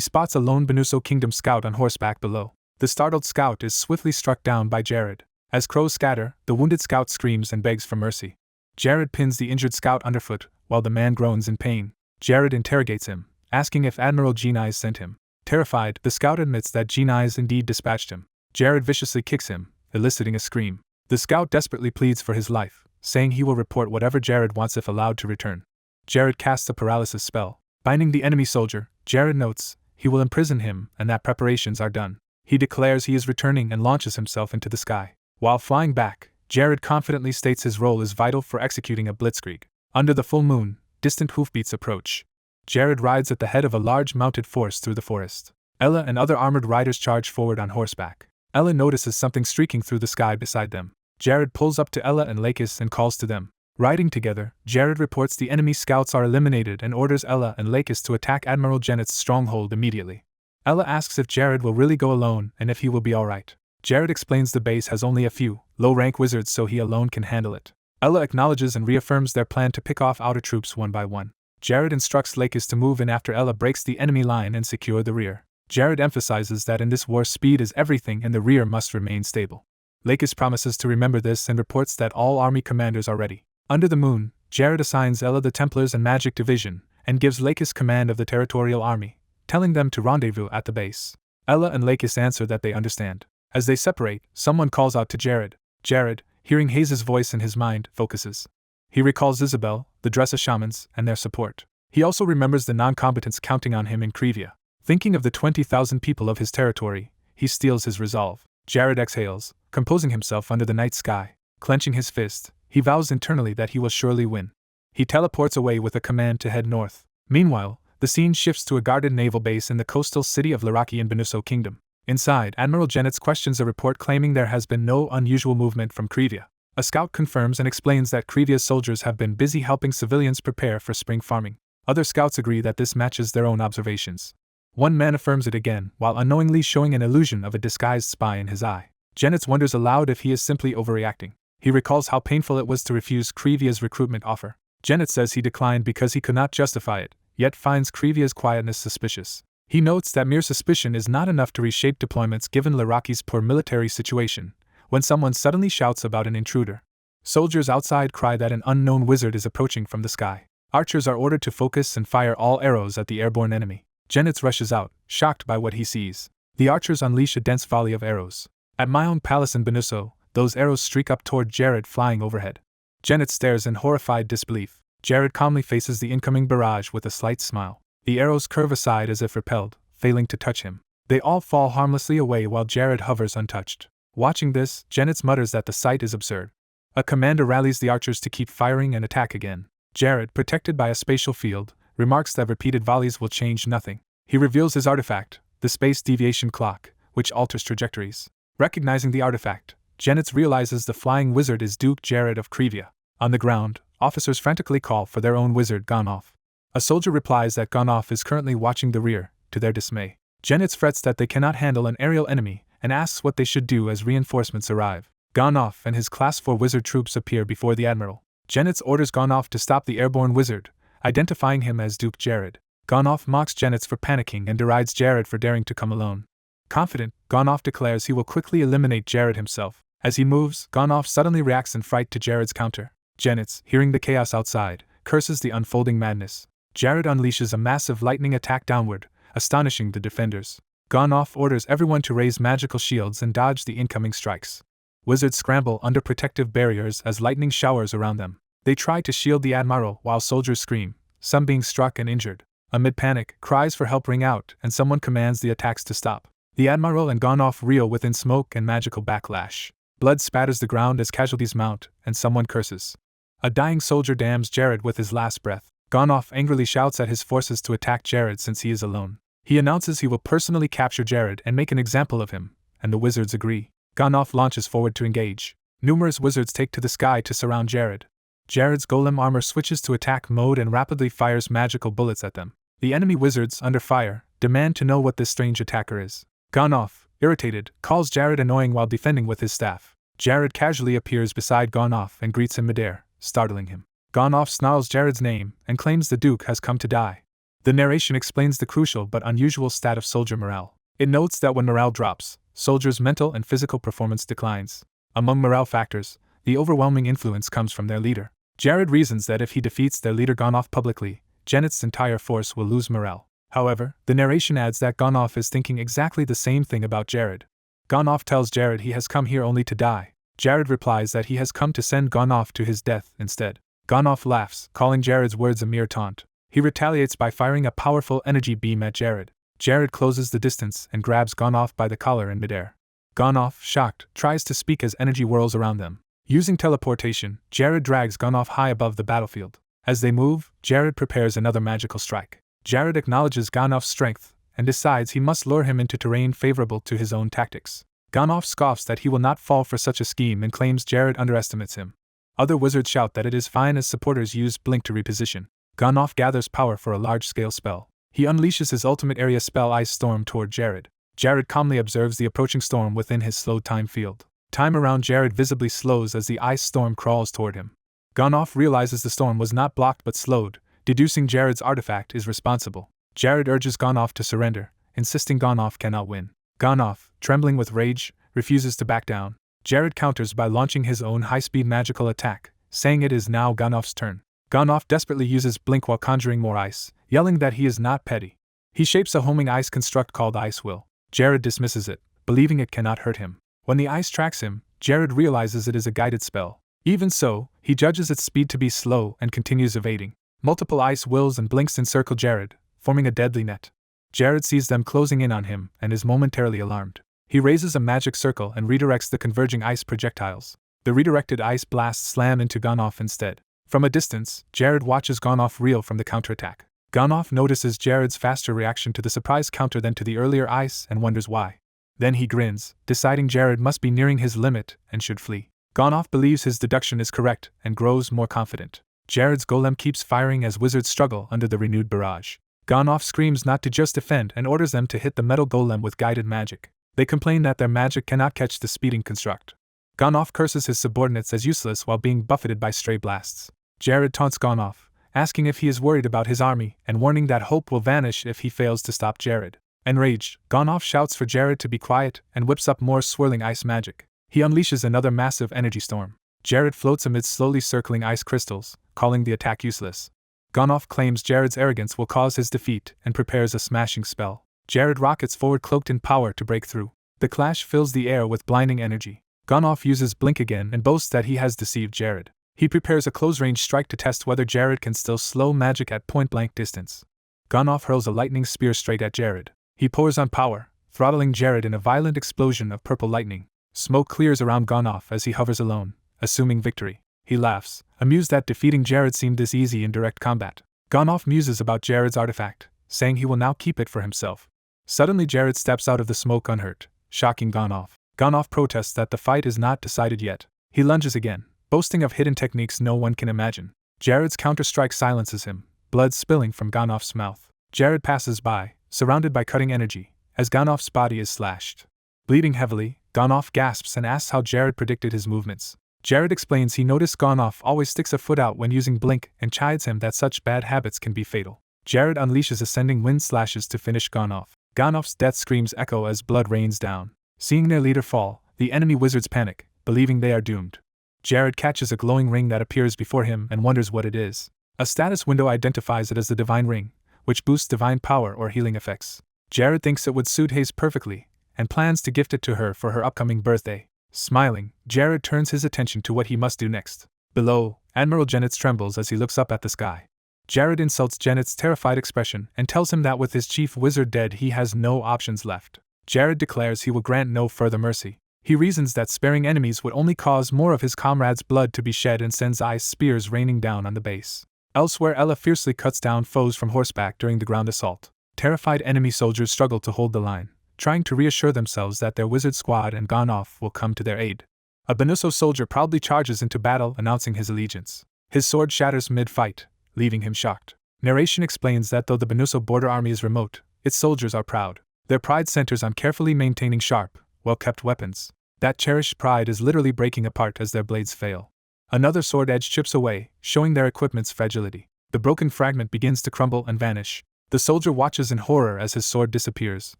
spots a lone Benuso Kingdom scout on horseback below. The startled scout is swiftly struck down by Jared. As crows scatter, the wounded scout screams and begs for mercy. Jared pins the injured scout underfoot, while the man groans in pain. Jared interrogates him, asking if Admiral Genise sent him. Terrified, the scout admits that Genise indeed dispatched him. Jared viciously kicks him, eliciting a scream. The scout desperately pleads for his life, saying he will report whatever Jared wants if allowed to return. Jared casts a paralysis spell. Finding the enemy soldier, Jared notes, he will imprison him and that preparations are done. He declares he is returning and launches himself into the sky. While flying back, Jared confidently states his role is vital for executing a blitzkrieg. Under the full moon, distant hoofbeats approach. Jared rides at the head of a large mounted force through the forest. Ella and other armored riders charge forward on horseback. Ella notices something streaking through the sky beside them. Jared pulls up to Ella and Lakis and calls to them. Riding together, Jared reports the enemy scouts are eliminated and orders Ella and Lakis to attack Admiral Janet's stronghold immediately. Ella asks if Jared will really go alone and if he will be alright. Jared explains the base has only a few low-rank wizards so he alone can handle it. Ella acknowledges and reaffirms their plan to pick off outer troops one by one. Jared instructs Lakis to move in after Ella breaks the enemy line and secure the rear. Jared emphasizes that in this war speed is everything and the rear must remain stable. Lakis promises to remember this and reports that all army commanders are ready. Under the moon, Jared assigns Ella the Templars and Magic Division, and gives Lakis command of the Territorial Army, telling them to rendezvous at the base. Ella and Lakis answer that they understand. As they separate, someone calls out to Jared. Jared, hearing Hayes' voice in his mind, focuses. He recalls Isabella, the Dressa shamans, and their support. He also remembers the non-combatants counting on him in Krivia. Thinking of the 20,000 people of his territory, he steels his resolve. Jared exhales, composing himself under the night sky. Clenching his fist, he vows internally that he will surely win. He teleports away with a command to head north. Meanwhile, the scene shifts to a guarded naval base in the coastal city of Laraki in Benuso Kingdom. Inside, Admiral Janetz questions a report claiming there has been no unusual movement from Krivia. A scout confirms and explains that Krivia's soldiers have been busy helping civilians prepare for spring farming. Other scouts agree that this matches their own observations. One man affirms it again, while unknowingly showing an illusion of a disguised spy in his eye. Janetz wonders aloud if he is simply overreacting. He recalls how painful it was to refuse Krivia's recruitment offer. Janetz says he declined because he could not justify it, yet finds Krivia's quietness suspicious. He notes that mere suspicion is not enough to reshape deployments given Laraki's poor military situation, when someone suddenly shouts about an intruder. Soldiers outside cry that an unknown wizard is approaching from the sky. Archers are ordered to focus and fire all arrows at the airborne enemy. Janetz rushes out, shocked by what he sees. The archers unleash a dense volley of arrows. At my own palace in Benuso, those arrows streak up toward Jared flying overhead. Janetz stares in horrified disbelief. Jared calmly faces the incoming barrage with a slight smile. The arrows curve aside as if repelled, failing to touch him. They all fall harmlessly away while Jared hovers untouched. Watching this, Janetz mutters that the sight is absurd. A commander rallies the archers to keep firing and attack again. Jared, protected by a spatial field, remarks that repeated volleys will change nothing. He reveals his artifact, the space deviation clock, which alters trajectories. Recognizing the artifact, Janetz realizes the flying wizard is Duke Jared of Krivia. On the ground, officers frantically call for their own wizard Gonoff. A soldier replies that Gonoff is currently watching the rear, to their dismay. Janetz frets that they cannot handle an aerial enemy, and asks what they should do as reinforcements arrive. Gonoff and his Class 4 wizard troops appear before the admiral. Janetz orders Gonoff to stop the airborne wizard, identifying him as Duke Jared. Gonoff mocks Janetz for panicking and derides Jared for daring to come alone. Confident, Gonoff declares he will quickly eliminate Jared himself. As he moves, Gonoff suddenly reacts in fright to Jared's counter. Janetz, hearing the chaos outside, curses the unfolding madness. Jared unleashes a massive lightning attack downward, astonishing the defenders. Gonoff orders everyone to raise magical shields and dodge the incoming strikes. Wizards scramble under protective barriers as lightning showers around them. They try to shield the admiral while soldiers scream, some being struck and injured. Amid panic, cries for help ring out and someone commands the attacks to stop. The admiral and Gonoff reel within smoke and magical backlash. Blood spatters the ground as casualties mount, and someone curses. A dying soldier damns Jared with his last breath. Gonoff angrily shouts at his forces to attack Jared since he is alone. He announces he will personally capture Jared and make an example of him, and the wizards agree. Gonoff launches forward to engage. Numerous wizards take to the sky to surround Jared. Jared's golem armor switches to attack mode and rapidly fires magical bullets at them. The enemy wizards, under fire, demand to know what this strange attacker is. Gonoff, irritated, calls Jared annoying while defending with his staff. Jared casually appears beside Gonoff and greets him midair, startling him. Gonoff snarls Jared's name and claims the Duke has come to die. The narration explains the crucial but unusual stat of soldier morale. It notes that when morale drops, soldiers' mental and physical performance declines. Among morale factors, the overwhelming influence comes from their leader. Jared reasons that if he defeats their leader Gonoff publicly, Janetz's entire force will lose morale. However, the narration adds that Gonoff is thinking exactly the same thing about Jared. Gonoff tells Jared he has come here only to die. Jared replies that he has come to send Gonoff to his death instead. Gonoff laughs, calling Jared's words a mere taunt. He retaliates by firing a powerful energy beam at Jared. Jared closes the distance and grabs Gonoff by the collar in midair. Gonoff, shocked, tries to speak as energy whirls around them. Using teleportation, Jared drags Gonoff high above the battlefield. As they move, Jared prepares another magical strike. Jared acknowledges Gonoff's strength and decides he must lure him into terrain favorable to his own tactics. Gonoff scoffs that he will not fall for such a scheme and claims Jared underestimates him. Other wizards shout that it is fine as supporters use blink to reposition. Gonoff gathers power for a large-scale spell. He unleashes his ultimate area spell Ice Storm toward Jared. Jared calmly observes the approaching storm within his slowed time field. Time around Jared visibly slows as the ice storm crawls toward him. Gonoff realizes the storm was not blocked but slowed, deducing Jared's artifact is responsible. Jared urges Gonoff to surrender, insisting Gonoff cannot win. Gonoff, trembling with rage, refuses to back down. Jared counters by launching his own high-speed magical attack, saying it is now Gonoff's turn. Gonoff desperately uses blink while conjuring more ice, yelling that he is not petty. He shapes a homing ice construct called Ice Will. Jared dismisses it, believing it cannot hurt him. When the ice tracks him, Jared realizes it is a guided spell. Even so, he judges its speed to be slow and continues evading. Multiple ice wills and blinks encircle Jared, forming a deadly net. Jared sees them closing in on him and is momentarily alarmed. He raises a magic circle and redirects the converging ice projectiles. The redirected ice blasts slam into Gonoff instead. From a distance, Jared watches Gonoff reel from the counterattack. Gonoff notices Jared's faster reaction to the surprise counter than to the earlier ice and wonders why. Then he grins, deciding Jared must be nearing his limit and should flee. Gonoff believes his deduction is correct and grows more confident. Jared's golem keeps firing as wizards struggle under the renewed barrage. Gonoff screams not to just defend and orders them to hit the metal golem with guided magic. They complain that their magic cannot catch the speeding construct. Gonoff curses his subordinates as useless while being buffeted by stray blasts. Jared taunts Gonoff, asking if he is worried about his army and warning that hope will vanish if he fails to stop Jared. Enraged, Gonoff shouts for Jared to be quiet and whips up more swirling ice magic. He unleashes another massive energy storm. Jared floats amidst slowly circling ice crystals, calling the attack useless. Gonoff claims Jared's arrogance will cause his defeat and prepares a smashing spell. Jared rockets forward cloaked in power to break through. The clash fills the air with blinding energy. Gonoff uses blink again and boasts that he has deceived Jared. He prepares a close-range strike to test whether Jared can still slow magic at point-blank distance. Gonoff hurls a lightning spear straight at Jared. He pours on power, throttling Jared in a violent explosion of purple lightning. Smoke clears around Gonoff as he hovers alone, assuming victory. He laughs, amused that defeating Jared seemed this easy in direct combat. Gonoff muses about Jared's artifact, saying he will now keep it for himself. Suddenly Jared steps out of the smoke unhurt, shocking Gonoff. Gonoff protests that the fight is not decided yet. He lunges again, boasting of hidden techniques no one can imagine. Jared's counter-strike silences him, blood spilling from Gonoff's mouth. Jared passes by, surrounded by cutting energy, as Gonoff's body is slashed. Bleeding heavily, Gonoff gasps and asks how Jared predicted his movements. Jared explains he noticed Gonoff always sticks a foot out when using blink and chides him that such bad habits can be fatal. Jared unleashes ascending wind slashes to finish Gonoff. Gonoff's death screams echo as blood rains down. Seeing their leader fall, the enemy wizards panic, believing they are doomed. Jared catches a glowing ring that appears before him and wonders what it is. A status window identifies it as the Divine Ring, which boosts divine power or healing effects. Jared thinks it would suit Hayes perfectly, and plans to gift it to her for her upcoming birthday. Smiling, Jared turns his attention to what he must do next. Below, Admiral Jennets trembles as he looks up at the sky. Jared insults Jennets' terrified expression and tells him that with his chief wizard dead he has no options left. Jared declares he will grant no further mercy. He reasons that sparing enemies would only cause more of his comrades' blood to be shed and sends ice spears raining down on the base. Elsewhere, Ella fiercely cuts down foes from horseback during the ground assault. Terrified enemy soldiers struggle to hold the line, trying to reassure themselves that their wizard squad and Gonoff will come to their aid. A Benuso soldier proudly charges into battle, announcing his allegiance. His sword shatters mid-fight, leaving him shocked. Narration explains that though the Benuso border army is remote, its soldiers are proud. Their pride centers on carefully maintaining sharp, well-kept weapons. That cherished pride is literally breaking apart as their blades fail. Another sword edge chips away, showing their equipment's fragility. The broken fragment begins to crumble and vanish. The soldier watches in horror as his sword disappears,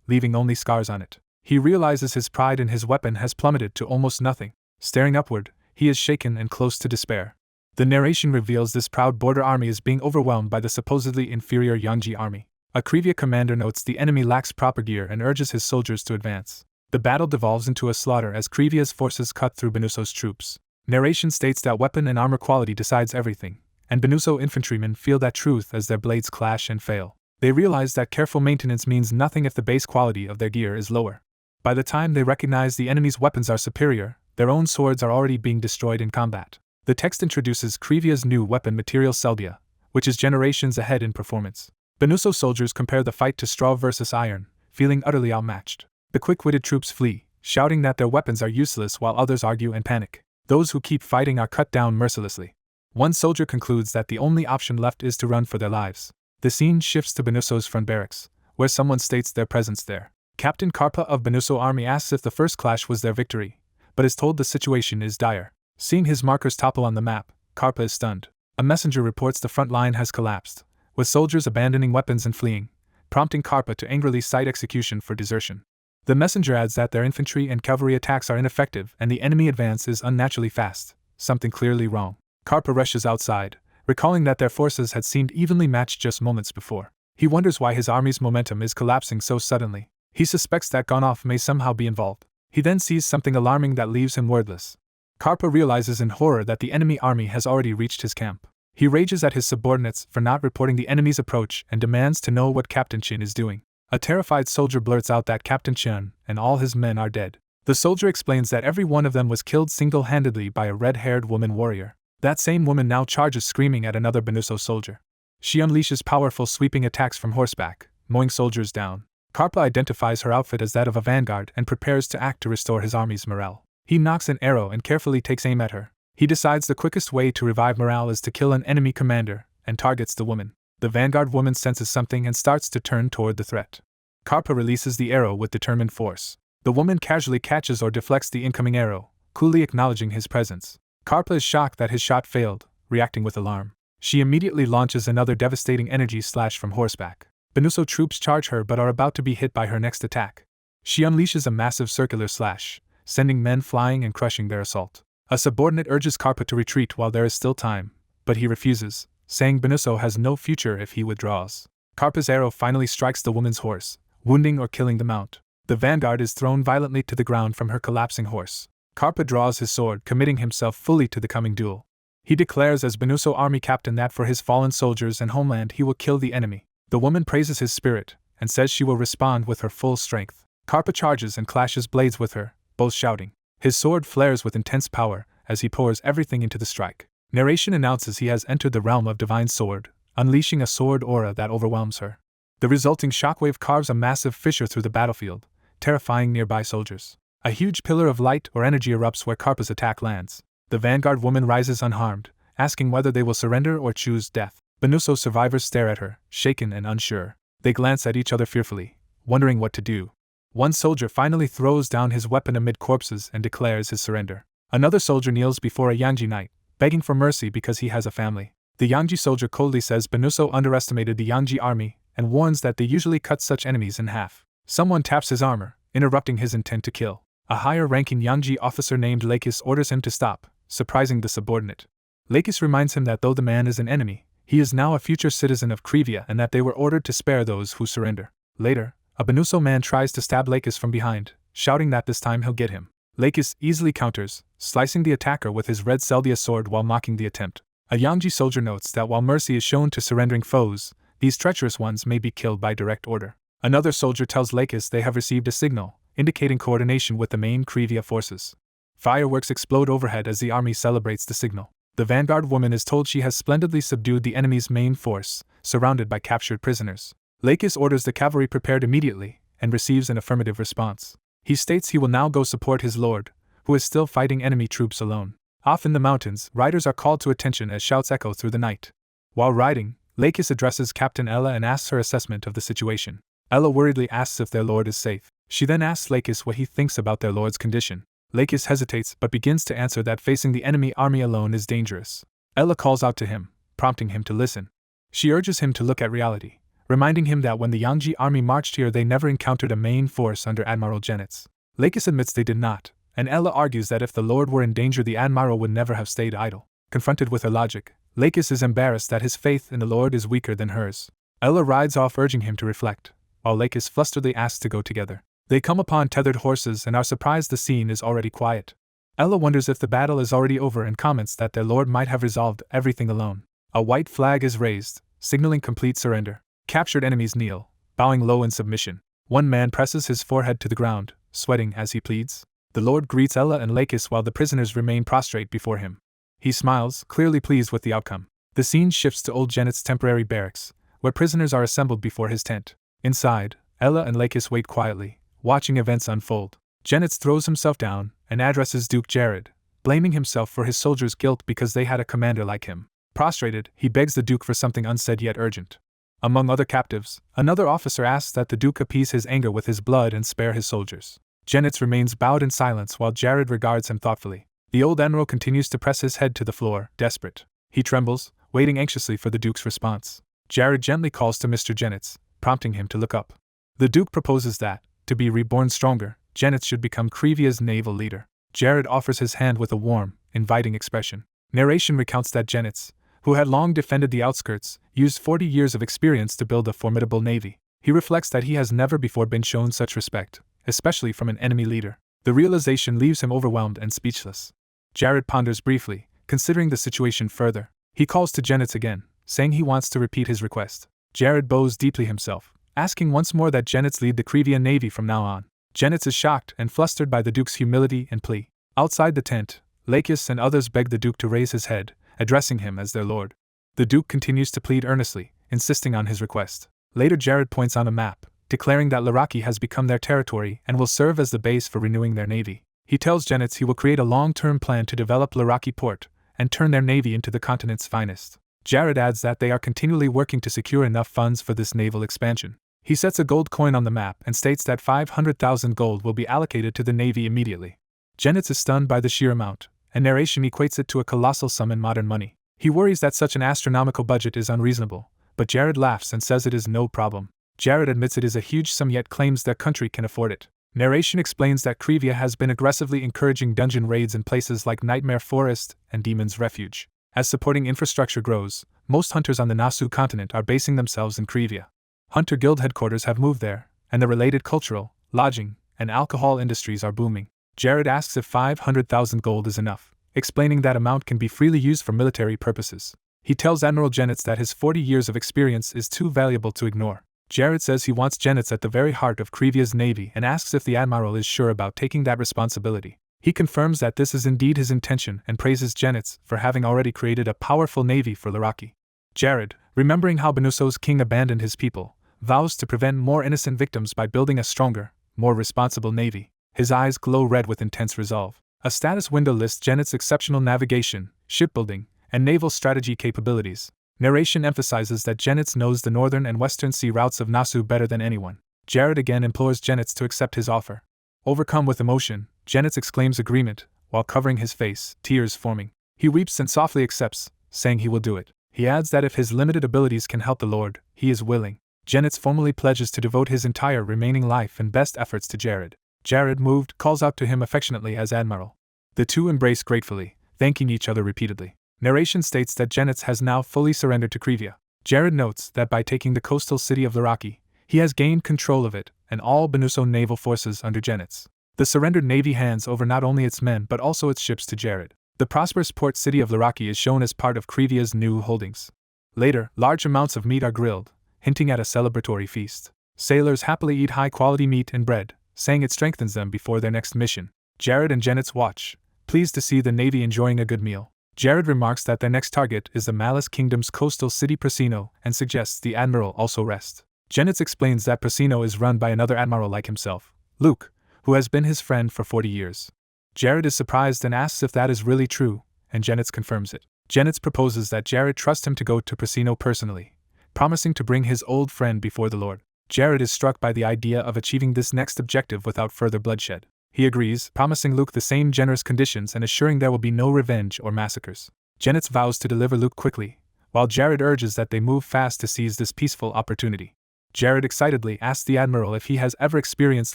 leaving only scars on it. He realizes his pride in his weapon has plummeted to almost nothing. Staring upward, he is shaken and close to despair. The narration reveals this proud border army is being overwhelmed by the supposedly inferior Yangji army. A Krivia commander notes the enemy lacks proper gear and urges his soldiers to advance. The battle devolves into a slaughter as Krivia's forces cut through Benuso's troops. Narration states that weapon and armor quality decides everything, and Benuso infantrymen feel that truth as their blades clash and fail. They realize that careful maintenance means nothing if the base quality of their gear is lower. By the time they recognize the enemy's weapons are superior, their own swords are already being destroyed in combat. The text introduces Krivia's new weapon material Selbia, which is generations ahead in performance. Benuso soldiers compare the fight to straw versus iron, feeling utterly outmatched. The quick-witted troops flee, shouting that their weapons are useless while others argue and panic. Those who keep fighting are cut down mercilessly. One soldier concludes that the only option left is to run for their lives. The scene shifts to Benuso's front barracks, where someone states their presence there. Captain Karpa of Benuso army asks if the first clash was their victory, but is told the situation is dire. Seeing his markers topple on the map, Karpa is stunned. A messenger reports the front line has collapsed, with soldiers abandoning weapons and fleeing, prompting Karpa to angrily cite execution for desertion. The messenger adds that their infantry and cavalry attacks are ineffective and the enemy advance is unnaturally fast, something clearly wrong. Karpa rushes outside, recalling that their forces had seemed evenly matched just moments before. He wonders why his army's momentum is collapsing so suddenly. He suspects that Gonov may somehow be involved. He then sees something alarming that leaves him wordless. Karpa realizes in horror that the enemy army has already reached his camp. He rages at his subordinates for not reporting the enemy's approach and demands to know what Captain Chin is doing. A terrified soldier blurts out that Captain Chin and all his men are dead. The soldier explains that every one of them was killed single-handedly by a red-haired woman warrior. That same woman now charges screaming at another Benuso soldier. She unleashes powerful sweeping attacks from horseback, mowing soldiers down. Karpa identifies her outfit as that of a vanguard and prepares to act to restore his army's morale. He knocks an arrow and carefully takes aim at her. He decides the quickest way to revive morale is to kill an enemy commander, and targets the woman. The vanguard woman senses something and starts to turn toward the threat. Karpa releases the arrow with determined force. The woman casually catches or deflects the incoming arrow, coolly acknowledging his presence. Karpa is shocked that his shot failed, reacting with alarm. She immediately launches another devastating energy slash from horseback. Benuso troops charge her but are about to be hit by her next attack. She unleashes a massive circular slash, sending men flying and crushing their assault. A subordinate urges Karpa to retreat while there is still time, but he refuses, saying Benuso has no future if he withdraws. Karpa's arrow finally strikes the woman's horse, wounding or killing the mount. The vanguard is thrown violently to the ground from her collapsing horse. Karpa draws his sword, committing himself fully to the coming duel. He declares as Benuso army captain that for his fallen soldiers and homeland he will kill the enemy. The woman praises his spirit, and says she will respond with her full strength. Karpa charges and clashes blades with her, both shouting. His sword flares with intense power, as he pours everything into the strike. Narration announces he has entered the realm of Divine Sword, unleashing a sword aura that overwhelms her. The resulting shockwave carves a massive fissure through the battlefield, terrifying nearby soldiers. A huge pillar of light or energy erupts where Karpa's attack lands. The vanguard woman rises unharmed, asking whether they will surrender or choose death. Benuso survivors stare at her, shaken and unsure. They glance at each other fearfully, wondering what to do. One soldier finally throws down his weapon amid corpses and declares his surrender. Another soldier kneels before a Yangji knight, begging for mercy because he has a family. The Yangji soldier coldly says Benuso underestimated the Yangji army and warns that they usually cut such enemies in half. Someone taps his armor, interrupting his intent to kill. A higher-ranking Yangji officer named Lakis orders him to stop, surprising the subordinate. Lakis reminds him that though the man is an enemy, he is now a future citizen of Krivia and that they were ordered to spare those who surrender. Later, a Benuso man tries to stab Lakis from behind, shouting that this time he'll get him. Lakis easily counters, slicing the attacker with his red Selbia sword while mocking the attempt. A Yangji soldier notes that while mercy is shown to surrendering foes, these treacherous ones may be killed by direct order. Another soldier tells Lakis they have received a signal, indicating coordination with the main Krivia forces. Fireworks explode overhead as the army celebrates the signal. The vanguard woman is told she has splendidly subdued the enemy's main force, surrounded by captured prisoners. Lakis orders the cavalry prepared immediately, and receives an affirmative response. He states he will now go support his lord, who is still fighting enemy troops alone. Off in the mountains, riders are called to attention as shouts echo through the night. While riding, Lakis addresses Captain Ella and asks her assessment of the situation. Ella worriedly asks if their lord is safe. She then asks Lakis what he thinks about their lord's condition. Lakis hesitates but begins to answer that facing the enemy army alone is dangerous. Ella calls out to him, prompting him to listen. She urges him to look at reality, reminding him that when the Yangji army marched here they never encountered a main force under Admiral Genitz. Lakis admits they did not, and Ella argues that if the Lord were in danger the Admiral would never have stayed idle. Confronted with her logic, Lakis is embarrassed that his faith in the Lord is weaker than hers. Ella rides off urging him to reflect, while Lakis flusteredly asks to go together. They come upon tethered horses and are surprised the scene is already quiet. Ella wonders if the battle is already over and comments that their lord might have resolved everything alone. A white flag is raised, signaling complete surrender. Captured enemies kneel, bowing low in submission. One man presses his forehead to the ground, sweating as he pleads. The Lord greets Ella and Lakis while the prisoners remain prostrate before him. He smiles, clearly pleased with the outcome. The scene shifts to old Janet's temporary barracks, where prisoners are assembled before his tent. Inside, Ella and Lakis wait quietly, watching events unfold. Janet throws himself down and addresses Duke Jared, blaming himself for his soldiers' guilt because they had a commander like him. Prostrated, he begs the Duke for something unsaid yet urgent. Among other captives, another officer asks that the Duke appease his anger with his blood and spare his soldiers. Janet remains bowed in silence while Jared regards him thoughtfully. The old Enro continues to press his head to the floor, desperate. He trembles, waiting anxiously for the Duke's response. Jared gently calls to Mr. Janetz, prompting him to look up. The Duke proposes that, to be reborn stronger, Janetz should become Krevia's naval leader. Jared offers his hand with a warm, inviting expression. Narration recounts that Janetz, who had long defended the outskirts, used 40 years of experience to build a formidable navy. He reflects that he has never before been shown such respect, especially from an enemy leader. The realization leaves him overwhelmed and speechless. Jared ponders briefly, considering the situation further. He calls to Janetz again, saying he wants to repeat his request. Jared bows deeply himself, asking once more that Janetz lead the Krevia navy from now on. Janetz is shocked and flustered by the Duke's humility and plea. Outside the tent, Lakis and others beg the Duke to raise his head, addressing him as their lord. The Duke continues to plead earnestly, insisting on his request. Later Jared points on a map, declaring that Laraki has become their territory and will serve as the base for renewing their navy. He tells Janetz he will create a long-term plan to develop Laraki port and turn their navy into the continent's finest. Jared adds that they are continually working to secure enough funds for this naval expansion. He sets a gold coin on the map and states that 500,000 gold will be allocated to the navy immediately. Janetz is stunned by the sheer amount, and narration equates it to a colossal sum in modern money. He worries that such an astronomical budget is unreasonable, but Jared laughs and says it is no problem. Jared admits it is a huge sum yet claims their country can afford it. Narration explains that Krevia has been aggressively encouraging dungeon raids in places like Nightmare Forest and Demon's Refuge. As supporting infrastructure grows, most hunters on the Nasu continent are basing themselves in Krevia. Hunter Guild headquarters have moved there, and the related cultural, lodging, and alcohol industries are booming. Jared asks if 500,000 gold is enough, explaining that amount can be freely used for military purposes. He tells Admiral Janetz that his 40 years of experience is too valuable to ignore. Jared says he wants Janetz at the very heart of Krevia's navy and asks if the Admiral is sure about taking that responsibility. He confirms that this is indeed his intention and praises Janetz for having already created a powerful navy for Laraki. Jared, remembering how Benuso's king abandoned his people, vows to prevent more innocent victims by building a stronger, more responsible navy. His eyes glow red with intense resolve. A status window lists Janetz's exceptional navigation, shipbuilding, and naval strategy capabilities. Narration emphasizes that Janetz knows the northern and western sea routes of Nasu better than anyone. Jared again implores Janetz to accept his offer. Overcome with emotion, Janetz exclaims agreement, while covering his face, tears forming. He weeps and softly accepts, saying he will do it. He adds that if his limited abilities can help the Lord, he is willing. Janetz formally pledges to devote his entire remaining life and best efforts to Jared. Jared, moved, calls out to him affectionately as Admiral. The two embrace gratefully, thanking each other repeatedly. Narration states that Janetz has now fully surrendered to Krevia. Jared notes that by taking the coastal city of Laraki, he has gained control of it and all Benuso naval forces under Janetz. The surrendered navy hands over not only its men but also its ships to Jared. The prosperous port city of Laraki is shown as part of Krevia's new holdings. Later, large amounts of meat are grilled, hinting at a celebratory feast. Sailors happily eat high-quality meat and bread, saying it strengthens them before their next mission. Jared and Janetz watch, pleased to see the navy enjoying a good meal. Jared remarks that their next target is the Malice Kingdom's coastal city Prasino and suggests the Admiral also rest. Janetz explains that Prasino is run by another Admiral like himself, Luke, who has been his friend for 40 years. Jared is surprised and asks if that is really true, and Janetz confirms it. Janetz proposes that Jared trust him to go to Prasino personally, promising to bring his old friend before the Lord. Jared is struck by the idea of achieving this next objective without further bloodshed. He agrees, promising Luke the same generous conditions and assuring there will be no revenge or massacres. Janetz vows to deliver Luke quickly, while Jared urges that they move fast to seize this peaceful opportunity. Jared excitedly asks the Admiral if he has ever experienced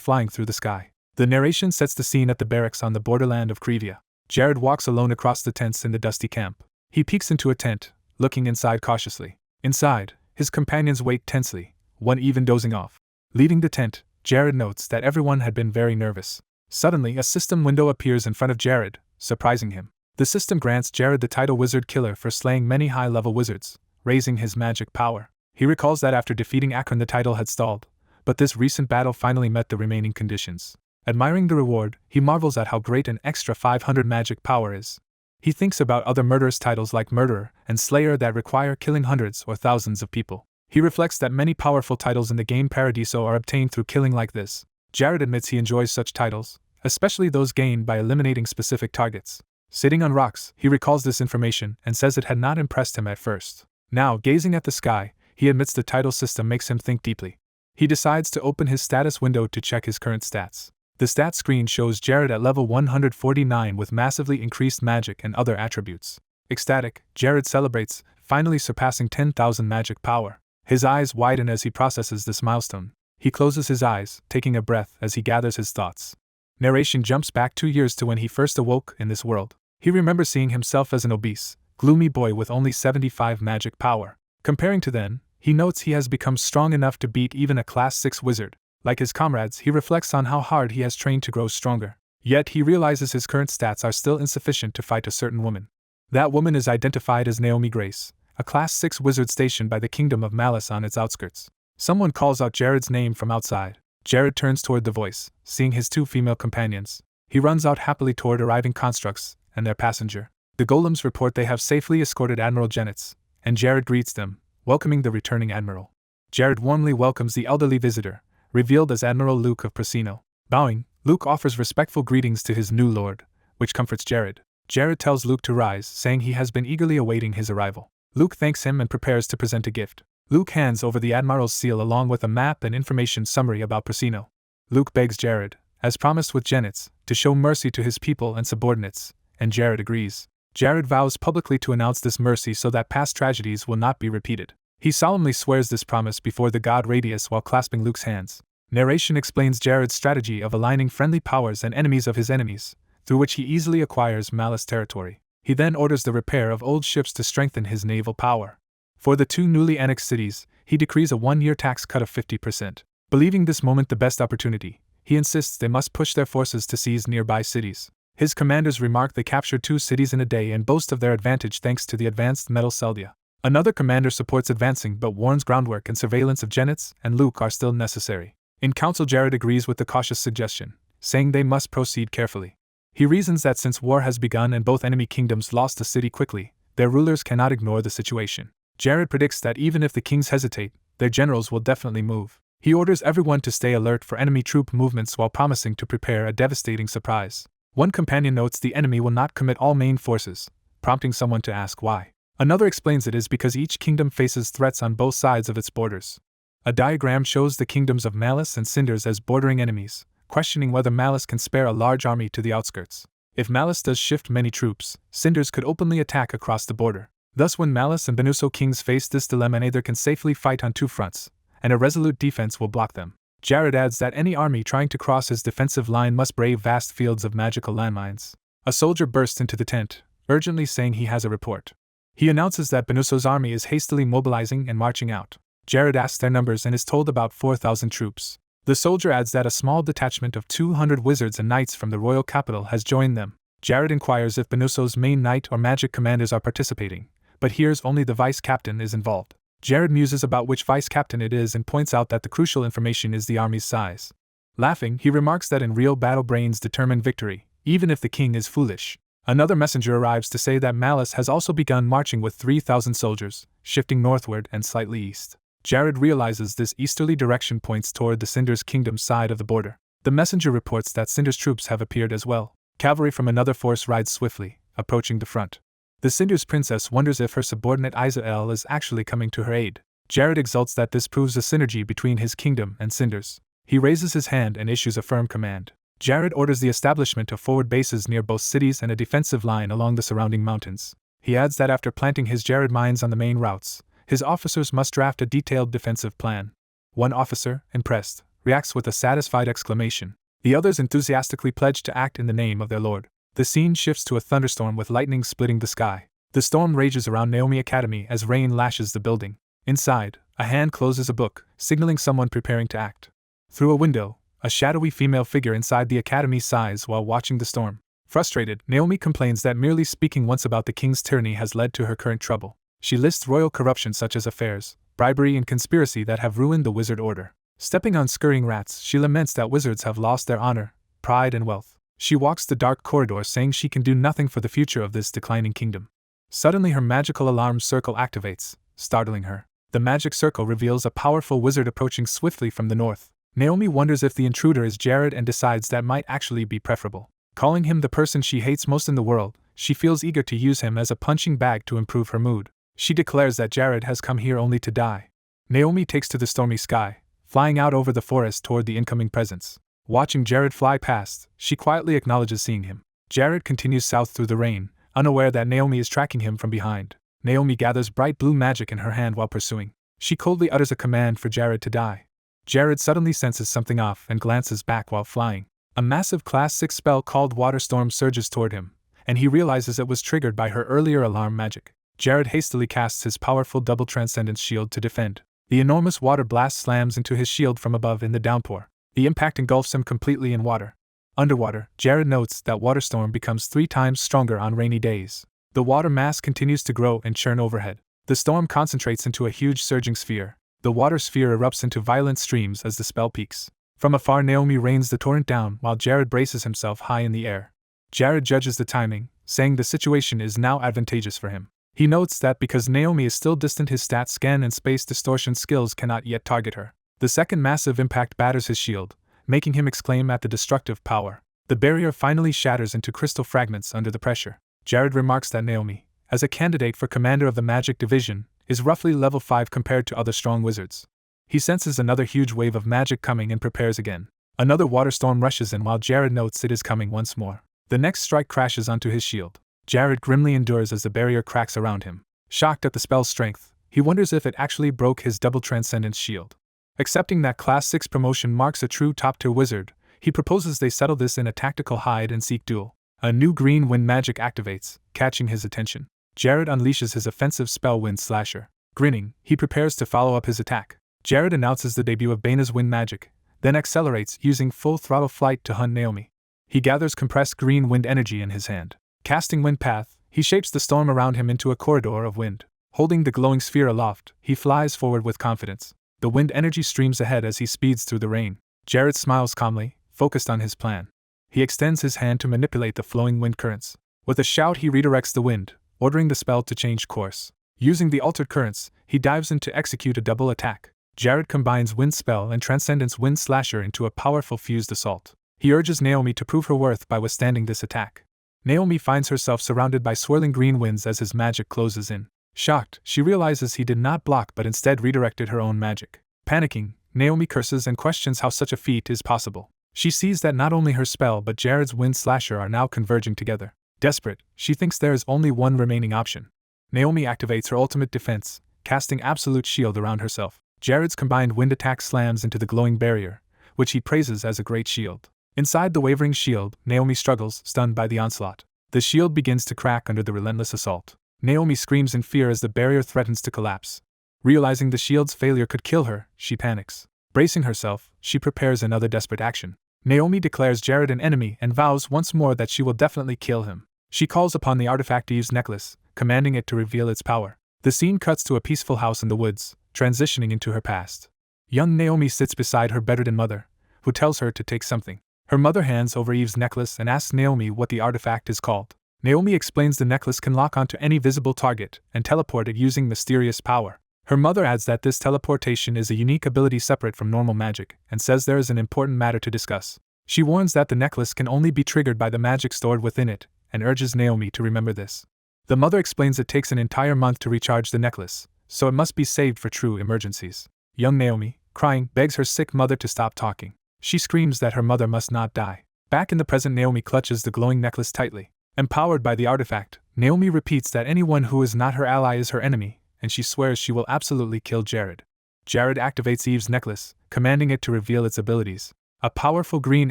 flying through the sky. The narration sets the scene at the barracks on the borderland of Krevia. Jared walks alone across the tents in the dusty camp. He peeks into a tent, looking inside cautiously. Inside, his companions wait tensely, one even dozing off. Leaving the tent, Jared notes that everyone had been very nervous. Suddenly, a system window appears in front of Jared, surprising him. The system grants Jared the title Wizard Killer for slaying many high-level wizards, raising his magic power. He recalls that after defeating Akron the title had stalled, but this recent battle finally met the remaining conditions. Admiring the reward, he marvels at how great an extra 500 magic power is. He thinks about other murderous titles like Murderer and Slayer that require killing hundreds or thousands of people. He reflects that many powerful titles in the game Paradiso are obtained through killing like this. Jared admits he enjoys such titles, especially those gained by eliminating specific targets. Sitting on rocks, he recalls this information and says it had not impressed him at first. Now, gazing at the sky, he admits the title system makes him think deeply. He decides to open his status window to check his current stats. The stats screen shows Jared at level 149 with massively increased magic and other attributes. Ecstatic, Jared celebrates, finally surpassing 10,000 magic power. His eyes widen as he processes this milestone. He closes his eyes, taking a breath as he gathers his thoughts. Narration jumps back 2 years to when he first awoke in this world. He remembers seeing himself as an obese, gloomy boy with only 75 magic power. Comparing to then, he notes he has become strong enough to beat even a class 6 wizard. Like his comrades, he reflects on how hard he has trained to grow stronger. Yet he realizes his current stats are still insufficient to fight a certain woman. That woman is identified as Naomi Grace, a class 6 wizard stationed by the Kingdom of Malice on its outskirts. Someone calls out Jared's name from outside. Jared turns toward the voice, seeing his 2 female companions. He runs out happily toward arriving constructs and their passenger. The golems report they have safely escorted Admiral Genitz, and Jared greets them, welcoming the returning admiral. Jared warmly welcomes the elderly visitor, revealed as Admiral Luke of Prasino. Bowing, Luke offers respectful greetings to his new lord, which comforts Jared. Jared tells Luke to rise, saying he has been eagerly awaiting his arrival. Luke thanks him and prepares to present a gift. Luke hands over the Admiral's seal along with a map and information summary about Prasino. Luke begs Jared, as promised with Genitz, to show mercy to his people and subordinates, and Jared agrees. Jared vows publicly to announce this mercy so that past tragedies will not be repeated. He solemnly swears this promise before the god Radius while clasping Luke's hands. Narration explains Jared's strategy of aligning friendly powers and enemies of his enemies, through which he easily acquires Malice territory. He then orders the repair of old ships to strengthen his naval power. For the 2 newly annexed cities, he decrees a 1-year tax cut of 50%. Believing this moment the best opportunity, he insists they must push their forces to seize nearby cities. His commanders remark they captured 2 cities in a day and boast of their advantage thanks to the advanced metal Celdia. Another commander supports advancing but warns groundwork and surveillance of Genitz and Luke are still necessary. In council, Jared agrees with the cautious suggestion, saying they must proceed carefully. He reasons that since war has begun and both enemy kingdoms lost the city quickly, their rulers cannot ignore the situation. Jared predicts that even if the kings hesitate, their generals will definitely move. He orders everyone to stay alert for enemy troop movements while promising to prepare a devastating surprise. One companion notes the enemy will not commit all main forces, prompting someone to ask why. Another explains it is because each kingdom faces threats on both sides of its borders. A diagram shows the kingdoms of Malice and Cinders as bordering enemies, questioning whether Malice can spare a large army to the outskirts. If Malice does shift many troops, Cinders could openly attack across the border. Thus when Malice and Benuso kings face this dilemma, neither can safely fight on 2 fronts, and a resolute defense will block them. Jared adds that any army trying to cross his defensive line must brave vast fields of magical landmines. A soldier bursts into the tent, urgently saying he has a report. He announces that Benuso's army is hastily mobilizing and marching out. Jared asks their numbers and is told about 4,000 troops. The soldier adds that a small detachment of 200 wizards and knights from the royal capital has joined them. Jared inquires if Benuso's main knight or magic commanders are participating, but hears only the vice captain is involved. Jared muses about which vice captain it is and points out that the crucial information is the army's size. Laughing, he remarks that in real battle brains determine victory, even if the king is foolish. Another messenger arrives to say that Malice has also begun marching with 3,000 soldiers, shifting northward and slightly east. Jared realizes this easterly direction points toward the Cinders kingdom side of the border. The messenger reports that Cinders troops have appeared as well. Cavalry from another force rides swiftly, approaching the front. The Cinders princess wonders if her subordinate Isabella is actually coming to her aid. Jared exults that this proves a synergy between his kingdom and Cinders. He raises his hand and issues a firm command. Jared orders the establishment of forward bases near both cities and a defensive line along the surrounding mountains. He adds that after planting his Jared mines on the main routes, his officers must draft a detailed defensive plan. One officer, impressed, reacts with a satisfied exclamation. The others enthusiastically pledge to act in the name of their lord. The scene shifts to a thunderstorm with lightning splitting the sky. The storm rages around Naomi Academy as rain lashes the building. Inside, a hand closes a book, signaling someone preparing to act. Through a window, a shadowy female figure inside the academy sighs while watching the storm. Frustrated, Naomi complains that merely speaking once about the king's tyranny has led to her current trouble. She lists royal corruption such as affairs, bribery and conspiracy that have ruined the wizard order. Stepping on scurrying rats, she laments that wizards have lost their honor, pride and wealth. She walks the dark corridor saying she can do nothing for the future of this declining kingdom. Suddenly her magical alarm circle activates, startling her. The magic circle reveals a powerful wizard approaching swiftly from the north. Naomi wonders if the intruder is Jared and decides that might actually be preferable. Calling him the person she hates most in the world, she feels eager to use him as a punching bag to improve her mood. She declares that Jared has come here only to die. Naomi takes to the stormy sky, flying out over the forest toward the incoming presence. Watching Jared fly past, she quietly acknowledges seeing him. Jared continues south through the rain, unaware that Naomi is tracking him from behind. Naomi gathers bright blue magic in her hand while pursuing. She coldly utters a command for Jared to die. Jared suddenly senses something off and glances back while flying. A massive Class 6 spell called Water Storm surges toward him, and he realizes it was triggered by her earlier alarm magic. Jared hastily casts his powerful double transcendence shield to defend. The enormous water blast slams into his shield from above in the downpour. The impact engulfs him completely in water. Underwater, Jared notes that Water Storm becomes 3 times stronger on rainy days. The water mass continues to grow and churn overhead. The storm concentrates into a huge surging sphere. The water sphere erupts into violent streams as the spell peaks. From afar, Naomi rains the torrent down while Jared braces himself high in the air. Jared judges the timing, saying the situation is now advantageous for him. He notes that because Naomi is still distant, his stat scan and space distortion skills cannot yet target her. The second massive impact batters his shield, making him exclaim at the destructive power. The barrier finally shatters into crystal fragments under the pressure. Jared remarks that Naomi, as a candidate for commander of the magic division, is roughly level 5 compared to other strong wizards. He senses another huge wave of magic coming and prepares again. Another water storm rushes in while Jared notes it is coming once more. The next strike crashes onto his shield. Jared grimly endures as the barrier cracks around him. Shocked at the spell's strength, he wonders if it actually broke his double transcendence shield. Accepting that Class 6 promotion marks a true top-tier wizard, he proposes they settle this in a tactical hide-and-seek duel. A new green wind magic activates, catching his attention. Jared unleashes his offensive spell Wind Slasher. Grinning, he prepares to follow up his attack. Jared announces the debut of Baina's wind magic, then accelerates using full-throttle flight to hunt Naomi. He gathers compressed green wind energy in his hand. Casting Wind Path, he shapes the storm around him into a corridor of wind. Holding the glowing sphere aloft, he flies forward with confidence. The wind energy streams ahead as he speeds through the rain. Jared smiles calmly, focused on his plan. He extends his hand to manipulate the flowing wind currents. With a shout, he redirects the wind, ordering the spell to change course. Using the altered currents, he dives in to execute a double attack. Jared combines Wind Spell and Transcendence Wind Slasher into a powerful fused assault. He urges Naomi to prove her worth by withstanding this attack. Naomi finds herself surrounded by swirling green winds as his magic closes in. Shocked, she realizes he did not block but instead redirected her own magic. Panicking, Naomi curses and questions how such a feat is possible. She sees that not only her spell but Jared's Wind Slasher are now converging together. Desperate, she thinks there is only one remaining option. Naomi activates her ultimate defense, casting Absolute Shield around herself. Jared's combined wind attack slams into the glowing barrier, which he praises as a great shield. Inside the wavering shield, Naomi struggles, stunned by the onslaught. The shield begins to crack under the relentless assault. Naomi screams in fear as the barrier threatens to collapse. Realizing the shield's failure could kill her, she panics. Bracing herself, she prepares another desperate action. Naomi declares Jared an enemy and vows once more that she will definitely kill him. She calls upon the artifact Eve's necklace, commanding it to reveal its power. The scene cuts to a peaceful house in the woods, transitioning into her past. Young Naomi sits beside her bedridden mother, who tells her to take something. Her mother hands over Eve's necklace and asks Naomi what the artifact is called. Naomi explains the necklace can lock onto any visible target and teleport it using mysterious power. Her mother adds that this teleportation is a unique ability separate from normal magic, and says there is an important matter to discuss. She warns that the necklace can only be triggered by the magic stored within it, and urges Naomi to remember this. The mother explains it takes an entire month to recharge the necklace, so it must be saved for true emergencies. Young Naomi, crying, begs her sick mother to stop talking. She screams that her mother must not die. Back in the present, Naomi clutches the glowing necklace tightly. Empowered by the artifact, Naomi repeats that anyone who is not her ally is her enemy, and she swears she will absolutely kill Jared. Jared activates Eve's necklace, commanding it to reveal its abilities. A powerful green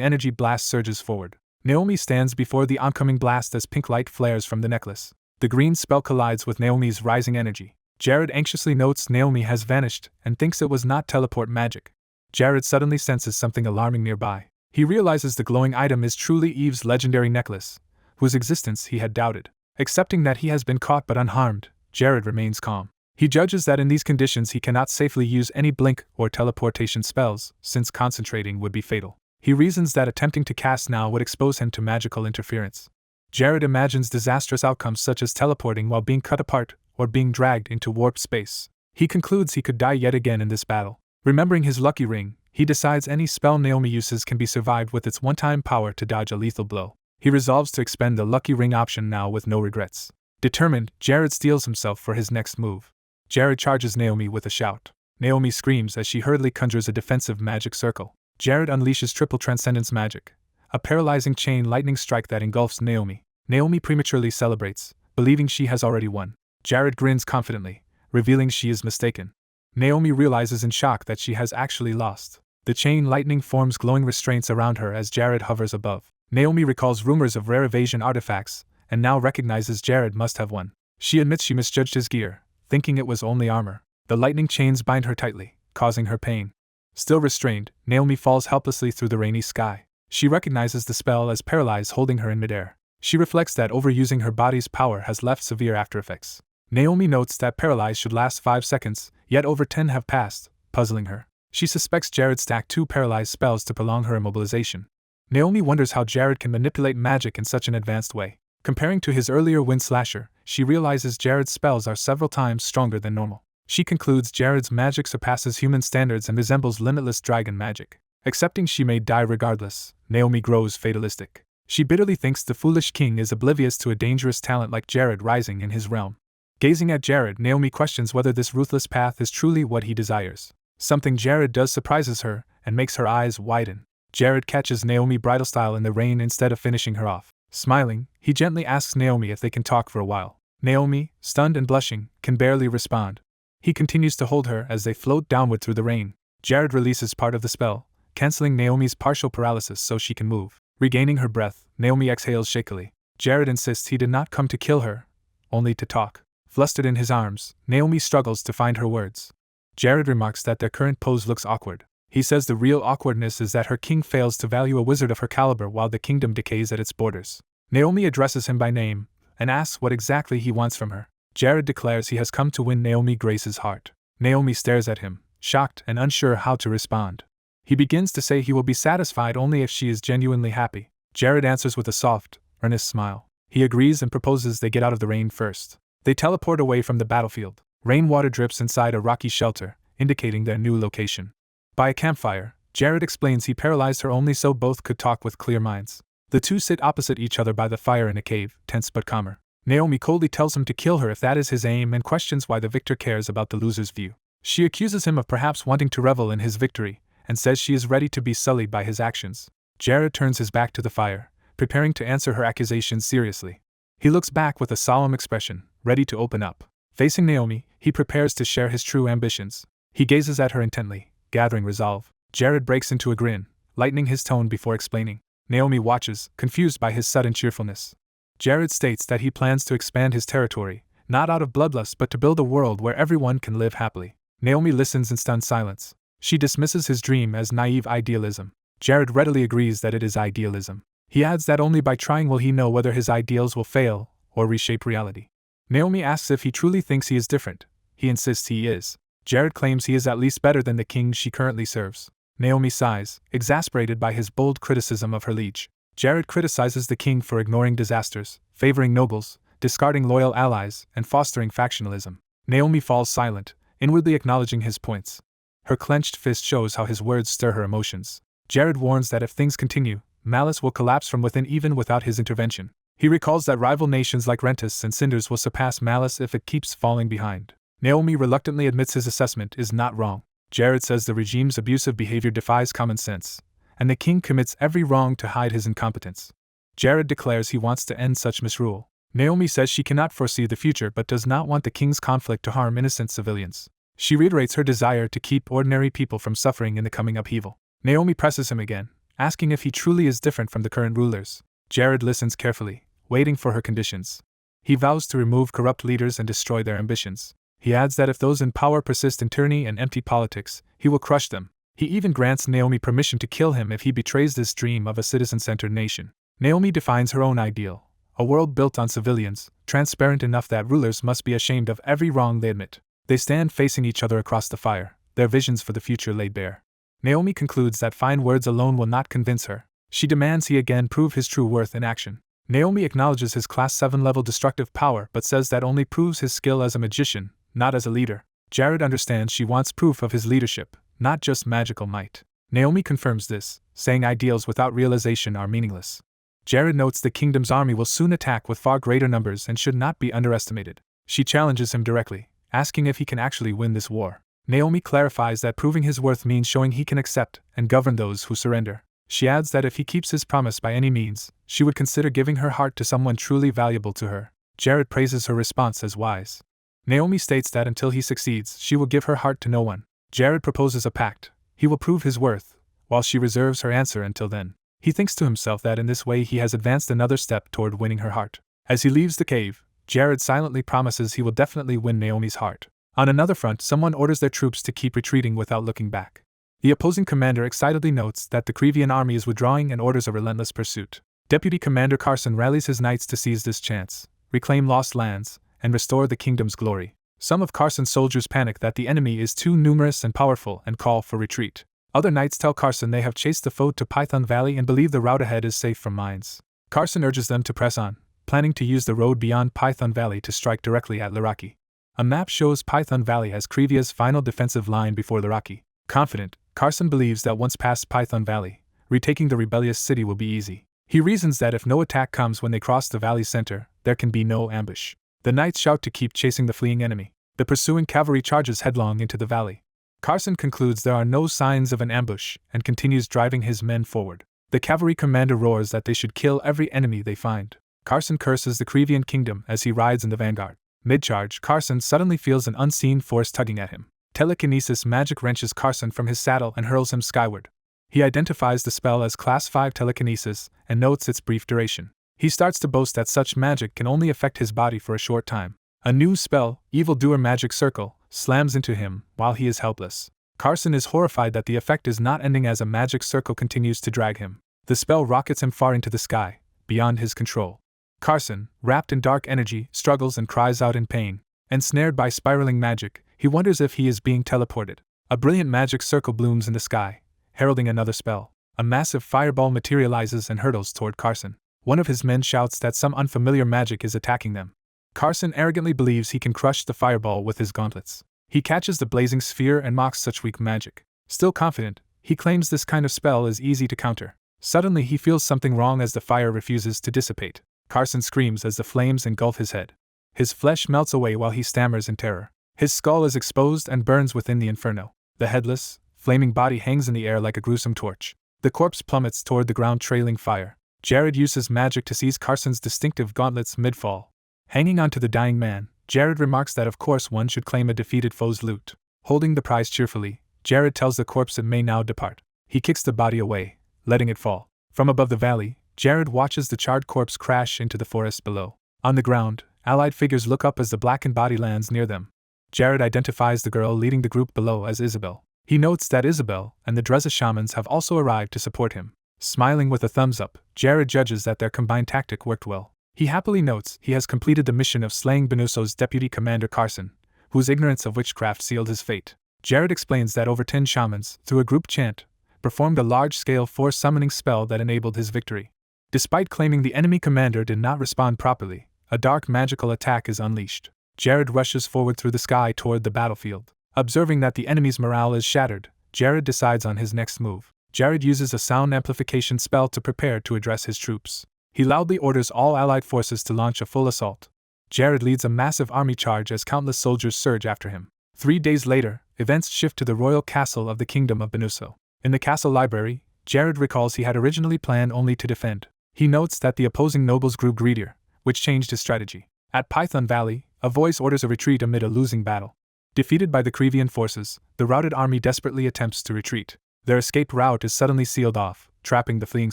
energy blast surges forward. Naomi stands before the oncoming blast as pink light flares from the necklace. The green spell collides with Naomi's rising energy. Jared anxiously notes Naomi has vanished and thinks it was not teleport magic. Jared suddenly senses something alarming nearby. He realizes the glowing item is truly Eve's legendary necklace, whose existence he had doubted. Accepting that he has been caught but unharmed, Jared remains calm. He judges that in these conditions he cannot safely use any blink or teleportation spells, since concentrating would be fatal. He reasons that attempting to cast now would expose him to magical interference. Jared imagines disastrous outcomes such as teleporting while being cut apart or being dragged into warp space. He concludes he could die yet again in this battle. Remembering his lucky ring, he decides any spell Naomi uses can be survived with its one-time power to dodge a lethal blow. He resolves to expend the lucky ring option now with no regrets. Determined, Jared steels himself for his next move. Jared charges Naomi with a shout. Naomi screams as she hurriedly conjures a defensive magic circle. Jared unleashes triple transcendence magic, a paralyzing chain lightning strike that engulfs Naomi. Naomi prematurely celebrates, believing she has already won. Jared grins confidently, revealing she is mistaken. Naomi realizes in shock that she has actually lost. The chain lightning forms glowing restraints around her as Jared hovers above. Naomi recalls rumors of rare evasion artifacts, and now recognizes Jared must have won. She admits she misjudged his gear, thinking it was only armor. The lightning chains bind her tightly, causing her pain. Still restrained, Naomi falls helplessly through the rainy sky. She recognizes the spell as paralyzed, holding her in midair. She reflects that overusing her body's power has left severe aftereffects. Naomi notes that paralyze should last 5 seconds, yet over 10 have passed, puzzling her. She suspects Jared stacked 2 paralyzed spells to prolong her immobilization. Naomi wonders how Jared can manipulate magic in such an advanced way. Comparing to his earlier Wind Slasher, she realizes Jared's spells are several times stronger than normal. She concludes Jared's magic surpasses human standards and resembles limitless dragon magic. Accepting she may die regardless, Naomi grows fatalistic. She bitterly thinks the foolish king is oblivious to a dangerous talent like Jared rising in his realm. Gazing at Jared, Naomi questions whether this ruthless path is truly what he desires. Something Jared does surprises her and makes her eyes widen. Jared catches Naomi bridal style in the rain instead of finishing her off. Smiling, he gently asks Naomi if they can talk for a while. Naomi, stunned and blushing, can barely respond. He continues to hold her as they float downward through the rain. Jared releases part of the spell, canceling Naomi's partial paralysis so she can move. Regaining her breath, Naomi exhales shakily. Jared insists he did not come to kill her, only to talk. Flustered in his arms, Naomi struggles to find her words. Jared remarks that their current pose looks awkward. He says the real awkwardness is that her king fails to value a wizard of her caliber while the kingdom decays at its borders. Naomi addresses him by name and asks what exactly he wants from her. Jared declares he has come to win Naomi Grace's heart. Naomi stares at him, shocked and unsure how to respond. He begins to say he will be satisfied only if she is genuinely happy. Jared answers with a soft, earnest smile. He agrees and proposes they get out of the rain first. They teleport away from the battlefield. Rainwater drips inside a rocky shelter, indicating their new location. By a campfire, Jared explains he paralyzed her only so both could talk with clear minds. The two sit opposite each other by the fire in a cave, tense but calmer. Naomi coldly tells him to kill her if that is his aim and questions why the victor cares about the loser's view. She accuses him of perhaps wanting to revel in his victory, and says she is ready to be sullied by his actions. Jared turns his back to the fire, preparing to answer her accusations seriously. He looks back with a solemn expression, ready to open up. Facing Naomi, he prepares to share his true ambitions. He gazes at her intently, gathering resolve. Jared breaks into a grin, lightening his tone before explaining. Naomi watches, confused by his sudden cheerfulness. Jared states that he plans to expand his territory, not out of bloodlust but to build a world where everyone can live happily. Naomi listens in stunned silence. She dismisses his dream as naive idealism. Jared readily agrees that it is idealism. He adds that only by trying will he know whether his ideals will fail or reshape reality. Naomi asks if he truly thinks he is different. He insists he is. Jared claims he is at least better than the king she currently serves. Naomi sighs, exasperated by his bold criticism of her liege. Jared criticizes the king for ignoring disasters, favoring nobles, discarding loyal allies, and fostering factionalism. Naomi falls silent, inwardly acknowledging his points. Her clenched fist shows how his words stir her emotions. Jared warns that if things continue, malice will collapse from within even without his intervention. He recalls that rival nations like Rentis and Cinders will surpass malice if it keeps falling behind. Naomi reluctantly admits his assessment is not wrong. Jared says the regime's abusive behavior defies common sense, and the king commits every wrong to hide his incompetence. Jared declares he wants to end such misrule. Naomi says she cannot foresee the future but does not want the king's conflict to harm innocent civilians. She reiterates her desire to keep ordinary people from suffering in the coming upheaval. Naomi presses him again, asking if he truly is different from the current rulers. Jared listens carefully, waiting for her conditions. He vows to remove corrupt leaders and destroy their ambitions. He adds that if those in power persist in tyranny and empty politics, he will crush them. He even grants Naomi permission to kill him if he betrays this dream of a citizen-centered nation. Naomi defines her own ideal, a world built on civilians, transparent enough that rulers must be ashamed of every wrong they admit. They stand facing each other across the fire, their visions for the future laid bare. Naomi concludes that fine words alone will not convince her. She demands he again prove his true worth in action. Naomi acknowledges his Class 7 level destructive power but says that only proves his skill as a magician, not as a leader. Jared understands she wants proof of his leadership, not just magical might. Naomi confirms this, saying ideals without realization are meaningless. Jared notes the kingdom's army will soon attack with far greater numbers and should not be underestimated. She challenges him directly, asking if he can actually win this war. Naomi clarifies that proving his worth means showing he can accept and govern those who surrender. She adds that if he keeps his promise by any means, she would consider giving her heart to someone truly valuable to her. Jared praises her response as wise. Naomi states that until he succeeds, she will give her heart to no one. Jared proposes a pact. He will prove his worth, while she reserves her answer until then. He thinks to himself that in this way he has advanced another step toward winning her heart. As he leaves the cave, Jared silently promises he will definitely win Naomi's heart. On another front, someone orders their troops to keep retreating without looking back. The opposing commander excitedly notes that the Crevian army is withdrawing and orders a relentless pursuit. Deputy Commander Carson rallies his knights to seize this chance, reclaim lost lands, and restore the kingdom's glory. Some of Carson's soldiers panic that the enemy is too numerous and powerful and call for retreat. Other knights tell Carson they have chased the foe to Python Valley and believe the route ahead is safe from mines. Carson urges them to press on, planning to use the road beyond Python Valley to strike directly at Liraki. A map shows Python Valley as Crevia's final defensive line before Liraki. Confident, Carson believes that once past Python Valley, retaking the rebellious city will be easy. He reasons that if no attack comes when they cross the valley's center, there can be no ambush. The knights shout to keep chasing the fleeing enemy. The pursuing cavalry charges headlong into the valley. Carson concludes there are no signs of an ambush and continues driving his men forward. The cavalry commander roars that they should kill every enemy they find. Carson curses the Crevian kingdom as he rides in the vanguard. Mid-charge, Carson suddenly feels an unseen force tugging at him. Telekinesis magic wrenches Carson from his saddle and hurls him skyward. He identifies the spell as Class 5 telekinesis and notes its brief duration. He starts to boast that such magic can only affect his body for a short time. A new spell, Evildoer Magic Circle, slams into him while he is helpless. Carson is horrified that the effect is not ending as a magic circle continues to drag him. The spell rockets him far into the sky, beyond his control. Carson, wrapped in dark energy, struggles and cries out in pain. Ensnared by spiraling magic, he wonders if he is being teleported. A brilliant magic circle blooms in the sky, heralding another spell. A massive fireball materializes and hurtles toward Carson. One of his men shouts that some unfamiliar magic is attacking them. Carson arrogantly believes he can crush the fireball with his gauntlets. He catches the blazing sphere and mocks such weak magic. Still confident, he claims this kind of spell is easy to counter. Suddenly he feels something wrong as the fire refuses to dissipate. Carson screams as the flames engulf his head. His flesh melts away while he stammers in terror. His skull is exposed and burns within the inferno. The headless, flaming body hangs in the air like a gruesome torch. The corpse plummets toward the ground trailing fire. Jared uses magic to seize Carson's distinctive gauntlets mid-fall. Hanging onto the dying man, Jared remarks that of course one should claim a defeated foe's loot. Holding the prize cheerfully, Jared tells the corpse it may now depart. He kicks the body away, letting it fall. From above the valley, Jared watches the charred corpse crash into the forest below. On the ground, allied figures look up as the blackened body lands near them. Jared identifies the girl leading the group below as Isabel. He notes that Isabel and the Dronzer shamans have also arrived to support him. Smiling with a thumbs up, Jared judges that their combined tactic worked well. He happily notes he has completed the mission of slaying Benuso's deputy commander Carson, whose ignorance of witchcraft sealed his fate. Jared explains that over 10 shamans, through a group chant, performed a large-scale force-summoning spell that enabled his victory. Despite claiming the enemy commander did not respond properly, a dark magical attack is unleashed. Jared rushes forward through the sky toward the battlefield. Observing that the enemy's morale is shattered, Jared decides on his next move. Jared uses a sound amplification spell to prepare to address his troops. He loudly orders all allied forces to launch a full assault. Jared leads a massive army charge as countless soldiers surge after him. 3 days later, events shift to the royal castle of the Kingdom of Benuso. In the castle library, Jared recalls he had originally planned only to defend. He notes that the opposing nobles grew greedier, which changed his strategy. At Python Valley, a voice orders a retreat amid a losing battle. Defeated by the Crevian forces, the routed army desperately attempts to retreat. Their escape route is suddenly sealed off, trapping the fleeing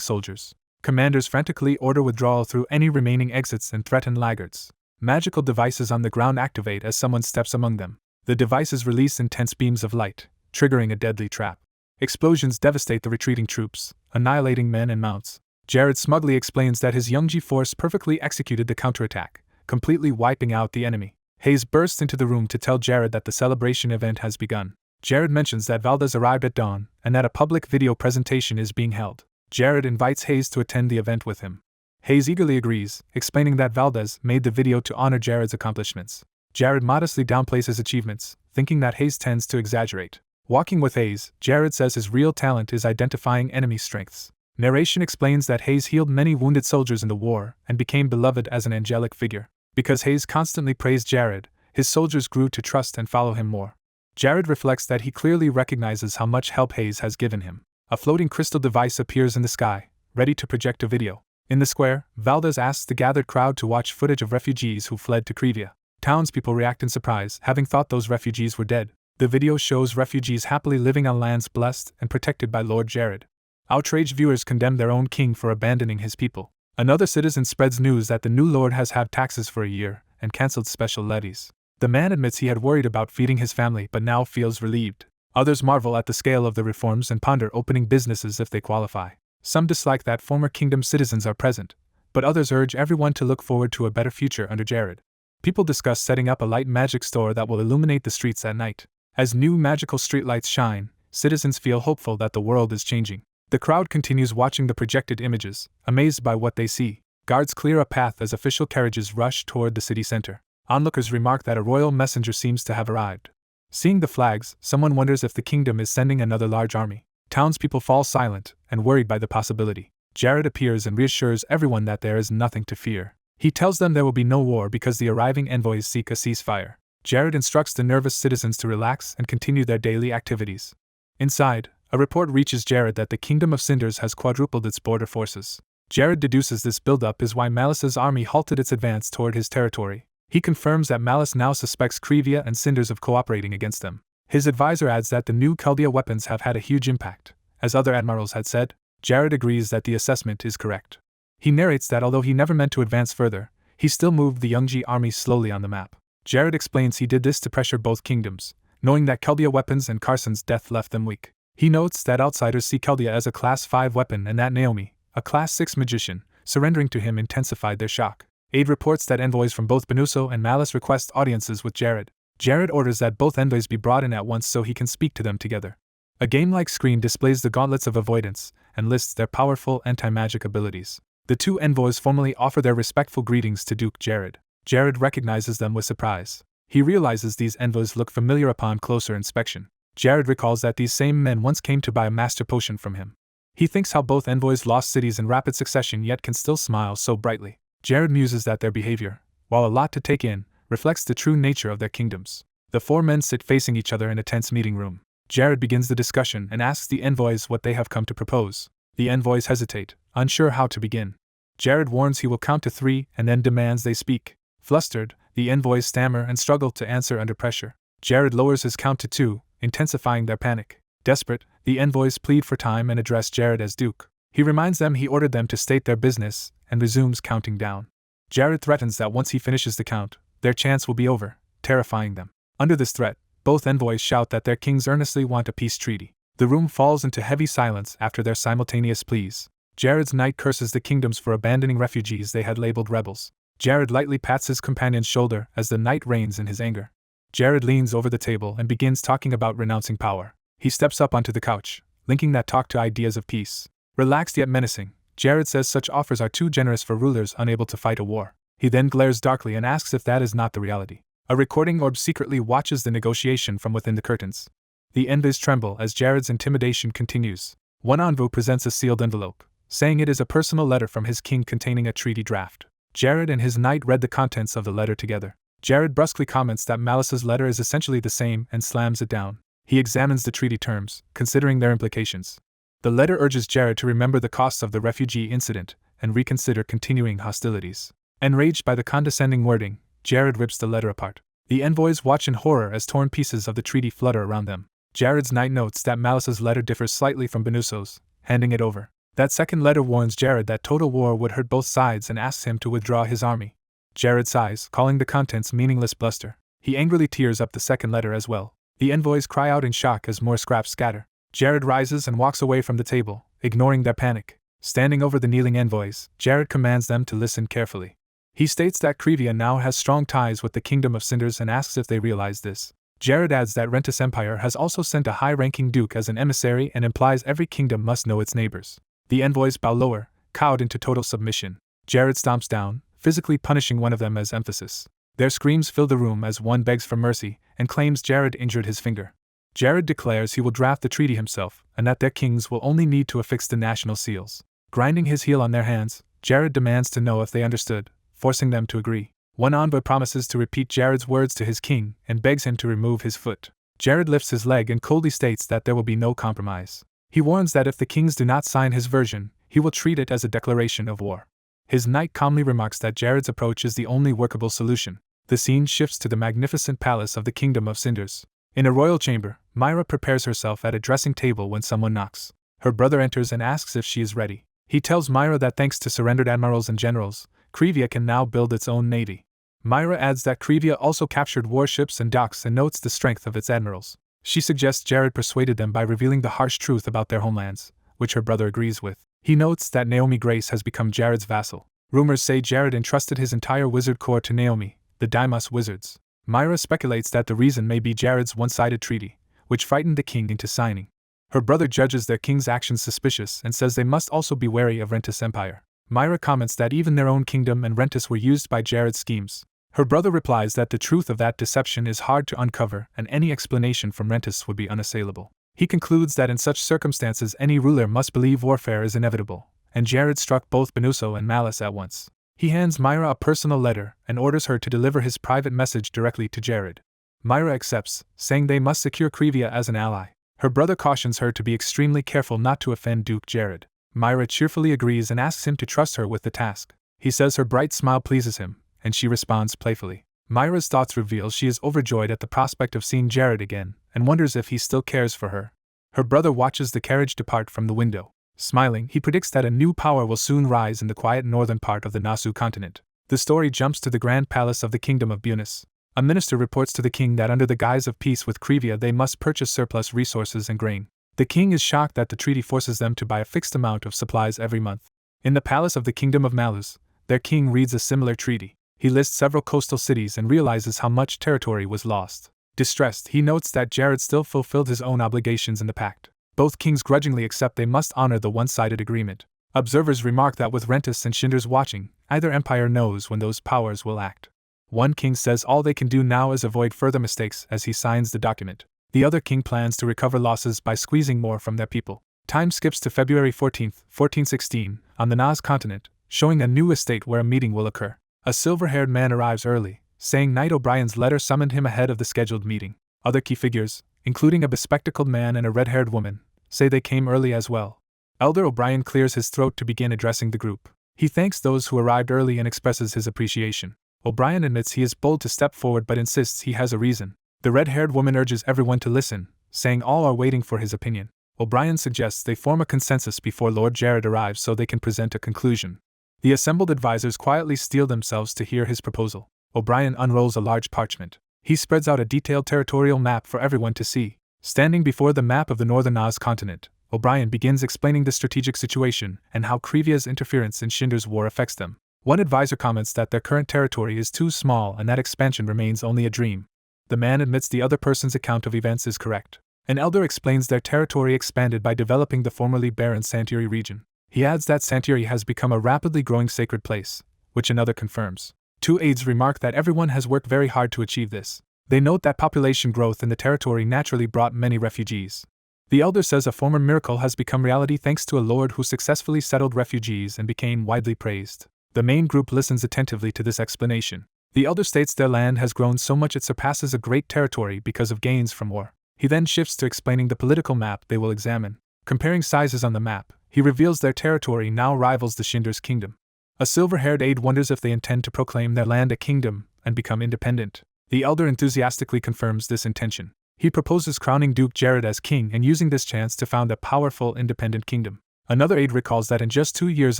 soldiers. Commanders frantically order withdrawal through any remaining exits and threaten laggards. Magical devices on the ground activate as someone steps among them. The devices release intense beams of light, triggering a deadly trap. Explosions devastate the retreating troops, annihilating men and mounts. Jared smugly explains that his Youngji force perfectly executed the counterattack, completely wiping out the enemy. Hayes bursts into the room to tell Jared that the celebration event has begun. Jared mentions that Valdez arrived at dawn and that a public video presentation is being held. Jared invites Hayes to attend the event with him. Hayes eagerly agrees, explaining that Valdez made the video to honor Jared's accomplishments. Jared modestly downplays his achievements, thinking that Hayes tends to exaggerate. Walking with Hayes, Jared says his real talent is identifying enemy strengths. Narration explains that Hayes healed many wounded soldiers in the war and became beloved as an angelic figure. Because Hayes constantly praised Jared, his soldiers grew to trust and follow him more. Jared reflects that he clearly recognizes how much help Hayes has given him. A floating crystal device appears in the sky, ready to project a video. In the square, Valdez asks the gathered crowd to watch footage of refugees who fled to Krivia. Townspeople react in surprise, having thought those refugees were dead. The video shows refugees happily living on lands blessed and protected by Lord Jared. Outraged viewers condemn their own king for abandoning his people. Another citizen spreads news that the new lord has halved taxes for a year and cancelled special levies. The man admits he had worried about feeding his family but now feels relieved. Others marvel at the scale of the reforms and ponder opening businesses if they qualify. Some dislike that former kingdom citizens are present, but others urge everyone to look forward to a better future under Jared. People discuss setting up a light magic store that will illuminate the streets at night. As new magical streetlights shine, citizens feel hopeful that the world is changing. The crowd continues watching the projected images, amazed by what they see. Guards clear a path as official carriages rush toward the city center. Onlookers remark that a royal messenger seems to have arrived. Seeing the flags, someone wonders if the kingdom is sending another large army. Townspeople fall silent and worried by the possibility. Jared appears and reassures everyone that there is nothing to fear. He tells them there will be no war because the arriving envoys seek a ceasefire. Jared instructs the nervous citizens to relax and continue their daily activities. Inside, a report reaches Jared that the Kingdom of Cinders has quadrupled its border forces. Jared deduces this buildup is why Malice's army halted its advance toward his territory. He confirms that Malice now suspects Krivia and Cinders of cooperating against them. His advisor adds that the new Chaldea weapons have had a huge impact. As other admirals had said, Jared agrees that the assessment is correct. He narrates that although he never meant to advance further, he still moved the Youngji army slowly on the map. Jared explains he did this to pressure both kingdoms, knowing that Chaldea weapons and Carson's death left them weak. He notes that outsiders see Chaldea as a Class 5 weapon and that Naomi, a Class 6 magician, surrendering to him intensified their shock. Aide reports that envoys from both Benuso and Malice request audiences with Jared. Jared orders that both envoys be brought in at once so he can speak to them together. A game-like screen displays the gauntlets of avoidance and lists their powerful anti-magic abilities. The two envoys formally offer their respectful greetings to Duke Jared. Jared recognizes them with surprise. He realizes these envoys look familiar upon closer inspection. Jared recalls that these same men once came to buy a master potion from him. He thinks how both envoys lost cities in rapid succession yet can still smile so brightly. Jared muses that their behavior, while a lot to take in, reflects the true nature of their kingdoms. The four men sit facing each other in a tense meeting room. Jared begins the discussion and asks the envoys what they have come to propose. The envoys hesitate, unsure how to begin. Jared warns he will count to 3 and then demands they speak. Flustered, the envoys stammer and struggle to answer under pressure. Jared lowers his count to 2, intensifying their panic. Desperate, the envoys plead for time and address Jared as Duke. He reminds them he ordered them to state their business and resumes counting down. Jared threatens that once he finishes the count, their chance will be over, terrifying them. Under this threat, both envoys shout that their kings earnestly want a peace treaty. The room falls into heavy silence after their simultaneous pleas. Jared's knight curses the kingdoms for abandoning refugees they had labeled rebels. Jared lightly pats his companion's shoulder as the knight reigns in his anger. Jared leans over the table and begins talking about renouncing power. He steps up onto the couch, linking that talk to ideas of peace. Relaxed yet menacing, Jared says such offers are too generous for rulers unable to fight a war. He then glares darkly and asks if that is not the reality. A recording orb secretly watches the negotiation from within the curtains. The envoys tremble as Jared's intimidation continues. One envoy presents a sealed envelope, saying it is a personal letter from his king containing a treaty draft. Jared and his knight read the contents of the letter together. Jared brusquely comments that Malice's letter is essentially the same and slams it down. He examines the treaty terms, considering their implications. The letter urges Jared to remember the costs of the refugee incident and reconsider continuing hostilities. Enraged by the condescending wording, Jared rips the letter apart. The envoys watch in horror as torn pieces of the treaty flutter around them. Jared's knight notes that Malice's letter differs slightly from Benuso's, handing it over. That second letter warns Jared that total war would hurt both sides and asks him to withdraw his army. Jared sighs, calling the contents meaningless bluster. He angrily tears up the second letter as well. The envoys cry out in shock as more scraps scatter. Jared rises and walks away from the table, ignoring their panic. Standing over the kneeling envoys, Jared commands them to listen carefully. He states that Krivia now has strong ties with the Kingdom of Cinders and asks if they realize this. Jared adds that Rentis Empire has also sent a high-ranking duke as an emissary and implies every kingdom must know its neighbors. The envoys bow lower, cowed into total submission. Jared stomps down, physically punishing one of them as emphasis. Their screams fill the room as one begs for mercy and claims Jared injured his finger. Jared declares he will draft the treaty himself and that their kings will only need to affix the national seals. Grinding his heel on their hands, Jared demands to know if they understood, forcing them to agree. One envoy promises to repeat Jared's words to his king and begs him to remove his foot. Jared lifts his leg and coldly states that there will be no compromise. He warns that if the kings do not sign his version, he will treat it as a declaration of war. His knight calmly remarks that Jared's approach is the only workable solution. The scene shifts to the magnificent palace of the Kingdom of Cinders. In a royal chamber, Myra prepares herself at a dressing table when someone knocks. Her brother enters and asks if she is ready. He tells Myra that thanks to surrendered admirals and generals, Krivia can now build its own navy. Myra adds that Krivia also captured warships and docks and notes the strength of its admirals. She suggests Jared persuaded them by revealing the harsh truth about their homelands, which her brother agrees with. He notes that Naomi Grace has become Jared's vassal. Rumors say Jared entrusted his entire wizard corps to Naomi, the Daimos wizards. Myra speculates that the reason may be Jared's one-sided treaty, which frightened the king into signing. Her brother judges their king's actions suspicious and says they must also be wary of Rentis Empire. Myra comments that even their own kingdom and Rentis were used by Jared's schemes. Her brother replies that the truth of that deception is hard to uncover and any explanation from Rentis would be unassailable. He concludes that in such circumstances any ruler must believe warfare is inevitable, and Jared struck both Benuso and Malice at once. He hands Myra a personal letter and orders her to deliver his private message directly to Jared. Myra accepts, saying they must secure Krivia as an ally. Her brother cautions her to be extremely careful not to offend Duke Jared. Myra cheerfully agrees and asks him to trust her with the task. He says her bright smile pleases him, and she responds playfully. Myra's thoughts reveal she is overjoyed at the prospect of seeing Jared again, and wonders if he still cares for her. Her brother watches the carriage depart from the window. Smiling, he predicts that a new power will soon rise in the quiet northern part of the Nasu continent. The story jumps to the grand palace of the Kingdom of Bunis. A minister reports to the king that under the guise of peace with Krivia they must purchase surplus resources and grain. The king is shocked that the treaty forces them to buy a fixed amount of supplies every month. In the palace of the Kingdom of Malus, their king reads a similar treaty. He lists several coastal cities and realizes how much territory was lost. Distressed, he notes that Jared still fulfilled his own obligations in the pact. Both kings grudgingly accept they must honor the one-sided agreement. Observers remark that with Rentis and Cinders watching, either empire knows when those powers will act. One king says all they can do now is avoid further mistakes as he signs the document. The other king plans to recover losses by squeezing more from their people. Time skips to February 14, 1416, on the Naz continent, showing a new estate where a meeting will occur. A silver-haired man arrives early, saying Knight O'Brien's letter summoned him ahead of the scheduled meeting. Other key figures, including a bespectacled man and a red-haired woman, say they came early as well. Elder O'Brien clears his throat to begin addressing the group. He thanks those who arrived early and expresses his appreciation. O'Brien admits he is bold to step forward but insists he has a reason. The red-haired woman urges everyone to listen, saying all are waiting for his opinion. O'Brien suggests they form a consensus before Lord Jared arrives so they can present a conclusion. The assembled advisors quietly steel themselves to hear his proposal. O'Brien unrolls a large parchment. He spreads out a detailed territorial map for everyone to see. Standing before the map of the northern Oz continent, O'Brien begins explaining the strategic situation and how Krivia's interference in Shinder's war affects them. One advisor comments that their current territory is too small and that expansion remains only a dream. The man admits the other person's account of events is correct. An elder explains their territory expanded by developing the formerly barren Santuri region. He adds that Santuri has become a rapidly growing sacred place, which another confirms. Two aides remark that everyone has worked very hard to achieve this. They note that population growth in the territory naturally brought many refugees. The elder says a former miracle has become reality thanks to a lord who successfully settled refugees and became widely praised. The main group listens attentively to this explanation. The elder states their land has grown so much it surpasses a great territory because of gains from war. He then shifts to explaining the political map they will examine. Comparing sizes on the map, he reveals their territory now rivals the Shinder's kingdom. A silver-haired aide wonders if they intend to proclaim their land a kingdom and become independent. The elder enthusiastically confirms this intention. He proposes crowning Duke Jared as king and using this chance to found a powerful independent kingdom. Another aide recalls that in just 2 years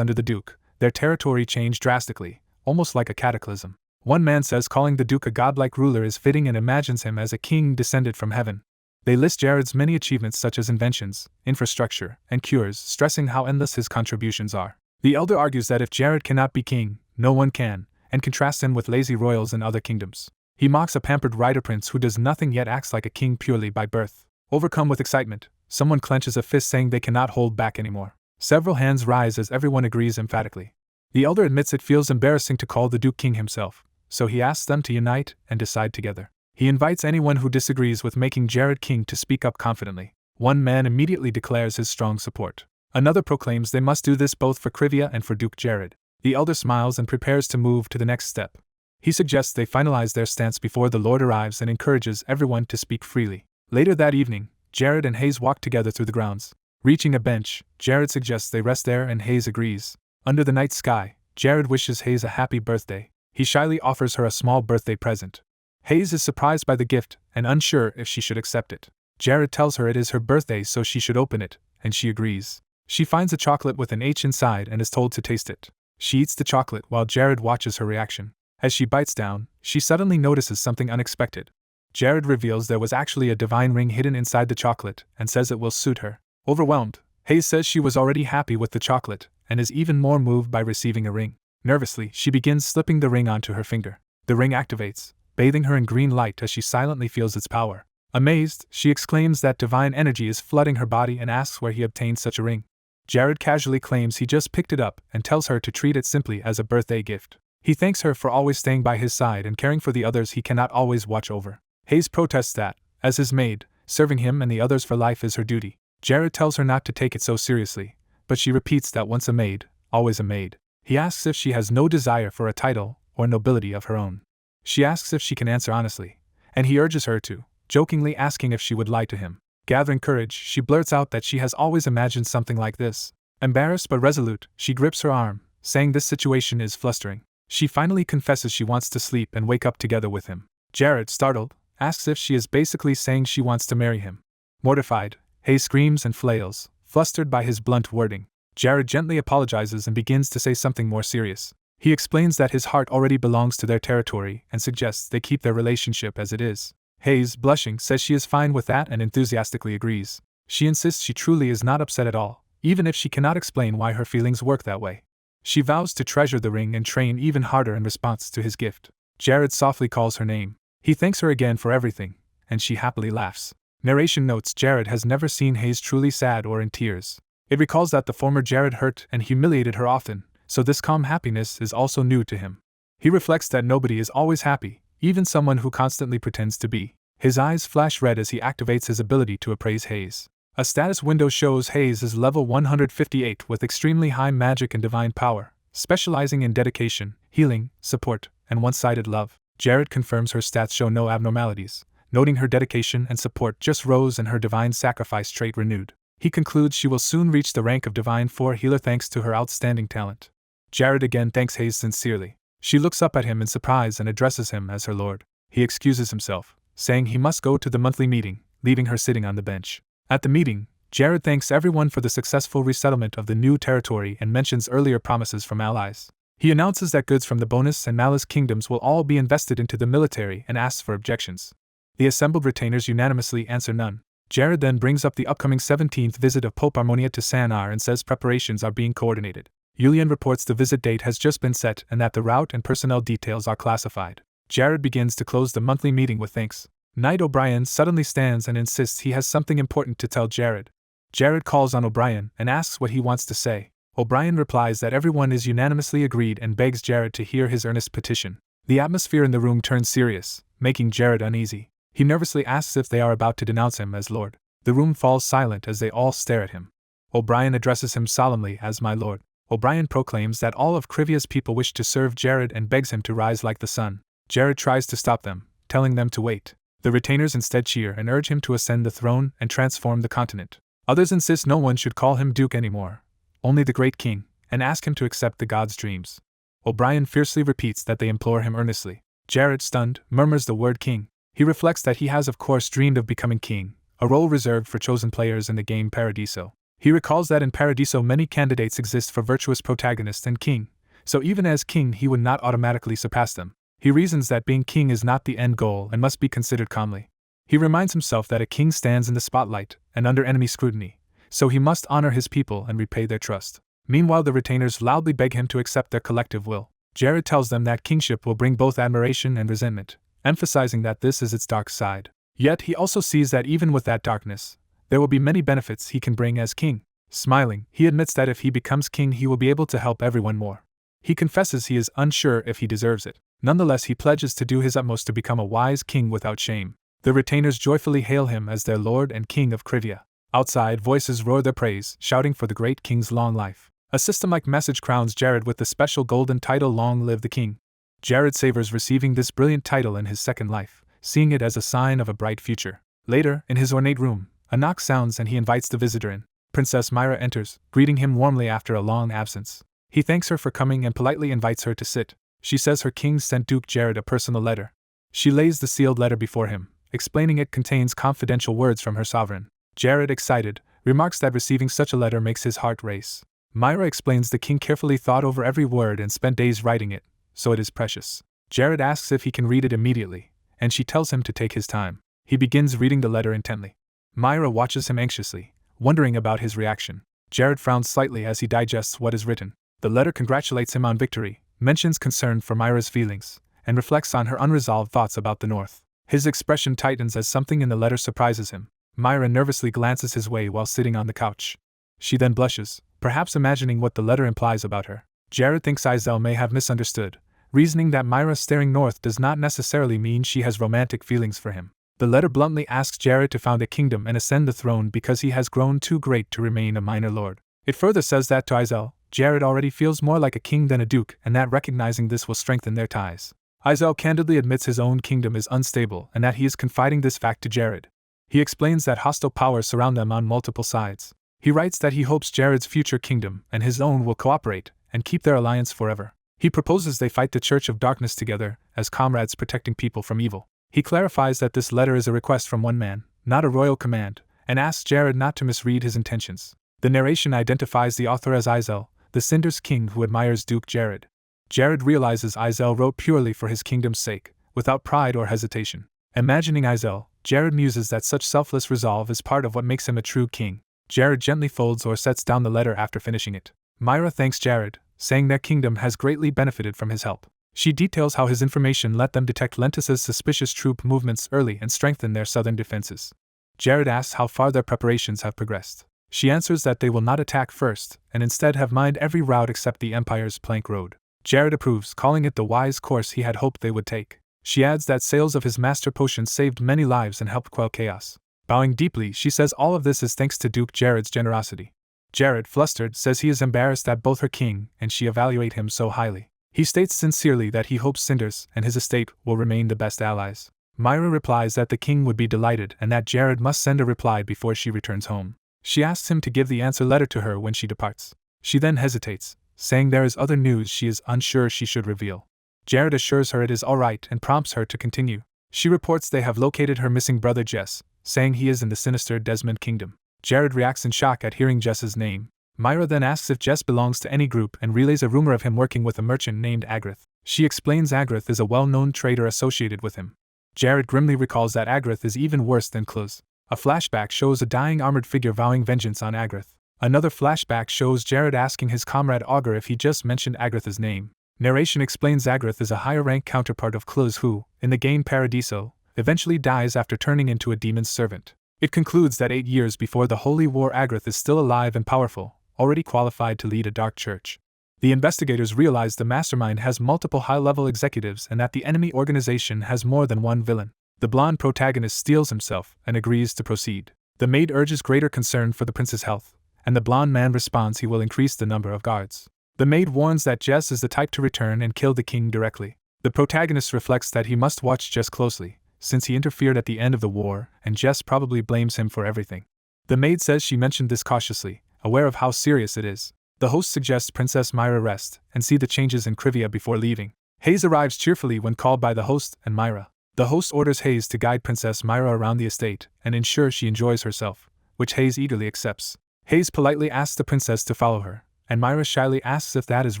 under the Duke, their territory changed drastically, almost like a cataclysm. One man says calling the Duke a godlike ruler is fitting and imagines him as a king descended from heaven. They list Jared's many achievements such as inventions, infrastructure, and cures, stressing how endless his contributions are. The elder argues that if Jared cannot be king, no one can, and contrasts him with lazy royals in other kingdoms. He mocks a pampered writer prince who does nothing yet acts like a king purely by birth. Overcome with excitement, someone clenches a fist saying they cannot hold back anymore. Several hands rise as everyone agrees emphatically. The elder admits it feels embarrassing to call the Duke king himself, so he asks them to unite and decide together. He invites anyone who disagrees with making Jared king to speak up confidently. One man immediately declares his strong support. Another proclaims they must do this both for Krivia and for Duke Jared. The elder smiles and prepares to move to the next step. He suggests they finalize their stance before the Lord arrives and encourages everyone to speak freely. Later that evening, Jared and Hayes walk together through the grounds. Reaching a bench, Jared suggests they rest there and Hayes agrees. Under the night sky, Jared wishes Hayes a happy birthday. He shyly offers her a small birthday present. Hayes is surprised by the gift and unsure if she should accept it. Jared tells her it is her birthday so she should open it, and she agrees. She finds a chocolate with an H inside and is told to taste it. She eats the chocolate while Jared watches her reaction. As she bites down, she suddenly notices something unexpected. Jared reveals there was actually a divine ring hidden inside the chocolate and says it will suit her. Overwhelmed, Hayes says she was already happy with the chocolate and is even more moved by receiving a ring. Nervously, she begins slipping the ring onto her finger. The ring activates, bathing her in green light as she silently feels its power. Amazed, she exclaims that divine energy is flooding her body and asks where he obtained such a ring. Jared casually claims he just picked it up and tells her to treat it simply as a birthday gift. He thanks her for always staying by his side and caring for the others he cannot always watch over. Hayes protests that, as his maid, serving him and the others for life is her duty. Jared tells her not to take it so seriously, but she repeats that once a maid, always a maid. He asks if she has no desire for a title or nobility of her own. She asks if she can answer honestly, and he urges her to, jokingly asking if she would lie to him. Gathering courage, she blurts out that she has always imagined something like this. Embarrassed but resolute, she grips her arm, saying this situation is flustering. She finally confesses she wants to sleep and wake up together with him. Jared, startled, asks if she is basically saying she wants to marry him. Mortified, Hayes screams and flails, flustered by his blunt wording. Jared gently apologizes and begins to say something more serious. He explains that his heart already belongs to their territory and suggests they keep their relationship as it is. Hayes, blushing, says she is fine with that and enthusiastically agrees. She insists she truly is not upset at all, even if she cannot explain why her feelings work that way. She vows to treasure the ring and train even harder in response to his gift. Jared softly calls her name. He thanks her again for everything, and she happily laughs. Narration notes Jared has never seen Hayes truly sad or in tears. It recalls that the former Jared hurt and humiliated her often, so this calm happiness is also new to him. He reflects that nobody is always happy, even someone who constantly pretends to be. His eyes flash red as he activates his ability to appraise Hayes. A status window shows Hayes is level 158 with extremely high magic and divine power, specializing in dedication, healing, support, and one-sided love. Jared confirms her stats show no abnormalities, noting her dedication and support just rose and her divine sacrifice trait renewed. He concludes she will soon reach the rank of Divine 4 healer thanks to her outstanding talent. Jared again thanks Hayes sincerely. She looks up at him in surprise and addresses him as her lord. He excuses himself, saying he must go to the monthly meeting, leaving her sitting on the bench. At the meeting, Jared thanks everyone for the successful resettlement of the new territory and mentions earlier promises from allies. He announces that goods from the Bonus and Malice kingdoms will all be invested into the military and asks for objections. The assembled retainers unanimously answer none. Jared then brings up the upcoming 17th visit of Pope Harmonia to Sanar and says preparations are being coordinated. Yulian reports the visit date has just been set and that the route and personnel details are classified. Jared begins to close the monthly meeting with thanks. Knight O'Brien suddenly stands and insists he has something important to tell Jared. Jared calls on O'Brien and asks what he wants to say. O'Brien replies that everyone is unanimously agreed and begs Jared to hear his earnest petition. The atmosphere in the room turns serious, making Jared uneasy. He nervously asks if they are about to denounce him as Lord. The room falls silent as they all stare at him. O'Brien addresses him solemnly as my lord. O'Brien proclaims that all of Krivia's people wish to serve Jared and begs him to rise like the sun. Jared tries to stop them, telling them to wait. The retainers instead cheer and urge him to ascend the throne and transform the continent. Others insist no one should call him Duke anymore, only the great king, and ask him to accept the god's dreams. O'Brien fiercely repeats that they implore him earnestly. Jared, stunned, murmurs the word king. He reflects that he has of course dreamed of becoming king, a role reserved for chosen players in the game Paradiso. He recalls that in Paradiso many candidates exist for virtuous protagonist and king, so even as king he would not automatically surpass them. He reasons that being king is not the end goal and must be considered calmly. He reminds himself that a king stands in the spotlight and under enemy scrutiny, so he must honor his people and repay their trust. Meanwhile, the retainers loudly beg him to accept their collective will. Jared tells them that kingship will bring both admiration and resentment, emphasizing that this is its dark side. Yet he also sees that even with that darkness, there will be many benefits he can bring as king. Smiling, he admits that if he becomes king, he will be able to help everyone more. He confesses he is unsure if he deserves it. Nonetheless, he pledges to do his utmost to become a wise king without shame. The retainers joyfully hail him as their lord and king of Krivia. Outside, voices roar their praise, shouting for the great king's long life. A system-like message crowns Jared with the special golden title Long Live the King. Jared savors receiving this brilliant title in his second life, seeing it as a sign of a bright future. Later, in his ornate room, a knock sounds and he invites the visitor in. Princess Myra enters, greeting him warmly after a long absence. He thanks her for coming and politely invites her to sit. She says her king sent Duke Jared a personal letter. She lays the sealed letter before him, explaining it contains confidential words from her sovereign. Jared, excited, remarks that receiving such a letter makes his heart race. Myra explains the king carefully thought over every word and spent days writing it, so it is precious. Jared asks if he can read it immediately, and she tells him to take his time. He begins reading the letter intently. Myra watches him anxiously, wondering about his reaction. Jared frowns slightly as he digests what is written. The letter congratulates him on victory, mentions concern for Myra's feelings, and reflects on her unresolved thoughts about the North. His expression tightens as something in the letter surprises him. Myra nervously glances his way while sitting on the couch. She then blushes, perhaps imagining what the letter implies about her. Jared thinks Isabella may have misunderstood, reasoning that Myra staring north does not necessarily mean she has romantic feelings for him. The letter bluntly asks Jared to found a kingdom and ascend the throne because he has grown too great to remain a minor lord. It further says that to Isabella, Jared already feels more like a king than a duke, and that recognizing this will strengthen their ties. Isabella candidly admits his own kingdom is unstable and that he is confiding this fact to Jared. He explains that hostile powers surround them on multiple sides. He writes that he hopes Jared's future kingdom and his own will cooperate and keep their alliance forever. He proposes they fight the Church of Darkness together as comrades protecting people from evil. He clarifies that this letter is a request from one man, not a royal command, and asks Jared not to misread his intentions. The narration identifies the author as Isabella, the Cinder's king who admires Duke Jared. Jared realizes Isabella wrote purely for his kingdom's sake, without pride or hesitation. Imagining Isabella, Jared muses that such selfless resolve is part of what makes him a true king. Jared gently folds or sets down the letter after finishing it. Myra thanks Jared, saying their kingdom has greatly benefited from his help. She details how his information let them detect Lentus's suspicious troop movements early and strengthen their southern defenses. Jared asks how far their preparations have progressed. She answers that they will not attack first, and instead have mined every route except the Empire's plank road. Jared approves, calling it the wise course he had hoped they would take. She adds that sales of his master potion saved many lives and helped quell chaos. Bowing deeply, she says all of this is thanks to Duke Jared's generosity. Jared, flustered, says he is embarrassed that both her king and she evaluate him so highly. He states sincerely that he hopes Cinders and his estate will remain the best allies. Myra replies that the king would be delighted and that Jared must send a reply before she returns home. She asks him to give the answer letter to her when she departs. She then hesitates, saying there is other news she is unsure she should reveal. Jared assures her it is alright and prompts her to continue. She reports they have located her missing brother Jess, saying he is in the sinister Desmond Kingdom. Jared reacts in shock at hearing Jess's name. Myra then asks if Jess belongs to any group and relays a rumor of him working with a merchant named Agrith. She explains Agrith is a well-known trader associated with him. Jared grimly recalls that Agrith is even worse than Cluz. A flashback shows a dying armored figure vowing vengeance on Agrith. Another flashback shows Jared asking his comrade Augur if he just mentioned Agrith's name. Narration explains Agrith is a higher-rank counterpart of Cluz who, in the game Paradiso, eventually dies after turning into a demon's servant. It concludes that 8 years before the Holy War Agrith is still alive and powerful, already qualified to lead a dark church. The investigators realize the mastermind has multiple high-level executives and that the enemy organization has more than one villain. The blonde protagonist steels himself and agrees to proceed. The maid urges greater concern for the prince's health, and the blonde man responds he will increase the number of guards. The maid warns that Jess is the type to return and kill the king directly. The protagonist reflects that he must watch Jess closely, since he interfered at the end of the war, and Jess probably blames him for everything. The maid says she mentioned this cautiously, aware of how serious it is. The host suggests Princess Myra rest and see the changes in Krivia before leaving. Hayes arrives cheerfully when called by the host and Myra. The host orders Hayes to guide Princess Myra around the estate and ensure she enjoys herself, which Hayes eagerly accepts. Hayes politely asks the princess to follow her, and Myra shyly asks if that is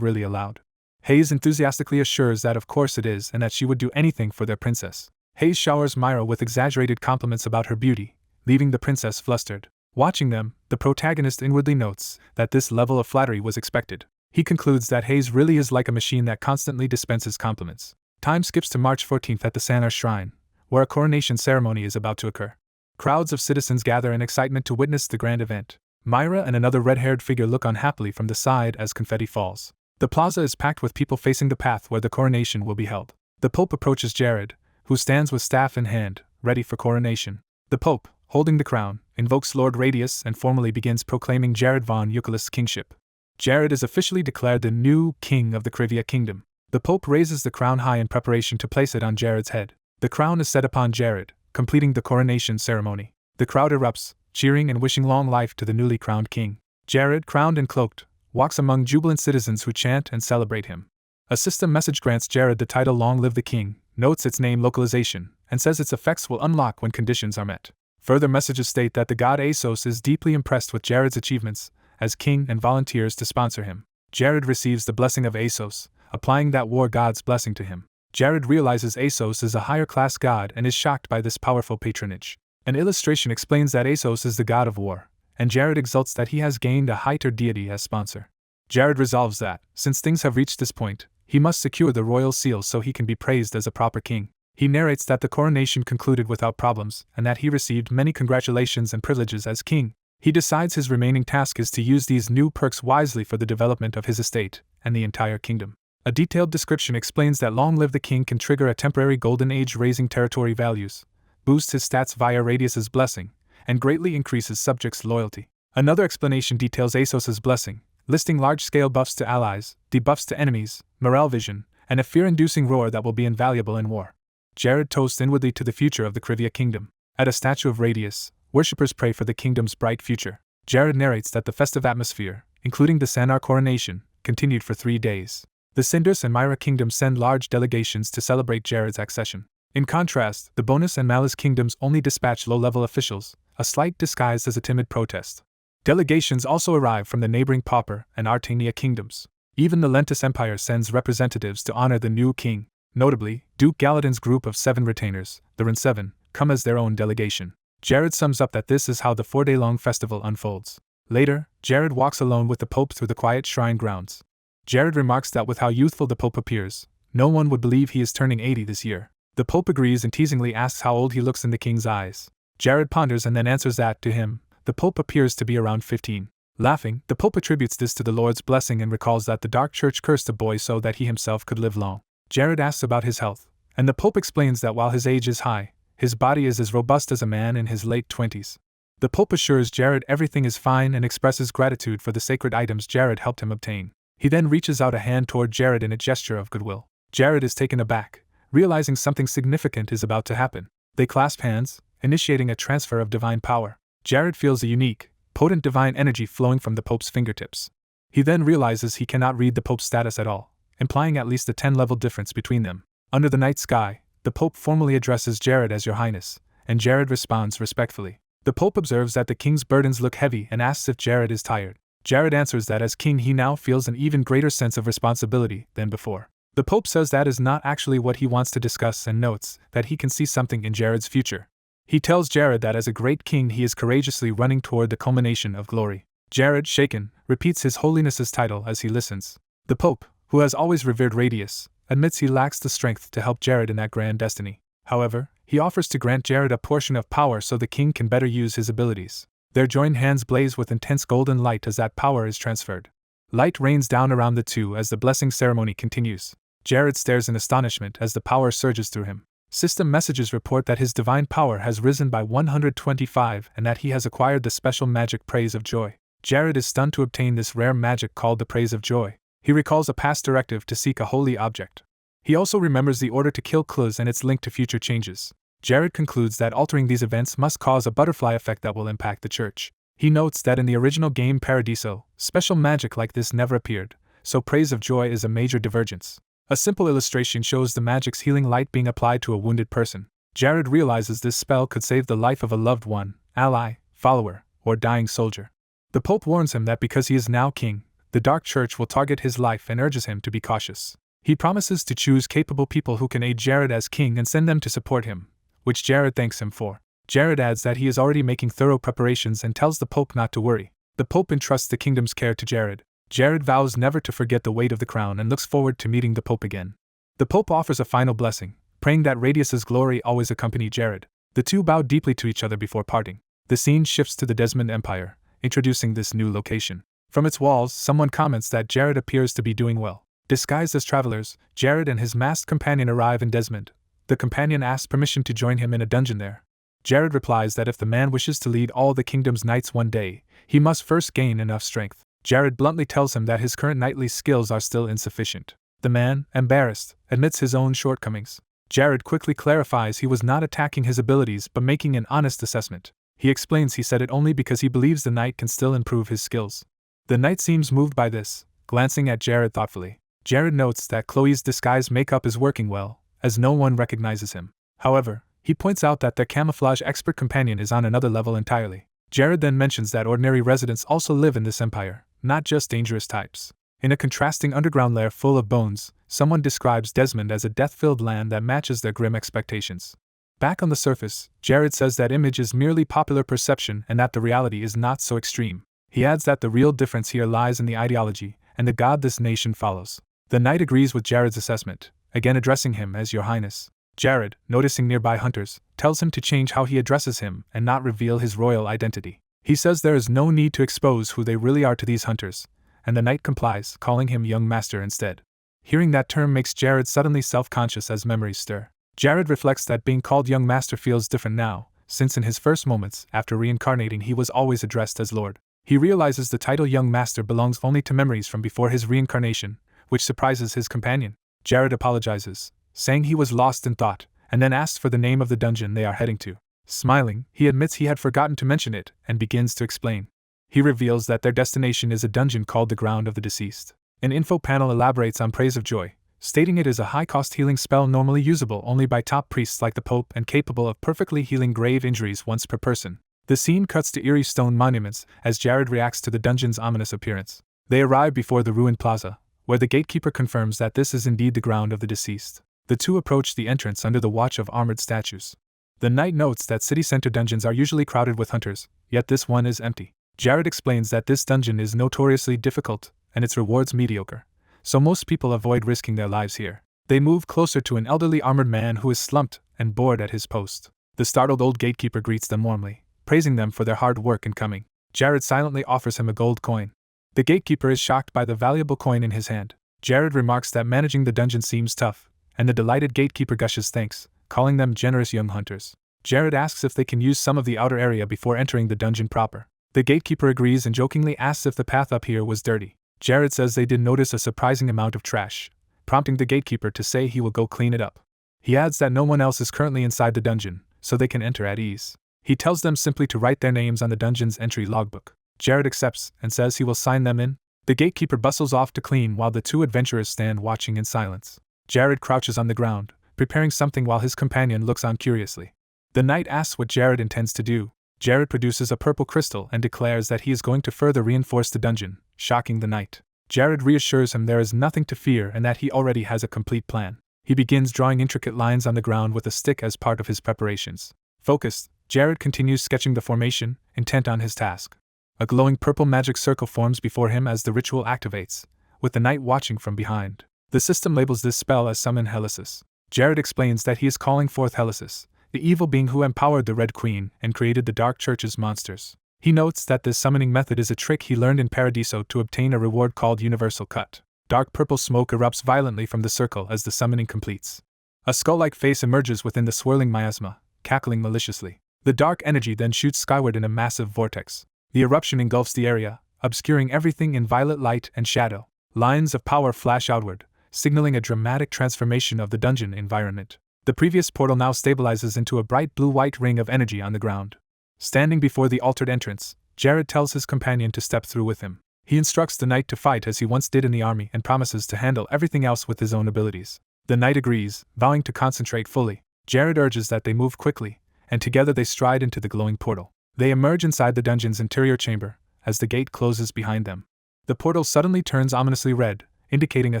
really allowed. Hayes enthusiastically assures that of course it is and that she would do anything for their princess. Hayes showers Myra with exaggerated compliments about her beauty, leaving the princess flustered. Watching them, the protagonist inwardly notes that this level of flattery was expected. He concludes that Hayes really is like a machine that constantly dispenses compliments. Time skips to March 14th at the Sanar Shrine, where a coronation ceremony is about to occur. Crowds of citizens gather in excitement to witness the grand event. Myra and another red-haired figure look on happily from the side as confetti falls. The plaza is packed with people facing the path where the coronation will be held. The Pope approaches Jared, who stands with staff in hand, ready for coronation. The Pope, holding the crown, invokes Lord Radius and formally begins proclaiming Jared von Euclid's kingship. Jared is officially declared the new king of the Krivia kingdom. The Pope raises the crown high in preparation to place it on Jared's head. The crown is set upon Jared, completing the coronation ceremony. The crowd erupts, cheering and wishing long life to the newly crowned king. Jared, crowned and cloaked, walks among jubilant citizens who chant and celebrate him. A system message grants Jared the title Long Live the King, notes its name localization, and says its effects will unlock when conditions are met. Further messages state that the god Asos is deeply impressed with Jared's achievements as king and volunteers to sponsor him. Jared receives the blessing of Asos, applying that war god's blessing to him. Jared realizes Asos is a higher class god and is shocked by this powerful patronage. An illustration explains that Asos is the god of war, and Jared exults that he has gained a higher deity as sponsor. Jared resolves that, since things have reached this point, he must secure the royal seal so he can be praised as a proper king. He narrates that the coronation concluded without problems and that he received many congratulations and privileges as king. He decides his remaining task is to use these new perks wisely for the development of his estate and the entire kingdom. A detailed description explains that Long Live the King can trigger a temporary golden age raising territory values, boosts his stats via Radius's blessing, and greatly increases subjects' loyalty. Another explanation details Asos's blessing, listing large-scale buffs to allies, debuffs to enemies, morale vision, and a fear-inducing roar that will be invaluable in war. Jared toasts inwardly to the future of the Krivia kingdom. At a statue of Radius, worshippers pray for the kingdom's bright future. Jared narrates that the festive atmosphere, including the Sanar coronation, continued for 3 days. The Cinders and Myra kingdoms send large delegations to celebrate Jared's accession. In contrast, the Bonus and Malice kingdoms only dispatch low-level officials, a slight disguised as a timid protest. Delegations also arrive from the neighboring Pauper and Artania kingdoms. Even the Lentus Empire sends representatives to honor the new king. Notably, Duke Galadin's group of 7 retainers, the Ren 7, come as their own delegation. Jared sums up that this is how the 4-day-long festival unfolds. Later, Jared walks alone with the Pope through the quiet shrine grounds. Jared remarks that with how youthful the Pope appears, no one would believe he is turning 80 this year. The Pope agrees and teasingly asks how old he looks in the king's eyes. Jared ponders and then answers that, to him, the Pope appears to be around 15. Laughing, the Pope attributes this to the Lord's blessing and recalls that the Dark Church cursed the boy so that he himself could live long. Jared asks about his health, and the Pope explains that while his age is high, his body is as robust as a man in his late 20s. The Pope assures Jared everything is fine and expresses gratitude for the sacred items Jared helped him obtain. He then reaches out a hand toward Jared in a gesture of goodwill. Jared is taken aback, realizing something significant is about to happen. They clasp hands, initiating a transfer of divine power. Jared feels a unique, potent divine energy flowing from the Pope's fingertips. He then realizes he cannot read the Pope's status at all, implying at least a 10-level difference between them. Under the night sky, the Pope formally addresses Jared as Your Highness, and Jared responds respectfully. The Pope observes that the king's burdens look heavy and asks if Jared is tired. Jared answers that as king he now feels an even greater sense of responsibility than before. The Pope says that is not actually what he wants to discuss and notes that he can see something in Jared's future. He tells Jared that as a great king he is courageously running toward the culmination of glory. Jared, shaken, repeats His Holiness's title as he listens. The Pope, who has always revered Radius, admits he lacks the strength to help Jared in that grand destiny. However, he offers to grant Jared a portion of power so the king can better use his abilities. Their joined hands blaze with intense golden light as that power is transferred. Light rains down around the two as the blessing ceremony continues. Jared stares in astonishment as the power surges through him. System messages report that his divine power has risen by 125 and that he has acquired the special magic Praise of Joy. Jared is stunned to obtain this rare magic called the Praise of Joy. He recalls a past directive to seek a holy object. He also remembers the order to kill Kluz and its link to future changes. Jared concludes that altering these events must cause a butterfly effect that will impact the church. He notes that in the original game Paradiso, special magic like this never appeared, so Praise of Joy is a major divergence. A simple illustration shows the magic's healing light being applied to a wounded person. Jared realizes this spell could save the life of a loved one, ally, follower, or dying soldier. The Pope warns him that because he is now king, the Dark Church will target his life and urges him to be cautious. He promises to choose capable people who can aid Jared as king and send them to support him, which Jared thanks him for. Jared adds that he is already making thorough preparations and tells the Pope not to worry. The Pope entrusts the kingdom's care to Jared. Jared vows never to forget the weight of the crown and looks forward to meeting the Pope again. The Pope offers a final blessing, praying that Radius's glory always accompany Jared. The two bow deeply to each other before parting. The scene shifts to the Desmond Empire, introducing this new location. From its walls, someone comments that Jared appears to be doing well. Disguised as travelers, Jared and his masked companion arrive in Desmond. The companion asks permission to join him in a dungeon there. Jared replies that if the man wishes to lead all the kingdom's knights one day, he must first gain enough strength. Jared bluntly tells him that his current knightly skills are still insufficient. The man, embarrassed, admits his own shortcomings. Jared quickly clarifies he was not attacking his abilities but making an honest assessment. He explains he said it only because he believes the knight can still improve his skills. The knight seems moved by this, glancing at Jared thoughtfully. Jared notes that Chloe's disguise makeup is working well, as no one recognizes him. However, he points out that their camouflage expert companion is on another level entirely. Jared then mentions that ordinary residents also live in this empire, not just dangerous types. In a contrasting underground lair full of bones, someone describes Desmond as a death-filled land that matches their grim expectations. Back on the surface, Jared says that image is merely popular perception and that the reality is not so extreme. He adds that the real difference here lies in the ideology and the god this nation follows. The knight agrees with Jared's assessment, again addressing him as Your Highness. Jared, noticing nearby hunters, tells him to change how he addresses him and not reveal his royal identity. He says there is no need to expose who they really are to these hunters, and the knight complies, calling him Young Master instead. Hearing that term makes Jared suddenly self-conscious as memories stir. Jared reflects that being called Young Master feels different now, since in his first moments after reincarnating he was always addressed as Lord. He realizes the title Young Master belongs only to memories from before his reincarnation, which surprises his companion. Jared apologizes, saying he was lost in thought, and then asks for the name of the dungeon they are heading to. Smiling, he admits he had forgotten to mention it and begins to explain. He reveals that their destination is a dungeon called the Ground of the Deceased. An info panel elaborates on Praise of Joy, stating it is a high-cost healing spell normally usable only by top priests like the Pope and capable of perfectly healing grave injuries once per person. The scene cuts to eerie stone monuments as Jared reacts to the dungeon's ominous appearance. They arrive before the ruined plaza, where the gatekeeper confirms that this is indeed the Ground of the Deceased. The two approach the entrance under the watch of armored statues. The knight notes that city center dungeons are usually crowded with hunters, yet this one is empty. Jared explains that this dungeon is notoriously difficult, and its rewards mediocre, so most people avoid risking their lives here. They move closer to an elderly armored man who is slumped and bored at his post. The startled old gatekeeper greets them warmly, praising them for their hard work in coming. Jared silently offers him a gold coin. The gatekeeper is shocked by the valuable coin in his hand. Jared remarks that managing the dungeon seems tough, and the delighted gatekeeper gushes thanks, calling them generous young hunters. Jared asks if they can use some of the outer area before entering the dungeon proper. The gatekeeper agrees and jokingly asks if the path up here was dirty. Jared says they did notice a surprising amount of trash, prompting the gatekeeper to say he will go clean it up. He adds that no one else is currently inside the dungeon, so they can enter at ease. He tells them simply to write their names on the dungeon's entry logbook. Jared accepts and says he will sign them in. The gatekeeper bustles off to clean while the two adventurers stand watching in silence. Jared crouches on the ground, preparing something while his companion looks on curiously. The knight asks what Jared intends to do. Jared produces a purple crystal and declares that he is going to further reinforce the dungeon, shocking the knight. Jared reassures him there is nothing to fear and that he already has a complete plan. He begins drawing intricate lines on the ground with a stick as part of his preparations. Focused, Jared continues sketching the formation, intent on his task. A glowing purple magic circle forms before him as the ritual activates, with the knight watching from behind. The system labels this spell as Summon Helicis. Jared explains that he is calling forth Helicis, the evil being who empowered the Red Queen and created the Dark Church's monsters. He notes that this summoning method is a trick he learned in Paradiso to obtain a reward called Universal Cut. Dark purple smoke erupts violently from the circle as the summoning completes. A skull-like face emerges within the swirling miasma, cackling maliciously. The dark energy then shoots skyward in a massive vortex. The eruption engulfs the area, obscuring everything in violet light and shadow. Lines of power flash outward, signaling a dramatic transformation of the dungeon environment. The previous portal now stabilizes into a bright blue-white ring of energy on the ground. Standing before the altered entrance, Jared tells his companion to step through with him. He instructs the knight to fight as he once did in the army and promises to handle everything else with his own abilities. The knight agrees, vowing to concentrate fully. Jared urges that they move quickly, and together they stride into the glowing portal. They emerge inside the dungeon's interior chamber, as the gate closes behind them. The portal suddenly turns ominously red, indicating a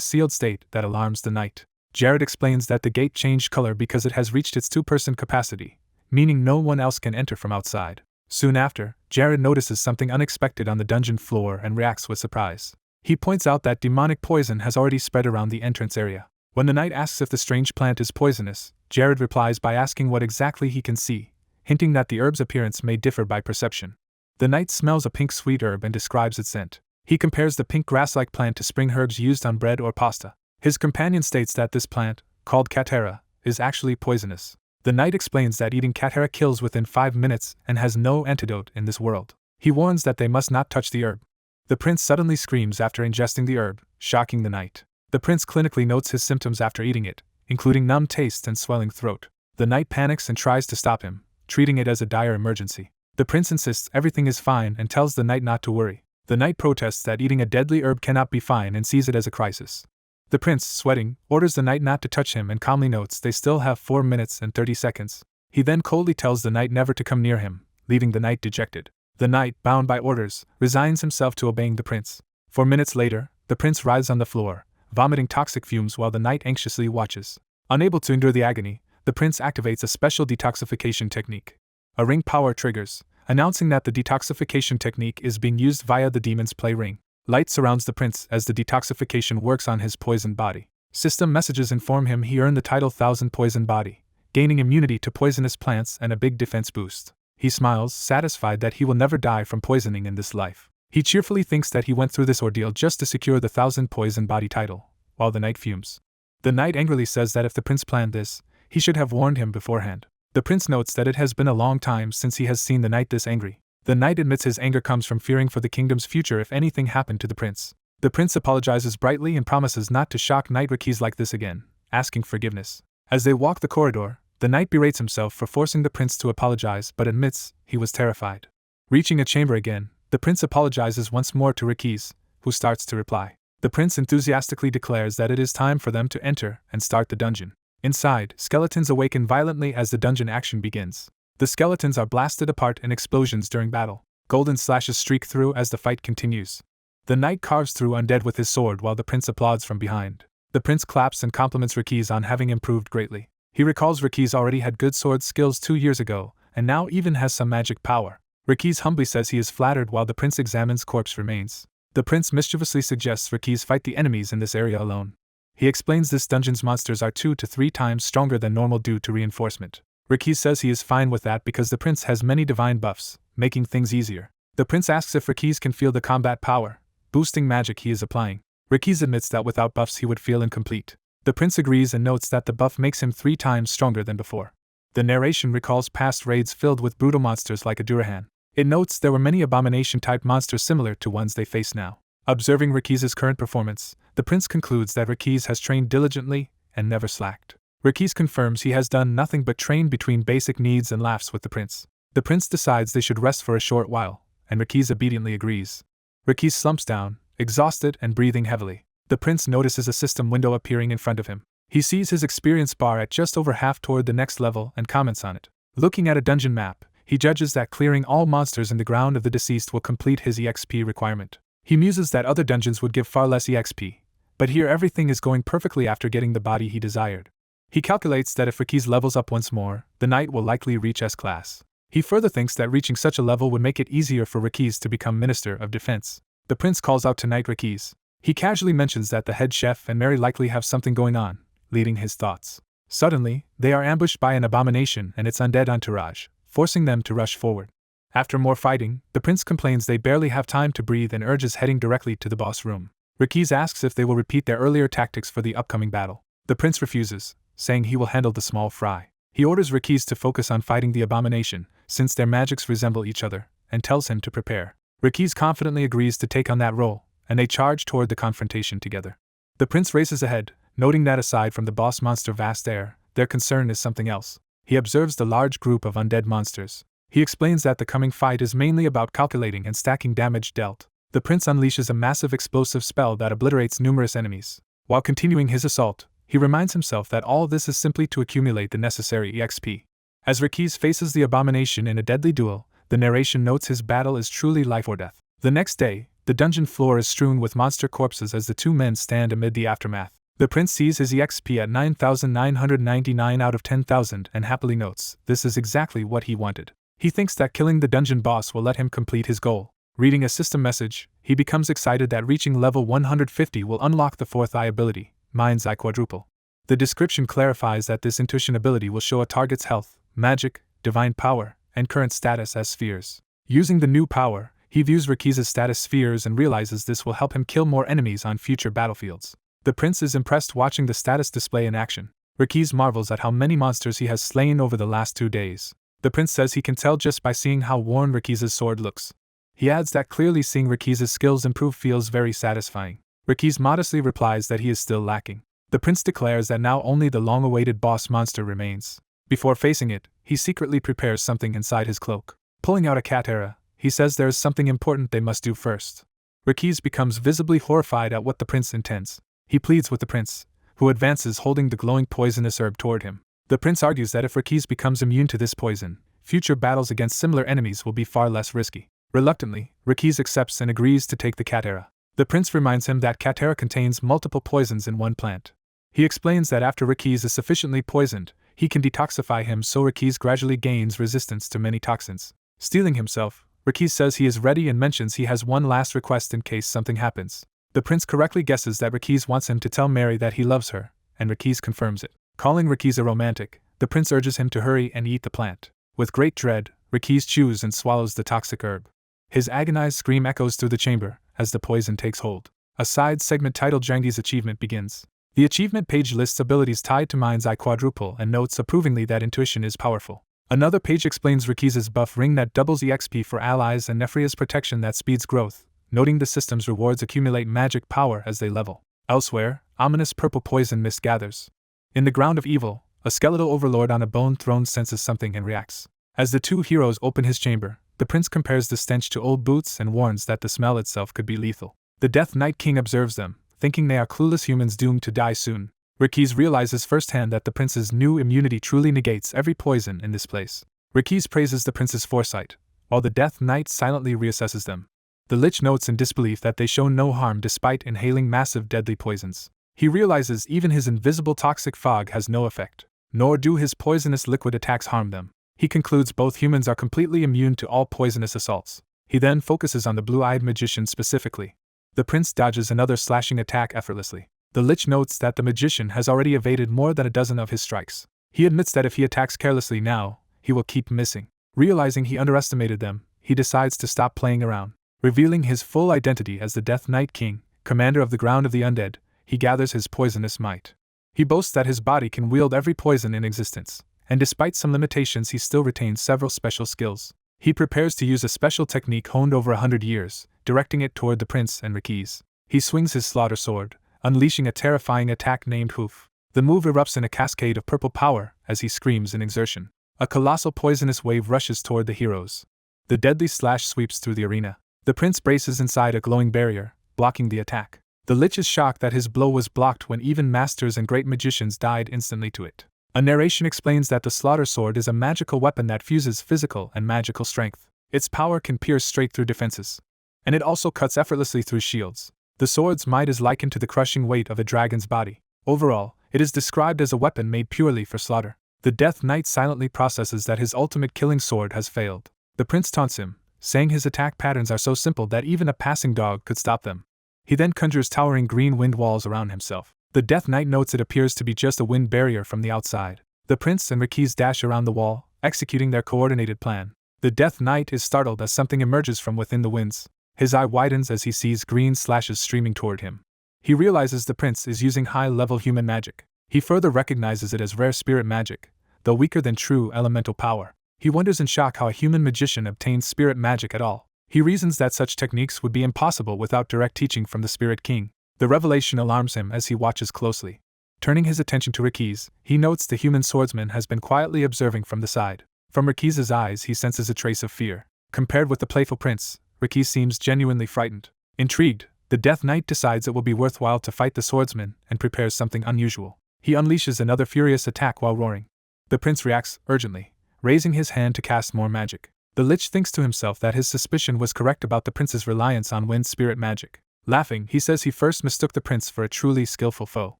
sealed state that alarms the knight. Jared explains that the gate changed color because it has reached its 2-person capacity, meaning no one else can enter from outside. Soon after, Jared notices something unexpected on the dungeon floor and reacts with surprise. He points out that demonic poison has already spread around the entrance area. When the knight asks if the strange plant is poisonous, Jared replies by asking what exactly he can see, hinting that the herb's appearance may differ by perception. The knight smells a pink sweet herb and describes its scent. He compares the pink grass-like plant to spring herbs used on bread or pasta. His companion states that this plant, called Katera, is actually poisonous. The knight explains that eating Katera kills within 5 minutes and has no antidote in this world. He warns that they must not touch the herb. The prince suddenly screams after ingesting the herb, shocking the knight. The prince clinically notes his symptoms after eating it, including numb taste and swelling throat. The knight panics and tries to stop him, treating it as a dire emergency. The prince insists everything is fine and tells the knight not to worry. The knight protests that eating a deadly herb cannot be fine and sees it as a crisis. The prince, sweating, orders the knight not to touch him and calmly notes they still have 4 minutes and 30 seconds. He then coldly tells the knight never to come near him, leaving the knight dejected. The knight, bound by orders, resigns himself to obeying the prince. 4 minutes later, the prince writhes on the floor, vomiting toxic fumes while the knight anxiously watches. Unable to endure the agony, the prince activates a special detoxification technique. A ring power triggers, announcing that the detoxification technique is being used via the demon's play ring. Light surrounds the prince as the detoxification works on his poisoned body. System messages inform him he earned the title 1000 Poison Body, gaining immunity to poisonous plants and a big defense boost. He smiles, satisfied that he will never die from poisoning in this life. He cheerfully thinks that he went through this ordeal just to secure the 1000 Poison Body title, while the knight fumes. The knight angrily says that if the prince planned this, he should have warned him beforehand. The prince notes that it has been a long time since he has seen the knight this angry. The knight admits his anger comes from fearing for the kingdom's future if anything happened to the prince. The prince apologizes brightly and promises not to shock Knight Rakis like this again, asking forgiveness. As they walk the corridor, the knight berates himself for forcing the prince to apologize but admits he was terrified. Reaching a chamber again, the prince apologizes once more to Rakis, who starts to reply. The prince enthusiastically declares that it is time for them to enter and start the dungeon. Inside, skeletons awaken violently as the dungeon action begins. The skeletons are blasted apart in explosions during battle. Golden slashes streak through as the fight continues. The knight carves through undead with his sword while the prince applauds from behind. The prince claps and compliments Rakis on having improved greatly. He recalls Rakis already had good sword skills 2 years ago, and now even has some magic power. Rakis humbly says he is flattered while the prince examines corpse remains. The prince mischievously suggests Rakis fight the enemies in this area alone. He explains this dungeon's monsters are 2 to 3 times stronger than normal due to reinforcement. Rakis says he is fine with that because the prince has many divine buffs, making things easier. The prince asks if Rakis can feel the combat power, boosting magic he is applying. Rakis admits that without buffs he would feel incomplete. The prince agrees and notes that the buff makes him 3 times stronger than before. The narration recalls past raids filled with brutal monsters like Adurahan. It notes there were many abomination-type monsters similar to ones they face now. Observing Rakis' current performance, the prince concludes that Rakis has trained diligently and never slacked. Rakis confirms he has done nothing but train between basic needs and laughs with the prince. The prince decides they should rest for a short while, and Rakis obediently agrees. Rakis slumps down, exhausted and breathing heavily. The prince notices a system window appearing in front of him. He sees his experience bar at just over half toward the next level and comments on it. Looking at a dungeon map, he judges that clearing all monsters in the ground of the deceased will complete his EXP requirement. He muses that other dungeons would give far less EXP, but here everything is going perfectly after getting the body he desired. He calculates that if Rakis levels up once more, the knight will likely reach S-class. He further thinks that reaching such a level would make it easier for Rakis to become Minister of Defense. The prince calls out to Knight Rakis. He casually mentions that the head chef and Mary likely have something going on, leading his thoughts. Suddenly, they are ambushed by an abomination and its undead entourage, forcing them to rush forward. After more fighting, the prince complains they barely have time to breathe and urges heading directly to the boss room. Rakis asks if they will repeat their earlier tactics for the upcoming battle. The prince refuses, saying he will handle the small fry. He orders Rakis to focus on fighting the abomination, since their magics resemble each other, and tells him to prepare. Rakis confidently agrees to take on that role, and they charge toward the confrontation together. The prince races ahead, noting that aside from the boss monster Vast Air, their concern is something else. He observes the large group of undead monsters. He explains that the coming fight is mainly about calculating and stacking damage dealt. The prince unleashes a massive explosive spell that obliterates numerous enemies. While continuing his assault, he reminds himself that all this is simply to accumulate the necessary EXP. As Rakis faces the abomination in a deadly duel, the narration notes his battle is truly life or death. The next day, The dungeon floor is strewn with monster corpses as the two men stand amid the aftermath. The prince sees his EXP at 9,999 out of 10,000 and happily notes, this is exactly what he wanted. He thinks that killing the dungeon boss will let him complete his goal. Reading a system message, he becomes excited that reaching level 150 will unlock the fourth eye ability, Mind's Eye Quadruple. The description clarifies that this intuition ability will show a target's health, magic, divine power, and current status as spheres. Using the new power, he views Rikiza's status spheres and realizes this will help him kill more enemies on future battlefields. The prince is impressed watching the status display in action. Rikiza marvels at how many monsters he has slain over the last 2 days. The prince says he can tell just by seeing how worn Rikiza's sword looks. He adds that clearly seeing Rikiza's skills improve feels very satisfying. Rikiza modestly replies that he is still lacking. The prince declares that now only the long-awaited boss monster remains. Before facing it, he secretly prepares something inside his cloak. Pulling out a katera, he says there is something important they must do first. Rikiza becomes visibly horrified at what the prince intends. He pleads with the prince, who advances holding the glowing poisonous herb toward him. The prince argues that if Rikiza becomes immune to this poison, future battles against similar enemies will be far less risky. Reluctantly, Rikiza accepts and agrees to take the katera. The prince reminds him that katera contains multiple poisons in one plant. He explains that after Rikiza is sufficiently poisoned, he can detoxify him so Rikiza gradually gains resistance to many toxins. Steeling himself, Rikiza says he is ready and mentions he has one last request in case something happens. The prince correctly guesses that Rikiza wants him to tell Mary that he loves her, and Rikiza confirms it. Calling Rikiza romantic, the prince urges him to hurry and eat the plant. With great dread, Rikiza chews and swallows the toxic herb. His agonized scream echoes through the chamber as the poison takes hold. A side segment titled Jangi's Achievement begins. The achievement page lists abilities tied to Mind's Eye Quadruple and notes approvingly that intuition is powerful. Another page explains Rikiza's buff ring that doubles EXP for allies and Nephria's protection that speeds growth, noting the system's rewards accumulate magic power as they level. Elsewhere, ominous purple poison mist gathers. In the ground of evil, a skeletal overlord on a bone throne senses something and reacts. As the two heroes open his chamber, the prince compares the stench to old boots and warns that the smell itself could be lethal. The Death Knight King observes them, thinking they are clueless humans doomed to die soon. Rikiza realizes firsthand that the prince's new immunity truly negates every poison in this place. Rikiza praises the prince's foresight, while the Death Knight silently reassesses them. The Lich notes in disbelief that they show no harm despite inhaling massive deadly poisons. He realizes even his invisible toxic fog has no effect, nor do his poisonous liquid attacks harm them. He concludes both humans are completely immune to all poisonous assaults. He then focuses on the blue-eyed magician specifically. The prince dodges another slashing attack effortlessly. The Lich notes that the magician has already evaded more than a dozen of his strikes. He admits that if he attacks carelessly now, he will keep missing. Realizing he underestimated them, he decides to stop playing around. Revealing his full identity as the Death Knight King, commander of the ground of the undead, he gathers his poisonous might. He boasts that his body can wield every poison in existence, and despite some limitations he still retains several special skills. He prepares to use a special technique honed over 100 years, directing it toward the prince and Rikiza. He swings his slaughter sword, unleashing a terrifying attack named Hoof. The move erupts in a cascade of purple power as he screams in exertion. A colossal poisonous wave rushes toward the heroes. The deadly slash sweeps through the arena. The prince braces inside a glowing barrier, blocking the attack. The Lich is shocked that his blow was blocked when even masters and great magicians died instantly to it. A narration explains that the slaughter sword is a magical weapon that fuses physical and magical strength. Its power can pierce straight through defenses, and it also cuts effortlessly through shields. The sword's might is likened to the crushing weight of a dragon's body. Overall, it is described as a weapon made purely for slaughter. The Death Knight silently processes that his ultimate killing sword has failed. The prince taunts him, saying his attack patterns are so simple that even a passing dog could stop them. He then conjures towering green wind walls around himself. The Death Knight notes it appears to be just a wind barrier from the outside. The prince and Rikiza dash around the wall, executing their coordinated plan. The Death Knight is startled as something emerges from within the winds. His eye widens as he sees green slashes streaming toward him. He realizes the prince is using high-level human magic. He further recognizes it as rare spirit magic, though weaker than true elemental power. He wonders in shock how a human magician obtains spirit magic at all. He reasons that such techniques would be impossible without direct teaching from the Spirit King. The revelation alarms him as he watches closely. Turning his attention to Rikiza, he notes the human swordsman has been quietly observing from the side. From Rikiza's eyes he senses a trace of fear. Compared with the playful prince, Rikiza seems genuinely frightened. Intrigued, the Death Knight decides it will be worthwhile to fight the swordsman and prepares something unusual. He unleashes another furious attack while roaring. The prince reacts urgently, raising his hand to cast more magic. The Lich thinks to himself that his suspicion was correct about the prince's reliance on wind spirit magic. Laughing, he says he first mistook the prince for a truly skillful foe.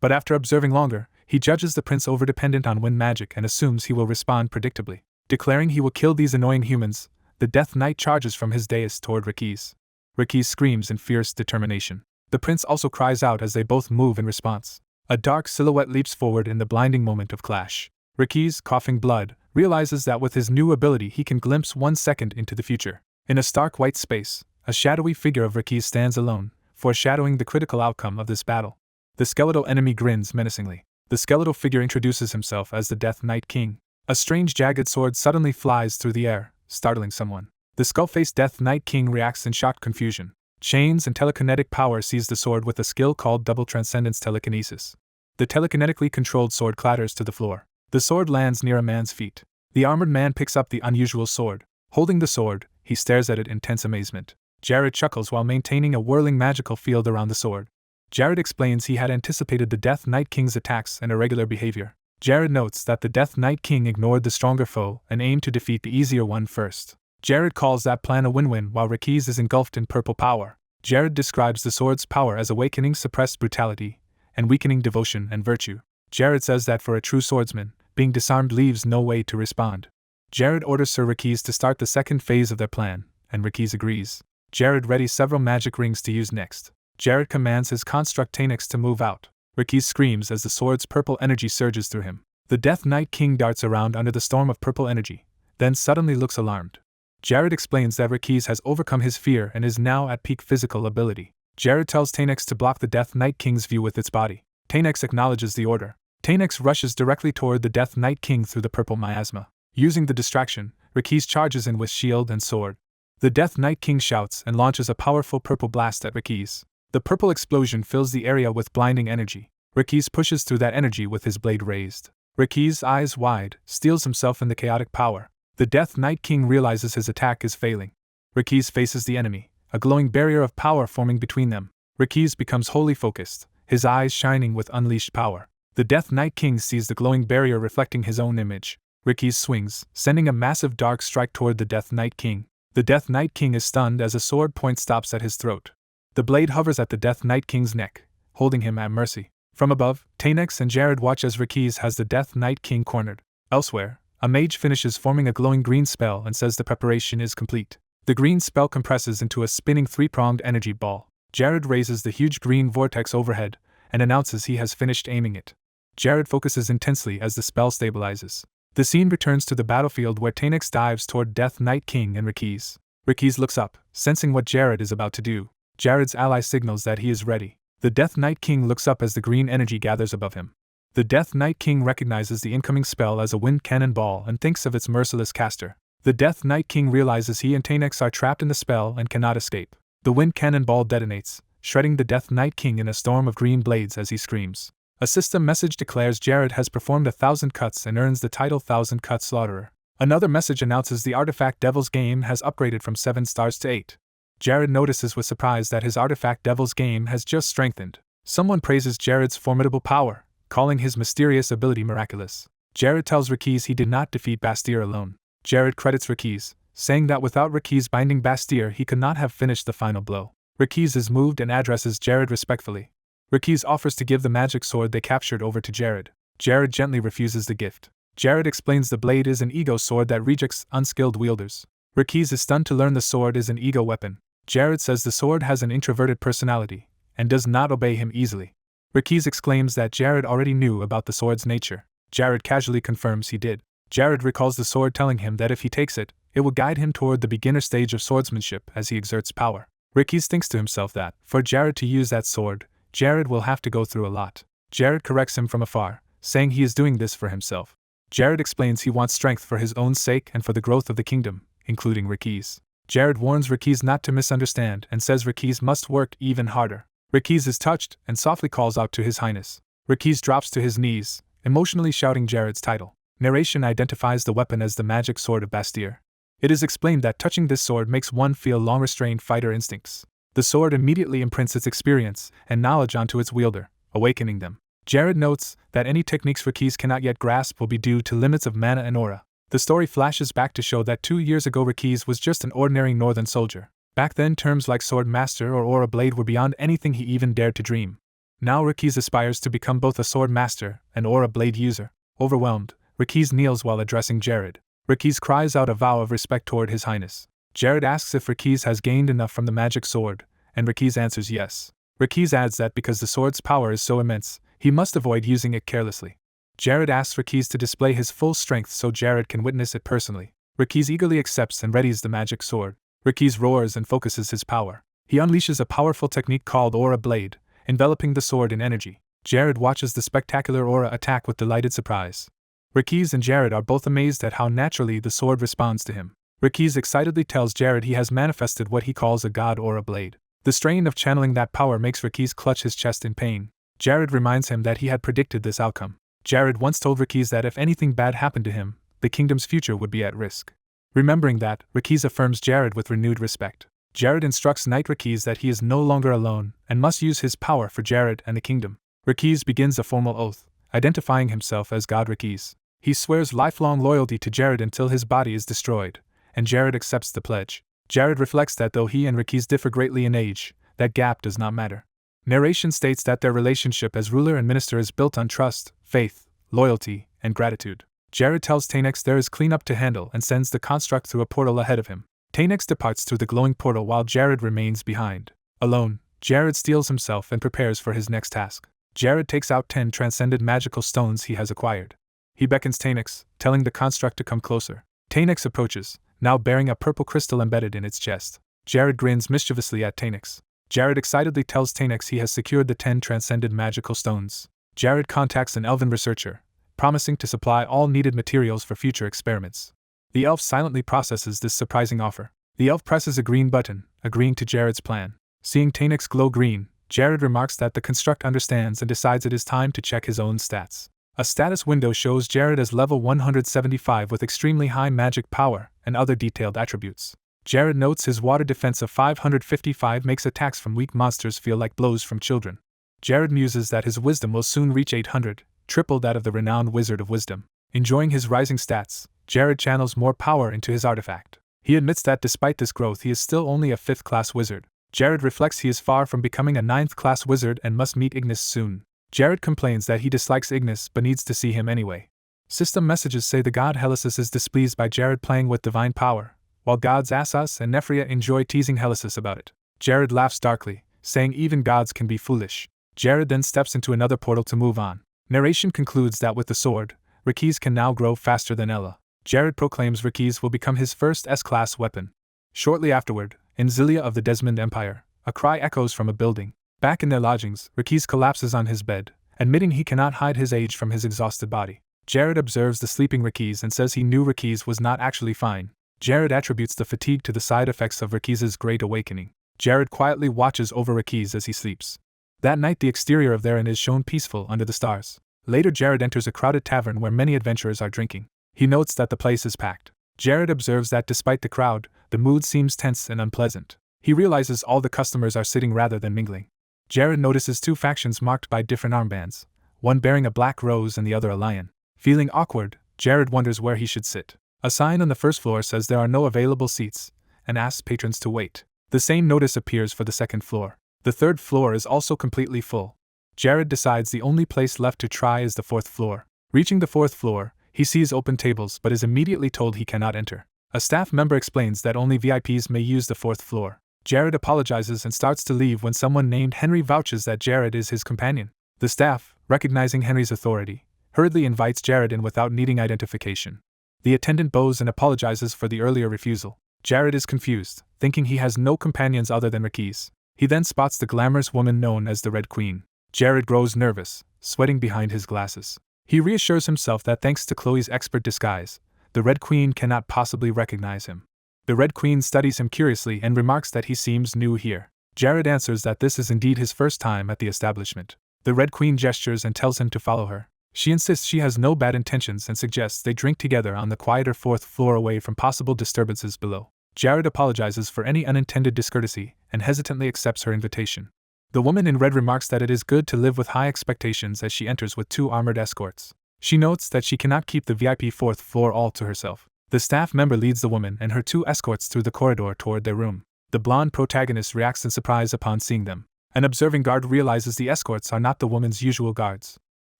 But after observing longer, he judges the prince over-dependent on wind magic and assumes he will respond predictably. Declaring he will kill these annoying humans, the Death Knight charges from his dais toward Rikiz. Rikiz screams in fierce determination. The prince also cries out as they both move in response. A dark silhouette leaps forward in the blinding moment of clash. Rikiz, coughing blood, realizes that with his new ability he can glimpse 1 second into the future. In a stark white space, a shadowy figure of Rikiz stands alone, foreshadowing the critical outcome of this battle. The skeletal enemy grins menacingly. The skeletal figure introduces himself as the Death Knight King. A strange jagged sword suddenly flies through the air, startling someone. The skull-faced Death Knight King reacts in shocked confusion. Chains and telekinetic power seize the sword with a skill called Double Transcendence Telekinesis. The telekinetically controlled sword clatters to the floor. The sword lands near a man's feet. The armored man picks up the unusual sword. Holding the sword, he stares at it in tense amazement. Jared chuckles while maintaining a whirling magical field around the sword. Jared explains he had anticipated the Death Knight King's attacks and irregular behavior. Jared notes that the Death Knight King ignored the stronger foe and aimed to defeat the easier one first. Jared calls that plan a win-win while Rikiz is engulfed in purple power. Jared describes the sword's power as awakening suppressed brutality and weakening devotion and virtue. Jared says that for a true swordsman, being disarmed leaves no way to respond. Jared orders Sir Rikiz to start the second phase of their plan, and Rikiz agrees. Jared readies several magic rings to use next. Jared commands his construct Tanex to move out. Rikiz screams as the sword's purple energy surges through him. The Death Knight King darts around under the storm of purple energy, then suddenly looks alarmed. Jared explains that Rikiz has overcome his fear and is now at peak physical ability. Jared tells Tanex to block the Death Knight King's view with its body. Tanex acknowledges the order. Tanex rushes directly toward the Death Knight King through the purple miasma. Using the distraction, Rikiz charges in with shield and sword. The Death Knight King shouts and launches a powerful purple blast at Rikiz. The purple explosion fills the area with blinding energy. Rikiz pushes through that energy with his blade raised. Rikiz, eyes wide, steels himself in the chaotic power. The Death Knight King realizes his attack is failing. Rikiz faces the enemy, a glowing barrier of power forming between them. Rikiz becomes wholly focused, his eyes shining with unleashed power. The Death Knight King sees the glowing barrier reflecting his own image. Rikiz swings, sending a massive dark strike toward the Death Knight King. The Death Knight King is stunned as a sword point stops at his throat. The blade hovers at the Death Knight King's neck, holding him at mercy. From above, Tanex and Jared watch as Rikiz has the Death Knight King cornered. Elsewhere, a mage finishes forming a glowing green spell and says the preparation is complete. The green spell compresses into a spinning three-pronged energy ball. Jared raises the huge green vortex overhead and announces he has finished aiming it. Jared focuses intensely as the spell stabilizes. The scene returns to the battlefield where Tanex dives toward Death Knight King and Rikiz. Rikiz looks up, sensing what Jared is about to do. Jared's ally signals that he is ready. The Death Knight King looks up as the green energy gathers above him. The Death Knight King recognizes the incoming spell as a wind cannonball and thinks of its merciless caster. The Death Knight King realizes he and Tanex are trapped in the spell and cannot escape. The wind cannonball detonates, shredding the Death Knight King in a storm of green blades as he screams. A system message declares Jared has performed 1,000 cuts and earns the title 1,000 Cut Slaughterer. Another message announces the artifact Devil's Game has upgraded from 7 stars to 8. Jared notices with surprise that his artifact Devil's Game has just strengthened. Someone praises Jared's formidable power, calling his mysterious ability miraculous. Jared tells Rikiz he did not defeat Bastille alone. Jared credits Rikiz, saying that without Rikiz binding Bastille he could not have finished the final blow. Rikiz is moved and addresses Jared respectfully. Rikiz offers to give the magic sword they captured over to Jared. Jared gently refuses the gift. Jared explains the blade is an ego sword that rejects unskilled wielders. Rikiz is stunned to learn the sword is an ego weapon. Jared says the sword has an introverted personality and does not obey him easily. Rikiz exclaims that Jared already knew about the sword's nature. Jared casually confirms he did. Jared recalls the sword telling him that if he takes it, it will guide him toward the beginner stage of swordsmanship as he exerts power. Rikiz thinks to himself that, for Jared to use that sword, Jared will have to go through a lot. Jared corrects him from afar, saying he is doing this for himself. Jared explains he wants strength for his own sake and for the growth of the kingdom, including Rikiz. Jared warns Rikiz not to misunderstand and says Rikiz must work even harder. Rikiz is touched and softly calls out to His Highness. Rikiz drops to his knees, emotionally shouting Jared's title. Narration identifies the weapon as the magic sword of Bastille. It is explained that touching this sword makes one feel long-restrained fighter instincts. The sword immediately imprints its experience and knowledge onto its wielder, awakening them. Jared notes that any techniques Rikiz cannot yet grasp will be due to limits of mana and aura. The story flashes back to show that 2 years ago Rikiz was just an ordinary northern soldier. Back then terms like sword master or aura blade were beyond anything he even dared to dream. Now Rikiz aspires to become both a sword master and aura blade user. Overwhelmed, Rikiz kneels while addressing Jared. Rikiz cries out a vow of respect toward His Highness. Jared asks if Rikiz has gained enough from the magic sword, and Rikiz answers yes. Rikiz adds that because the sword's power is so immense, he must avoid using it carelessly. Jared asks Rikiz to display his full strength so Jared can witness it personally. Rikiz eagerly accepts and readies the magic sword. Rikiz roars and focuses his power. He unleashes a powerful technique called Aura Blade, enveloping the sword in energy. Jared watches the spectacular aura attack with delighted surprise. Rikiz and Jared are both amazed at how naturally the sword responds to him. Rikiz excitedly tells Jared he has manifested what he calls a god aura blade. The strain of channeling that power makes Rikiz clutch his chest in pain. Jared reminds him that he had predicted this outcome. Jared once told Rikiz that if anything bad happened to him, the kingdom's future would be at risk. Remembering that, Rikiz affirms Jared with renewed respect. Jared instructs Knight Rikiz that he is no longer alone and must use his power for Jared and the kingdom. Rikiz begins a formal oath, identifying himself as God Rikiz. He swears lifelong loyalty to Jared until his body is destroyed, and Jared accepts the pledge. Jared reflects that though he and Rikiz differ greatly in age, that gap does not matter. Narration states that their relationship as ruler and minister is built on trust, faith, loyalty, and gratitude. Jared tells Tanex there is cleanup to handle and sends the construct through a portal ahead of him. Tanex departs through the glowing portal while Jared remains behind. Alone, Jared steels himself and prepares for his next task. Jared takes out 10 transcended magical stones he has acquired. He beckons Tanex, telling the construct to come closer. Tanex approaches, now bearing a purple crystal embedded in its chest. Jared grins mischievously at Tanex. Jared excitedly tells Tanex he has secured the 10 transcended magical stones. Jared contacts an elven researcher, promising to supply all needed materials for future experiments. The elf silently processes this surprising offer. The elf presses a green button, agreeing to Jared's plan. Seeing Tanex glow green, Jared remarks that the construct understands and decides it is time to check his own stats. A status window shows Jared as level 175 with extremely high magic power and other detailed attributes. Jared notes his water defense of 555 makes attacks from weak monsters feel like blows from children. Jared muses that his wisdom will soon reach 800, triple that of the renowned Wizard of Wisdom. Enjoying his rising stats, Jared channels more power into his artifact. He admits that despite this growth he is still only a 5th-class wizard. Jared reflects he is far from becoming a 9th-class wizard and must meet Ignis soon. Jared complains that he dislikes Ignis but needs to see him anyway. System messages say the god Helicis is displeased by Jared playing with divine power, while gods Asas and Nephria enjoy teasing Helicis about it. Jared laughs darkly, saying even gods can be foolish. Jared then steps into another portal to move on. Narration concludes that with the sword, Rikiz can now grow faster than Ella. Jared proclaims Rikiz will become his first S-class weapon. Shortly afterward, in Zilia of the Desmond Empire, a cry echoes from a building. Back in their lodgings, Rikiz collapses on his bed, admitting he cannot hide his age from his exhausted body. Jared observes the sleeping Rikiz and says he knew Rikiz was not actually fine. Jared attributes the fatigue to the side effects of Rikiz's Great Awakening. Jared quietly watches over Rikiz as he sleeps. That night the exterior of their inn is shown peaceful under the stars. Later Jared enters a crowded tavern where many adventurers are drinking. He notes that the place is packed. Jared observes that despite the crowd, the mood seems tense and unpleasant. He realizes all the customers are sitting rather than mingling. Jared notices 2 factions marked by different armbands, one bearing a black rose and the other a lion. Feeling awkward, Jared wonders where he should sit. A sign on the first floor says there are no available seats, and asks patrons to wait. The same notice appears for the second floor. The third floor is also completely full. Jared decides the only place left to try is the 4th floor. Reaching the 4th floor, he sees open tables but is immediately told he cannot enter. A staff member explains that only VIPs may use the 4th floor. Jared apologizes and starts to leave when someone named Henry vouches that Jared is his companion. The staff, recognizing Henry's authority, hurriedly invites Jared in without needing identification. The attendant bows and apologizes for the earlier refusal. Jared is confused, thinking he has no companions other than Rikiz. He then spots the glamorous woman known as the Red Queen. Jared grows nervous, sweating behind his glasses. He reassures himself that thanks to Chloe's expert disguise, the Red Queen cannot possibly recognize him. The Red Queen studies him curiously and remarks that he seems new here. Jared answers that this is indeed his first time at the establishment. The Red Queen gestures and tells him to follow her. She insists she has no bad intentions and suggests they drink together on the quieter 4th floor away from possible disturbances below. Jared apologizes for any unintended discourtesy and hesitantly accepts her invitation. The woman in red remarks that it is good to live with high expectations as she enters with 2 armored escorts. She notes that she cannot keep the VIP fourth floor all to herself. The staff member leads the woman and her 2 escorts through the corridor toward their room. The blonde protagonist reacts in surprise upon seeing them. An observing guard realizes the escorts are not the woman's usual guards.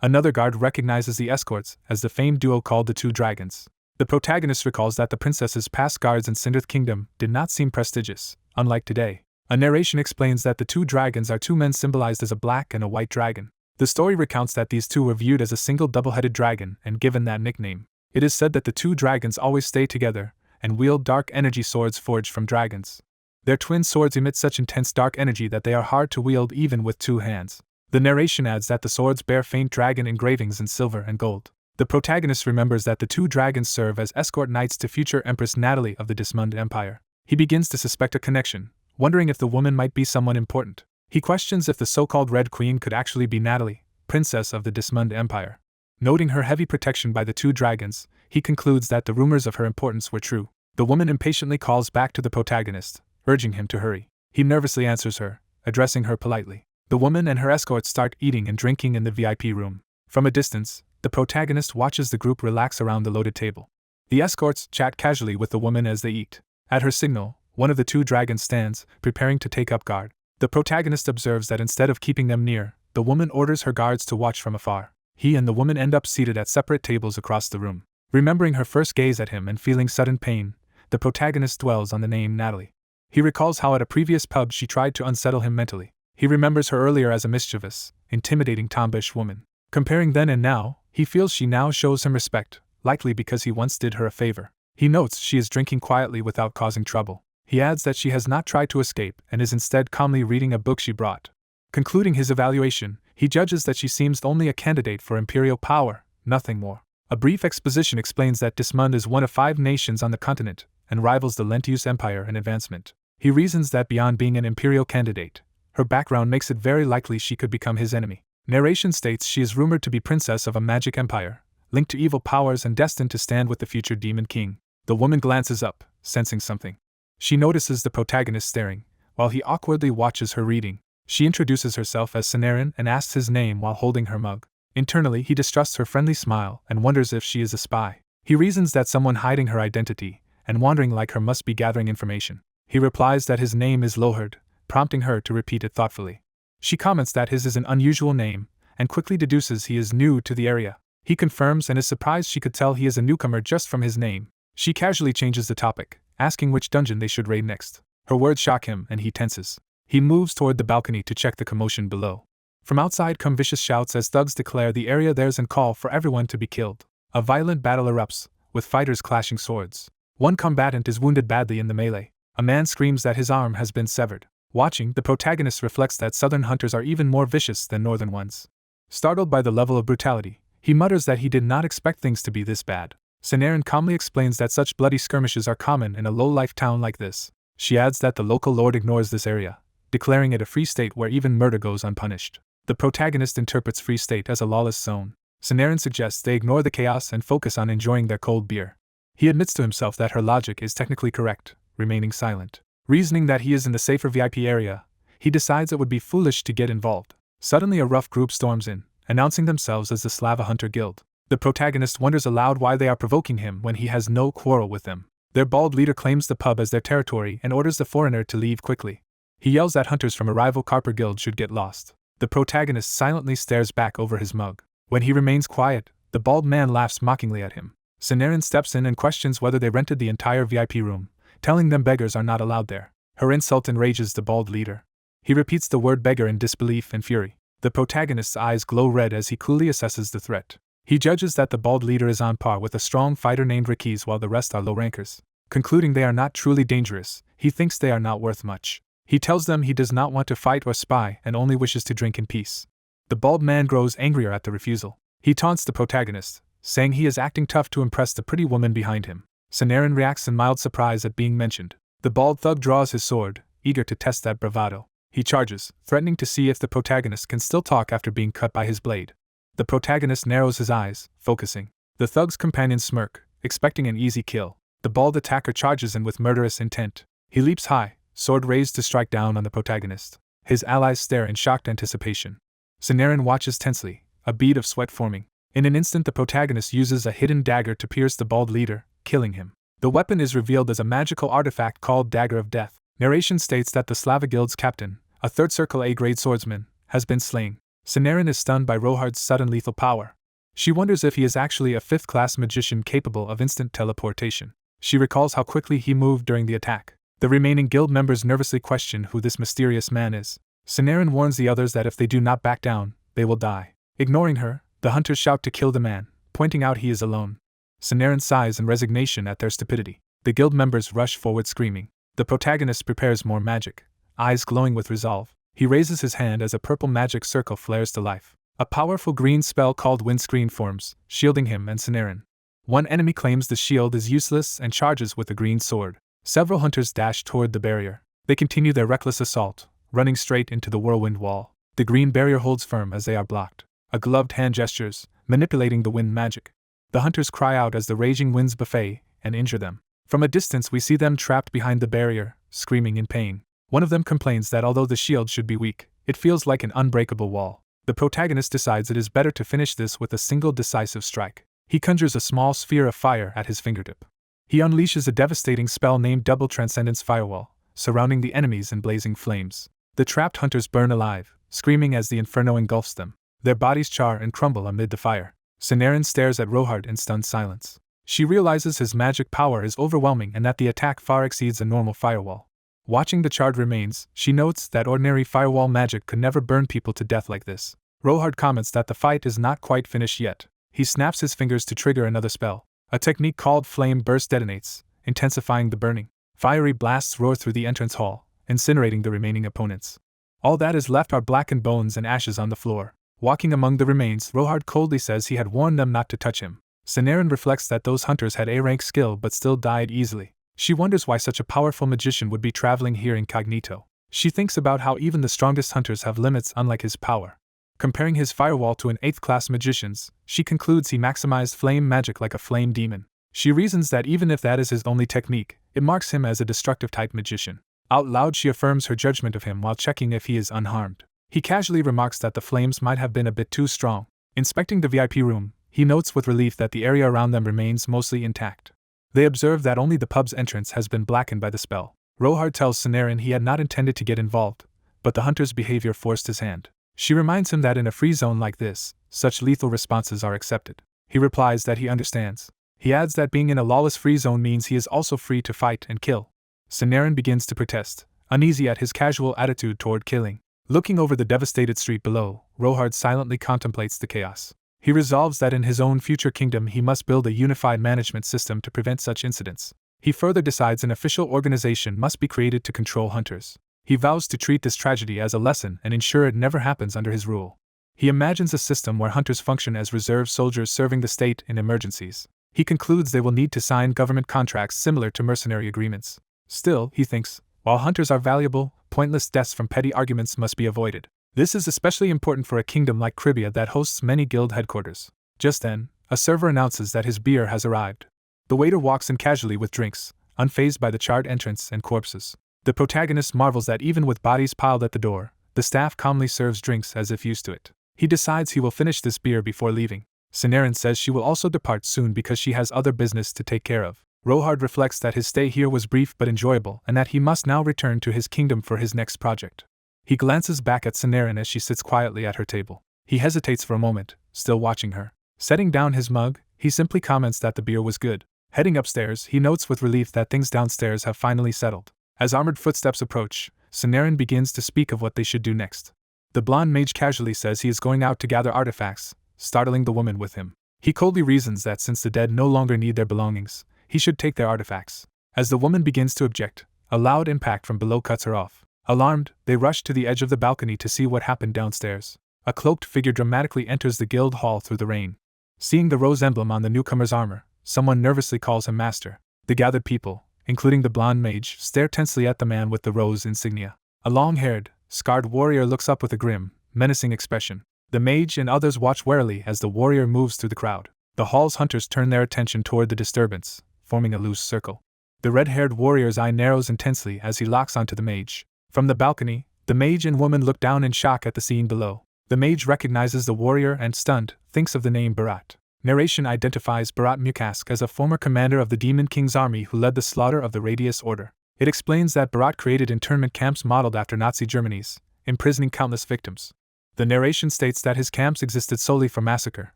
Another guard recognizes the escorts as the famed duo called the 2 dragons. The protagonist recalls that the princess's past guards in Cinderth Kingdom did not seem prestigious, unlike today. A narration explains that the 2 dragons are 2 men symbolized as a black and a white dragon. The story recounts that these 2 were viewed as a single double-headed dragon and given that nickname. It is said that the 2 dragons always stay together and wield dark energy swords forged from dragons. Their twin swords emit such intense dark energy that they are hard to wield even with 2 hands. The narration adds that the swords bear faint dragon engravings in silver and gold. The protagonist remembers that the 2 dragons serve as escort knights to future Empress Natalie of the Dismund Empire. He begins to suspect a connection, wondering if the woman might be someone important. He questions if the so-called Red Queen could actually be Natalie, princess of the Dismund Empire. Noting her heavy protection by the 2 dragons, he concludes that the rumors of her importance were true. The woman impatiently calls back to the protagonist, urging him to hurry. He nervously answers her, addressing her politely. The woman and her escorts start eating and drinking in the VIP room. From a distance, the protagonist watches the group relax around the loaded table. The escorts chat casually with the woman as they eat. At her signal, one of the 2 dragons stands, preparing to take up guard. The protagonist observes that instead of keeping them near, the woman orders her guards to watch from afar. He and the woman end up seated at separate tables across the room. Remembering her first gaze at him and feeling sudden pain, the protagonist dwells on the name Natalie. He recalls how at a previous pub she tried to unsettle him mentally. He remembers her earlier as a mischievous, intimidating tomboyish woman. Comparing then and now, he feels she now shows him respect, likely because he once did her a favor. He notes she is drinking quietly without causing trouble. He adds that she has not tried to escape and is instead calmly reading a book she brought. Concluding his evaluation, he judges that she seems only a candidate for imperial power, nothing more. A brief exposition explains that Dismund is one of 5 nations on the continent, and rivals the Lentius Empire in advancement. He reasons that beyond being an imperial candidate, her background makes it very likely she could become his enemy. Narration states she is rumored to be princess of a magic empire, linked to evil powers and destined to stand with the future demon king. The woman glances up, sensing something. She notices the protagonist staring, while he awkwardly watches her reading. She introduces herself as Sanarin and asks his name while holding her mug. Internally, he distrusts her friendly smile and wonders if she is a spy. He reasons that someone hiding her identity and wandering like her must be gathering information. He replies that his name is Loherd, prompting her to repeat it thoughtfully. She comments that his is an unusual name, and quickly deduces he is new to the area. He confirms and is surprised she could tell he is a newcomer just from his name. She casually changes the topic, asking which dungeon they should raid next. Her words shock him and he tenses. He moves toward the balcony to check the commotion below. From outside come vicious shouts as thugs declare the area theirs and call for everyone to be killed. A violent battle erupts, with fighters clashing swords. One combatant is wounded badly in the melee. A man screams that his arm has been severed. Watching, the protagonist reflects that southern hunters are even more vicious than northern ones. Startled by the level of brutality, he mutters that he did not expect things to be this bad. Sanarin calmly explains that such bloody skirmishes are common in a low-life town like this. She adds that the local lord ignores this area, declaring it a free state where even murder goes unpunished. The protagonist interprets free state as a lawless zone. Sanarin suggests they ignore the chaos and focus on enjoying their cold beer. He admits to himself that her logic is technically correct, remaining silent. Reasoning that he is in the safer VIP area, he decides it would be foolish to get involved. Suddenly a rough group storms in, announcing themselves as the Slava Hunter Guild. The protagonist wonders aloud why they are provoking him when he has no quarrel with them. Their bald leader claims the pub as their territory and orders the foreigner to leave quickly. He yells that hunters from a rival Carper Guild should get lost. The protagonist silently stares back over his mug. When he remains quiet, the bald man laughs mockingly at him. Sanarin steps in and questions whether they rented the entire VIP room, telling them beggars are not allowed there. Her insult enrages the bald leader. He repeats the word beggar in disbelief and fury. The protagonist's eyes glow red as he coolly assesses the threat. He judges that the bald leader is on par with a strong fighter named Rikis while the rest are low rankers. Concluding they are not truly dangerous, he thinks they are not worth much. He tells them he does not want to fight or spy and only wishes to drink in peace. The bald man grows angrier at the refusal. He taunts the protagonist, saying he is acting tough to impress the pretty woman behind him. Sanarin reacts in mild surprise at being mentioned. The bald thug draws his sword, eager to test that bravado. He charges, threatening to see if the protagonist can still talk after being cut by his blade. The protagonist narrows his eyes, focusing. The thug's companions smirk, expecting an easy kill. The bald attacker charges in with murderous intent. He leaps high, sword raised to strike down on the protagonist. His allies stare in shocked anticipation. Sanarin watches tensely, a bead of sweat forming. In an instant, the protagonist uses a hidden dagger to pierce the bald leader, killing him. The weapon is revealed as a magical artifact called Dagger of Death. Narration states that the Slava Guild's captain, a third circle A-grade swordsman, has been slain. Sinarin is stunned by Rohard's sudden lethal power. She wonders if he is actually a 5th-class magician capable of instant teleportation. She recalls how quickly he moved during the attack. The remaining guild members nervously question who this mysterious man is. Sinarin warns the others that if they do not back down, they will die. Ignoring her, the hunters shout to kill the man, pointing out he is alone. Sinarin sighs in resignation at their stupidity. The guild members rush forward screaming. The protagonist prepares more magic, eyes glowing with resolve. He raises his hand as a purple magic circle flares to life. A powerful green spell called Windscreen forms, shielding him and Sinarin. One enemy claims the shield is useless and charges with a green sword. Several hunters dash toward the barrier. They continue their reckless assault, running straight into the whirlwind wall. The green barrier holds firm as they are blocked. A gloved hand gestures, manipulating the wind magic. The hunters cry out as the raging winds buffet and injure them. From a distance we see them trapped behind the barrier, screaming in pain. One of them complains that although the shield should be weak, it feels like an unbreakable wall. The protagonist decides it is better to finish this with a single decisive strike. He conjures a small sphere of fire at his fingertip. He unleashes a devastating spell named Double Transcendence Firewall, surrounding the enemies in blazing flames. The trapped hunters burn alive, screaming as the inferno engulfs them. Their bodies char and crumble amid the fire. Sinarin stares at Rohard in stunned silence. She realizes his magic power is overwhelming and that the attack far exceeds a normal firewall. Watching the charred remains, she notes that ordinary firewall magic could never burn people to death like this. Rohard comments that the fight is not quite finished yet. He snaps his fingers to trigger another spell. A technique called Flame Burst detonates, intensifying the burning. Fiery blasts roar through the entrance hall, incinerating the remaining opponents. All that is left are blackened bones and ashes on the floor. Walking among the remains, Rohard coldly says he had warned them not to touch him. Sinarin reflects that those hunters had A-rank skill but still died easily. She wonders why such a powerful magician would be traveling here incognito. She thinks about how even the strongest hunters have limits unlike his power. Comparing his firewall to an 8th-class magician's, she concludes he maximized flame magic like a flame demon. She reasons that even if that is his only technique, it marks him as a destructive-type magician. Out loud she affirms her judgment of him while checking if he is unharmed. He casually remarks that the flames might have been a bit too strong. Inspecting the VIP room, he notes with relief that the area around them remains mostly intact. They observe that only the pub's entrance has been blackened by the spell. Rohard tells Sinarin he had not intended to get involved, but the hunter's behavior forced his hand. She reminds him that in a free zone like this, such lethal responses are accepted. He replies that he understands. He adds that being in a lawless free zone means he is also free to fight and kill. Sinarin begins to protest, uneasy at his casual attitude toward killing. Looking over the devastated street below, Rohard silently contemplates the chaos. He resolves that in his own future kingdom he must build a unified management system to prevent such incidents. He further decides an official organization must be created to control hunters. He vows to treat this tragedy as a lesson and ensure it never happens under his rule. He imagines a system where hunters function as reserve soldiers serving the state in emergencies. He concludes they will need to sign government contracts similar to mercenary agreements. Still, he thinks, while hunters are valuable, pointless deaths from petty arguments must be avoided. This is especially important for a kingdom like Kribia that hosts many guild headquarters. Just then, a server announces that his beer has arrived. The waiter walks in casually with drinks, unfazed by the charred entrance and corpses. The protagonist marvels that even with bodies piled at the door, the staff calmly serves drinks as if used to it. He decides he will finish this beer before leaving. Sinarin says she will also depart soon because she has other business to take care of. Rohard reflects that his stay here was brief but enjoyable and that he must now return to his kingdom for his next project. He glances back at Sinarin as she sits quietly at her table. He hesitates for a moment, still watching her. Setting down his mug, he simply comments that the beer was good. Heading upstairs, he notes with relief that things downstairs have finally settled. As armored footsteps approach, Sinarin begins to speak of what they should do next. The blonde mage casually says he is going out to gather artifacts, startling the woman with him. He coldly reasons that since the dead no longer need their belongings, he should take their artifacts. As the woman begins to object, a loud impact from below cuts her off. Alarmed, they rush to the edge of the balcony to see what happened downstairs. A cloaked figure dramatically enters the guild hall through the rain. Seeing the rose emblem on the newcomer's armor, someone nervously calls him master. The gathered people, including the blonde mage, stare tensely at the man with the rose insignia. A long-haired, scarred warrior looks up with a grim, menacing expression. The mage and others watch warily as the warrior moves through the crowd. The hall's hunters turn their attention toward the disturbance, forming a loose circle. The red-haired warrior's eye narrows intensely as he locks onto the mage. From the balcony, the mage and woman look down in shock at the scene below. The mage recognizes the warrior and, stunned, thinks of the name Bharat. Narration identifies Bharat Mukask as a former commander of the Demon King's army who led the slaughter of the Radius Order. It explains that Bharat created internment camps modeled after Nazi Germany's, imprisoning countless victims. The narration states that his camps existed solely for massacre,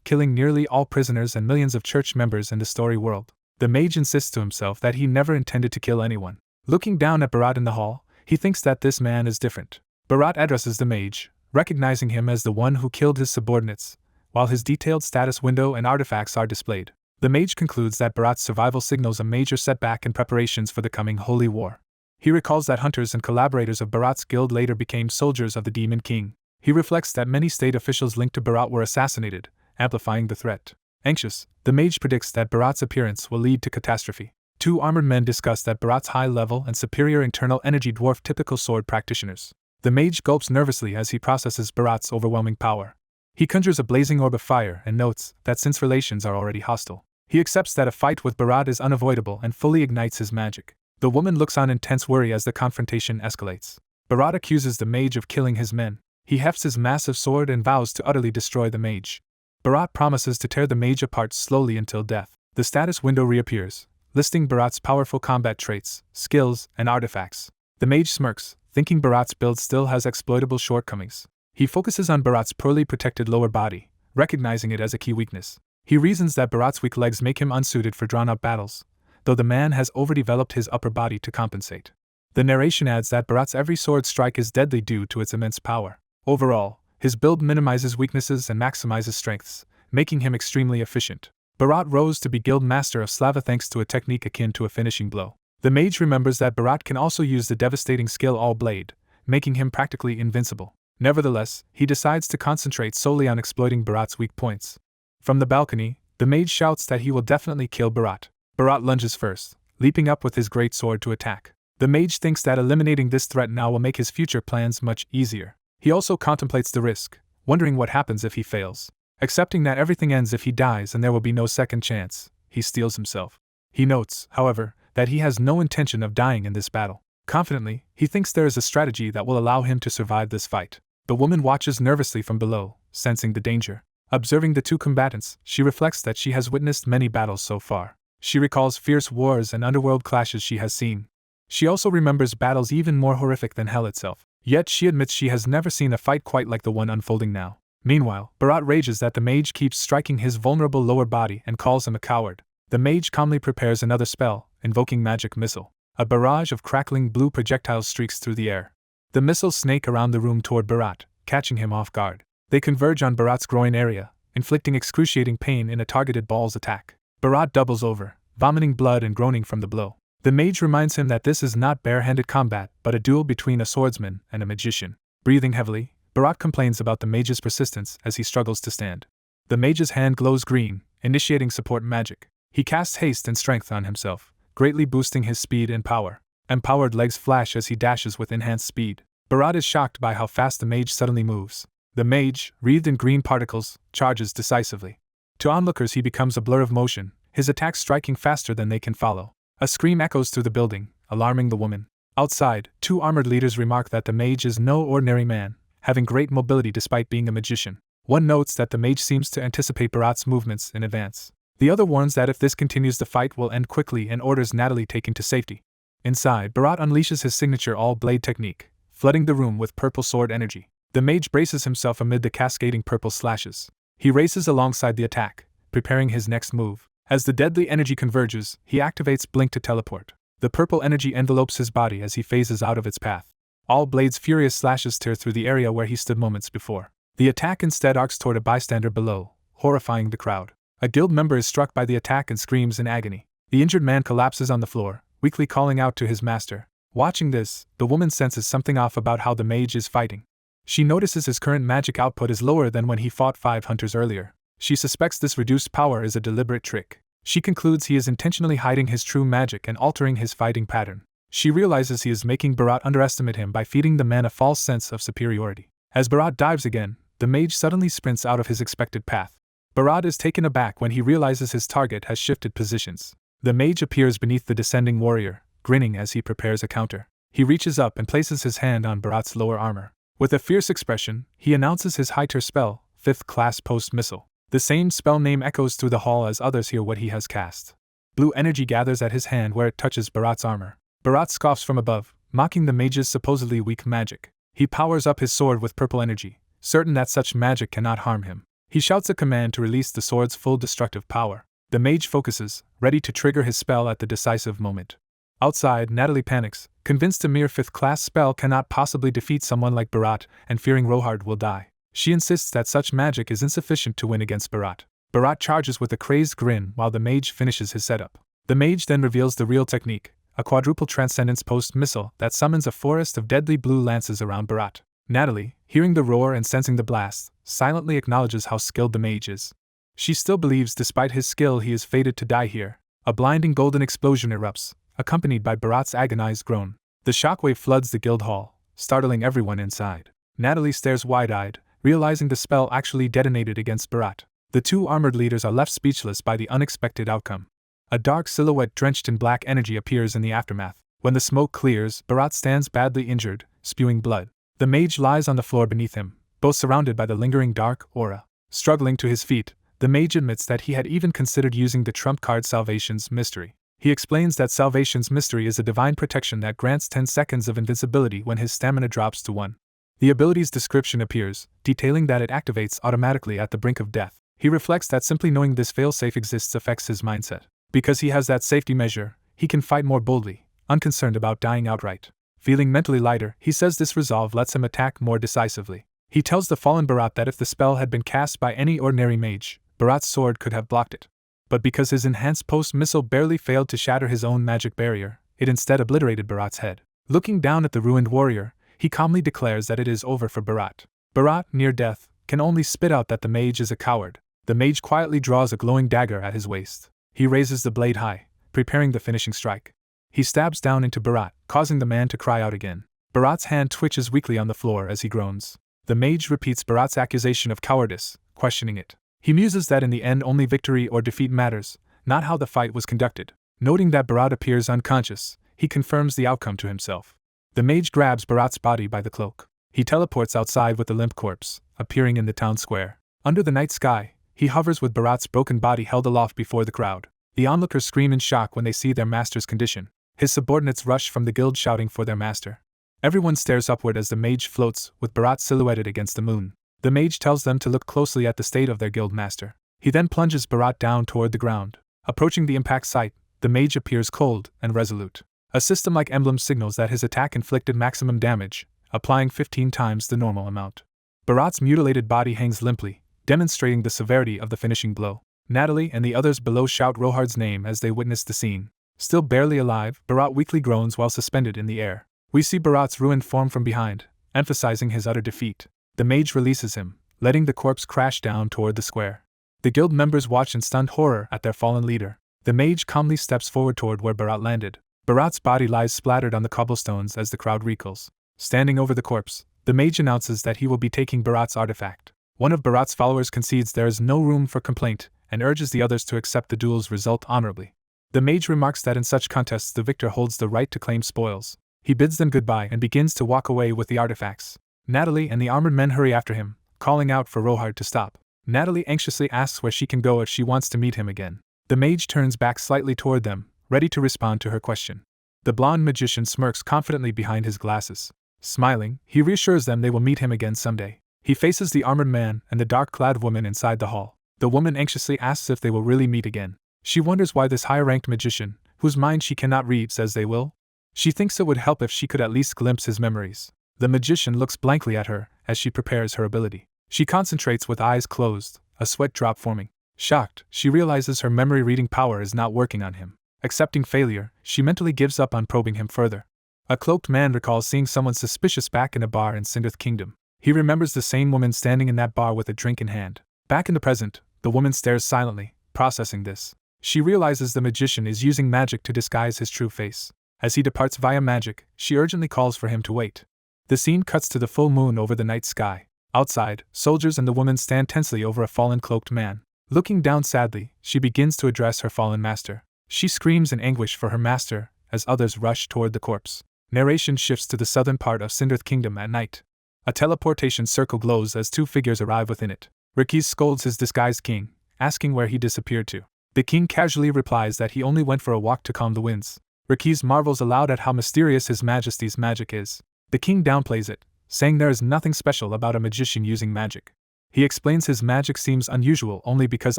killing nearly all prisoners and millions of church members in the story world. The mage insists to himself that he never intended to kill anyone. Looking down at Bharat in the hall, he thinks that this man is different. Bharat addresses the mage, recognizing him as the one who killed his subordinates, while his detailed status window and artifacts are displayed. The mage concludes that Bharat's survival signals a major setback in preparations for the coming holy war. He recalls that hunters and collaborators of Bharat's guild later became soldiers of the Demon King. He reflects that many state officials linked to Bharat were assassinated, amplifying the threat. Anxious, the mage predicts that Bharat's appearance will lead to catastrophe. Two armored men discuss that Bharat's high level and superior internal energy dwarf typical sword practitioners. The mage gulps nervously as he processes Bharat's overwhelming power. He conjures a blazing orb of fire and notes that since relations are already hostile, he accepts that a fight with Bharat is unavoidable and fully ignites his magic. The woman looks on in tense worry as the confrontation escalates. Bharat accuses the mage of killing his men. He hefts his massive sword and vows to utterly destroy the mage. Bharat promises to tear the mage apart slowly until death. The status window reappears, listing Bharat's powerful combat traits, skills, and artifacts. The mage smirks, thinking Bharat's build still has exploitable shortcomings. He focuses on Bharat's poorly protected lower body, recognizing it as a key weakness. He reasons that Bharat's weak legs make him unsuited for drawn-out battles, though the man has overdeveloped his upper body to compensate. The narration adds that Bharat's every sword strike is deadly due to its immense power. Overall, his build minimizes weaknesses and maximizes strengths, making him extremely efficient. Bharat rose to be guild master of Slava thanks to a technique akin to a finishing blow. The mage remembers that Bharat can also use the devastating skill All Blade, making him practically invincible. Nevertheless, he decides to concentrate solely on exploiting Bharat's weak points. From the balcony, the mage shouts that he will definitely kill Bharat. Bharat lunges first, leaping up with his great sword to attack. The mage thinks that eliminating this threat now will make his future plans much easier. He also contemplates the risk, wondering what happens if he fails. Accepting that everything ends if he dies and there will be no second chance, he steels himself. He notes, however, that he has no intention of dying in this battle. Confidently, he thinks there is a strategy that will allow him to survive this fight. The woman watches nervously from below, sensing the danger. Observing the two combatants, she reflects that she has witnessed many battles so far. She recalls fierce wars and underworld clashes she has seen. She also remembers battles even more horrific than hell itself. Yet she admits she has never seen a fight quite like the one unfolding now. Meanwhile, Bharat rages that the mage keeps striking his vulnerable lower body and calls him a coward. The mage calmly prepares another spell, invoking Magic Missile. A barrage of crackling blue projectiles streaks through the air. The missiles snake around the room toward Bharat, catching him off guard. They converge on Bharat's groin area, inflicting excruciating pain in a targeted ball's attack. Bharat doubles over, vomiting blood and groaning from the blow. The mage reminds him that this is not bare-handed combat, but a duel between a swordsman and a magician. Breathing heavily, Bharat complains about the mage's persistence as he struggles to stand. The mage's hand glows green, initiating support magic. He casts haste and strength on himself, greatly boosting his speed and power. Empowered legs flash as he dashes with enhanced speed. Bharat is shocked by how fast the mage suddenly moves. The mage, wreathed in green particles, charges decisively. To onlookers he becomes a blur of motion, his attacks striking faster than they can follow. A scream echoes through the building, alarming the woman. Outside, two armored leaders remark that the mage is no ordinary man, having great mobility despite being a magician. One notes that the mage seems to anticipate Bharat's movements in advance. The other warns that if this continues the fight will end quickly and orders Natalie taken to safety. Inside, Bharat unleashes his signature all-blade technique, flooding the room with purple sword energy. The mage braces himself amid the cascading purple slashes. He races alongside the attack, preparing his next move. As the deadly energy converges, he activates Blink to teleport. The purple energy envelopes his body as he phases out of its path. All Blade's furious slashes tear through the area where he stood moments before. The attack instead arcs toward a bystander below, horrifying the crowd. A guild member is struck by the attack and screams in agony. The injured man collapses on the floor, weakly calling out to his master. Watching this, the woman senses something off about how the mage is fighting. She notices his current magic output is lower than when he fought 5 hunters earlier. She suspects this reduced power is a deliberate trick. She concludes he is intentionally hiding his true magic and altering his fighting pattern. She realizes he is making Bharat underestimate him by feeding the man a false sense of superiority. As Bharat dives again, the mage suddenly sprints out of his expected path. Bharat is taken aback when he realizes his target has shifted positions. The mage appears beneath the descending warrior, grinning as he prepares a counter. He reaches up and places his hand on Bharat's lower armor. With a fierce expression, he announces his high-tier spell, 5th class post missile. The same spell name echoes through the hall as others hear what he has cast. Blue energy gathers at his hand where it touches Bharat's armor. Bharat scoffs from above, mocking the mage's supposedly weak magic. He powers up his sword with purple energy, certain that such magic cannot harm him. He shouts a command to release the sword's full destructive power. The mage focuses, ready to trigger his spell at the decisive moment. Outside, Natalie panics, convinced a mere 5th class spell cannot possibly defeat someone like Bharat, and fearing Rohard will die. She insists that such magic is insufficient to win against Bharat. Bharat charges with a crazed grin while the mage finishes his setup. The mage then reveals the real technique, a quadruple transcendence post missile that summons a forest of deadly blue lances around Bharat. Natalie, hearing the roar and sensing the blast, silently acknowledges how skilled the mage is. She still believes despite his skill he is fated to die here. A blinding golden explosion erupts, accompanied by Bharat's agonized groan. The shockwave floods the guild hall, startling everyone inside. Natalie stares wide-eyed, realizing the spell actually detonated against Bharat. The two armored leaders are left speechless by the unexpected outcome. A dark silhouette drenched in black energy appears in the aftermath. When the smoke clears, Bharat stands badly injured, spewing blood. The mage lies on the floor beneath him, both surrounded by the lingering dark aura. Struggling to his feet, the mage admits that he had even considered using the trump card Salvation's Mystery. He explains that Salvation's Mystery is a divine protection that grants 10 seconds of invincibility when his stamina drops to 1. The ability's description appears, detailing that it activates automatically at the brink of death. He reflects that simply knowing this failsafe exists affects his mindset. Because he has that safety measure, he can fight more boldly, unconcerned about dying outright. Feeling mentally lighter, he says this resolve lets him attack more decisively. He tells the fallen Bharat that if the spell had been cast by any ordinary mage, Bharat's sword could have blocked it. But because his enhanced post-missile barely failed to shatter his own magic barrier, it instead obliterated Bharat's head. Looking down at the ruined warrior, he calmly declares that it is over for Bharat. Bharat, near death, can only spit out that the mage is a coward. The mage quietly draws a glowing dagger at his waist. He raises the blade high, preparing the finishing strike. He stabs down into Bharat, causing the man to cry out again. Bharat's hand twitches weakly on the floor as he groans. The mage repeats Bharat's accusation of cowardice, questioning it. He muses that in the end only victory or defeat matters, not how the fight was conducted. Noting that Bharat appears unconscious, he confirms the outcome to himself. The mage grabs Bharat's body by the cloak. He teleports outside with the limp corpse, appearing in the town square. Under the night sky, he hovers with Bharat's broken body held aloft before the crowd. The onlookers scream in shock when they see their master's condition. His subordinates rush from the guild shouting for their master. Everyone stares upward as the mage floats, with Bharat silhouetted against the moon. The mage tells them to look closely at the state of their guild master. He then plunges Bharat down toward the ground. Approaching the impact site, the mage appears cold and resolute. A system-like emblem signals that his attack inflicted maximum damage, applying 15 times the normal amount. Bharat's mutilated body hangs limply, demonstrating the severity of the finishing blow. Natalie and the others below shout Rohard's name as they witness the scene. Still barely alive, Bharat weakly groans while suspended in the air. We see Bharat's ruined form from behind, emphasizing his utter defeat. The mage releases him, letting the corpse crash down toward the square. The guild members watch in stunned horror at their fallen leader. The mage calmly steps forward toward where Bharat landed. Bharat's body lies splattered on the cobblestones as the crowd recoils. Standing over the corpse, the mage announces that he will be taking Bharat's artifact. One of Bharat's followers concedes there is no room for complaint, and urges the others to accept the duel's result honorably. The mage remarks that in such contests the victor holds the right to claim spoils. He bids them goodbye and begins to walk away with the artifacts. Natalie and the armored men hurry after him, calling out for Rohard to stop. Natalie anxiously asks where she can go if she wants to meet him again. The mage turns back slightly toward them, ready to respond to her question. The blonde magician smirks confidently behind his glasses. Smiling, he reassures them they will meet him again someday. He faces the armored man and the dark-clad woman inside the hall. The woman anxiously asks if they will really meet again. She wonders why this high-ranked magician, whose mind she cannot read, says they will. She thinks it would help if she could at least glimpse his memories. The magician looks blankly at her as she prepares her ability. She concentrates with eyes closed, a sweat drop forming. Shocked, she realizes her memory-reading power is not working on him. Accepting failure, she mentally gives up on probing him further. A cloaked man recalls seeing someone suspicious back in a bar in Sindhurth Kingdom. He remembers the same woman standing in that bar with a drink in hand. Back in the present, the woman stares silently, processing this. She realizes the magician is using magic to disguise his true face. As he departs via magic, she urgently calls for him to wait. The scene cuts to the full moon over the night sky. Outside, soldiers and the woman stand tensely over a fallen cloaked man. Looking down sadly, she begins to address her fallen master. She screams in anguish for her master, as others rush toward the corpse. Narration shifts to the southern part of Sindhurth Kingdom at night. A teleportation circle glows as two figures arrive within it. Rikiz scolds his disguised king, asking where he disappeared to. The king casually replies that he only went for a walk to calm the winds. Rikiz marvels aloud at how mysterious His Majesty's magic is. The king downplays it, saying there is nothing special about a magician using magic. He explains his magic seems unusual only because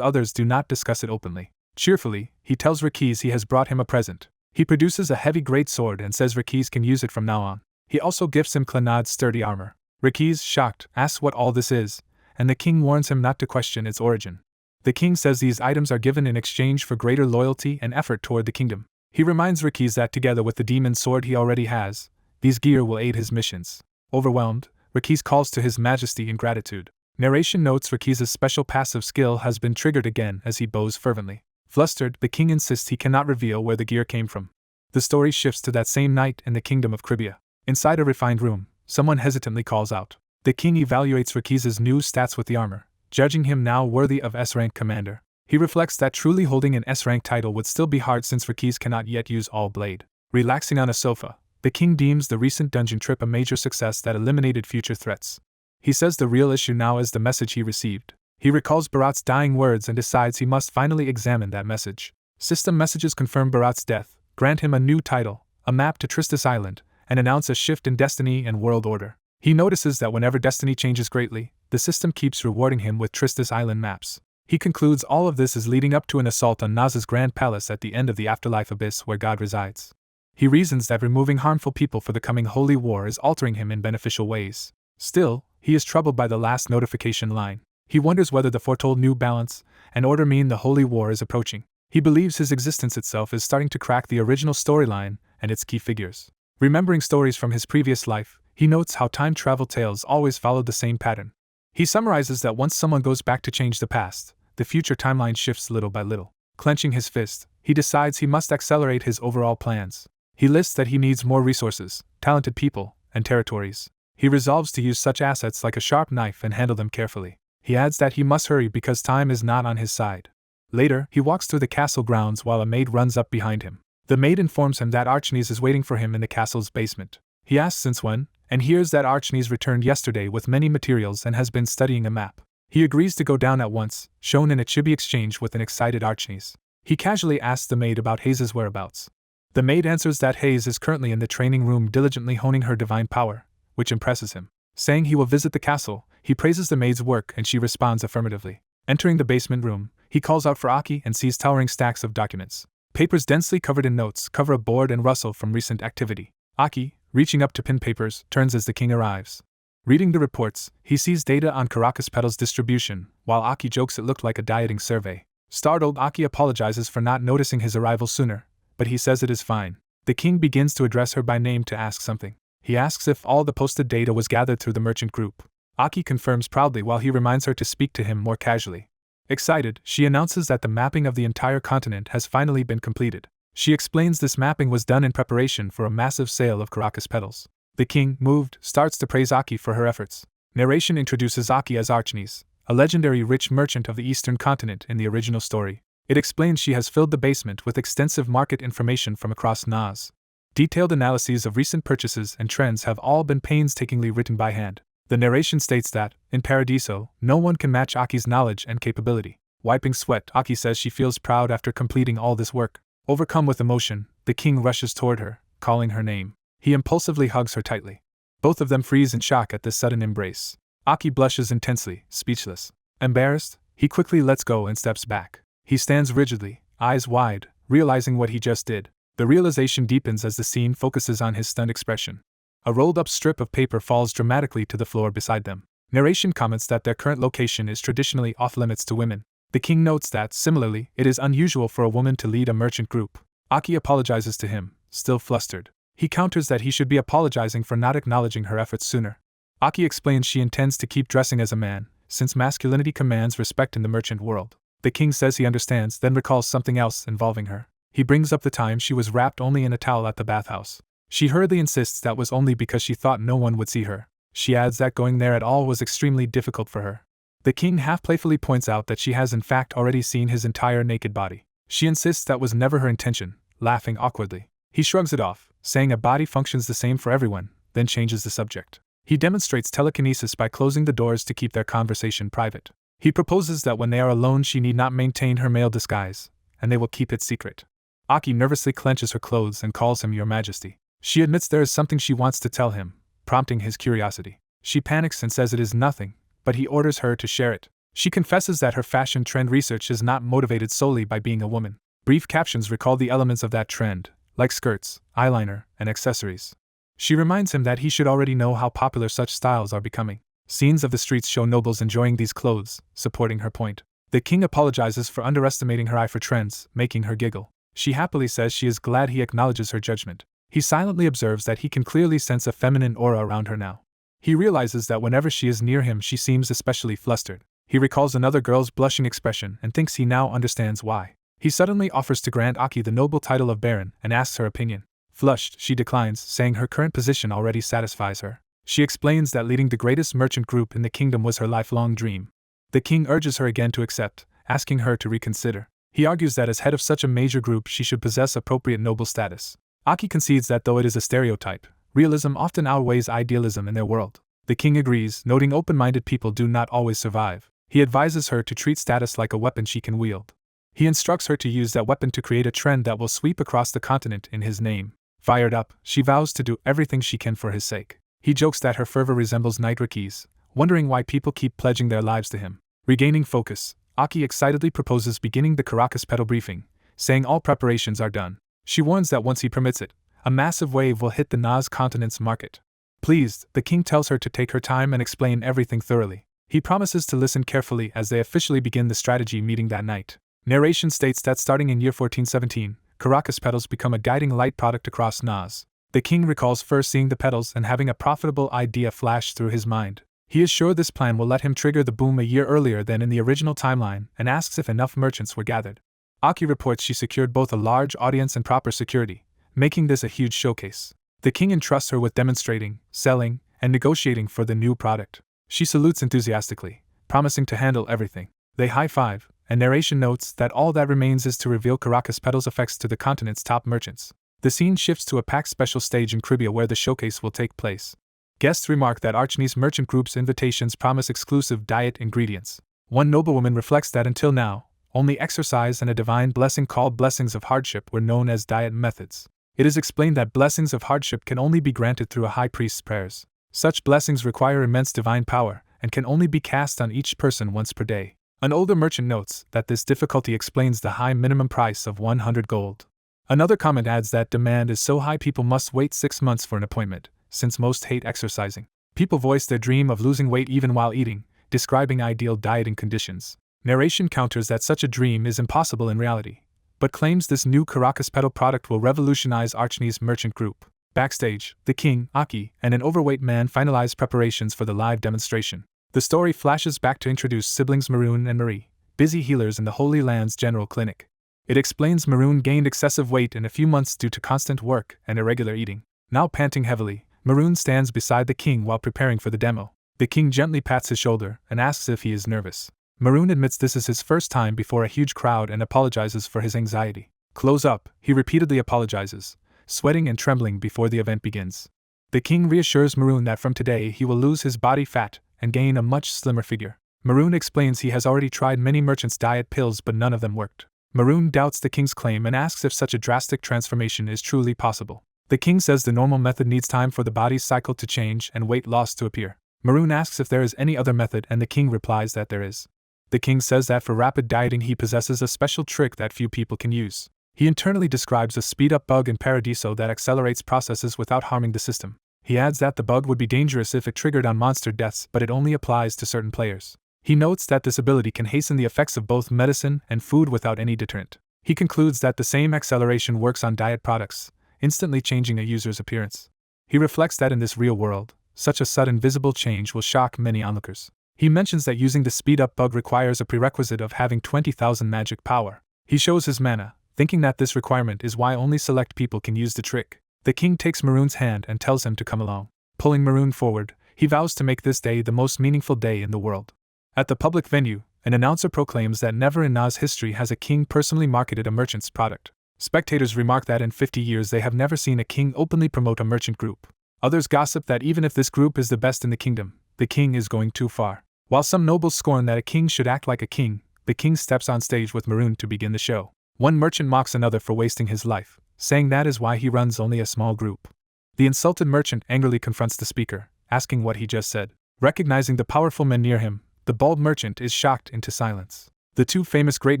others do not discuss it openly. Cheerfully, he tells Rikiz he has brought him a present. He produces a heavy great sword and says Rikiz can use it from now on. He also gifts him Clannad's sturdy armor. Rikiz, shocked, asks what all this is, and the king warns him not to question its origin. The king says these items are given in exchange for greater loyalty and effort toward the kingdom. He reminds Rikiz that together with the demon sword he already has, these gear will aid his missions. Overwhelmed, Rikiz calls to His Majesty in gratitude. Narration notes Rikiz's special passive skill has been triggered again as he bows fervently. Flustered, the king insists he cannot reveal where the gear came from. The story shifts to that same night in the kingdom of Kribia. Inside a refined room, someone hesitantly calls out. The king evaluates Rikiz's new stats with the armor, judging him now worthy of S-rank commander. He reflects that truly holding an S-rank title would still be hard since Rikiz cannot yet use all blade. Relaxing on a sofa, the king deems the recent dungeon trip a major success that eliminated future threats. He says the real issue now is the message he received. He recalls Bharat's dying words and decides he must finally examine that message. System messages confirm Bharat's death, grant him a new title, a map to Tristis Island, and announce a shift in destiny and world order. He notices that whenever destiny changes greatly, the system keeps rewarding him with Tristis Island maps. He concludes all of this is leading up to an assault on Naz's grand palace at the end of the afterlife abyss where God resides. He reasons that removing harmful people for the coming holy war is altering him in beneficial ways. Still, he is troubled by the last notification line. He wonders whether the foretold new balance and order mean the holy war is approaching. He believes his existence itself is starting to crack the original storyline and its key figures. Remembering stories from his previous life, he notes how time travel tales always followed the same pattern. He summarizes that once someone goes back to change the past, the future timeline shifts little by little. Clenching his fist, he decides he must accelerate his overall plans. He lists that he needs more resources, talented people, and territories. He resolves to use such assets like a sharp knife and handle them carefully. He adds that he must hurry because time is not on his side. Later, he walks through the castle grounds while a maid runs up behind him. The maid informs him that Archneys is waiting for him in the castle's basement. He asks since when, and hears that Archneys returned yesterday with many materials and has been studying a map. He agrees to go down at once, shown in a chibi exchange with an excited Archneys. He casually asks the maid about Hayes' whereabouts. The maid answers that Hayes is currently in the training room diligently honing her divine power, which impresses him. Saying he will visit the castle, he praises the maid's work and she responds affirmatively. Entering the basement room, he calls out for Aki and sees towering stacks of documents. Papers densely covered in notes cover a board and rustle from recent activity. Aki, reaching up to pin papers, turns as the king arrives. Reading the reports, he sees data on Caracas Petal's distribution, while Aki jokes it looked like a dieting survey. Startled, Aki apologizes for not noticing his arrival sooner, but he says it is fine. The king begins to address her by name to ask something. He asks if all the posted data was gathered through the merchant group. Aki confirms proudly while he reminds her to speak to him more casually. Excited, she announces that the mapping of the entire continent has finally been completed. She explains this mapping was done in preparation for a massive sale of Caracas Petals. The king, moved, starts to praise Aki for her efforts. Narration introduces Aki as Archneys, a legendary rich merchant of the eastern continent in the original story. It explains she has filled the basement with extensive market information from across Naz. Detailed analyses of recent purchases and trends have all been painstakingly written by hand. The narration states that, in Paradiso, no one can match Aki's knowledge and capability. Wiping sweat, Aki says she feels proud after completing all this work. Overcome with emotion, the king rushes toward her, calling her name. He impulsively hugs her tightly. Both of them freeze in shock at this sudden embrace. Aki blushes intensely, speechless. Embarrassed, he quickly lets go and steps back. He stands rigidly, eyes wide, realizing what he just did. The realization deepens as the scene focuses on his stunned expression. A rolled-up strip of paper falls dramatically to the floor beside them. Narration comments that their current location is traditionally off-limits to women. The king notes that, similarly, it is unusual for a woman to lead a merchant group. Aki apologizes to him, still flustered. He counters that he should be apologizing for not acknowledging her efforts sooner. Aki explains she intends to keep dressing as a man, since masculinity commands respect in the merchant world. The king says he understands, then recalls something else involving her. He brings up the time she was wrapped only in a towel at the bathhouse. She hurriedly insists that was only because she thought no one would see her. She adds that going there at all was extremely difficult for her. The king half-playfully points out that she has in fact already seen his entire naked body. She insists that was never her intention, laughing awkwardly. He shrugs it off, saying a body functions the same for everyone, then changes the subject. He demonstrates telekinesis by closing the doors to keep their conversation private. He proposes that when they are alone she need not maintain her male disguise, and they will keep it secret. Aki nervously clenches her clothes and calls him Your Majesty. She admits there is something she wants to tell him, prompting his curiosity. She panics and says it is nothing, but he orders her to share it. She confesses that her fashion trend research is not motivated solely by being a woman. Brief captions recall the elements of that trend, like skirts, eyeliner, and accessories. She reminds him that he should already know how popular such styles are becoming. Scenes of the streets show nobles enjoying these clothes, supporting her point. The king apologizes for underestimating her eye for trends, making her giggle. She happily says she is glad he acknowledges her judgment. He silently observes that he can clearly sense a feminine aura around her now. He realizes that whenever she is near him she seems especially flustered. He recalls another girl's blushing expression and thinks he now understands why. He suddenly offers to grant Aki the noble title of Baron and asks her opinion. Flushed, she declines, saying her current position already satisfies her. She explains that leading the greatest merchant group in the kingdom was her lifelong dream. The king urges her again to accept, asking her to reconsider. He argues that as head of such a major group she should possess appropriate noble status. Aki concedes that though it is a stereotype, realism often outweighs idealism in their world. The king agrees, noting open-minded people do not always survive. He advises her to treat status like a weapon she can wield. He instructs her to use that weapon to create a trend that will sweep across the continent in his name. Fired up, she vows to do everything she can for his sake. He jokes that her fervor resembles Nightreki's, wondering why people keep pledging their lives to him. Regaining focus, Aki excitedly proposes beginning the Caracas petal briefing, saying all preparations are done. She warns that once he permits it, a massive wave will hit the Nas continent's market. Pleased, the king tells her to take her time and explain everything thoroughly. He promises to listen carefully as they officially begin the strategy meeting that night. Narration states that starting in year 1417, Caracas petals become a guiding light product across Nas. The king recalls first seeing the petals and having a profitable idea flash through his mind. He is sure this plan will let him trigger the boom a year earlier than in the original timeline and asks if enough merchants were gathered. Aki reports she secured both a large audience and proper security, making this a huge showcase. The king entrusts her with demonstrating, selling, and negotiating for the new product. She salutes enthusiastically, promising to handle everything. They high-five, and narration notes that all that remains is to reveal Caracas Petal's effects to the continent's top merchants. The scene shifts to a packed special stage in Cribia where the showcase will take place. Guests remark that Archne's merchant group's invitations promise exclusive diet ingredients. One noblewoman reflects that until now, only exercise and a divine blessing called blessings of hardship were known as diet methods. It is explained that blessings of hardship can only be granted through a high priest's prayers. Such blessings require immense divine power and can only be cast on each person once per day. An older merchant notes that this difficulty explains the high minimum price of 100 gold. Another comment adds that demand is so high people must wait 6 months for an appointment, since most hate exercising. People voice their dream of losing weight even while eating, describing ideal dieting conditions. Narration counters that such a dream is impossible in reality, but claims this new Caracas Petal product will revolutionize Archne's merchant group. Backstage, the king, Aki, and an overweight man finalize preparations for the live demonstration. The story flashes back to introduce siblings Maroon and Marie, busy healers in the Holy Land's general clinic. It explains Maroon gained excessive weight in a few months due to constant work and irregular eating. Now panting heavily, Maroon stands beside the king while preparing for the demo. The king gently pats his shoulder and asks if he is nervous. Maroon admits this is his first time before a huge crowd and apologizes for his anxiety. Close up, he repeatedly apologizes, sweating and trembling before the event begins. The king reassures Maroon that from today he will lose his body fat and gain a much slimmer figure. Maroon explains he has already tried many merchants' diet pills but none of them worked. Maroon doubts the king's claim and asks if such a drastic transformation is truly possible. The king says the normal method needs time for the body's cycle to change and weight loss to appear. Maroon asks if there is any other method and the king replies that there is. The king says that for rapid dieting he possesses a special trick that few people can use. He internally describes a speed-up bug in Paradiso that accelerates processes without harming the system. He adds that the bug would be dangerous if it triggered on monster deaths, but it only applies to certain players. He notes that this ability can hasten the effects of both medicine and food without any deterrent. He concludes that the same acceleration works on diet products, instantly changing a user's appearance. He reflects that in this real world, such a sudden visible change will shock many onlookers. He mentions that using the speed-up bug requires a prerequisite of having 20,000 magic power. He shows his mana, thinking that this requirement is why only select people can use the trick. The king takes Maroon's hand and tells him to come along. Pulling Maroon forward, he vows to make this day the most meaningful day in the world. At the public venue, an announcer proclaims that never in Nas history has a king personally marketed a merchant's product. Spectators remark that in 50 years they have never seen a king openly promote a merchant group. Others gossip that even if this group is the best in the kingdom, the king is going too far. While some nobles scorn that a king should act like a king, the king steps on stage with Maroon to begin the show. One merchant mocks another for wasting his life, saying that is why he runs only a small group. The insulted merchant angrily confronts the speaker, asking what he just said. Recognizing the powerful men near him, the bald merchant is shocked into silence. The two famous great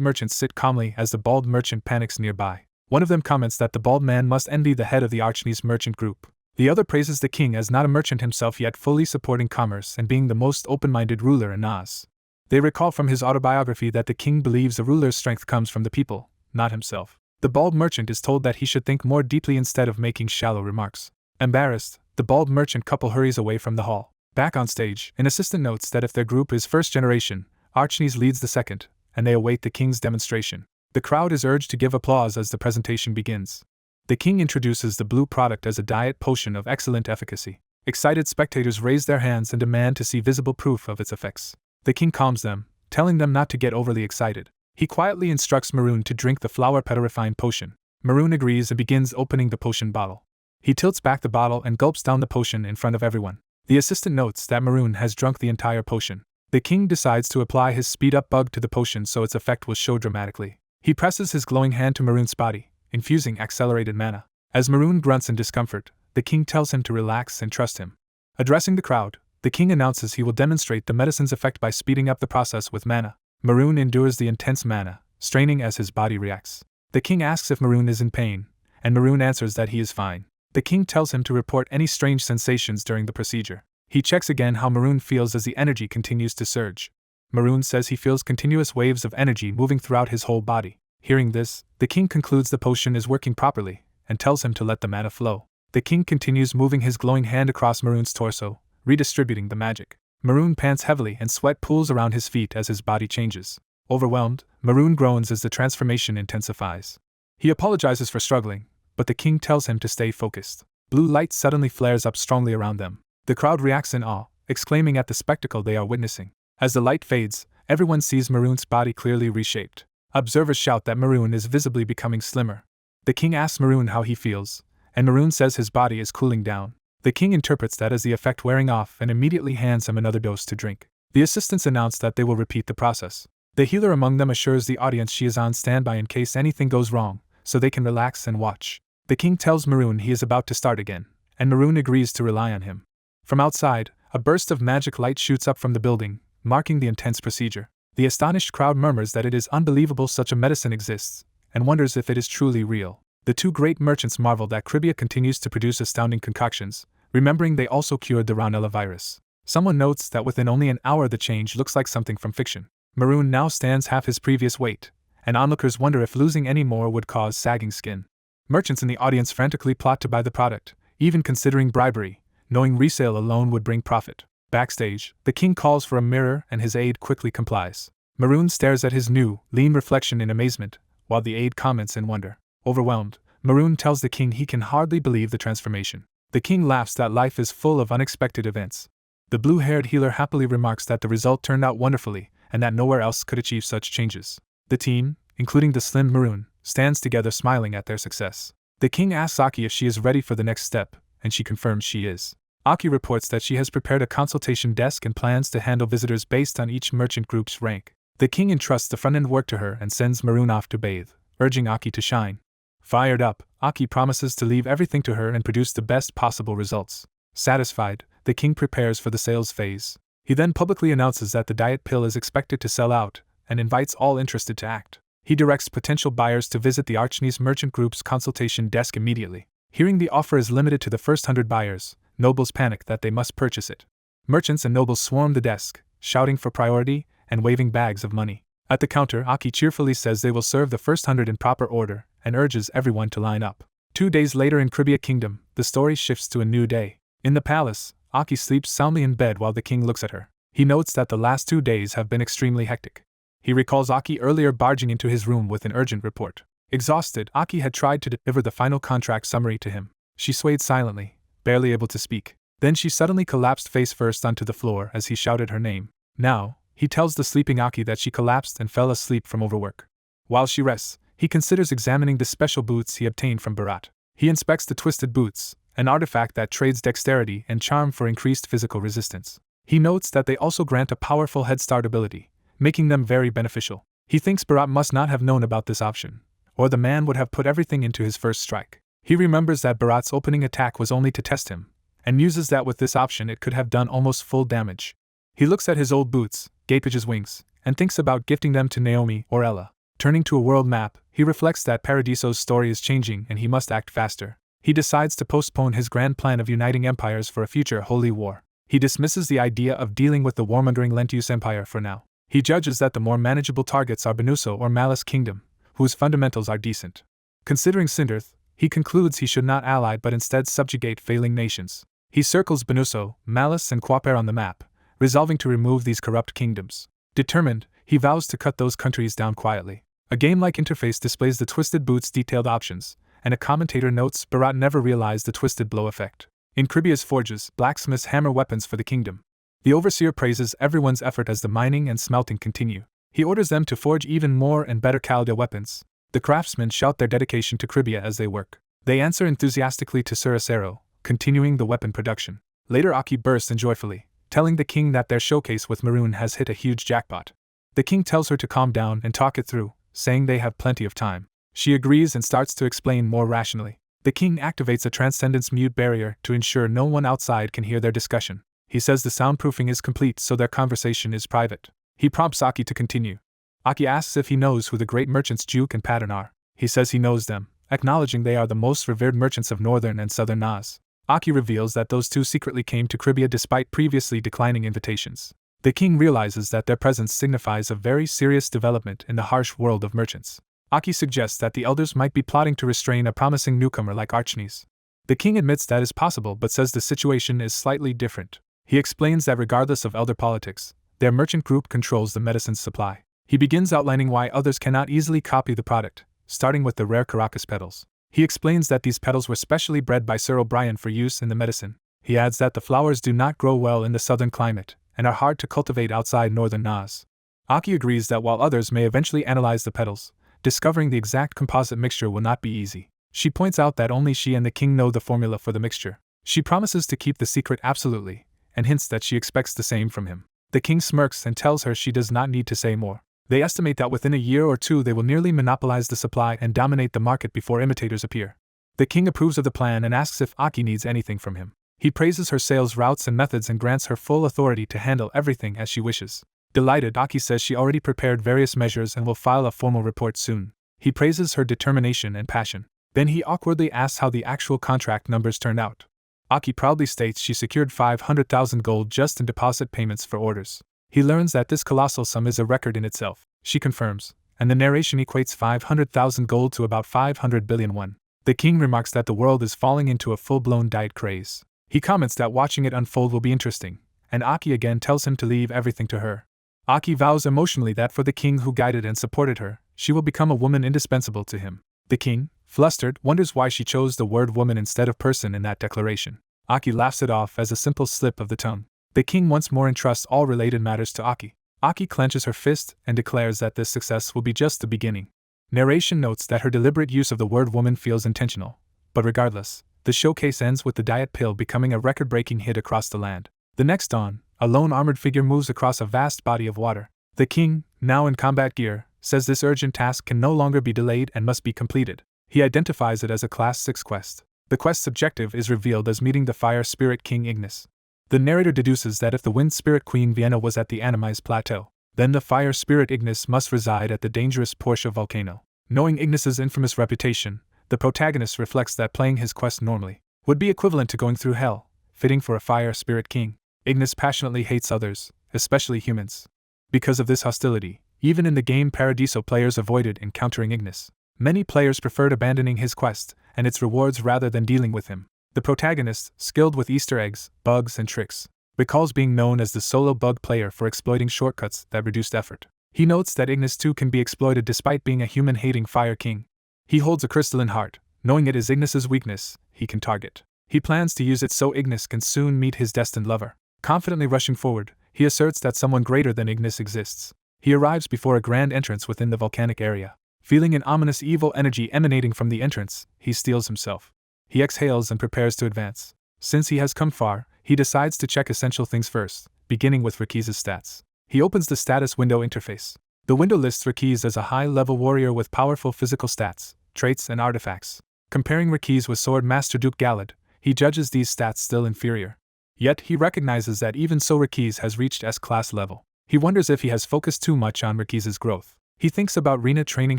merchants sit calmly as the bald merchant panics nearby. One of them comments that the bald man must envy the head of the Archnese merchant group. The other praises the king as not a merchant himself yet fully supporting commerce and being the most open-minded ruler in Oz. They recall from his autobiography that the king believes a ruler's strength comes from the people, not himself. The bald merchant is told that he should think more deeply instead of making shallow remarks. Embarrassed, the bald merchant couple hurries away from the hall. Back on stage, an assistant notes that if their group is first generation, Archnese leads the second, and they await the king's demonstration. The crowd is urged to give applause as the presentation begins. The king introduces the blue product as a diet potion of excellent efficacy. Excited spectators raise their hands and demand to see visible proof of its effects. The king calms them, telling them not to get overly excited. He quietly instructs Maroon to drink the flower petrifying potion. Maroon agrees and begins opening the potion bottle. He tilts back the bottle and gulps down the potion in front of everyone. The assistant notes that Maroon has drunk the entire potion. The king decides to apply his speed-up bug to the potion so its effect will show dramatically. He presses his glowing hand to Maroon's body, infusing accelerated mana. As Maroon grunts in discomfort, the king tells him to relax and trust him. Addressing the crowd, the king announces he will demonstrate the medicine's effect by speeding up the process with mana. Maroon endures the intense mana, straining as his body reacts. The king asks if Maroon is in pain, and Maroon answers that he is fine. The king tells him to report any strange sensations during the procedure. He checks again how Maroon feels as the energy continues to surge. Maroon says he feels continuous waves of energy moving throughout his whole body. Hearing this, the king concludes the potion is working properly, and tells him to let the mana flow. The king continues moving his glowing hand across Maroon's torso, redistributing the magic. Maroon pants heavily and sweat pools around his feet as his body changes. Overwhelmed, Maroon groans as the transformation intensifies. He apologizes for struggling, but the king tells him to stay focused. Blue light suddenly flares up strongly around them. The crowd reacts in awe, exclaiming at the spectacle they are witnessing. As the light fades, everyone sees Maroon's body clearly reshaped. Observers shout that Maroon is visibly becoming slimmer. The king asks Maroon how he feels, and Maroon says his body is cooling down. The king interprets that as the effect wearing off and immediately hands him another dose to drink. The assistants announce that they will repeat the process. The healer among them assures the audience she is on standby in case anything goes wrong, so they can relax and watch. The king tells Maroon he is about to start again, and Maroon agrees to rely on him. From outside, a burst of magic light shoots up from the building, marking the intense procedure. The astonished crowd murmurs that it is unbelievable such a medicine exists, and wonders if it is truly real. The two great merchants marvel that Cribia continues to produce astounding concoctions, remembering they also cured the Ronella virus. Someone notes that within only an hour the change looks like something from fiction. Maroon now stands half his previous weight, and onlookers wonder if losing any more would cause sagging skin. Merchants in the audience frantically plot to buy the product, even considering bribery, knowing resale alone would bring profit. Backstage, the king calls for a mirror and his aide quickly complies. Maroon stares at his new, lean reflection in amazement, while the aide comments in wonder. Overwhelmed, Maroon tells the king he can hardly believe the transformation. The king laughs that life is full of unexpected events. The blue-haired healer happily remarks that the result turned out wonderfully, and that nowhere else could achieve such changes. The team, including the slim Maroon, stands together smiling at their success. The king asks Aki if she is ready for the next step, and she confirms she is. Aki reports that she has prepared a consultation desk and plans to handle visitors based on each merchant group's rank. The king entrusts the front-end work to her and sends Maroon off to bathe, urging Aki to shine. Fired up, Aki promises to leave everything to her and produce the best possible results. Satisfied, the king prepares for the sales phase. He then publicly announces that the diet pill is expected to sell out, and invites all interested to act. He directs potential buyers to visit the Archnese merchant group's consultation desk immediately. Hearing the offer is limited to the first 100 buyers, nobles panic that they must purchase it. Merchants and nobles swarm the desk, shouting for priority and waving bags of money. At the counter, Aki cheerfully says they will serve the first 100 in proper order, and urges everyone to line up. 2 days later in Cribia Kingdom, the story shifts to a new day. In the palace, Aki sleeps soundly in bed while the king looks at her. He notes that the last 2 days have been extremely hectic. He recalls Aki earlier barging into his room with an urgent report. Exhausted, Aki had tried to deliver the final contract summary to him. She swayed silently, barely able to speak. Then she suddenly collapsed face first onto the floor as he shouted her name. Now, he tells the sleeping Aki that she collapsed and fell asleep from overwork. While she rests, he considers examining the special boots he obtained from Bharat. He inspects the twisted boots, an artifact that trades dexterity and charm for increased physical resistance. He notes that they also grant a powerful head start ability, making them very beneficial. He thinks Bharat must not have known about this option, or the man would have put everything into his first strike. He remembers that Bharat's opening attack was only to test him, and muses that with this option it could have done almost full damage. He looks at his old boots, Gapage's wings, and thinks about gifting them to Naomi or Ella. Turning to a world map, he reflects that Paradiso's story is changing and he must act faster. He decides to postpone his grand plan of uniting empires for a future holy war. He dismisses the idea of dealing with the warmongering Lentius Empire for now. He judges that the more manageable targets are Benuso or Malice Kingdom, whose fundamentals are decent. Considering Sindarth, he concludes he should not ally but instead subjugate failing nations. He circles Benuso, Malice and Quaper on the map, resolving to remove these corrupt kingdoms. Determined, he vows to cut those countries down quietly. A game-like interface displays the Twisted Boots' detailed options, and a commentator notes Bharat never realized the Twisted Blow effect. In Cribia's forges, blacksmiths hammer weapons for the kingdom. The overseer praises everyone's effort as the mining and smelting continue. He orders them to forge even more and better Chaldea weapons. The craftsmen shout their dedication to Cribia as they work. They answer enthusiastically to Surasero, continuing the weapon production. Later Aki bursts in joyfully, telling the king that their showcase with Maroon has hit a huge jackpot. The king tells her to calm down and talk it through, saying they have plenty of time. She agrees and starts to explain more rationally. The king activates a transcendence mute barrier to ensure no one outside can hear their discussion. He says the soundproofing is complete so their conversation is private. He prompts Aki to continue. Aki asks if he knows who the great merchants Juke and Patton are. He says he knows them, acknowledging they are the most revered merchants of northern and southern Naz. Aki reveals that those two secretly came to Cribia despite previously declining invitations. The king realizes that their presence signifies a very serious development in the harsh world of merchants. Aki suggests that the elders might be plotting to restrain a promising newcomer like Archneys. The king admits that is possible but says the situation is slightly different. He explains that regardless of elder politics, their merchant group controls the medicine's supply. He begins outlining why others cannot easily copy the product, starting with the rare Caracas petals. He explains that these petals were specially bred by Sir O'Brien for use in the medicine. He adds that the flowers do not grow well in the southern climate, and are hard to cultivate outside northern Naz. Aki agrees that while others may eventually analyze the petals, discovering the exact composite mixture will not be easy. She points out that only she and the king know the formula for the mixture. She promises to keep the secret absolutely, and hints that she expects the same from him. The king smirks and tells her she does not need to say more. They estimate that within a year or two they will nearly monopolize the supply and dominate the market before imitators appear. The king approves of the plan and asks if Aki needs anything from him. He praises her sales routes and methods and grants her full authority to handle everything as she wishes. Delighted, Aki says she already prepared various measures and will file a formal report soon. He praises her determination and passion. Then he awkwardly asks how the actual contract numbers turned out. Aki proudly states she secured 500,000 gold just in deposit payments for orders. He learns that this colossal sum is a record in itself. She confirms, and the narration equates 500,000 gold to about 500 billion won. The king remarks that the world is falling into a full-blown diet craze. He comments that watching it unfold will be interesting, and Aki again tells him to leave everything to her. Aki vows emotionally that for the king who guided and supported her, she will become a woman indispensable to him. The king, flustered, wonders why she chose the word woman instead of person in that declaration. Aki laughs it off as a simple slip of the tongue. The king once more entrusts all related matters to Aki. Aki clenches her fist and declares that this success will be just the beginning. Narration notes that her deliberate use of the word woman feels intentional, but regardless, the showcase ends with the diet pill becoming a record-breaking hit across the land. The next dawn, a lone armored figure moves across a vast body of water. The king, now in combat gear, says this urgent task can no longer be delayed and must be completed. He identifies it as a Class 6 quest. The quest's objective is revealed as meeting the Fire Spirit King Ignis. The narrator deduces that if the Wind Spirit Queen Vienna was at the Animais Plateau, then the Fire Spirit Ignis must reside at the dangerous Portia volcano. Knowing Ignis's infamous reputation, the protagonist reflects that playing his quest normally would be equivalent to going through hell, fitting for a Fire Spirit King. Ignis passionately hates others, especially humans. Because of this hostility, even in the game Paradiso players avoided encountering Ignis. Many players preferred abandoning his quest and its rewards rather than dealing with him. The protagonist, skilled with Easter eggs, bugs and tricks, recalls being known as the solo bug player for exploiting shortcuts that reduced effort. He notes that Ignis too can be exploited despite being a human-hating Fire King. He holds a crystalline heart, knowing it is Ignis's weakness he can target. He plans to use it so Ignis can soon meet his destined lover. Confidently rushing forward, he asserts that someone greater than Ignis exists. He arrives before a grand entrance within the volcanic area. Feeling an ominous evil energy emanating from the entrance, he steels himself. He exhales and prepares to advance. Since he has come far, he decides to check essential things first, beginning with Riki's stats. He opens the status window interface. The window lists Riki's as a high-level warrior with powerful physical stats, traits, and artifacts. Comparing Riki's with Sword Master Duke Galad, he judges these stats still inferior. Yet he recognizes that even so Riki's has reached S-class level. He wonders if he has focused too much on Riki's growth. He thinks about Rina training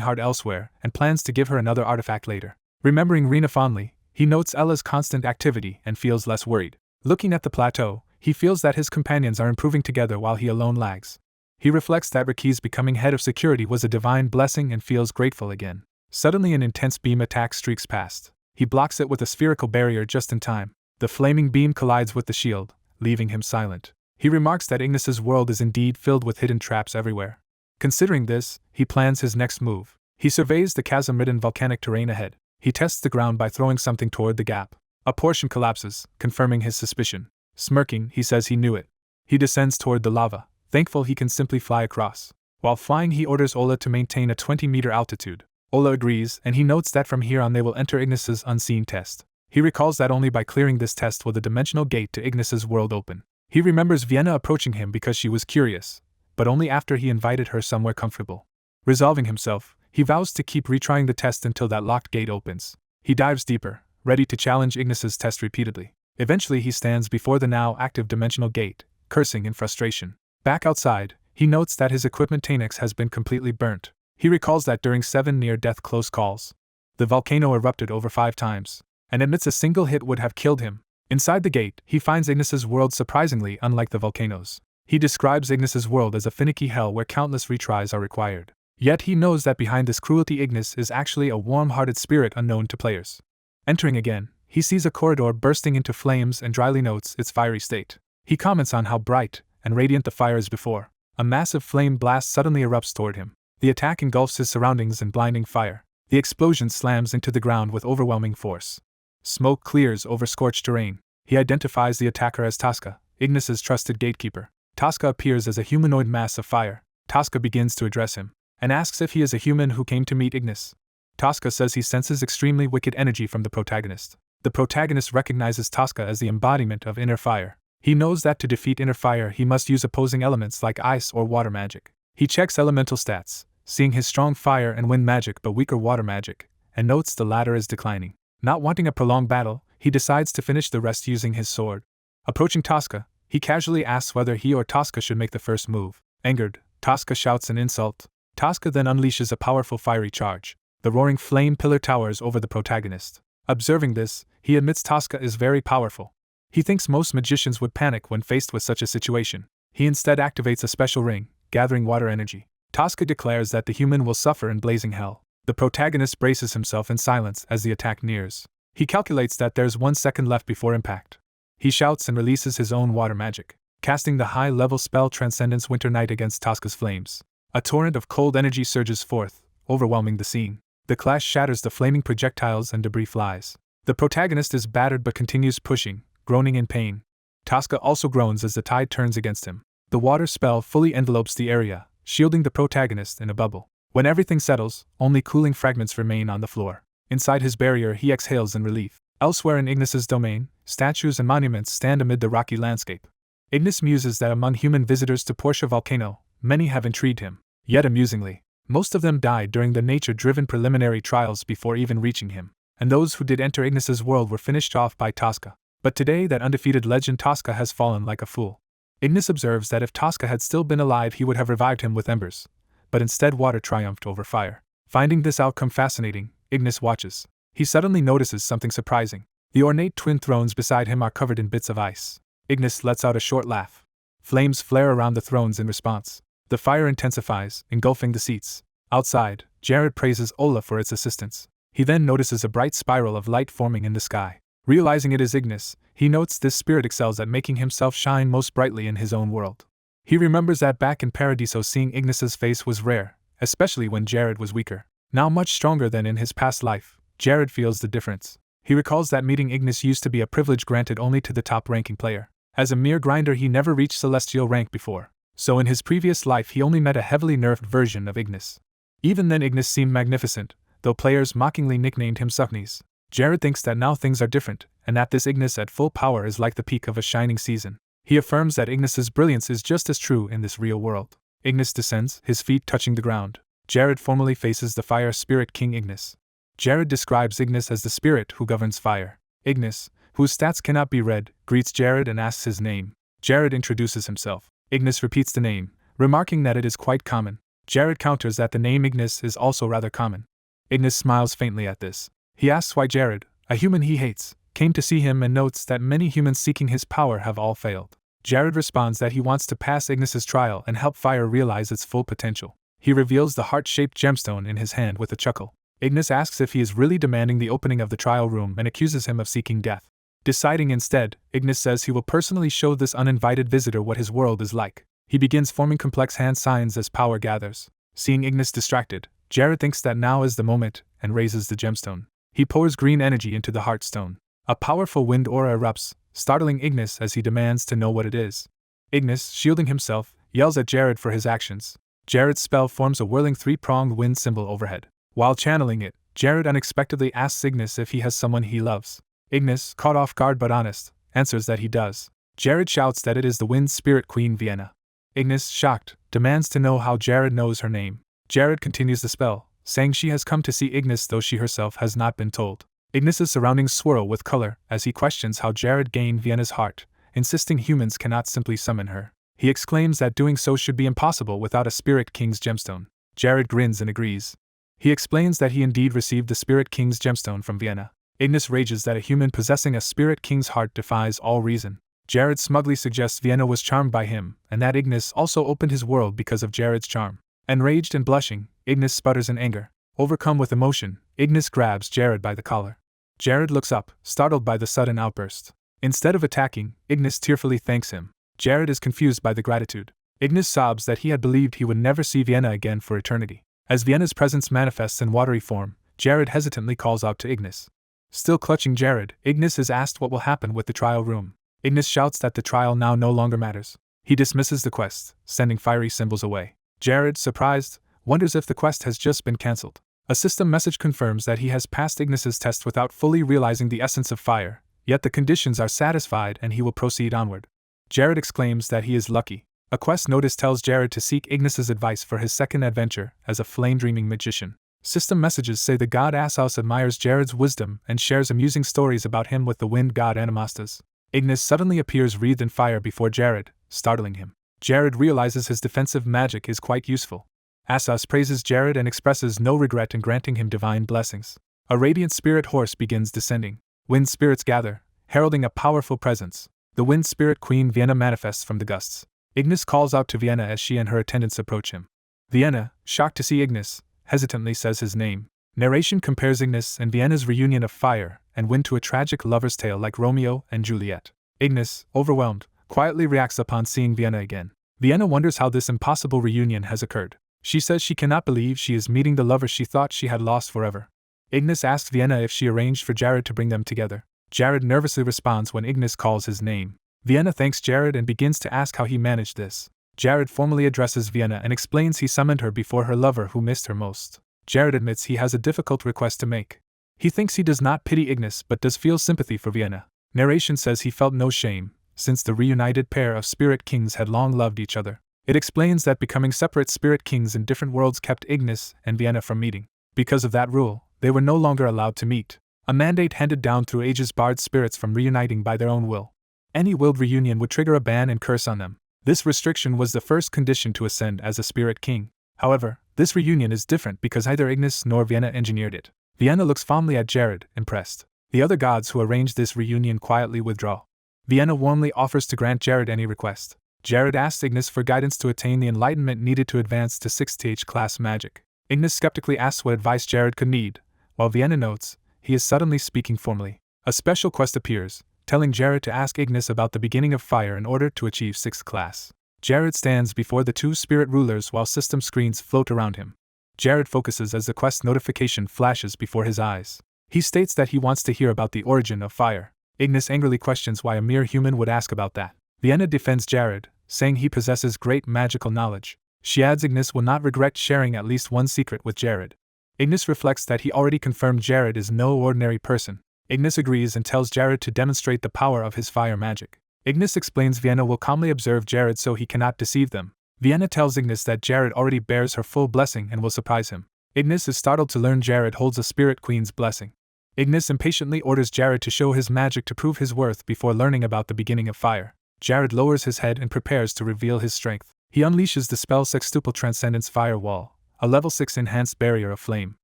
hard elsewhere and plans to give her another artifact later. Remembering Rina fondly, he notes Ella's constant activity and feels less worried. Looking at the plateau, he feels that his companions are improving together while he alone lags. He reflects that Riki's becoming head of security was a divine blessing and feels grateful again. Suddenly an intense beam attack streaks past. He blocks it with a spherical barrier just in time. The flaming beam collides with the shield, leaving him silent. He remarks that Ignis's world is indeed filled with hidden traps everywhere. Considering this, he plans his next move. He surveys the chasm-ridden volcanic terrain ahead. He tests the ground by throwing something toward the gap. A portion collapses, confirming his suspicion. Smirking, he says he knew it. He descends toward the lava, thankful he can simply fly across. While flying, he orders Ola to maintain a 20-meter altitude. Ola agrees, and he notes that from here on they will enter Ignis's unseen test. He recalls that only by clearing this test will the dimensional gate to Ignis's world open. He remembers Vienna approaching him because she was curious, but only after he invited her somewhere comfortable. Resolving himself, he vows to keep retrying the test until that locked gate opens. He dives deeper, ready to challenge Ignis's test repeatedly. Eventually he stands before the now active dimensional gate, cursing in frustration. Back outside, he notes that his equipment Tanex has been completely burnt. He recalls that during 7 near-death close calls, the volcano erupted over 5 times, and admits a single hit would have killed him. Inside the gate, he finds Ignis's world surprisingly unlike the volcanoes. He describes Ignis's world as a finicky hell where countless retries are required. Yet he knows that behind this cruelty Ignis is actually a warm-hearted spirit unknown to players. Entering again, he sees a corridor bursting into flames and dryly notes its fiery state. He comments on how bright and radiant the fire is before. A massive flame blast suddenly erupts toward him. The attack engulfs his surroundings in blinding fire. The explosion slams into the ground with overwhelming force. Smoke clears over scorched terrain. He identifies the attacker as Tosca, Ignis's trusted gatekeeper. Tosca appears as a humanoid mass of fire. Tosca begins to address him, and asks if he is a human who came to meet Ignis. Tosca says he senses extremely wicked energy from the protagonist. The protagonist recognizes Tosca as the embodiment of inner fire. He knows that to defeat inner fire he must use opposing elements like ice or water magic. He checks elemental stats, seeing his strong fire and wind magic but weaker water magic, and notes the latter is declining. Not wanting a prolonged battle, he decides to finish the rest using his sword. Approaching Tosca, he casually asks whether he or Tosca should make the first move. Angered, Tosca shouts an insult. Tosca then unleashes a powerful fiery charge. The roaring flame pillar towers over the protagonist. Observing this, he admits Tosca is very powerful. He thinks most magicians would panic when faced with such a situation. He instead activates a special ring, gathering water energy. Tosca declares that the human will suffer in blazing hell. The protagonist braces himself in silence as the attack nears. He calculates that there's 1 second left before impact. He shouts and releases his own water magic, casting the high-level spell Transcendence Winter Night against Tosca's flames. A torrent of cold energy surges forth, overwhelming the scene. The clash shatters the flaming projectiles and debris flies. The protagonist is battered but continues pushing, groaning in pain. Tosca also groans as the tide turns against him. The water spell fully envelopes the area, shielding the protagonist in a bubble. When everything settles, only cooling fragments remain on the floor. Inside his barrier he exhales in relief. Elsewhere in Ignis's domain, statues and monuments stand amid the rocky landscape. Ignis muses that among human visitors to Portia Volcano, many have intrigued him. Yet amusingly, most of them died during the nature-driven preliminary trials before even reaching him, and those who did enter Ignis's world were finished off by Tosca. But today that undefeated legend Tosca has fallen like a fool. Ignis observes that if Tosca had still been alive he would have revived him with embers, but instead water triumphed over fire. Finding this outcome fascinating, Ignis watches. He suddenly notices something surprising. The ornate twin thrones beside him are covered in bits of ice. Ignis lets out a short laugh. Flames flare around the thrones in response. The fire intensifies, engulfing the seats. Outside, Jared praises Ola for its assistance. He then notices a bright spiral of light forming in the sky. Realizing it is Ignis, he notes this spirit excels at making himself shine most brightly in his own world. He remembers that back in Paradiso seeing Ignis's face was rare, especially when Jared was weaker. Now much stronger than in his past life, Jared feels the difference. He recalls that meeting Ignis used to be a privilege granted only to the top-ranking player. As a mere grinder he never reached celestial rank before, so in his previous life he only met a heavily nerfed version of Ignis. Even then Ignis seemed magnificent, though players mockingly nicknamed him Suckneys. Jared thinks that now things are different, and that this Ignis at full power is like the peak of a shining season. He affirms that Ignis's brilliance is just as true in this real world. Ignis descends, his feet touching the ground. Jared formally faces the fire spirit king Ignis. Jared describes Ignis as the spirit who governs fire. Ignis, whose stats cannot be read, greets Jared and asks his name. Jared introduces himself. Ignis repeats the name, remarking that it is quite common. Jared counters that the name Ignis is also rather common. Ignis smiles faintly at this. He asks why Jared, a human he hates, came to see him and notes that many humans seeking his power have all failed. Jared responds that he wants to pass Ignis's trial and help fire realize its full potential. He reveals the heart-shaped gemstone in his hand with a chuckle. Ignis asks if he is really demanding the opening of the trial room and accuses him of seeking death. Deciding instead, Ignis says he will personally show this uninvited visitor what his world is like. He begins forming complex hand signs as power gathers. Seeing Ignis distracted, Jared thinks that now is the moment and raises the gemstone. He pours green energy into the heartstone. A powerful wind aura erupts, startling Ignis as he demands to know what it is. Ignis, shielding himself, yells at Jared for his actions. Jared's spell forms a whirling three-pronged wind symbol overhead. While channeling it, Jared unexpectedly asks Ignis if he has someone he loves. Ignis, caught off guard but honest, answers that he does. Jared shouts that it is the wind spirit queen Vienna. Ignis, shocked, demands to know how Jared knows her name. Jared continues the spell, saying she has come to see Ignis though she herself has not been told. Ignis's surroundings swirl with color as he questions how Jared gained Vienna's heart, insisting humans cannot simply summon her. He exclaims that doing so should be impossible without a Spirit King's gemstone. Jared grins and agrees. He explains that he indeed received the Spirit King's gemstone from Vienna. Ignis rages that a human possessing a Spirit King's heart defies all reason. Jared smugly suggests Vienna was charmed by him, and that Ignis also opened his world because of Jared's charm. Enraged and blushing, Ignis sputters in anger. Overcome with emotion, Ignis grabs Jared by the collar. Jared looks up, startled by the sudden outburst. Instead of attacking, Ignis tearfully thanks him. Jared is confused by the gratitude. Ignis sobs that he had believed he would never see Vienna again for eternity. As Vienna's presence manifests in watery form, Jared hesitantly calls out to Ignis. Still clutching Jared, Ignis is asked what will happen with the trial room. Ignis shouts that the trial now no longer matters. He dismisses the quest, sending fiery symbols away. Jared, surprised, wonders if the quest has just been cancelled. A system message confirms that he has passed Ignis's test without fully realizing the essence of fire, yet the conditions are satisfied and he will proceed onward. Jared exclaims that he is lucky. A quest notice tells Jared to seek Ignis's advice for his second adventure as a flame-dreaming magician. System messages say the god Asos admires Jared's wisdom and shares amusing stories about him with the wind god Animastas. Ignis suddenly appears wreathed in fire before Jared, startling him. Jared realizes his defensive magic is quite useful. Asos praises Jared and expresses no regret in granting him divine blessings. A radiant spirit horse begins descending. Wind spirits gather, heralding a powerful presence. The wind spirit queen Vienna manifests from the gusts. Ignis calls out to Vienna as she and her attendants approach him. Vienna, shocked to see Ignis, hesitantly says his name. Narration compares Ignis and Vienna's reunion of fire and wind to a tragic lover's tale like Romeo and Juliet. Ignis, overwhelmed, quietly reacts upon seeing Vienna again. Vienna wonders how this impossible reunion has occurred. She says she cannot believe she is meeting the lover she thought she had lost forever. Ignis asks Vienna if she arranged for Jared to bring them together. Jared nervously responds when Ignis calls his name. Vienna thanks Jared and begins to ask how he managed this. Jared formally addresses Vienna and explains he summoned her before her lover who missed her most. Jared admits he has a difficult request to make. He thinks he does not pity Ignis but does feel sympathy for Vienna. Narration says he felt no shame, since the reunited pair of spirit kings had long loved each other. It explains that becoming separate spirit kings in different worlds kept Ignis and Vienna from meeting. Because of that rule, they were no longer allowed to meet. A mandate handed down through ages barred spirits from reuniting by their own will. Any willed reunion would trigger a ban and curse on them. This restriction was the first condition to ascend as a spirit king. However, this reunion is different because neither Ignis nor Vienna engineered it. Vienna looks fondly at Jared, impressed. The other gods who arranged this reunion quietly withdraw. Vienna warmly offers to grant Jared any request. Jared asks Ignis for guidance to attain the enlightenment needed to advance to 6th class magic. Ignis skeptically asks what advice Jared could need, while Vienna notes, he is suddenly speaking formally. A special quest appears, telling Jared to ask Ignis about the beginning of fire in order to achieve 6th class. Jared stands before the two spirit rulers while system screens float around him. Jared focuses as the quest notification flashes before his eyes. He states that he wants to hear about the origin of fire. Ignis angrily questions why a mere human would ask about that. Vienna defends Jared, saying he possesses great magical knowledge. She adds Ignis will not regret sharing at least one secret with Jared. Ignis reflects that he already confirmed Jared is no ordinary person. Ignis agrees and tells Jared to demonstrate the power of his fire magic. Ignis explains Vienna will calmly observe Jared so he cannot deceive them. Vienna tells Ignis that Jared already bears her full blessing and will surprise him. Ignis is startled to learn Jared holds a Spirit Queen's blessing. Ignis impatiently orders Jared to show his magic to prove his worth before learning about the beginning of fire. Jared lowers his head and prepares to reveal his strength. He unleashes the spell Sextuple Transcendence Fire Wall, a level 6 enhanced barrier of flame.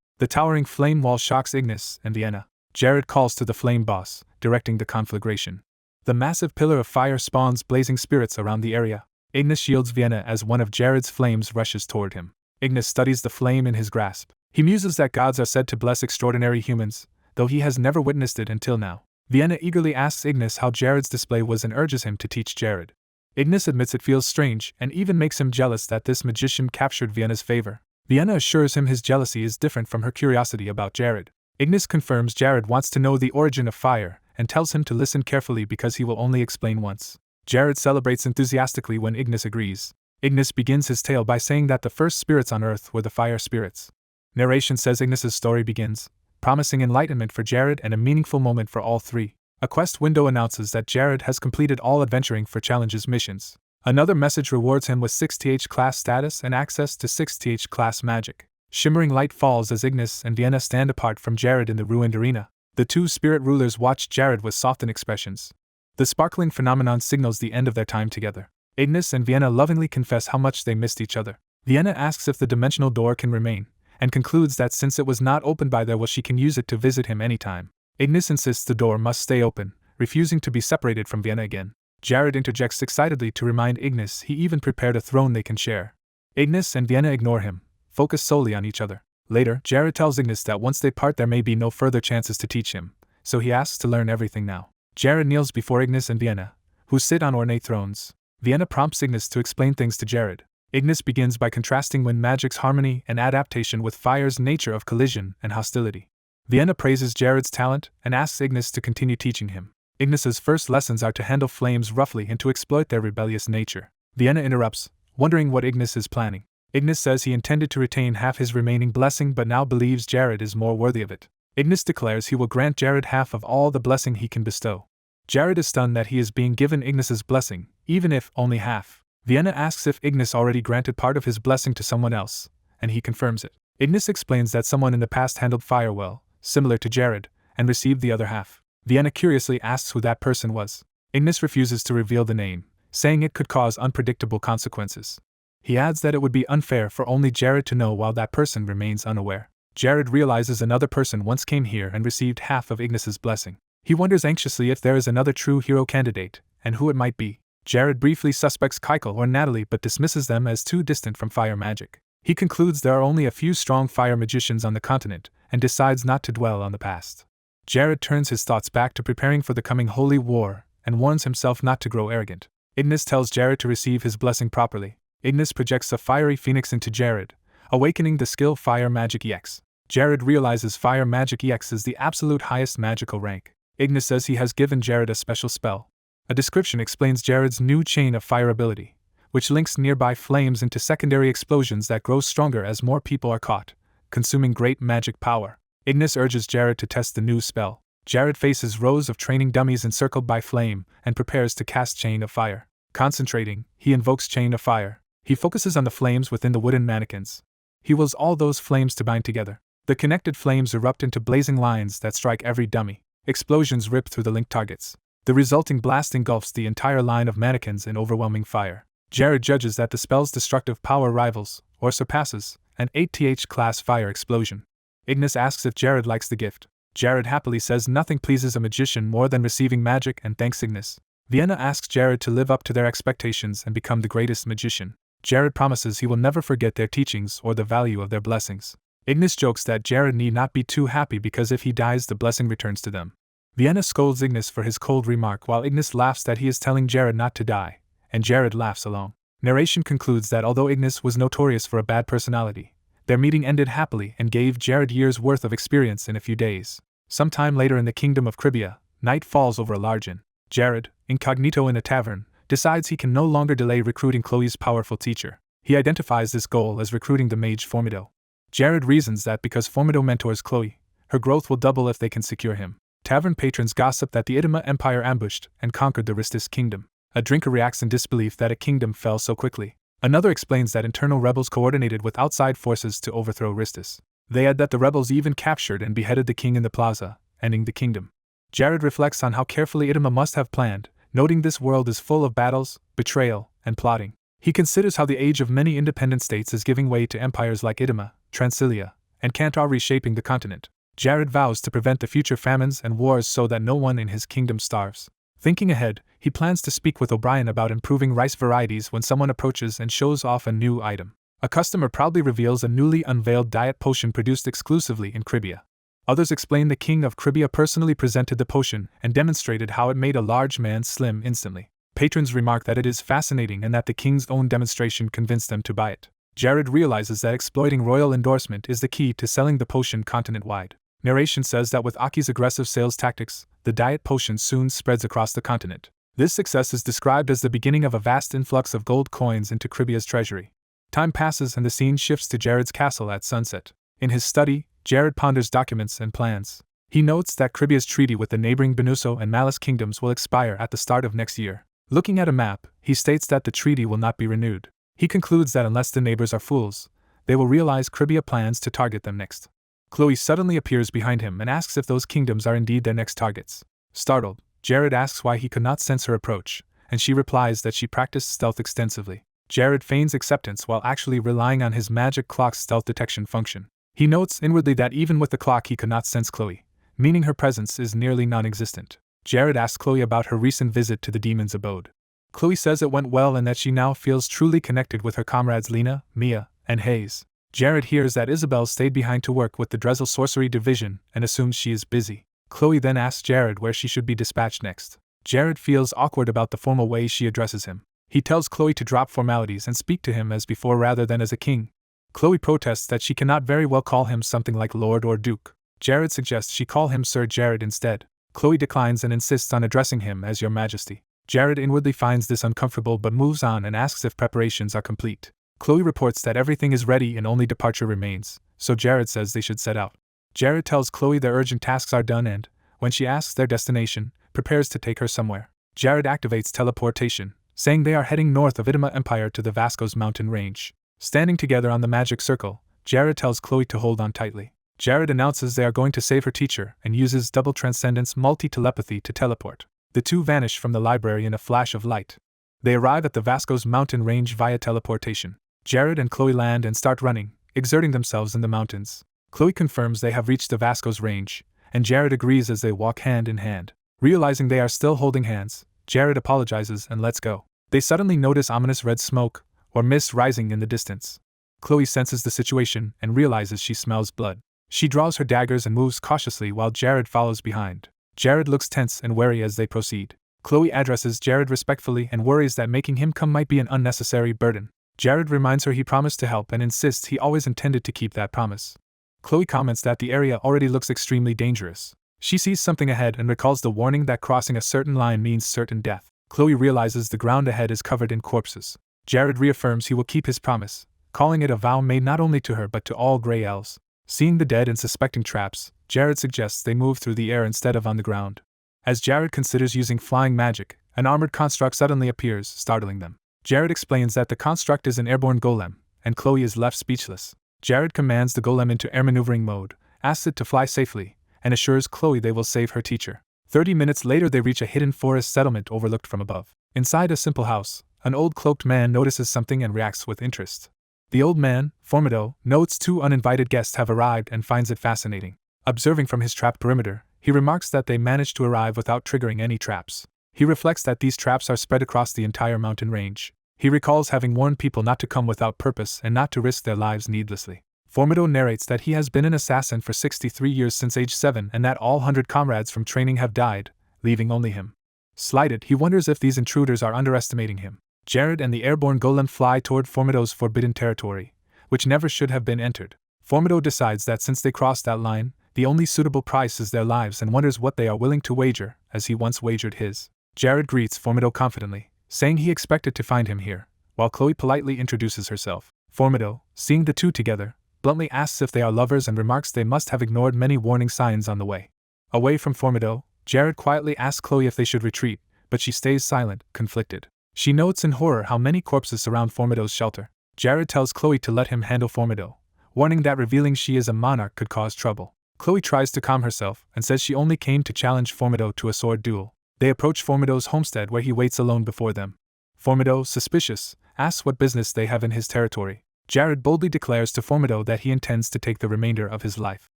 The towering flame wall shocks Ignis and Vienna. Jared calls to the flame boss, directing the conflagration. The massive pillar of fire spawns blazing spirits around the area. Ignis shields Vienna as one of Jared's flames rushes toward him. Ignis studies the flame in his grasp. He muses that gods are said to bless extraordinary humans, though he has never witnessed it until now. Vienna eagerly asks Ignis how Jared's display was and urges him to teach Jared. Ignis admits it feels strange and even makes him jealous that this magician captured Vienna's favor. Vienna assures him his jealousy is different from her curiosity about Jared. Ignis confirms Jared wants to know the origin of fire and tells him to listen carefully because he will only explain once. Jared celebrates enthusiastically when Ignis agrees. Ignis begins his tale by saying that the first spirits on Earth were the fire spirits. Narration says Ignis's story begins, promising enlightenment for Jared and a meaningful moment for all three. A quest window announces that Jared has completed all adventuring for challenges missions. Another message rewards him with 6th class status and access to 6th class magic. Shimmering light falls as Ignis and Vienna stand apart from Jared in the ruined arena. The two spirit rulers watch Jared with softened expressions. The sparkling phenomenon signals the end of their time together. Ignis and Vienna lovingly confess how much they missed each other. Vienna asks if the dimensional door can remain, and concludes that since it was not opened by their will she can use it to visit him anytime. Ignis insists the door must stay open, refusing to be separated from Vienna again. Jared interjects excitedly to remind Ignis he even prepared a throne they can share. Ignis and Vienna ignore him, focus solely on each other. Later, Jared tells Ignis that once they part there may be no further chances to teach him, so he asks to learn everything now. Jared kneels before Ignis and Vienna, who sit on ornate thrones. Vienna prompts Ignis to explain things to Jared. Ignis begins by contrasting wind magic's harmony and adaptation with fire's nature of collision and hostility. Vienna praises Jared's talent and asks Ignis to continue teaching him. Ignis's first lessons are to handle flames roughly and to exploit their rebellious nature. Vienna interrupts, wondering what Ignis is planning. Ignis says he intended to retain half his remaining blessing but now believes Jared is more worthy of it. Ignis declares he will grant Jared half of all the blessing he can bestow. Jared is stunned that he is being given Ignis's blessing, even if only half. Vienna asks if Ignis already granted part of his blessing to someone else, and he confirms it. Ignis explains that someone in the past handled fire well, similar to Jared, and received the other half. Vienna curiously asks who that person was. Ignis refuses to reveal the name, saying it could cause unpredictable consequences. He adds that it would be unfair for only Jared to know while that person remains unaware. Jared realizes another person once came here and received half of Ignis's blessing. He wonders anxiously if there is another true hero candidate, and who it might be. Jared briefly suspects Keikel or Natalie but dismisses them as too distant from fire magic. He concludes there are only a few strong fire magicians on the continent, and decides not to dwell on the past. Jared turns his thoughts back to preparing for the coming holy war, and warns himself not to grow arrogant. Ignis tells Jared to receive his blessing properly. Ignis projects a fiery phoenix into Jared, awakening the skill Fire Magic EX. Jared realizes Fire Magic EX is the absolute highest magical rank. Ignis says he has given Jared a special spell. A description explains Jared's new chain of fire ability, which links nearby flames into secondary explosions that grow stronger as more people are caught, consuming great magic power. Ignis urges Jared to test the new spell. Jared faces rows of training dummies encircled by flame and prepares to cast Chain of Fire. Concentrating, he invokes Chain of Fire. He focuses on the flames within the wooden mannequins. He wills all those flames to bind together. The connected flames erupt into blazing lines that strike every dummy. Explosions rip through the linked targets. The resulting blast engulfs the entire line of mannequins in overwhelming fire. Jared judges that the spell's destructive power rivals, or surpasses, an 8th class fire explosion. Ignis asks if Jared likes the gift. Jared happily says nothing pleases a magician more than receiving magic and thanks Ignis. Vienna asks Jared to live up to their expectations and become the greatest magician. Jared promises he will never forget their teachings or the value of their blessings. Ignis jokes that Jared need not be too happy because if he dies the blessing returns to them. Vienna scolds Ignis for his cold remark while Ignis laughs that he is telling Jared not to die, and Jared laughs along. Narration concludes that although Ignis was notorious for a bad personality, their meeting ended happily and gave Jared years' worth of experience in a few days. Sometime later in the kingdom of Cribia, night falls over a large inn. Jared, incognito in a tavern, decides he can no longer delay recruiting Chloe's powerful teacher. He identifies this goal as recruiting the mage Formido. Jared reasons that because Formido mentors Chloe, her growth will double if they can secure him. Tavern patrons gossip that the Idoma Empire ambushed and conquered the Ristis kingdom. A drinker reacts in disbelief that a kingdom fell so quickly. Another explains that internal rebels coordinated with outside forces to overthrow Ristis. They add that the rebels even captured and beheaded the king in the plaza, ending the kingdom. Jared reflects on how carefully Idoma must have planned, noting this world is full of battles, betrayal, and plotting. He considers how the age of many independent states is giving way to empires like Idoma, Transilia, and Kantar reshaping the continent. Jared vows to prevent the future famines and wars so that no one in his kingdom starves. Thinking ahead, he plans to speak with O'Brien about improving rice varieties when someone approaches and shows off a new item. A customer proudly reveals a newly unveiled diet potion produced exclusively in Cribia. Others explain the king of Cribia personally presented the potion and demonstrated how it made a large man slim instantly. Patrons remark that it is fascinating and that the king's own demonstration convinced them to buy it. Jared realizes that exploiting royal endorsement is the key to selling the potion continent-wide. Narration says that with Aki's aggressive sales tactics, the diet potion soon spreads across the continent. This success is described as the beginning of a vast influx of gold coins into Cribia's treasury. Time passes and the scene shifts to Jared's castle at sunset. In his study, Jared ponders documents and plans. He notes that Cribia's treaty with the neighboring Benuso and Malice kingdoms will expire at the start of next year. Looking at a map, he states that the treaty will not be renewed. He concludes that unless the neighbors are fools, they will realize Cribia plans to target them next. Chloe suddenly appears behind him and asks if those kingdoms are indeed their next targets. Startled, Jared asks why he could not sense her approach, and she replies that she practiced stealth extensively. Jared feigns acceptance while actually relying on his magic clock's stealth detection function. He notes inwardly that even with the clock he could not sense Chloe, meaning her presence is nearly non-existent. Jared asks Chloe about her recent visit to the demon's abode. Chloe says it went well and that she now feels truly connected with her comrades Lena, Mia, and Hayes. Jared hears that Isabella stayed behind to work with the Dresel Sorcery Division and assumes she is busy. Chloe then asks Jared where she should be dispatched next. Jared feels awkward about the formal way she addresses him. He tells Chloe to drop formalities and speak to him as before rather than as a king. Chloe protests that she cannot very well call him something like Lord or Duke. Jared suggests she call him Sir Jared instead. Chloe declines and insists on addressing him as Your Majesty. Jared inwardly finds this uncomfortable but moves on and asks if preparations are complete. Chloe reports that everything is ready and only departure remains, so Jared says they should set out. Jared tells Chloe their urgent tasks are done and, when she asks their destination, prepares to take her somewhere. Jared activates teleportation, saying they are heading north of Idoma Empire to the Vasco's mountain range. Standing together on the magic circle, Jared tells Chloe to hold on tightly. Jared announces they are going to save her teacher and uses double transcendence multi-telepathy to teleport. The two vanish from the library in a flash of light. They arrive at the Vasco's mountain range via teleportation. Jared and Chloe land and start running, exerting themselves in the mountains. Chloe confirms they have reached the Vasco's range, and Jared agrees as they walk hand in hand. Realizing they are still holding hands, Jared apologizes and lets go. They suddenly notice ominous red smoke, or mist rising in the distance. Chloe senses the situation and realizes she smells blood. She draws her daggers and moves cautiously while Jared follows behind. Jared looks tense and wary as they proceed. Chloe addresses Jared respectfully and worries that making him come might be an unnecessary burden. Jared reminds her he promised to help and insists he always intended to keep that promise. Chloe comments that the area already looks extremely dangerous. She sees something ahead and recalls the warning that crossing a certain line means certain death. Chloe realizes the ground ahead is covered in corpses. Jared reaffirms he will keep his promise, calling it a vow made not only to her but to all Grey Elves. Seeing the dead and suspecting traps, Jared suggests they move through the air instead of on the ground. As Jared considers using flying magic, an armored construct suddenly appears, startling them. Jared explains that the construct is an airborne golem, and Chloe is left speechless. Jared commands the golem into air maneuvering mode, asks it to fly safely, and assures Chloe they will save her teacher. 30 minutes later they reach a hidden forest settlement overlooked from above. Inside a simple house, an old cloaked man notices something and reacts with interest. The old man, Formido, notes two uninvited guests have arrived and finds it fascinating. Observing from his trap perimeter, he remarks that they managed to arrive without triggering any traps. He reflects that these traps are spread across the entire mountain range. He recalls having warned people not to come without purpose and not to risk their lives needlessly. Formido narrates that he has been an assassin for 63 years since age 7 and that all 100 comrades from training have died, leaving only him. Slighted, he wonders if these intruders are underestimating him. Jared and the airborne golem fly toward Formido's forbidden territory, which never should have been entered. Formido decides that since they crossed that line, the only suitable price is their lives and wonders what they are willing to wager, as he once wagered his. Jared greets Formido confidently, saying he expected to find him here, while Chloe politely introduces herself. Formido, seeing the two together, bluntly asks if they are lovers and remarks they must have ignored many warning signs on the way. Away from Formido, Jared quietly asks Chloe if they should retreat, but she stays silent, conflicted. She notes in horror how many corpses surround Formido's shelter. Jared tells Chloe to let him handle Formido, warning that revealing she is a monarch could cause trouble. Chloe tries to calm herself and says she only came to challenge Formido to a sword duel. They approach Formido's homestead where he waits alone before them. Formido, suspicious, asks what business they have in his territory. Jared boldly declares to Formido that he intends to take the remainder of his life.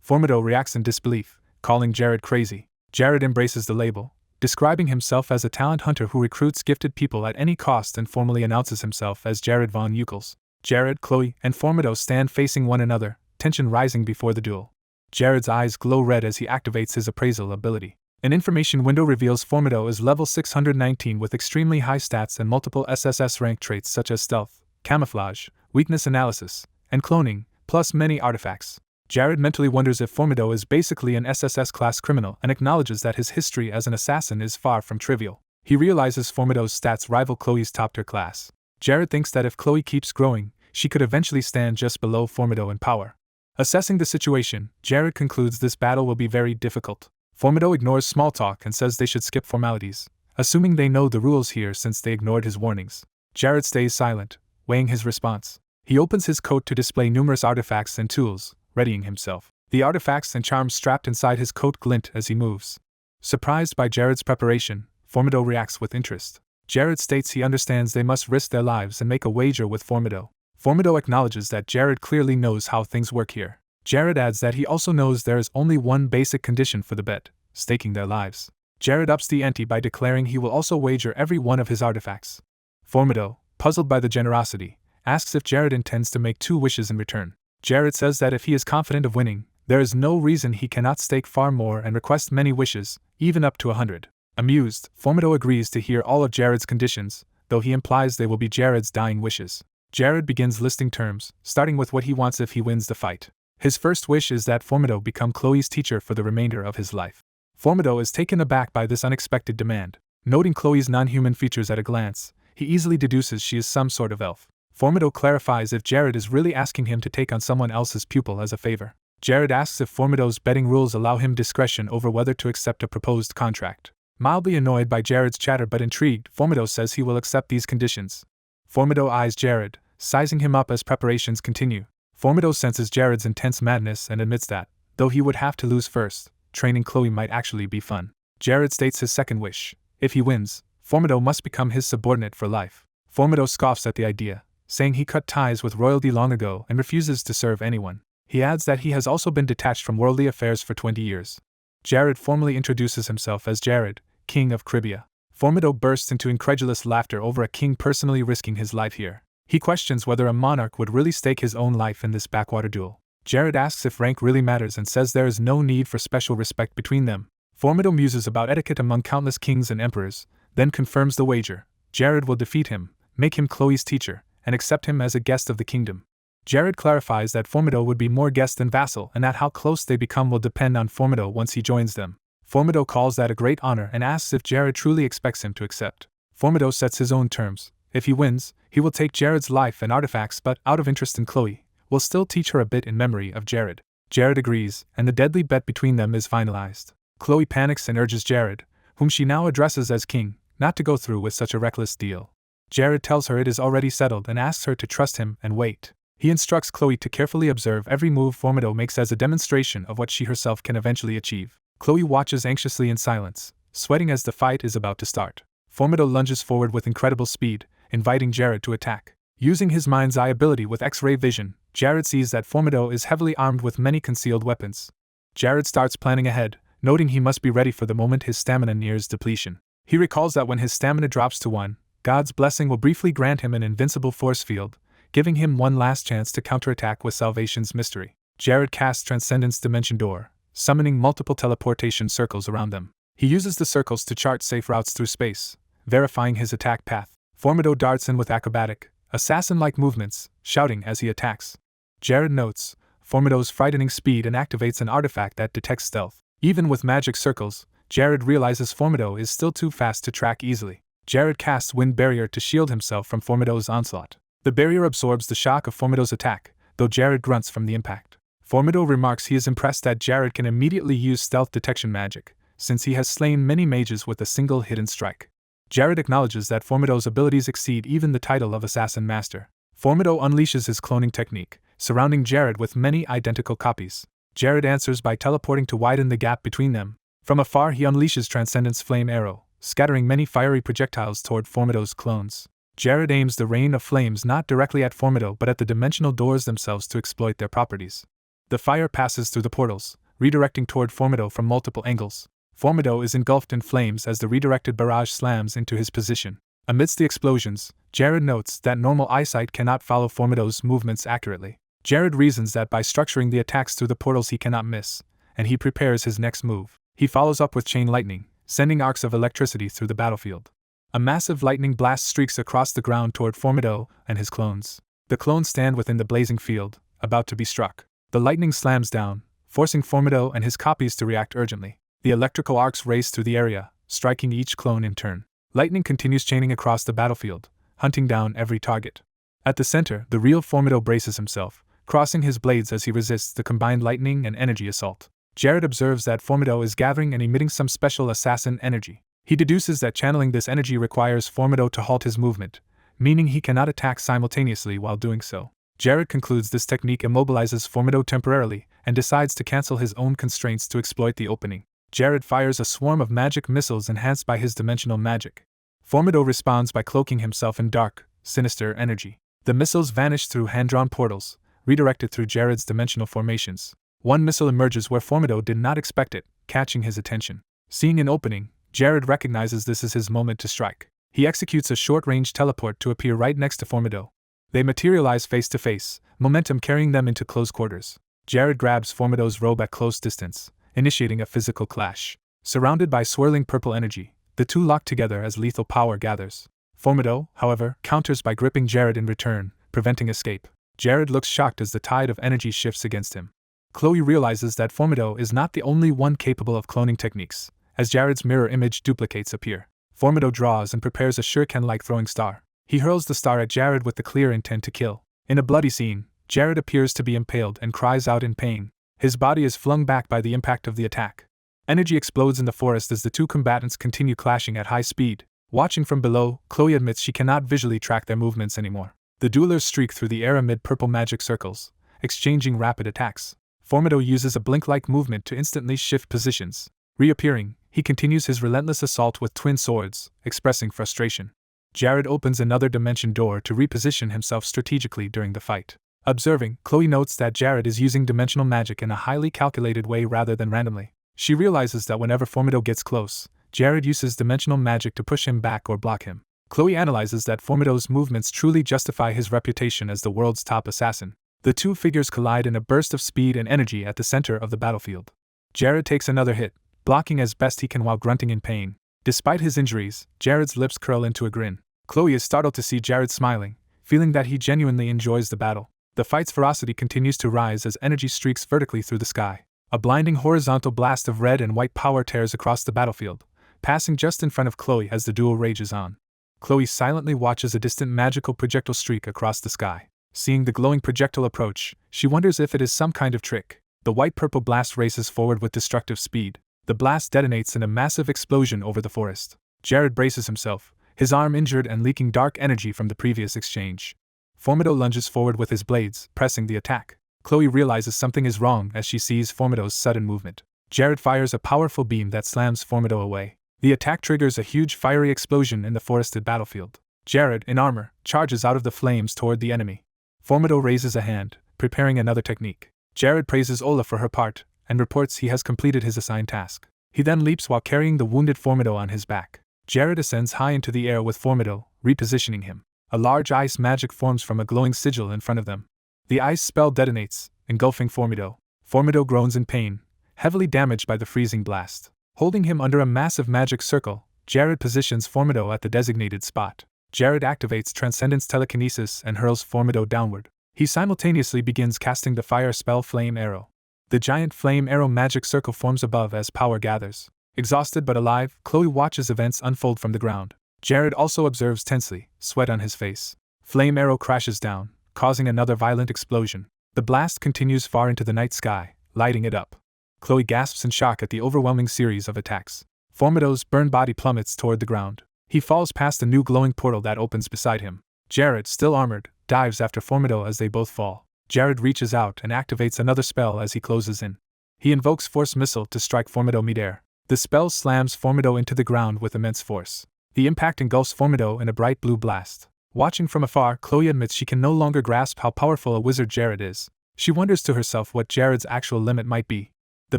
Formido reacts in disbelief, calling Jared crazy. Jared embraces the label, describing himself as a talent hunter who recruits gifted people at any cost and formally announces himself as Jared von Euchels. Jared, Chloe, and Formido stand facing one another, tension rising before the duel. Jared's eyes glow red as he activates his appraisal ability. An information window reveals Formido is level 619 with extremely high stats and multiple SSS rank traits such as stealth, camouflage, weakness analysis, and cloning, plus many artifacts. Jared mentally wonders if Formido is basically an SSS class criminal and acknowledges that his history as an assassin is far from trivial. He realizes Formido's stats rival Chloe's top-tier class. Jared thinks that if Chloe keeps growing, she could eventually stand just below Formido in power. Assessing the situation, Jared concludes this battle will be very difficult. Formido ignores small talk and says they should skip formalities, assuming they know the rules here since they ignored his warnings. Jared stays silent, weighing his response. He opens his coat to display numerous artifacts and tools, readying himself. The artifacts and charms strapped inside his coat glint as he moves. Surprised by Jared's preparation, Formido reacts with interest. Jared states he understands they must risk their lives and make a wager with Formido. Formido acknowledges that Jared clearly knows how things work here. Jared adds that he also knows there is only one basic condition for the bet, staking their lives. Jared ups the ante by declaring he will also wager every one of his artifacts. Formido, puzzled by the generosity, asks if Jared intends to make 2 wishes in return. Jared says that if he is confident of winning, there is no reason he cannot stake far more and request many wishes, even up to 100. Amused, Formido agrees to hear all of Jared's conditions, though he implies they will be Jared's dying wishes. Jared begins listing terms, starting with what he wants if he wins the fight. His first wish is that Formido become Chloe's teacher for the remainder of his life. Formido is taken aback by this unexpected demand. Noting Chloe's non-human features at a glance, he easily deduces she is some sort of elf. Formido clarifies if Jared is really asking him to take on someone else's pupil as a favor. Jared asks if Formido's betting rules allow him discretion over whether to accept a proposed contract. Mildly annoyed by Jared's chatter but intrigued, Formido says he will accept these conditions. Formido eyes Jared, sizing him up as preparations continue. Formido senses Jared's intense madness and admits that, though he would have to lose first, training Chloe might actually be fun. Jared states his second wish. If he wins, Formido must become his subordinate for life. Formido scoffs at the idea, saying he cut ties with royalty long ago and refuses to serve anyone. He adds that he has also been detached from worldly affairs for 20 years. Jared formally introduces himself as Jared, King of Cribia. Formido bursts into incredulous laughter over a king personally risking his life here. He questions whether a monarch would really stake his own life in this backwater duel. Jared asks if rank really matters and says there is no need for special respect between them. Formido muses about etiquette among countless kings and emperors, then confirms the wager. Jared will defeat him, make him Chloe's teacher, and accept him as a guest of the kingdom. Jared clarifies that Formido would be more guest than vassal and that how close they become will depend on Formido once he joins them. Formido calls that a great honor and asks if Jared truly expects him to accept. Formido sets his own terms. If he wins, he will take Jared's life and artifacts but, out of interest in Chloe, will still teach her a bit in memory of Jared. Jared agrees, and the deadly bet between them is finalized. Chloe panics and urges Jared, whom she now addresses as king, not to go through with such a reckless deal. Jared tells her it is already settled and asks her to trust him and wait. He instructs Chloe to carefully observe every move Formido makes as a demonstration of what she herself can eventually achieve. Chloe watches anxiously in silence, sweating as the fight is about to start. Formido lunges forward with incredible speed, inviting Jared to attack. Using his mind's eye ability with X-ray vision, Jared sees that Formido is heavily armed with many concealed weapons. Jared starts planning ahead, noting he must be ready for the moment his stamina nears depletion. He recalls that when his stamina drops to 1, God's blessing will briefly grant him an invincible force field, giving him one last chance to counterattack with Salvation's Mystery. Jared casts Transcendence Dimension Door, summoning multiple teleportation circles around them. He uses the circles to chart safe routes through space, verifying his attack path. Formido darts in with acrobatic, assassin-like movements, shouting as he attacks. Jared notes Formido's frightening speed and activates an artifact that detects stealth. Even with magic circles, Jared realizes Formido is still too fast to track easily. Jared casts Wind Barrier to shield himself from Formido's onslaught. The barrier absorbs the shock of Formido's attack, though Jared grunts from the impact. Formido remarks he is impressed that Jared can immediately use stealth detection magic, since he has slain many mages with a single hidden strike. Jared acknowledges that Formido's abilities exceed even the title of Assassin Master. Formido unleashes his cloning technique, surrounding Jared with many identical copies. Jared answers by teleporting to widen the gap between them. From afar he unleashes Transcendence Flame Arrow, scattering many fiery projectiles toward Formido's clones. Jared aims the rain of flames not directly at Formido but at the dimensional doors themselves to exploit their properties. The fire passes through the portals, redirecting toward Formido from multiple angles. Formido is engulfed in flames as the redirected barrage slams into his position. Amidst the explosions, Jared notes that normal eyesight cannot follow Formido's movements accurately. Jared reasons that by structuring the attacks through the portals he cannot miss, and he prepares his next move. He follows up with Chain Lightning, sending arcs of electricity through the battlefield. A massive lightning blast streaks across the ground toward Formido and his clones. The clones stand within the blazing field, about to be struck. The lightning slams down, forcing Formido and his copies to react urgently. The electrical arcs race through the area, striking each clone in turn. Lightning continues chaining across the battlefield, hunting down every target. At the center, the real Formido braces himself, crossing his blades as he resists the combined lightning and energy assault. Jared observes that Formido is gathering and emitting some special assassin energy. He deduces that channeling this energy requires Formido to halt his movement, meaning he cannot attack simultaneously while doing so. Jared concludes this technique immobilizes Formido temporarily and decides to cancel his own constraints to exploit the opening. Jared fires a swarm of magic missiles enhanced by his dimensional magic. Formido responds by cloaking himself in dark, sinister energy. The missiles vanish through hand-drawn portals, redirected through Jared's dimensional formations. One missile emerges where Formido did not expect it, catching his attention. Seeing an opening, Jared recognizes this is his moment to strike. He executes a short-range teleport to appear right next to Formido. They materialize face-to-face, momentum carrying them into close quarters. Jared grabs Formido's robe at close distance, initiating a physical clash. Surrounded by swirling purple energy, the two lock together as lethal power gathers. Formido, however, counters by gripping Jared in return, preventing escape. Jared looks shocked as the tide of energy shifts against him. Chloe realizes that Formido is not the only one capable of cloning techniques, as Jared's mirror image duplicates appear. Formido draws and prepares a shuriken-like throwing star. He hurls the star at Jared with the clear intent to kill. In a bloody scene, Jared appears to be impaled and cries out in pain. His body is flung back by the impact of the attack. Energy explodes in the forest as the two combatants continue clashing at high speed. Watching from below, Chloe admits she cannot visually track their movements anymore. The duelers streak through the air amid purple magic circles, exchanging rapid attacks. Formido uses a blink-like movement to instantly shift positions. Reappearing, he continues his relentless assault with twin swords, expressing frustration. Jared opens another dimension door to reposition himself strategically during the fight. Observing, Chloe notes that Jared is using dimensional magic in a highly calculated way rather than randomly. She realizes that whenever Formido gets close, Jared uses dimensional magic to push him back or block him. Chloe analyzes that Formido's movements truly justify his reputation as the world's top assassin. The two figures collide in a burst of speed and energy at the center of the battlefield. Jared takes another hit, blocking as best he can while grunting in pain. Despite his injuries, Jared's lips curl into a grin. Chloe is startled to see Jared smiling, feeling that he genuinely enjoys the battle. The fight's ferocity continues to rise as energy streaks vertically through the sky. A blinding horizontal blast of red and white power tears across the battlefield, passing just in front of Chloe as the duel rages on. Chloe silently watches a distant magical projectile streak across the sky. Seeing the glowing projectile approach, she wonders if it is some kind of trick. The white-purple blast races forward with destructive speed. The blast detonates in a massive explosion over the forest. Jared braces himself, his arm injured and leaking dark energy from the previous exchange. Formido lunges forward with his blades, pressing the attack. Chloe realizes something is wrong as she sees Formido's sudden movement. Jared fires a powerful beam that slams Formido away. The attack triggers a huge fiery explosion in the forested battlefield. Jared, in armor, charges out of the flames toward the enemy. Formido raises a hand, preparing another technique. Jared praises Ola for her part, and reports he has completed his assigned task. He then leaps while carrying the wounded Formido on his back. Jared ascends high into the air with Formido, repositioning him. A large ice magic forms from a glowing sigil in front of them. The ice spell detonates, engulfing Formido. Formido groans in pain, heavily damaged by the freezing blast. Holding him under a massive magic circle, Jared positions Formido at the designated spot. Jared activates Transcendence Telekinesis and hurls Formido downward. He simultaneously begins casting the fire spell Flame Arrow. The giant Flame Arrow magic circle forms above as power gathers. Exhausted but alive, Chloe watches events unfold from the ground. Jared also observes tensely, sweat on his face. Flame Arrow crashes down, causing another violent explosion. The blast continues far into the night sky, lighting it up. Chloe gasps in shock at the overwhelming series of attacks. Formido's burned body plummets toward the ground. He falls past a new glowing portal that opens beside him. Jared, still armored, dives after Formido as they both fall. Jared reaches out and activates another spell as he closes in. He invokes Force Missile to strike Formido midair. The spell slams Formido into the ground with immense force. The impact engulfs Formido in a bright blue blast. Watching from afar, Chloe admits she can no longer grasp how powerful a wizard Jared is. She wonders to herself what Jared's actual limit might be. The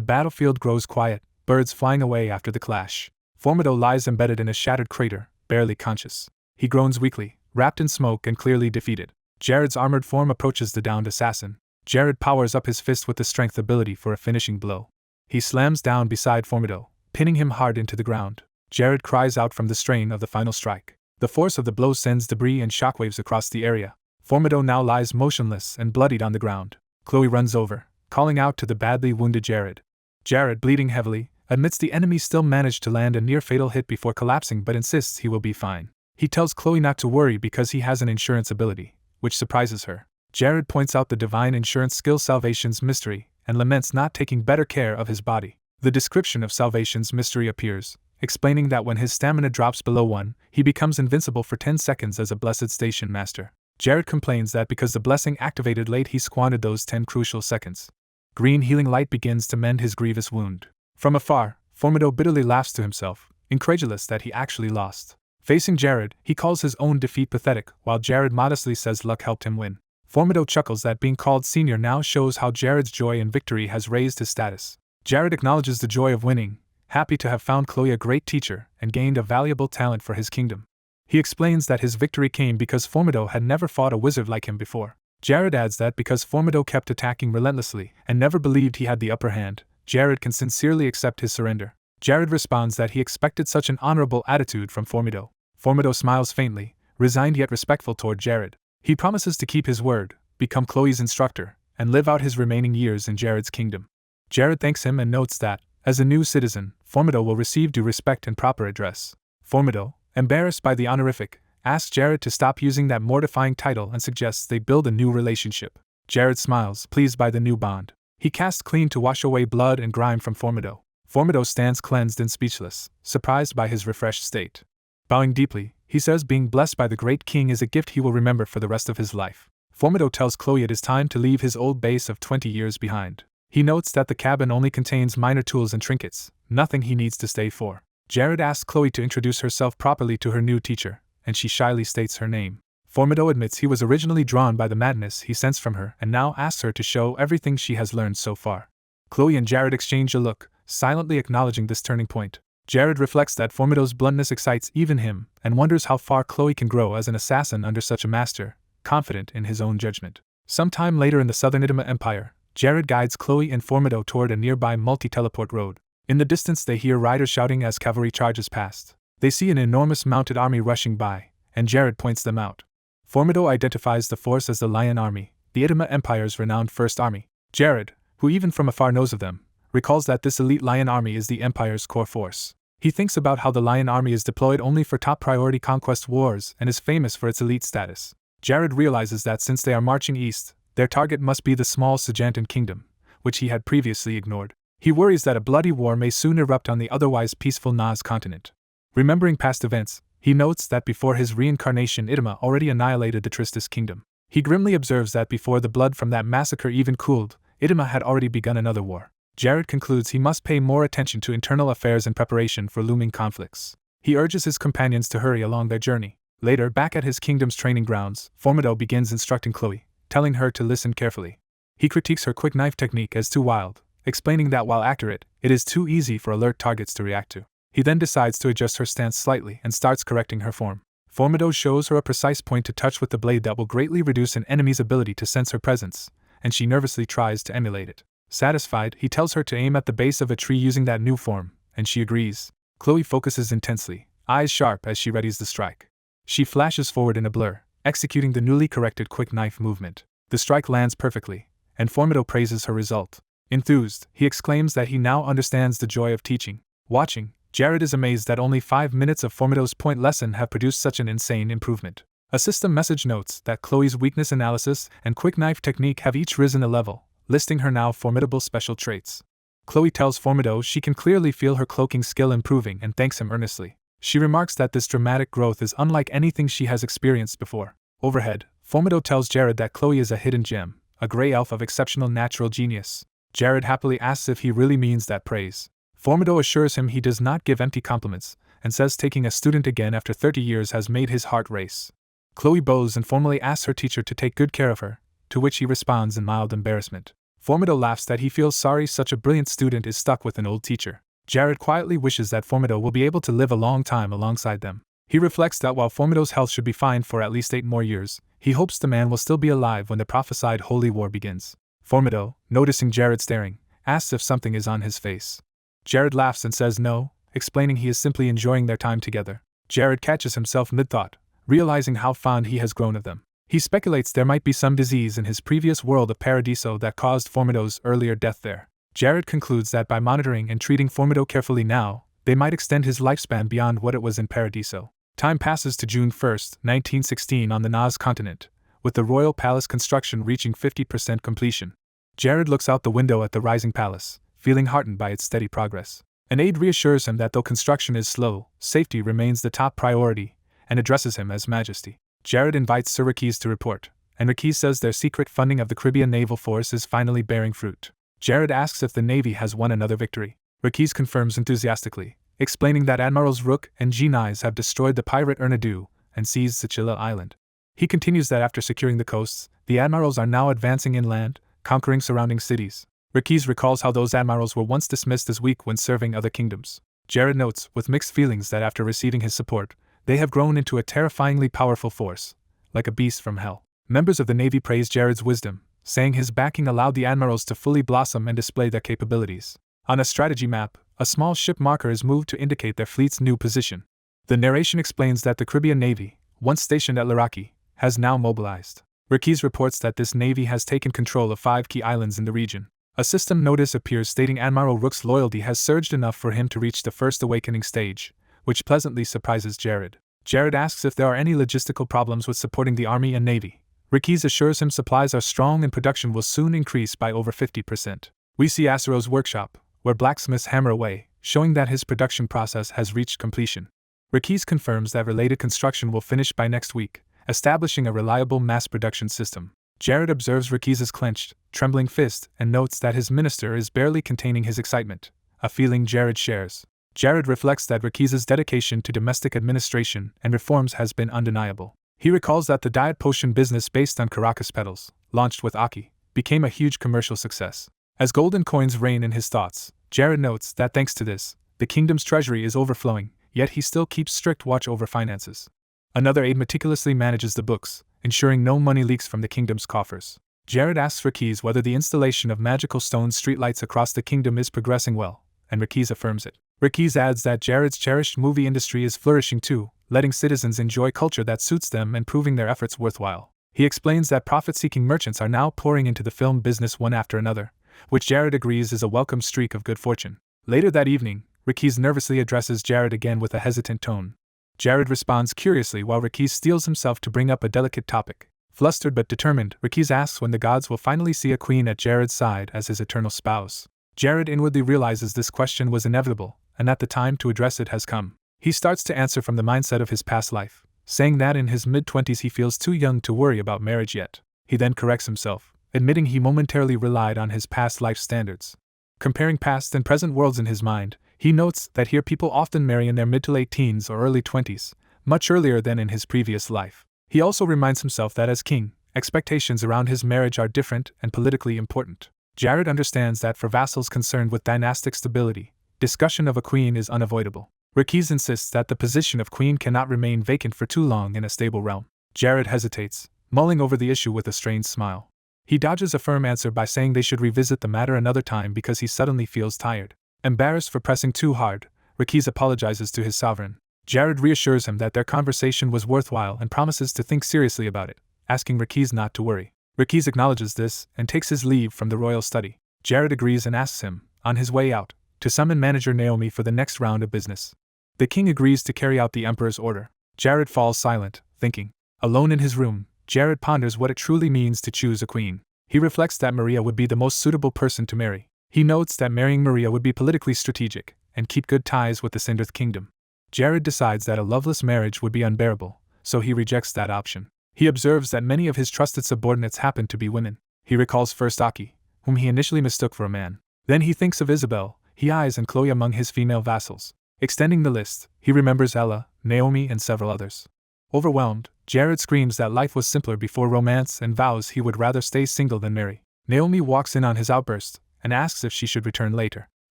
battlefield grows quiet, birds flying away after the clash. Formido lies embedded in a shattered crater, barely conscious. He groans weakly, wrapped in smoke and clearly defeated. Jared's armored form approaches the downed assassin. Jared powers up his fist with the strength ability for a finishing blow. He slams down beside Formido, pinning him hard into the ground. Jared cries out from the strain of the final strike. The force of the blow sends debris and shockwaves across the area. Formido now lies motionless and bloodied on the ground. Chloe runs over, calling out to the badly wounded Jared. Jared, bleeding heavily, admits the enemy still managed to land a near-fatal hit before collapsing but insists he will be fine. He tells Chloe not to worry because he has an insurance ability, which surprises her. Jared points out the divine insurance skill Salvation's Mystery and laments not taking better care of his body. The description of Salvation's Mystery appears, explaining that when his stamina drops below 1, he becomes invincible for 10 seconds as a blessed station master. Jared complains that because the blessing activated late he squandered those 10 crucial seconds. Green healing light begins to mend his grievous wound. From afar, Formido bitterly laughs to himself, incredulous that he actually lost. Facing Jared, he calls his own defeat pathetic, while Jared modestly says luck helped him win. Formido chuckles that being called senior now shows how Jared's joy in victory has raised his status. Jared acknowledges the joy of winning, happy to have found Chloe a great teacher and gained a valuable talent for his kingdom. He explains that his victory came because Formido had never fought a wizard like him before. Jared adds that because Formido kept attacking relentlessly and never believed he had the upper hand, Jared can sincerely accept his surrender. Jared responds that he expected such an honorable attitude from Formido. Formido smiles faintly, resigned yet respectful toward Jared. He promises to keep his word, become Chloe's instructor, and live out his remaining years in Jared's kingdom. Jared thanks him and notes that, as a new citizen, Formido will receive due respect and proper address. Formido, embarrassed by the honorific, asks Jared to stop using that mortifying title and suggests they build a new relationship. Jared smiles, pleased by the new bond. He casts clean to wash away blood and grime from Formido. Formido stands cleansed and speechless, surprised by his refreshed state. Bowing deeply, he says being blessed by the great king is a gift he will remember for the rest of his life. Formido tells Chloe it is time to leave his old base of 20 years behind. He notes that the cabin only contains minor tools and trinkets, nothing he needs to stay for. Jared asks Chloe to introduce herself properly to her new teacher, and she shyly states her name. Formido admits he was originally drawn by the madness he sensed from her and now asks her to show everything she has learned so far. Chloe and Jared exchange a look, silently acknowledging this turning point. Jared reflects that Formido's bluntness excites even him, and wonders how far Chloe can grow as an assassin under such a master, confident in his own judgment. Sometime later in the southern Idima Empire, Jared guides Chloe and Formido toward a nearby multi-teleport road. In the distance they hear riders shouting as cavalry charges past. They see an enormous mounted army rushing by, and Jared points them out. Formido identifies the force as the Lion Army, the Idima Empire's renowned First Army. Jared, who even from afar knows of them, recalls that this elite Lion Army is the Empire's core force. He thinks about how the Lion Army is deployed only for top-priority conquest wars and is famous for its elite status. Jared realizes that since they are marching east, their target must be the small Sajantan kingdom, which he had previously ignored. He worries that a bloody war may soon erupt on the otherwise peaceful Naz continent. Remembering past events, he notes that before his reincarnation Idima already annihilated the Tristis kingdom. He grimly observes that before the blood from that massacre even cooled, Idima had already begun another war. Jared concludes he must pay more attention to internal affairs in preparation for looming conflicts. He urges his companions to hurry along their journey. Later, back at his kingdom's training grounds, Formido begins instructing Chloe, telling her to listen carefully. He critiques her quick knife technique as too wild, explaining that while accurate, it is too easy for alert targets to react to. He then decides to adjust her stance slightly and starts correcting her form. Formido shows her a precise point to touch with the blade that will greatly reduce an enemy's ability to sense her presence, and she nervously tries to emulate it. Satisfied, he tells her to aim at the base of a tree using that new form, and she agrees. Chloe focuses intensely, eyes sharp as she readies the strike. She flashes forward in a blur, executing the newly corrected quick knife movement. The strike lands perfectly, and Formido praises her result. Enthused, he exclaims that he now understands the joy of teaching. Watching, Jared is amazed that only 5 minutes of Formido's point lesson have produced such an insane improvement. A system message notes that Chloe's weakness analysis and quick knife technique have each risen a level, listing her now formidable special traits. Chloe tells Formido she can clearly feel her cloaking skill improving and thanks him earnestly. She remarks that this dramatic growth is unlike anything she has experienced before. Overhead, Formido tells Jared that Chloe is a hidden gem, a gray elf of exceptional natural genius. Jared happily asks if he really means that praise. Formido assures him he does not give empty compliments, and says taking a student again after 30 years has made his heart race. Chloe bows and formally asks her teacher to take good care of her, to which he responds in mild embarrassment. Formido laughs that he feels sorry such a brilliant student is stuck with an old teacher. Jared quietly wishes that Formido will be able to live a long time alongside them. He reflects that while Formido's health should be fine for at least 8 more years, he hopes the man will still be alive when the prophesied holy war begins. Formido, noticing Jared staring, asks if something is on his face. Jared laughs and says no, explaining he is simply enjoying their time together. Jared catches himself mid-thought, realizing how fond he has grown of them. He speculates there might be some disease in his previous world of Paradiso that caused Formido's earlier death there. Jared concludes that by monitoring and treating Formido carefully now, they might extend his lifespan beyond what it was in Paradiso. Time passes to June 1, 1916 on the Naz continent, with the royal palace construction reaching 50% completion. Jared looks out the window at the rising palace, feeling heartened by its steady progress. An aide reassures him that though construction is slow, safety remains the top priority, and addresses him as Majesty. Jared invites Sir Rakis to report, and Rakis says their secret funding of the Caribbean Naval Force is finally bearing fruit. Jared asks if the Navy has won another victory. Rakis confirms enthusiastically, explaining that Admirals Rook and Genise have destroyed the pirate Ernadu and seized Sechilla Island. He continues that after securing the coasts, the admirals are now advancing inland, conquering surrounding cities. Rakis recalls how those admirals were once dismissed as weak when serving other kingdoms. Jared notes, with mixed feelings, that after receiving his support, they have grown into a terrifyingly powerful force, like a beast from hell. Members of the Navy praise Jared's wisdom, saying his backing allowed the admirals to fully blossom and display their capabilities. On a strategy map, a small ship marker is moved to indicate their fleet's new position. The narration explains that the Caribbean Navy, once stationed at Laraki, has now mobilized. Rakis reports that this navy has taken control of 5 key islands in the region. A system notice appears stating Admiral Rook's loyalty has surged enough for him to reach the first awakening stage, which pleasantly surprises Jared. Jared asks if there are any logistical problems with supporting the army and navy. Rakis assures him supplies are strong and production will soon increase by over 50%. We see Asuro's workshop, where blacksmiths hammer away, showing that his production process has reached completion. Rakis confirms that related construction will finish by next week, establishing a reliable mass production system. Jared observes Rakis's clenched, trembling fist and notes that his minister is barely containing his excitement, a feeling Jared shares. Jared reflects that Rakis's dedication to domestic administration and reforms has been undeniable. He recalls that the diet potion business based on Caracas petals, launched with Aki, became a huge commercial success. As golden coins reign in his thoughts, Jared notes that thanks to this, the kingdom's treasury is overflowing, yet he still keeps strict watch over finances. Another aide meticulously manages the books, ensuring no money leaks from the kingdom's coffers. Jared asks Rakis whether the installation of magical stone streetlights across the kingdom is progressing well, and Rakis affirms it. Rakis adds that Jared's cherished movie industry is flourishing too, letting citizens enjoy culture that suits them and proving their efforts worthwhile. He explains that profit-seeking merchants are now pouring into the film business one after another, which Jared agrees is a welcome streak of good fortune. Later that evening, Rakis nervously addresses Jared again with a hesitant tone. Jared responds curiously while Rakis steels himself to bring up a delicate topic. Flustered but determined, Rakis asks when the gods will finally see a queen at Jared's side as his eternal spouse. Jared inwardly realizes this question was inevitable, and that the time to address it has come. He starts to answer from the mindset of his past life, saying that in his mid-20s he feels too young to worry about marriage yet. He then corrects himself, admitting he momentarily relied on his past life standards. Comparing past and present worlds in his mind, he notes that here people often marry in their mid to late teens or early 20s, much earlier than in his previous life. He also reminds himself that as king, expectations around his marriage are different and politically important. Jared understands that for vassals concerned with dynastic stability, discussion of a queen is unavoidable. Rakis insists that the position of queen cannot remain vacant for too long in a stable realm. Jared hesitates, mulling over the issue with a strained smile. He dodges a firm answer by saying they should revisit the matter another time because he suddenly feels tired. Embarrassed for pressing too hard, Rakis apologizes to his sovereign. Jared reassures him that their conversation was worthwhile and promises to think seriously about it, asking Rakis not to worry. Rakis acknowledges this and takes his leave from the royal study. Jared agrees and asks him, on his way out, to summon manager Naomi for the next round of business. The king agrees to carry out the emperor's order. Jared falls silent, thinking. Alone in his room, Jared ponders what it truly means to choose a queen. He reflects that Maria would be the most suitable person to marry. He notes that marrying Maria would be politically strategic and keep good ties with the Sindarth kingdom. Jared decides that a loveless marriage would be unbearable, so he rejects that option. He observes that many of his trusted subordinates happen to be women. He recalls first Aki, whom he initially mistook for a man. Then he thinks of Isabel, Hiais and Chloe among his female vassals. Extending the list, he remembers Ella, Naomi and several others. Overwhelmed, Jared screams that life was simpler before romance and vows he would rather stay single than marry. Naomi walks in on his outburst and asks if she should return later.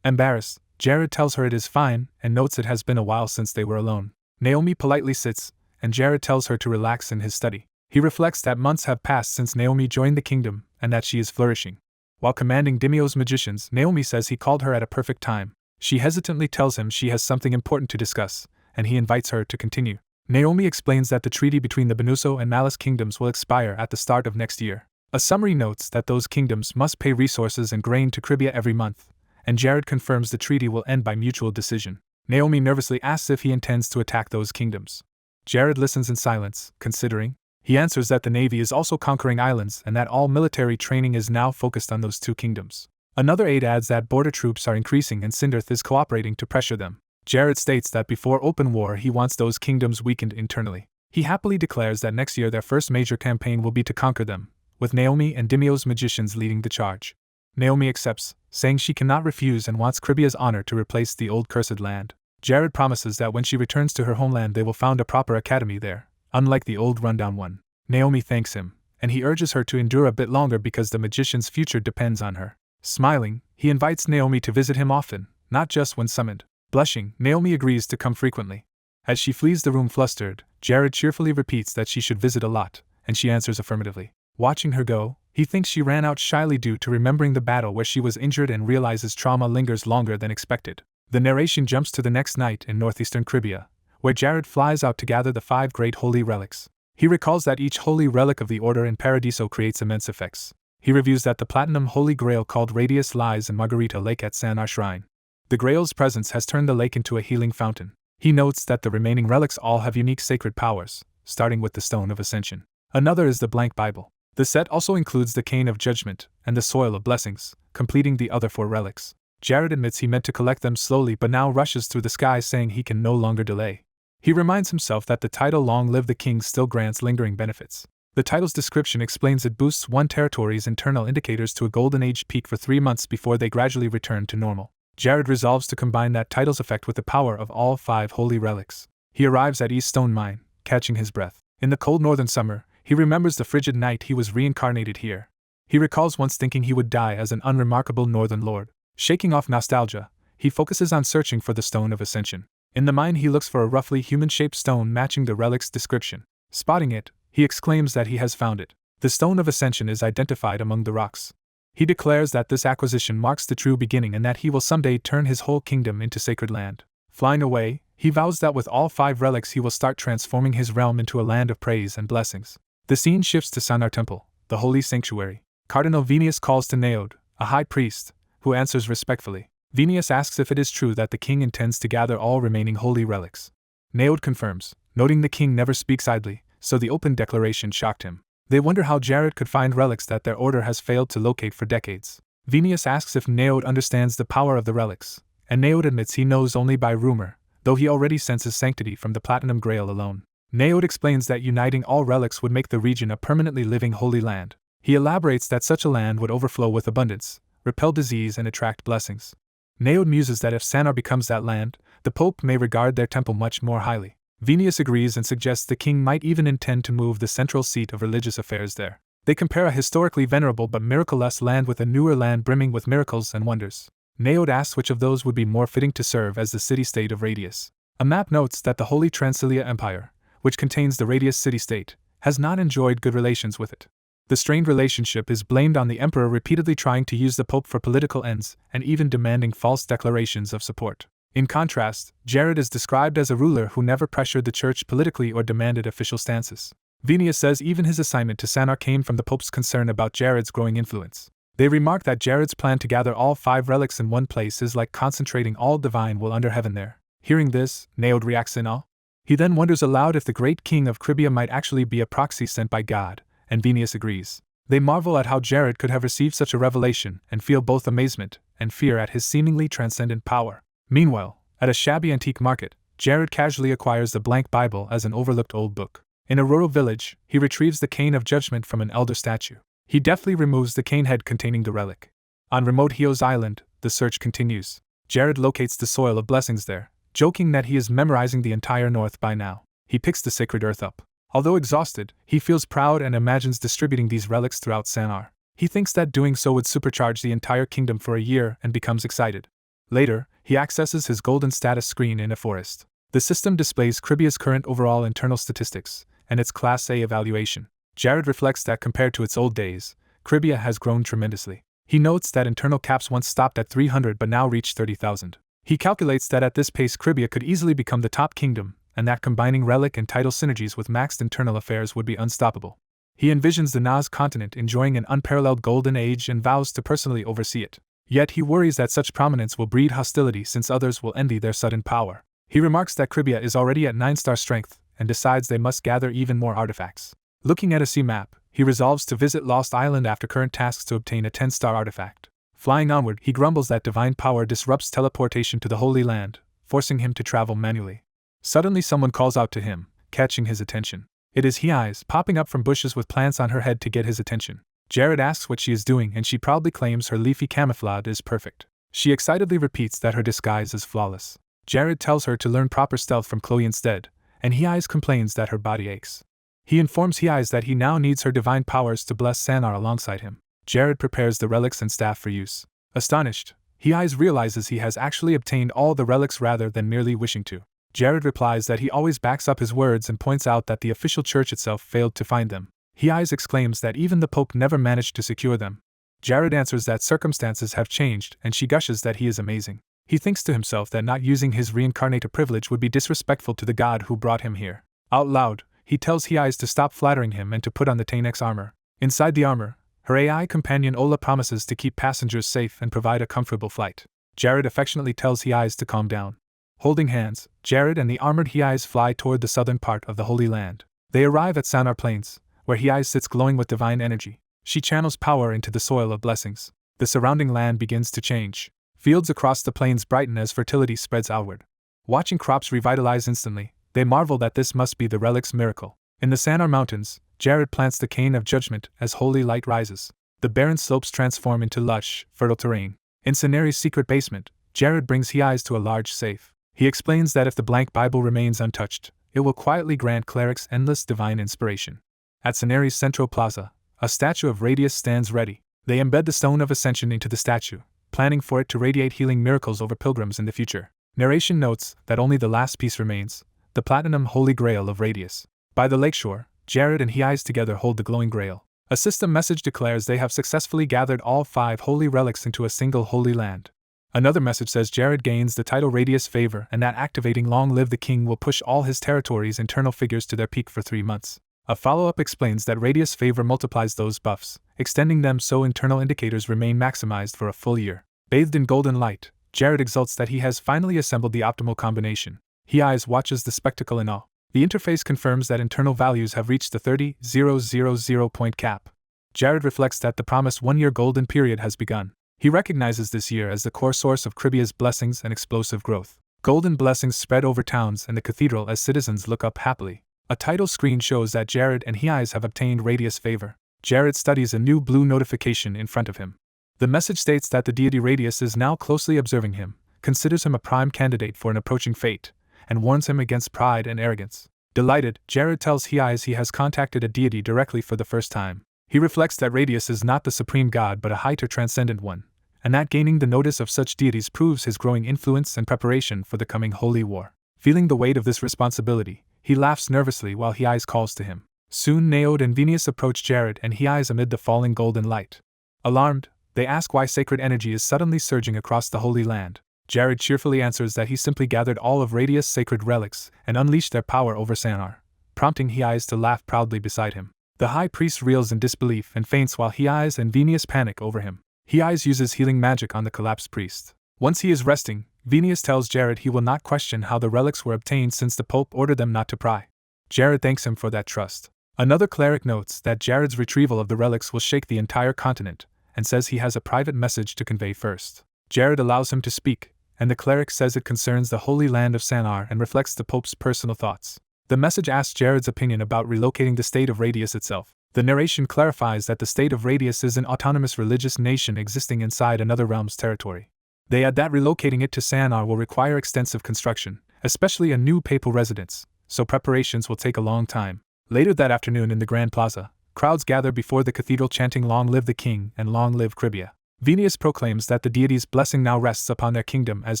Embarrassed, Jared tells her it is fine and notes it has been a while since they were alone. Naomi politely sits, and Jared tells her to relax in his study. He reflects that months have passed since Naomi joined the kingdom and that she is flourishing. While commanding Dimio's magicians, Naomi says he called her at a perfect time. She hesitantly tells him she has something important to discuss, and he invites her to continue. Naomi explains that the treaty between the Benuso and Malice kingdoms will expire at the start of next year. A summary notes that those kingdoms must pay resources and grain to Cribia every month, and Jared confirms the treaty will end by mutual decision. Naomi nervously asks if he intends to attack those kingdoms. Jared listens in silence, considering. He answers that the navy is also conquering islands and that all military training is now focused on those two kingdoms. Another aide adds that border troops are increasing and Sindarth is cooperating to pressure them. Jared states that before open war he wants those kingdoms weakened internally. He happily declares that next year their first major campaign will be to conquer them, with Naomi and Dimio's magicians leading the charge. Naomi accepts, saying she cannot refuse and wants Cribia's honor to replace the old cursed land. Jared promises that when she returns to her homeland they will found a proper academy there, unlike the old rundown one. Naomi thanks him, and he urges her to endure a bit longer because the magician's future depends on her. Smiling, he invites Naomi to visit him often, not just when summoned. Blushing, Naomi agrees to come frequently. As she flees the room flustered, Jared cheerfully repeats that she should visit a lot, and she answers affirmatively. Watching her go, he thinks she ran out shyly due to remembering the battle where she was injured and realizes trauma lingers longer than expected. The narration jumps to the next night in northeastern Cribia, where Jared flies out to gather the 5 great holy relics. He recalls that each holy relic of the Order in Paradiso creates immense effects. He reviews that the platinum holy grail called Radius lies in Margarita Lake at Sanar Shrine. The grail's presence has turned the lake into a healing fountain. He notes that the remaining relics all have unique sacred powers, starting with the Stone of Ascension. Another is the blank Bible. The set also includes the Cane of Judgment and the Soil of Blessings, completing the other 4 relics. Jared admits he meant to collect them slowly but now rushes through the sky saying he can no longer delay. He reminds himself that the title Long Live the King still grants lingering benefits. The title's description explains it boosts one territory's internal indicators to a golden age peak for 3 months before they gradually return to normal. Jared resolves to combine that title's effect with the power of all 5 holy relics. He arrives at East Stone Mine, catching his breath. In the cold northern summer, he remembers the frigid night he was reincarnated here. He recalls once thinking he would die as an unremarkable northern lord. Shaking off nostalgia, he focuses on searching for the Stone of Ascension. In the mine he looks for a roughly human-shaped stone matching the relic's description. Spotting it, he exclaims that he has found it. The Stone of Ascension is identified among the rocks. He declares that this acquisition marks the true beginning and that he will someday turn his whole kingdom into sacred land. Flying away, he vows that with all 5 relics he will start transforming his realm into a land of praise and blessings. The scene shifts to Sanar Temple, the holy sanctuary. Cardinal Venius calls to Neod, a high priest, who answers respectfully. Venius asks if it is true that the king intends to gather all remaining holy relics. Neod confirms, noting the king never speaks idly, so the open declaration shocked him. They wonder how Jared could find relics that their order has failed to locate for decades. Venius asks if Neod understands the power of the relics, and Neod admits he knows only by rumor, though he already senses sanctity from the Platinum Grail alone. Neod explains that uniting all relics would make the region a permanently living holy land. He elaborates that such a land would overflow with abundance, repel disease and attract blessings. Neod muses that if Sanar becomes that land, the Pope may regard their temple much more highly. Venius agrees and suggests the king might even intend to move the central seat of religious affairs there. They compare a historically venerable but miracle-less land with a newer land brimming with miracles and wonders. Neod asks which of those would be more fitting to serve as the city-state of Radius. A map notes that the Holy Transilia Empire, which contains the Radius city-state, has not enjoyed good relations with it. The strained relationship is blamed on the emperor repeatedly trying to use the pope for political ends and even demanding false declarations of support. In contrast, Jared is described as a ruler who never pressured the church politically or demanded official stances. Venius says even his assignment to Sanar came from the pope's concern about Jared's growing influence. They remark that Jared's plan to gather all 5 relics in one place is like concentrating all divine will under heaven there. Hearing this, Neod reacts in awe. He then wonders aloud if the great king of Cribia might actually be a proxy sent by God, and Venus agrees. They marvel at how Jared could have received such a revelation and feel both amazement and fear at his seemingly transcendent power. Meanwhile, at a shabby antique market, Jared casually acquires the blank Bible as an overlooked old book. In a rural village, he retrieves the cane of judgment from an elder statue. He deftly removes the cane head containing the relic. On remote Hio's island, the search continues. Jared locates the soil of blessings there, joking that he is memorizing the entire north by now. He picks the sacred earth up. Although exhausted, he feels proud and imagines distributing these relics throughout Sanar. He thinks that doing so would supercharge the entire kingdom for a year and becomes excited. Later, he accesses his golden status screen in a forest. The system displays Cribia's current overall internal statistics and its Class A evaluation. Jared reflects that compared to its old days, Cribia has grown tremendously. He notes that internal caps once stopped at 300 but now reach 30,000. He calculates that at this pace Cribia could easily become the top kingdom, and that combining relic and title synergies with maxed internal affairs would be unstoppable. He envisions the Naz continent enjoying an unparalleled golden age and vows to personally oversee it. Yet he worries that such prominence will breed hostility since others will envy their sudden power. He remarks that Cribia is already at 9-star strength and decides they must gather even more artifacts. Looking at a sea map, he resolves to visit Lost Island after current tasks to obtain a 10-star artifact. Flying onward, he grumbles that divine power disrupts teleportation to the Holy Land, forcing him to travel manually. Suddenly someone calls out to him, catching his attention. It is Hiai's, popping up from bushes with plants on her head to get his attention. Jared asks what she is doing and she proudly claims her leafy camouflage is perfect. She excitedly repeats that her disguise is flawless. Jared tells her to learn proper stealth from Chloe instead, and Hiai's complains that her body aches. He informs Hiai's that he now needs her divine powers to bless Sanar alongside him. Jared prepares the relics and staff for use. Astonished, Hiai's realizes he has actually obtained all the relics rather than merely wishing to. Jared replies that he always backs up his words and points out that the official church itself failed to find them. Hiai's exclaims that even the Pope never managed to secure them. Jared answers that circumstances have changed and she gushes that he is amazing. He thinks to himself that not using his reincarnated privilege would be disrespectful to the god who brought him here. Out loud, he tells Hiai's to stop flattering him and to put on the Tanex armor. Inside the armor, her AI companion Ola promises to keep passengers safe and provide a comfortable flight. Jared affectionately tells Hiai's to calm down. Holding hands, Jared and the armored Hiai's fly toward the southern part of the Holy Land. They arrive at Sanar Plains, where Hiai's sits glowing with divine energy. She channels power into the soil of blessings. The surrounding land begins to change. Fields across the plains brighten as fertility spreads outward. Watching crops revitalize instantly, they marvel that this must be the relic's miracle. In the Sanar Mountains, Jared plants the cane of judgment as holy light rises. The barren slopes transform into lush, fertile terrain. In Saneri's secret basement, Jared brings Hiai's to a large safe. He explains that if the blank Bible remains untouched, it will quietly grant clerics endless divine inspiration. At Saneri's Central Plaza, a statue of Radius stands ready. They embed the Stone of Ascension into the statue, planning for it to radiate healing miracles over pilgrims in the future. Narration notes that only the last piece remains, the Platinum Holy Grail of Radius. By the lakeshore, Jared and Hiai's together hold the glowing grail. A system message declares they have successfully gathered all 5 holy relics into a single holy land. Another message says Jared gains the title Radius Favor and that activating Long Live the King will push all his territory's internal figures to their peak for 3 months. A follow-up explains that Radius Favor multiplies those buffs, extending them so internal indicators remain maximized for a full year. Bathed in golden light, Jared exults that he has finally assembled the optimal combination. Hiai's watches the spectacle in awe. The interface confirms that internal values have reached the 30,000 point cap. Jared reflects that the promised 1-year golden period has begun. He recognizes this year as the core source of Cribia's blessings and explosive growth. Golden blessings spread over towns and the cathedral as citizens look up happily. A title screen shows that Jared and Hiai's have obtained Radius Favor. Jared studies a new blue notification in front of him. The message states that the deity Radius is now closely observing him, considers him a prime candidate for an approaching fate, and warns him against pride and arrogance. Delighted, Jared tells Hiai's he has contacted a deity directly for the first time. He reflects that Radius is not the supreme god but a higher transcendent one, and that gaining the notice of such deities proves his growing influence and preparation for the coming holy war. Feeling the weight of this responsibility, he laughs nervously while Hiai's calls to him. Soon Naod and Venus approach Jared and Hiai's amid the falling golden light. Alarmed, they ask why sacred energy is suddenly surging across the Holy Land. Jared cheerfully answers that he simply gathered all of Radius' sacred relics and unleashed their power over Sanar, prompting Hiai's to laugh proudly beside him. The high priest reels in disbelief and faints while Hiai's and Venus panic over him. Hiai's uses healing magic on the collapsed priest. Once he is resting, Venus tells Jared he will not question how the relics were obtained since the Pope ordered them not to pry. Jared thanks him for that trust. Another cleric notes that Jared's retrieval of the relics will shake the entire continent, and says he has a private message to convey first. Jared allows him to speak, and the cleric says it concerns the Holy Land of Sanar and reflects the Pope's personal thoughts. The message asks Jared's opinion about relocating the state of Radius itself. The narration clarifies that the state of Radius is an autonomous religious nation existing inside another realm's territory. They add that relocating it to Sanar will require extensive construction, especially a new papal residence, so preparations will take a long time. Later that afternoon in the Grand Plaza, crowds gather before the cathedral chanting "Long live the King" and "Long live Cribia." Venus proclaims that the deity's blessing now rests upon their kingdom as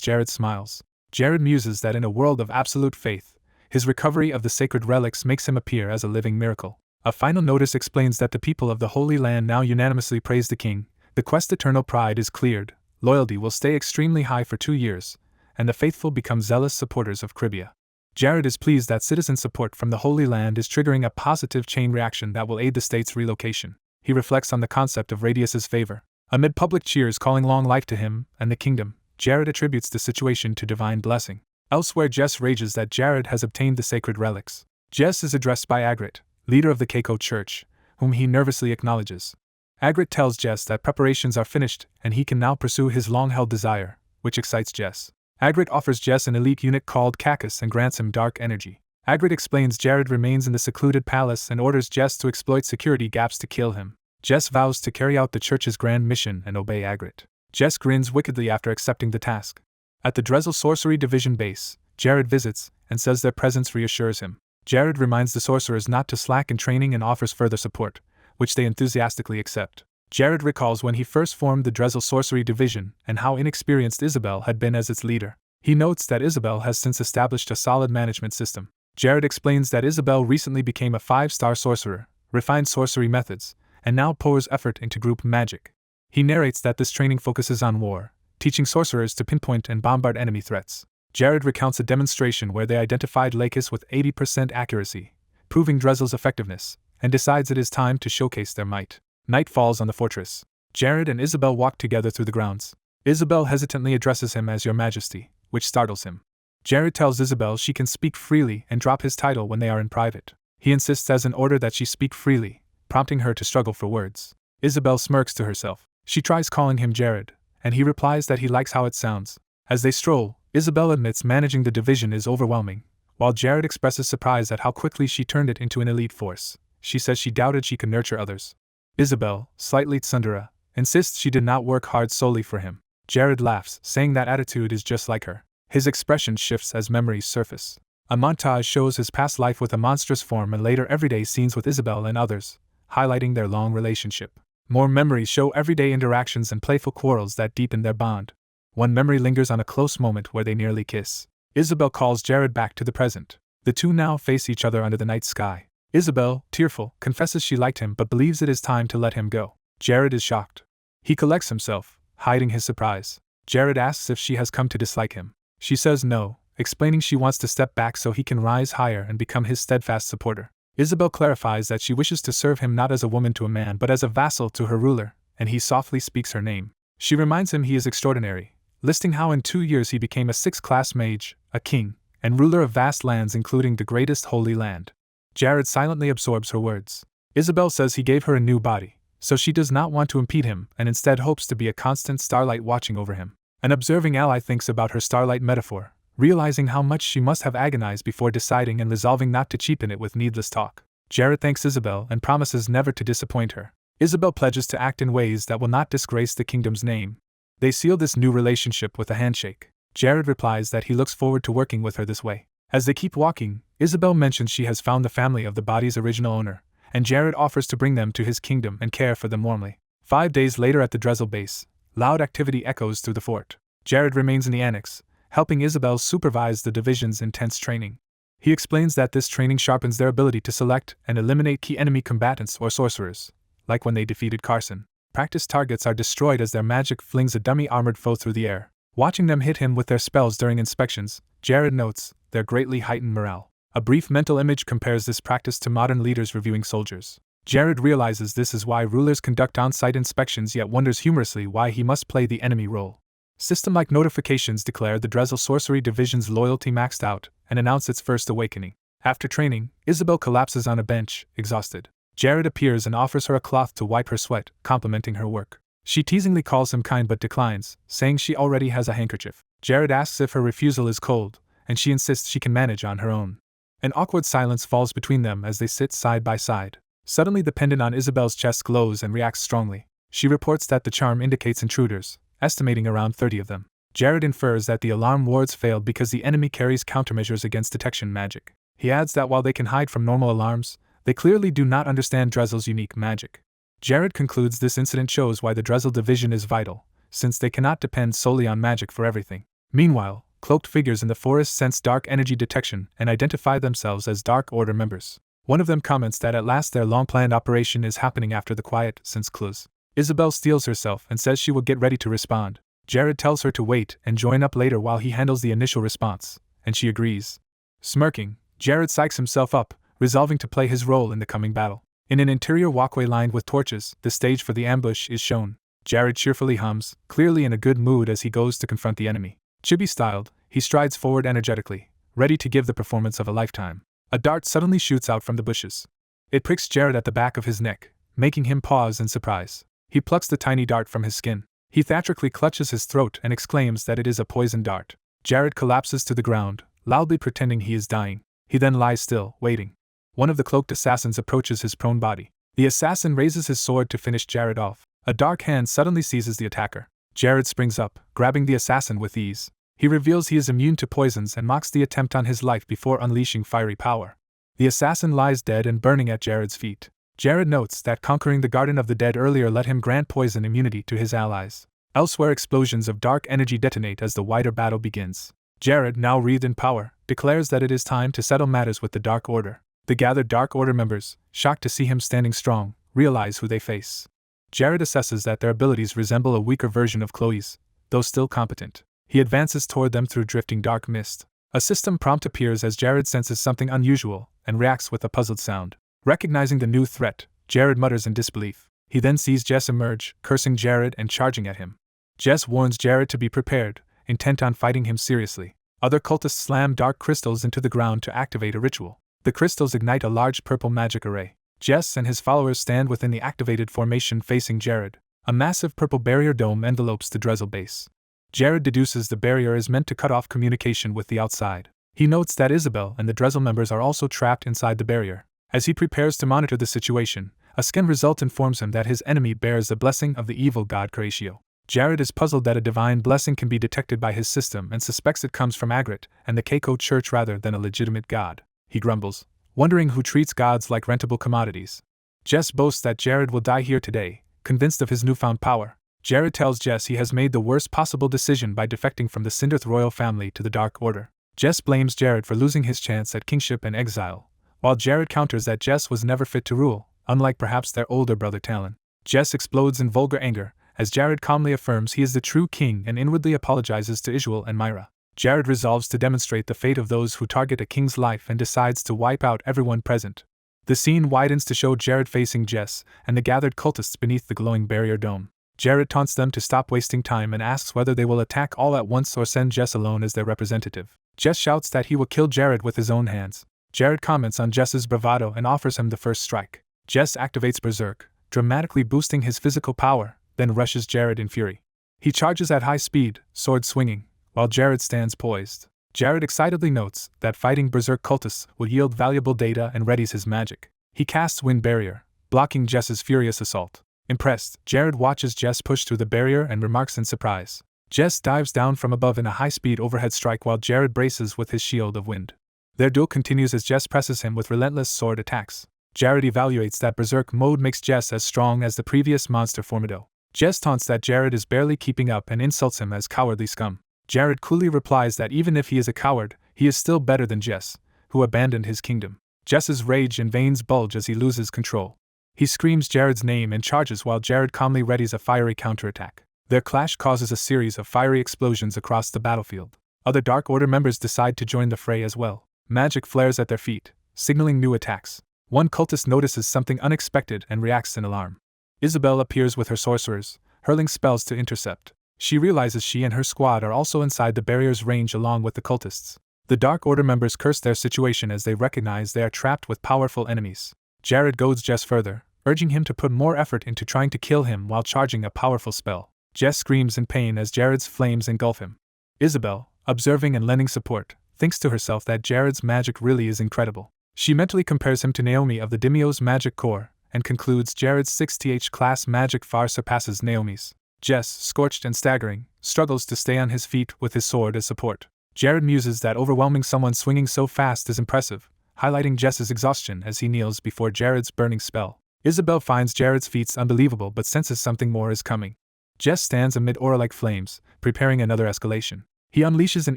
Jared smiles. Jared muses that in a world of absolute faith, his recovery of the sacred relics makes him appear as a living miracle. A final notice explains that the people of the Holy Land now unanimously praise the king, the quest's eternal pride is cleared, loyalty will stay extremely high for 2 years, and the faithful become zealous supporters of Cribia. Jared is pleased that citizen support from the Holy Land is triggering a positive chain reaction that will aid the state's relocation. He reflects on the concept of Radius's favor. Amid public cheers calling long life to him and the kingdom, Jared attributes the situation to divine blessing. Elsewhere, Jess rages that Jared has obtained the sacred relics. Jess is addressed by Agrit, leader of the Keiko Church, whom he nervously acknowledges. Agrit tells Jess that preparations are finished and he can now pursue his long-held desire, which excites Jess. Agrit offers Jess an elite unit called Cacus and grants him dark energy. Agrit explains Jared remains in the secluded palace and orders Jess to exploit security gaps to kill him. Jess vows to carry out the church's grand mission and obey Agrit. Jess grins wickedly after accepting the task. At the Dresel Sorcery Division base, Jared visits and says their presence reassures him. Jared reminds the sorcerers not to slack in training and offers further support, which they enthusiastically accept. Jared recalls when he first formed the Dresel Sorcery Division and how inexperienced Isabel had been as its leader. He notes that Isabel has since established a solid management system. Jared explains that Isabel recently became a 5-star sorcerer, refined sorcery methods, and now pours effort into group magic. He narrates that this training focuses on war, teaching sorcerers to pinpoint and bombard enemy threats. Jared recounts a demonstration where they identified Lakis with 80% accuracy, proving Dressel's effectiveness, and decides it is time to showcase their might. Night falls on the fortress. Jared and Isabel walk together through the grounds. Isabel hesitantly addresses him as Your Majesty, which startles him. Jared tells Isabel she can speak freely and drop his title when they are in private. He insists as an order that she speak freely, prompting her to struggle for words. Isabel smirks to herself. She tries calling him Jared, and he replies that he likes how it sounds. As they stroll, Isabel admits managing the division is overwhelming, while Jared expresses surprise at how quickly she turned it into an elite force. She says she doubted she could nurture others. Isabel, slightly tsundere, insists she did not work hard solely for him. Jared laughs, saying that attitude is just like her. His expression shifts as memories surface. A montage shows his past life with a monstrous form and later everyday scenes with Isabel and others, highlighting their long relationship. More memories show everyday interactions and playful quarrels that deepen their bond. One memory lingers on a close moment where they nearly kiss. Isabel calls Jared back to the present. The two now face each other under the night sky. Isabel, tearful, confesses she liked him but believes it is time to let him go. Jared is shocked. He collects himself, hiding his surprise. Jared asks if she has come to dislike him. She says no, explaining she wants to step back so he can rise higher and become his steadfast supporter. Isabel clarifies that she wishes to serve him not as a woman to a man but as a vassal to her ruler, and he softly speaks her name. She reminds him he is extraordinary, listing how in 2 years he became a 6th-class mage, a king, and ruler of vast lands including the greatest Holy Land. Jared silently absorbs her words. Isabel says he gave her a new body, so she does not want to impede him and instead hopes to be a constant starlight watching over him. An observing ally thinks about her starlight metaphor, realizing how much she must have agonized before deciding and resolving not to cheapen it with needless talk. Jared thanks Isabel and promises never to disappoint her. Isabel pledges to act in ways that will not disgrace the kingdom's name. They seal this new relationship with a handshake. Jared replies that he looks forward to working with her this way. As they keep walking, Isabel mentions she has found the family of the body's original owner, and Jared offers to bring them to his kingdom and care for them warmly. 5 days later at the Dresel base, loud activity echoes through the fort. Jared remains in the annex, helping Isabel supervise the division's intense training. He explains that this training sharpens their ability to select and eliminate key enemy combatants or sorcerers, like when they defeated Carson. Practice targets are destroyed as their magic flings a dummy armored foe through the air. Watching them hit him with their spells during inspections, Jared notes their greatly heightened morale. A brief mental image compares this practice to modern leaders reviewing soldiers. Jared realizes this is why rulers conduct on-site inspections yet wonders humorously why he must play the enemy role. System-like notifications declare the Dresel Sorcery Division's loyalty maxed out and announce its first awakening. After training, Isabel collapses on a bench, exhausted. Jared appears and offers her a cloth to wipe her sweat, complimenting her work. She teasingly calls him kind but declines, saying she already has a handkerchief. Jared asks if her refusal is cold, and she insists she can manage on her own. An awkward silence falls between them as they sit side by side. Suddenly the pendant on Isabel's chest glows and reacts strongly. She reports that the charm indicates intruders, estimating around 30 of them. Jared infers that the alarm wards failed because the enemy carries countermeasures against detection magic. He adds that while they can hide from normal alarms, they clearly do not understand Dresel's unique magic. Jared concludes this incident shows why the Dresel division is vital, since they cannot depend solely on magic for everything. Meanwhile, cloaked figures in the forest sense dark energy detection and identify themselves as Dark Order members. One of them comments that at last their long-planned operation is happening after the quiet since close. Isabel steels herself and says she will get ready to respond. Jared tells her to wait and join up later while he handles the initial response, and she agrees. Smirking, Jared psychs himself up, resolving to play his role in the coming battle. In an interior walkway lined with torches, the stage for the ambush is shown. Jared cheerfully hums, clearly in a good mood as he goes to confront the enemy. Chibi-styled, he strides forward energetically, ready to give the performance of a lifetime. A dart suddenly shoots out from the bushes. It pricks Jared at the back of his neck, making him pause in surprise. He plucks the tiny dart from his skin. He theatrically clutches his throat and exclaims that it is a poison dart. Jared collapses to the ground, loudly pretending he is dying. He then lies still, waiting. One of the cloaked assassins approaches his prone body. The assassin raises his sword to finish Jared off. A dark hand suddenly seizes the attacker. Jared springs up, grabbing the assassin with ease. He reveals he is immune to poisons and mocks the attempt on his life before unleashing fiery power. The assassin lies dead and burning at Jared's feet. Jared notes that conquering the Garden of the Dead earlier let him grant poison immunity to his allies. Elsewhere, explosions of dark energy detonate as the wider battle begins. Jared, now wreathed in power, declares that it is time to settle matters with the Dark Order. The gathered Dark Order members, shocked to see him standing strong, realize who they face. Jared assesses that their abilities resemble a weaker version of Chloe's, though still competent. He advances toward them through drifting dark mist. A system prompt appears as Jared senses something unusual and reacts with a puzzled sound. Recognizing the new threat, Jared mutters in disbelief. He then sees Jess emerge, cursing Jared and charging at him. Jess warns Jared to be prepared, intent on fighting him seriously. Other cultists slam dark crystals into the ground to activate a ritual. The crystals ignite a large purple magic array. Jess and his followers stand within the activated formation facing Jared. A massive purple barrier dome envelopes the Dresel base. Jared deduces the barrier is meant to cut off communication with the outside. He notes that Isabel and the Dresel members are also trapped inside the barrier. As he prepares to monitor the situation, a scan result informs him that his enemy bears the blessing of the evil god Cratio. Jared is puzzled that a divine blessing can be detected by his system and suspects it comes from Agrit and the Keiko Church rather than a legitimate god. He grumbles, wondering who treats gods like rentable commodities. Jess boasts that Jared will die here today, convinced of his newfound power. Jared tells Jess he has made the worst possible decision by defecting from the Sindarth royal family to the Dark Order. Jess blames Jared for losing his chance at kingship and exile, while Jared counters that Jess was never fit to rule, unlike perhaps their older brother Talon. Jess explodes in vulgar anger, as Jared calmly affirms he is the true king and inwardly apologizes to Isuel and Myra. Jared resolves to demonstrate the fate of those who target a king's life and decides to wipe out everyone present. The scene widens to show Jared facing Jess and the gathered cultists beneath the glowing barrier dome. Jared taunts them to stop wasting time and asks whether they will attack all at once or send Jess alone as their representative. Jess shouts that he will kill Jared with his own hands. Jared comments on Jess's bravado and offers him the first strike. Jess activates Berserk, dramatically boosting his physical power, then rushes Jared in fury. He charges at high speed, sword swinging, while Jared stands poised. Jared excitedly notes that fighting Berserk cultists would yield valuable data and readies his magic. He casts Wind Barrier, blocking Jess's furious assault. Impressed, Jared watches Jess push through the barrier and remarks in surprise. Jess dives down from above in a high-speed overhead strike while Jared braces with his shield of wind. Their duel continues as Jess presses him with relentless sword attacks. Jared evaluates that Berserk mode makes Jess as strong as the previous monster Formido. Jess taunts that Jared is barely keeping up and insults him as cowardly scum. Jared coolly replies that even if he is a coward, he is still better than Jess, who abandoned his kingdom. Jess's rage and veins bulge as he loses control. He screams Jared's name and charges while Jared calmly readies a fiery counterattack. Their clash causes a series of fiery explosions across the battlefield. Other Dark Order members decide to join the fray as well. Magic flares at their feet, signaling new attacks. One cultist notices something unexpected and reacts in alarm. Isabella appears with her sorcerers, hurling spells to intercept. She realizes she and her squad are also inside the barrier's range along with the cultists. The Dark Order members curse their situation as they recognize they are trapped with powerful enemies. Jared goads Jess further, urging him to put more effort into trying to kill him while charging a powerful spell. Jess screams in pain as Jared's flames engulf him. Isabel, observing and lending support, thinks to herself that Jared's magic really is incredible. She mentally compares him to Naomi of the Daimyo's magic core, and concludes Jared's 6th class magic far surpasses Naomi's. Jess, scorched and staggering, struggles to stay on his feet with his sword as support. Jared muses that overwhelming someone swinging so fast is impressive, highlighting Jess's exhaustion as he kneels before Jared's burning spell. Isabel finds Jared's feats unbelievable but senses something more is coming. Jess stands amid aura-like flames, preparing another escalation. He unleashes an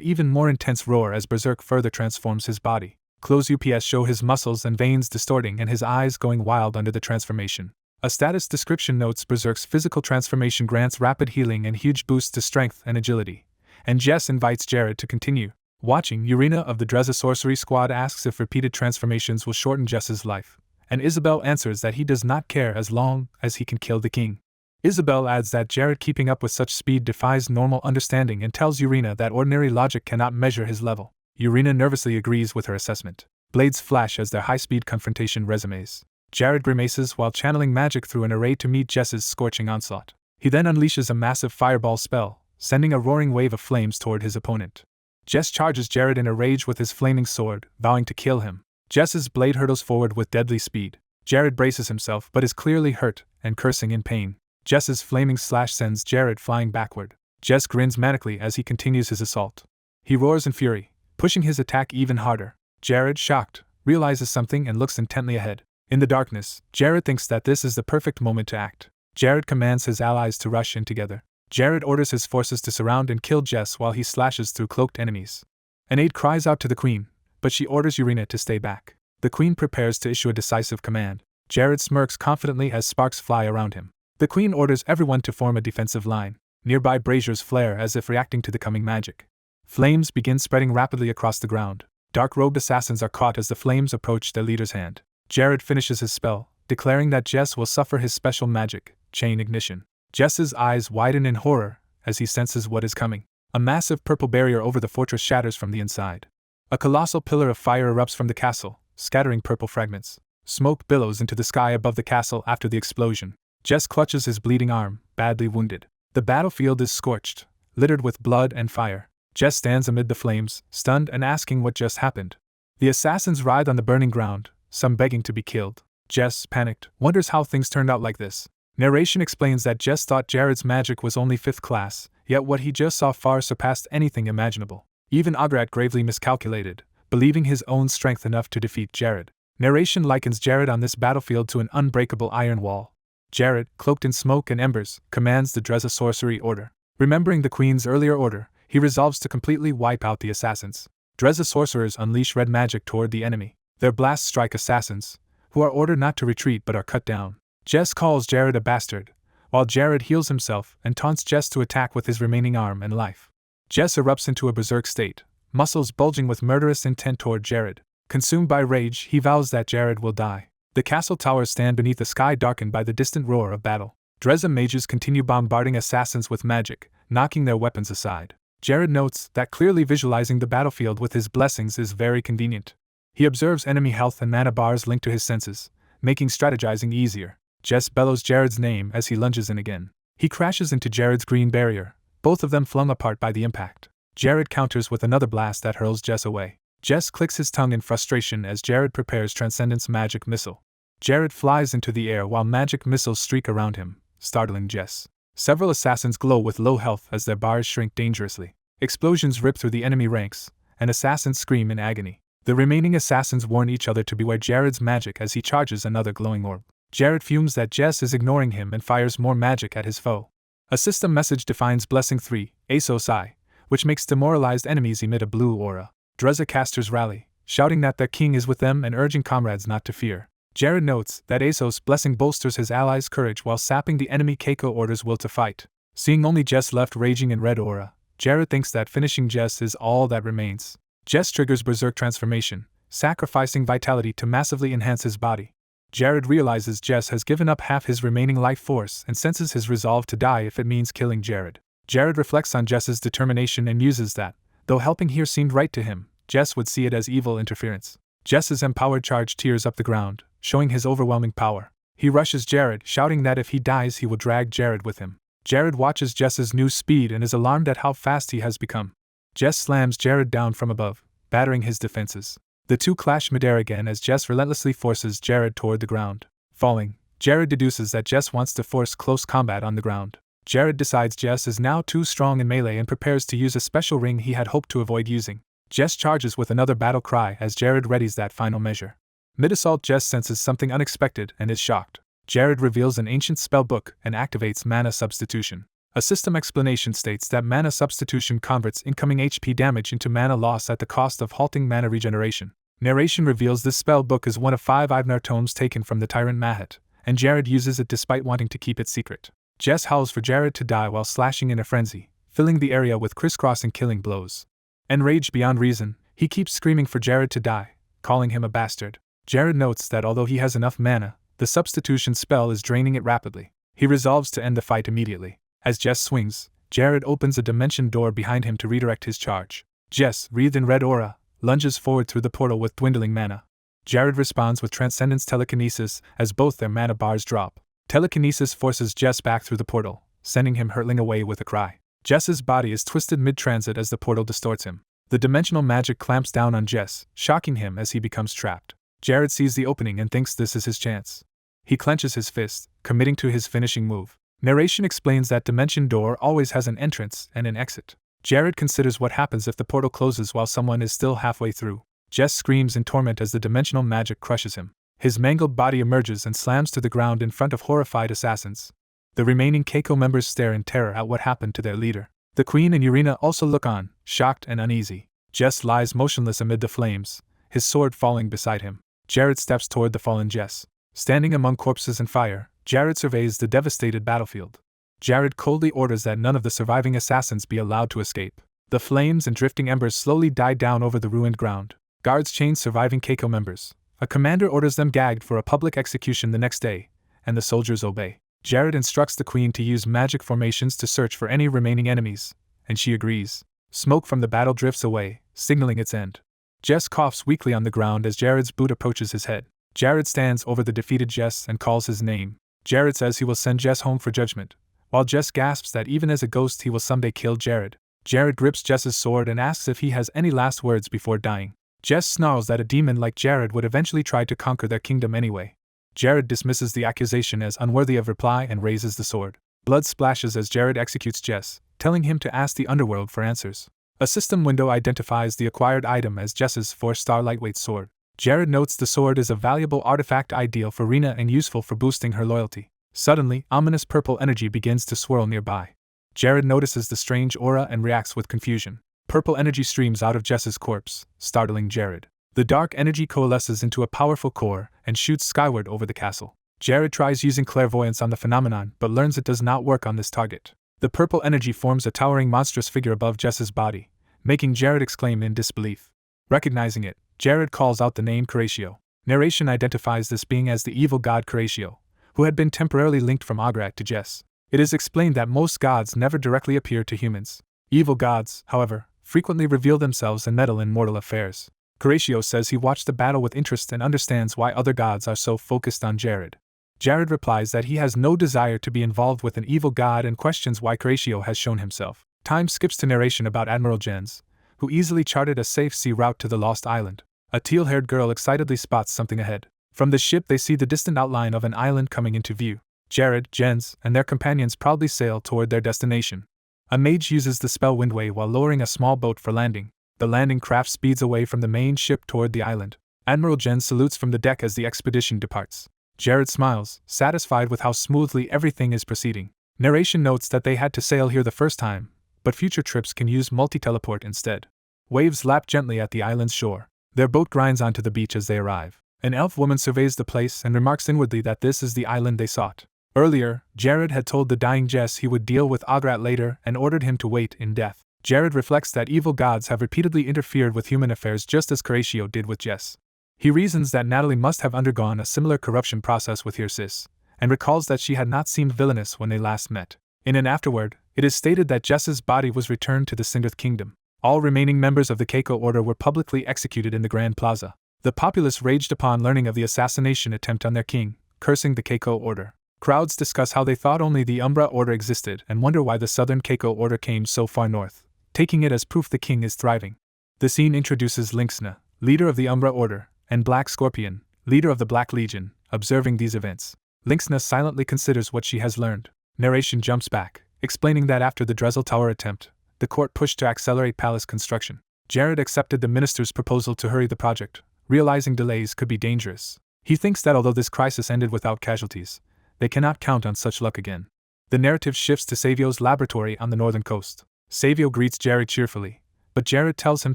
even more intense roar as Berserk further transforms his body. Close UPS show his muscles and veins distorting and his eyes going wild under the transformation. A status description notes Berserk's physical transformation grants rapid healing and huge boosts to strength and agility. And Jess invites Jared to continue. Watching, Urena of the Dronzer Sorcery Squad asks if repeated transformations will shorten Jess's life, and Isabel answers that he does not care as long as he can kill the king. Isabel adds that Jared keeping up with such speed defies normal understanding and tells Urena that ordinary logic cannot measure his level. Urena nervously agrees with her assessment. Blades flash as their high-speed confrontation resumes. Jared grimaces while channeling magic through an array to meet Jess's scorching onslaught. He then unleashes a massive fireball spell, sending a roaring wave of flames toward his opponent. Jess charges Jared in a rage with his flaming sword, vowing to kill him. Jess's blade hurtles forward with deadly speed. Jared braces himself but is clearly hurt and cursing in pain. Jess's flaming slash sends Jared flying backward. Jess grins manically as he continues his assault. He roars in fury, pushing his attack even harder. Jared, shocked, realizes something and looks intently ahead. In the darkness, Jared thinks that this is the perfect moment to act. Jared commands his allies to rush in together. Jared orders his forces to surround and kill Jess while he slashes through cloaked enemies. An aide cries out to the queen, but she orders Urena to stay back. The queen prepares to issue a decisive command. Jared smirks confidently as sparks fly around him. The queen orders everyone to form a defensive line. Nearby braziers flare as if reacting to the coming magic. Flames begin spreading rapidly across the ground. Dark-robed assassins are caught as the flames approach their leader's hand. Jared finishes his spell, declaring that Jess will suffer his special magic, chain ignition. Jess's eyes widen in horror as he senses what is coming. A massive purple barrier over the fortress shatters from the inside. A colossal pillar of fire erupts from the castle, scattering purple fragments. Smoke billows into the sky above the castle after the explosion. Jess clutches his bleeding arm, badly wounded. The battlefield is scorched, littered with blood and fire. Jess stands amid the flames, stunned and asking what just happened. The assassins writhe on the burning ground, some begging to be killed. Jess, panicked, wonders how things turned out like this. Narration explains that Jess thought Jared's magic was only 5th class, yet what he just saw far surpassed anything imaginable. Even Ograt gravely miscalculated, believing his own strength enough to defeat Jared. Narration likens Jared on this battlefield to an unbreakable iron wall. Jared, cloaked in smoke and embers, commands the Dronzer Sorcery Order. Remembering the Queen's earlier order, he resolves to completely wipe out the assassins. Dronzer sorcerers unleash red magic toward the enemy. Their blasts strike assassins, who are ordered not to retreat but are cut down. Jess calls Jared a bastard, while Jared heals himself and taunts Jess to attack with his remaining arm and life. Jess erupts into a berserk state, muscles bulging with murderous intent toward Jared. Consumed by rage, he vows that Jared will die. The castle towers stand beneath a sky darkened by the distant roar of battle. Dronzer mages continue bombarding assassins with magic, knocking their weapons aside. Jared notes that clearly visualizing the battlefield with his blessings is very convenient. He observes enemy health and mana bars linked to his senses, making strategizing easier. Jess bellows Jared's name as he lunges in again. He crashes into Jared's green barrier, both of them flung apart by the impact. Jared counters with another blast that hurls Jess away. Jess clicks his tongue in frustration as Jared prepares Transcendence Magic Missile. Jared flies into the air while magic missiles streak around him, startling Jess. Several assassins glow with low health as their bars shrink dangerously. Explosions rip through the enemy ranks, and assassins scream in agony. The remaining assassins warn each other to beware Jared's magic as he charges another glowing orb. Jared fumes that Jess is ignoring him and fires more magic at his foe. A system message defines Blessing 3, Asos, which makes demoralized enemies emit a blue aura. Dronzer casters rally, shouting that their king is with them and urging comrades not to fear. Jared notes that Asos' blessing bolsters his allies' courage while sapping the enemy Keiko orders' will to fight. Seeing only Jess left raging in red aura, Jared thinks that finishing Jess is all that remains. Jess triggers Berserk transformation, sacrificing vitality to massively enhance his body. Jared realizes Jess has given up half his remaining life force and senses his resolve to die if it means killing Jared. Jared reflects on Jess's determination and muses that, though helping here seemed right to him, Jess would see it as evil interference. Jess's empowered charge tears up the ground, showing his overwhelming power. He rushes Jared, shouting that if he dies he will drag Jared with him. Jared watches Jess's new speed and is alarmed at how fast he has become. Jess slams Jared down from above, battering his defenses. The two clash midair again as Jess relentlessly forces Jared toward the ground. Falling, Jared deduces that Jess wants to force close combat on the ground. Jared decides Jess is now too strong in melee and prepares to use a special ring he had hoped to avoid using. Jess charges with another battle cry as Jared readies that final measure. Mid-assault, Jess senses something unexpected and is shocked. Jared reveals an ancient spell book and activates mana substitution. A system explanation states that mana substitution converts incoming HP damage into mana loss at the cost of halting mana regeneration. Narration reveals this spell book is one of 5 Ivnar tomes taken from the Tyrant Mahat, and Jared uses it despite wanting to keep it secret. Jess howls for Jared to die while slashing in a frenzy, filling the area with crisscrossing killing blows. Enraged beyond reason, he keeps screaming for Jared to die, calling him a bastard. Jared notes that although he has enough mana, the substitution spell is draining it rapidly. He resolves to end the fight immediately. As Jess swings, Jared opens a dimension door behind him to redirect his charge. Jess, wreathed in red aura, lunges forward through the portal with dwindling mana. Jared responds with Transcendence Telekinesis as both their mana bars drop. Telekinesis forces Jess back through the portal, sending him hurtling away with a cry. Jess's body is twisted mid-transit as the portal distorts him. The dimensional magic clamps down on Jess, shocking him as he becomes trapped. Jared sees the opening and thinks this is his chance. He clenches his fist, committing to his finishing move. Narration explains that dimension door always has an entrance and an exit. Jared considers what happens if the portal closes while someone is still halfway through. Jess screams in torment as the dimensional magic crushes him. His mangled body emerges and slams to the ground in front of horrified assassins. The remaining Keiko members stare in terror at what happened to their leader. The Queen and Urina also look on, shocked and uneasy. Jess lies motionless amid the flames, his sword falling beside him. Jared steps toward the fallen Jess. Standing among corpses and fire, Jared surveys the devastated battlefield. Jared coldly orders that none of the surviving assassins be allowed to escape. The flames and drifting embers slowly die down over the ruined ground. Guards chain surviving Keiko members. A commander orders them gagged for a public execution the next day, and the soldiers obey. Jared instructs the Queen to use magic formations to search for any remaining enemies, and she agrees. Smoke from the battle drifts away, signaling its end. Jess coughs weakly on the ground as Jared's boot approaches his head. Jared stands over the defeated Jess and calls his name. Jared says he will send Jess home for judgment, while Jess gasps that even as a ghost he will someday kill Jared. Jared grips Jess's sword and asks if he has any last words before dying. Jess snarls that a demon like Jared would eventually try to conquer their kingdom anyway. Jared dismisses the accusation as unworthy of reply and raises the sword. Blood splashes as Jared executes Jess, telling him to ask the underworld for answers. A system window identifies the acquired item as Jess's 4-star lightweight sword. Jared notes the sword is a valuable artifact ideal for Rena and useful for boosting her loyalty. Suddenly, ominous purple energy begins to swirl nearby. Jared notices the strange aura and reacts with confusion. Purple energy streams out of Jess's corpse, startling Jared. The dark energy coalesces into a powerful core and shoots skyward over the castle. Jared tries using clairvoyance on the phenomenon but learns it does not work on this target. The purple energy forms a towering monstrous figure above Jess's body, making Jared exclaim in disbelief. Recognizing it, Jared calls out the name Curatio. Narration identifies this being as the evil god Curatio, who had been temporarily linked from Agrat to Jess. It is explained that most gods never directly appear to humans. Evil gods, however, frequently reveal themselves and meddle in mortal affairs. Curatio says he watched the battle with interest and understands why other gods are so focused on Jared. Jared replies that he has no desire to be involved with an evil god and questions why Curatio has shown himself. Time skips to narration about Admiral Jens, who easily charted a safe sea route to the Lost Island. A teal-haired girl excitedly spots something ahead. From the ship they see the distant outline of an island coming into view. Jared, Jens, and their companions proudly sail toward their destination. A mage uses the spell Windway while lowering a small boat for landing. The landing craft speeds away from the main ship toward the island. Admiral Jens salutes from the deck as the expedition departs. Jared smiles, satisfied with how smoothly everything is proceeding. Narration notes that they had to sail here the first time, but future trips can use multi-teleport instead. Waves lap gently at the island's shore. Their boat grinds onto the beach as they arrive. An elf woman surveys the place and remarks inwardly that this is the island they sought. Earlier, Jared had told the dying Jess he would deal with Agrat later and ordered him to wait in death. Jared reflects that evil gods have repeatedly interfered with human affairs just as Curatio did with Jess. He reasons that Natalie must have undergone a similar corruption process with Hircis, and recalls that she had not seemed villainous when they last met. In an afterword, It is stated that Jess's body was returned to the Sindath Kingdom. All remaining members of the Keiko Order were publicly executed in the Grand Plaza. The populace raged upon learning of the assassination attempt on their king, cursing the Keiko Order. Crowds discuss how they thought only the Umbra Order existed and wonder why the Southern Keiko Order came so far north, taking it as proof the king is thriving. The scene introduces Linksna, leader of the Umbra Order, and Black Scorpion, leader of the Black Legion, observing these events. Linksna silently considers what she has learned. Narration jumps back, explaining that after the Dronzer Tower attempt, the court pushed to accelerate palace construction. Jared accepted the minister's proposal to hurry the project, realizing delays could be dangerous. He thinks that although this crisis ended without casualties, they cannot count on such luck again. The narrative shifts to Savio's laboratory on the northern coast. Savio greets Jared cheerfully, but Jared tells him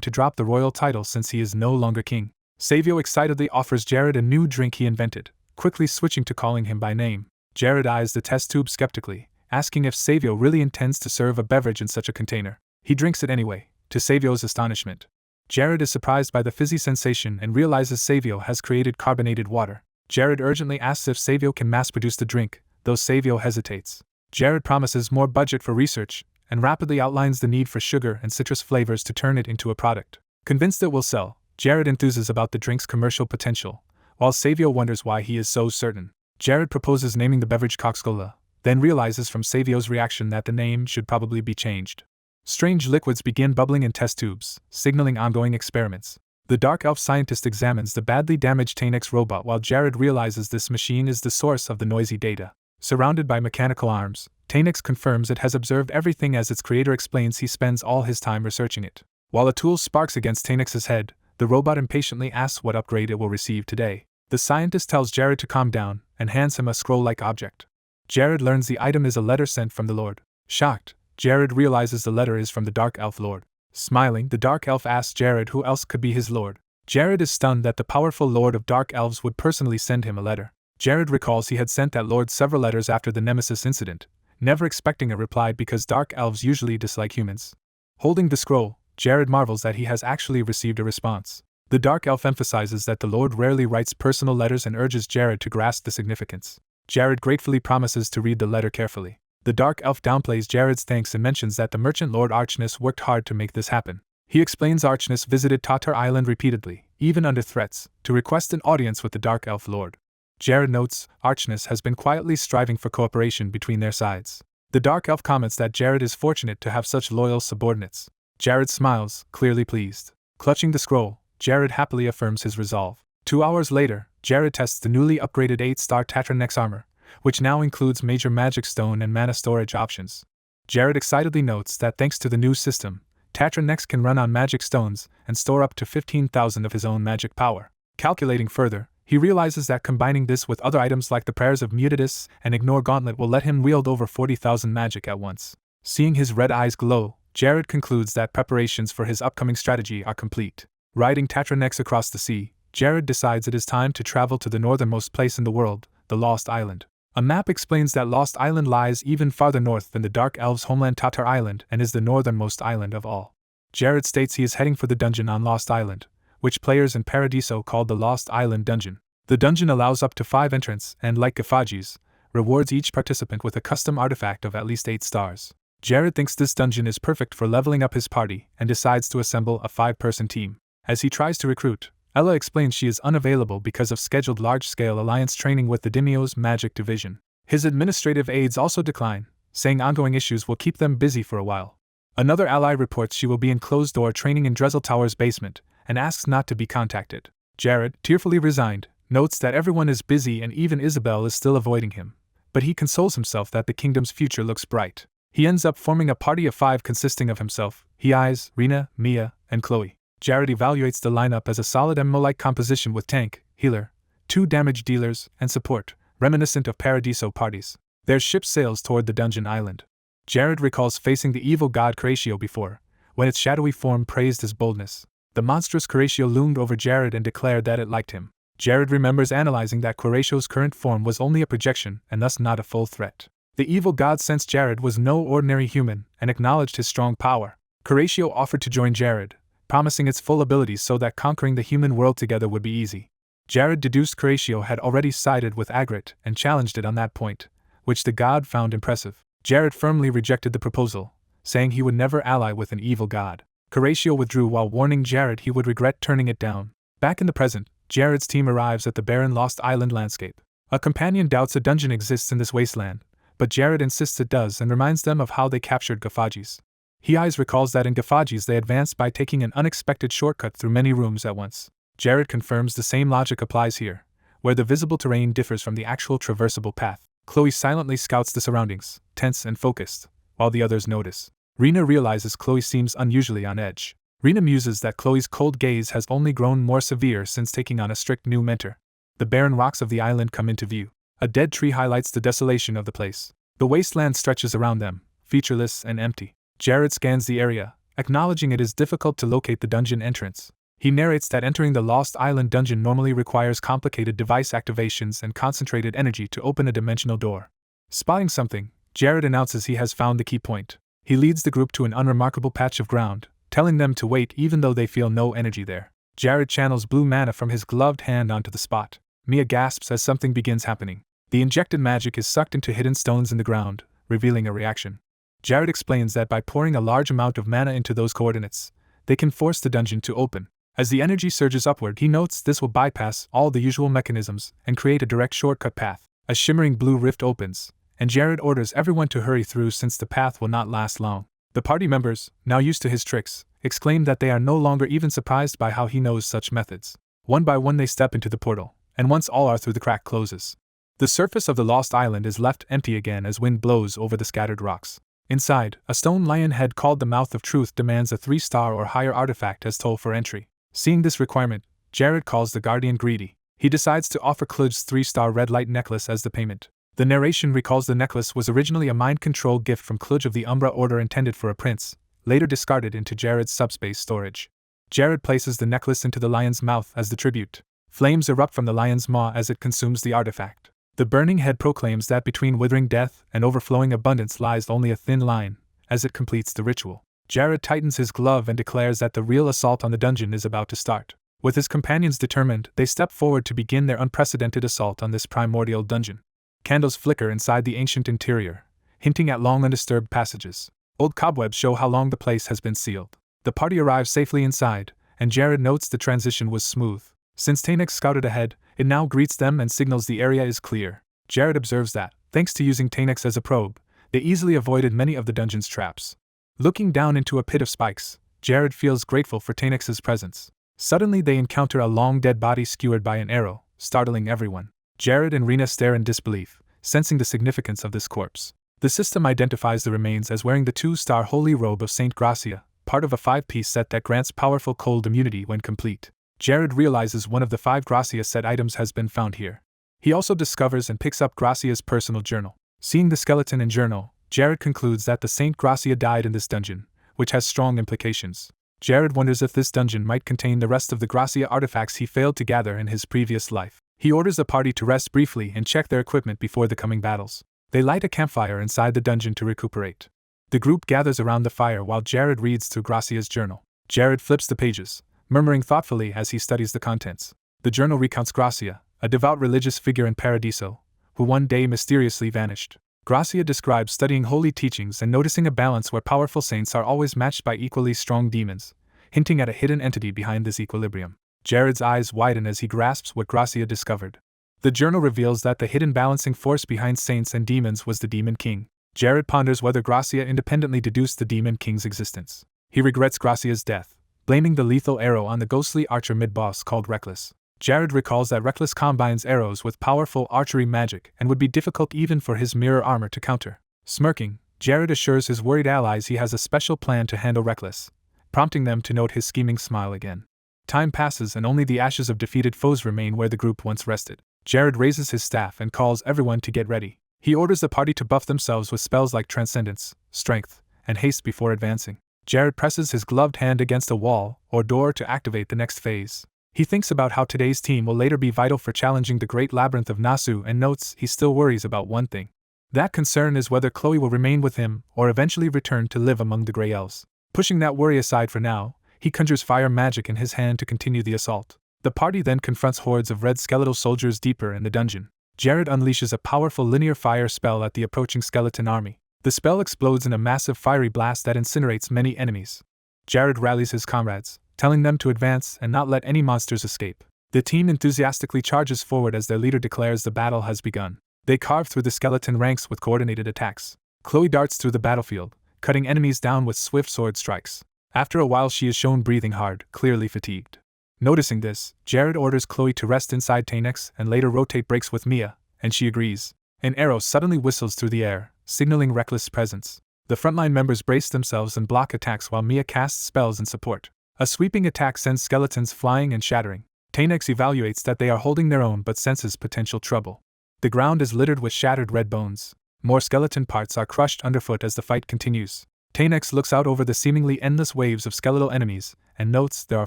to drop the royal title since he is no longer king. Savio excitedly offers Jared a new drink he invented, quickly switching to calling him by name. Jared eyes the test tube skeptically, asking if Savio really intends to serve a beverage in such a container. He drinks it anyway, to Savio's astonishment. Jared is surprised by the fizzy sensation and realizes Savio has created carbonated water. Jared urgently asks if Savio can mass-produce the drink, though Savio hesitates. Jared promises more budget for research, and rapidly outlines the need for sugar and citrus flavors to turn it into a product. Convinced it will sell, Jared enthuses about the drink's commercial potential, while Savio wonders why he is so certain. Jared proposes naming the beverage Coca-Cola, then realizes from Savio's reaction that the name should probably be changed. Strange liquids begin bubbling in test tubes, signaling ongoing experiments. The Dark Elf scientist examines the badly damaged Tanex robot while Jared realizes this machine is the source of the noisy data. Surrounded by mechanical arms, Tanex confirms it has observed everything as its creator explains he spends all his time researching it. While a tool sparks against Tanex's head, the robot impatiently asks what upgrade it will receive today. The scientist tells Jared to calm down and hands him a scroll-like object. Jared learns the item is a letter sent from the Lord. Shocked, Jared realizes the letter is from the Dark Elf Lord. Smiling, the Dark Elf asks Jared who else could be his lord. Jared is stunned that the powerful Lord of Dark Elves would personally send him a letter. Jared recalls he had sent that lord several letters after the Nemesis incident, never expecting a reply because Dark Elves usually dislike humans. Holding the scroll, Jared marvels that he has actually received a response. The Dark Elf emphasizes that the Lord rarely writes personal letters and urges Jared to grasp the significance. Jared gratefully promises to read the letter carefully. The Dark Elf downplays Jared's thanks and mentions that the merchant Lord Archness worked hard to make this happen. He explains Archness visited Tatar Island repeatedly, even under threats, to request an audience with the Dark Elf Lord. Jared notes, Archness has been quietly striving for cooperation between their sides. The Dark Elf comments that Jared is fortunate to have such loyal subordinates. Jared smiles, clearly pleased. Clutching the scroll, Jared happily affirms his resolve. 2 hours later, Jared tests the newly upgraded 8-star Tatranex armor, which now includes major magic stone and mana storage options. Jared excitedly notes that thanks to the new system, Tatranex can run on magic stones and store up to 15,000 of his own magic power. Calculating further, he realizes that combining this with other items like the prayers of Mutidus and Ignore Gauntlet will let him wield over 40,000 magic at once. Seeing his red eyes glow, Jared concludes that preparations for his upcoming strategy are complete. Riding Tatranex across the sea, Jared decides it is time to travel to the northernmost place in the world, the Lost Island. A map explains that Lost Island lies even farther north than the Dark Elves' homeland Tatar Island and is the northernmost island of all. Jared states he is heading for the dungeon on Lost Island, which players in Paradiso called the Lost Island Dungeon. The dungeon allows up to 5 entrants and, like Gafaji's, rewards each participant with a custom artifact of at least 8 stars. Jared thinks this dungeon is perfect for leveling up his party and decides to assemble a 5-person team. As he tries to recruit, Ella explains she is unavailable because of scheduled large-scale alliance training with the Dimio's magic division. His administrative aides also decline, saying ongoing issues will keep them busy for a while. Another ally reports she will be in closed-door training in Dronzer Tower's basement and asks not to be contacted. Jared, tearfully resigned, notes that everyone is busy and even Isabella is still avoiding him, but he consoles himself that the kingdom's future looks bright. He ends up forming a party of 5 consisting of himself, Hiai's, Rina, Mia, and Chloe. Jared evaluates the lineup as a solid MMO-like composition with tank, healer, 2 damage dealers, and support, reminiscent of Paradiso parties. Their ship sails toward the dungeon island. Jared recalls facing the evil god Curatio before, when its shadowy form praised his boldness. The monstrous Curatio loomed over Jared and declared that it liked him. Jared remembers analyzing that Curatio's current form was only a projection and thus not a full threat. The evil god sensed Jared was no ordinary human and acknowledged his strong power. Curatio offered to join Jared, promising its full abilities so that conquering the human world together would be easy. Jared deduced Curatio had already sided with Agrit and challenged it on that point, which the god found impressive. Jared firmly rejected the proposal, saying he would never ally with an evil god. Horatio withdrew while warning Jared he would regret turning it down. Back in the present, Jared's team arrives at the barren Lost Island landscape. A companion doubts a dungeon exists in this wasteland, but Jared insists it does and reminds them of how they captured Gafagis. He recalls that in Gafagis they advanced by taking an unexpected shortcut through many rooms at once. Jared confirms the same logic applies here, where the visible terrain differs from the actual traversable path. Chloe silently scouts the surroundings, tense and focused, while the others notice. Rena realizes Chloe seems unusually on edge. Rena muses that Chloe's cold gaze has only grown more severe since taking on a strict new mentor. The barren rocks of the island come into view. A dead tree highlights the desolation of the place. The wasteland stretches around them, featureless and empty. Jared scans the area, acknowledging it is difficult to locate the dungeon entrance. He narrates that entering the Lost Island dungeon normally requires complicated device activations and concentrated energy to open a dimensional door. Spotting something, Jared announces he has found the key point. He leads the group to an unremarkable patch of ground, telling them to wait even though they feel no energy there. Jared channels blue mana from his gloved hand onto the spot. Mia gasps as something begins happening. The injected magic is sucked into hidden stones in the ground, revealing a reaction. Jared explains that by pouring a large amount of mana into those coordinates, they can force the dungeon to open. As the energy surges upward, he notes this will bypass all the usual mechanisms and create a direct shortcut path. A shimmering blue rift opens, and Jared orders everyone to hurry through since the path will not last long. The party members, now used to his tricks, exclaim that they are no longer even surprised by how he knows such methods. One by one they step into the portal, and once all are through, the crack closes. The surface of the Lost Island is left empty again as wind blows over the scattered rocks. Inside, a stone lion head called the Mouth of Truth demands a 3-star or higher artifact as toll for entry. Seeing this requirement, Jared calls the Guardian greedy. He decides to offer Kludge's 3-star red light necklace as the payment. The narration recalls the necklace was originally a mind control gift from Kludge of the Umbra Order intended for a prince, later discarded into Jared's subspace storage. Jared places the necklace into the lion's mouth as the tribute. Flames erupt from the lion's maw as it consumes the artifact. The burning head proclaims that between withering death and overflowing abundance lies only a thin line, as it completes the ritual. Jared tightens his glove and declares that the real assault on the dungeon is about to start. With his companions determined, they step forward to begin their unprecedented assault on this primordial dungeon. Candles flicker inside the ancient interior, hinting at long undisturbed passages. Old cobwebs show how long the place has been sealed. The party arrives safely inside, and Jared notes the transition was smooth. Since Tanex scouted ahead, it now greets them and signals the area is clear. Jared observes that, thanks to using Tanex as a probe, they easily avoided many of the dungeon's traps. Looking down into a pit of spikes, Jared feels grateful for Tanex's presence. Suddenly they encounter a long dead body skewered by an arrow, startling everyone. Jared and Rena stare in disbelief, sensing the significance of this corpse. The system identifies the remains as wearing the 2-star holy robe of Saint Gracia, part of a 5-piece set that grants powerful cold immunity when complete. Jared realizes one of the 5 Gracia set items has been found here. He also discovers and picks up Gracia's personal journal. Seeing the skeleton and journal, Jared concludes that the Saint Gracia died in this dungeon, which has strong implications. Jared wonders if this dungeon might contain the rest of the Gracia artifacts he failed to gather in his previous life. He orders the party to rest briefly and check their equipment before the coming battles. They light a campfire inside the dungeon to recuperate. The group gathers around the fire while Jared reads through Gracia's journal. Jared flips the pages, murmuring thoughtfully as he studies the contents. The journal recounts Gracia, a devout religious figure in Paradiso, who one day mysteriously vanished. Gracia describes studying holy teachings and noticing a balance where powerful saints are always matched by equally strong demons, hinting at a hidden entity behind this equilibrium. Jared's eyes widen as he grasps what Gracia discovered. The journal reveals that the hidden balancing force behind saints and demons was the Demon King. Jared ponders whether Gracia independently deduced the Demon King's existence. He regrets Gracia's death, blaming the lethal arrow on the ghostly archer mid-boss called Reckless. Jared recalls that Reckless combines arrows with powerful archery magic and would be difficult even for his mirror armor to counter. Smirking, Jared assures his worried allies he has a special plan to handle Reckless, prompting them to note his scheming smile again. Time passes and only the ashes of defeated foes remain where the group once rested. Jared raises his staff and calls everyone to get ready. He orders the party to buff themselves with spells like Transcendence, Strength, and Haste before advancing. Jared presses his gloved hand against a wall or door to activate the next phase. He thinks about how today's team will later be vital for challenging the Great Labyrinth of Nasu and notes he still worries about one thing. That concern is whether Chloe will remain with him or eventually return to live among the Grey Elves. Pushing that worry aside for now, he conjures fire magic in his hand to continue the assault. The party then confronts hordes of red skeletal soldiers deeper in the dungeon. Jared unleashes a powerful linear fire spell at the approaching skeleton army. The spell explodes in a massive fiery blast that incinerates many enemies. Jared rallies his comrades, telling them to advance and not let any monsters escape. The team enthusiastically charges forward as their leader declares the battle has begun. They carve through the skeleton ranks with coordinated attacks. Chloe darts through the battlefield, cutting enemies down with swift sword strikes. After a while she is shown breathing hard, clearly fatigued. Noticing this, Jared orders Chloe to rest inside Tanex and later rotate breaks with Mia, and she agrees. An arrow suddenly whistles through the air, signaling reckless presence. The frontline members brace themselves and block attacks while Mia casts spells in support. A sweeping attack sends skeletons flying and shattering. Tanex evaluates that they are holding their own but senses potential trouble. The ground is littered with shattered red bones. More skeleton parts are crushed underfoot as the fight continues. Tanex looks out over the seemingly endless waves of skeletal enemies and notes there are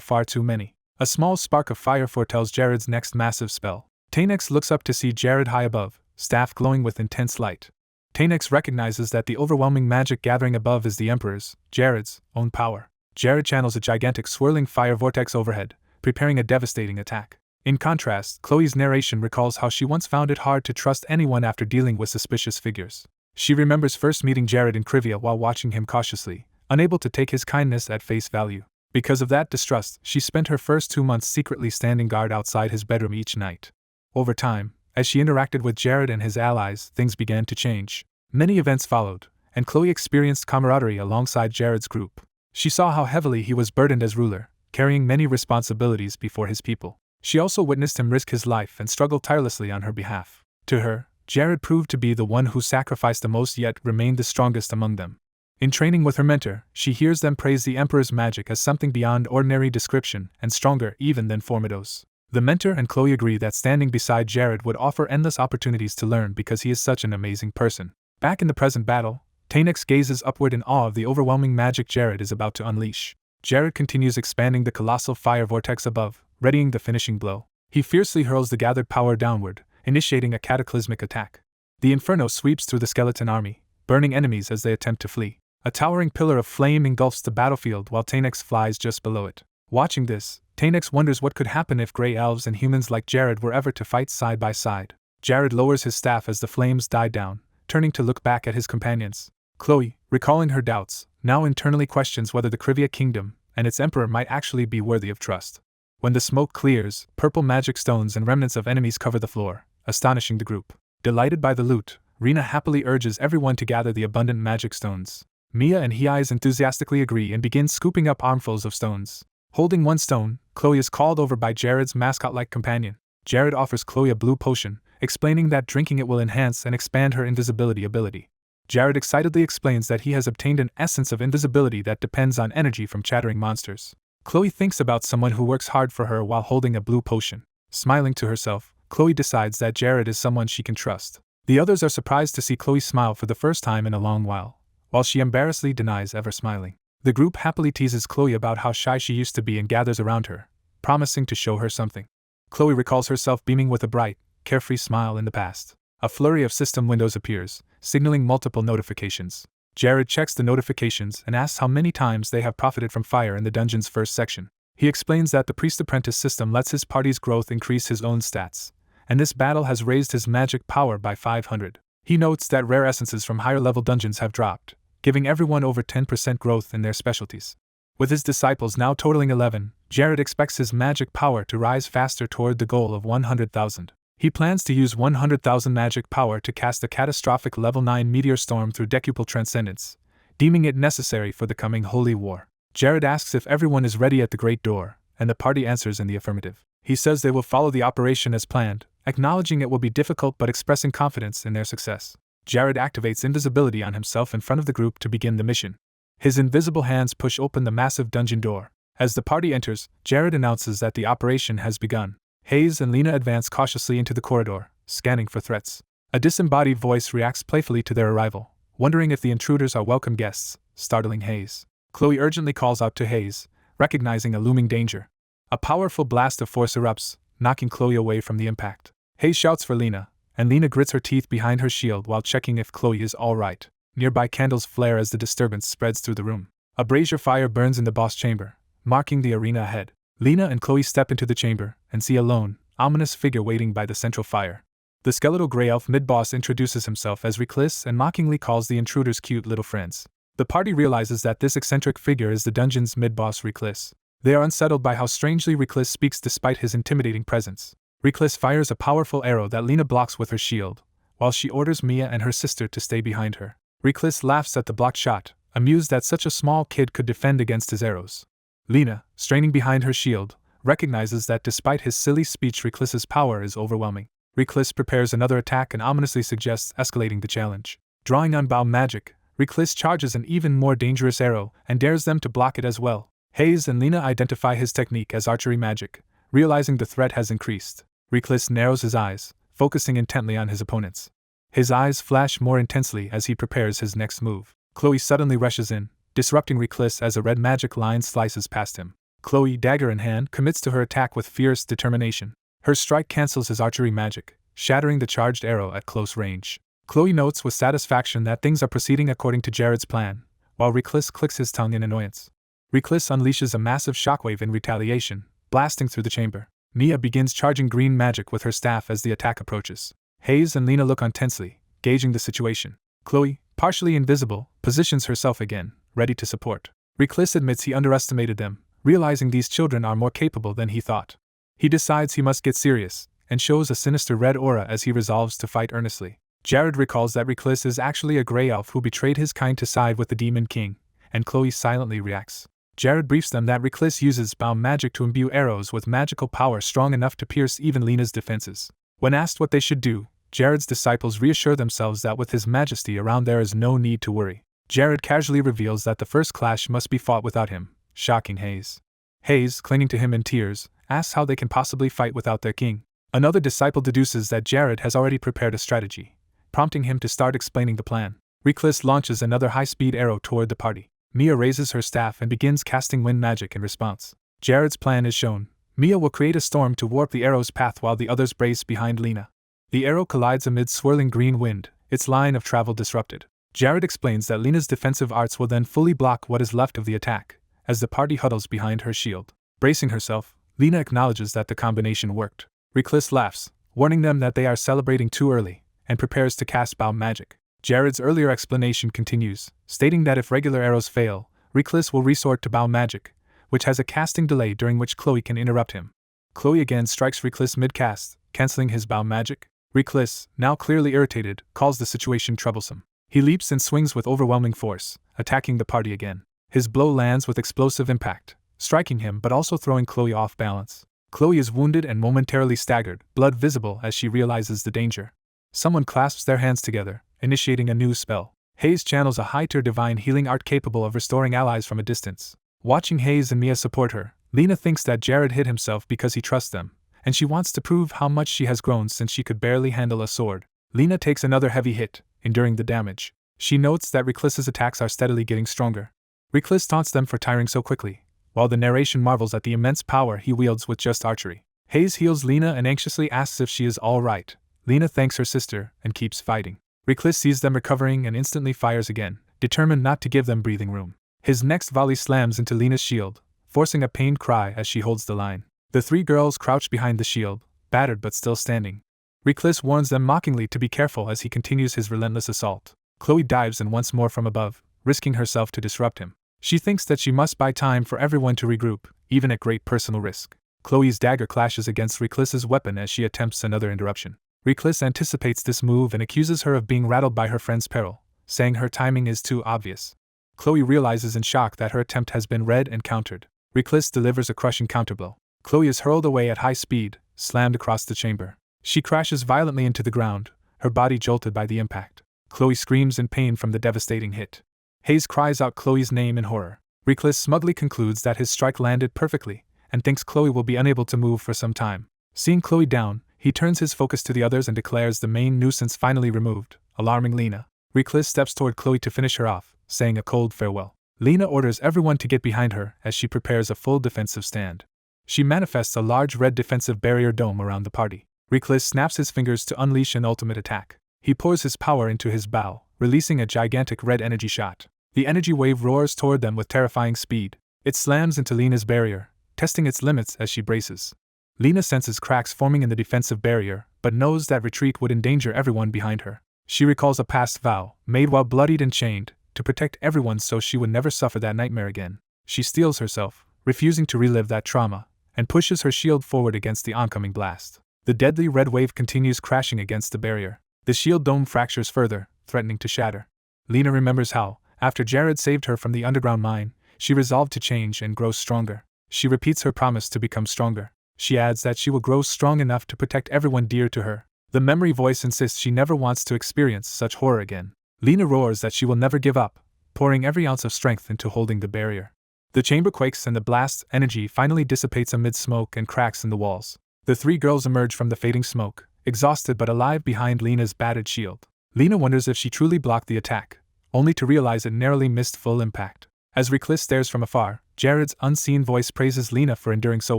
far too many. A small spark of fire foretells Jared's next massive spell. Tanex looks up to see Jared high above, staff glowing with intense light. Tanex recognizes that the overwhelming magic gathering above is the Emperor's, Jared's, own power. Jared channels a gigantic swirling fire vortex overhead, preparing a devastating attack. In contrast, Chloe's narration recalls how she once found it hard to trust anyone after dealing with suspicious figures. She remembers first meeting Jared in Krivia while watching him cautiously, unable to take his kindness at face value. Because of that distrust, she spent her first 2 months secretly standing guard outside his bedroom each night. Over time, as she interacted with Jared and his allies, things began to change. Many events followed, and Chloe experienced camaraderie alongside Jared's group. She saw how heavily he was burdened as ruler, carrying many responsibilities before his people. She also witnessed him risk his life and struggle tirelessly on her behalf. To her, Jared proved to be the one who sacrificed the most yet remained the strongest among them. In training with her mentor, she hears them praise the Emperor's magic as something beyond ordinary description and stronger even than Formido's. The mentor and Chloe agree that standing beside Jared would offer endless opportunities to learn because he is such an amazing person. Back in the present battle, Tanex gazes upward in awe of the overwhelming magic Jared is about to unleash. Jared continues expanding the colossal fire vortex above, readying the finishing blow. He fiercely hurls the gathered power downward, initiating a cataclysmic attack. The inferno sweeps through the skeleton army, burning enemies as they attempt to flee. A towering pillar of flame engulfs the battlefield while Tanex flies just below it. Watching this, Tanex wonders what could happen if grey elves and humans like Jared were ever to fight side by side. Jared lowers his staff as the flames die down, turning to look back at his companions. Chloe, recalling her doubts, now internally questions whether the Krivia kingdom and its emperor might actually be worthy of trust. When the smoke clears, purple magic stones and remnants of enemies cover the floor, astonishing the group. Delighted by the loot, Rina happily urges everyone to gather the abundant magic stones. Mia and Hiais enthusiastically agree and begin scooping up armfuls of stones. Holding one stone, Chloe is called over by Jared's mascot-like companion. Jared offers Chloe a blue potion, explaining that drinking it will enhance and expand her invisibility ability. Jared excitedly explains that he has obtained an essence of invisibility that depends on energy from chattering monsters. Chloe thinks about someone who works hard for her while holding a blue potion. Smiling to herself, Chloe decides that Jared is someone she can trust. The others are surprised to see Chloe smile for the first time in a long while she embarrassedly denies ever smiling. The group happily teases Chloe about how shy she used to be and gathers around her, promising to show her something. Chloe recalls herself beaming with a bright, carefree smile in the past. A flurry of system windows appears, signaling multiple notifications. Jared checks the notifications and asks how many times they have profited from fire in the dungeon's first section. He explains that the priest-apprentice system lets his party's growth increase his own stats, and this battle has raised his magic power by 500. He notes that rare essences from higher-level dungeons have dropped, giving everyone over 10% growth in their specialties. With his disciples now totaling 11, Jared expects his magic power to rise faster toward the goal of 100,000. He plans to use 100,000 magic power to cast a catastrophic level 9 meteor storm through decuple transcendence, deeming it necessary for the coming holy war. Jared asks if everyone is ready at the great door, and the party answers in the affirmative. He says they will follow the operation as planned, acknowledging it will be difficult but expressing confidence in their success. Jared activates invisibility on himself in front of the group to begin the mission. His invisible hands push open the massive dungeon door. As the party enters, Jared announces that the operation has begun. Hayes and Lena advance cautiously into the corridor, scanning for threats. A disembodied voice reacts playfully to their arrival, wondering if the intruders are welcome guests, startling Hayes. Chloe urgently calls out to Hayes, recognizing a looming danger. A powerful blast of force erupts, knocking Chloe away from the impact. Hayes shouts for Lena, and Lena grits her teeth behind her shield while checking if Chloe is all right. Nearby candles flare as the disturbance spreads through the room. A brazier fire burns in the boss chamber, marking the arena ahead. Lena and Chloe step into the chamber and see a lone, ominous figure waiting by the central fire. The skeletal grey elf mid-boss introduces himself as Reclus and mockingly calls the intruders cute little friends. The party realizes that this eccentric figure is the dungeon's mid-boss Reclus. They are unsettled by how strangely Reclus speaks despite his intimidating presence. Reclus fires a powerful arrow that Lena blocks with her shield, while she orders Mia and her sister to stay behind her. Reclus laughs at the blocked shot, amused that such a small kid could defend against his arrows. Lena, straining behind her shield, recognizes that despite his silly speech Reclus's power is overwhelming. Reclus prepares another attack and ominously suggests escalating the challenge. Drawing on bow magic, Reclus charges an even more dangerous arrow and dares them to block it as well. Hayes and Lena identify his technique as archery magic, realizing the threat has increased. Reclus narrows his eyes, focusing intently on his opponents. His eyes flash more intensely as he prepares his next move. Chloe suddenly rushes in, disrupting Reclus as a red magic line slices past him. Chloe, dagger in hand, commits to her attack with fierce determination. Her strike cancels his archery magic, shattering the charged arrow at close range. Chloe notes with satisfaction that things are proceeding according to Jared's plan, while Reclus clicks his tongue in annoyance. Reclus unleashes a massive shockwave in retaliation, blasting through the chamber. Mia begins charging green magic with her staff as the attack approaches. Hayes and Lena look on tensely, gauging the situation. Chloe, partially invisible, positions herself again, ready to support. Reclus admits he underestimated them, realizing these children are more capable than he thought. He decides he must get serious, and shows a sinister red aura as he resolves to fight earnestly. Jared recalls that Reclus is actually a grey elf who betrayed his kind to side with the Demon King, and Chloe silently reacts. Jared briefs them that Reclus uses bow magic to imbue arrows with magical power strong enough to pierce even Lena's defenses. When asked what they should do, Jared's disciples reassure themselves that with His Majesty around there is no need to worry. Jared casually reveals that the first clash must be fought without him, shocking Hayes. Hayes, clinging to him in tears, asks how they can possibly fight without their king. Another disciple deduces that Jared has already prepared a strategy, prompting him to start explaining the plan. Reclus launches another high-speed arrow toward the party. Mia raises her staff and begins casting wind magic in response. Jared's plan is shown. Mia will create a storm to warp the arrow's path while the others brace behind Lena. The arrow collides amid swirling green wind, its line of travel disrupted. Jared explains that Lena's defensive arts will then fully block what is left of the attack, as the party huddles behind her shield. Bracing herself, Lena acknowledges that the combination worked. Reclus laughs, warning them that they are celebrating too early, and prepares to cast bow magic. Jared's earlier explanation continues, stating that if regular arrows fail, Reclus will resort to bow magic, which has a casting delay during which Chloe can interrupt him. Chloe again strikes Reclus mid-cast, canceling his bow magic. Reclus, now clearly irritated, calls the situation troublesome. He leaps and swings with overwhelming force, attacking the party again. His blow lands with explosive impact, striking him but also throwing Chloe off balance. Chloe is wounded and momentarily staggered, blood visible as she realizes the danger. Someone clasps their hands together, initiating a new spell. Hayes channels a high-tier divine healing art capable of restoring allies from a distance. Watching Hayes and Mia support her, Lena thinks that Jared hid himself because he trusts them, and she wants to prove how much she has grown since she could barely handle a sword. Lena takes another heavy hit, enduring the damage. She notes that Reclus's attacks are steadily getting stronger. Reclus taunts them for tiring so quickly, while the narration marvels at the immense power he wields with just archery. Hayes heals Lena and anxiously asks if she is all right. Lena thanks her sister and keeps fighting. Reclus sees them recovering and instantly fires again, determined not to give them breathing room. His next volley slams into Lena's shield, forcing a pained cry as she holds the line. The three girls crouch behind the shield, battered but still standing. Reclus warns them mockingly to be careful as he continues his relentless assault. Chloe dives in once more from above, risking herself to disrupt him. She thinks that she must buy time for everyone to regroup, even at great personal risk. Chloe's dagger clashes against Reclus's weapon as she attempts another interruption. Reclus anticipates this move and accuses her of being rattled by her friend's peril, saying her timing is too obvious. Chloe realizes in shock that her attempt has been read and countered. Reclus delivers a crushing counterblow. Chloe is hurled away at high speed, slammed across the chamber. She crashes violently into the ground, her body jolted by the impact. Chloe screams in pain from the devastating hit. Hayes cries out Chloe's name in horror. Reclus smugly concludes that his strike landed perfectly, and thinks Chloe will be unable to move for some time. Seeing Chloe down, he turns his focus to the others and declares the main nuisance finally removed, alarming Lena. Reclus steps toward Chloe to finish her off, saying a cold farewell. Lena orders everyone to get behind her as she prepares a full defensive stand. She manifests a large red defensive barrier dome around the party. Reclus snaps his fingers to unleash an ultimate attack. He pours his power into his bow, releasing a gigantic red energy shot. The energy wave roars toward them with terrifying speed. It slams into Lena's barrier, testing its limits as she braces. Lena senses cracks forming in the defensive barrier, but knows that retreat would endanger everyone behind her. She recalls a past vow, made while bloodied and chained, to protect everyone so she would never suffer that nightmare again. She steels herself, refusing to relive that trauma, and pushes her shield forward against the oncoming blast. The deadly red wave continues crashing against the barrier. The shield dome fractures further, threatening to shatter. Lena remembers how, after Jared saved her from the underground mine, she resolved to change and grow stronger. She repeats her promise to become stronger. She adds that she will grow strong enough to protect everyone dear to her. The memory voice insists she never wants to experience such horror again. Lena roars that she will never give up, pouring every ounce of strength into holding the barrier. The chamber quakes and the blast's energy finally dissipates amid smoke and cracks in the walls. The three girls emerge from the fading smoke, exhausted but alive behind Lena's battered shield. Lena wonders if she truly blocked the attack, only to realize it narrowly missed full impact. As Reckless stares from afar, Jared's unseen voice praises Lena for enduring so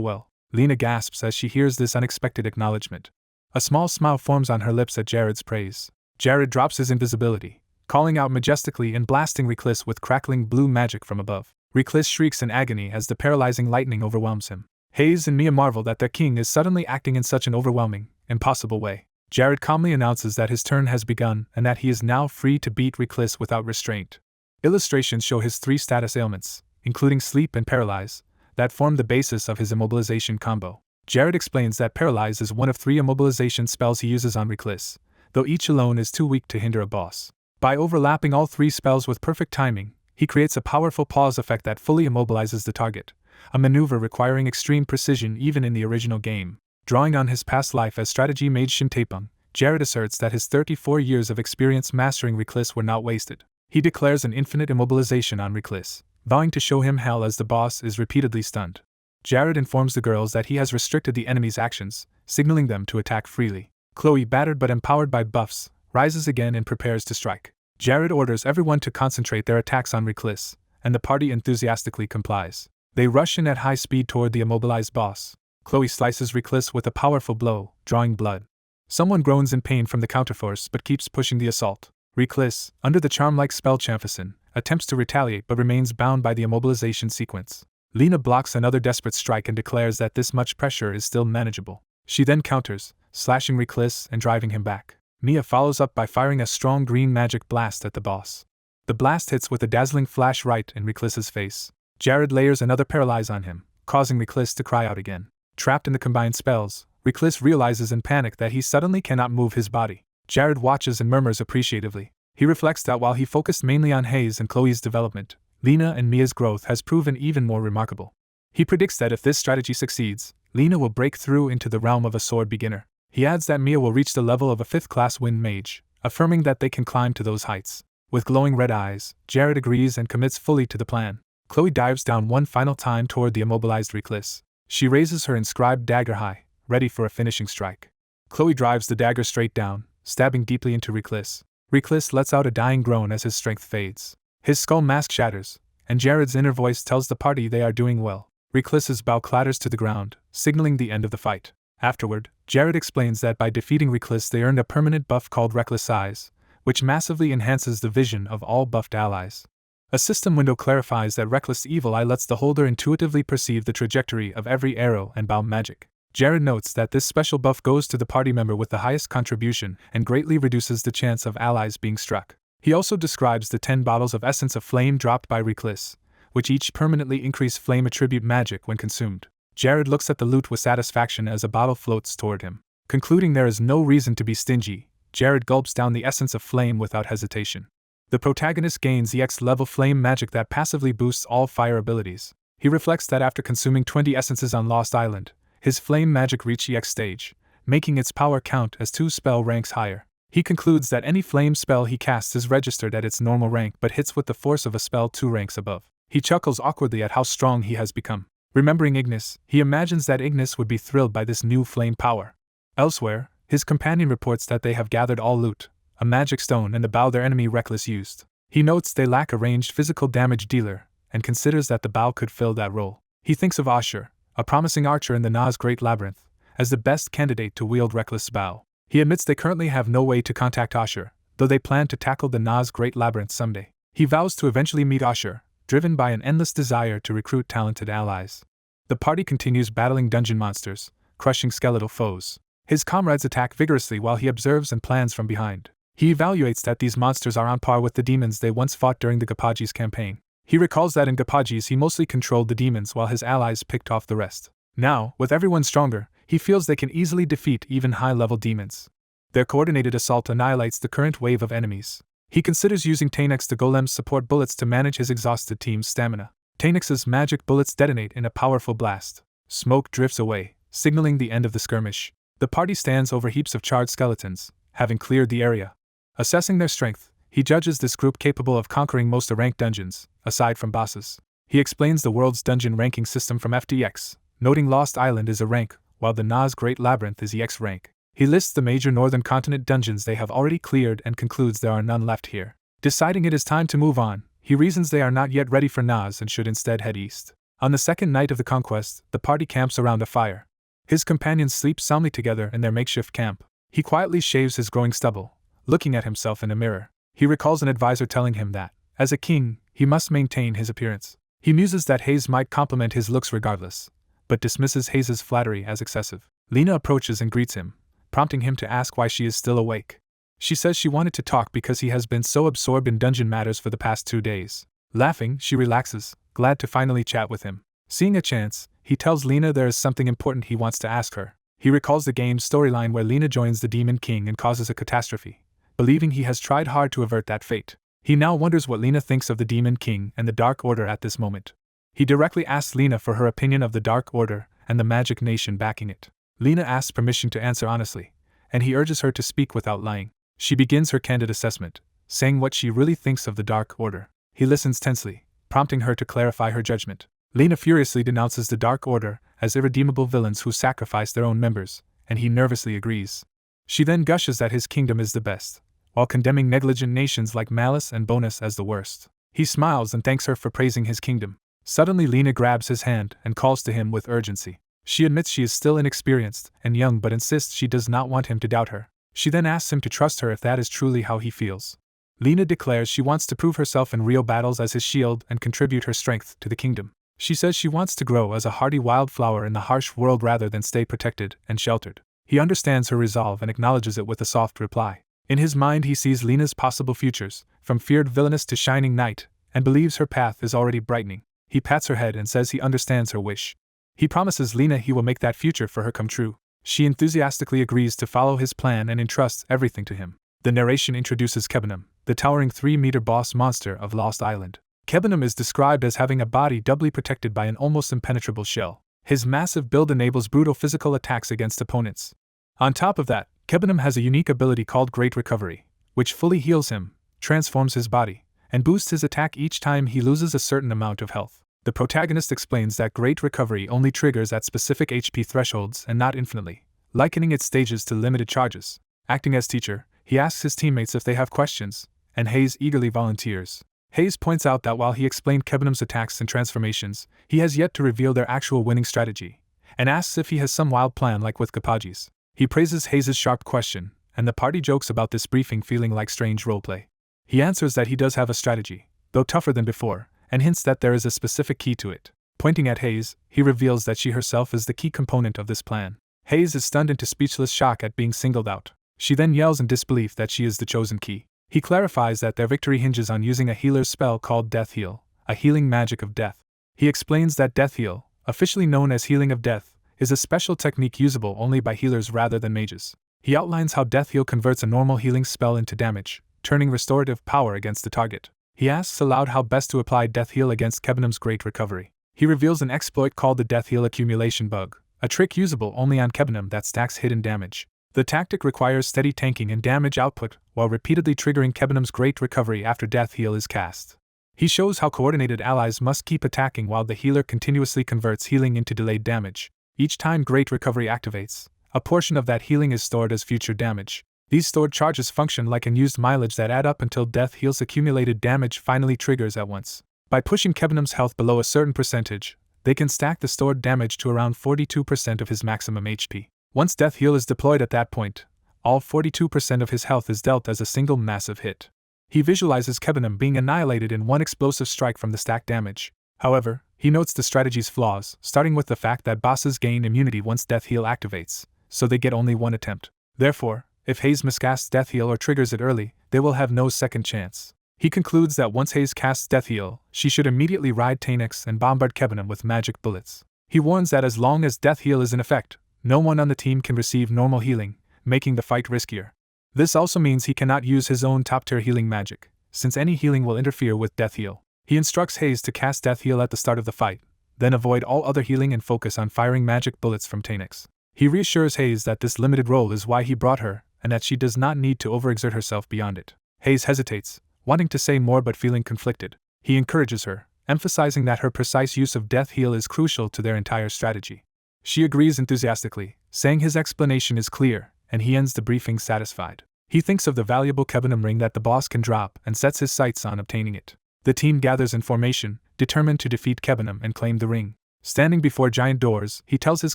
well. Lena gasps as she hears this unexpected acknowledgement. A small smile forms on her lips at Jared's praise. Jared drops his invisibility, calling out majestically and blasting Reckless with crackling blue magic from above. Reckless shrieks in agony as the paralyzing lightning overwhelms him. Hayes and Mia marvel that their king is suddenly acting in such an overwhelming, impossible way. Jared calmly announces that his turn has begun and that he is now free to beat Reckless without restraint. Illustrations show his 3 status ailments, including sleep and paralyze, that form the basis of his immobilization combo. Jared explains that paralyze is one of 3 immobilization spells he uses on Reckless, though each alone is too weak to hinder a boss. By overlapping all 3 spells with perfect timing, he creates a powerful pause effect that fully immobilizes the target, a maneuver requiring extreme precision even in the original game. Drawing on his past life as strategy mage Shintapung, Jared asserts that his 34 years of experience mastering Reckless were not wasted. He declares an infinite immobilization on Reckless, vowing to show him hell as the boss is repeatedly stunned. Jared informs the girls that he has restricted the enemy's actions, signaling them to attack freely. Chloe, battered but empowered by buffs, rises again and prepares to strike. Jared orders everyone to concentrate their attacks on Reckless, and the party enthusiastically complies. They rush in at high speed toward the immobilized boss. Chloe slices Reckless with a powerful blow, drawing blood. Someone groans in pain from the counterforce but keeps pushing the assault. Reckless, under the charm-like spell Champhasin, attempts to retaliate but remains bound by the immobilization sequence. Lena blocks another desperate strike and declares that this much pressure is still manageable. She then counters, slashing Reckless and driving him back. Mia follows up by firing a strong green magic blast at the boss. The blast hits with a dazzling flash right in Reckless's face. Jared layers another paralyze on him, causing Reckless to cry out again. Trapped in the combined spells, Reckless realizes in panic that he suddenly cannot move his body. Jared watches and murmurs appreciatively. He reflects that while he focused mainly on Hayes and Chloe's development, Lena and Mia's growth has proven even more remarkable. He predicts that if this strategy succeeds, Lena will break through into the realm of a sword beginner. He adds that Mia will reach the level of a 5th-class wind mage, affirming that they can climb to those heights. With glowing red eyes, Jared agrees and commits fully to the plan. Chloe dives down one final time toward the immobilized Reckless. She raises her inscribed dagger high, ready for a finishing strike. Chloe drives the dagger straight down, stabbing deeply into Reckless. Reckless lets out a dying groan as his strength fades. His skull mask shatters, and Jared's inner voice tells the party they are doing well. Reckless's bow clatters to the ground, signaling the end of the fight. Afterward, Jared explains that by defeating Reckless they earned a permanent buff called Reckless Eyes, which massively enhances the vision of all buffed allies. A system window clarifies that Reckless Evil Eye lets the holder intuitively perceive the trajectory of every arrow and bow magic. Jared notes that this special buff goes to the party member with the highest contribution and greatly reduces the chance of allies being struck. He also describes the 10 bottles of Essence of Flame dropped by Reckless, which each permanently increase flame attribute magic when consumed. Jared looks at the loot with satisfaction as a bottle floats toward him. Concluding there is no reason to be stingy, Jared gulps down the Essence of Flame without hesitation. The protagonist gains EX-level flame magic that passively boosts all fire abilities. He reflects that after consuming 20 essences on Lost Island, his flame magic reached EX stage, making its power count as 2 spell ranks higher. He concludes that any flame spell he casts is registered at its normal rank but hits with the force of a spell 2 ranks above. He chuckles awkwardly at how strong he has become. Remembering Ignis, he imagines that Ignis would be thrilled by this new flame power. Elsewhere, his companion reports that they have gathered all loot, a magic stone and the bow their enemy Reckless used. He notes they lack a ranged physical damage dealer, and considers that the bow could fill that role. He thinks of Ashur, a promising archer in the Na's Great Labyrinth, as the best candidate to wield Reckless' bow. He admits they currently have no way to contact Ashur, though they plan to tackle the Na's Great Labyrinth someday. He vows to eventually meet Ashur, driven by an endless desire to recruit talented allies. The party continues battling dungeon monsters, crushing skeletal foes. His comrades attack vigorously while he observes and plans from behind. He evaluates that these monsters are on par with the demons they once fought during the Gapaji's campaign. He recalls that in Gapaji's he mostly controlled the demons while his allies picked off the rest. Now, with everyone stronger, he feels they can easily defeat even high-level demons. Their coordinated assault annihilates the current wave of enemies. He considers using Tainix the Golem's support bullets to manage his exhausted team's stamina. Tainix's magic bullets detonate in a powerful blast. Smoke drifts away, signaling the end of the skirmish. The party stands over heaps of charred skeletons, having cleared the area. Assessing their strength, he judges this group capable of conquering most ranked dungeons, aside from bosses. He explains the world's dungeon ranking system from FDX, noting Lost Island is a rank, while the Nas Great Labyrinth is EX rank. He lists the major northern continent dungeons they have already cleared and concludes there are none left here. Deciding it is time to move on, he reasons they are not yet ready for Nas and should instead head east. On the second night of the conquest, the party camps around a fire. His companions sleep soundly together in their makeshift camp. He quietly shaves his growing stubble, looking at himself in a mirror. He recalls an advisor telling him that, as a king, he must maintain his appearance. He muses that Hayes might compliment his looks regardless, but dismisses Hayes' flattery as excessive. Lena approaches and greets him, prompting him to ask why she is still awake. She says she wanted to talk because he has been so absorbed in dungeon matters for the past 2 days. Laughing, she relaxes, glad to finally chat with him. Seeing a chance, he tells Lena there is something important he wants to ask her. He recalls the game's storyline where Lena joins the Demon King and causes a catastrophe, believing he has tried hard to avert that fate. He now wonders what Lena thinks of the Demon King and the Dark Order at this moment. He directly asks Lena for her opinion of the Dark Order and the Magic Nation backing it. Lena asks permission to answer honestly, and he urges her to speak without lying. She begins her candid assessment, saying what she really thinks of the Dark Order. He listens tensely, prompting her to clarify her judgment. Lena furiously denounces the Dark Order as irredeemable villains who sacrifice their own members, and he nervously agrees. She then gushes that his kingdom is the best, while condemning negligent nations like Malice and Bonus as the worst. He smiles and thanks her for praising his kingdom. Suddenly Lena grabs his hand and calls to him with urgency. She admits she is still inexperienced and young but insists she does not want him to doubt her. She then asks him to trust her if that is truly how he feels. Lena declares she wants to prove herself in real battles as his shield and contribute her strength to the kingdom. She says she wants to grow as a hardy wildflower in the harsh world rather than stay protected and sheltered. He understands her resolve and acknowledges it with a soft reply. In his mind he sees Lena's possible futures, from feared villainess to shining knight, and believes her path is already brightening. He pats her head and says he understands her wish. He promises Lena he will make that future for her come true. She enthusiastically agrees to follow his plan and entrusts everything to him. The narration introduces Kebenum, the towering 3-meter boss monster of Lost Island. Kebenum is described as having a body doubly protected by an almost impenetrable shell. His massive build enables brutal physical attacks against opponents. On top of that, Kebenum has a unique ability called Great Recovery, which fully heals him, transforms his body, and boosts his attack each time he loses a certain amount of health. The protagonist explains that Great Recovery only triggers at specific HP thresholds and not infinitely, likening its stages to limited charges. Acting as teacher, he asks his teammates if they have questions, and Hayes eagerly volunteers. Hayes points out that while he explained Kebenum's attacks and transformations, he has yet to reveal their actual winning strategy, and asks if he has some wild plan like with Kapaji's. He praises Hayes' sharp question, and the party jokes about this briefing feeling like strange roleplay. He answers that he does have a strategy, though tougher than before, and hints that there is a specific key to it. Pointing at Hayes, he reveals that she herself is the key component of this plan. Hayes is stunned into speechless shock at being singled out. She then yells in disbelief that she is the chosen key. He clarifies that their victory hinges on using a healer's spell called Death Heal, a healing magic of death. He explains that Death Heal, officially known as Healing of Death, is a special technique usable only by healers rather than mages. He outlines how Death Heal converts a normal healing spell into damage, turning restorative power against the target. He asks aloud how best to apply Death Heal against Kebenum's Great Recovery. He reveals an exploit called the Death Heal Accumulation Bug, a trick usable only on Kebenum that stacks hidden damage. The tactic requires steady tanking and damage output while repeatedly triggering Kebenum's Great Recovery after Death Heal is cast. He shows how coordinated allies must keep attacking while the healer continuously converts healing into delayed damage. Each time Great Recovery activates, a portion of that healing is stored as future damage. These stored charges function like unused mileage that add up until Death Heal's accumulated damage finally triggers at once. By pushing Kebenum's health below a certain percentage, they can stack the stored damage to around 42% of his maximum HP. Once Death Heal is deployed at that point, all 42% of his health is dealt as a single massive hit. He visualizes Kebenum being annihilated in one explosive strike from the stacked damage. However, he notes the strategy's flaws, starting with the fact that bosses gain immunity once Death Heal activates, so they get only one attempt. Therefore, if Hayes miscasts Death Heal or triggers it early, they will have no second chance. He concludes that once Hayes casts Death Heal, she should immediately ride Tainix and bombard Kebenham with magic bullets. He warns that as long as Death Heal is in effect, no one on the team can receive normal healing, making the fight riskier. This also means he cannot use his own top-tier healing magic, since any healing will interfere with Death Heal. He instructs Hayes to cast Death Heal at the start of the fight, then avoid all other healing and focus on firing magic bullets from Tainix. He reassures Hayes that this limited role is why he brought her, and that she does not need to overexert herself beyond it. Hayes hesitates, wanting to say more but feeling conflicted. He encourages her, emphasizing that her precise use of Death Heal is crucial to their entire strategy. She agrees enthusiastically, saying his explanation is clear, and he ends the briefing satisfied. He thinks of the valuable Kebenham ring that the boss can drop and sets his sights on obtaining it. The team gathers in formation, determined to defeat Kebenham and claim the ring. Standing before giant doors, he tells his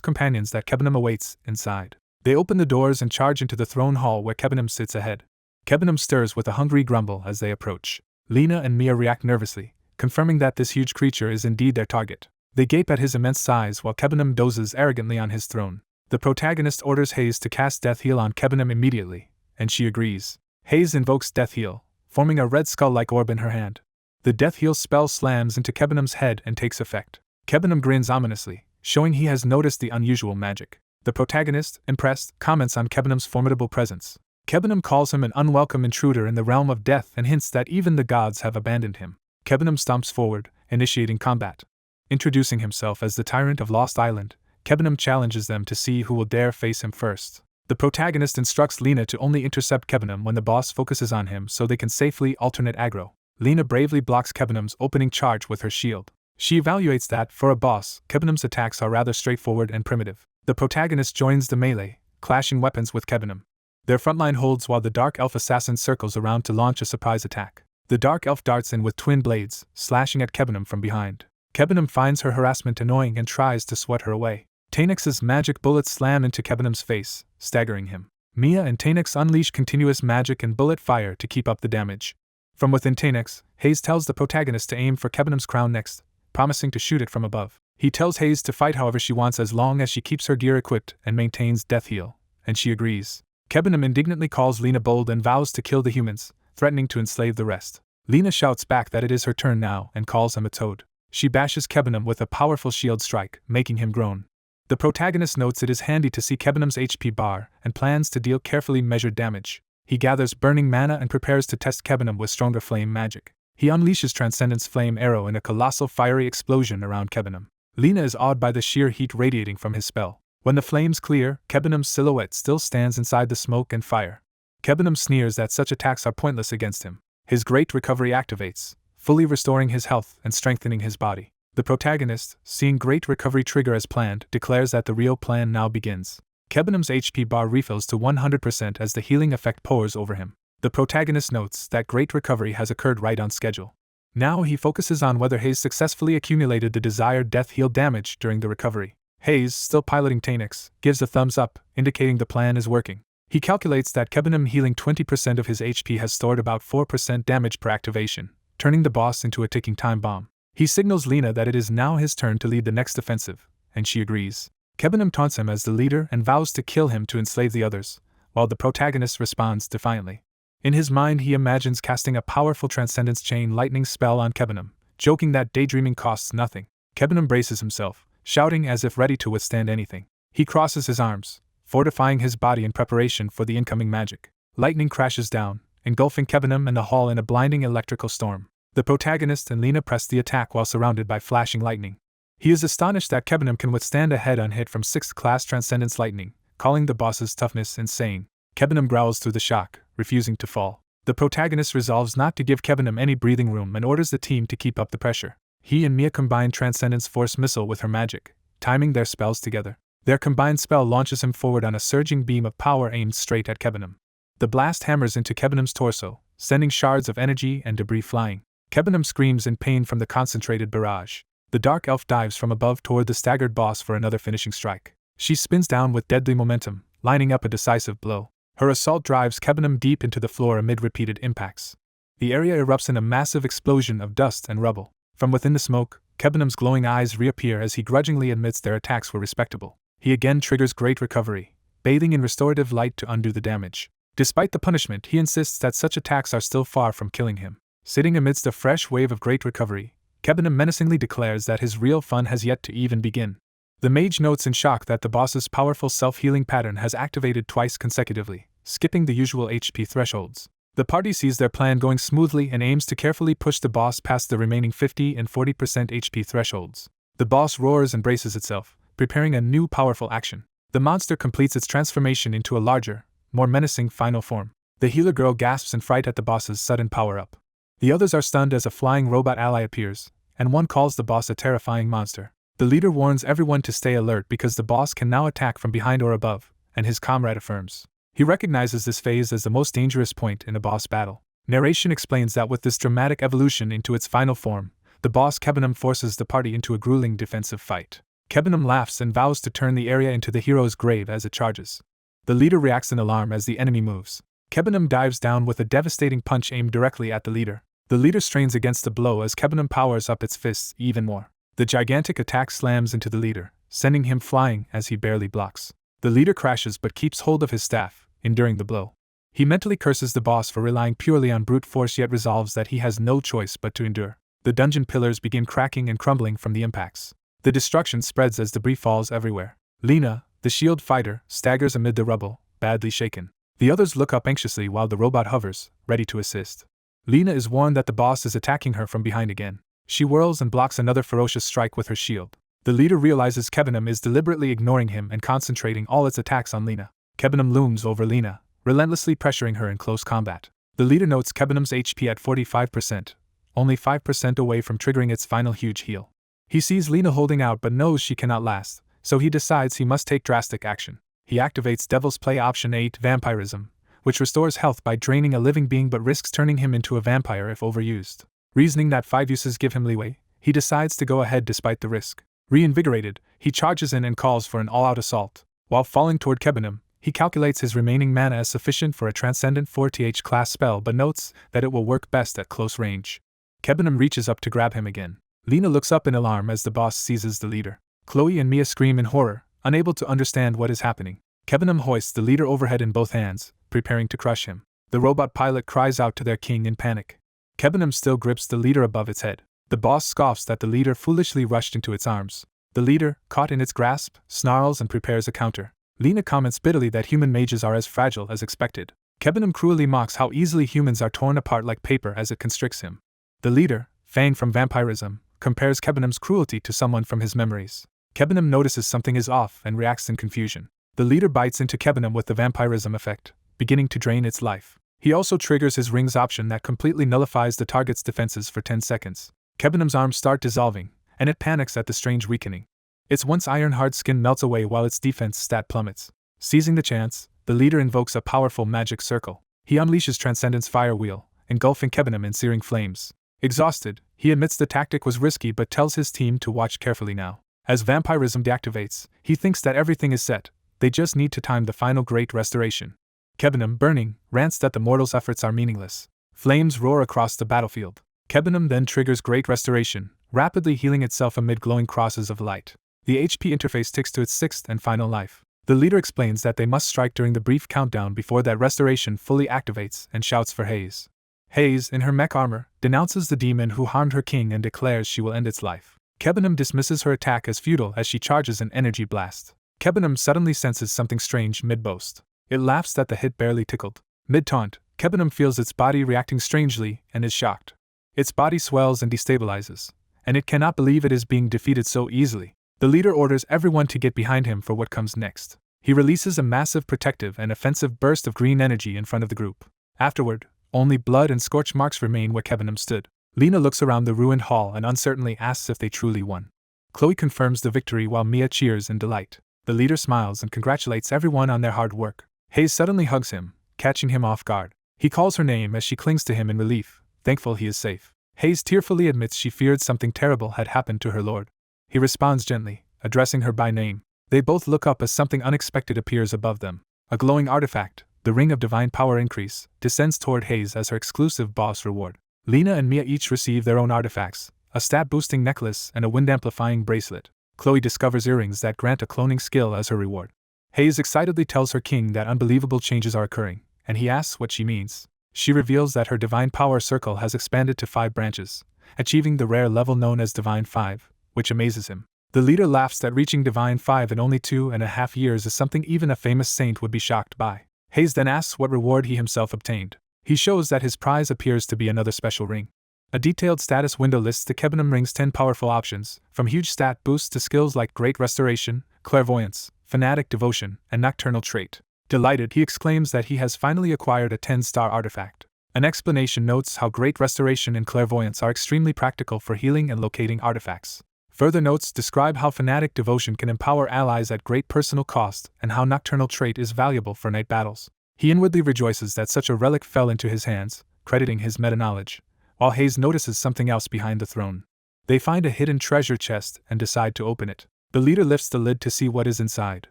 companions that Kebenham awaits inside. They open the doors and charge into the throne hall where Kebenham sits ahead. Kebenham stirs with a hungry grumble as they approach. Lena and Mia react nervously, confirming that this huge creature is indeed their target. They gape at his immense size while Kebenham dozes arrogantly on his throne. The protagonist orders Hayes to cast Death Heal on Kebenham immediately, and she agrees. Hayes invokes Death Heal, forming a red skull-like orb in her hand. The Death Heal spell slams into Kebenham's head and takes effect. Kebenham grins ominously, showing he has noticed the unusual magic. The protagonist, impressed, comments on Kebenham's formidable presence. Kebenham calls him an unwelcome intruder in the realm of death and hints that even the gods have abandoned him. Kebenham stomps forward, initiating combat. Introducing himself as the Tyrant of Lost Island, Kebenham challenges them to see who will dare face him first. The protagonist instructs Lena to only intercept Kebenham when the boss focuses on him so they can safely alternate aggro. Lena bravely blocks Kebenham's opening charge with her shield. She evaluates that, for a boss, Kebenham's attacks are rather straightforward and primitive. The protagonist joins the melee, clashing weapons with Kebenham. Their frontline holds while the Dark Elf assassin circles around to launch a surprise attack. The Dark Elf darts in with twin blades, slashing at Kebenham from behind. Kebenham finds her harassment annoying and tries to swat her away. Tainix's magic bullets slam into Kebenham's face, staggering him. Mia and Tainix unleash continuous magic and bullet fire to keep up the damage. From within Tainix, Hayes tells the protagonist to aim for Kebenham's crown next, promising to shoot it from above. He tells Hayes to fight however she wants as long as she keeps her gear equipped and maintains Death Heal, and she agrees. Kebenham indignantly calls Lena bold and vows to kill the humans, threatening to enslave the rest. Lena shouts back that it is her turn now and calls him a toad. She bashes Kebenham with a powerful shield strike, making him groan. The protagonist notes it is handy to see Kebenham's HP bar and plans to deal carefully measured damage. He gathers burning mana and prepares to test Kebenham with stronger flame magic. He unleashes Transcendence Flame Arrow in a colossal fiery explosion around Kebenham. Lena is awed by the sheer heat radiating from his spell. When the flames clear, Kebenham's silhouette still stands inside the smoke and fire. Kebenham sneers that such attacks are pointless against him. His Great Recovery activates, fully restoring his health and strengthening his body. The protagonist, seeing Great Recovery trigger as planned, declares that the real plan now begins. Kebenham's HP bar refills to 100% as the healing effect pours over him. The protagonist notes that Great Recovery has occurred right on schedule. Now he focuses on whether Hayes successfully accumulated the desired Death Heal damage during the recovery. Hayes, still piloting Tainix, gives a thumbs up, indicating the plan is working. He calculates that Kebenham healing 20% of his HP has stored about 4% damage per activation, turning the boss into a ticking time bomb. He signals Lena that it is now his turn to lead the next offensive, and she agrees. Kebenham taunts him as the leader and vows to kill him to enslave the others, while the protagonist responds defiantly. In his mind he imagines casting a powerful Transcendence Chain Lightning spell on Kebenham, joking that daydreaming costs nothing. Kebenham braces himself, shouting as if ready to withstand anything. He crosses his arms, fortifying his body in preparation for the incoming magic. Lightning crashes down, engulfing Kebenham and the hall in a blinding electrical storm. The protagonist and Lena press the attack while surrounded by flashing lightning. He is astonished that Kebenham can withstand a head-on hit from 6th class Transcendence Lightning, calling the boss's toughness insane. Kebenham growls through the shock, refusing to fall. The protagonist resolves not to give Kebenham any breathing room and orders the team to keep up the pressure. He and Mia combine Transcendence Force Missile with her magic, timing their spells together. Their combined spell launches him forward on a surging beam of power aimed straight at Kebenham. The blast hammers into Kebenham's torso, sending shards of energy and debris flying. Kebenham screams in pain from the concentrated barrage. The Dark Elf dives from above toward the staggered boss for another finishing strike. She spins down with deadly momentum, lining up a decisive blow. Her assault drives Kebenham deep into the floor amid repeated impacts. The area erupts in a massive explosion of dust and rubble. From within the smoke, Kebenham's glowing eyes reappear as he grudgingly admits their attacks were respectable. He again triggers Great Recovery, bathing in restorative light to undo the damage. Despite the punishment, he insists that such attacks are still far from killing him. Sitting amidst a fresh wave of great recovery, Kebenham menacingly declares that his real fun has yet to even begin. The mage notes in shock that the boss's powerful self-healing pattern has activated twice consecutively, skipping the usual HP thresholds. The party sees their plan going smoothly and aims to carefully push the boss past the remaining 50 and 40% HP thresholds. The boss roars and braces itself, preparing a new powerful action. The monster completes its transformation into a larger, more menacing final form. The healer girl gasps in fright at the boss's sudden power-up. The others are stunned as a flying robot ally appears, and one calls the boss a terrifying monster. The leader warns everyone to stay alert because the boss can now attack from behind or above, and his comrade affirms. He recognizes this phase as the most dangerous point in a boss battle. Narration explains that with this dramatic evolution into its final form, the boss Kebenham forces the party into a grueling defensive fight. Kebenham laughs and vows to turn the area into the hero's grave as it charges. The leader reacts in alarm as the enemy moves. Kebenham dives down with a devastating punch aimed directly at the leader. The leader strains against the blow as Kebenham powers up its fists even more. The gigantic attack slams into the leader, sending him flying as he barely blocks. The leader crashes but keeps hold of his staff, enduring the blow. He mentally curses the boss for relying purely on brute force, yet resolves that he has no choice but to endure. The dungeon pillars begin cracking and crumbling from the impacts. The destruction spreads as debris falls everywhere. Lena, the shield fighter, staggers amid the rubble, badly shaken. The others look up anxiously while the robot hovers, ready to assist. Lena is warned that the boss is attacking her from behind again. She whirls and blocks another ferocious strike with her shield. The leader realizes Kebenham is deliberately ignoring him and concentrating all its attacks on Lena. Kebenham looms over Lena, relentlessly pressuring her in close combat. The leader notes Kebenham's HP at 45%, only 5% away from triggering its final huge heal. He sees Lena holding out but knows she cannot last, so he decides he must take drastic action. He activates Devil's Play Option 8 Vampirism, which restores health by draining a living being but risks turning him into a vampire if overused. Reasoning that 5 uses give him leeway, he decides to go ahead despite the risk. Reinvigorated, he charges in and calls for an all-out assault. While falling toward Kebenham, he calculates his remaining mana as sufficient for a transcendent 4th class spell but notes that it will work best at close range. Kebenham reaches up to grab him again. Lena looks up in alarm as the boss seizes the leader. Chloe and Mia scream in horror, unable to understand what is happening. Kebenham hoists the leader overhead in both hands, preparing to crush him. The robot pilot cries out to their king in panic. Kebenham still grips the leader above its head. The boss scoffs that the leader foolishly rushed into its arms. The leader, caught in its grasp, snarls and prepares a counter. Lena comments bitterly that human mages are as fragile as expected. Kebenham cruelly mocks how easily humans are torn apart like paper as it constricts him. The leader, Fang from Vampirism, compares Kebenham's cruelty to someone from his memories. Kebenham notices something is off and reacts in confusion. The leader bites into Kebenham with the vampirism effect, beginning to drain its life. He also triggers his rings option that completely nullifies the target's defenses for 10 seconds. Kebenham's arms start dissolving, and it panics at the strange weakening. Its once iron-hard skin melts away while its defense stat plummets. Seizing the chance, the leader invokes a powerful magic circle. He unleashes Transcendence Fire Wheel, engulfing Kebenham in searing flames. Exhausted, he admits the tactic was risky but tells his team to watch carefully now. As vampirism deactivates, he thinks that everything is set. They just need to time the final great restoration. Kebenham, burning, rants that the mortal's efforts are meaningless. Flames roar across the battlefield. Kebenham then triggers Great Restoration, rapidly healing itself amid glowing crosses of light. The HP interface ticks to its 6th and final life. The leader explains that they must strike during the brief countdown before that restoration fully activates and shouts for Hayes. Hayes, in her mech armor, denounces the demon who harmed her king and declares she will end its life. Kebenham dismisses her attack as futile as she charges an energy blast. Kebenham suddenly senses something strange mid-boast. It laughs that the hit barely tickled. Mid-taunt, Kebenham feels its body reacting strangely and is shocked. Its body swells and destabilizes, and it cannot believe it is being defeated so easily. The leader orders everyone to get behind him for what comes next. He releases a massive protective and offensive burst of green energy in front of the group. Afterward, only blood and scorch marks remain where Kebenham stood. Lena looks around the ruined hall and uncertainly asks if they truly won. Chloe confirms the victory while Mia cheers in delight. The leader smiles and congratulates everyone on their hard work. Hayes suddenly hugs him, catching him off guard. He calls her name as she clings to him in relief, thankful he is safe. Hayes tearfully admits she feared something terrible had happened to her lord. He responds gently, addressing her by name. They both look up as something unexpected appears above them. A glowing artifact, the Ring of Divine Power Increase, descends toward Hayes as her exclusive boss reward. Lena and Mia each receive their own artifacts, a stat-boosting necklace and a wind-amplifying bracelet. Chloe discovers earrings that grant a cloning skill as her reward. Hayes excitedly tells her king that unbelievable changes are occurring, and he asks what she means. She reveals that her divine power circle has expanded to 5 branches, achieving the rare level known as Divine 5, which amazes him. The leader laughs that reaching Divine 5 in only 2.5 years is something even a famous saint would be shocked by. Hayes then asks what reward he himself obtained. He shows that his prize appears to be another special ring. A detailed status window lists the Kebenum ring's 10 powerful options, from huge stat boosts to skills like Great Restoration, Clairvoyance, Fanatic Devotion, and Nocturnal Trait. Delighted, he exclaims that he has finally acquired a 10-star artifact. An explanation notes how Great Restoration and Clairvoyance are extremely practical for healing and locating artifacts. Further notes describe how Fanatic Devotion can empower allies at great personal cost and how Nocturnal Trait is valuable for night battles. He inwardly rejoices that such a relic fell into his hands, crediting his meta-knowledge, while Hayes notices something else behind the throne. They find a hidden treasure chest and decide to open it. The leader lifts the lid to see what is inside.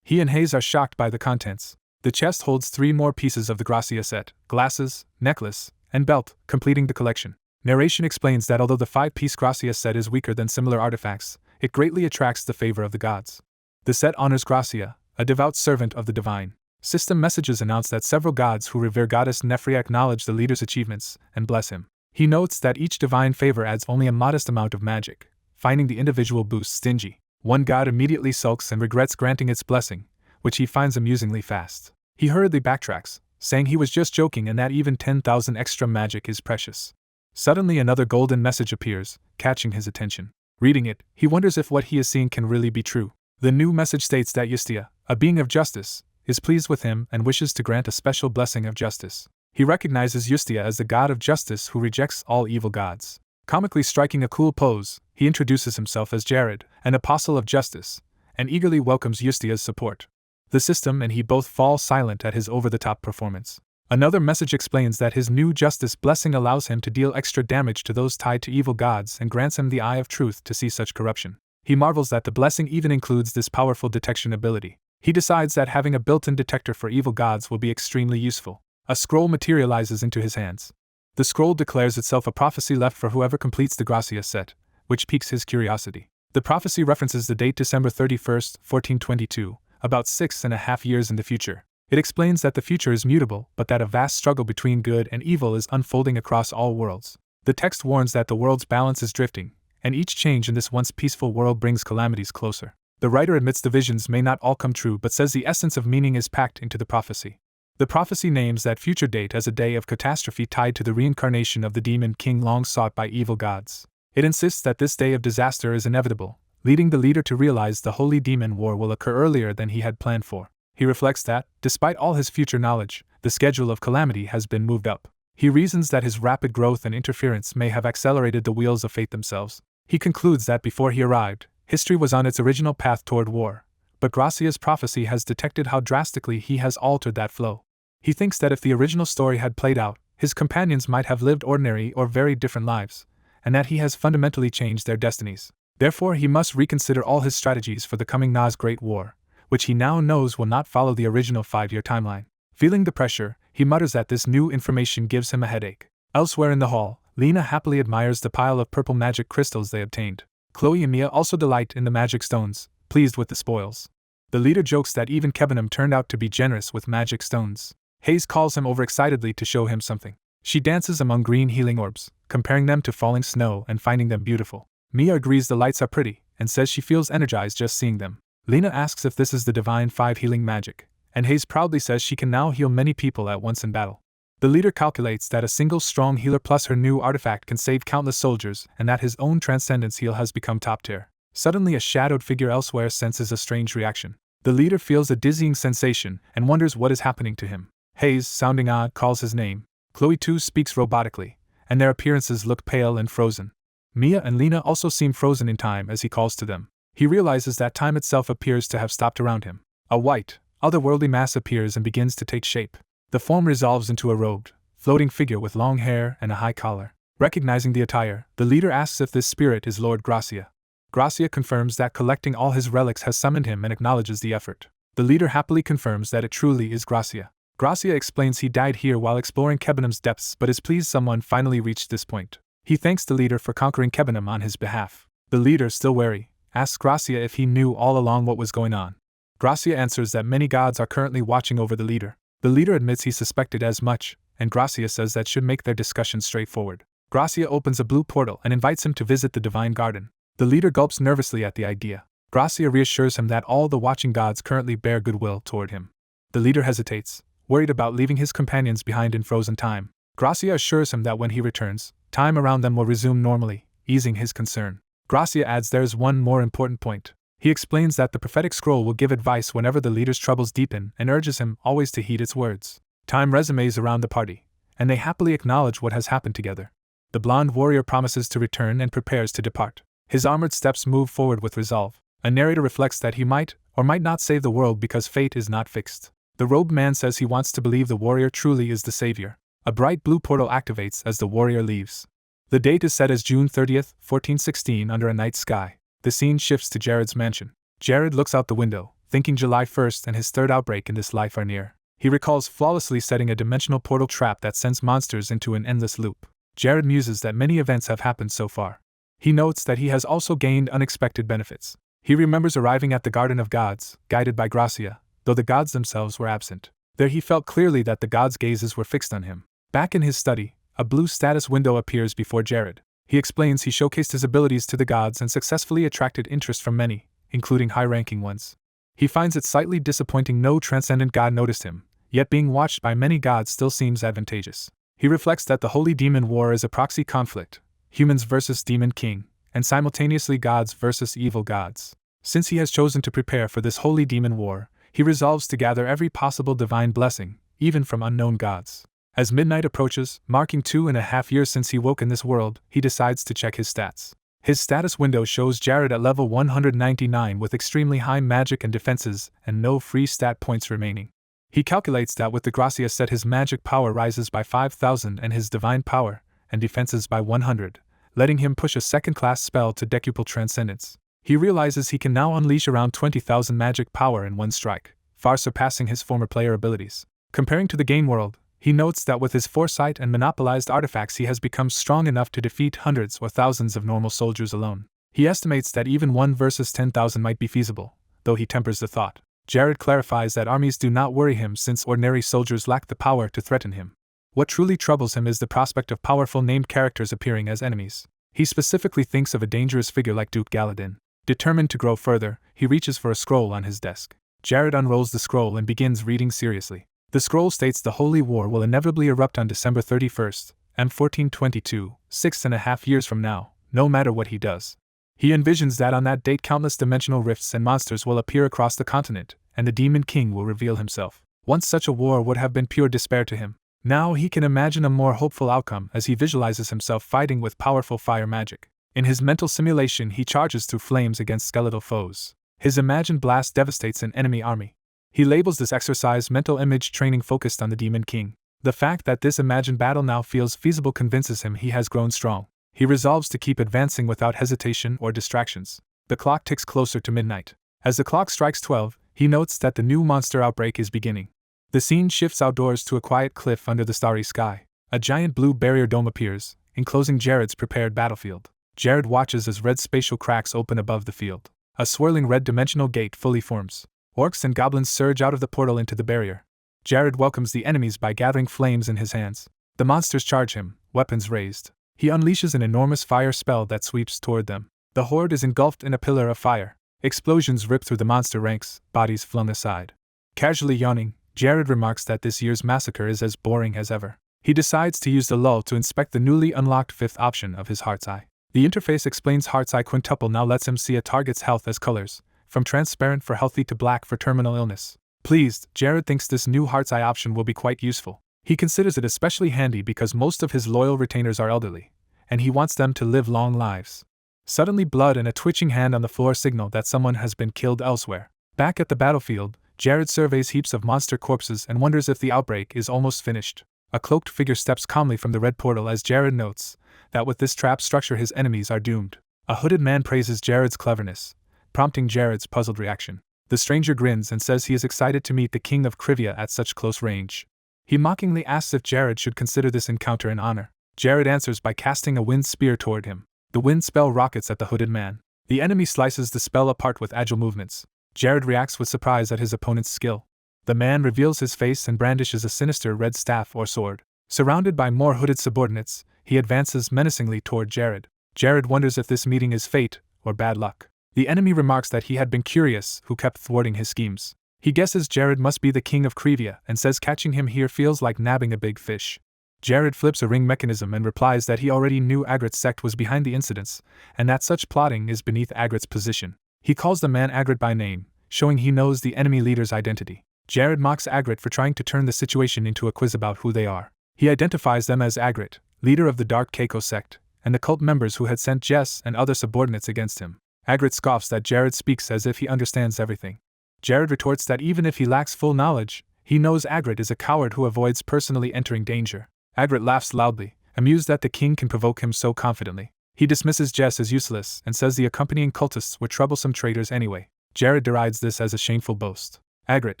He and Hayes are shocked by the contents. The chest holds 3 more pieces of the Gracia set: glasses, necklace, and belt, completing the collection. Narration explains that although the 5-piece Gracia set is weaker than similar artifacts, it greatly attracts the favor of the gods. The set honors Gracia, a devout servant of the divine. System messages announce that several gods who revere goddess Nefri acknowledge the leader's achievements and bless him. He notes that each divine favor adds only a modest amount of magic, finding the individual boost stingy. One god immediately sulks and regrets granting its blessing, which he finds amusingly fast. He hurriedly backtracks, saying he was just joking and that even 10,000 extra magic is precious. Suddenly another golden message appears, catching his attention. Reading it, he wonders if what he is seeing can really be true. The new message states that Justia, a being of justice, is pleased with him and wishes to grant a special blessing of justice. He recognizes Justia as the god of justice who rejects all evil gods. Comically striking a cool pose, he introduces himself as Jared, an apostle of justice, and eagerly welcomes Justia's support. The system and he both fall silent at his over-the-top performance. Another message explains that his new justice blessing allows him to deal extra damage to those tied to evil gods and grants him the eye of truth to see such corruption. He marvels that the blessing even includes this powerful detection ability. He decides that having a built-in detector for evil gods will be extremely useful. A scroll materializes into his hands. The scroll declares itself a prophecy left for whoever completes the Gracia set, which piques his curiosity. The prophecy references the date December 31st, 1422, about 6.5 years in the future. It explains that the future is mutable, but that a vast struggle between good and evil is unfolding across all worlds. The text warns that the world's balance is drifting, and each change in this once peaceful world brings calamities closer. The writer admits the visions may not all come true but says the essence of meaning is packed into the prophecy. The prophecy names that future date as a day of catastrophe tied to the reincarnation of the demon king long sought by evil gods. It insists that this day of disaster is inevitable, leading the leader to realize the holy demon war will occur earlier than he had planned for. He reflects that, despite all his future knowledge, the schedule of calamity has been moved up. He reasons that his rapid growth and interference may have accelerated the wheels of fate themselves. He concludes that before he arrived, history was on its original path toward war, but Gracia's prophecy has detected how drastically he has altered that flow. He thinks that if the original story had played out, his companions might have lived ordinary or very different lives, and that he has fundamentally changed their destinies. Therefore, he must reconsider all his strategies for the coming Na's Great War, which he now knows will not follow the original 5-year timeline. Feeling the pressure, he mutters that this new information gives him a headache. Elsewhere in the hall, Lena happily admires the pile of purple magic crystals they obtained. Chloe and Mia also delight in the magic stones, pleased with the spoils. The leader jokes that even Kebenum turned out to be generous with magic stones. Hayes calls him over excitedly to show him something. She dances among green healing orbs, comparing them to falling snow and finding them beautiful. Mia agrees the lights are pretty, and says she feels energized just seeing them. Lena asks if this is the Divine 5 healing magic, and Hayes proudly says she can now heal many people at once in battle. The leader calculates that a single strong healer plus her new artifact can save countless soldiers and that his own transcendence heal has become top tier. Suddenly a shadowed figure elsewhere senses a strange reaction. The leader feels a dizzying sensation and wonders what is happening to him. Hayes, sounding odd, calls his name. Chloe too speaks robotically, and their appearances look pale and frozen. Mia and Lena also seem frozen in time as he calls to them. He realizes that time itself appears to have stopped around him. A white, otherworldly mass appears and begins to take shape. The form resolves into a robed, floating figure with long hair and a high collar. Recognizing the attire, the leader asks if this spirit is Lord Gracia. Gracia confirms that collecting all his relics has summoned him and acknowledges the effort. The leader happily confirms that it truly is Gracia. Gracia explains he died here while exploring Kebenum's depths but is pleased someone finally reached this point. He thanks the leader for conquering Kebenum on his behalf. The leader, still wary, asks Gracia if he knew all along what was going on. Gracia answers that many gods are currently watching over the leader. The leader admits he suspected as much, and Gracia says that should make their discussion straightforward. Gracia opens a blue portal and invites him to visit the divine garden. The leader gulps nervously at the idea. Gracia reassures him that all the watching gods currently bear goodwill toward him. The leader hesitates, worried about leaving his companions behind in frozen time. Gracia assures him that when he returns, time around them will resume normally, easing his concern. Gracia adds there's one more important point. He explains that the prophetic scroll will give advice whenever the leader's troubles deepen and urges him always to heed its words. Time resumes around the party, and they happily acknowledge what has happened together. The blonde warrior promises to return and prepares to depart. His armored steps move forward with resolve. A narrator reflects that he might or might not save the world because fate is not fixed. The robed man says he wants to believe the warrior truly is the savior. A bright blue portal activates as the warrior leaves. The date is set as June 30th, 1416 under a night sky. The scene shifts to Jared's mansion. Jared looks out the window, thinking July 1st and his third outbreak in this life are near. He recalls flawlessly setting a dimensional portal trap that sends monsters into an endless loop. Jared muses that many events have happened so far. He notes that he has also gained unexpected benefits. He remembers arriving at the Garden of Gods, guided by Gracia, though the gods themselves were absent. There he felt clearly that the gods' gazes were fixed on him. Back in his study, a blue status window appears before Jared. He explains he showcased his abilities to the gods and successfully attracted interest from many, including high-ranking ones. He finds it slightly disappointing no transcendent god noticed him, yet being watched by many gods still seems advantageous. He reflects that the Holy Demon War is a proxy conflict, humans versus Demon King, and simultaneously gods versus evil gods. Since he has chosen to prepare for this Holy Demon War, he resolves to gather every possible divine blessing, even from unknown gods. As midnight approaches, marking 2.5 years since he woke in this world, he decides to check his stats. His status window shows Jared at level 199 with extremely high magic and defenses and no free stat points remaining. He calculates that with the Gracia set his magic power rises by 5,000 and his divine power and defenses by 100, letting him push a second-class spell to decuple transcendence. He realizes he can now unleash around 20,000 magic power in one strike, far surpassing his former player abilities. Comparing to the game world, he notes that with his foresight and monopolized artifacts he has become strong enough to defeat hundreds or thousands of normal soldiers alone. He estimates that even 1 versus 10,000 might be feasible, though he tempers the thought. Jared clarifies that armies do not worry him since ordinary soldiers lack the power to threaten him. What truly troubles him is the prospect of powerful named characters appearing as enemies. He specifically thinks of a dangerous figure like Duke Galadin. Determined to grow further, he reaches for a scroll on his desk. Jared unrolls the scroll and begins reading seriously. The scroll states the Holy War will inevitably erupt on December 31st, M1422, 6.5 years from now, no matter what he does. He envisions that on that date countless dimensional rifts and monsters will appear across the continent, and the Demon King will reveal himself. Once such a war would have been pure despair to him. Now he can imagine a more hopeful outcome as he visualizes himself fighting with powerful fire magic. In his mental simulation he charges through flames against skeletal foes. His imagined blast devastates an enemy army. He labels this exercise mental image training focused on the Demon King. The fact that this imagined battle now feels feasible convinces him he has grown strong. He resolves to keep advancing without hesitation or distractions. The clock ticks closer to midnight. As the clock strikes 12, he notes that the new monster outbreak is beginning. The scene shifts outdoors to a quiet cliff under the starry sky. A giant blue barrier dome appears, enclosing Jared's prepared battlefield. Jared watches as red spatial cracks open above the field. A swirling red dimensional gate fully forms. Orcs and goblins surge out of the portal into the barrier. Jared welcomes the enemies by gathering flames in his hands. The monsters charge him, weapons raised. He unleashes an enormous fire spell that sweeps toward them. The horde is engulfed in a pillar of fire. Explosions rip through the monster ranks, bodies flung aside. Casually yawning, Jared remarks that this year's massacre is as boring as ever. He decides to use the lull to inspect the newly unlocked fifth option of his Heart's Eye. The interface explains Heart's Eye Quintuple now lets him see a target's health as colors, from transparent for healthy to black for terminal illness. Pleased, Jared thinks this new Heart's Eye option will be quite useful. He considers it especially handy because most of his loyal retainers are elderly, and he wants them to live long lives. Suddenly blood and a twitching hand on the floor signal that someone has been killed elsewhere. Back at the battlefield, Jared surveys heaps of monster corpses and wonders if the outbreak is almost finished. A cloaked figure steps calmly from the red portal as Jared notes that with this trap structure his enemies are doomed. A hooded man praises Jared's cleverness, prompting Jared's puzzled reaction. The stranger grins and says he is excited to meet the king of Krivia at such close range. He mockingly asks if Jared should consider this encounter an honor. Jared answers by casting a wind spear toward him. The wind spell rockets at the hooded man. The enemy slices the spell apart with agile movements. Jared reacts with surprise at his opponent's skill. The man reveals his face and brandishes a sinister red staff or sword. Surrounded by more hooded subordinates, he advances menacingly toward Jared. Jared wonders if this meeting is fate or bad luck. The enemy remarks that he had been curious who kept thwarting his schemes. He guesses Jared must be the king of Krivia and says catching him here feels like nabbing a big fish. Jared flips a ring mechanism and replies that he already knew Agrit's sect was behind the incidents, and that such plotting is beneath Agrit's position. He calls the man Agrit by name, showing he knows the enemy leader's identity. Jared mocks Agrit for trying to turn the situation into a quiz about who they are. He identifies them as Agrit, leader of the Dark Keiko sect, and the cult members who had sent Jess and other subordinates against him. Agrit scoffs that Jared speaks as if he understands everything. Jared retorts that even if he lacks full knowledge, he knows Agrit is a coward who avoids personally entering danger. Agrit laughs loudly, amused that the king can provoke him so confidently. He dismisses Jess as useless and says the accompanying cultists were troublesome traitors anyway. Jared derides this as a shameful boast. Agrit,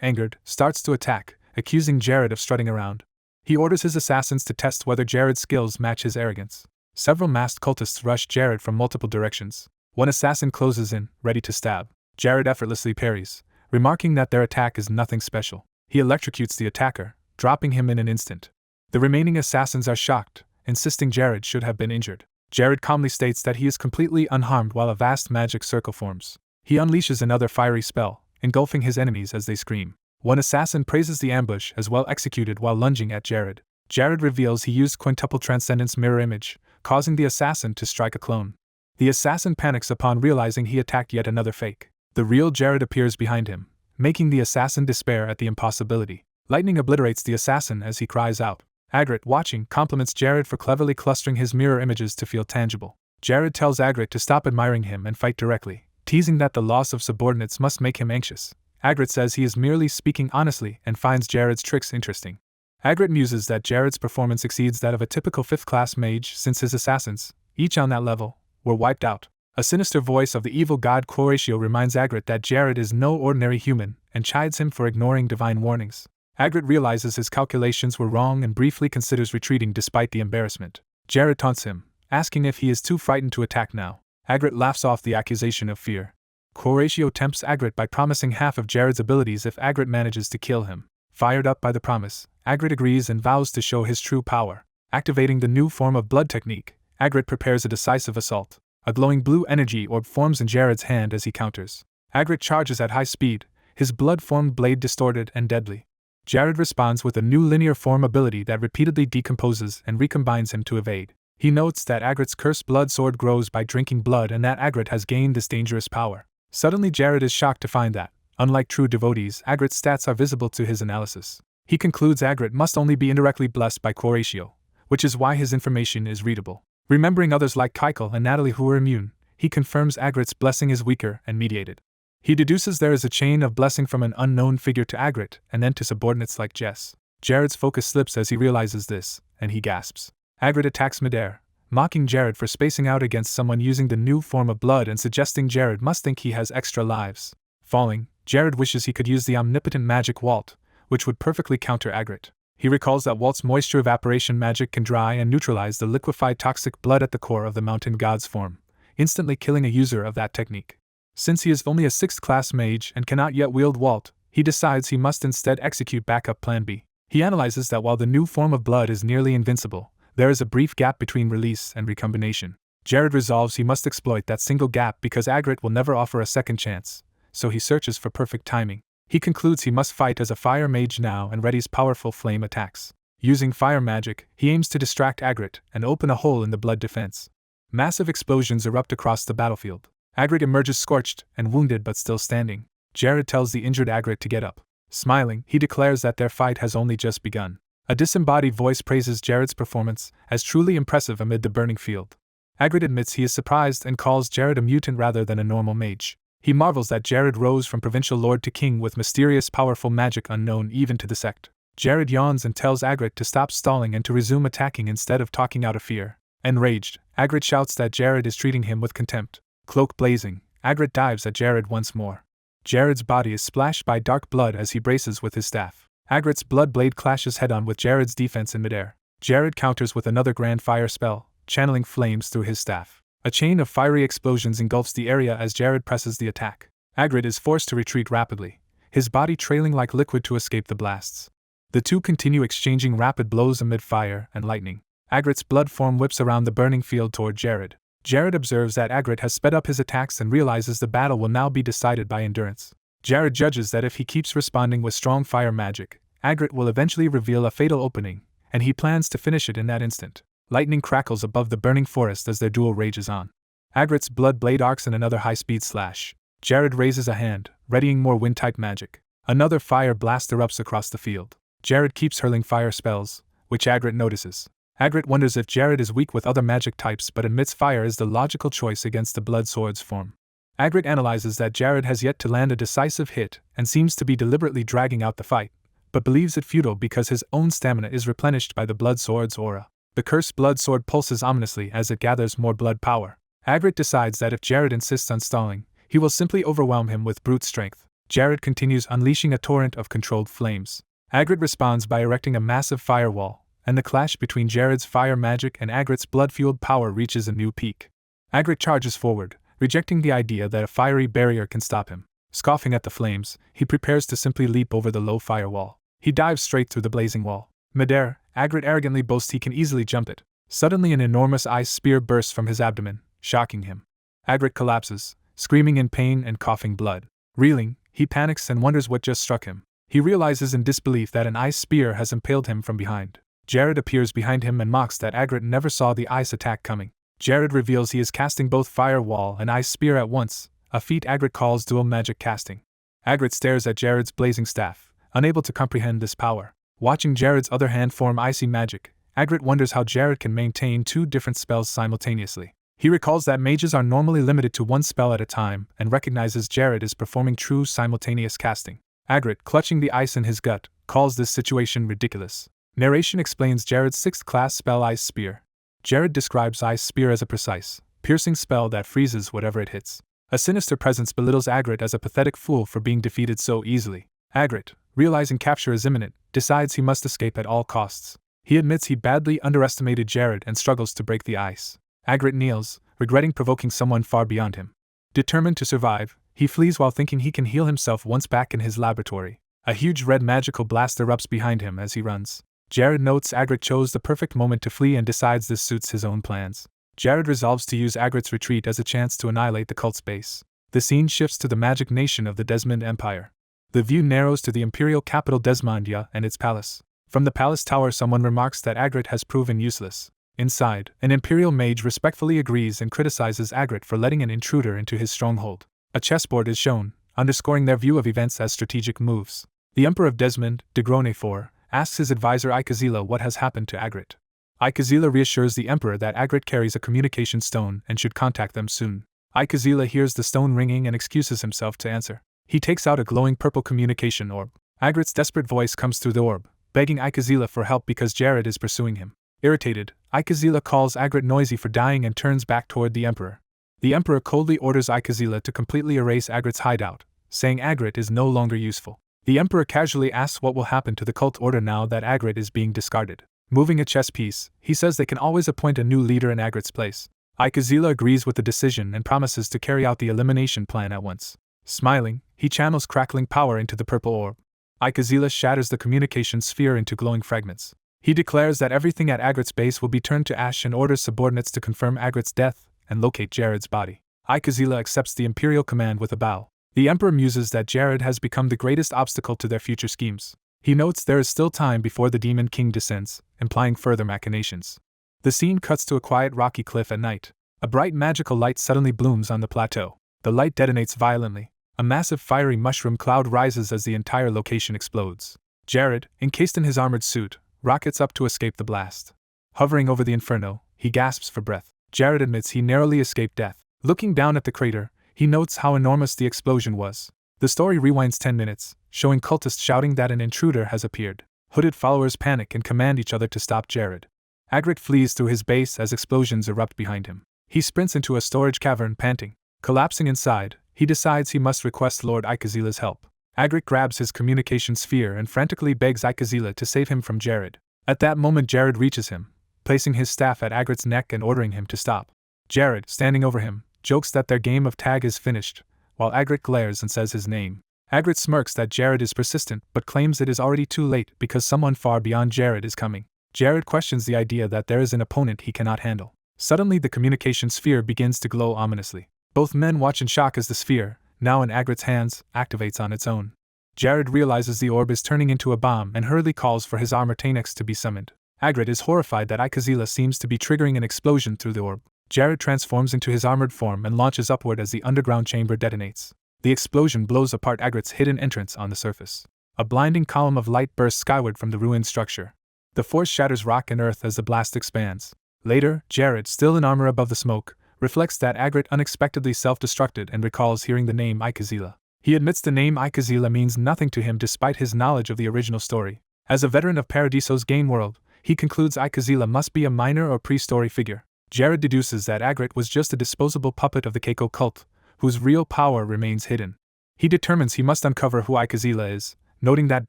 angered, starts to attack, accusing Jared of strutting around. He orders his assassins to test whether Jared's skills match his arrogance. Several masked cultists rush Jared from multiple directions. One assassin closes in, ready to stab. Jared effortlessly parries, remarking that their attack is nothing special. He electrocutes the attacker, dropping him in an instant. The remaining assassins are shocked, insisting Jared should have been injured. Jared calmly states that he is completely unharmed while a vast magic circle forms. He unleashes another fiery spell, engulfing his enemies as they scream. One assassin praises the ambush as well executed while lunging at Jared. Jared reveals he used quintuple transcendence mirror image, causing the assassin to strike a clone. The assassin panics upon realizing he attacked yet another fake. The real Jared appears behind him, making the assassin despair at the impossibility. Lightning obliterates the assassin as he cries out. Agrit, watching, compliments Jared for cleverly clustering his mirror images to feel tangible. Jared tells Agrit to stop admiring him and fight directly, teasing that the loss of subordinates must make him anxious. Agrit says he is merely speaking honestly and finds Jared's tricks interesting. Agrit muses that Jared's performance exceeds that of a typical 5th-class mage since his assassins, each on that level, were wiped out. A sinister voice of the evil god Quoratio reminds Agrit that Jared is no ordinary human and chides him for ignoring divine warnings. Agrit realizes his calculations were wrong and briefly considers retreating despite the embarrassment. Jared taunts him, asking if he is too frightened to attack now. Agrit laughs off the accusation of fear. Quoratio tempts Agrit by promising half of Jared's abilities if Agrit manages to kill him. Fired up by the promise, Agrit agrees and vows to show his true power. Activating the new form of blood technique, Agrit prepares a decisive assault. A glowing blue energy orb forms in Jared's hand as he counters. Agrit charges at high speed, his blood-formed blade distorted and deadly. Jared responds with a new linear form ability that repeatedly decomposes and recombines him to evade. He notes that Agrit's cursed blood sword grows by drinking blood and that Agrit has gained this dangerous power. Suddenly Jared is shocked to find that, unlike true devotees, Agrit's stats are visible to his analysis. He concludes Agrit must only be indirectly blessed by Quoratio, which is why his information is readable. Remembering others like Keikel and Natalie who are immune, he confirms Agrit's blessing is weaker and mediated. He deduces there is a chain of blessing from an unknown figure to Agrit and then to subordinates like Jess. Jared's focus slips as he realizes this, and he gasps. Agrit attacks midair, mocking Jared for spacing out against someone using the new form of blood and suggesting Jared must think he has extra lives. Falling, Jared wishes he could use the omnipotent magic Walt, which would perfectly counter Agrit. He recalls that Walt's moisture evaporation magic can dry and neutralize the liquefied toxic blood at the core of the mountain god's form, instantly killing a user of that technique. Since he is only a 6th-class mage and cannot yet wield Walt, he decides he must instead execute backup plan B. He analyzes that while the new form of blood is nearly invincible, there is a brief gap between release and recombination. Jared resolves he must exploit that single gap because Agrit will never offer a second chance, so he searches for perfect timing. He concludes he must fight as a fire mage now and readies powerful flame attacks. Using fire magic, he aims to distract Agrit and open a hole in the blood defense. Massive explosions erupt across the battlefield. Agrit emerges scorched and wounded but still standing. Jared tells the injured Agrit to get up. Smiling, he declares that their fight has only just begun. A disembodied voice praises Jared's performance as truly impressive amid the burning field. Agrit admits he is surprised and calls Jared a mutant rather than a normal mage. He marvels that Jared rose from provincial lord to king with mysterious powerful magic unknown even to the sect. Jared yawns and tells Agrit to stop stalling and to resume attacking instead of talking out of fear. Enraged, Agrit shouts that Jared is treating him with contempt. Cloak blazing, Agrit dives at Jared once more. Jared's body is splashed by dark blood as he braces with his staff. Agrit's blood blade clashes head-on with Jared's defense in midair. Jared counters with another grand fire spell, channeling flames through his staff. A chain of fiery explosions engulfs the area as Jared presses the attack. Agrit is forced to retreat rapidly, his body trailing like liquid to escape the blasts. The two continue exchanging rapid blows amid fire and lightning. Agrit's blood form whips around the burning field toward Jared. Jared observes that Agrit has sped up his attacks and realizes the battle will now be decided by endurance. Jared judges that if he keeps responding with strong fire magic, Agrit will eventually reveal a fatal opening, and he plans to finish it in that instant. Lightning crackles above the burning forest as their duel rages on. Agrit's blood blade arcs in another high-speed slash. Jared raises a hand, readying more wind-type magic. Another fire blast erupts across the field. Jared keeps hurling fire spells, which Agrit notices. Agrit wonders if Jared is weak with other magic types but admits fire is the logical choice against the blood sword's form. Agrit analyzes that Jared has yet to land a decisive hit and seems to be deliberately dragging out the fight, but believes it futile because his own stamina is replenished by the blood sword's aura. The cursed blood sword pulses ominously as it gathers more blood power. Agrit decides that if Jared insists on stalling, he will simply overwhelm him with brute strength. Jared continues unleashing a torrent of controlled flames. Agrit responds by erecting a massive firewall, and the clash between Jared's fire magic and Agrit's blood-fueled power reaches a new peak. Agrit charges forward, rejecting the idea that a fiery barrier can stop him. Scoffing at the flames, he prepares to simply leap over the low firewall. He dives straight through the blazing wall. Midair, Agrit arrogantly boasts he can easily jump it. Suddenly an enormous ice spear bursts from his abdomen, shocking him. Agrit collapses, screaming in pain and coughing blood. Reeling, he panics and wonders what just struck him. He realizes in disbelief that an ice spear has impaled him from behind. Jared appears behind him and mocks that Agrit never saw the ice attack coming. Jared reveals he is casting both firewall and ice spear at once, a feat Agrit calls dual magic casting. Agrit stares at Jared's blazing staff, unable to comprehend this power. Watching Jared's other hand form icy magic, Agrit wonders how Jared can maintain two different spells simultaneously. He recalls that mages are normally limited to one spell at a time and recognizes Jared is performing true simultaneous casting. Agrit, clutching the ice in his gut, calls this situation ridiculous. Narration explains Jared's 6th class spell Ice Spear. Jared describes Ice Spear as a precise, piercing spell that freezes whatever it hits. A sinister presence belittles Agrit as a pathetic fool for being defeated so easily. Agrit, realizing capture is imminent, decides he must escape at all costs. He admits he badly underestimated Jared and struggles to break the ice. Agrit kneels, regretting provoking someone far beyond him. Determined to survive, he flees while thinking he can heal himself once back in his laboratory. A huge red magical blast erupts behind him as he runs. Jared notes Agrit chose the perfect moment to flee and decides this suits his own plans. Jared resolves to use Agrit's retreat as a chance to annihilate the cult's base. The scene shifts to the magic nation of the Desmond Empire. The view narrows to the imperial capital Desmondia and its palace. From the palace tower someone remarks that Agrit has proven useless. Inside, an imperial mage respectfully agrees and criticizes Agrit for letting an intruder into his stronghold. A chessboard is shown, underscoring their view of events as strategic moves. The Emperor of Desmond, Degrone IV, asks his advisor Ikazila what has happened to Agrit. Ikazila reassures the Emperor that Agrit carries a communication stone and should contact them soon. Ikazila hears the stone ringing and excuses himself to answer. He takes out a glowing purple communication orb. Agrit's desperate voice comes through the orb, begging Ikazila for help because Jared is pursuing him. Irritated, Ikazila calls Agrit noisy for dying and turns back toward the Emperor. The Emperor coldly orders Ikazila to completely erase Agrit's hideout, saying Agrit is no longer useful. The Emperor casually asks what will happen to the cult order now that Agrit is being discarded. Moving a chess piece, he says they can always appoint a new leader in Agrit's place. Ikazila agrees with the decision and promises to carry out the elimination plan at once. Smiling, he channels crackling power into the purple orb. Ikazila shatters the communication sphere into glowing fragments. He declares that everything at Agrit's base will be turned to ash and orders subordinates to confirm Agrit's death and locate Jared's body. Ikazila accepts the imperial command with a bow. The Emperor muses that Jared has become the greatest obstacle to their future schemes. He notes there is still time before the Demon King descends, implying further machinations. The scene cuts to a quiet rocky cliff at night. A bright magical light suddenly blooms on the plateau. The light detonates violently. A massive fiery mushroom cloud rises as the entire location explodes. Jared, encased in his armored suit, rockets up to escape the blast. Hovering over the inferno, he gasps for breath. Jared admits he narrowly escaped death. Looking down at the crater, he notes how enormous the explosion was. The story rewinds 10 minutes, showing cultists shouting that an intruder has appeared. Hooded followers panic and command each other to stop Jared. Agrit flees through his base as explosions erupt behind him. He sprints into a storage cavern panting. Collapsing inside, he decides he must request Lord Ikazila's help. Agrit grabs his communication sphere and frantically begs Ikazila to save him from Jared. At that moment Jared reaches him, placing his staff at Agrit's neck and ordering him to stop. Jared, standing over him, jokes that their game of tag is finished, while Agrit glares and says his name. Agrit smirks that Jared is persistent but claims it is already too late because someone far beyond Jared is coming. Jared questions the idea that there is an opponent he cannot handle. Suddenly the communication sphere begins to glow ominously. Both men watch in shock as the sphere, now in Agrit's hands, activates on its own. Jared realizes the orb is turning into a bomb and hurriedly calls for his armor Tanex to be summoned. Agrit is horrified that Ikazila seems to be triggering an explosion through the orb. Jared transforms into his armored form and launches upward as the underground chamber detonates. The explosion blows apart Agrit's hidden entrance on the surface. A blinding column of light bursts skyward from the ruined structure. The force shatters rock and earth as the blast expands. Later, Jared, still in armor above the smoke, reflects that Agrit unexpectedly self-destructed and recalls hearing the name Ikazila. He admits the name Ikazila means nothing to him despite his knowledge of the original story. As a veteran of Paradiso's game world, he concludes Ikazila must be a minor or pre-story figure. Jared deduces that Agrit was just a disposable puppet of the Keiko cult, whose real power remains hidden. He determines he must uncover who Ikazila is, noting that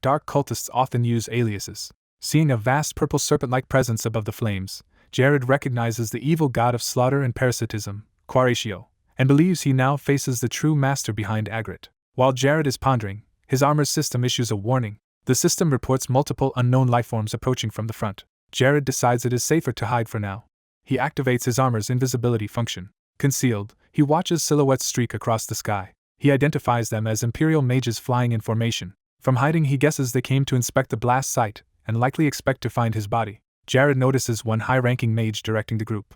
dark cultists often use aliases. Seeing a vast purple serpent-like presence above the flames, Jared recognizes the evil god of slaughter and parasitism, Quaratio, and believes he now faces the true master behind Agrit. While Jared is pondering, his armor system issues a warning. The system reports multiple unknown lifeforms approaching from the front. Jared decides it is safer to hide for now. He activates his armor's invisibility function. Concealed, he watches silhouettes streak across the sky. He identifies them as Imperial mages flying in formation. From hiding, he guesses they came to inspect the blast site, and likely expect to find his body. Jared notices one high-ranking mage directing the group.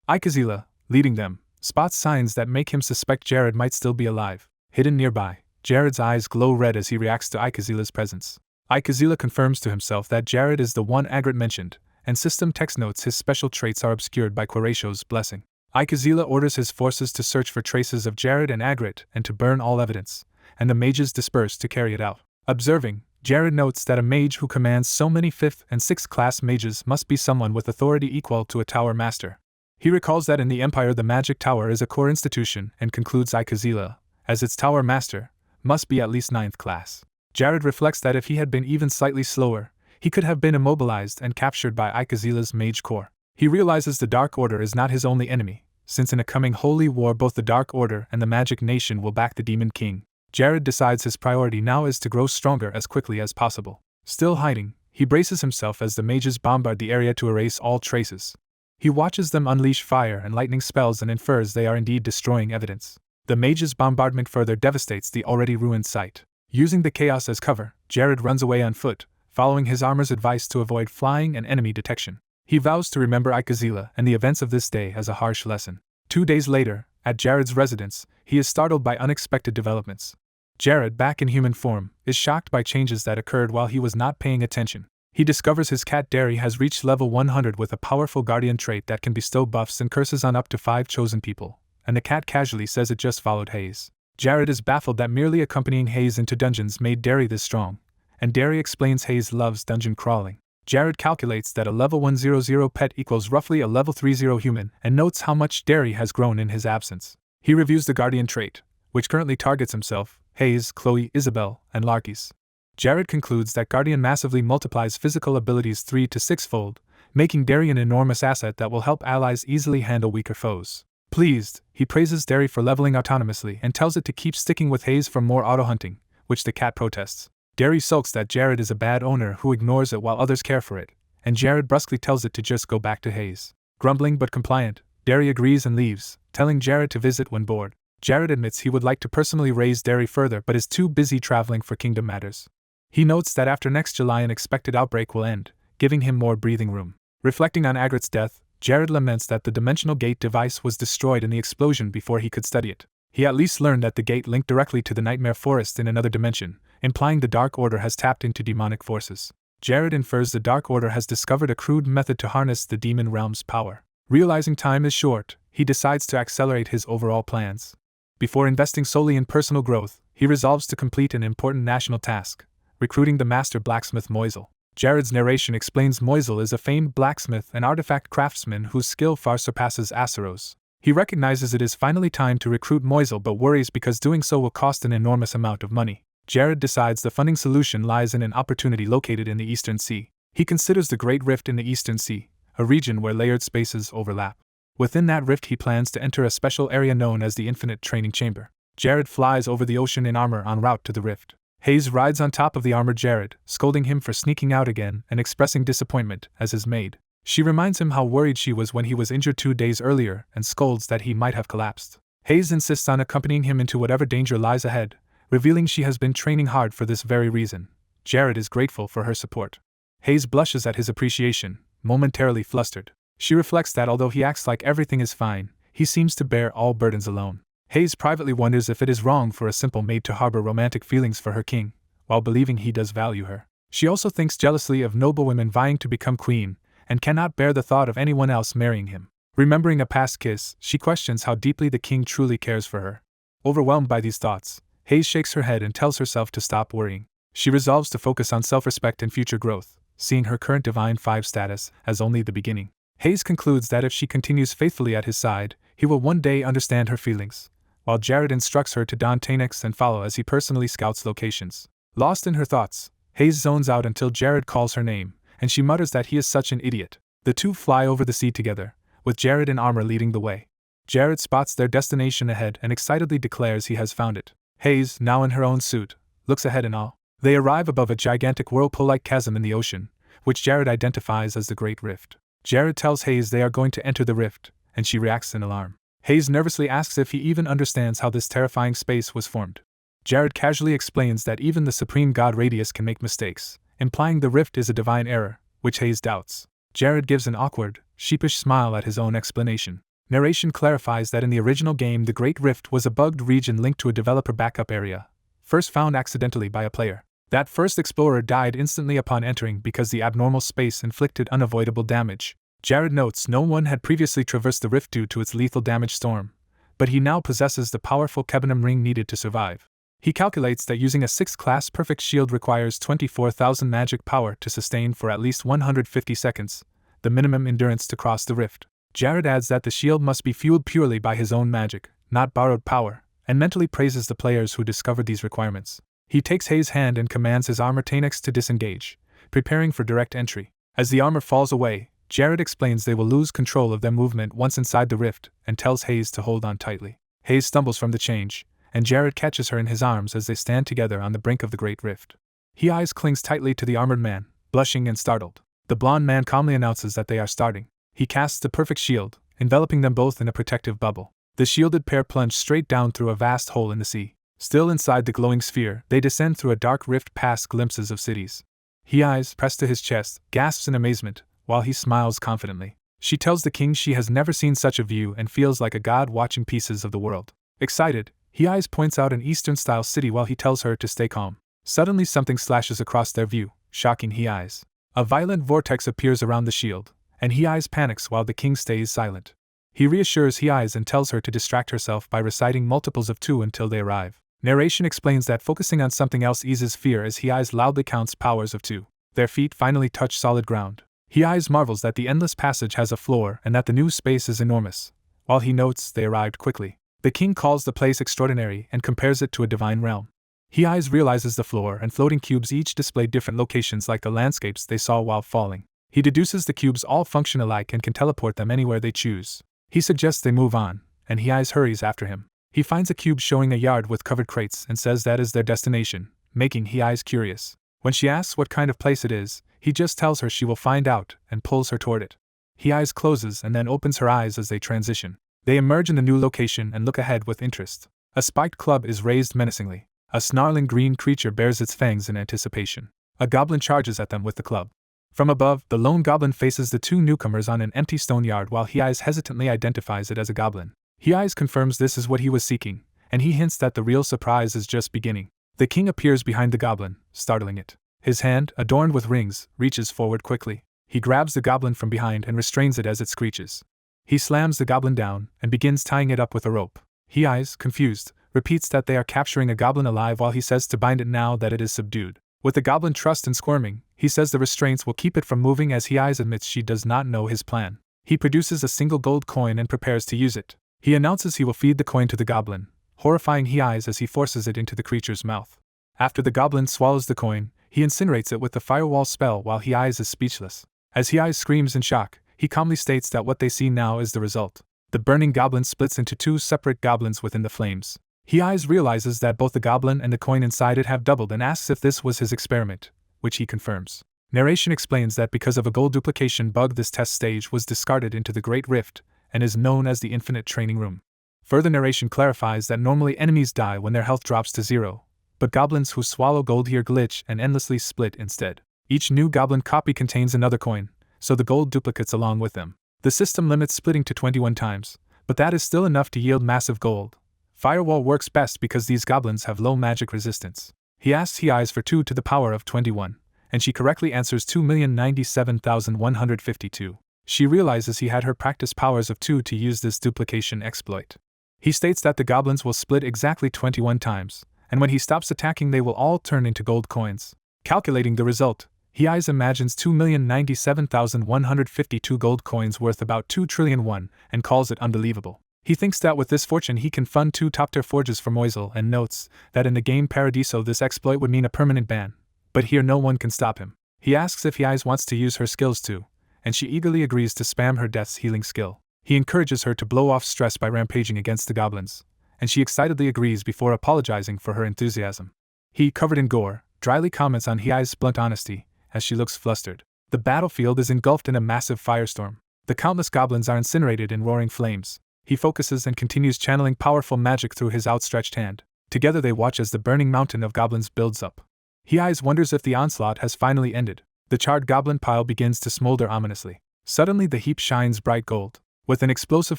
Ikazila, leading them, spots signs that make him suspect Jared might still be alive. Hidden nearby, Jared's eyes glow red as he reacts to Ikazila's presence. Ikazila confirms to himself that Jared is the one Agrit mentioned, and system text notes his special traits are obscured by Quaratio's blessing. Ikazila orders his forces to search for traces of Jared and Agrit and to burn all evidence, and the mages disperse to carry it out. Observing, Jared notes that a mage who commands so many 5th and 6th class mages must be someone with authority equal to a tower master. He recalls that in the Empire the Magic Tower is a core institution and concludes Ikazila, as its tower master, must be at least 9th class. Jared reflects that if he had been even slightly slower, he could have been immobilized and captured by Ikazila's mage corps. He realizes the Dark Order is not his only enemy, since in a coming holy war both the Dark Order and the Magic Nation will back the Demon King. Jared decides his priority now is to grow stronger as quickly as possible. Still hiding, he braces himself as the mages bombard the area to erase all traces. He watches them unleash fire and lightning spells and infers they are indeed destroying evidence. The mages' bombardment further devastates the already ruined site. Using the chaos as cover, Jared runs away on foot, following his armor's advice to avoid flying and enemy detection. He vows to remember Ikazila and the events of this day as a harsh lesson. 2 days later, at Jared's residence, he is startled by unexpected developments. Jared, back in human form, is shocked by changes that occurred while he was not paying attention. He discovers his cat Derry has reached level 100 with a powerful guardian trait that can bestow buffs and curses on up to 5 chosen people, and the cat casually says it just followed Hayes. Jared is baffled that merely accompanying Hayes into dungeons made Derry this strong, and Derry explains Hayes loves dungeon crawling. Jared calculates that a level 100 pet equals roughly a level 30 human and notes how much Derry has grown in his absence. He reviews the guardian trait, which currently targets himself, Hayes, Chloe, Isabel, and Larkys. Jared concludes that Guardian massively multiplies physical abilities 3 to 6-fold, making Derry an enormous asset that will help allies easily handle weaker foes. Pleased, he praises Derry for leveling autonomously and tells it to keep sticking with Hayes for more auto-hunting, which the cat protests. Derry sulks that Jared is a bad owner who ignores it while others care for it, and Jared brusquely tells it to just go back to Hayes. Grumbling but compliant, Derry agrees and leaves, telling Jared to visit when bored. Jared admits he would like to personally raise Derry further but is too busy traveling for kingdom matters. He notes that after next July an expected outbreak will end, giving him more breathing room. Reflecting on Agrit's death, Jared laments that the dimensional gate device was destroyed in the explosion before he could study it. He at least learned that the gate linked directly to the Nightmare Forest in another dimension, implying the Dark Order has tapped into demonic forces. Jared infers the Dark Order has discovered a crude method to harness the demon realm's power. Realizing time is short, he decides to accelerate his overall plans. Before investing solely in personal growth, he resolves to complete an important national task, recruiting the master blacksmith Moisel. Jared's narration explains Moisel is a famed blacksmith and artifact craftsman whose skill far surpasses Asuro's. He recognizes it is finally time to recruit Moisel but worries because doing so will cost an enormous amount of money. Jared decides the funding solution lies in an opportunity located in the Eastern Sea. He considers the Great Rift in the Eastern Sea, a region where layered spaces overlap. Within that rift he plans to enter a special area known as the Infinite Training Chamber. Jared flies over the ocean in armor en route to the rift. Hayes rides on top of the armored Jared, scolding him for sneaking out again and expressing disappointment as his maid. She reminds him how worried she was when he was injured 2 days earlier and scolds that he might have collapsed. Hayes insists on accompanying him into whatever danger lies ahead, revealing she has been training hard for this very reason. Jared is grateful for her support. Hayes blushes at his appreciation, momentarily flustered. She reflects that although he acts like everything is fine, he seems to bear all burdens alone. Hayes privately wonders if it is wrong for a simple maid to harbor romantic feelings for her king, while believing he does value her. She also thinks jealously of noble women vying to become queen, and cannot bear the thought of anyone else marrying him. Remembering a past kiss, she questions how deeply the king truly cares for her. Overwhelmed by these thoughts, Hayes shakes her head and tells herself to stop worrying. She resolves to focus on self-respect and future growth, seeing her current Divine 5 status as only the beginning. Hayes concludes that if she continues faithfully at his side, he will one day understand her feelings, while Jared instructs her to don Tanex and follow as he personally scouts locations. Lost in her thoughts, Hayes zones out until Jared calls her name, and she mutters that he is such an idiot. The two fly over the sea together, with Jared in armor leading the way. Jared spots their destination ahead and excitedly declares he has found it. Hayes, now in her own suit, looks ahead in awe. They arrive above a gigantic whirlpool-like chasm in the ocean, which Jared identifies as the Great Rift. Jared tells Hayes they are going to enter the rift, and she reacts in alarm. Hayes nervously asks if he even understands how this terrifying space was formed. Jared casually explains that even the supreme god Radius can make mistakes, implying the rift is a divine error, which Hayes doubts. Jared gives an awkward, sheepish smile at his own explanation. Narration clarifies that in the original game the Great Rift was a bugged region linked to a developer backup area, first found accidentally by a player. That first explorer died instantly upon entering because the abnormal space inflicted unavoidable damage. Jared notes no one had previously traversed the rift due to its lethal damage storm, but he now possesses the powerful Kebenum ring needed to survive. He calculates that using a 6th class perfect shield requires 24,000 magic power to sustain for at least 150 seconds, the minimum endurance to cross the rift. Jared adds that the shield must be fueled purely by his own magic, not borrowed power, and mentally praises the players who discovered these requirements. He takes Hayes' hand and commands his armor Tanex to disengage, preparing for direct entry. As the armor falls away, Jared explains they will lose control of their movement once inside the rift and tells Hayes to hold on tightly. Hayes stumbles from the change, and Jared catches her in his arms as they stand together on the brink of the Great Rift. Hayes clings tightly to the armored man, blushing and startled. The blonde man calmly announces that they are starting. He casts the perfect shield, enveloping them both in a protective bubble. The shielded pair plunge straight down through a vast hole in the sea. Still inside the glowing sphere, they descend through a dark rift past glimpses of cities. Hayes, pressed to his chest, gasps in amazement, while he smiles confidently. She tells the king she has never seen such a view and feels like a god watching pieces of the world. Excited, Hayes points out an Eastern-style city while he tells her to stay calm. Suddenly something slashes across their view, shocking Hayes. A violent vortex appears around the shield, and Hayes panics while the king stays silent. He reassures Hayes and tells her to distract herself by reciting multiples of 2 until they arrive. Narration explains that focusing on something else eases fear as Hayes loudly counts powers of 2. Their feet finally touch solid ground. Hayes marvels that the endless passage has a floor and that the new space is enormous, while he notes they arrived quickly. The king calls the place extraordinary and compares it to a divine realm. Hayes realizes the floor and floating cubes each display different locations like the landscapes they saw while falling. He deduces the cubes all function alike and can teleport them anywhere they choose. He suggests they move on, and Hayes hurries after him. He finds a cube showing a yard with covered crates and says that is their destination, making Hayes curious. When she asks what kind of place it is, he just tells her she will find out and pulls her toward it. Hayes closes and then opens her eyes as they transition. They emerge in the new location and look ahead with interest. A spiked club is raised menacingly. A snarling green creature bares its fangs in anticipation. A goblin charges at them with the club. From above, the lone goblin faces the 2 newcomers on an empty stone yard while Hayes hesitantly identifies it as a goblin. Hayes confirms this is what he was seeking, and he hints that the real surprise is just beginning. The king appears behind the goblin, startling it. His hand, adorned with rings, reaches forward quickly. He grabs the goblin from behind and restrains it as it screeches. He slams the goblin down and begins tying it up with a rope. Hayes, confused, repeats that they are capturing a goblin alive while he says to bind it now that it is subdued. With the goblin trussed and squirming, he says the restraints will keep it from moving as Hayes admits she does not know his plan. He produces a single gold coin and prepares to use it. He announces he will feed the coin to the goblin, horrifying Hayes as he forces it into the creature's mouth. After the goblin swallows the coin, he incinerates it with the firewall spell while Hayes is speechless. As Hayes screams in shock, he calmly states that what they see now is the result. The burning goblin splits into 2 separate goblins within the flames. He eyes realizes that both the goblin and the coin inside it have doubled and asks if this was his experiment, which he confirms. Narration explains that because of a gold duplication bug, this test stage was discarded into the Great Rift and is known as the Infinite Training Room. Further narration clarifies that normally enemies die when their health drops to 0, but goblins who swallow gold here glitch and endlessly split instead. Each new goblin copy contains another coin, so the gold duplicates along with them. The system limits splitting to 21 times, but that is still enough to yield massive gold. Firewall works best because these goblins have low magic resistance. He asks He eyes for 2 to the power of 21, and she correctly answers 2,097,152. She realizes he had her practice powers of 2 to use this duplication exploit. He states that the goblins will split exactly 21 times, and when he stops attacking they will all turn into gold coins. Calculating the result, He eyes imagines 2,097,152 gold coins worth about 2 trillion won and calls it unbelievable. He thinks that with this fortune he can fund 2 top-tier forges for Moisel and notes that in the game Paradiso this exploit would mean a permanent ban, but here no one can stop him. He asks if He eyes wants to use her skills too, and she eagerly agrees to spam her death's healing skill. He encourages her to blow off stress by rampaging against the goblins, and she excitedly agrees before apologizing for her enthusiasm. He, covered in gore, dryly comments on He eyes' blunt honesty as she looks flustered. The battlefield is engulfed in a massive firestorm. The countless goblins are incinerated in roaring flames. He focuses and continues channeling powerful magic through his outstretched hand. Together they watch as the burning mountain of goblins builds up. He eyes wonders if the onslaught has finally ended. The charred goblin pile begins to smolder ominously. Suddenly the heap shines bright gold. With an explosive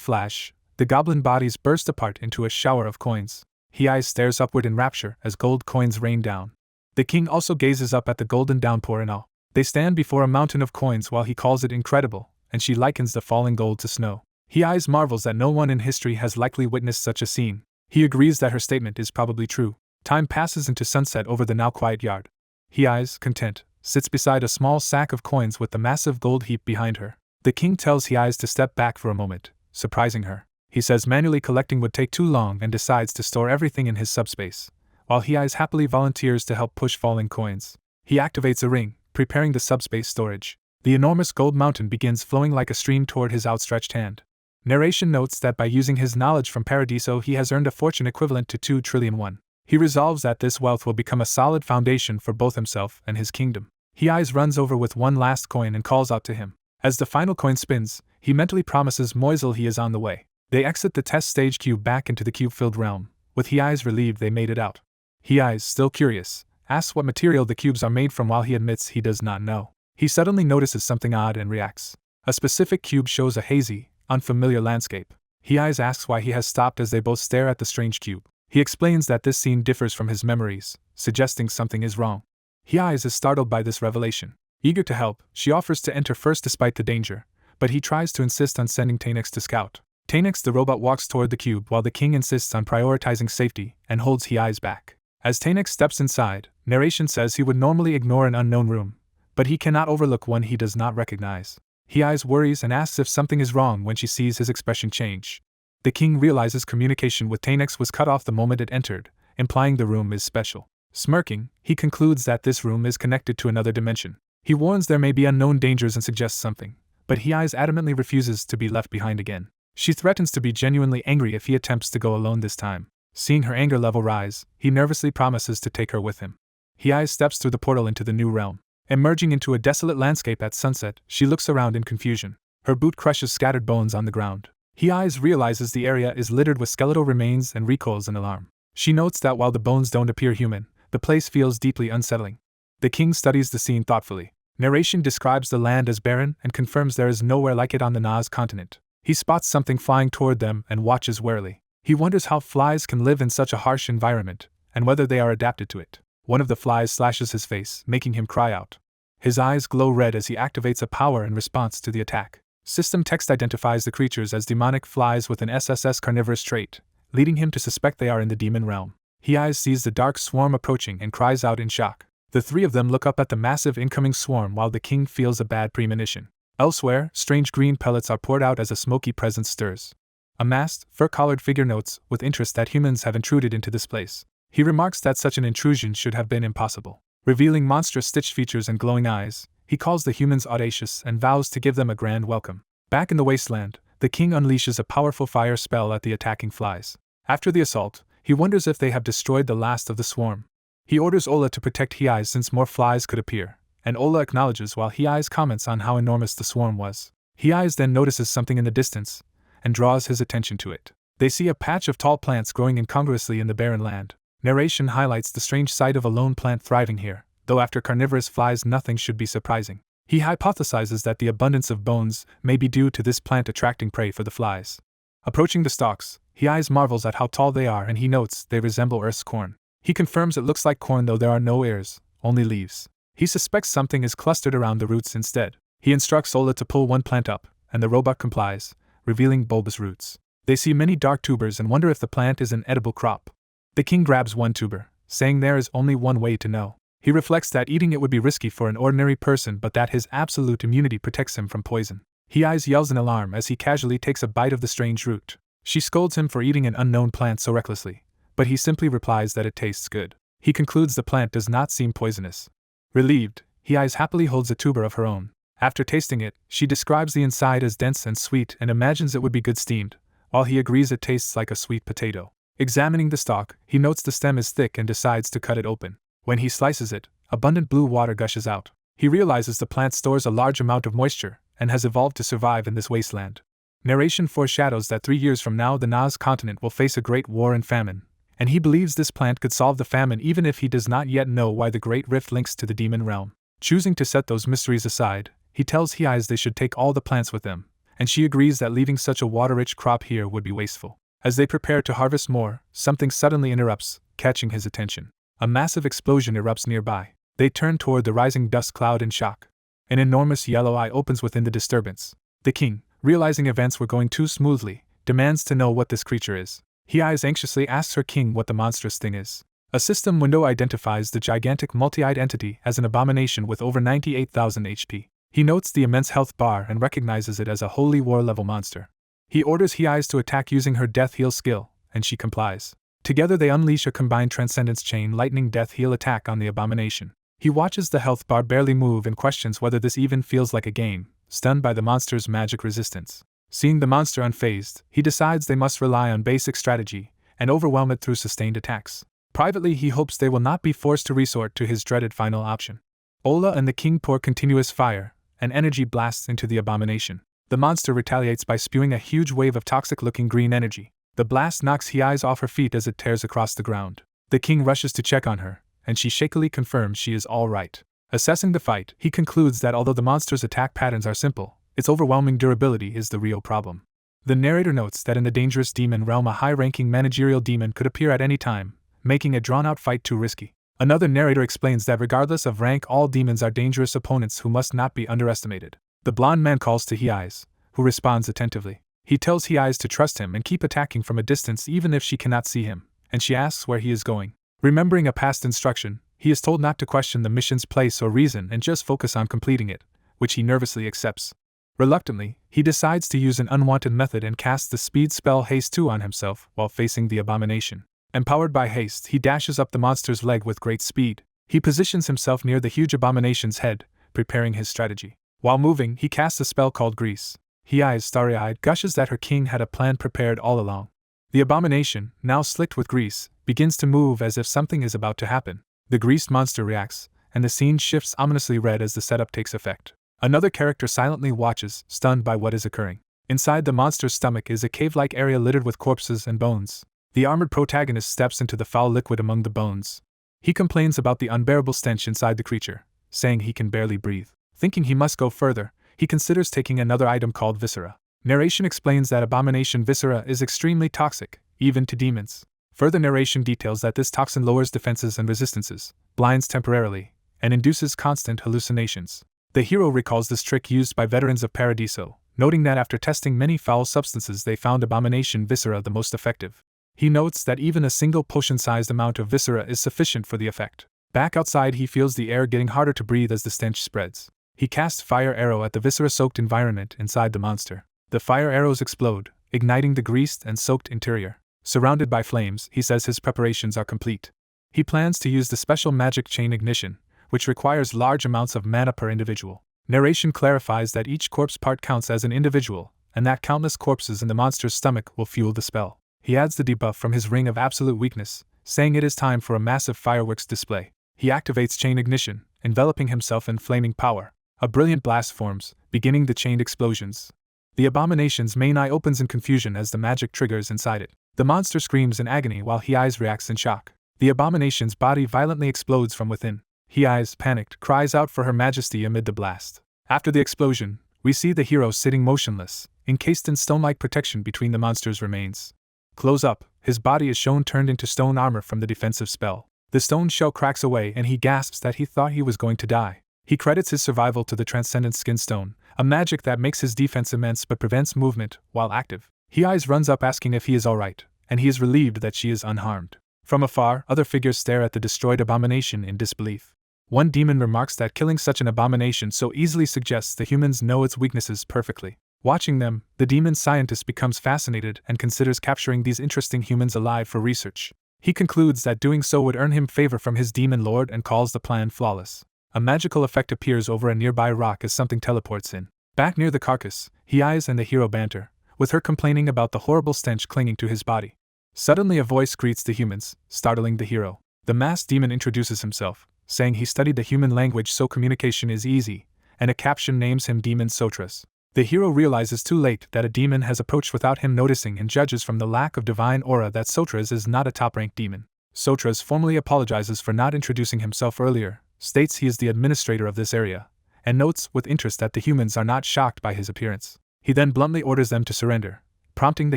flash, the goblin bodies burst apart into a shower of coins. He eyes stares upward in rapture as gold coins rain down. The king also gazes up at the golden downpour in awe. They stand before a mountain of coins while he calls it incredible, and she likens the falling gold to snow. He eyes marvels that no one in history has likely witnessed such a scene. He agrees that her statement is probably true. Time passes into sunset over the now quiet yard. He eyes, content, sits beside a small sack of coins with the massive gold heap behind her. The king tells He eyes to step back for a moment, surprising her. He says manually collecting would take too long and decides to store everything in his subspace, while He eyes happily volunteers to help push falling coins. He activates a ring, preparing the subspace storage. The enormous gold mountain begins flowing like a stream toward his outstretched hand. Narration notes that by using his knowledge from Paradiso he has earned a fortune equivalent to 2 trillion won. He resolves that this wealth will become a solid foundation for both himself and his kingdom. He eyes runs over with one last coin and calls out to him. As the final coin spins, he mentally promises Moisel he is on the way. They exit the test stage cube back into the cube-filled realm, with He eyes relieved they made it out. He eyes, still curious, asks what material the cubes are made from while he admits he does not know. He suddenly notices something odd and reacts. A specific cube shows a hazy, unfamiliar landscape. He eyes asks why he has stopped as they both stare at the strange cube. He explains that this scene differs from his memories, suggesting something is wrong. He eyes is startled by this revelation. Eager to help, she offers to enter first despite the danger, but he tries to insist on sending Tanex to scout. Tanex the robot walks toward the cube while the king insists on prioritizing safety and holds He eyes back. As Tanex steps inside, narration says he would normally ignore an unknown room, but he cannot overlook one he does not recognize. He eyes worries and asks if something is wrong when she sees his expression change. The king realizes communication with Tanex was cut off the moment it entered, implying the room is special. Smirking, he concludes that this room is connected to another dimension. He warns there may be unknown dangers and suggests something, but He eyes adamantly refuses to be left behind again. She threatens to be genuinely angry if he attempts to go alone this time. Seeing her anger level rise, he nervously promises to take her with him. He eyes steps through the portal into the new realm. Emerging into a desolate landscape at sunset, she looks around in confusion. Her boot crushes scattered bones on the ground. He eyes realizes the area is littered with skeletal remains and recoils in alarm. She notes that while the bones don't appear human, the place feels deeply unsettling. The king studies the scene thoughtfully. Narration describes the land as barren and confirms there is nowhere like it on the Naz continent. He spots something flying toward them and watches warily. He wonders how flies can live in such a harsh environment, and whether they are adapted to it. One of the flies slashes his face, making him cry out. His eyes glow red as he activates a power in response to the attack. System text identifies the creatures as demonic flies with an SSS carnivorous trait, leading him to suspect they are in the demon realm. He eyes sees the dark swarm approaching and cries out in shock. The three of them look up at the massive incoming swarm while the king feels a bad premonition. Elsewhere, strange green pellets are poured out as a smoky presence stirs. A masked, fur-collared figure notes with interest that humans have intruded into this place. He remarks that such an intrusion should have been impossible. Revealing monstrous stitched features and glowing eyes, he calls the humans audacious and vows to give them a grand welcome. Back in the wasteland, the king unleashes a powerful fire spell at the attacking flies. After the assault, he wonders if they have destroyed the last of the swarm. He orders Ola to protect Hiei since more flies could appear, and Ola acknowledges while Hiei comments on how enormous the swarm was. Hiei then notices something in the distance, and draws his attention to it. They see a patch of tall plants growing incongruously in the barren land. Narration highlights the strange sight of a lone plant thriving here, though after carnivorous flies nothing should be surprising. He hypothesizes that the abundance of bones may be due to this plant attracting prey for the flies. Approaching the stalks, Hiei marvels at how tall they are and he notes they resemble Earth's corn. He confirms it looks like corn though there are no ears, only leaves. He suspects something is clustered around the roots instead. He instructs Ola to pull one plant up, and the robot complies, revealing bulbous roots. They see many dark tubers and wonder if the plant is an edible crop. The king grabs one tuber, saying there is only one way to know. He reflects that eating it would be risky for an ordinary person but that his absolute immunity protects him from poison. Hiei yells in alarm as he casually takes a bite of the strange root. She scolds him for eating an unknown plant so recklessly, but he simply replies that it tastes good. He concludes the plant does not seem poisonous. Relieved, Hiei happily holds a tuber of her own. After tasting it, she describes the inside as dense and sweet and imagines it would be good steamed, while he agrees it tastes like a sweet potato. Examining the stalk, he notes the stem is thick and decides to cut it open. When he slices it, abundant blue water gushes out. He realizes the plant stores a large amount of moisture and has evolved to survive in this wasteland. Narration foreshadows that 3 years from now the Naz continent will face a great war and famine, and he believes this plant could solve the famine even if he does not yet know why the Great Rift links to the demon realm. Choosing to set those mysteries aside, he tells Hiei they should take all the plants with them, and she agrees that leaving such a water-rich crop here would be wasteful. As they prepare to harvest more, something suddenly interrupts, catching his attention. A massive explosion erupts nearby. They turn toward the rising dust cloud in shock. An enormous yellow eye opens within the disturbance. The king, realizing events were going too smoothly, demands to know what this creature is. Hiei anxiously asks her king what the monstrous thing is. A system window identifies the gigantic multi-eyed entity as an abomination with over 98,000 HP. He notes the immense health bar and recognizes it as a holy war-level monster. He orders Hiei to attack using her Death Heal skill, and she complies. Together they unleash a combined Transcendence Chain Lightning Death Heal attack on the abomination. He watches the health bar barely move and questions whether this even feels like a game, stunned by the monster's magic resistance. Seeing the monster unfazed, he decides they must rely on basic strategy and overwhelm it through sustained attacks. Privately, he hopes they will not be forced to resort to his dreaded final option. Ola and the king pour continuous fire and energy blasts into the abomination. The monster retaliates by spewing a huge wave of toxic-looking green energy. The blast knocks Hiei off her feet as it tears across the ground. The king rushes to check on her, and she shakily confirms she is all right. Assessing the fight, he concludes that although the monster's attack patterns are simple, its overwhelming durability is the real problem. The narrator notes that in the dangerous demon realm a high-ranking managerial demon could appear at any time, making a drawn-out fight too risky. Another narrator explains that regardless of rank all demons are dangerous opponents who must not be underestimated. The blonde man calls to Hiei, who responds attentively. He tells Hiei to trust him and keep attacking from a distance even if she cannot see him, and she asks where he is going. Remembering a past instruction, he is told not to question the mission's place or reason and just focus on completing it, which he nervously accepts. Reluctantly, he decides to use an unwanted method and casts the speed spell Haste 2 on himself while facing the abomination. Empowered by haste, he dashes up the monster's leg with great speed. He positions himself near the huge abomination's head, preparing his strategy. While moving, he casts a spell called Grease. Hiei, starry-eyed, gushes that her king had a plan prepared all along. The abomination, now slicked with grease, begins to move as if something is about to happen. The greased monster reacts, and the scene shifts ominously red as the setup takes effect. Another character silently watches, stunned by what is occurring. Inside the monster's stomach is a cave-like area littered with corpses and bones. The armored protagonist steps into the foul liquid among the bones. He complains about the unbearable stench inside the creature, saying he can barely breathe. Thinking he must go further, he considers taking another item called Viscera. Narration explains that abomination Viscera is extremely toxic, even to demons. Further narration details that this toxin lowers defenses and resistances, blinds temporarily, and induces constant hallucinations. The hero recalls this trick used by veterans of Paradiso, noting that after testing many foul substances they found abomination Viscera the most effective. He notes that even a single potion-sized amount of Viscera is sufficient for the effect. Back outside, he feels the air getting harder to breathe as the stench spreads. He casts Fire Arrow at the Viscera-soaked environment inside the monster. The fire arrows explode, igniting the greased and soaked interior. Surrounded by flames, he says his preparations are complete. He plans to use the special magic chain ignition, which requires large amounts of mana per individual. Narration clarifies that each corpse part counts as an individual, and that countless corpses in the monster's stomach will fuel the spell. He adds the debuff from his ring of absolute weakness, saying it is time for a massive fireworks display. He activates chain ignition, enveloping himself in flaming power. A brilliant blast forms, beginning the chained explosions. The abomination's main eye opens in confusion as the magic triggers inside it. The monster screams in agony while Hei's reacts in shock. The abomination's body violently explodes from within. Hei's, panicked, cries out for her majesty amid the blast. After the explosion, we see the hero sitting motionless, encased in stone-like protection between the monster's remains. Close up, his body is shown turned into stone armor from the defensive spell. The stone shell cracks away and he gasps that he thought he was going to die. He credits his survival to the Transcendent Skin Stone, a magic that makes his defense immense but prevents movement while active. Hei's runs up asking if he is alright, and he is relieved that she is unharmed. From afar, other figures stare at the destroyed abomination in disbelief. One demon remarks that killing such an abomination so easily suggests the humans know its weaknesses perfectly. Watching them, the demon scientist becomes fascinated and considers capturing these interesting humans alive for research. He concludes that doing so would earn him favor from his demon lord and calls the plan flawless. A magical effect appears over a nearby rock as something teleports in. Back near the carcass, Hei's and the hero banter, with her complaining about the horrible stench clinging to his body. Suddenly a voice greets the humans, startling the hero. The masked demon introduces himself, saying he studied the human language so communication is easy, and a caption names him Demon Sotras. The hero realizes too late that a demon has approached without him noticing and judges from the lack of divine aura that Sotras is not a top-ranked demon. Sotras formally apologizes for not introducing himself earlier, states he is the administrator of this area, and notes with interest that the humans are not shocked by his appearance. He then bluntly orders them to surrender, prompting the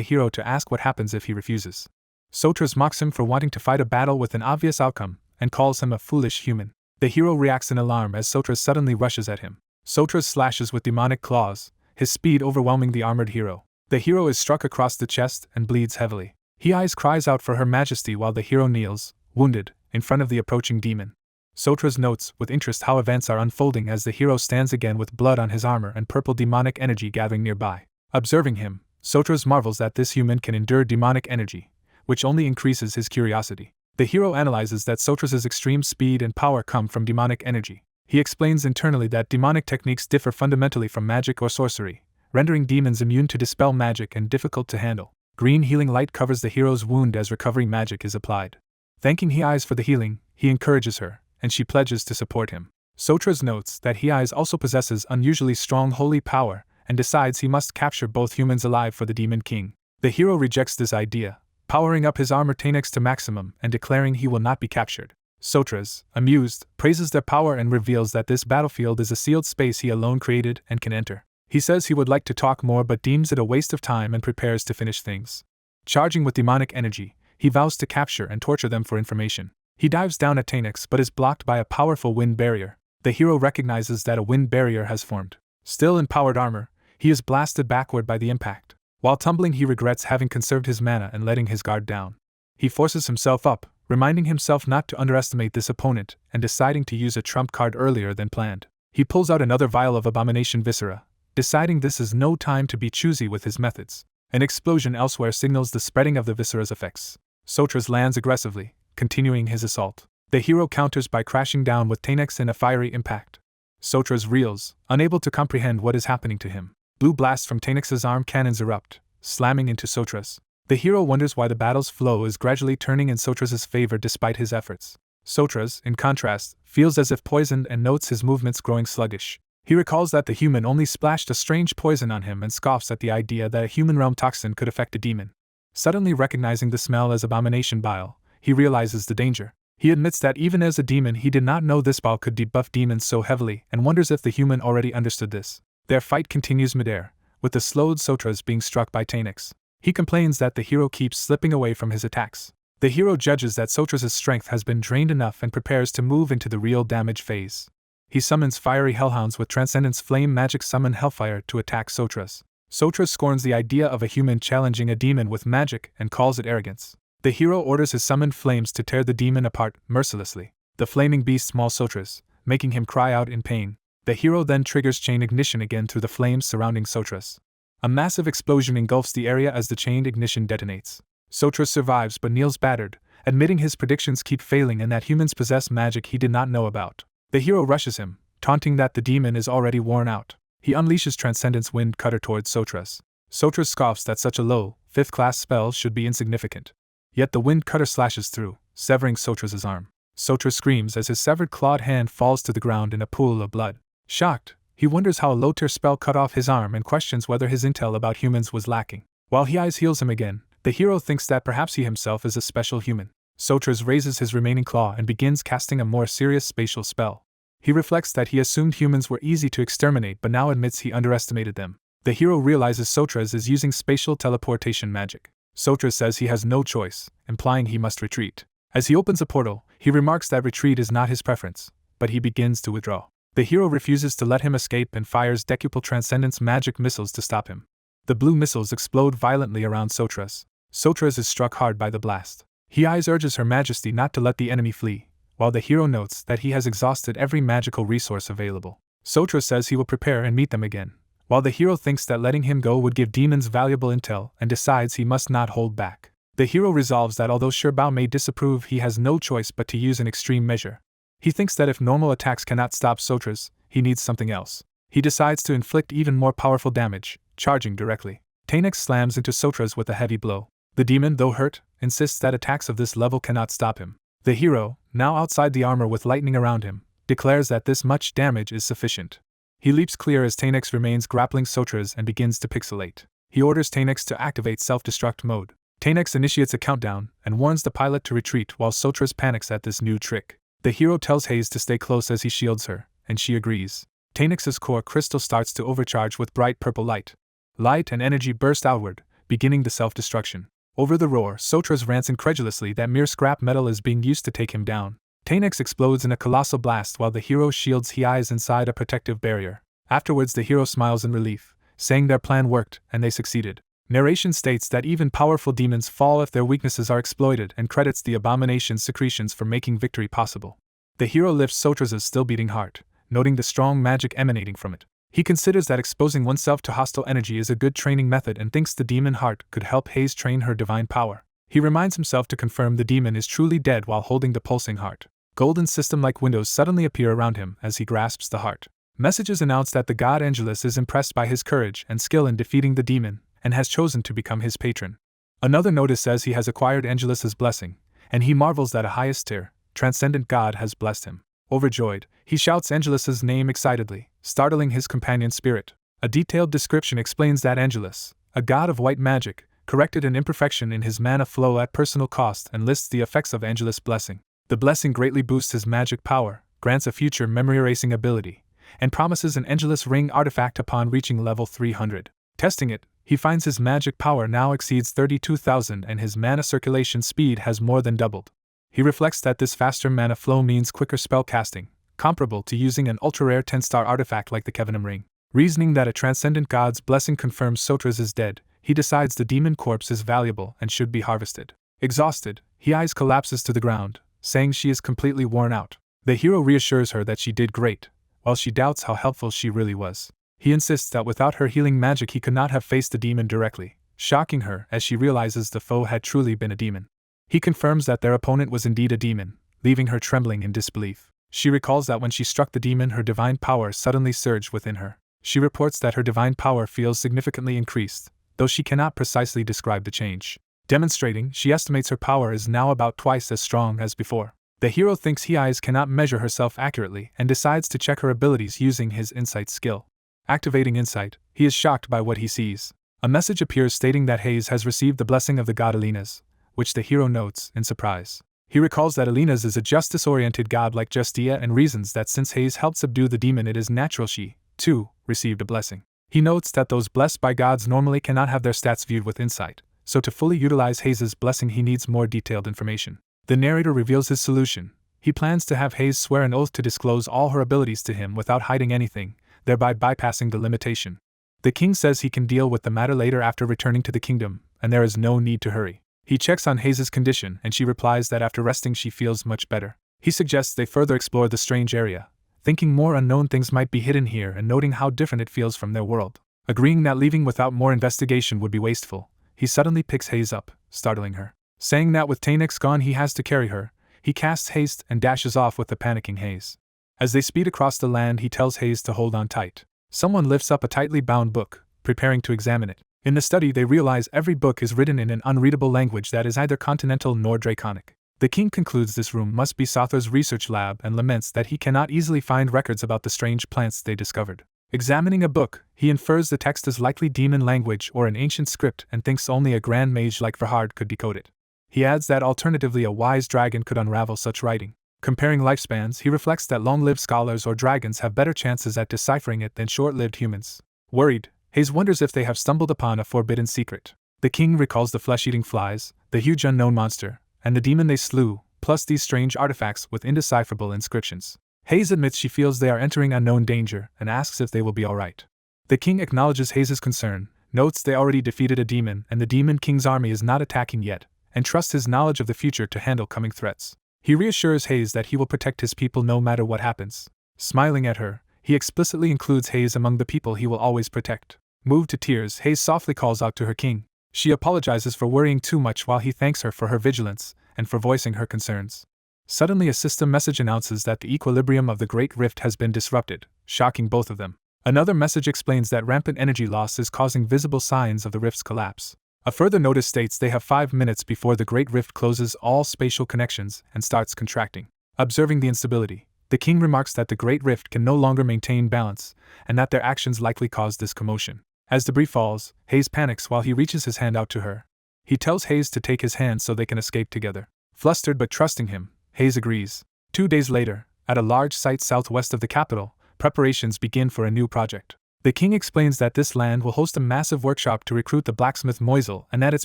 hero to ask what happens if he refuses. Sotras mocks him for wanting to fight a battle with an obvious outcome, and calls him a foolish human. The hero reacts in alarm as Sotras suddenly rushes at him. Sotras slashes with demonic claws, his speed overwhelming the armored hero. The hero is struck across the chest and bleeds heavily. Hei's cries out for her majesty while the hero kneels, wounded, in front of the approaching demon. Sotras notes with interest how events are unfolding as the hero stands again with blood on his armor and purple demonic energy gathering nearby. Observing him, Sotras marvels that this human can endure demonic energy, which only increases his curiosity. The hero analyzes that Sotras's extreme speed and power come from demonic energy. He explains internally that demonic techniques differ fundamentally from magic or sorcery, rendering demons immune to dispel magic and difficult to handle. Green healing light covers the hero's wound as recovery magic is applied. Thanking Hei's for the healing, he encourages her, and she pledges to support him. Sotras notes that Hei's also possesses unusually strong holy power, and decides he must capture both humans alive for the Demon King. The hero rejects this idea, powering up his armor Tanex to maximum and declaring he will not be captured. Sotras, amused, praises their power and reveals that this battlefield is a sealed space he alone created and can enter. He says he would like to talk more but deems it a waste of time and prepares to finish things. Charging with demonic energy, he vows to capture and torture them for information. He dives down at Tanex but is blocked by a powerful wind barrier. The hero recognizes that a wind barrier has formed. Still in powered armor, he is blasted backward by the impact. While tumbling, he regrets having conserved his mana and letting his guard down. He forces himself up, reminding himself not to underestimate this opponent and deciding to use a trump card earlier than planned. He pulls out another vial of abomination viscera, deciding this is no time to be choosy with his methods. An explosion elsewhere signals the spreading of the viscera's effects. Sotras lands aggressively, continuing his assault. The hero counters by crashing down with Tanex in a fiery impact. Sotras reels, unable to comprehend what is happening to him. Blue blasts from Tanex's arm cannons erupt, slamming into Sotras. The hero wonders why the battle's flow is gradually turning in Sotras's favor despite his efforts. Sotras, in contrast, feels as if poisoned and notes his movements growing sluggish. He recalls that the human only splashed a strange poison on him and scoffs at the idea that a human realm toxin could affect a demon. Suddenly recognizing the smell as abomination bile, he realizes the danger. He admits that even as a demon he did not know this bile could debuff demons so heavily and wonders if the human already understood this. Their fight continues midair, with the slowed Sotras being struck by Tanex. He complains that the hero keeps slipping away from his attacks. The hero judges that Sotras's strength has been drained enough and prepares to move into the real damage phase. He summons fiery hellhounds with Transcendence Flame magic summon Hellfire to attack Sotras. Sotras scorns the idea of a human challenging a demon with magic and calls it arrogance. The hero orders his summoned flames to tear the demon apart mercilessly. The flaming beast mauls Sotras, making him cry out in pain. The hero then triggers chain ignition again through the flames surrounding Sotras. A massive explosion engulfs the area as the chained ignition detonates. Sotras survives but kneels battered, admitting his predictions keep failing and that humans possess magic he did not know about. The hero rushes him, taunting that the demon is already worn out. He unleashes Transcendence Wind Cutter towards Sotras. Sotras scoffs that such a low, 5th-class spells should be insignificant. Yet the wind cutter slashes through, severing Sotras' arm. Sotra screams as his severed clawed hand falls to the ground in a pool of blood. Shocked, he wonders how a low-tier spell cut off his arm and questions whether his intel about humans was lacking. While Hei's heals him again, the hero thinks that perhaps he himself is a special human. Sotras raises his remaining claw and begins casting a more serious spatial spell. He reflects that he assumed humans were easy to exterminate but now admits he underestimated them. The hero realizes Sotras is using spatial teleportation magic. Sotras says he has no choice, implying he must retreat. As he opens a portal, he remarks that retreat is not his preference, but he begins to withdraw. The hero refuses to let him escape and fires decuple transcendence magic missiles to stop him. The blue missiles explode violently around Sotras. Sotras is struck hard by the blast. Hei urges Her Majesty not to let the enemy flee, while the hero notes that he has exhausted every magical resource available. Sotras says he will prepare and meet them again, while the hero thinks that letting him go would give demons valuable intel and decides he must not hold back. The hero resolves that although Shirbao may disapprove, he has no choice but to use an extreme measure. He thinks that if normal attacks cannot stop Sotras, he needs something else. He decides to inflict even more powerful damage, charging directly. Tanex slams into Sotras with a heavy blow. The demon, though hurt, insists that attacks of this level cannot stop him. The hero, now outside the armor with lightning around him, declares that this much damage is sufficient. He leaps clear as Tanex remains grappling Sotras and begins to pixelate. He orders Tanex to activate self-destruct mode. Tanex initiates a countdown and warns the pilot to retreat while Sotras panics at this new trick. The hero tells Hei's to stay close as he shields her, and she agrees. Tanex's core crystal starts to overcharge with bright purple light. Light and energy burst outward, beginning the self-destruction. Over the roar, Sotras rants incredulously that mere scrap metal is being used to take him down. Tanex explodes in a colossal blast while the hero shields Hei's inside a protective barrier. Afterwards the hero smiles in relief, saying their plan worked and they succeeded. Narration states that even powerful demons fall if their weaknesses are exploited and credits the abomination's secretions for making victory possible. The hero lifts Sotras' still beating heart, noting the strong magic emanating from it. He considers that exposing oneself to hostile energy is a good training method and thinks the demon heart could help Hei's train her divine power. He reminds himself to confirm the demon is truly dead while holding the pulsing heart. Golden system-like windows suddenly appear around him as he grasps the heart. Messages announce that the god Angelus is impressed by his courage and skill in defeating the demon, and has chosen to become his patron. Another notice says he has acquired Angelus's blessing, and he marvels that a highest tier, transcendent god has blessed him. Overjoyed, he shouts Angelus's name excitedly, startling his companion spirit. A detailed description explains that Angelus, a god of white magic, corrected an imperfection in his mana flow at personal cost and lists the effects of Angelus' blessing. The blessing greatly boosts his magic power, grants a future memory erasing ability, and promises an Angelus ring artifact upon reaching level 300. Testing it, he finds his magic power now exceeds 32,000 and his mana circulation speed has more than doubled. He reflects that this faster mana flow means quicker spell casting, comparable to using an ultra-rare 10-star artifact like the Kevinum ring. Reasoning that a transcendent god's blessing confirms Sotras is dead, he decides the demon corpse is valuable and should be harvested. Exhausted, Hei's collapses to the ground, saying she is completely worn out. The hero reassures her that she did great, while she doubts how helpful she really was. He insists that without her healing magic he could not have faced the demon directly, shocking her as she realizes the foe had truly been a demon. He confirms that their opponent was indeed a demon, leaving her trembling in disbelief. She recalls that when she struck the demon her divine power suddenly surged within her. She reports that her divine power feels significantly increased, though she cannot precisely describe the change. Demonstrating, she estimates her power is now about twice as strong as before. The hero thinks Hei's cannot measure herself accurately and decides to check her abilities using his insight skill. Activating insight, he is shocked by what he sees. A message appears stating that Hei's has received the blessing of the god Elinas, which the hero notes in surprise. He recalls that Elinas is a justice-oriented god like Justia and reasons that since Hei's helped subdue the demon it is natural she, too, received a blessing. He notes that those blessed by gods normally cannot have their stats viewed with insight, so to fully utilize Hei's blessing he needs more detailed information. The narrator reveals his solution. He plans to have Hei's swear an oath to disclose all her abilities to him without hiding anything, thereby bypassing the limitation. The king says he can deal with the matter later after returning to the kingdom, and there is no need to hurry. He checks on Hei's condition and she replies that after resting she feels much better. He suggests they further explore the strange area, thinking more unknown things might be hidden here and noting how different it feels from their world. Agreeing that leaving without more investigation would be wasteful, he suddenly picks Hei's up, startling her. Saying that with Tanex gone he has to carry her, he casts haste and dashes off with the panicking Hei's. As they speed across the land he tells Hei's to hold on tight. Someone lifts up a tightly bound book, preparing to examine it. In the study, they realize every book is written in an unreadable language that is neither continental nor draconic. The king concludes this room must be Sotho's research lab and laments that he cannot easily find records about the strange plants they discovered. Examining a book, he infers the text is likely demon language or an ancient script and thinks only a grand mage like Verhard could decode it. He adds that alternatively a wise dragon could unravel such writing. Comparing lifespans, he reflects that long-lived scholars or dragons have better chances at deciphering it than short-lived humans. Worried, Hayes wonders if they have stumbled upon a forbidden secret. The king recalls the flesh-eating flies, the huge unknown monster, and the demon they slew, plus these strange artifacts with indecipherable inscriptions. Hayes admits she feels they are entering unknown danger and asks if they will be alright. The king acknowledges Hayes' concern, notes they already defeated a demon and the demon king's army is not attacking yet, and trusts his knowledge of the future to handle coming threats. He reassures Hayes that he will protect his people no matter what happens. Smiling at her, he explicitly includes Hayes among the people he will always protect. Moved to tears, Hayes softly calls out to her king. She apologizes for worrying too much while he thanks her for her vigilance and for voicing her concerns. Suddenly a system message announces that the equilibrium of the Great Rift has been disrupted, shocking both of them. Another message explains that rampant energy loss is causing visible signs of the rift's collapse. A further notice states they have 5 minutes before the Great Rift closes all spatial connections and starts contracting. Observing the instability, the king remarks that the Great Rift can no longer maintain balance, and that their actions likely caused this commotion. As debris falls, Hayes panics while he reaches his hand out to her. He tells Hayes to take his hand so they can escape together. Flustered but trusting him, Hayes agrees. 2 days later, at a large site southwest of the capital, preparations begin for a new project. The king explains that this land will host a massive workshop to recruit the blacksmith Moisel and that its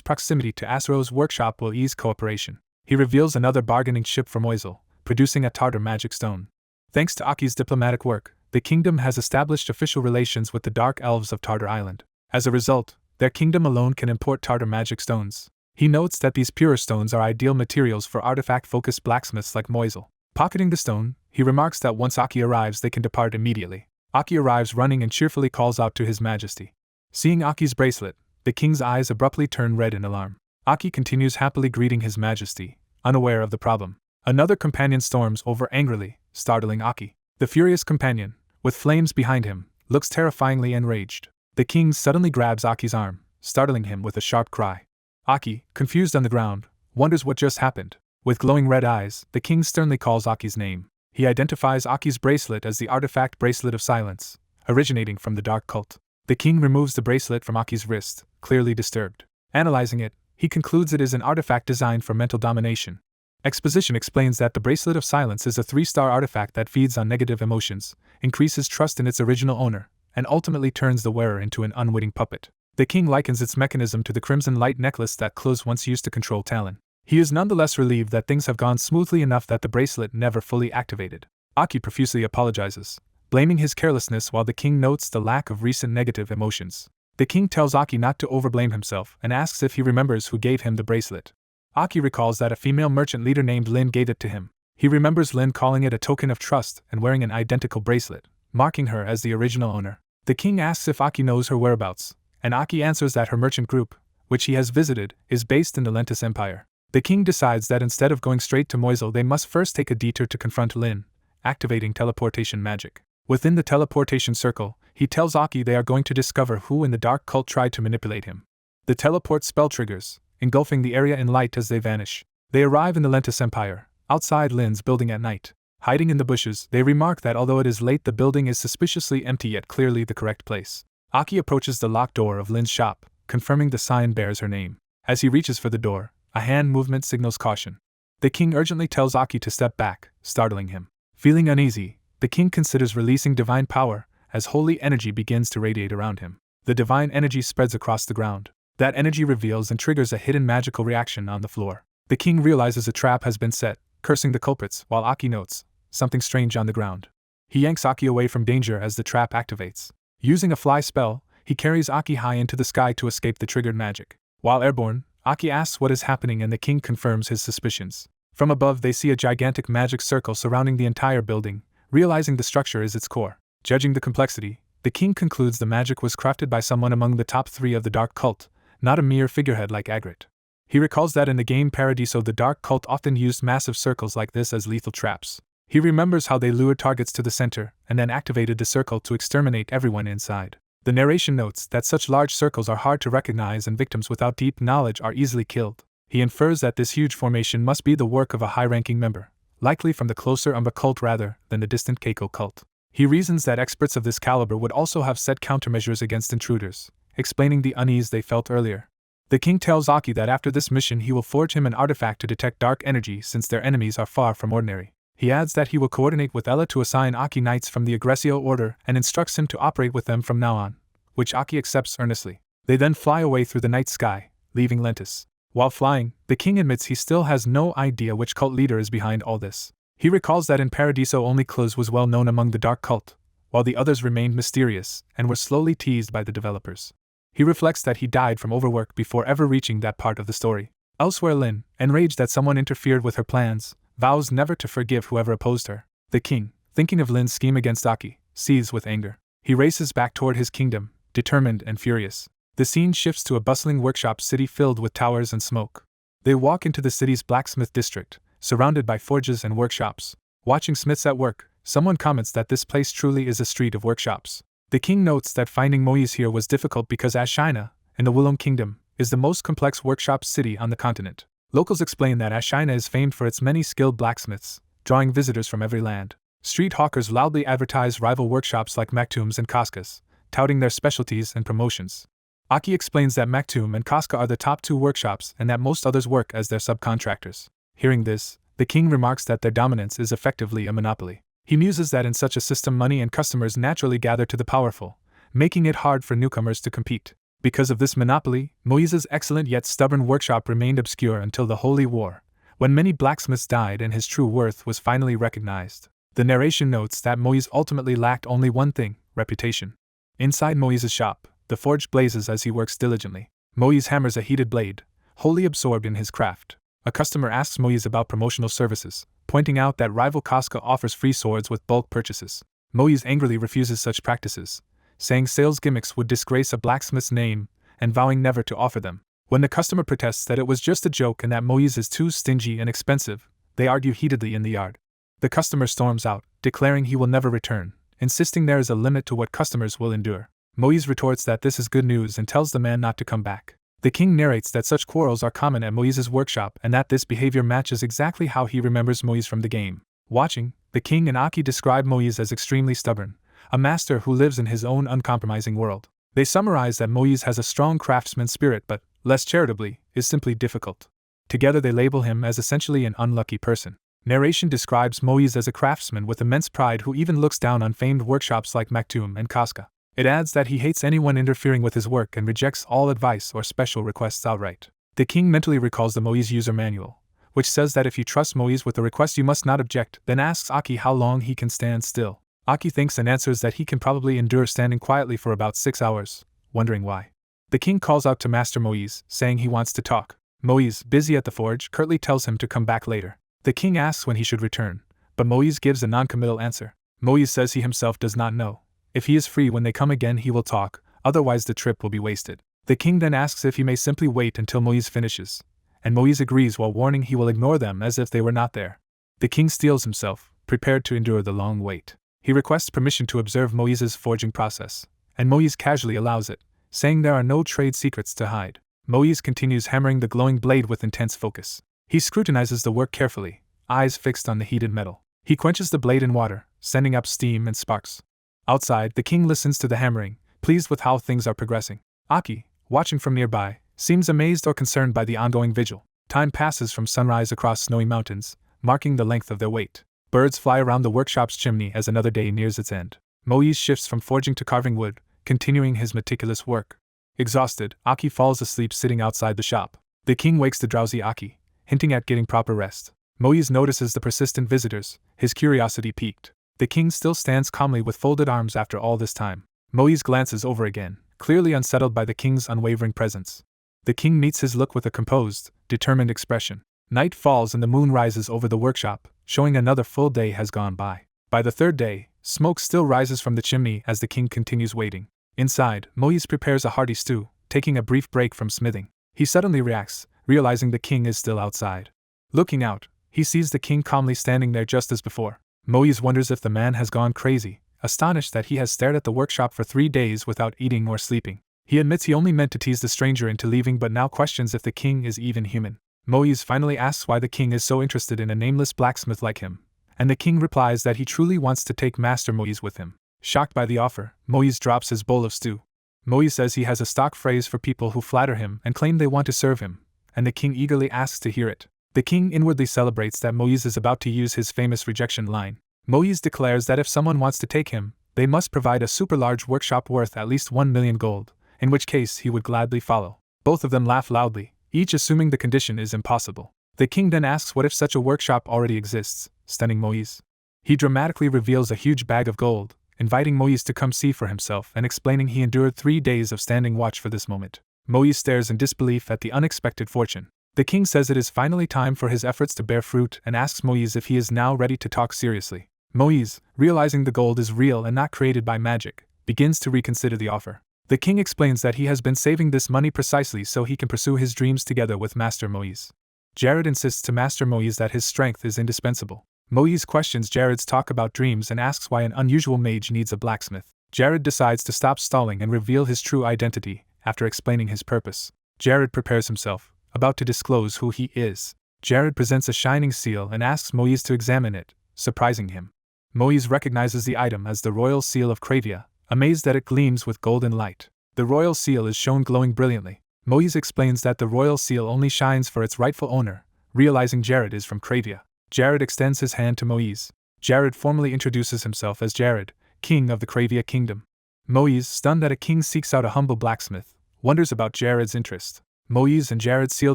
proximity to Asuro's workshop will ease cooperation. He reveals another bargaining chip for Moisel, producing a Tartar magic stone. Thanks to Aki's diplomatic work, the kingdom has established official relations with the Dark Elves of Tartar Island. As a result, their kingdom alone can import Tartar magic stones. He notes that these purer stones are ideal materials for artifact-focused blacksmiths like Moisel. Pocketing the stone, he remarks that once Aki arrives they can depart immediately. Aki arrives running and cheerfully calls out to His Majesty. Seeing Aki's bracelet, the king's eyes abruptly turn red in alarm. Aki continues happily greeting His Majesty, unaware of the problem. Another companion storms over angrily, startling Aki. The furious companion, with flames behind him, looks terrifyingly enraged. The king suddenly grabs Aki's arm, startling him with a sharp cry. Aki, confused on the ground, wonders what just happened. With glowing red eyes, the king sternly calls Aki's name. He identifies Aki's bracelet as the artifact Bracelet of Silence, originating from the dark cult. The king removes the bracelet from Aki's wrist, clearly disturbed. Analyzing it, he concludes it is an artifact designed for mental domination. Exposition explains that the Bracelet of Silence is a 3-star artifact that feeds on negative emotions, increases trust in its original owner, and ultimately turns the wearer into an unwitting puppet. The king likens its mechanism to the crimson light necklace that Close once used to control Talon. He is nonetheless relieved that things have gone smoothly enough that the bracelet never fully activated. Aki profusely apologizes, blaming his carelessness while the king notes the lack of recent negative emotions. The king tells Aki not to overblame himself and asks if he remembers who gave him the bracelet. Aki recalls that a female merchant leader named Lin gave it to him. He remembers Lin calling it a token of trust and wearing an identical bracelet, marking her as the original owner. The king asks if Aki knows her whereabouts, and Aki answers that her merchant group, which he has visited, is based in the Lentis Empire. The king decides that instead of going straight to Moisel they must first take a detour to confront Lin, activating teleportation magic. Within the teleportation circle, he tells Aki they are going to discover who in the dark cult tried to manipulate him. The teleport spell triggers, engulfing the area in light as they vanish. They arrive in the Lentis Empire, outside Lin's building at night. Hiding in the bushes, they remark that although it is late the building is suspiciously empty yet clearly the correct place. Aki approaches the locked door of Lin's shop, confirming the sign bears her name. As he reaches for the door, a hand movement signals caution. The king urgently tells Aki to step back, startling him. Feeling uneasy, the king considers releasing divine power, as holy energy begins to radiate around him. The divine energy spreads across the ground. That energy reveals and triggers a hidden magical reaction on the floor. The king realizes a trap has been set, cursing the culprits, while Aki notes something strange on the ground. He yanks Aki away from danger as the trap activates. Using a fly spell, he carries Aki high into the sky to escape the triggered magic. While airborne, Aki asks what is happening and the king confirms his suspicions. From above they see a gigantic magic circle surrounding the entire building, realizing the structure is its core. Judging the complexity, the king concludes the magic was crafted by someone among the top 3 of the dark cult, not a mere figurehead like Agrit. He recalls that in the game Paradiso the dark cult often used massive circles like this as lethal traps. He remembers how they lured targets to the center and then activated the circle to exterminate everyone inside. The narration notes that such large circles are hard to recognize and victims without deep knowledge are easily killed. He infers that this huge formation must be the work of a high-ranking member, likely from the closer Umba cult rather than the distant Keiko cult. He reasons that experts of this caliber would also have set countermeasures against intruders, explaining the unease they felt earlier. The king tells Aki that after this mission he will forge him an artifact to detect dark energy since their enemies are far from ordinary. He adds that he will coordinate with Ella to assign Aki knights from the Aggressio order and instructs him to operate with them from now on, which Aki accepts earnestly. They then fly away through the night sky, leaving Lentis. While flying, the king admits he still has no idea which cult leader is behind all this. He recalls that in Paradiso only Cluz was well known among the dark cult, while the others remained mysterious and were slowly teased by the developers. He reflects that he died from overwork before ever reaching that part of the story. Elsewhere, Lin, enraged that someone interfered with her plans, vows never to forgive whoever opposed her. The king, thinking of Lin's scheme against Aki, seethes with anger. He races back toward his kingdom, determined and furious. The scene shifts to a bustling workshop city filled with towers and smoke. They walk into the city's blacksmith district, surrounded by forges and workshops. Watching smiths at work, someone comments that this place truly is a street of workshops. The king notes that finding Moise here was difficult because Ashina, in the Wulong Kingdom, is the most complex workshop city on the continent. Locals explain that Ashina is famed for its many skilled blacksmiths, drawing visitors from every land. Street hawkers loudly advertise rival workshops like Maktoum's and Casca's, touting their specialties and promotions. Aki explains that Maktoum and Casca are the top two workshops and that most others work as their subcontractors. Hearing this, the king remarks that their dominance is effectively a monopoly. He muses that in such a system money and customers naturally gather to the powerful, making it hard for newcomers to compete. Because of this monopoly, Moise's excellent yet stubborn workshop remained obscure until the Holy War, when many blacksmiths died and his true worth was finally recognized. The narration notes that Moise ultimately lacked only one thing: reputation. Inside Moise's shop, the forge blazes as he works diligently. Moise hammers a heated blade, wholly absorbed in his craft. A customer asks Moise about promotional services, pointing out that rival Casca offers free swords with bulk purchases. Moise angrily refuses such practices, saying sales gimmicks would disgrace a blacksmith's name, and vowing never to offer them. When the customer protests that it was just a joke and that Moise is too stingy and expensive, they argue heatedly in the yard. The customer storms out, declaring he will never return, insisting there is a limit to what customers will endure. Moise retorts that this is good news and tells the man not to come back. The king narrates that such quarrels are common at Moise's workshop and that this behavior matches exactly how he remembers Moise from the game. Watching, the king and Aki describe Moise as extremely stubborn, a master who lives in his own uncompromising world. They summarize that Moise has a strong craftsman spirit but, less charitably, is simply difficult. Together they label him as essentially an unlucky person. Narration describes Moise as a craftsman with immense pride who even looks down on famed workshops like Maktoum and Casca. It adds that he hates anyone interfering with his work and rejects all advice or special requests outright. The king mentally recalls the Moise user manual, which says that if you trust Moise with a request you must not object, then asks Aki how long he can stand still. Aki thinks and answers that he can probably endure standing quietly for about 6 hours, wondering why. The king calls out to Master Moise, saying he wants to talk. Moise, busy at the forge, curtly tells him to come back later. The king asks when he should return, but Moise gives a non-committal answer. Moise says he himself does not know. If he is free when they come again he will talk, otherwise the trip will be wasted. The king then asks if he may simply wait until Moise finishes, and Moise agrees while warning he will ignore them as if they were not there. The king steels himself, prepared to endure the long wait. He requests permission to observe Moise's forging process, and Moise casually allows it, saying there are no trade secrets to hide. Moise continues hammering the glowing blade with intense focus. He scrutinizes the work carefully, eyes fixed on the heated metal. He quenches the blade in water, sending up steam and sparks. Outside, the king listens to the hammering, pleased with how things are progressing. Aki, watching from nearby, seems amazed or concerned by the ongoing vigil. Time passes from sunrise across snowy mountains, marking the length of their wait. Birds fly around the workshop's chimney as another day nears its end. Moise shifts from forging to carving wood, continuing his meticulous work. Exhausted, Aki falls asleep sitting outside the shop. The king wakes the drowsy Aki, hinting at getting proper rest. Moise notices the persistent visitors, his curiosity piqued. The king still stands calmly with folded arms after all this time. Moise glances over again, clearly unsettled by the king's unwavering presence. The king meets his look with a composed, determined expression. Night falls and the moon rises over the workshop, showing another full day has gone by. By the third day, smoke still rises from the chimney as the king continues waiting. Inside, Moise prepares a hearty stew, taking a brief break from smithing. He suddenly reacts, realizing the king is still outside. Looking out, he sees the king calmly standing there just as before. Moise wonders if the man has gone crazy, astonished that he has stared at the workshop for 3 days without eating or sleeping. He admits he only meant to tease the stranger into leaving but now questions if the king is even human. Moise finally asks why the king is so interested in a nameless blacksmith like him, and the king replies that he truly wants to take Master Moise with him. Shocked by the offer, Moise drops his bowl of stew. Moise says he has a stock phrase for people who flatter him and claim they want to serve him, and the king eagerly asks to hear it. The king inwardly celebrates that Moise is about to use his famous rejection line. Moise declares that if someone wants to take him, they must provide a super large workshop worth at least 1 million gold, in which case he would gladly follow. Both of them laugh loudly, each assuming the condition is impossible. The king then asks what if such a workshop already exists, stunning Moise. He dramatically reveals a huge bag of gold, inviting Moise to come see for himself and explaining he endured 3 days of standing watch for this moment. Moise stares in disbelief at the unexpected fortune. The king says it is finally time for his efforts to bear fruit and asks Moise if he is now ready to talk seriously. Moise, realizing the gold is real and not created by magic, begins to reconsider the offer. The king explains that he has been saving this money precisely so he can pursue his dreams together with Master Moise. Jared insists to Master Moise that his strength is indispensable. Moise questions Jared's talk about dreams and asks why an unusual mage needs a blacksmith. Jared decides to stop stalling and reveal his true identity, after explaining his purpose. Jared prepares himself, about to disclose who he is. Jared presents a shining seal and asks Moise to examine it, surprising him. Moise recognizes the item as the royal seal of Kravia, amazed that it gleams with golden light. The royal seal is shown glowing brilliantly. Moise explains that the royal seal only shines for its rightful owner, realizing Jared is from Kravia. Jared extends his hand to Moise. Jared formally introduces himself as Jared, king of the Kravia kingdom. Moise, stunned that a king seeks out a humble blacksmith, wonders about Jared's interest. Moise and Jared seal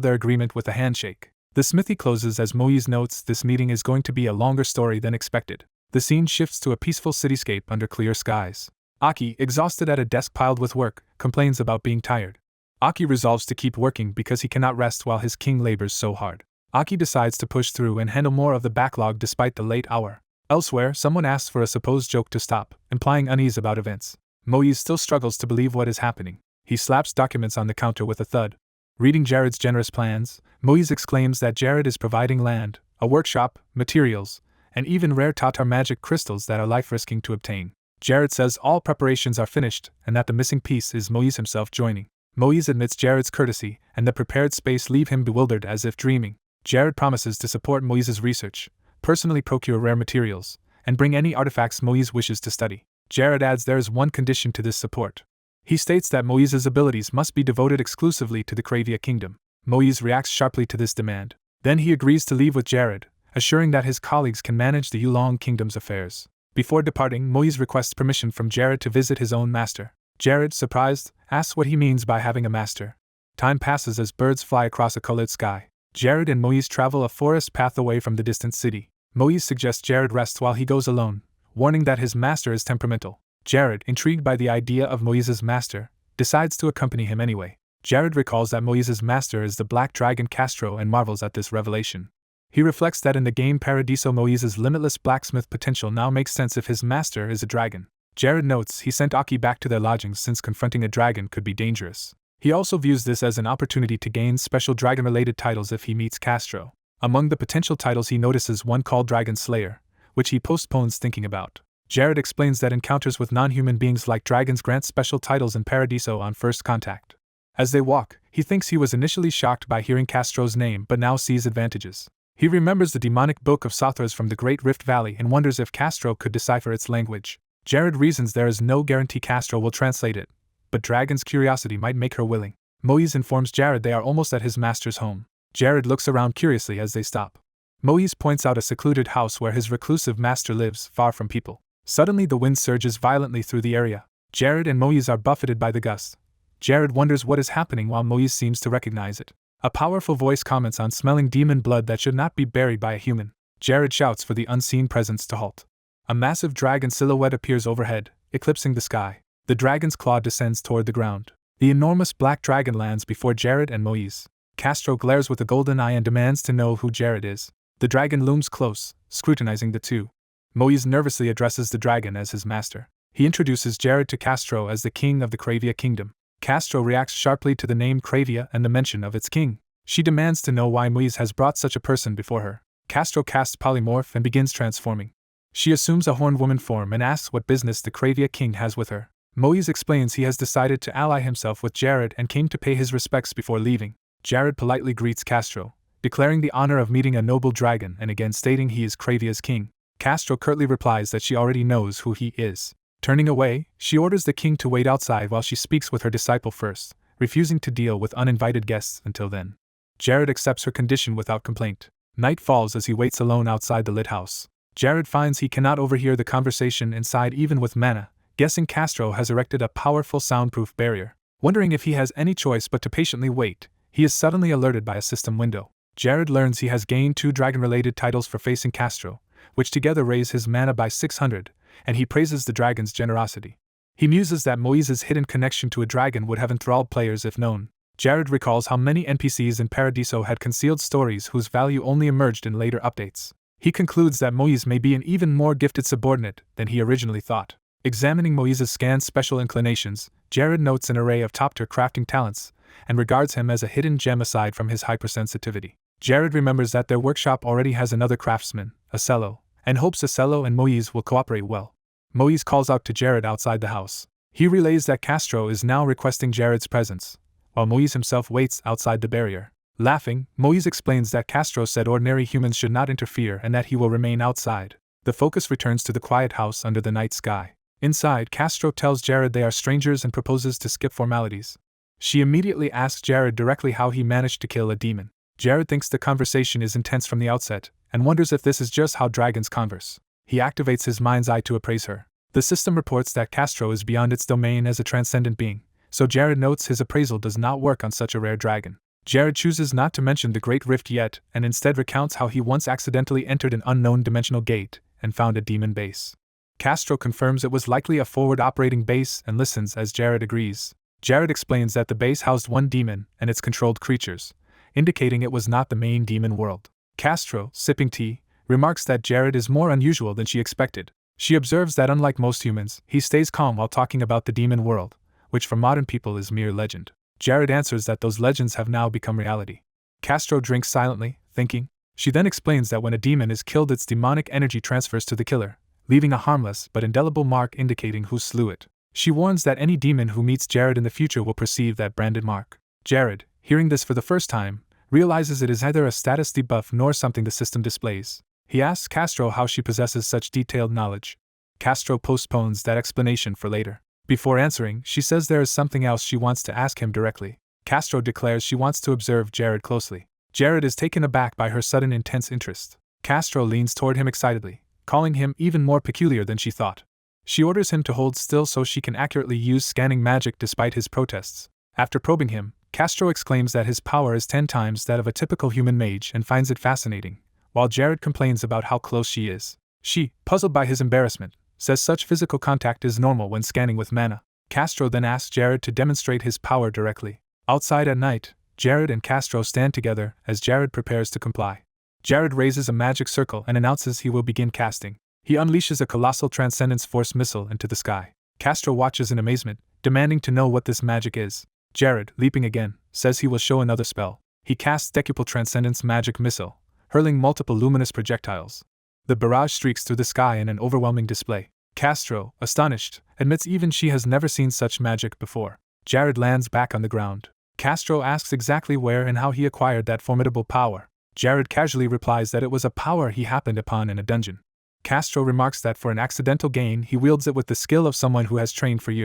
their agreement with a handshake. The smithy closes as Moise notes this meeting is going to be a longer story than expected. The scene shifts to a peaceful cityscape under clear skies. Aki, exhausted at a desk piled with work, complains about being tired. Aki resolves to keep working because he cannot rest while his king labors so hard. Aki decides to push through and handle more of the backlog despite the late hour. Elsewhere, someone asks for a supposed joke to stop, implying unease about events. Moise still struggles to believe what is happening. He slaps documents on the counter with a thud. Reading Jared's generous plans, Moise exclaims that Jared is providing land, a workshop, materials, and even rare Tatar magic crystals that are life-risking to obtain. Jared says all preparations are finished and that the missing piece is Moise himself joining. Moise admits Jared's courtesy and the prepared space leave him bewildered as if dreaming. Jared promises to support Moise's research, personally procure rare materials, and bring any artifacts Moise wishes to study. Jared adds there is one condition to this support. He states that Moise's abilities must be devoted exclusively to the Kravia kingdom. Moise reacts sharply to this demand. Then he agrees to leave with Jared, assuring that his colleagues can manage the Yulong kingdom's affairs. Before departing, Moise requests permission from Jared to visit his own master. Jared, surprised, asks what he means by having a master. Time passes as birds fly across a colored sky. Jared and Moise travel a forest path away from the distant city. Moise suggests Jared rest while he goes alone, warning that his master is temperamental. Jared, intrigued by the idea of Moise's master, decides to accompany him anyway. Jared recalls that Moise's master is the black dragon Castro and marvels at this revelation. He reflects that in the game Paradiso Moise's limitless blacksmith potential now makes sense if his master is a dragon. Jared notes he sent Aki back to their lodgings since confronting a dragon could be dangerous. He also views this as an opportunity to gain special dragon-related titles if he meets Castro. Among the potential titles he notices one called Dragon Slayer, which he postpones thinking about. Jared explains that encounters with non-human beings like dragons grant special titles in Paradiso on first contact. As they walk, he thinks he was initially shocked by hearing Castro's name but now sees advantages. He remembers the demonic book of Sothras from the Great Rift Valley and wonders if Castro could decipher its language. Jared reasons there is no guarantee Castro will translate it, but Dragon's curiosity might make her willing. Moise informs Jared they are almost at his master's home. Jared looks around curiously as they stop. Moise points out a secluded house where his reclusive master lives, far from people. Suddenly the wind surges violently through the area. Jared and Moise are buffeted by the gusts. Jared wonders what is happening while Moise seems to recognize it. A powerful voice comments on smelling demon blood that should not be buried by a human. Jared shouts for the unseen presence to halt. A massive dragon silhouette appears overhead, eclipsing the sky. The dragon's claw descends toward the ground. The enormous black dragon lands before Jared and Moise. Castro glares with a golden eye and demands to know who Jared is. The dragon looms close, scrutinizing the two. Moise nervously addresses the dragon as his master. He introduces Jared to Castro as the king of the Kravia kingdom. Castro reacts sharply to the name Kravia and the mention of its king. She demands to know why Moise has brought such a person before her. Castro casts polymorph and begins transforming. She assumes a horned woman form and asks what business the Kravia king has with her. Moise explains he has decided to ally himself with Jared and came to pay his respects before leaving. Jared politely greets Castro, declaring the honor of meeting a noble dragon and again stating he is Kravia's king. Castro curtly replies that she already knows who he is. Turning away, she orders the king to wait outside while she speaks with her disciple first, refusing to deal with uninvited guests until then. Jared accepts her condition without complaint. Night falls as he waits alone outside the lit house. Jared finds he cannot overhear the conversation inside even with mana, guessing Castro has erected a powerful soundproof barrier. Wondering if he has any choice but to patiently wait, he is suddenly alerted by a system window. Jared learns he has gained 2 dragon-related titles for facing Castro, which together raise his mana by 600, and he praises the dragon's generosity. He muses that Moise's hidden connection to a dragon would have enthralled players if known. Jared recalls how many NPCs in Paradiso had concealed stories whose value only emerged in later updates. He concludes that Moise may be an even more gifted subordinate than he originally thought. Examining Moise's scant special inclinations, Jared notes an array of top-tier crafting talents, and regards him as a hidden gem aside from his hypersensitivity. Jared remembers that their workshop already has another craftsman, Yahello, and hopes Yahello and Moise will cooperate well. Moise calls out to Jared outside the house. He relays that Castro is now requesting Jared's presence, while Moise himself waits outside the barrier. Laughing, Moise explains that Castro said ordinary humans should not interfere and that he will remain outside. The focus returns to the quiet house under the night sky. Inside, Castro tells Jared they are strangers and proposes to skip formalities. She immediately asks Jared directly how he managed to kill a demon. Jared thinks the conversation is intense from the outset, and wonders if this is just how dragons converse. He activates his mind's eye to appraise her. The system reports that Castro is beyond its domain as a transcendent being, so Jared notes his appraisal does not work on such a rare dragon. Jared chooses not to mention the Great Rift yet, and instead recounts how he once accidentally entered an unknown dimensional gate and found a demon base. Castro confirms it was likely a forward operating base and listens as Jared agrees. Jared explains that the base housed 1 demon and its controlled creatures, indicating it was not the main demon world. Castro, sipping tea, remarks that Jared is more unusual than she expected. She observes that unlike most humans, he stays calm while talking about the demon world, which for modern people is mere legend. Jared answers that those legends have now become reality. Castro drinks silently, thinking. She then explains that when a demon is killed, its demonic energy transfers to the killer, leaving a harmless but indelible mark indicating who slew it. She warns that any demon who meets Jared in the future will perceive that branded mark. Jared, hearing this for the first time, realizes it is neither a status debuff nor something the system displays. He asks Castro how she possesses such detailed knowledge. Castro postpones that explanation for later. Before answering, she says there is something else she wants to ask him directly. Castro declares she wants to observe Jared closely. Jared is taken aback by her sudden intense interest. Castro leans toward him excitedly, calling him even more peculiar than she thought. She orders him to hold still so she can accurately use scanning magic despite his protests. After probing him, Castro exclaims that his power is 10 times that of a typical human mage and finds it fascinating, while Jared complains about how close she is. She, puzzled by his embarrassment, says such physical contact is normal when scanning with mana. Castro then asks Jared to demonstrate his power directly. Outside at night, Jared and Castro stand together as Jared prepares to comply. Jared raises a magic circle and announces he will begin casting. He unleashes a colossal Transcendence Force missile into the sky. Castro watches in amazement, demanding to know what this magic is. Jared, leaping again, says he will show another spell. He casts Decuple Transcendence Magic Missile, hurling multiple luminous projectiles. The barrage streaks through the sky in an overwhelming display. Castro, astonished, admits even she has never seen such magic before. Jared lands back on the ground. Castro asks exactly where and how he acquired that formidable power. Jared casually replies that it was a power he happened upon in a dungeon. Castro remarks that for an accidental gain he wields it with the skill of someone who has trained for years.